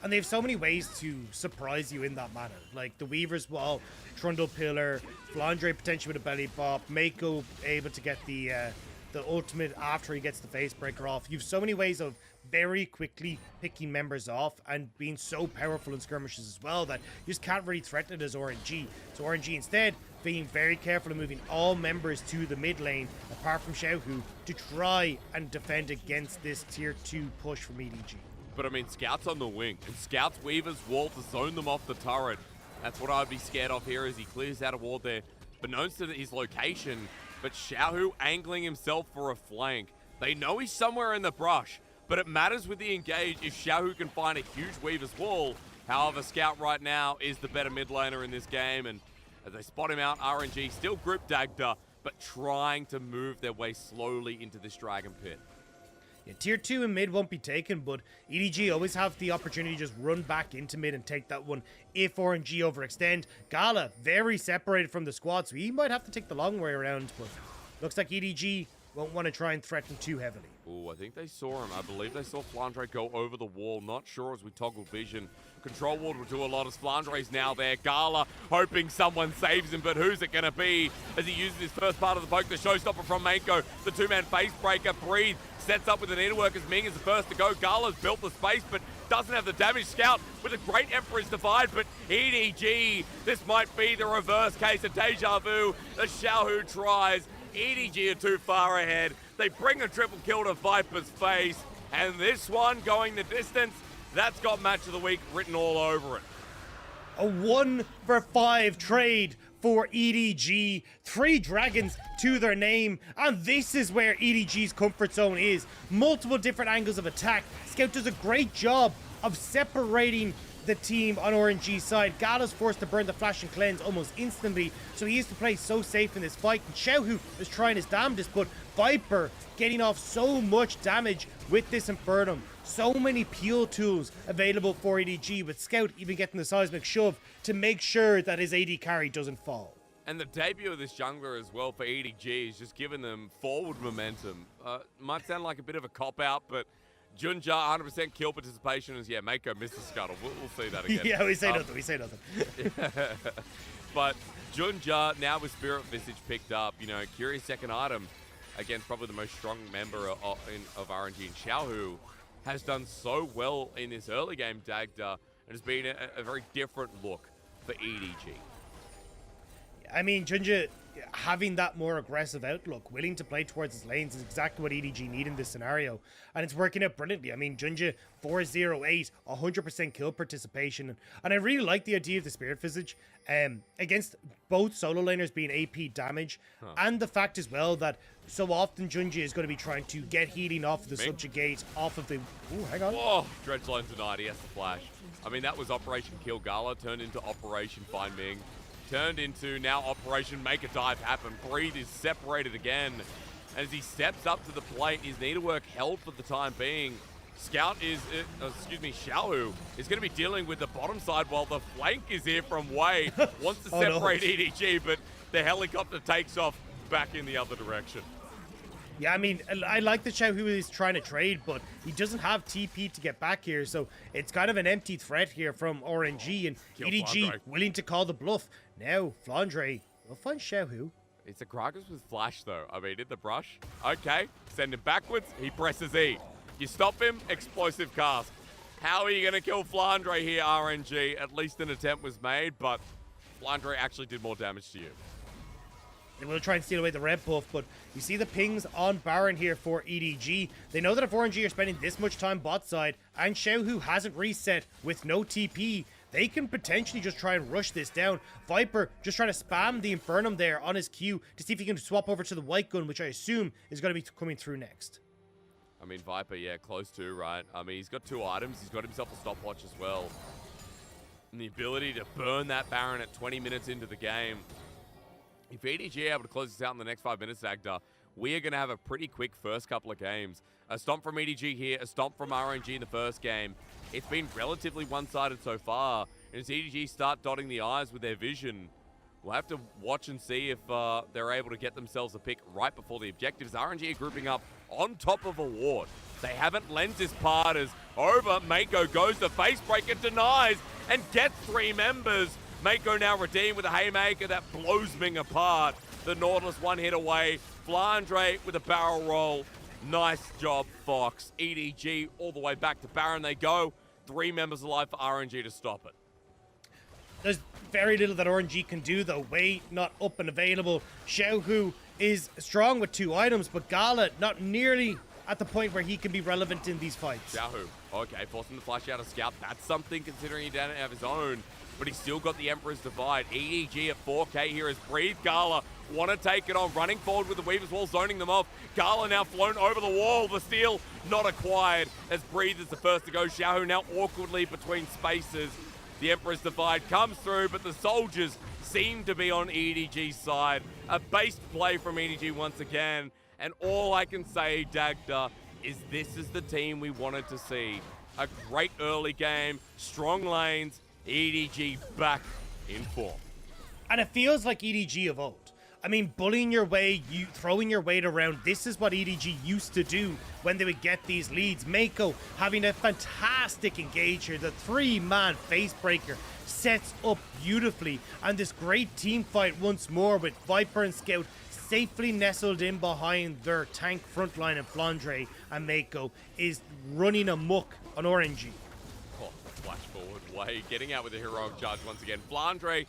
And they have so many ways to surprise you in that manner. Like the Weaver's Wall, Trundle Pillar, Flandre potentially with a belly bop, Mako able to get the ultimate after he gets the face breaker off. You've so many ways of very quickly picking members off and being so powerful in skirmishes as well that you just can't really threaten it as RNG. So RNG instead being very careful of moving all members to the mid lane apart from Xiaohu to try and defend against this tier 2 push from EDG. But I mean, Scout's on the wing, and Scout's Weaver's Wall to zone them off the turret. That's what I'd be scared of here as he clears out a ward there. But knows to his location, but Xiaohu angling himself for a flank. They know he's somewhere in the brush, but it matters with the engage if Xiaohu can find a huge Weaver's Wall. However, Scout right now is the better mid laner in this game, and as they spot him out, RNG still group Dagda, but trying to move their way slowly into this Dragon Pit. Yeah, tier 2 and mid won't be taken, but EDG always have the opportunity to just run back into mid and take that one if RNG overextend. Gala, very separated from the squad, so he might have to take the long way around, but looks like EDG won't want to try and threaten too heavily. Oh, I think they saw him. I believe they saw Flandre go over the wall. Not sure as we toggle vision. Control ward will do a lot as Flandre's now there. Gala hoping someone saves him, but who's it going to be as he uses his first part of the poke? The showstopper from Mako. The 2-man face breaker. Breathe sets up with an innerwork as Ming is the first to go. Gala's built the space, but doesn't have the damage. Scout with a great Emperor's Divide, but EDG, this might be the reverse case of deja vu. The Xiaohu tries. EDG are too far ahead. They bring a triple kill to Viper's face, and this one going the distance, that's got match of the week written all over it. A 1-for-5 trade for EDG. 3 dragons to their name, and this is where EDG's comfort zone is. Multiple different angles of attack. Scout does a great job of separating the team on RNG's side. Gala's forced to burn the flash and cleanse almost instantly, so he has to play so safe in this fight. And Xiaohu is trying his damnedest, but Viper getting off so much damage with this Infernum. So many peel tools available for EDG, with Scout even getting the seismic shove to make sure that his AD carry doesn't fall. And the debut of this jungler as well for EDG is just giving them forward momentum. Might sound like a bit of a cop-out, but Junja, 100% kill participation, is, yeah, Mako missed the scuttle. We'll see that again. Yeah, we say nothing, we say nothing. But Junja, now with Spirit Visage picked up, you know, curious second item against probably the most strong member of RNG, and Xiaohu has done so well in this early game, Dagda, and has been a very different look for EDG. I mean, Junja having that more aggressive outlook, willing to play towards his lanes, is exactly what EDG need in this scenario. And it's working out brilliantly. I mean, Junja 408, 100% kill participation. And I really like the idea of the Spirit Visage against both solo laners being AP damage. And the fact as well that so often Junja is going to be trying to get healing off of the subjugate, off of the... Ooh, hang on. Oh, Dredgeline denied. He has to flash. I mean, that was Operation Kill Gala, turned into Operation Find Ming. Turned into now Operation Make a Dive Happen. Breathe is separated again. And as he steps up to the plate, his needlework held for the time being. Scout is, Xiaohu is going to be dealing with the bottom side while the flank is here from Wei. Wants to separate EDG, but the helicopter takes off back in the other direction. Yeah, I mean, I like that Xiaohu is trying to trade, but he doesn't have TP to get back here, so it's kind of an empty threat here from RNG, and EDG Flandre willing to call the bluff. Now, Flandre will find Xiaohu. It's a Gragas with flash, though. I mean, in the brush. Okay, send him backwards. He presses E. You stop him, explosive cast. How are you going to kill Flandre here, RNG? At least an attempt was made, but Flandre actually did more damage to you. They will try and steal away the red buff, but you see the pings on Baron here for EDG. They know that if RNG are spending this much time bot side, and Xiaohu hasn't reset with no TP, they can potentially just try and rush this down. Viper just trying to spam the Infernum there on his Q to see if he can swap over to the white gun, which I assume is going to be coming through next. I mean, Viper, yeah, close to, right? I mean, he's got 2 items. He's got himself a stopwatch as well. And the ability to burn that Baron at 20 minutes into the game. If EDG are able to close this out in the next 5 minutes, Agda, we are going to have a pretty quick first couple of games. A stomp from EDG here, a stomp from RNG in the first game. It's been relatively one-sided so far. And as EDG start dotting the I's with their vision, we'll have to watch and see if they're able to get themselves a pick right before the objectives. RNG are grouping up on top of a ward. They haven't lent his part as over. Mako goes to face break and denies and gets 3 members. Mako now redeemed with a haymaker that blows Ming apart. The Nautilus 1 hit away. Flandre with a barrel roll. Nice job, Fox. EDG all the way back to Baron they go. 3 members alive for RNG to stop it. There's very little that RNG can do, though. Wei not up and available. Xiaohu is strong with 2 items, but Gala not nearly at the point where he can be relevant in these fights. Xiaohu, okay, forcing the flash out of Scout. That's something considering he didn't have his own. But he's still got the Emperor's Divide. EDG at 4K here as Breathe Gala want to take it on. Running forward with the Weaver's Wall, zoning them off. Gala now flown over the wall. The steal not acquired as Breathe is the first to go. Xiaohu now awkwardly between spaces. The Emperor's Divide comes through, but the soldiers seem to be on EDG's side. A based play from EDG once again. And all I can say, Dagda, is this is the team we wanted to see. A great early game, strong lanes, EDG back in form. And it feels like EDG of old. I mean, bullying your way, throwing your weight around, this is what EDG used to do when they would get these leads. Mako having a fantastic engager, the 3-man face breaker sets up beautifully, and this great team fight once more with Viper and Scout safely nestled in behind their tank frontline, and Flandre and Mako is running amok on RNG. Oh, flash forward, Wei getting out with a heroic charge once again. Flandre,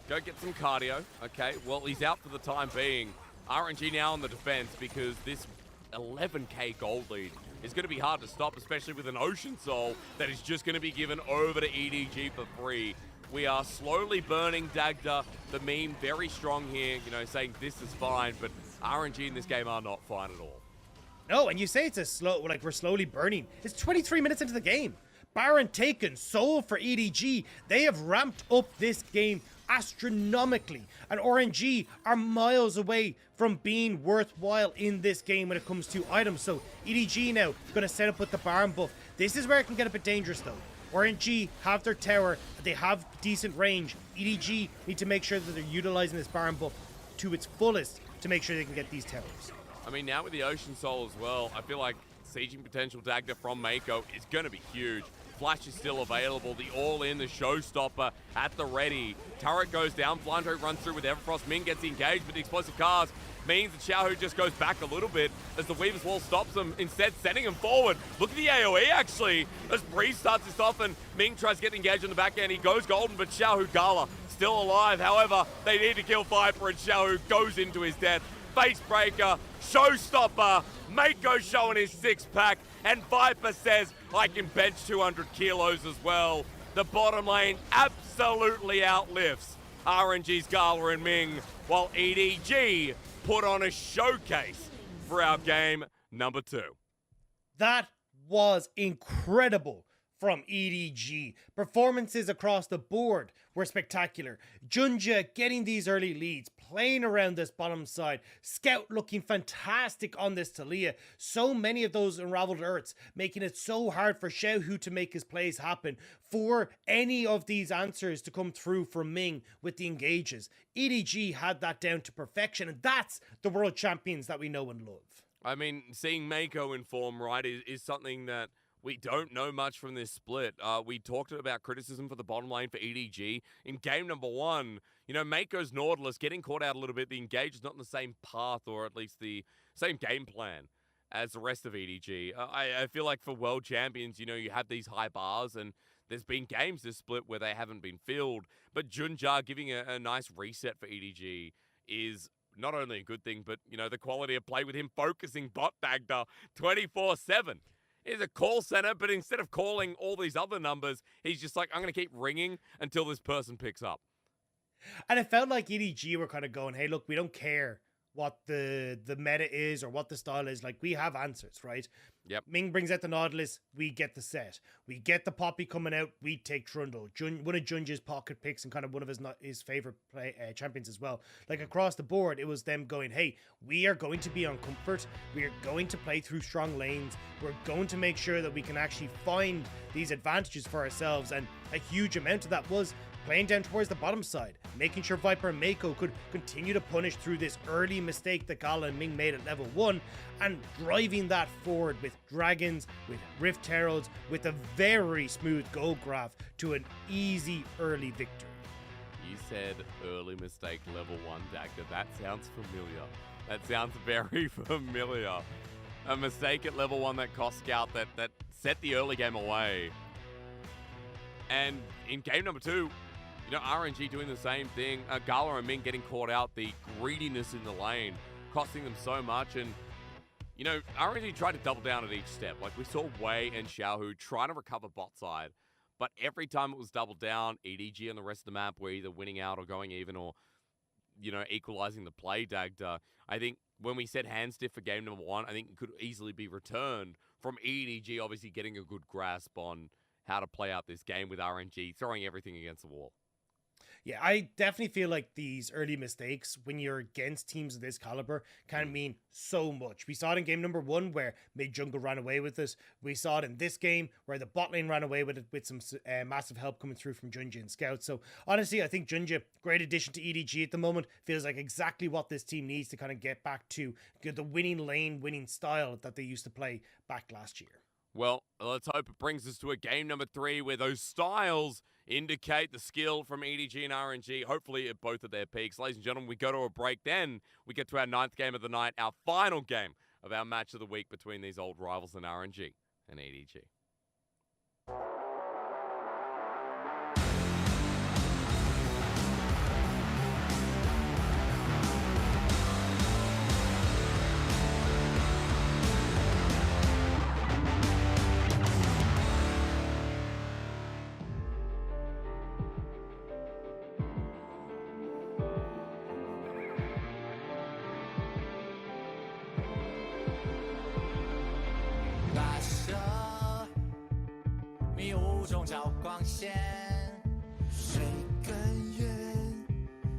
go get some cardio. Okay, well, he's out for the time being. RNG now on the defense because this 11k gold lead is going to be hard to stop, especially with an Ocean Soul that is just going to be given over to EDG for free. We are slowly burning Dagda. The meme very strong here, you know, saying this is fine, but RNG in this game are not fine at all. No, and you say it's a slow, like we're slowly burning. It's 23 minutes into the game. Baron taken, Soul for EDG. They have ramped up this game astronomically, and RNG are miles away from being worthwhile in this game when it comes to items. So EDG now going to set up with the Baron buff. This is where it can get a bit dangerous though. RNG have their tower, they have decent range. EDG need to make sure that they're utilizing this Baron buff to its fullest to make sure they can get these towers. I mean, now with the Ocean Soul as well, I feel like sieging potential Dagda from Mako is going to be huge. Flash is still available, the all-in, the showstopper at the ready. Turret goes down, Flandre runs through with Everfrost, Ming gets engaged with the explosive cars, means that Xiaohu just goes back a little bit as the Weaver's Wall stops him, instead sending him forward. Look at the AoE actually, as Breeze starts this off and Ming tries to get engaged on the back end. He goes golden, but Xiaohu Gala still alive. However, they need to kill Viper and Xiaohu goes into his death. Facebreaker, showstopper, Mako showing his six-pack, and Viper says, I can bench 200 kilos as well. The bottom lane absolutely outlifts RNG's Gala and Ming, while EDG put on a showcase for our game number 2. That was incredible from EDG. Performances across the board were spectacular. Junja getting these early leads, playing around this bottom side. Scout looking fantastic on this Talia. So many of those unraveled earths, making it so hard for Xiaohu to make his plays happen. For any of these answers to come through from Ming with the engages. EDG had that down to perfection, and that's the world champions that we know and love. I mean, seeing Mako in form, right, is something that we don't know much from this split. We talked about criticism for the bottom lane for EDG. In game number 1, you know, Mako's Nautilus getting caught out a little bit. The engage is not in the same path, or at least the same game plan as the rest of EDG. I feel like for world champions, you know, you have these high bars, and there's been games this split where they haven't been filled. But Junja giving a nice reset for EDG is not only a good thing, but, you know, the quality of play with him focusing bot Dagda 24/7. He's a call center, but instead of calling all these other numbers, he's just like, I'm going to keep ringing until this person picks up. And it felt like EDG were kind of going, hey, look, we don't care what the meta is or what the style is. Like, we have answers, right? Yep. Ming brings out the Nautilus, we get the set. We get the Poppy coming out, we take Trundle. One of Junja's pocket picks and kind of one of his favorite champions as well. Like, across the board, it was them going, hey, we are going to be on comfort. We are going to play through strong lanes. We're going to make sure that we can actually find these advantages for ourselves. And a huge amount of that was playing down towards the bottom side, making sure Viper and Mako could continue to punish through this early mistake that Gala and Ming made at level 1, and driving that forward with Dragons, with Rift Heralds, with a very smooth gold graph to an easy early victory. You said early mistake level 1, Dagda. That sounds familiar. That sounds very familiar. A mistake at level 1 that cost Scout that set the early game away. And in game number 2, you know, RNG doing the same thing. Gala and Ming getting caught out. The greediness in the lane costing them so much. And, you know, RNG tried to double down at each step. Like, we saw Wei and Xiaohu trying to recover bot side. But every time it was doubled down, EDG and the rest of the map were either winning out or going even, or, you know, equalizing the play, Dagda. I think when we said hand stiff for game number 1, I think it could easily be returned from EDG obviously getting a good grasp on how to play out this game with RNG, throwing everything against the wall. Yeah, I definitely feel like these early mistakes when you're against teams of this caliber can mean so much. We saw it in game number 1 where mid jungle ran away with it. We saw it in this game where the bot lane ran away with it with some massive help coming through from Junja and Scout. So honestly, I think Junja, great addition to EDG at the moment, feels like exactly what this team needs to kind of get back to the winning lane, winning style that they used to play back last year. Well, let's hope it brings us to a game number 3 where those styles indicate the skill from EDG and RNG, hopefully at both of their peaks. Ladies and gentlemen, we go to a break, then we get to our 9th game of the night, our final game of our match of the week between these old rivals in RNG and EDG.谁甘愿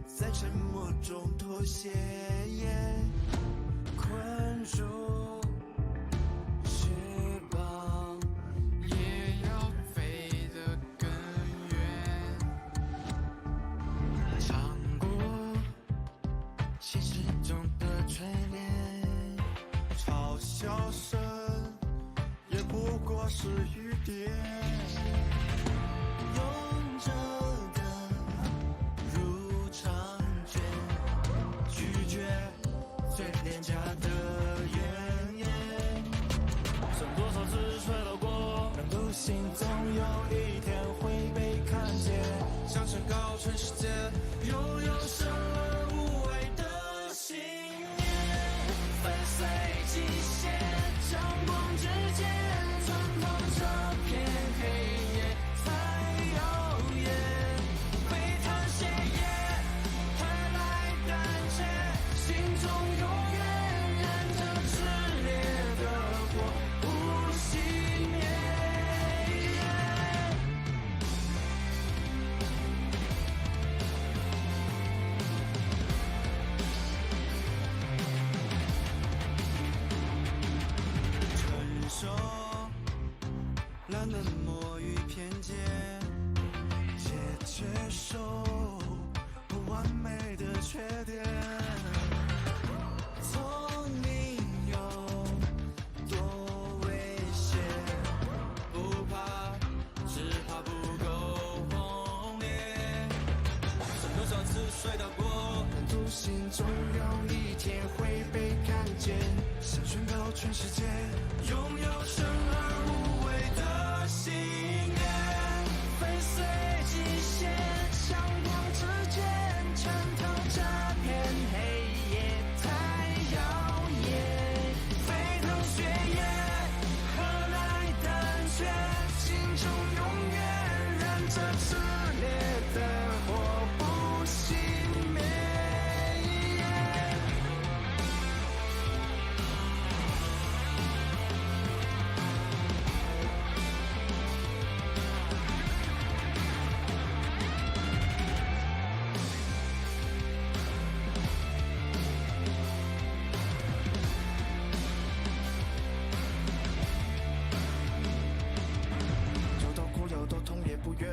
在沉默中妥协？困住翅膀也要飞得笑声，也不过是雨点。拥着的如长卷，拒绝最廉价的怨言。剩多少次摔倒过，让独行总有一天会被看见。想宣告全世界，拥有生而无畏的信念。粉碎极限，阳光之间穿透这片黑夜才耀眼。沸腾血液，何来胆怯？心中永远燃着炽烈的火，不熄灭。承受了冷漠与偏见，也接受不完美的缺点。聪明有多危险？不怕，只怕不够轰烈。剩多少次摔倒过，但独行总有一天会被看见。想宣告全世界，拥有生而无畏的信念。粉碎极限，阳光之间穿透这片黑夜太耀眼。沸腾血液，何来胆怯？心中永远燃着炽烈的火，不熄灭。有多苦有多痛也不怨，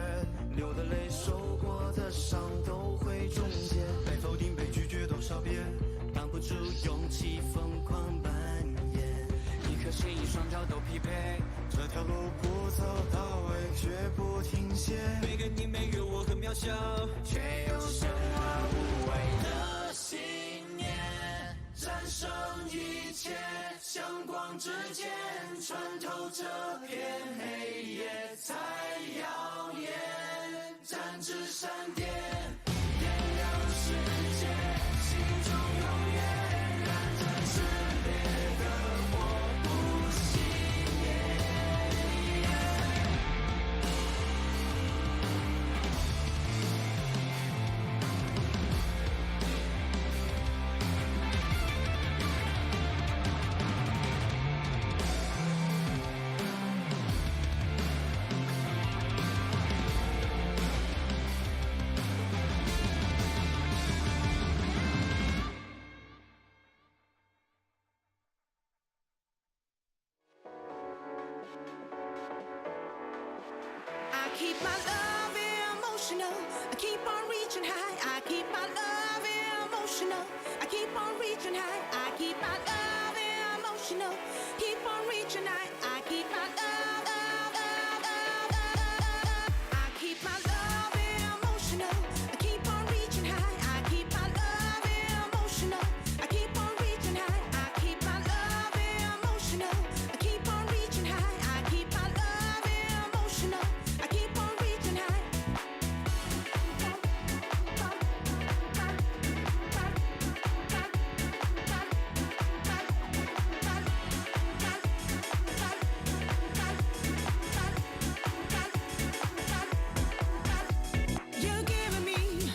流的泪受过的伤都会终结。被否定被拒绝多少遍，挡不住勇气疯狂蔓延。一颗心一双脚都匹配，这条路不走到尾绝不停歇。每个你每个我很渺小，却有生而无畏的信念。战胜一切，阳光之间穿透这片黑夜才耀眼。展翅闪电，点亮世界，心中永远燃着炽烈的火，不熄灭。I keep my love emotional. I keep on reaching high. I keep my love emotional. I keep on reaching high. I keep my love emotional. Keep on reaching high. I keep my love. I keep my love emotional. I keep on reaching high. I keep my love emotional. I keep on reaching high. I keep my love emotional. I keep on reaching high. I keep my love emotional. I keep on reaching high. You're giving me,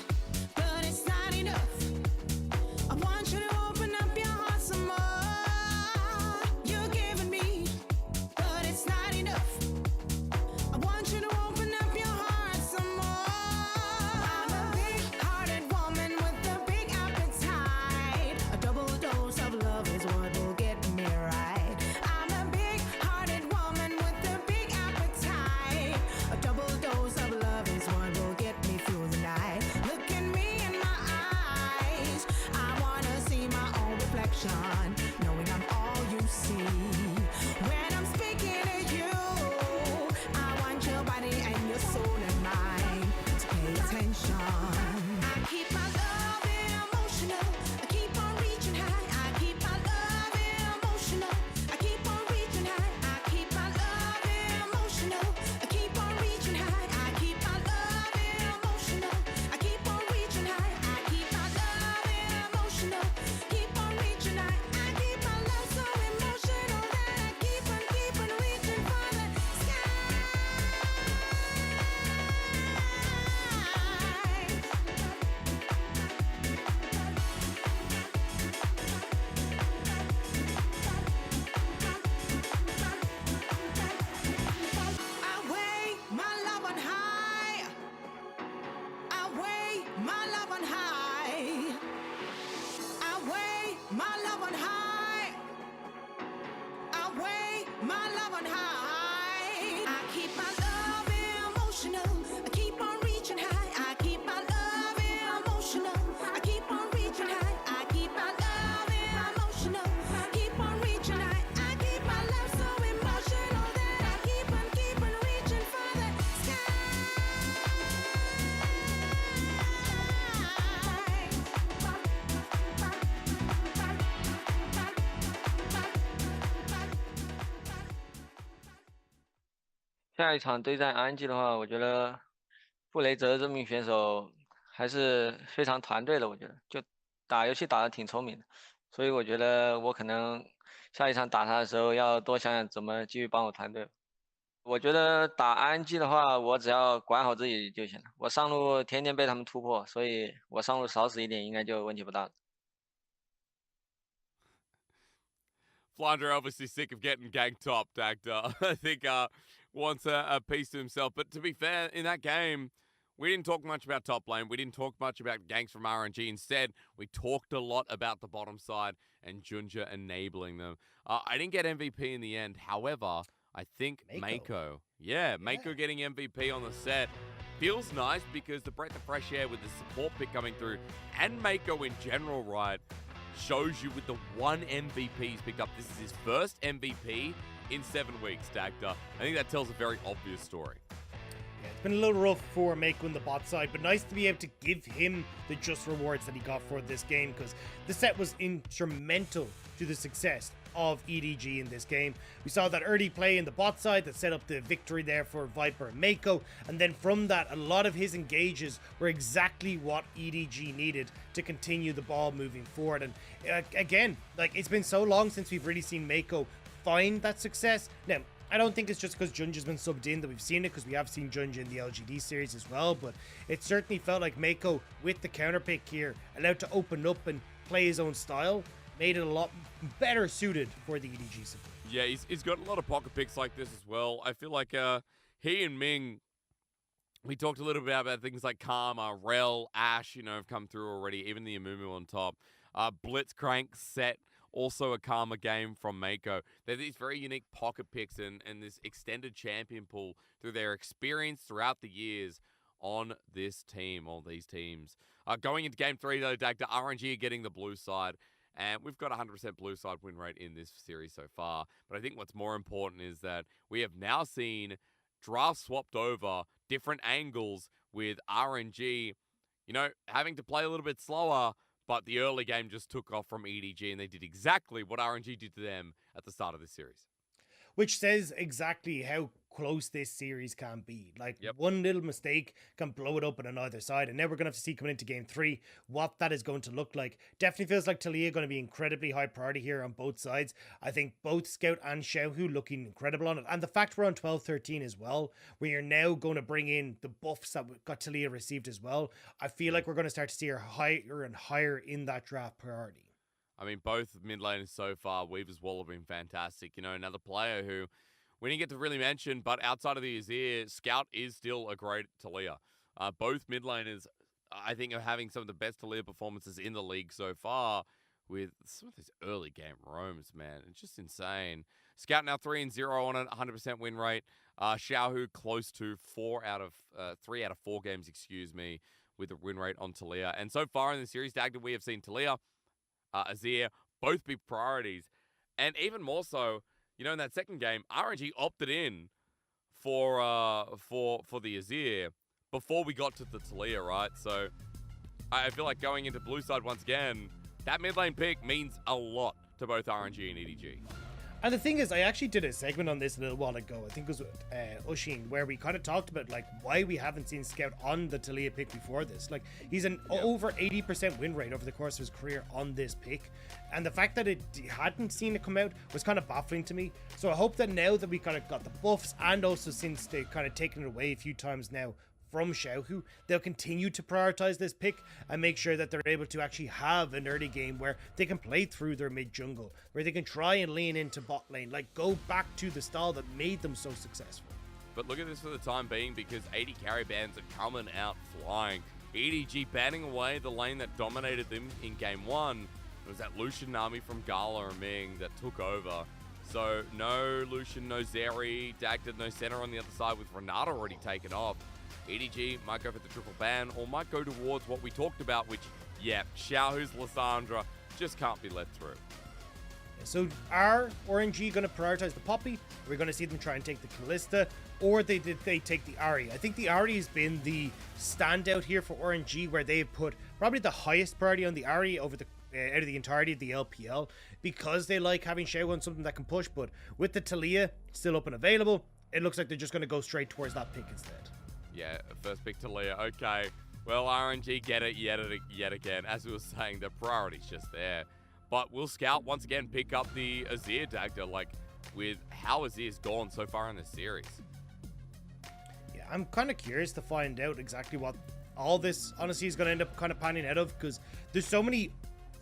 but it's not enough. I want you to open up your heart some more. You're giving me, but it's not enough. I want you to open up your heart some more. I'm a big-hearted woman with a big appetite. A double dose of love is what will get me right. I'm a big-hearted woman with a big appetite. A double dose of love is what will get me through the night. Look at me in my eyes. I wanna see my own reflection, knowing I'm all you see. keep my love emotional. I keep on reaching high. I keep my love emotional. I keep on reaching high. I keep my love emotional. Keep on reaching high. I keep my love so emotional that I keep on reaching for the sky.下一场对战 RNG 的话，我觉得布雷泽这名选手还是非常团队的，我觉得就打游戏打得挺聪明的，所以我觉得我可能下一场打他的时候要多想想怎么继续帮我团队。我觉得打 RNG 的话，我只要管好自己就行了。我上路天天被他们突破，所以我上路少死一点应该就问题不大。Flandre obviously sick of getting gang topped, Dagda. I think wants a piece to himself. But to be fair, in that game, we didn't talk much about top lane. We didn't talk much about ganks from RNG. Instead, we talked a lot about the bottom side and Junja enabling them. I didn't get MVP in the end. However, I think Mako. Mako getting MVP on the set feels nice because the breath of fresh air with the support pick coming through and Mako in general, right, shows you with the one MVP he's picked up. This is his first MVP in 7 weeks, Dagda. I think that tells a very obvious story. Yeah, it's been a little rough for Mako on the bot side, but nice to be able to give him the just rewards that he got for this game because the set was instrumental to the success of EDG in this game. We saw that early play in the bot side that set up the victory there for Viper and Mako, and then from that a lot of his engages were exactly what EDG needed to continue the ball moving forward. And again, like, it's been so long since we've really seen Mako find that success. Now, I don't think it's just because Junja's been subbed in that we've seen it, because we have seen Junja in the LGD series as well, but it certainly felt like Mako, with the counter pick here, allowed to open up and play his own style, made it a lot better suited for the EDG support. Yeah, he's got a lot of pocket picks like this as well. I feel like he and Ming, we talked a little bit about things like Karma, Rel, Ash, you know, have come through already, even the Amumu on top. Blitzcrank set, also a Karma game from Mako. They're these very unique pocket picks and this extended champion pool through their experience throughout the years on this team, on these teams. Going into Game 3, though, Dagda, RNG are getting the blue side. And we've got 100% blue side win rate in this series so far. But I think what's more important is that we have now seen draft swapped over, different angles with RNG, you know, having to play a little bit slower, but the early game just took off from EDG and they did exactly what RNG did to them at the start of this series. Which says exactly how close this series can be. Like, one little mistake can blow it up on either side. And now we're going to have to see coming into Game 3 what that is going to look like. Definitely feels like Taliyah going to be incredibly high priority here on both sides. I think both Scout and Xiaohu looking incredible on it. And the fact we're on 12-13 as well, where you're now going to bring in the buffs that got Taliyah received as well. I feel like we're going to start to see her higher and higher in that draft priority. I mean, both mid laners so far, Weaver's Wall have been fantastic. You know, another player who we didn't get to really mention, but outside of the Azir, Scout is still a great Taliyah. Both mid laners, I think, are having some of the best Taliyah performances in the league so far with some of these early game roams, man. It's just insane. Scout now 3-0 on a 100% win rate. Xiaohu close to 3 out of 4 games, with a win rate on Taliyah. And so far in the series, Dagda, we have seen Taliyah, Azir, both big priorities. And even more so, you know, in that second game, RNG opted in for the Azir before we got to the Taliyah, right? So I feel like going into blue side once again, that mid lane pick means a lot to both RNG and EDG. And the thing is, I actually did a segment on this a little while ago. I think it was with Ushin, where we kind of talked about like why we haven't seen Scout on the Taliyah pick before this. Like, he's an over 80% win rate over the course of his career on this pick, and the fact that it hadn't seen it come out was kind of baffling to me. So I hope that now that we kind of got the buffs, and also since they've kind of taken it away a few times now from Xiaohu, they'll continue to prioritize this pick and make sure that they're able to actually have an early game where they can play through their mid jungle, where they can try and lean into bot lane, like go back to the style that made them so successful. But look at this for the time being, because 80 carry bans are coming out flying. EDG banning away the lane that dominated them in game 1. It was that Lucian army from Gala and Ming that took over. So no Lucian, no Zeri, Dagda, no center on the other side with Renata already taken off. EDG might go for the triple ban or might go towards what we talked about, which, yeah, Xiaohu's Lissandra just can't be let through. So are RNG going to prioritize the Poppy? Are we going to see them try and take the Callista? Or did they take the Ahri? I think the Ahri has been the standout here for RNG, where they've put probably the highest priority on the Ahri over the out of the entirety of the LPL, because they like having Xiao on something that can push. But with the Talia still up and available, it looks like they're just going to go straight towards that pick instead. Yeah, first pick Talia. Okay. Well, RNG get it yet again. As we were saying, the priority's just there. But will Scout once again pick up the Azir Dagda, like, with how Azir's gone so far in the series? Yeah, I'm kind of curious to find out exactly what all this, honestly, is going to end up kind of panning out of, because there's so many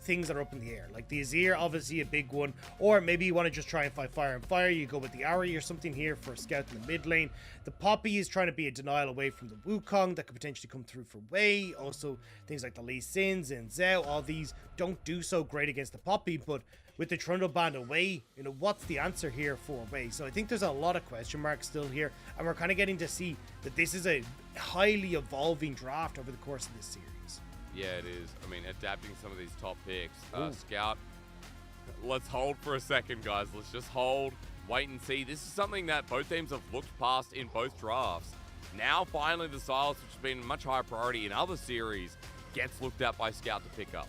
things that are up in the air. Like the Azir, obviously a big one, or maybe you want to just try and fight fire and fire, you go with the Ahri or something here for Scout in the mid lane. The Poppy is trying to be a denial away from the Wukong that could potentially come through for Wei. Also things like the Lee Sins and Zhao, all these don't do so great against the Poppy, but with the Trundle ban away, you know, what's the answer here for Wei? So I think there's a lot of question marks still here, and we're kind of getting to see that this is a highly evolving draft over the course of this series. Yeah, it is. I mean, adapting some of these top picks. Scout, let's hold for a second, guys. Let's just hold, wait and see. This is something that both teams have looked past in both drafts. Now, finally, the Silas, which has been a much higher priority in other series, gets looked at by Scout to pick up.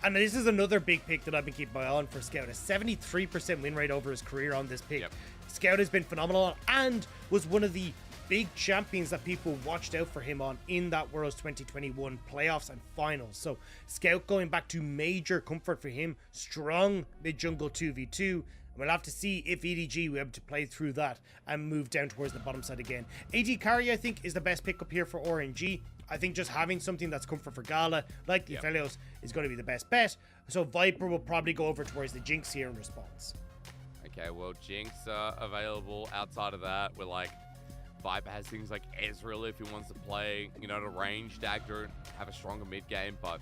And this is another big pick that I've been keeping my eye on for Scout. A 73% win rate over his career on this pick. Yep. Scout has been phenomenal and was one of the big champions that people watched out for him on in that Worlds 2021 playoffs and finals. So Scout going back to major comfort for him. Strong mid-jungle 2v2. And we'll have to see if EDG will be able to play through that and move down towards the bottom side again. AD carry, I think, is the best pickup here for RNG. I think just having something that's comfort for Gala, like the Aphelios, is going to be the best bet. So Viper will probably go over towards the Jinx here in response. Okay, well, Jinx available. Outside of that, we're like, Viper has things like Ezreal if he wants to play, you know, to range Dagda and have a stronger mid game. But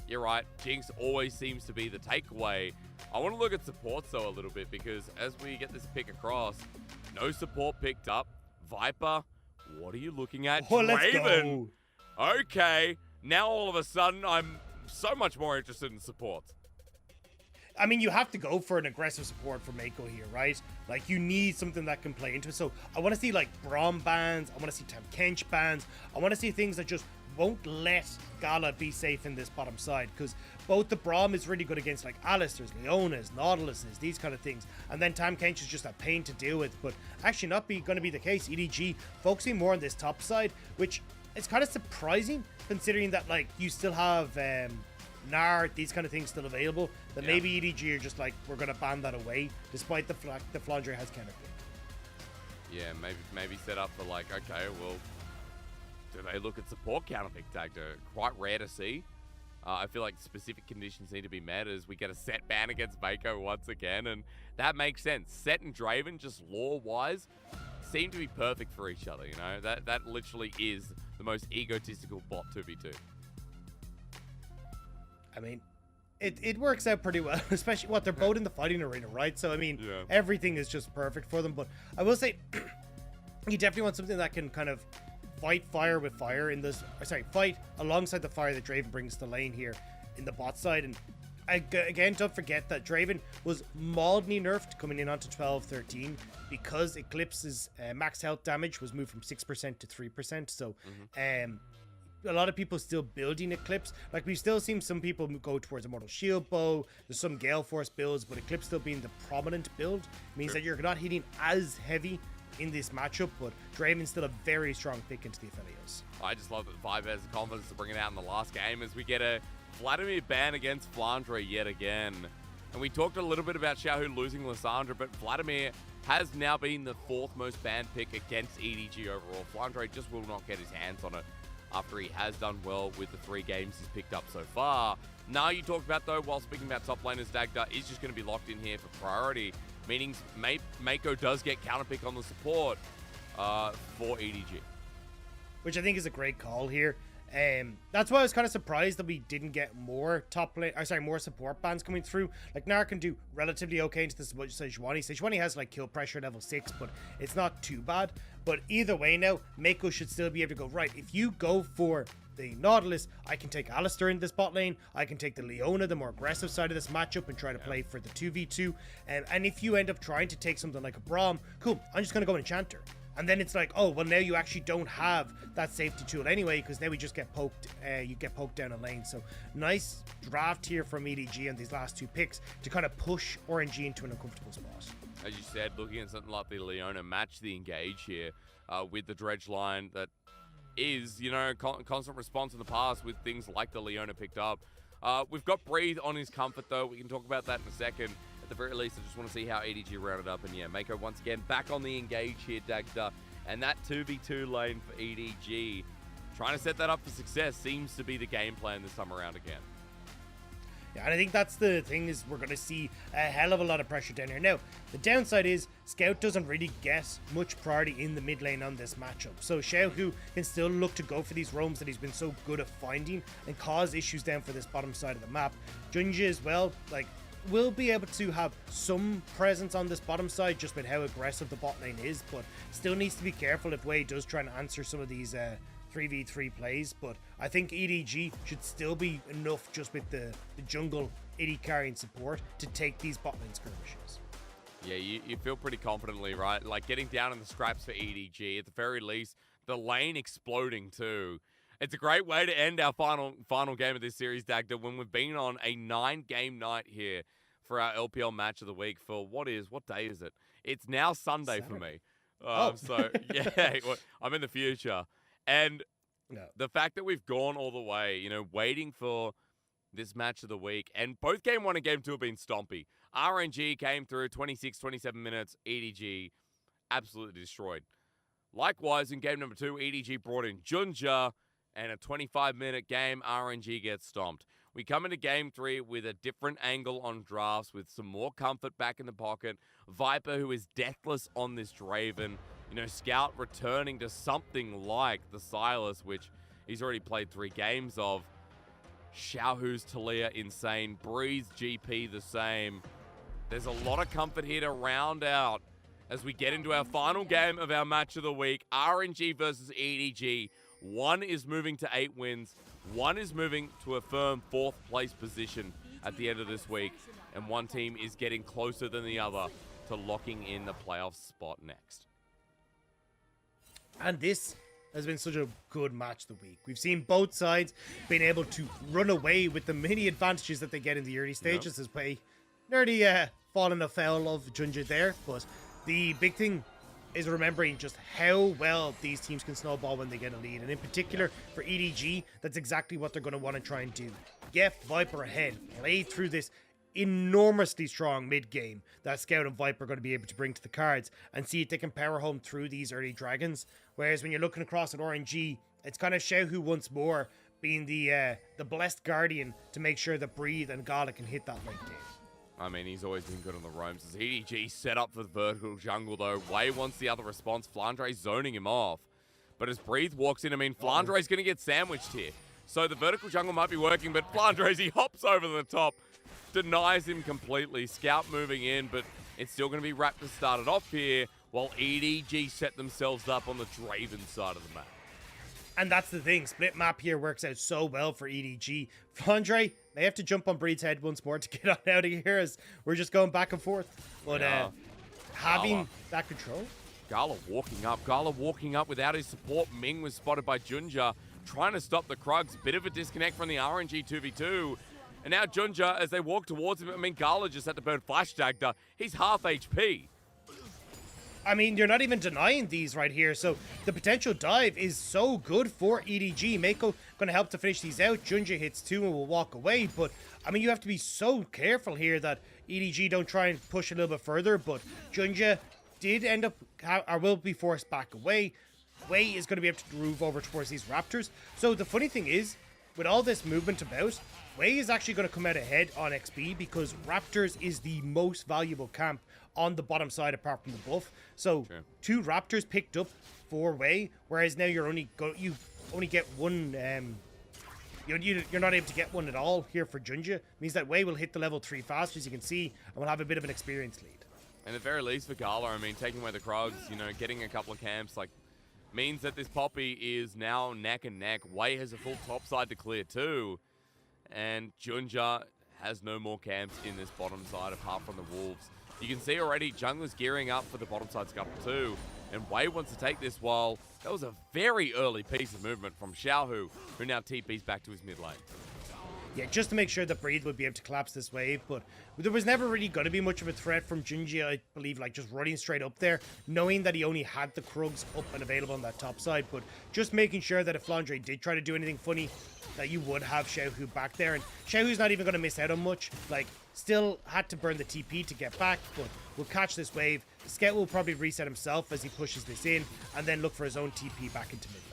you're right, Jinx always seems to be the takeaway. I want to look at supports though a little bit, because as we get this pick across, no support picked up. Viper, what are you looking at? Oh, let's Draven. go. Okay, now all of a sudden I'm so much more interested in supports. I mean, you have to go for an aggressive support for Mako here, right? Like, you need something that can play into it. So I want to see, like, Braum bans. I want to see Tam Kench bans. I want to see things that just won't let Gala be safe in this bottom side, because both the Braum is really good against, like, Alistairs, Leonas, Nautiluses, these kind of things. And then Tam Kench is just a pain to deal with, but actually not going to be the case. EDG focusing more on this top side, which is kind of surprising, considering that, like, you still have Nard, these kind of things still available, that maybe EDG are just like, we're going to ban that away, despite the Flandre has counterpick. Yeah, maybe set up for like, okay, well, do they look at support counterpick Dagda? Quite rare to see. I feel like specific conditions need to be met as we get a set ban against Mako once again, and that makes sense. Set and Draven, just lore-wise, seem to be perfect for each other, you know? That literally is the most egotistical bot 2v2. I mean, it works out pretty well, especially they're both in the fighting arena, right? So I mean, everything is just perfect for them. But I will say, you definitely want something that can kind of fight fire with fire in this. Fight alongside the fire that Draven brings to lane here in the bot side. And again, don't forget that Draven was mildly nerfed coming in onto 12-13 because Eclipse's max health damage was moved from 6% to 3%. So, a lot of people still building Eclipse. Like, we've still seen some people go towards Immortal Shield Bow. There's some Gale Force builds, but Eclipse still being the prominent build means that you're not hitting as heavy in this matchup, but Draven's still a very strong pick into the Aphelios. I just love that Vibe has the confidence to bring it out in the last game as we get a Vladimir ban against Flandre yet again. And we talked a little bit about Xiaohu losing Lissandra, but Vladimir has now been the 4th most banned pick against EDG overall. Flandre just will not get his hands on it after he has done well with the 3 games he's picked up so far. Now you talked about, though, while speaking about top laners, Dagda is just going to be locked in here for priority, meaning Mako does get counterpick on the support for EDG. Which I think is a great call here. That's why I was kind of surprised that we didn't get more more support bans coming through. Like, Nar can do relatively okay into this Sejuani. Sejuani has like kill pressure level 6, but it's not too bad. But either way now, Mako should still be able to go, right, if you go for the Nautilus, I can take Alistair in this bot lane, I can take the Leona, the more aggressive side of this matchup, and try to play for the 2v2. And if you end up trying to take something like a Braum, cool, I'm just going to go Enchanter. And then it's like, oh, well, now you actually don't have that safety tool anyway, because now we just get poked, you get poked down a lane. So nice draft here from EDG on these last 2 picks to kind of push RNG into an uncomfortable spot. As you said, looking at something like the Leona, match the engage here with the dredge line that is, you know, constant response in the past with things like the Leona picked up. We've got Breathe on his comfort, though. We can talk about that in a second. At the very least, I just want to see how EDG rounded up. And yeah, Mako once again back on the engage here, Dagda. And that 2v2 lane for EDG, trying to set that up for success, seems to be the game plan this time around again. Yeah, and I think that's the thing, is we're going to see a hell of a lot of pressure down here. Now, the downside is Scout doesn't really get much priority in the mid lane on this matchup. So Xiaohu can still look to go for these roams that he's been so good at finding and cause issues down for this bottom side of the map. Junji as well, like, will be able to have some presence on this bottom side just with how aggressive the bot lane is, but still needs to be careful if Wei does try and answer some of these 3v3 plays. But I think EDG should still be enough just with the jungle AD carrying support to take these bot lane skirmishes. Yeah, you feel pretty confidently, right? Like getting down in the scraps for EDG, at the very least, the lane exploding too. It's a great way to end our final game of this series, Dagda, when we've been on a 9-game night here for our LPL match of the week for what day is it? It's now Sunday for me. So, yeah, I'm in the future. And the fact that we've gone all the way, you know, waiting for this match of the week, and both game 1 and game 2 have been stompy. RNG came through 26, 27 minutes, EDG absolutely destroyed. Likewise, in game number 2, EDG brought in Junja, and a 25-minute game, RNG gets stomped. We come into game 3 with a different angle on drafts, with some more comfort back in the pocket. Viper, who is deathless on this Draven. You know, Scout returning to something like the Silas, which he's already played 3 games of. Xiaohu's Talia insane. Breeze GP the same. There's a lot of comfort here to round out as we get into our final game of our match of the week. RNG versus EDG. One is moving to 8 wins. One is moving to a firm 4th place position at the end of this week. And one team is getting closer than the other to locking in the playoff spot next. And this has been such a good match of the week. We've seen both sides being able to run away with the many advantages that they get in the early stages. As way nearly falling afoul of Junja there. But the big thing is remembering just how well these teams can snowball when they get a lead. And in particular, for EDG, that's exactly what they're going to want to try and do. Get Viper ahead, play through this enormously strong mid-game that Scout and Viper are going to be able to bring to the cards, and see if they can power home through these early dragons. Whereas when you're looking across at RNG, it's kind of Xiaohu once more being the blessed guardian to make sure that Breathe and Gala can hit that late game. I mean, he's always been good on the roams. As EDG set up for the vertical jungle, though, Wei wants the other response. Flandre's zoning him off. But as Breathe walks in, I mean, Flandre's going to get sandwiched here. So the vertical jungle might be working, but Flandre's, he hops over the top, denies him completely. Scout moving in, but it's still going to be Raptors started off here, while EDG set themselves up on the Draven side of the map. And that's the thing. Split map here works out so well for EDG. Flandre, they have to jump on Breed's head once more to get on out of here, as we're just going back and forth. But having that control. Gala walking up without his support. Ming was spotted by Junja, trying to stop the Krugs. Bit of a disconnect from the RNG 2v2. And now Junja, as they walk towards him, I mean, Gala just had to burn Flash Dagda. He's half HP. I mean, you're not even denying these right here. So the potential dive is so good for EDG. Mako going to help to finish these out. Junja hits 2 and will walk away. But, I mean, you have to be so careful here that EDG don't try and push a little bit further. But Junja did end up, or will be forced back away. Wei is going to be able to move over towards these Raptors. So the funny thing is, with all this movement about, Wei is actually going to come out ahead on XP because Raptors is the most valuable camp on the bottom side apart from the buff. So 2 Raptors picked up for Wei, whereas now you're only you only get one, you're not able to get one at all here for Junja. Means that Wei will hit the level 3 faster, as you can see, and will have a bit of an experience lead. And at the very least for Gala, I mean, taking away the Krugs, you know, getting a couple of camps, like, means that this Poppy is now neck and neck. Wei has a full top side to clear too. And Junja has no more camps in this bottom side apart from the Wolves. You can see already Jungler's gearing up for the bottom side scuttle too. And Wei wants to take this while that was a very early piece of movement from Xiaohu, who now TPs back to his mid lane. Yeah, just to make sure that Breathe would be able to collapse this wave, but there was never really going to be much of a threat from Junji, I believe, like just running straight up there, knowing that he only had the Krugs up and available on that top side, but just making sure that if Flandre did try to do anything funny, that you would have Xiaohu back there, and Xiaohu's not even going to miss out on much, like, still had to burn the TP to get back, but we'll catch this wave. Scout will probably reset himself as he pushes this in, and then look for his own TP back into mid lane.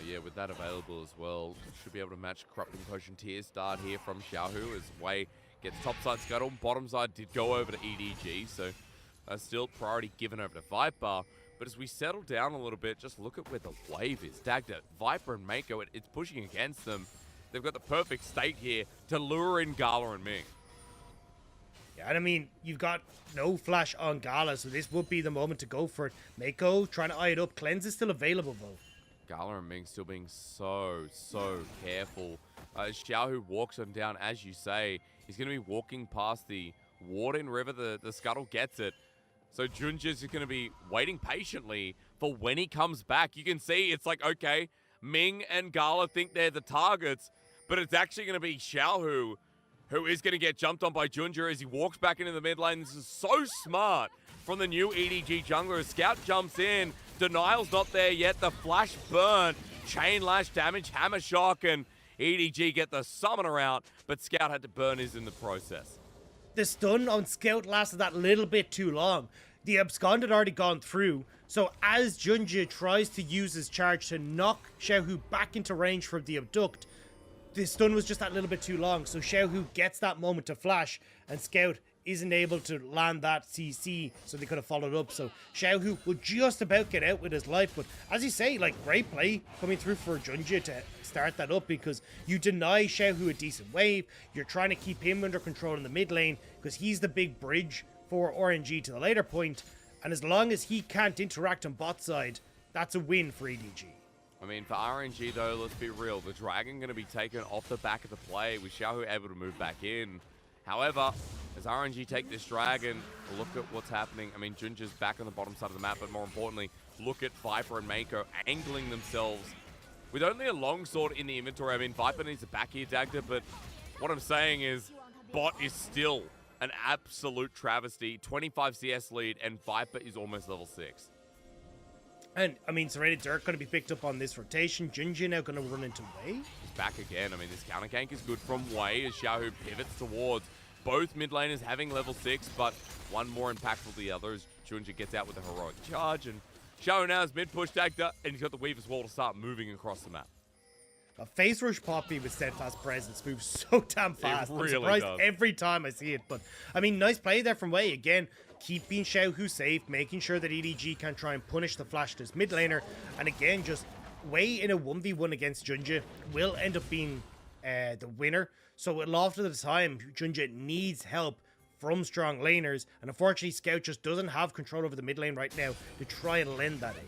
Yeah, with that available as well, should be able to match Corrupting Potion tier start here from Xiaohu as Wei gets topside scuttle. Bottom side did go over to EDG, so still priority given over to Viper. But as we settle down a little bit, just look at where the wave is. Dagda, Viper and Mako, it's pushing against them. They've got the perfect state here to lure in Gala and Ming. Yeah, and I mean, you've got no flash on Gala, so this would be the moment to go for it. Mako trying to eye it up. Cleanse is still available, though. Gala and Ming still being so careful. As Xiaohu walks him down, as you say, he's going to be walking past the Warden River. The scuttle gets it. So Junja's going to be waiting patiently for when he comes back. You can see it's like, okay, Ming and Gala think they're the targets, but it's actually going to be Xiaohu who is going to get jumped on by Junja as he walks back into the mid lane. This is so smart from the new EDG jungler. As Scout jumps in, Denial's not there yet. The flash burn, chain lash damage, hammer shock, and EDG get the summoner out, but Scout had to burn his in the process. The stun on Scout lasted that little bit too long. The abscond had already gone through, so as Junja tries to use his charge to knock Xiaohu back into range from the abduct, the stun was just that little bit too long, so Xiaohu gets that moment to flash, and Scout isn't able to land that CC, so they could have followed up. So Xiaohu will just about get out with his life, but as you say, like, great play coming through for Junja to start that up, because you deny Xiaohu a decent wave. You're trying to keep him under control in the mid lane, because he's the big bridge for RNG to the later point, and as long as he can't interact on bot side, that's a win for EDG. I mean, for RNG though, let's be real, the Dragon going to be taken off the back of the play with Xiaohu able to move back in. However, as RNG take this Dragon, look at what's happening. I mean, Junja's back on the bottom side of the map, but more importantly, look at Viper and Mako angling themselves with only a longsword in the inventory. I mean, Viper needs a back here, Dagda, but what I'm saying is bot is still an absolute travesty. 25 CS lead, and Viper is almost level 6. And, I mean, Serena Dirk going to be picked up on this rotation. Junja now going to run into Wei. He's back again. I mean, this counter gank is good from Wei as Xiaohu pivots towards both mid laners having level 6, but one more impactful than the other as Junja gets out with a heroic charge. And Xiaohu now has mid push Dagda, and he's got the Weaver's Wall to start moving across the map. A face rush Poppy with steadfast presence moves so damn fast. It really I'm surprised does. every time I see it. But, I mean, nice play there from Wei. Again, keeping Xiaohu safe, making sure that EDG can try and punish the flash to his mid laner. And again, just Wei in a 1v1 against Junja will end up being the winner. So a lot of the time, Junja needs help from strong laners. And unfortunately, Scout just doesn't have control over the mid lane right now to try and lend that aid.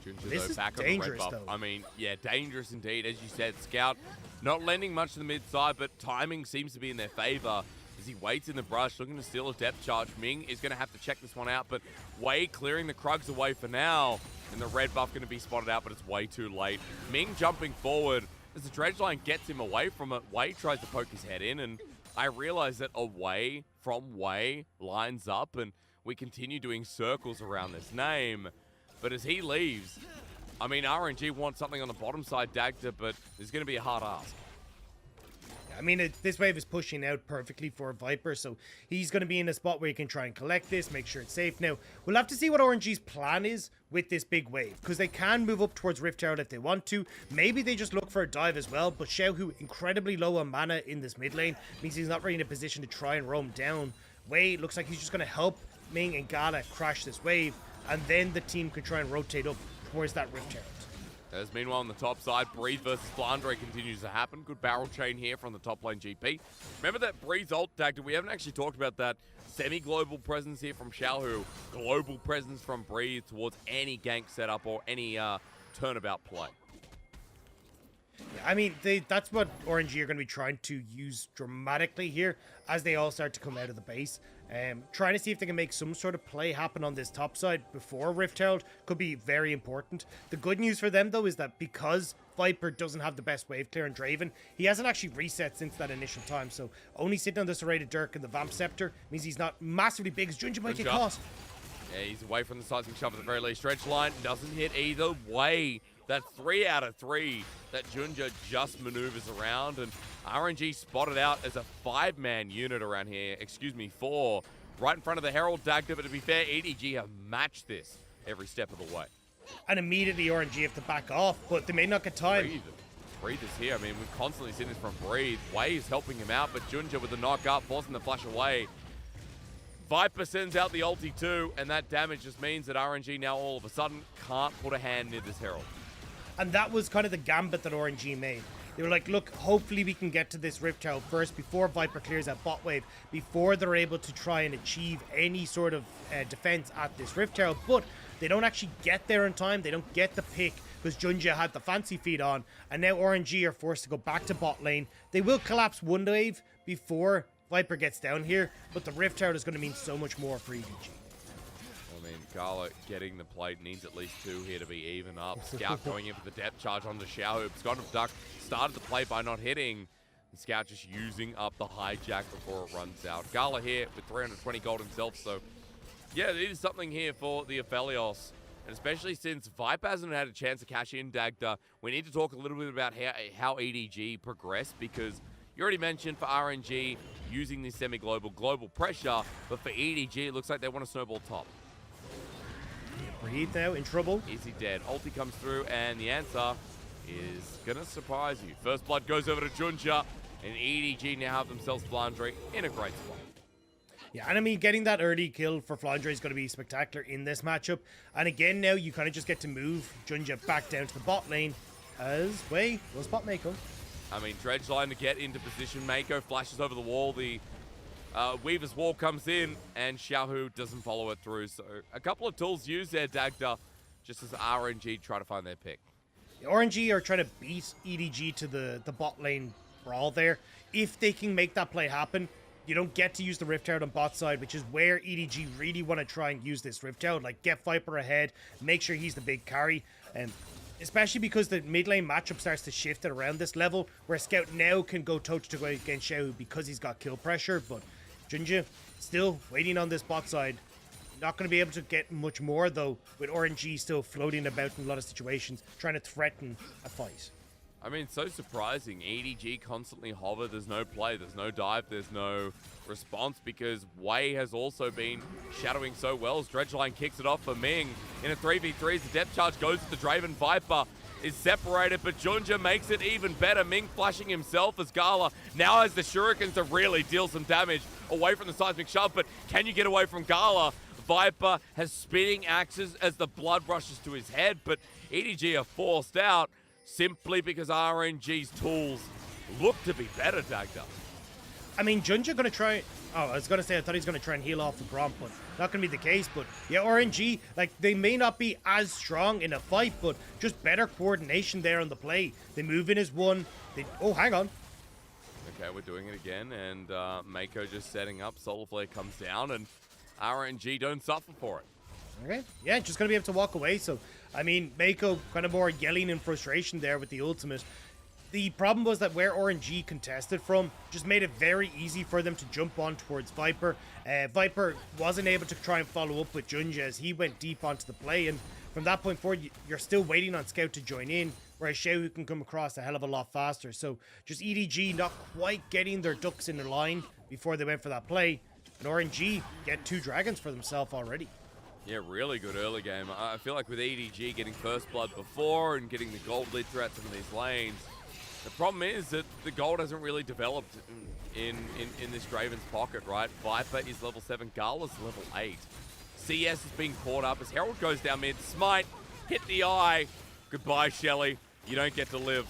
Junja, This though, is back dangerous, on the red buff. though. I mean, yeah, dangerous indeed. As you said, Scout not lending much to the mid side, but timing seems to be in their favor as he waits in the brush, looking to steal a depth charge. Ming is going to have to check this one out, but Wei clearing the Krugs away for now. And the red buff going to be spotted out, but it's way too late. Ming jumping forward as the dredge line gets him away from it. Wei tries to poke his head in, and I realize that away from Wei lines up, and we continue doing circles around this name. But as he leaves, I mean, RNG wants something on the bottom side, Dagda, but there's going to be a hard ask. I mean, this wave is pushing out perfectly for Viper, so he's going to be in a spot where he can try and collect this, make sure it's safe. Now, we'll have to see what RNG's plan is with this big wave, because they can move up towards Rift Tower if they want to. Maybe they just look for a dive as well, but Xiaohu incredibly low on mana in this mid lane, means he's not really in a position to try and roam down. Wei looks like he's just going to help Ming and Gala crash this wave, and then the team can try and rotate up towards that Rift Tower. As meanwhile on the top side, Breeze versus Flandre continues to happen. Good barrel chain here from the top lane GP. Remember that Breeze ult tactic? We haven't actually talked about that. Semi-global presence here from Xiaohu. Global presence from Breeze towards any gank setup or any turnabout play. Yeah, I mean, that's what RNG are going to be trying to use dramatically here as they all start to come out of the base. Trying to see if they can make some sort of play happen on this top side before Rift Herald could be very important. The good news for them, though, is that because Viper doesn't have the best wave clear on Draven, he hasn't actually reset since that initial time. So only sitting on the Serrated Dirk and the Vamp Scepter means he's not massively big as Junja might get caught. Yeah, he's away from the seismic shove at the very least. Stretch line doesn't hit either way. That 3 out of 3 that Junja just maneuvers around, and RNG spotted out as a 5-man unit around here. Excuse me, 4. Right in front of the Herald Dagda, but to be fair, EDG have matched this every step of the way. And immediately RNG have to back off, but they may not get time. Breathe is here. I mean, we've constantly seen this from Breathe. Wave's helping him out, but Junja with the knock up, forcing the flash away. Viper sends out the ulti too, and that damage just means that RNG now all of a sudden can't put a hand near this Herald. And that was kind of the gambit that RNG made. They were like, look, hopefully we can get to this Rift Herald first before Viper clears that bot wave, before they're able to try and achieve any sort of defense at this Rift Herald. But they don't actually get there in time. They don't get the pick because Junja had the fancy feed on. And now RNG are forced to go back to bot lane. They will collapse one wave before Viper gets down here, but the Rift Herald is going to mean so much more for EDG. I mean, Gala getting the plate needs at least 2 here to be even up. Scout going in for the depth charge onto Xiaohu. Scott of Duck started the play by not hitting. And Scout just using up the hijack before it runs out. Gala here with 320 gold himself, so yeah, it is something here for the Aphelios. And especially since Viper hasn't had a chance to cash in Dagda, we need to talk a little bit about how EDG progressed, because you already mentioned for RNG using this semi-global global pressure, but for EDG it looks like they want to snowball top. Breathe now, in trouble. Is he dead? Ulti comes through, and the answer is gonna surprise you. First blood goes over to Junja, and EDG now have themselves Flandre in a great spot. Yeah, and I mean, getting that early kill for Flandre is going to be spectacular in this matchup. And again, now you kind of just get to move Junja back down to the bot lane as, well spot Mako. I mean, Dredge line to get into position. Mako flashes over the wall. The Weaver's wall comes in, and Xiaohu doesn't follow it through. So a couple of tools used there, Dagda, just as RNG try to find their pick. The RNG are trying to beat EDG to the bot lane brawl there. If they can make that play happen, you don't get to use the Rift Herald on bot side, which is where EDG really want to try and use this Rift Herald. Like, get Viper ahead, make sure he's the big carry, and especially because the mid lane matchup starts to shift it around this level, where Scout now can go toe-to-toe against Xiaohu because he's got kill pressure, but Junja still waiting on this bot side. Not going to be able to get much more, though, with RNG still floating about in a lot of situations, trying to threaten a fight. I mean, so surprising. EDG constantly hover. There's no play. There's no dive. There's no response, because Wei has also been shadowing so well as Dredgeline kicks it off for Ming. In a 3v3 as the depth charge goes to the Draven. Viper is separated, but Junja makes it even better. Ming flashing himself as Gala now has the shurikens to really deal some damage away from the seismic shove, but can you get away from Gala? Viper has spinning axes as the blood rushes to his head, but EDG are forced out simply because RNG's tools look to be better, Dagda. I mean, Junja going to try... Oh, I was going to say, I thought he was going to try and heal off the Gromp, but not going to be the case. But yeah, RNG, like, they may not be as strong in a fight, but just better coordination there on the play. They move in as one. Oh, hang on. Okay, we're doing it again, and Mako just setting up. Solar Flare comes down, and RNG don't suffer for it. Okay, yeah, just going to be able to walk away. So, I mean, Mako kind of more yelling in frustration there with the ultimate. The problem was that where RNG contested from just made it very easy for them to jump on towards Viper. Viper wasn't able to try and follow up with Junja as he went deep onto the play, and from that point forward, you're still waiting on Scout to join in, whereas Xiaohu can come across a hell of a lot faster. So just EDG not quite getting their ducks in a line before they went for that play, and RNG get 2 dragons for themselves already. Yeah, really good early game. I feel like with EDG getting first blood before and getting the gold lead throughout some of these lanes, the problem is that the gold hasn't really developed in this Draven's pocket, right? Viper is level 7, Gala's level 8. CS is being caught up as Herald goes down mid. Smite hit the eye. Goodbye, Shelly. You don't get to live.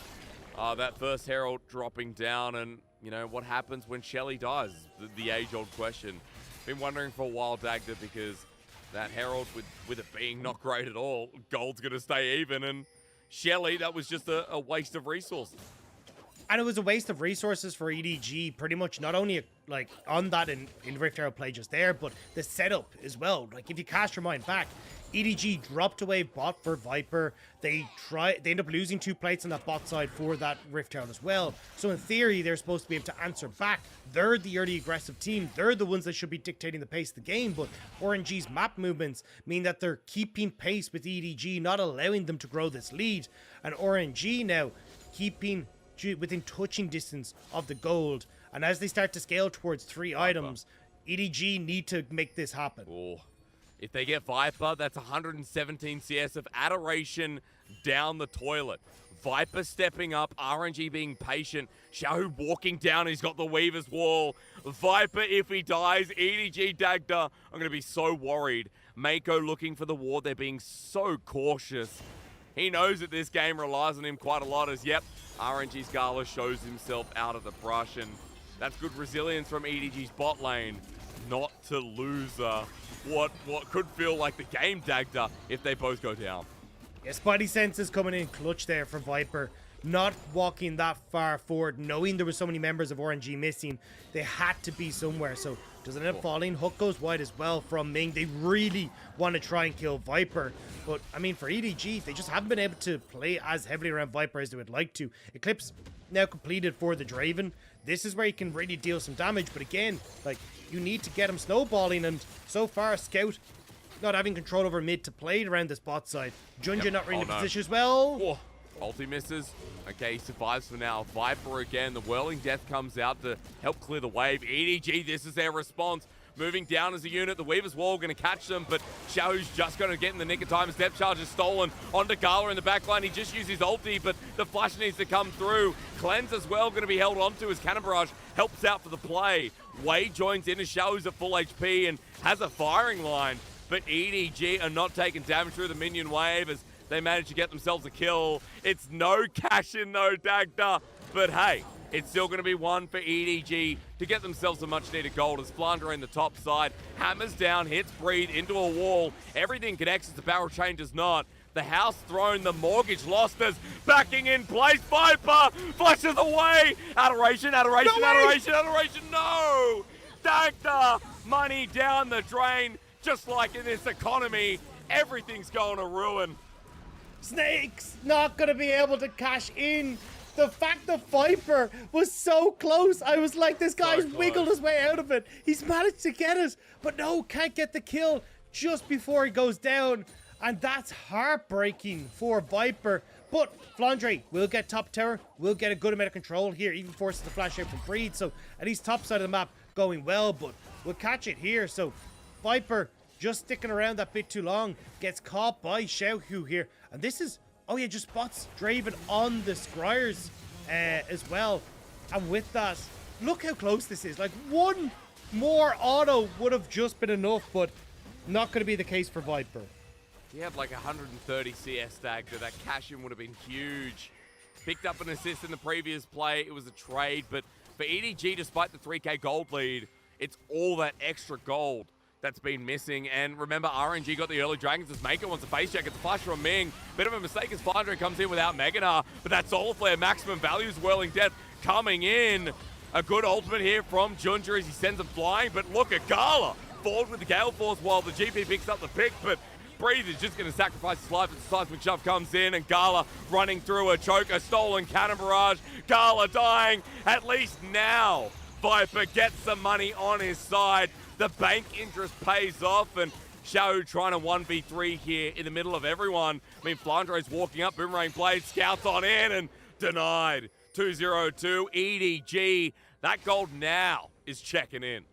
That first Herald dropping down, and, you know, what happens when Shelly dies? The age-old question. Been wondering for a while, Dagda, because that Herald, with it being not great at all, gold's going to stay even, and Shelly, that was just a waste of resources. And it was a waste of resources for EDG, pretty much, not only like on that in Rift Herald play just there, but the setup as well. Like, if you cast your mind back, EDG dropped away bot for Viper. They end up losing 2 plates on that bot side for that Rift Herald as well. So in theory, they're supposed to be able to answer back. They're the early aggressive team. They're the ones that should be dictating the pace of the game. But RNG's map movements mean that they're keeping pace with EDG, not allowing them to grow this lead. And RNG now keeping within touching distance of the gold. And as they start to scale towards 3 items, EDG need to make this happen. Oh. If they get Viper, that's 117 CS of adoration down the toilet. Viper stepping up, RNG being patient, Xiaohu walking down, he's got the Weaver's Wall. Viper, if he dies, EDG Dagda, I'm going to be so worried. Mako looking for the ward, they're being so cautious. He knows that this game relies on him quite a lot as, yep, RNG's Gala shows himself out of the brush, and that's good resilience from EDG's bot lane. Not to lose what could feel like the game, Dagda, if they both go down. Yeah, Spidey senses coming in clutch there for Viper. Not walking that far forward, knowing there were so many members of RNG missing. They had to be somewhere, so does it end up falling? Hook goes wide as well from Ming. They really want to try and kill Viper, but I mean, for EDG, they just haven't been able to play as heavily around Viper as they would like to. Eclipse now completed for the Draven. This is where he can really deal some damage, but again, like, you need to get him snowballing, and so far, Scout not having control over mid to play around this bot side. Junja not really in the position as well. Whoa. Ulti misses. Okay, he survives for now. Viper again. The Whirling Death comes out to help clear the wave. EDG, this is their response. Moving down as a unit. The Weaver's Wall going to catch them, but Xiaohu's just going to get in the nick of time. Step charge is stolen onto Gala in the backline. He just used his ulti, but the flash needs to come through. Cleanse as well, going to be held onto as Cannon Barrage helps out for the play. Wade joins in as Xiaohu's at full HP and has a firing line, but EDG are not taking damage through the minion wave as they manage to get themselves a kill. It's no cash in though, Dagda, but hey, it's still going to be one for EDG to get themselves a much-needed gold as Flandre in the top side hammers down, hits Breed into a wall. Everything connects as the barrel chain does not. The house thrown, the mortgage lost as backing in place. Viper flushes away. Adoration, adoration, No adoration, adoration. No! Dagda, money down the drain. Just like in this economy, everything's going to ruin. Snakes not going to be able to cash in. The fact that Viper was so close, I was like, this guy's wiggled his way out of it. He's managed to get it, but no, can't get the kill just before he goes down. And that's heartbreaking for Viper. But Flandre will get top tower, will get a good amount of control here, even forces the flash out from Breed. So at least top side of the map going well, but we'll catch it here. So Viper just sticking around that bit too long, gets caught by Xiaohu here. And this is, oh yeah, just spots Draven on the Scryers as well. And with that, look how close this is. Like, one more auto would have just been enough, but not going to be the case for Viper. He had like 130 CS Dagda. That cash-in would have been huge. Picked up an assist in the previous play. It was a trade, but for EDG, despite the 3k gold lead, it's all that extra gold that's been missing. And remember, RNG got the early dragons as Mako wants a face check. It's a flash from Ming. Bit of a mistake as Flandre comes in without Meganar, but that Solar Flare maximum values Whirling Death coming in. A good ultimate here from Junja as he sends him flying, but look at Gala forward with the Gale Force while the GP picks up the pick, but Breathe is just going to sacrifice his life as the seismic shove comes in, and Gala running through a choke, a stolen cannon barrage. Gala dying. At least now Viper gets some money on his side. The bank interest pays off, and Xiaohu trying to 1v3 here in the middle of everyone. I mean, Flandre's walking up, Boomerang Blade, scouts on in, and denied. 2-0-2, EDG. That gold now is checking in.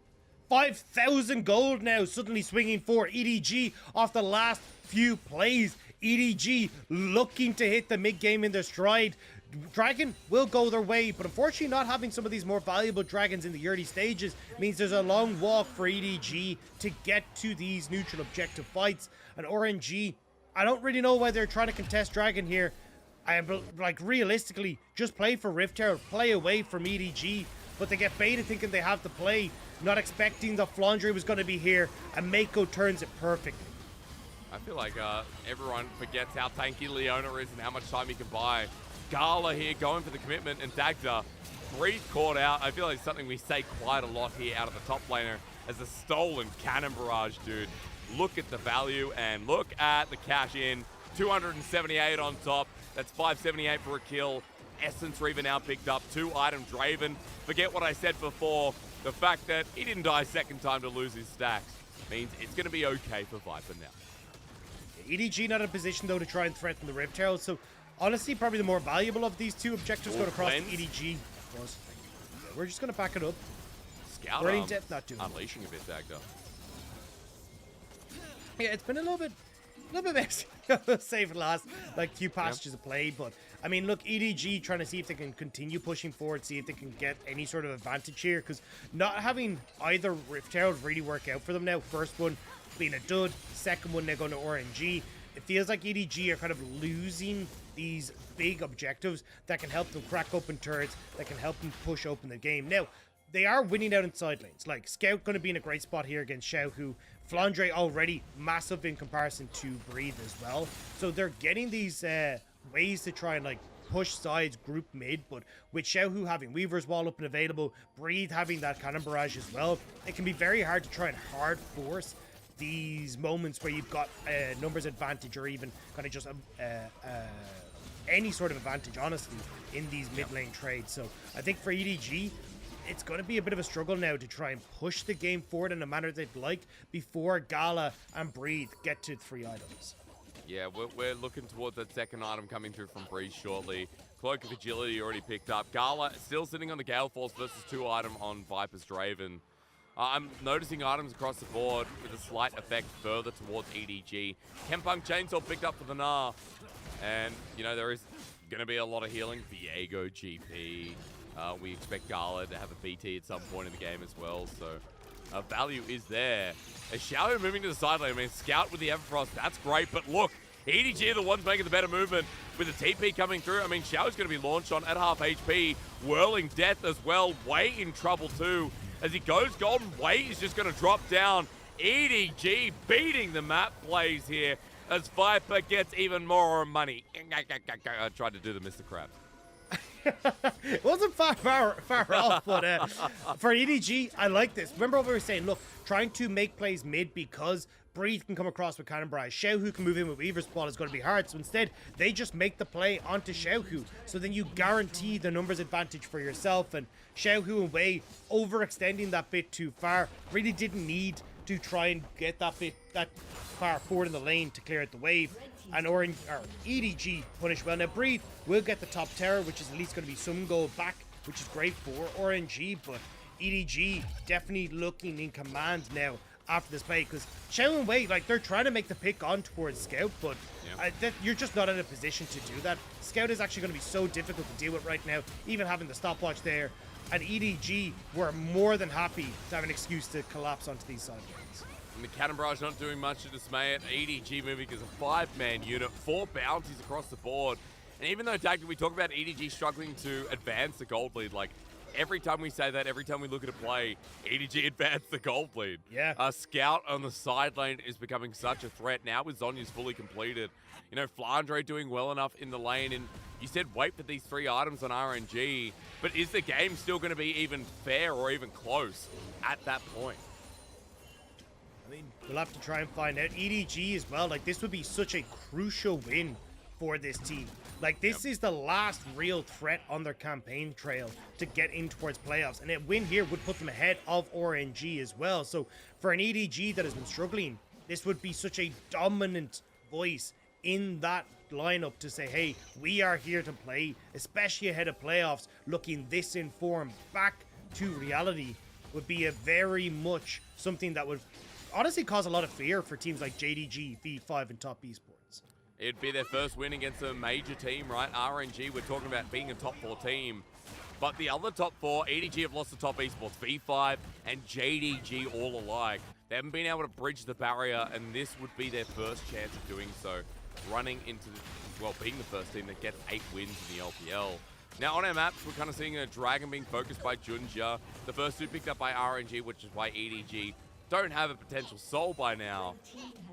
5,000 gold now suddenly swinging for EDG off the last few plays. EDG looking to hit the mid-game in their stride. Dragon will go their way, but unfortunately not having some of these more valuable dragons in the early stages means there's a long walk for EDG to get to these neutral objective fights. And RNG I don't really know why they're trying to contest Dragon here. Like, realistically, just play for Rift Herald, play away from EDG, but they get baited thinking they have to play, not expecting that Flandre was going to be here, and Mako turns it perfectly. I feel like everyone forgets how tanky Leona is and how much time he can buy. Gala here going for the commitment, and Dagda, Breathe caught out. I feel like it's something we say quite a lot here out of the top laner as a stolen cannon barrage, dude. Look at the value and look at the cash in. 278 on top. That's 578 for a kill. Essence Reaver now picked up. 2 item Draven. Forget what I said before. The fact that he didn't die second time to lose his stacks means it's going to be okay for Viper now. EDG not in a position, though, to try and threaten the Rift Herald. So, honestly, probably the more valuable of these two objectives going across to EDG. We're just going to back it up. Scout Burning Depth not doing unleashing a bit, Dagda. Yeah, it's been a little bit messy. Save for last, like, few passages of play. But, I mean, look, EDG trying to see if they can continue pushing forward, see if they can get any sort of advantage here. Because not having either Rift Herald really work out for them now. First one being a dud, second one they're going to RNG. It feels like EDG are kind of losing these big objectives that can help them crack open turrets, that can help them push open the game. Now, they are winning out in side lanes. Like, Scout going to be in a great spot here against Xiaohu. Flandre already massive in comparison to Breathe as well. So they're getting these ways to try and, like, push sides, group mid, but with Xiaohu having Weaver's Wall up and available, Breathe having that cannon barrage as well, it can be very hard to try and hard force these moments where you've got numbers advantage or even kind of just any sort of advantage, honestly, in these mid lane trades. So I think for EDG, it's going to be a bit of a struggle now to try and push the game forward in a manner they'd like before Gala and Breathe get to 3 items. Yeah, we're looking towards that second item coming through from Breeze shortly. Cloak of Agility already picked up. Gala still sitting on the Gale Force versus 2 item on Viper's Draven. I'm noticing items across the board with a slight effect further towards EDG. Kempunk Chainsaw picked up for the Gnar. And, you know, there is going to be a lot of healing. Viego GP. We expect Gala to have a BT at some point in the game as well. So, value is there. As Xiao moving to the side lane, I mean, Scout with the Everfrost, that's great. But look, EDG are the ones making the better movement with the TP coming through. I mean, Xiao's going to be launched on at half HP. Whirling Death as well. Way in trouble too. As he goes golden, Way is just going to drop down. EDG beating the map plays here as Viper gets even more money. I tried to do the Mr. Krabs. It wasn't far off, but for EDG, I like this. Remember what we were saying? Look, trying to make plays mid because Breathe can come across with Cannon Barrage. Xiaohu can move in with Weaver's Ball is going to be hard. So instead, they just make the play onto Xiaohu. So then you guarantee the numbers advantage for yourself. And Xiaohu and Wei overextending that bit too far. Really didn't need to try and get that far forward in the lane to clear out the wave. And EDG punish well. Now Breathe will get the top tower, which is at least going to be some goal back, which is great for RNG. But EDG definitely looking in command now after this play, because Xiao and Wei, like, they're trying to make the pick on towards Scout, but you're just not in a position to do that. Scout is actually going to be so difficult to deal with right now, even having the stopwatch there. And EDG were more than happy to have an excuse to collapse onto these side lanes. And the Cannon Barrage not doing much to dismay it. EDG moving as a 5-man unit, 4 bounties across the board. And even though, Dag, we talk about EDG struggling to advance the gold lead, like, every time we say that, every time we look at a play, EDG advanced the gold lead. Yeah. Scout on the side lane is becoming such a threat. Now with Zhonya's fully completed, you know, Flandre doing well enough in the lane. And you said wait for these 3 items on RNG. But is the game still going to be even fair or even close at that point? I mean, we'll have to try and find out. EDG as well, like, this would be such a crucial win for this team. Like, this is the last real threat on their campaign trail to get in towards playoffs. And a win here would put them ahead of RNG as well. So for an EDG that has been struggling, this would be such a dominant voice in that lineup to say, hey, we are here to play, especially ahead of playoffs. Looking this in form back to reality would be a very much something that would honestly cause a lot of fear for teams like JDG, V5, and Top Esports. It'd be their first win against a major team, right? RNG, we're talking about being a top 4 team. But the other top 4, EDG have lost the Top Esports, V5 and JDG all alike. They haven't been able to bridge the barrier, and this would be their first chance of doing so. running into, being the first team that gets 8 wins in the LPL. Now on our maps, we're kind of seeing a Dragon being focused by Junja. The first 2 picked up by RNG, which is why EDG don't have a potential soul by now.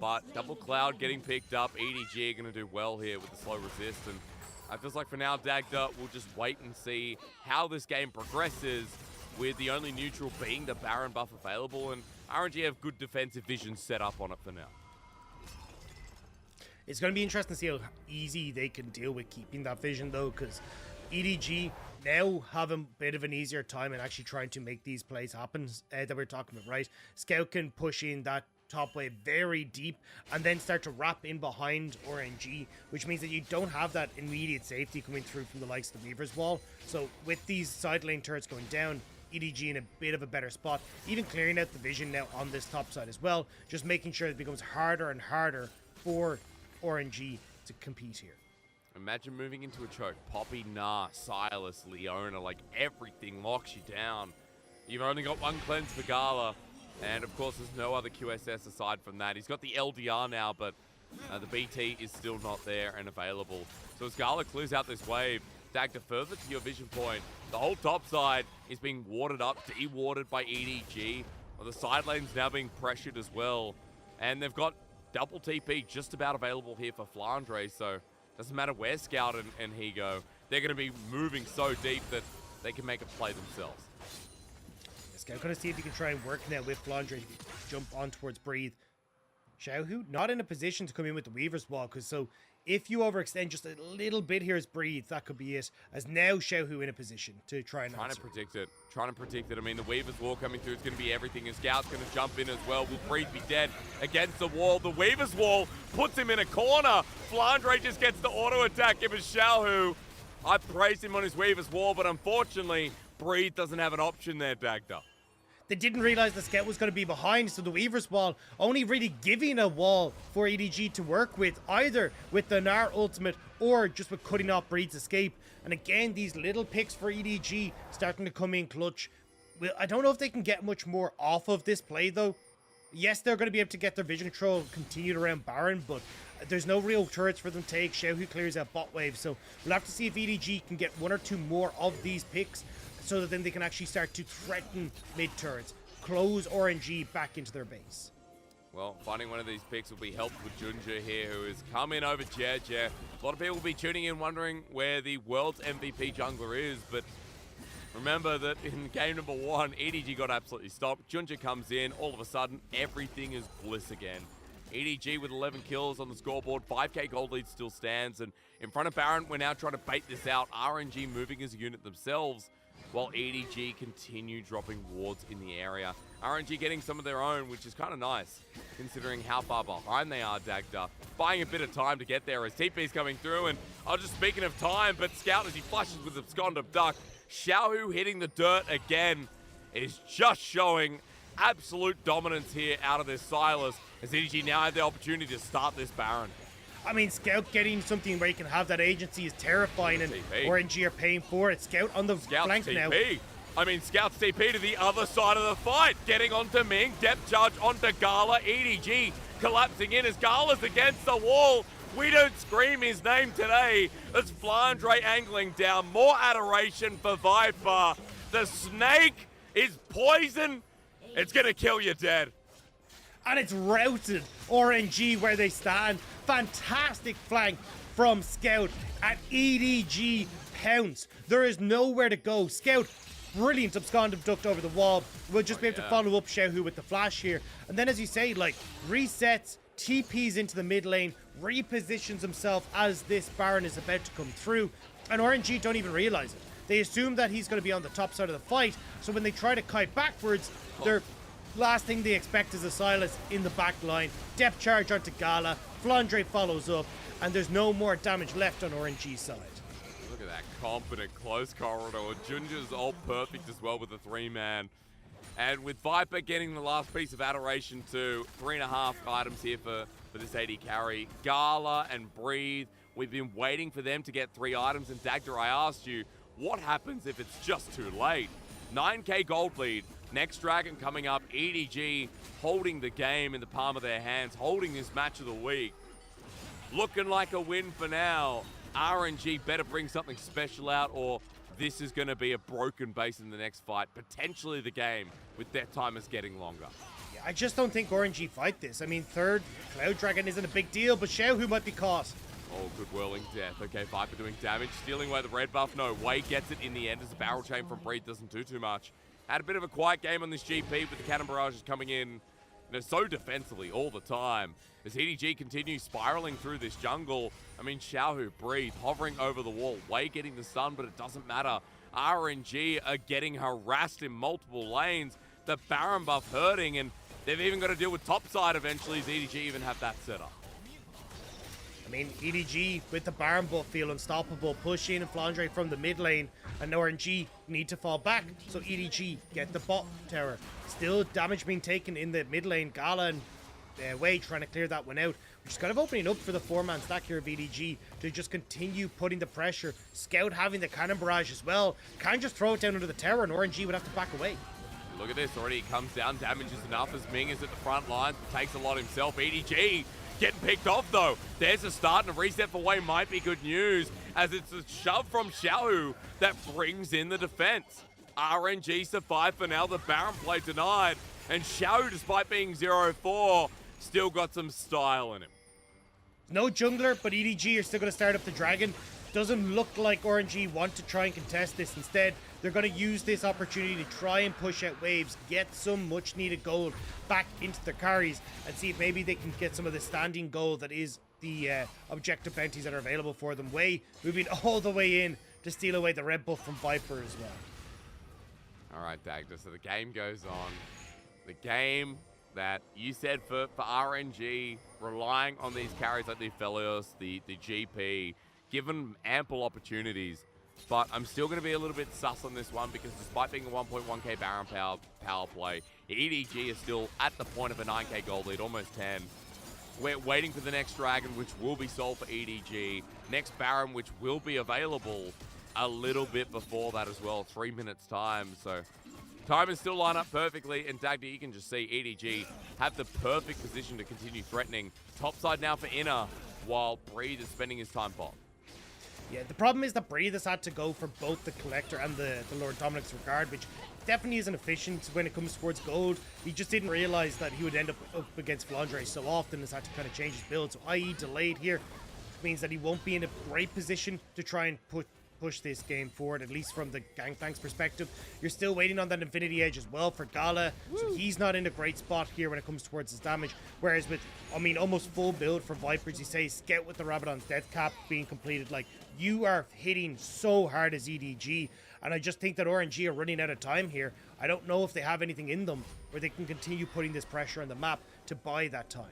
But Double Cloud getting picked up. EDG are going to do well here with the slow resist. And it feels like for now, Dagda will just wait and see how this game progresses, with the only neutral being the Baron buff available. And RNG have good defensive vision set up on it for now. It's going to be interesting to see how easy they can deal with keeping that vision, though, because EDG now have a bit of an easier time in actually trying to make these plays happen that we're talking about, right? Scout can push in that top wave very deep and then start to wrap in behind RNG, which means that you don't have that immediate safety coming through from the likes of the Weaver's Wall. So with these side lane turrets going down, EDG in a bit of a better spot, even clearing out the vision now on this top side as well, just making sure it becomes harder and harder for RNG to compete here. Imagine moving into a choke. Poppy, Nah, Silas, Leona, like everything locks you down. You've only got 1 cleanse for Gala, and of course there's no other QSS aside from that. He's got the LDR now, but the BT is still not there and available. So as Gala clears out this wave, Dagda further to your vision point, the whole top side is being warded up, de-warded by EDG. Well, the side lane's now being pressured as well, and they've got double TP just about available here for Flandre, so doesn't matter where Scout and he go, they're going to be moving so deep that they can make a play themselves. Scout going to see if he can try and work now with Flandre, jump on towards Breathe. Xiaohu not in a position to come in with the Weaver's Wall, because so if you overextend just a little bit here as Breathe, that could be it. As now Xiaohu in a position to try and Trying to predict it. I mean, the Weaver's Wall coming through is going to be everything, and Scout's going to jump in as well. Will Breathe be dead against the wall? The Weaver's Wall puts him in a corner. Flandre just gets the auto attack. It was Xiaohu. I praised him on his Weaver's Wall, but unfortunately, Breathe doesn't have an option there, Dagda. They didn't realize the Scout was going to be behind, so the Weaver's Wall only really giving a wall for EDG to work with, either with the Gnar ultimate or just with cutting off Breed's escape. And again, these little picks for EDG starting to come in clutch. Well, I don't know if they can get much more off of this play, though. Yes, they're going to be able to get their vision control continued around Baron, but there's no real turrets for them to take. Xiaohu clears out bot wave, so we'll have to see if EDG can get 1 or 2 more of these picks, so that then they can actually start to threaten mid-turrets, close RNG back into their base. Well, finding one of these picks will be helped with Junja here, who has come in over JDG. A lot of people will be tuning in wondering where the world's MVP jungler is, but remember that in game number 1, EDG got absolutely stopped. Junja comes in, all of a sudden, everything is bliss again. EDG with 11 kills on the scoreboard, 5k gold lead still stands, and in front of Baron, we're now trying to bait this out. RNG moving as a unit themselves, while EDG continue dropping wards in the area. RNG getting some of their own, which is kind of nice, considering how far behind they are, Dagda. Buying a bit of time to get there as TP's coming through, and just speaking of time, but Scout as he flushes with Abscond of Duck. Xiaohu hitting the dirt again is just showing absolute dominance here out of this Silas, as EDG now have the opportunity to start this Baron. I mean, Scout getting something where you can have that agency is terrifying, and RNG are paying for it. Scout on the flank now. I mean, Scout's TP to the other side of the fight. Getting onto Ming, depth charge onto Gala. EDG collapsing in as Gala's against the wall. We don't scream his name today. As Flandre angling down. More adoration for Viper. The snake is poison. It's going to kill you dead. And it's routed RNG where they stand. Fantastic flank from Scout, and EDG pounce. There is nowhere to go. Scout, brilliant abscond abduct over the wall. We'll just be able to follow up Xiaohu with the flash here. And then, as you say, like, resets, TPs into the mid lane, repositions himself as this Baron is about to come through. And RNG don't even realize it. They assume that he's going to be on the top side of the fight, so when they try to kite backwards, they're last thing they expect is a Silas in the back line. Depth charge onto Gala. Flandre follows up, and there's no more damage left on RNG's side. Look at that confident close corridor. Junja's all perfect as well with the 3-man. And with Viper getting the last piece of adoration to 3.5 items here for this AD carry. Gala and Breathe, we've been waiting for them to get 3 items. And Dagda, I asked you, what happens if it's just too late? 9k gold lead. Next Dragon coming up, EDG holding the game in the palm of their hands, holding this match of the week. looking like a win for now. RNG better bring something special out, or this is going to be a broken base in the next fight, potentially the game, with their timers getting longer. Yeah, I just don't think RNG fight this. I mean, third Cloud Dragon isn't a big deal, but Xiaohu might be caught. Oh, good whirling death. Okay, Viper doing damage, stealing away the red buff. No, Wei gets it in the end as the barrel chain from Breed doesn't do too much. Had a bit of a quiet game on this GP with the cannon barrages coming in, so defensively all the time. As EDG continues spiraling through this jungle, I mean, Xiaohu, Breed, hovering over the wall. Wei getting the stun, but it doesn't matter. RNG are getting harassed in multiple lanes. The Baron buff hurting, and they've even got to deal with topside eventually as EDG even have that set up. I mean, EDG with the Baron buff feel unstoppable, push in and Flandre from the mid lane, and RNG need to fall back, so EDG get the bot tower. Still damage being taken in the mid lane. Gala and Wei trying to clear that one out, which is kind of opening up for the 4-man stack here of EDG to just continue putting the pressure. Scout having the cannon barrage as well, can't just throw it down under the tower and RNG would have to back away. Look at this, already it comes down, damage is enough as Ming is at the front lines, takes a lot himself. EDG getting picked off though. There's a start and a reset for Wei might be good news, as it's a shove from Xiaohu that brings in the defense. RNG survive for now, the Baron play denied, and Xiaohu, despite being 0-4, still got some style in him. No jungler, but EDG are still going to start up the dragon. Doesn't look like RNG want to try and contest this. Instead, they're going to use this opportunity to try and push out waves, get some much needed gold back into their carries, and see if maybe they can get some of the standing gold that is the objective bounties that are available for them. Wei moving all the way in to steal away the red buff from Viper as well. All right, Dagda, so the game goes on. The game that you said for RNG, relying on these carries like the Aphelios, the GP, given ample opportunities. But I'm still going to be a little bit sus on this one because despite being a 1.1k Baron power play, EDG is still at the point of a 9k gold lead, almost 10. We're waiting for the next Dragon, which will be sold for EDG. Next Baron, which will be available a little bit before that as well, 3 minutes time. So time is still lined up perfectly, and Dagda, you can just see EDG have the perfect position to continue threatening. Topside now for Inner, while Breed is spending his time bot. Yeah, the problem is that Breed has had to go for both the Collector and the Lord Dominic's Regard, which definitely isn't efficient when it comes towards gold. He just didn't realize that he would end up against Flandre so often, has had to kind of change his build. So i.e. delayed here means that he won't be in a great position to try and push this game forward, at least from the Gangplank's perspective. You're still waiting on that Infinity Edge as well for Gala, so he's not in a great spot here when it comes towards his damage. Whereas with, I mean, almost full build for Vipers, you say Scout with the Rabadon's Death Cap being completed, like, you are hitting so hard as EDG, and I just think that RNG are running out of time here. I don't know if they have anything in them where they can continue putting this pressure on the map to buy that time.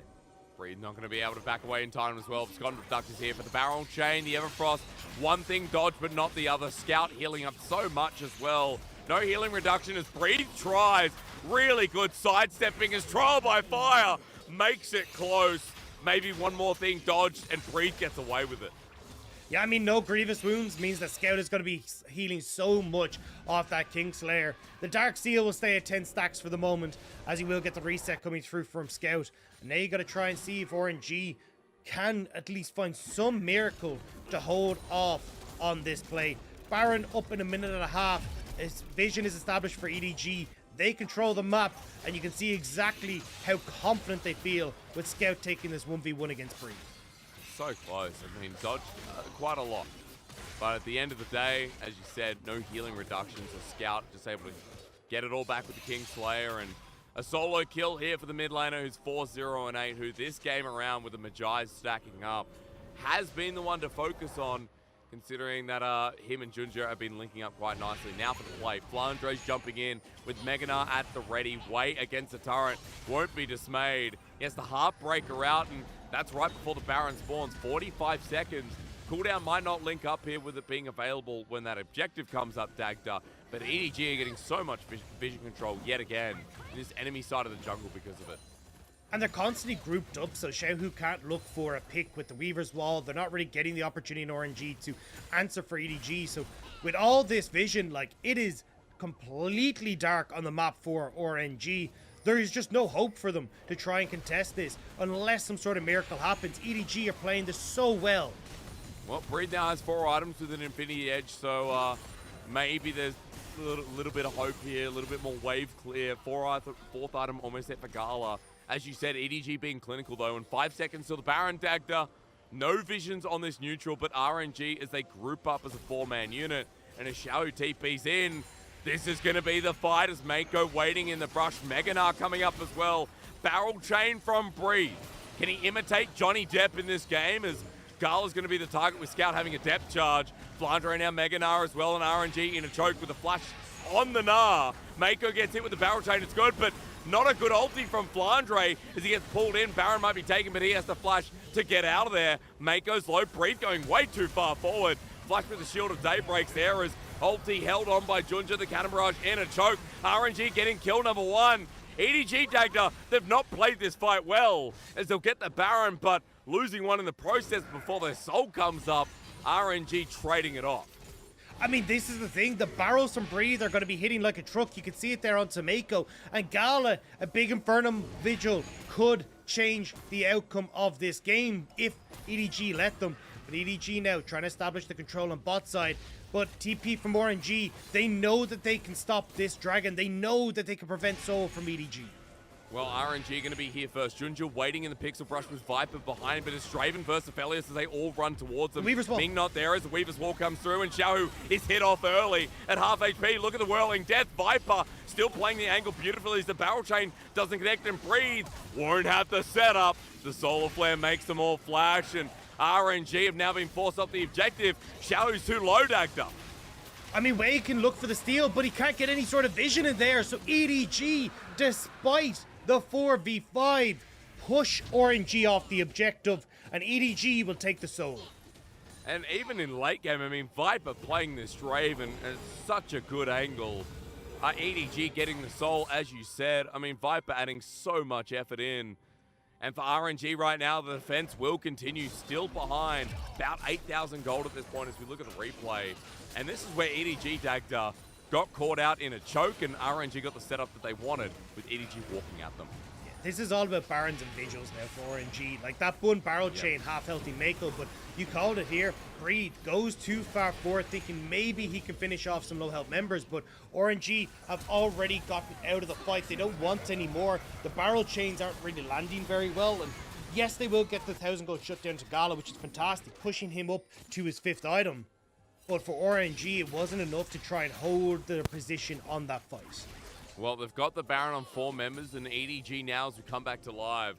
Breed not going to be able to back away in time as well. Scott Duck is here for the barrel chain. The Everfrost, one thing dodge, but not the other. Scout healing up so much as well. No healing reduction as Breed tries. Really good sidestepping as Trial by Fire makes it close. Maybe one more thing dodged and Breed gets away with it. Yeah, I mean, no grievous wounds means that Scout is going to be healing so much off that Kingslayer. The Dark Seal will stay at 10 stacks for the moment, as he will get the reset coming through from Scout. And now you got to try and see if RNG can at least find some miracle to hold off on this play. Baron up in a minute and a half. His vision is established for EDG. They control the map, and you can see exactly how confident they feel with Scout taking this 1v1 against Breed. So close. I mean, dodged quite a lot. But at the end of the day, as you said, no healing reductions. A Scout just able to get it all back with the Kingslayer, and a solo kill here for the mid laner who's 4-0-8, who this game around with the Magi's stacking up has been the one to focus on, considering that him and Junja have been linking up quite nicely. Now for the play, Flandre's jumping in with Meganar at the ready. Wait against the turret, won't be dismayed. He has the Heartbreaker out, and that's right before the Baron spawns. 45 seconds. Cooldown might not link up here with it being available when that objective comes up, Dagda. But EDG are getting so much vision control yet again in this enemy side of the jungle because of it. And they're constantly grouped up, so Xiaohu can't look for a pick with the Weaver's Wall. They're not really getting the opportunity in RNG to answer for EDG. So with all this vision, like, it is completely dark on the map for RNG. there is just no hope for them to try and contest this unless some sort of miracle happens. EDG are playing this so well. Well, Breed now has 4 items with an Infinity Edge, so maybe there's a little bit of hope here, a little bit more wave clear. Fourth item almost set for Gala. As you said, EDG being clinical though, and 5 seconds till the Baron Dagda. No visions on this neutral, but RNG as they group up as a 4-man unit. And as Xiao TP's in, this is going to be the fight as Mako waiting in the brush. Meganar coming up as well. Barrel chain from Breed. Can he imitate Johnny Depp in this game as Gala's going to be the target with Scout having a depth charge. Flandre now Meganar as well, and RNG in a choke with a flash on the Gnar. Mako gets hit with the barrel chain, it's good, but not a good ulti from Flandre as he gets pulled in. Baron might be taken, but he has to flash to get out of there. Mako's low. Breed going way too far forward. Flash with the Shield of Daybreaks there as ulti held on by Junja, the Cannon Barrage in a choke. RNG getting kill number 1. EDG Dagda, they've not played this fight well as they'll get the Baron, but losing one in the process before their soul comes up. RNG trading it off. I mean, this is the thing. The barrels from Breed are going to be hitting like a truck. You can see it there on Tomeko. And Gala, a big Infernum Vigil, could change the outcome of this game if EDG let them. But EDG now trying to establish the control on bot side. But TP from RNG, they know that they can stop this Dragon. They know that they can prevent Soul from EDG. Well, RNG going to be here first. Junja waiting in the pixel brush with Viper behind him, but it's Straven versus Aphelios as they all run towards them. Weaver's Wall. Ming not there as the Weaver's Wall comes through, and Xiao is hit off early at half HP. Look at the Whirling Death. Viper still playing the angle beautifully as the barrel chain doesn't connect, and Breathe won't have the setup. The Solar Flare makes them all flash, and RNG have now been forced off the objective. Xiao's too low, Dagda. I mean, Wade can look for the steal, but he can't get any sort of vision in there. So EDG, despite the 4v5, push RNG off the objective, and EDG will take the Soul. And even in late game, I mean, Viper playing this Draven at such a good angle. EDG getting the Soul, as you said. I mean, Viper adding so much effort in. And for RNG right now, the defense will continue still behind. About 8,000 gold at this point as we look at the replay. And this is where EDG Dagda got caught out in a choke, and RNG got the setup that they wanted with EDG walking at them. Yeah, this is all about Barons and Vigils now for RNG. Like that one barrel chain, half healthy Mako, but you called it here. Breed goes too far forward, thinking maybe he can finish off some low health members, but RNG have already gotten out of the fight. They don't want any more. The barrel chains aren't really landing very well, and yes, they will get the 1,000 gold shut down to Gala, which is fantastic, pushing him up to his 5th item. But for RNG, it wasn't enough to try and hold their position on that fight. Well, they've got the Baron on 4 members, and EDG now as we come back to live.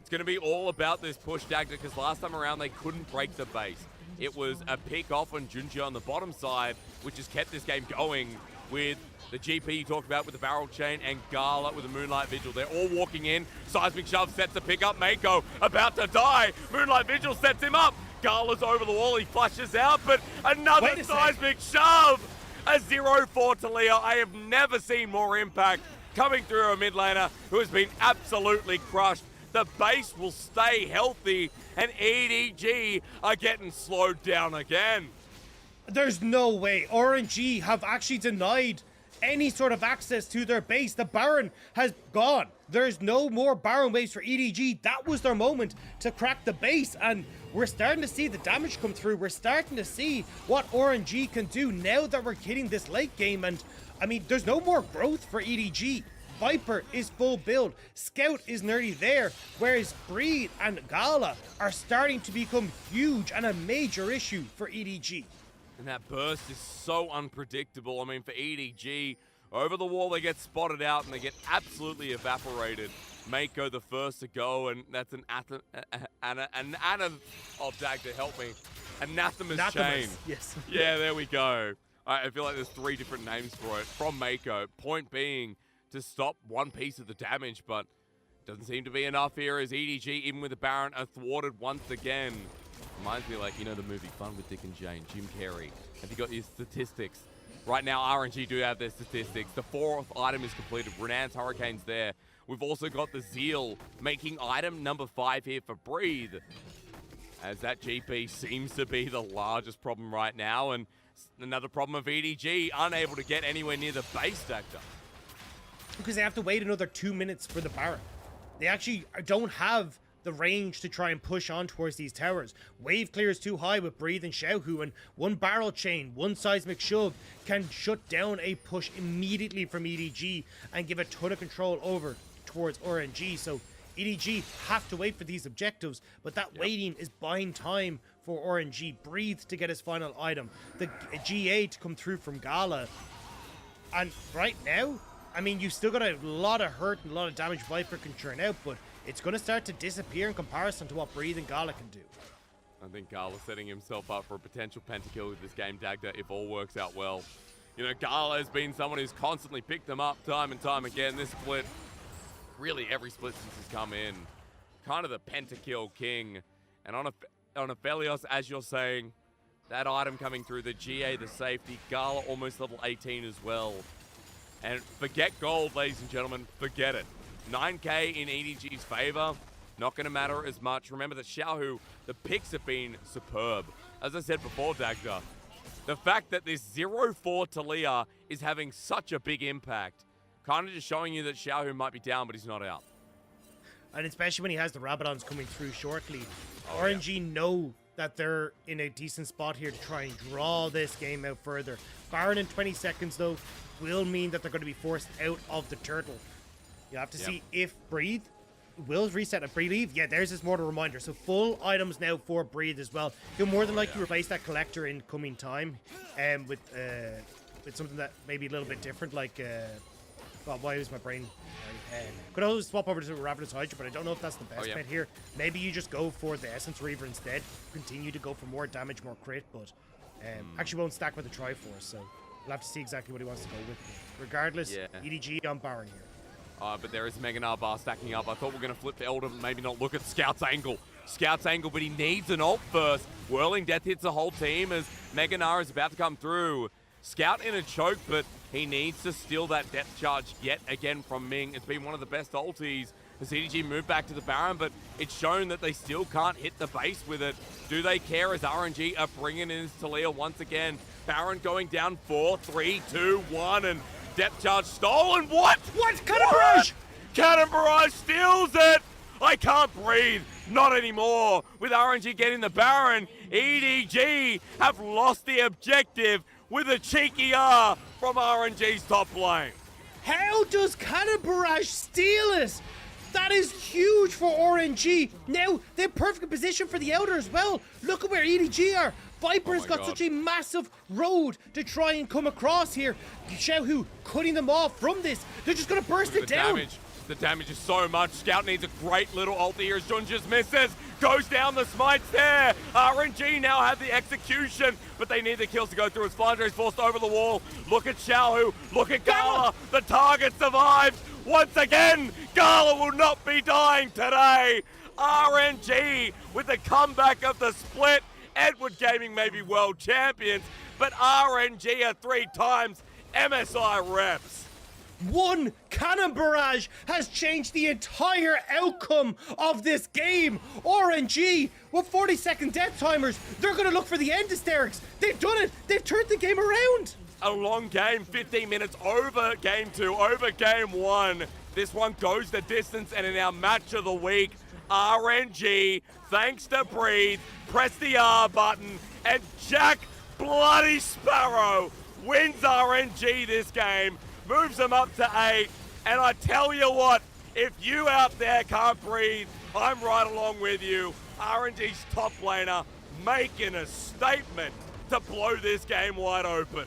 It's going to be all about this push, Dagda, because last time around they couldn't break the base. It was a pick off on Junji on the bottom side, which has kept this game going with the GP you talked about with the barrel chain and Gala with the Moonlight Vigil. They're all walking in. Seismic Shove sets the pick up. Mako about to die. Moonlight Vigil sets him up. Gala's over the wall. He flashes out, but another Seismic Shove. A 0-4 to Leo. I have never seen more impact coming through a mid laner who has been absolutely crushed. The base will stay healthy, and EDG are getting slowed down again. There's no way. RNG have actually denied any sort of access to their base. The Baron has gone. There's no more Baron waves for EDG. That was their moment to crack the base, and we're starting to see the damage come through. We're starting to see what RNG can do now that we're hitting this late game, and I mean, there's no more growth for EDG. Viper is full build. Scout is nearly there, whereas Breed and Gala are starting to become huge and a major issue for EDG. And that burst is so unpredictable. I mean, for EDG, over the wall they get spotted out and they get absolutely evaporated. Mako the first to go, and that's an Dagda, help me. Anathema's chain. Yes. Yeah, there we go. I feel like there's 3 different names for it from Mako. Point being to stop one piece of the damage, but doesn't seem to be enough here as EDG, even with the Baron, are thwarted once again. Reminds me, like, you know, the movie Fun with Dick and Jane, Jim Carrey. Have you got your statistics? Right now, RNG do have their statistics. The 4th item is completed. Renan's Hurricane's there. We've also got the Zeal making item number 5 here for Breathe, as that GP seems to be the largest problem right now, and another problem of EDG, unable to get anywhere near the base Dagda. because they have to wait another 2 minutes for the Baron. They actually don't have the range to try and push on towards these towers. Wave clear is too high with Breathe and Xiaohu, and one barrel chain, one seismic shove can shut down a push immediately from EDG and give a ton of control over towards RNG. So EDG have to wait for these objectives, but that waiting is buying time for RNG. Breathe to get his final item, the GA to come through from Gala, and right now, I mean, you've still got a lot of hurt and a lot of damage Viper can churn out, but it's going to start to disappear in comparison to what Breathe and Gala can do. I think Gala setting himself up for a potential pentakill with this game, Dagda, if all works out well. You know, Gala has been someone who's constantly picked them up time and time again. This split, really every split since he's come in, kind of the pentakill king. And on Aphelios, as you're saying, that item coming through, the GA, the safety, Gala almost level 18 as well. And forget gold, ladies and gentlemen, forget it. 9k in EDG's favor, not going to matter as much. Remember that Xiaohu, the picks have been superb. As I said before, Dagda, the fact that this 0-4 Talia is having such a big impact, kind of just showing you that Xiaohu might be down, but he's not out. And especially when he has the Rabadons coming through shortly, RNG know that they're in a decent spot here to try and draw this game out further. Baron in 20 seconds, though, will mean that they're going to be forced out of the turtle. You have to see if Breathe will reset a Breathe. Yeah, there's his mortal reminder. So full items now for Breathe as well. He'll more than likely replace that collector in coming time, with something that may be a little bit different, like well, why is my brain? Could always swap over to Ravenous Hydra, but I don't know if that's the best bet here. Maybe you just go for the Essence Reaver instead. Continue to go for more damage, more crit, but actually won't stack with the Triforce, so we'll have to see exactly what he wants to go with. Regardless, EDG on Baron here. But there is Mega Bar stacking up. I thought we were going to flip the Elder, maybe not look at Scout's angle. Scout's angle, but he needs an ult first. Whirling Death hits the whole team as Mega Nara is about to come through. Scout in a choke, but he needs to steal that depth charge yet again from Ming. It's been one of the best ultis as EDG move back to the Baron, but it's shown that they still can't hit the base with it. Do they care as RNG are bringing in Talia once again? Baron going down 4, 3, 2, 1, and depth charge stolen. What? Cannon Barrage! Cannon Barrage steals it! I can't breathe. Not anymore. With RNG getting the Baron, EDG have lost the objective with a cheeky R from RNG's top lane. How does Cannon Barrage steal it? That is huge for RNG. Now, they're perfect position for the Elder as well. Look at where EDG are. Viper's got such a massive road to try and come across here. Xiaohu cutting them off from this. They're just going to burst it down. The damage is so much. Scout needs a great little ult here as Jun just misses. Goes down, the smite's there. RNG now have the execution, but they need the kills to go through as Flandre is forced over the wall. Look at Xiaohu. Look at Gala. The target survives. Once again, Gala will not be dying today. RNG with the comeback of the split. Edward Gaming may be world champions, but RNG are 3 times MSI reps. One Cannon Barrage has changed the entire outcome of this game. RNG, with 40-second death timers, they're going to look for the end hysterics. They've done it. They've turned the game around. A long game, 15 minutes over game 2, over game 1. This one goes the distance, and in our match of the week, RNG, thanks to Breathe, press the R button, and Jack Bloody Sparrow wins RNG this game, moves them up to 8, and I tell you what, if you out there can't breathe, I'm right along with you. RNG's top laner making a statement to blow this game wide open.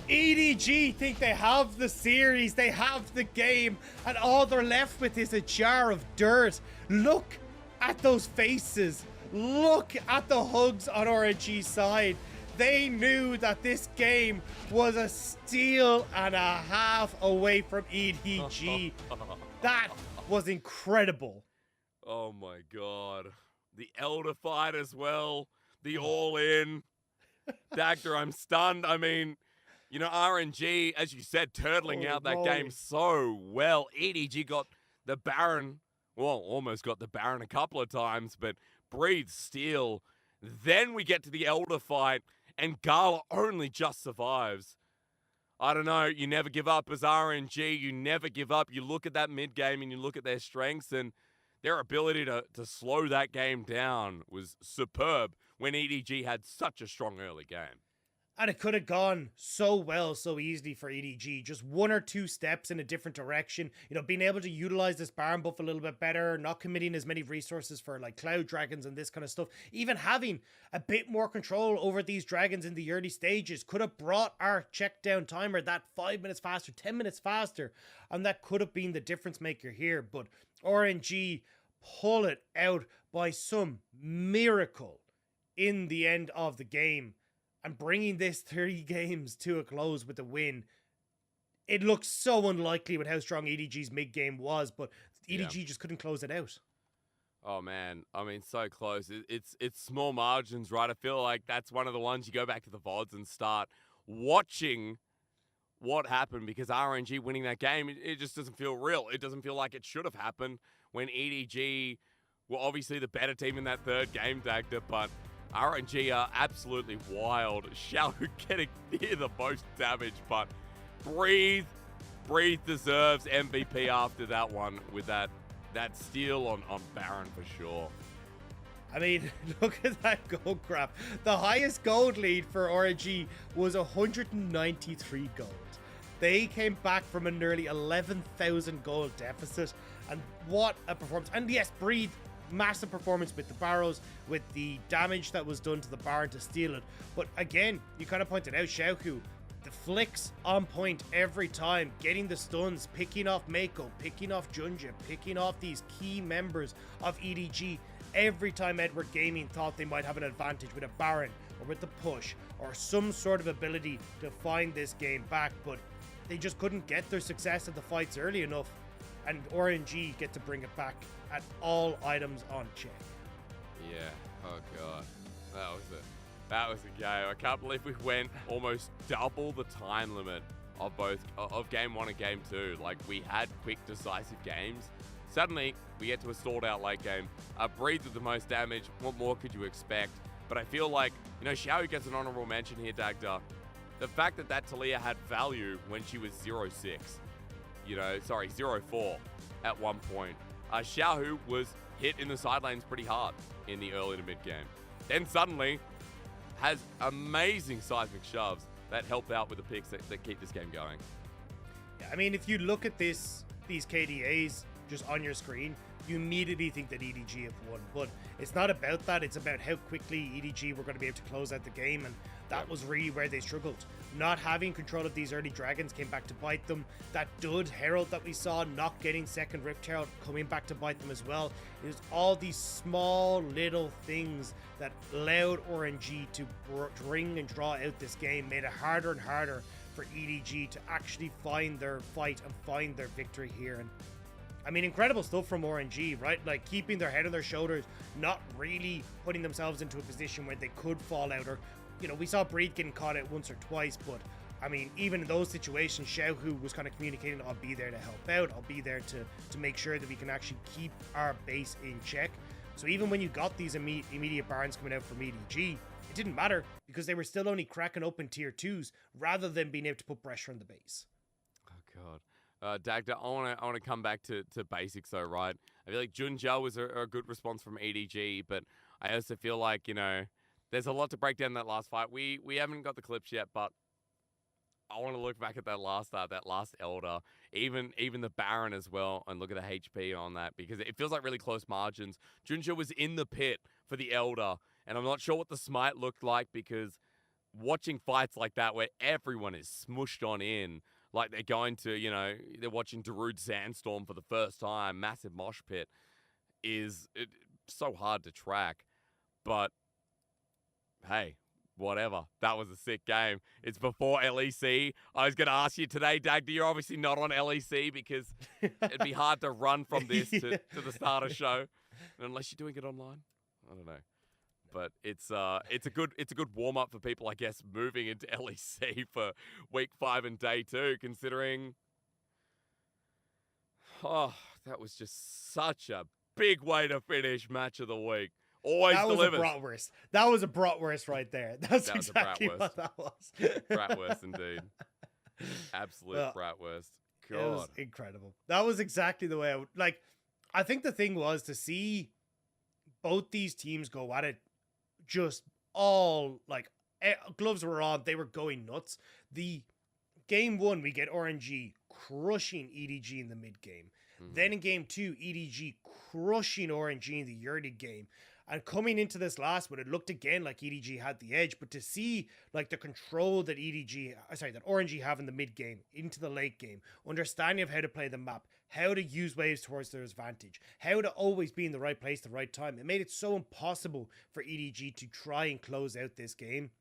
EDG think they have the series, they have the game, and all they're left with is a jar of dirt. Look at those faces. Look at the hugs on RNG's side. They knew that this game was a steal and a half away from EDG. That was incredible. Oh my god. The Elder fight as well. The all-in. Dagda, I'm stunned. I mean, you know, RNG, as you said, turtling out that game so well. EDG got the Baron, well, almost got the Baron a couple of times, but Breathe steal. Then we get to the Elder fight, and Gala only just survives. I don't know, you never give up as RNG. You never give up. You look at that mid game and you look at their strengths, and their ability to slow that game down was superb when EDG had such a strong early game. And it could have gone so well, so easily for EDG. Just one or two steps in a different direction. You know, being able to utilize this Baron buff a little bit better, not committing as many resources for like Cloud Dragons and this kind of stuff. Even having a bit more control over these dragons in the early stages could have brought our check down timer that 5 minutes faster, 10 minutes faster. And that could have been the difference maker here. But RNG pull it out by some miracle in the end of the game. And bringing this 30 games to a close with a win. It looks so unlikely with how strong EDG's mid-game was, but EDG just couldn't close it out. Oh, man. I mean, so close. It's small margins, right? I feel like that's one of the ones you go back to the VODs and start watching what happened, because RNG winning that game, it just doesn't feel real. It doesn't feel like it should have happened when EDG were obviously the better team in that third game, Dagda, but RNG are absolutely wild. Xiao getting near the most damage, but Breathe deserves MVP after that one with that steal on Baron for sure. I mean, look at that gold grab. The highest gold lead for RNG was 193 gold. They came back from a nearly 11,000 gold deficit, and what a performance. And yes, Breathe, massive performance with the barrows, with the damage that was done to the Baron to steal it. But again, you kind of pointed out Xiaohu, the flicks on point every time, getting the stuns, picking off Mako, picking off Junja, picking off these key members of EDG. Every time Edward Gaming thought they might have an advantage with a Baron or with the push or some sort of ability to find this game back, but they just couldn't get their success at the fights early enough, and RNG get to bring it back at all items on check. Yeah. Oh god. That was a game. I can't believe we went almost double the time limit of both of game 1 and game 2. Like, we had quick, decisive games. Suddenly, we get to a stalled out late game. Breathe with the most damage. What more could you expect? But I feel like, you know, Xiao gets an honorable mention here, Dagda. The fact that Talia had value when she was 0-6. You know, sorry, 0-4 at one point. Xiaohu was hit in the side lanes pretty hard in the early to mid game. Then suddenly has amazing seismic shoves that help out with the picks that keep this game going. Yeah, I mean, if you look at these KDAs just on your screen, you immediately think that EDG have won. But it's not about that. It's about how quickly EDG were going to be able to close out the game, and that was really where they struggled. Not having control of these early dragons came back to bite them. That Dud Herald that we saw not getting second Rift Herald coming back to bite them as well. It was all these small little things that allowed RNG to bring and draw out this game, made it harder and harder for EDG to actually find their fight and find their victory here. And I mean, incredible stuff from RNG, right? Like, keeping their head on their shoulders, not really putting themselves into a position where they could fall out. Or, you know, we saw Breed getting caught out once or twice, but I mean, even in those situations, Xiaohu was kind of communicating, I'll be there to help out. I'll be there to make sure that we can actually keep our base in check. So even when you got these immediate Barons coming out from EDG, it didn't matter because they were still only cracking open tier 2s rather than being able to put pressure on the base. Oh, God. Dagda, I want to come back to basics though, right? I feel like Junja was a good response from EDG, but I also feel like, you know, there's a lot to break down that last fight. We haven't got the clips yet, but I want to look back at that last Elder, even the Baron as well, and look at the HP on that, because it feels like really close margins. Junja was in the pit for the Elder, and I'm not sure what the smite looked like, because watching fights like that where everyone is smushed on in, like they're going to, you know, they're watching Darude Sandstorm for the first time, massive mosh pit, is so hard to track. But hey, whatever. That was a sick game. It's before LEC. I was going to ask you today, Dagda, you're obviously not on LEC because it'd be hard to run from this to the start of show, unless you're doing it online. I don't know. But it's a good warm up for people, I guess, moving into LEC for week 5 and day 2, considering that was just such a big way to finish match of the week. Always delivers. That was a bratwurst right there. That's exactly what that was. Bratwurst indeed. Absolute Well, bratwurst. It was God. incredible. That was exactly the way I would like. I think the thing was to see both these teams go at it, just all like gloves were on. They were going nuts. The game one, we get RNG crushing EDG in the mid game. Then in game two, EDG crushing RNG in the early game. And coming into this last one, it looked again like EDG had the edge, but to see like the control that that RNG have in the mid game into the late game, understanding of how to play the map, how to use waves towards their advantage, how to always be in the right place at the right time, it made it so impossible for EDG to try and close out this game.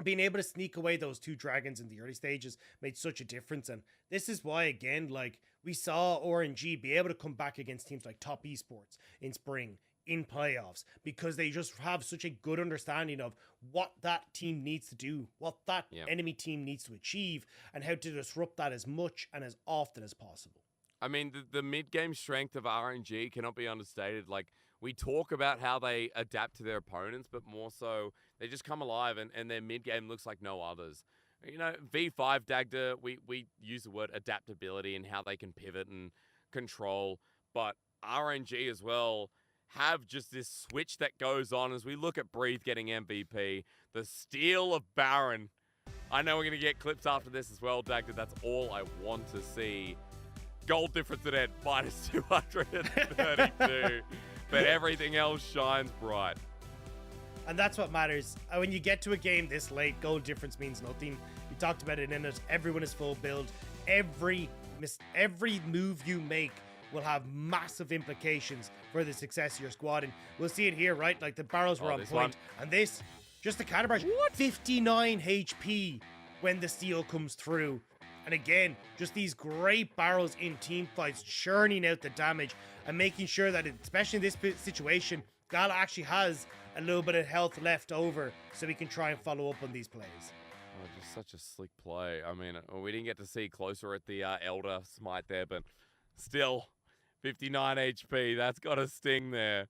Being able to sneak away those 2 dragons in the early stages made such a difference. And this is why, again, like we saw RNG be able to come back against teams like Top Esports in spring, in playoffs, because they just have such a good understanding of what that team needs to do, what that enemy team needs to achieve, and how to disrupt that as much and as often as possible. I mean, the mid-game strength of RNG cannot be understated. Like, we talk about how they adapt to their opponents, but more so, they just come alive, and their mid-game looks like no others. You know, V5, Dagda, we use the word adaptability and how they can pivot and control, but RNG as well have just this switch that goes on as we look at Breathe getting MVP, the steal of Baron. I know we're going to get clips after this as well, Dagda. That's all I want to see. Gold difference at end, minus 232. But everything else shines bright. And that's what matters. When you get to a game this late, goal difference means nothing. We talked about it in it. Everyone is full build. Every move you make will have massive implications for the success of your squad. And we'll see it here, right? Like the barrels were on point. And this, just the counter barrage, 59 HP when the steal comes through. And again, just these great barrels in team fights, churning out the damage and making sure that, especially in this situation, Gala actually has a little bit of health left over so we can try and follow up on these plays. Oh, just such a slick play. I mean, we didn't get to see closer at the Elder smite there, but still, 59 HP. That's got a sting there.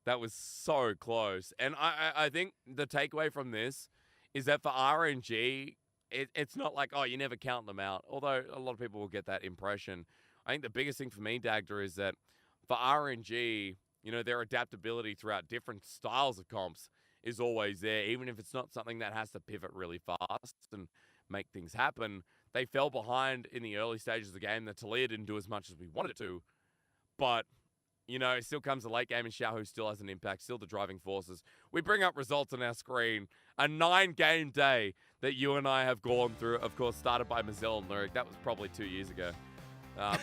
That was so close. And I think the takeaway from this is that for RNG, it's not like, oh, you never count them out. Although a lot of people will get that impression. I think the biggest thing for me, Dagda, is that for RNG, you know, their adaptability throughout different styles of comps is always there. Even if it's not something that has to pivot really fast and make things happen. They fell behind in the early stages of the game. The Talia didn't do as much as we wanted it to. But, you know, it still comes a late game, and Xiaohu still has an impact, still the driving forces. We bring up results on our screen. A 9-game day that you and I have gone through, of course, started by Mazel and Lyric. That was probably 2 years ago.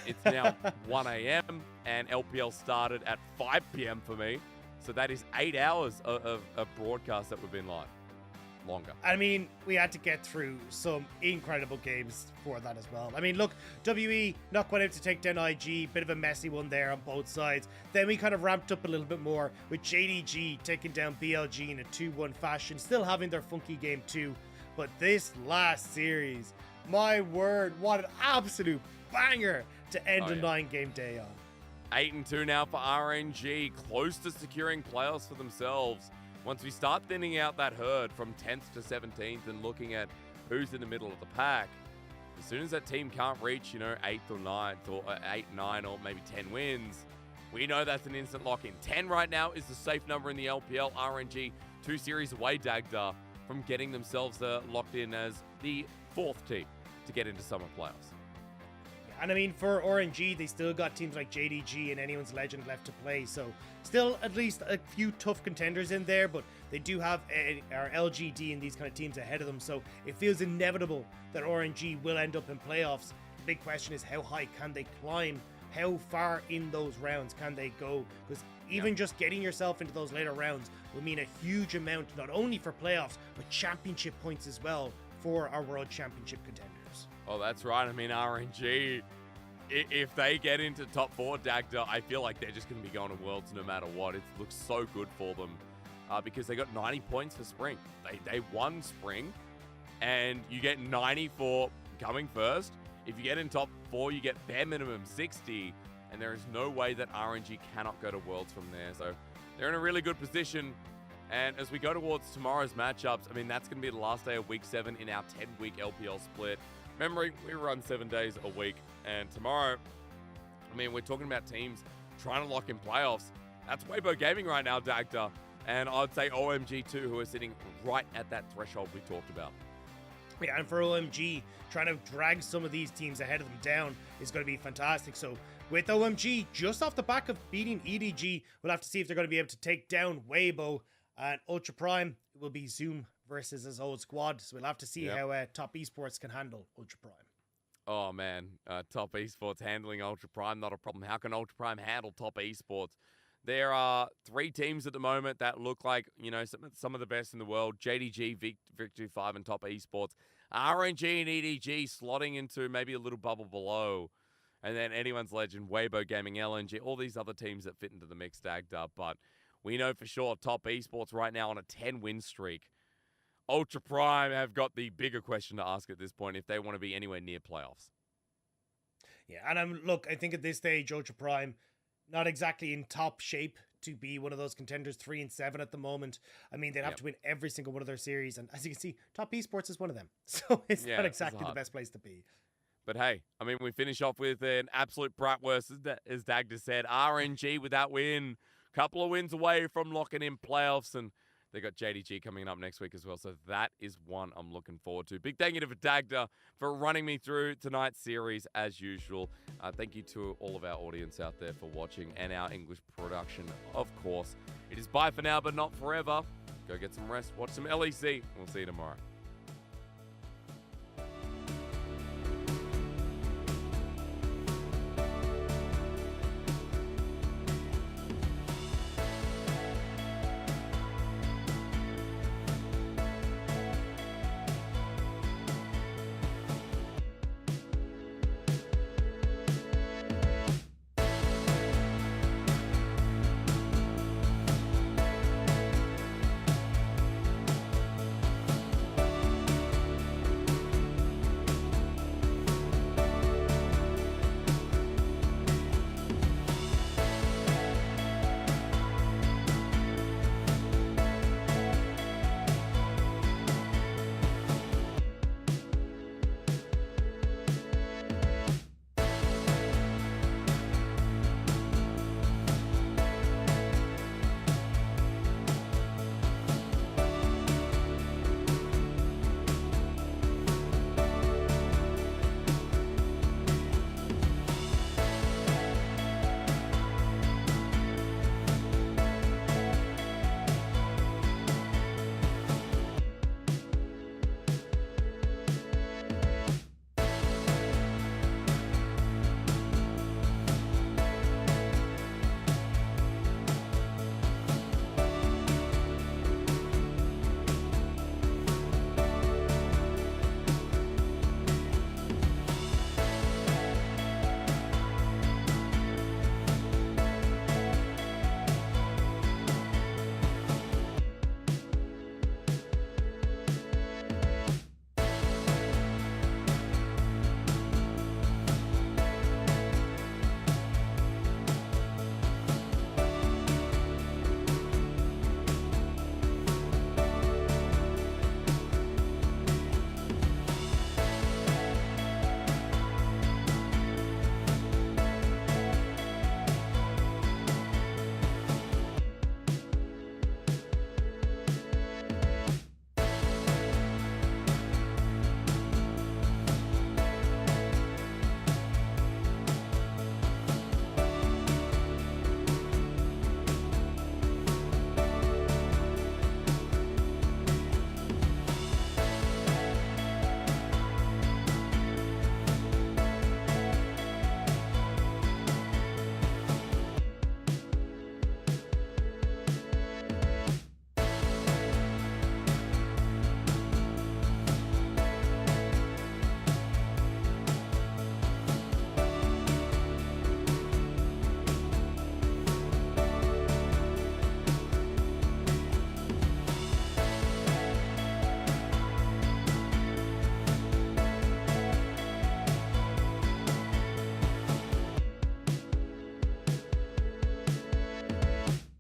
It's now 1 a.m. and LPL started at 5 p.m. for me. So that is 8 hours of broadcast that we've been live. Longer. I mean, we had to get through some incredible games for that as well. I mean, look, WE not quite able to take down IG, bit of a messy one there on both sides. Then we kind of ramped up a little bit more with JDG taking down BLG in a 2-1 fashion, still having their funky game too. But this last series, my word, what an absolute banger to end a 9-game day on. 8-2 now for RNG, close to securing playoffs for themselves. Once we start thinning out that herd from 10th to 17th and looking at who's in the middle of the pack, as soon as that team can't reach, you know, 8th or 9th or 8, 9 or maybe 10 wins, we know that's an instant lock-in. 10 right now is the safe number in the LPL. RNG 2 series away, Dagda, from getting themselves locked in as the 4th team to get into summer playoffs. And I mean, for RNG, they still got teams like JDG and Anyone's Legend left to play. So still at least a few tough contenders in there, but they do have our LGD and these kind of teams ahead of them. So it feels inevitable that RNG will end up in playoffs. The big question is how high can they climb? How far in those rounds can they go? Because even just getting yourself into those later rounds will mean a huge amount, not only for playoffs, but championship points as well for our World Championship contenders. Oh, that's right. I mean, RNG, if they get into top 4, Dagda, I feel like they're just going to be going to Worlds no matter what. It looks so good for them because they got 90 points for Spring. They won Spring, and you get 90 for coming first. If you get in top 4, you get bare minimum 60, and there is no way that RNG cannot go to Worlds from there. So they're in a really good position. And as we go towards tomorrow's matchups, I mean, that's going to be the last day of Week 7 in our 10-week LPL split. Remember, we run 7 days a week, and tomorrow, I mean, we're talking about teams trying to lock in playoffs. That's Weibo Gaming right now, Dagda. And I'd say OMG too, who are sitting right at that threshold we talked about. Yeah, and for OMG, trying to drag some of these teams ahead of them down is going to be fantastic. So with OMG, just off the back of beating EDG, we'll have to see if they're going to be able to take down Weibo. And Ultra Prime will be Zoom versus his old squad. So we'll have to see how Top Esports can handle Ultra Prime. Oh man, Top Esports handling Ultra Prime, not a problem. How can Ultra Prime handle Top Esports? There are 3 teams at the moment that look like, you know, some of the best in the world. JDG, Victory 5, and Top Esports. RNG and EDG slotting into maybe a little bubble below. And then anyone's legend, Weibo Gaming, LNG, all these other teams that fit into the mix, Dagda. But we know for sure Top Esports right now on a 10-win streak. Ultra Prime have got the bigger question to ask at this point if they want to be anywhere near playoffs. Yeah, and look, I think at this stage, Ultra Prime, not exactly in top shape to be one of those contenders, 3-7 at the moment. I mean, they'd have to win every single one of their series. And as you can see, Top Esports is one of them. So it's not exactly the best place to be. But hey, I mean, we finish off with an absolute bratwurst, as Dagda said. RNG with that win. Couple of wins away from locking in playoffs. And they got JDG coming up next week as well. So that is one I'm looking forward to. Big thank you to Dagda for running me through tonight's series as usual. Thank you to all of our audience out there for watching and our English production, of course. It is bye for now, but not forever. Go get some rest, watch some LEC. We'll see you tomorrow.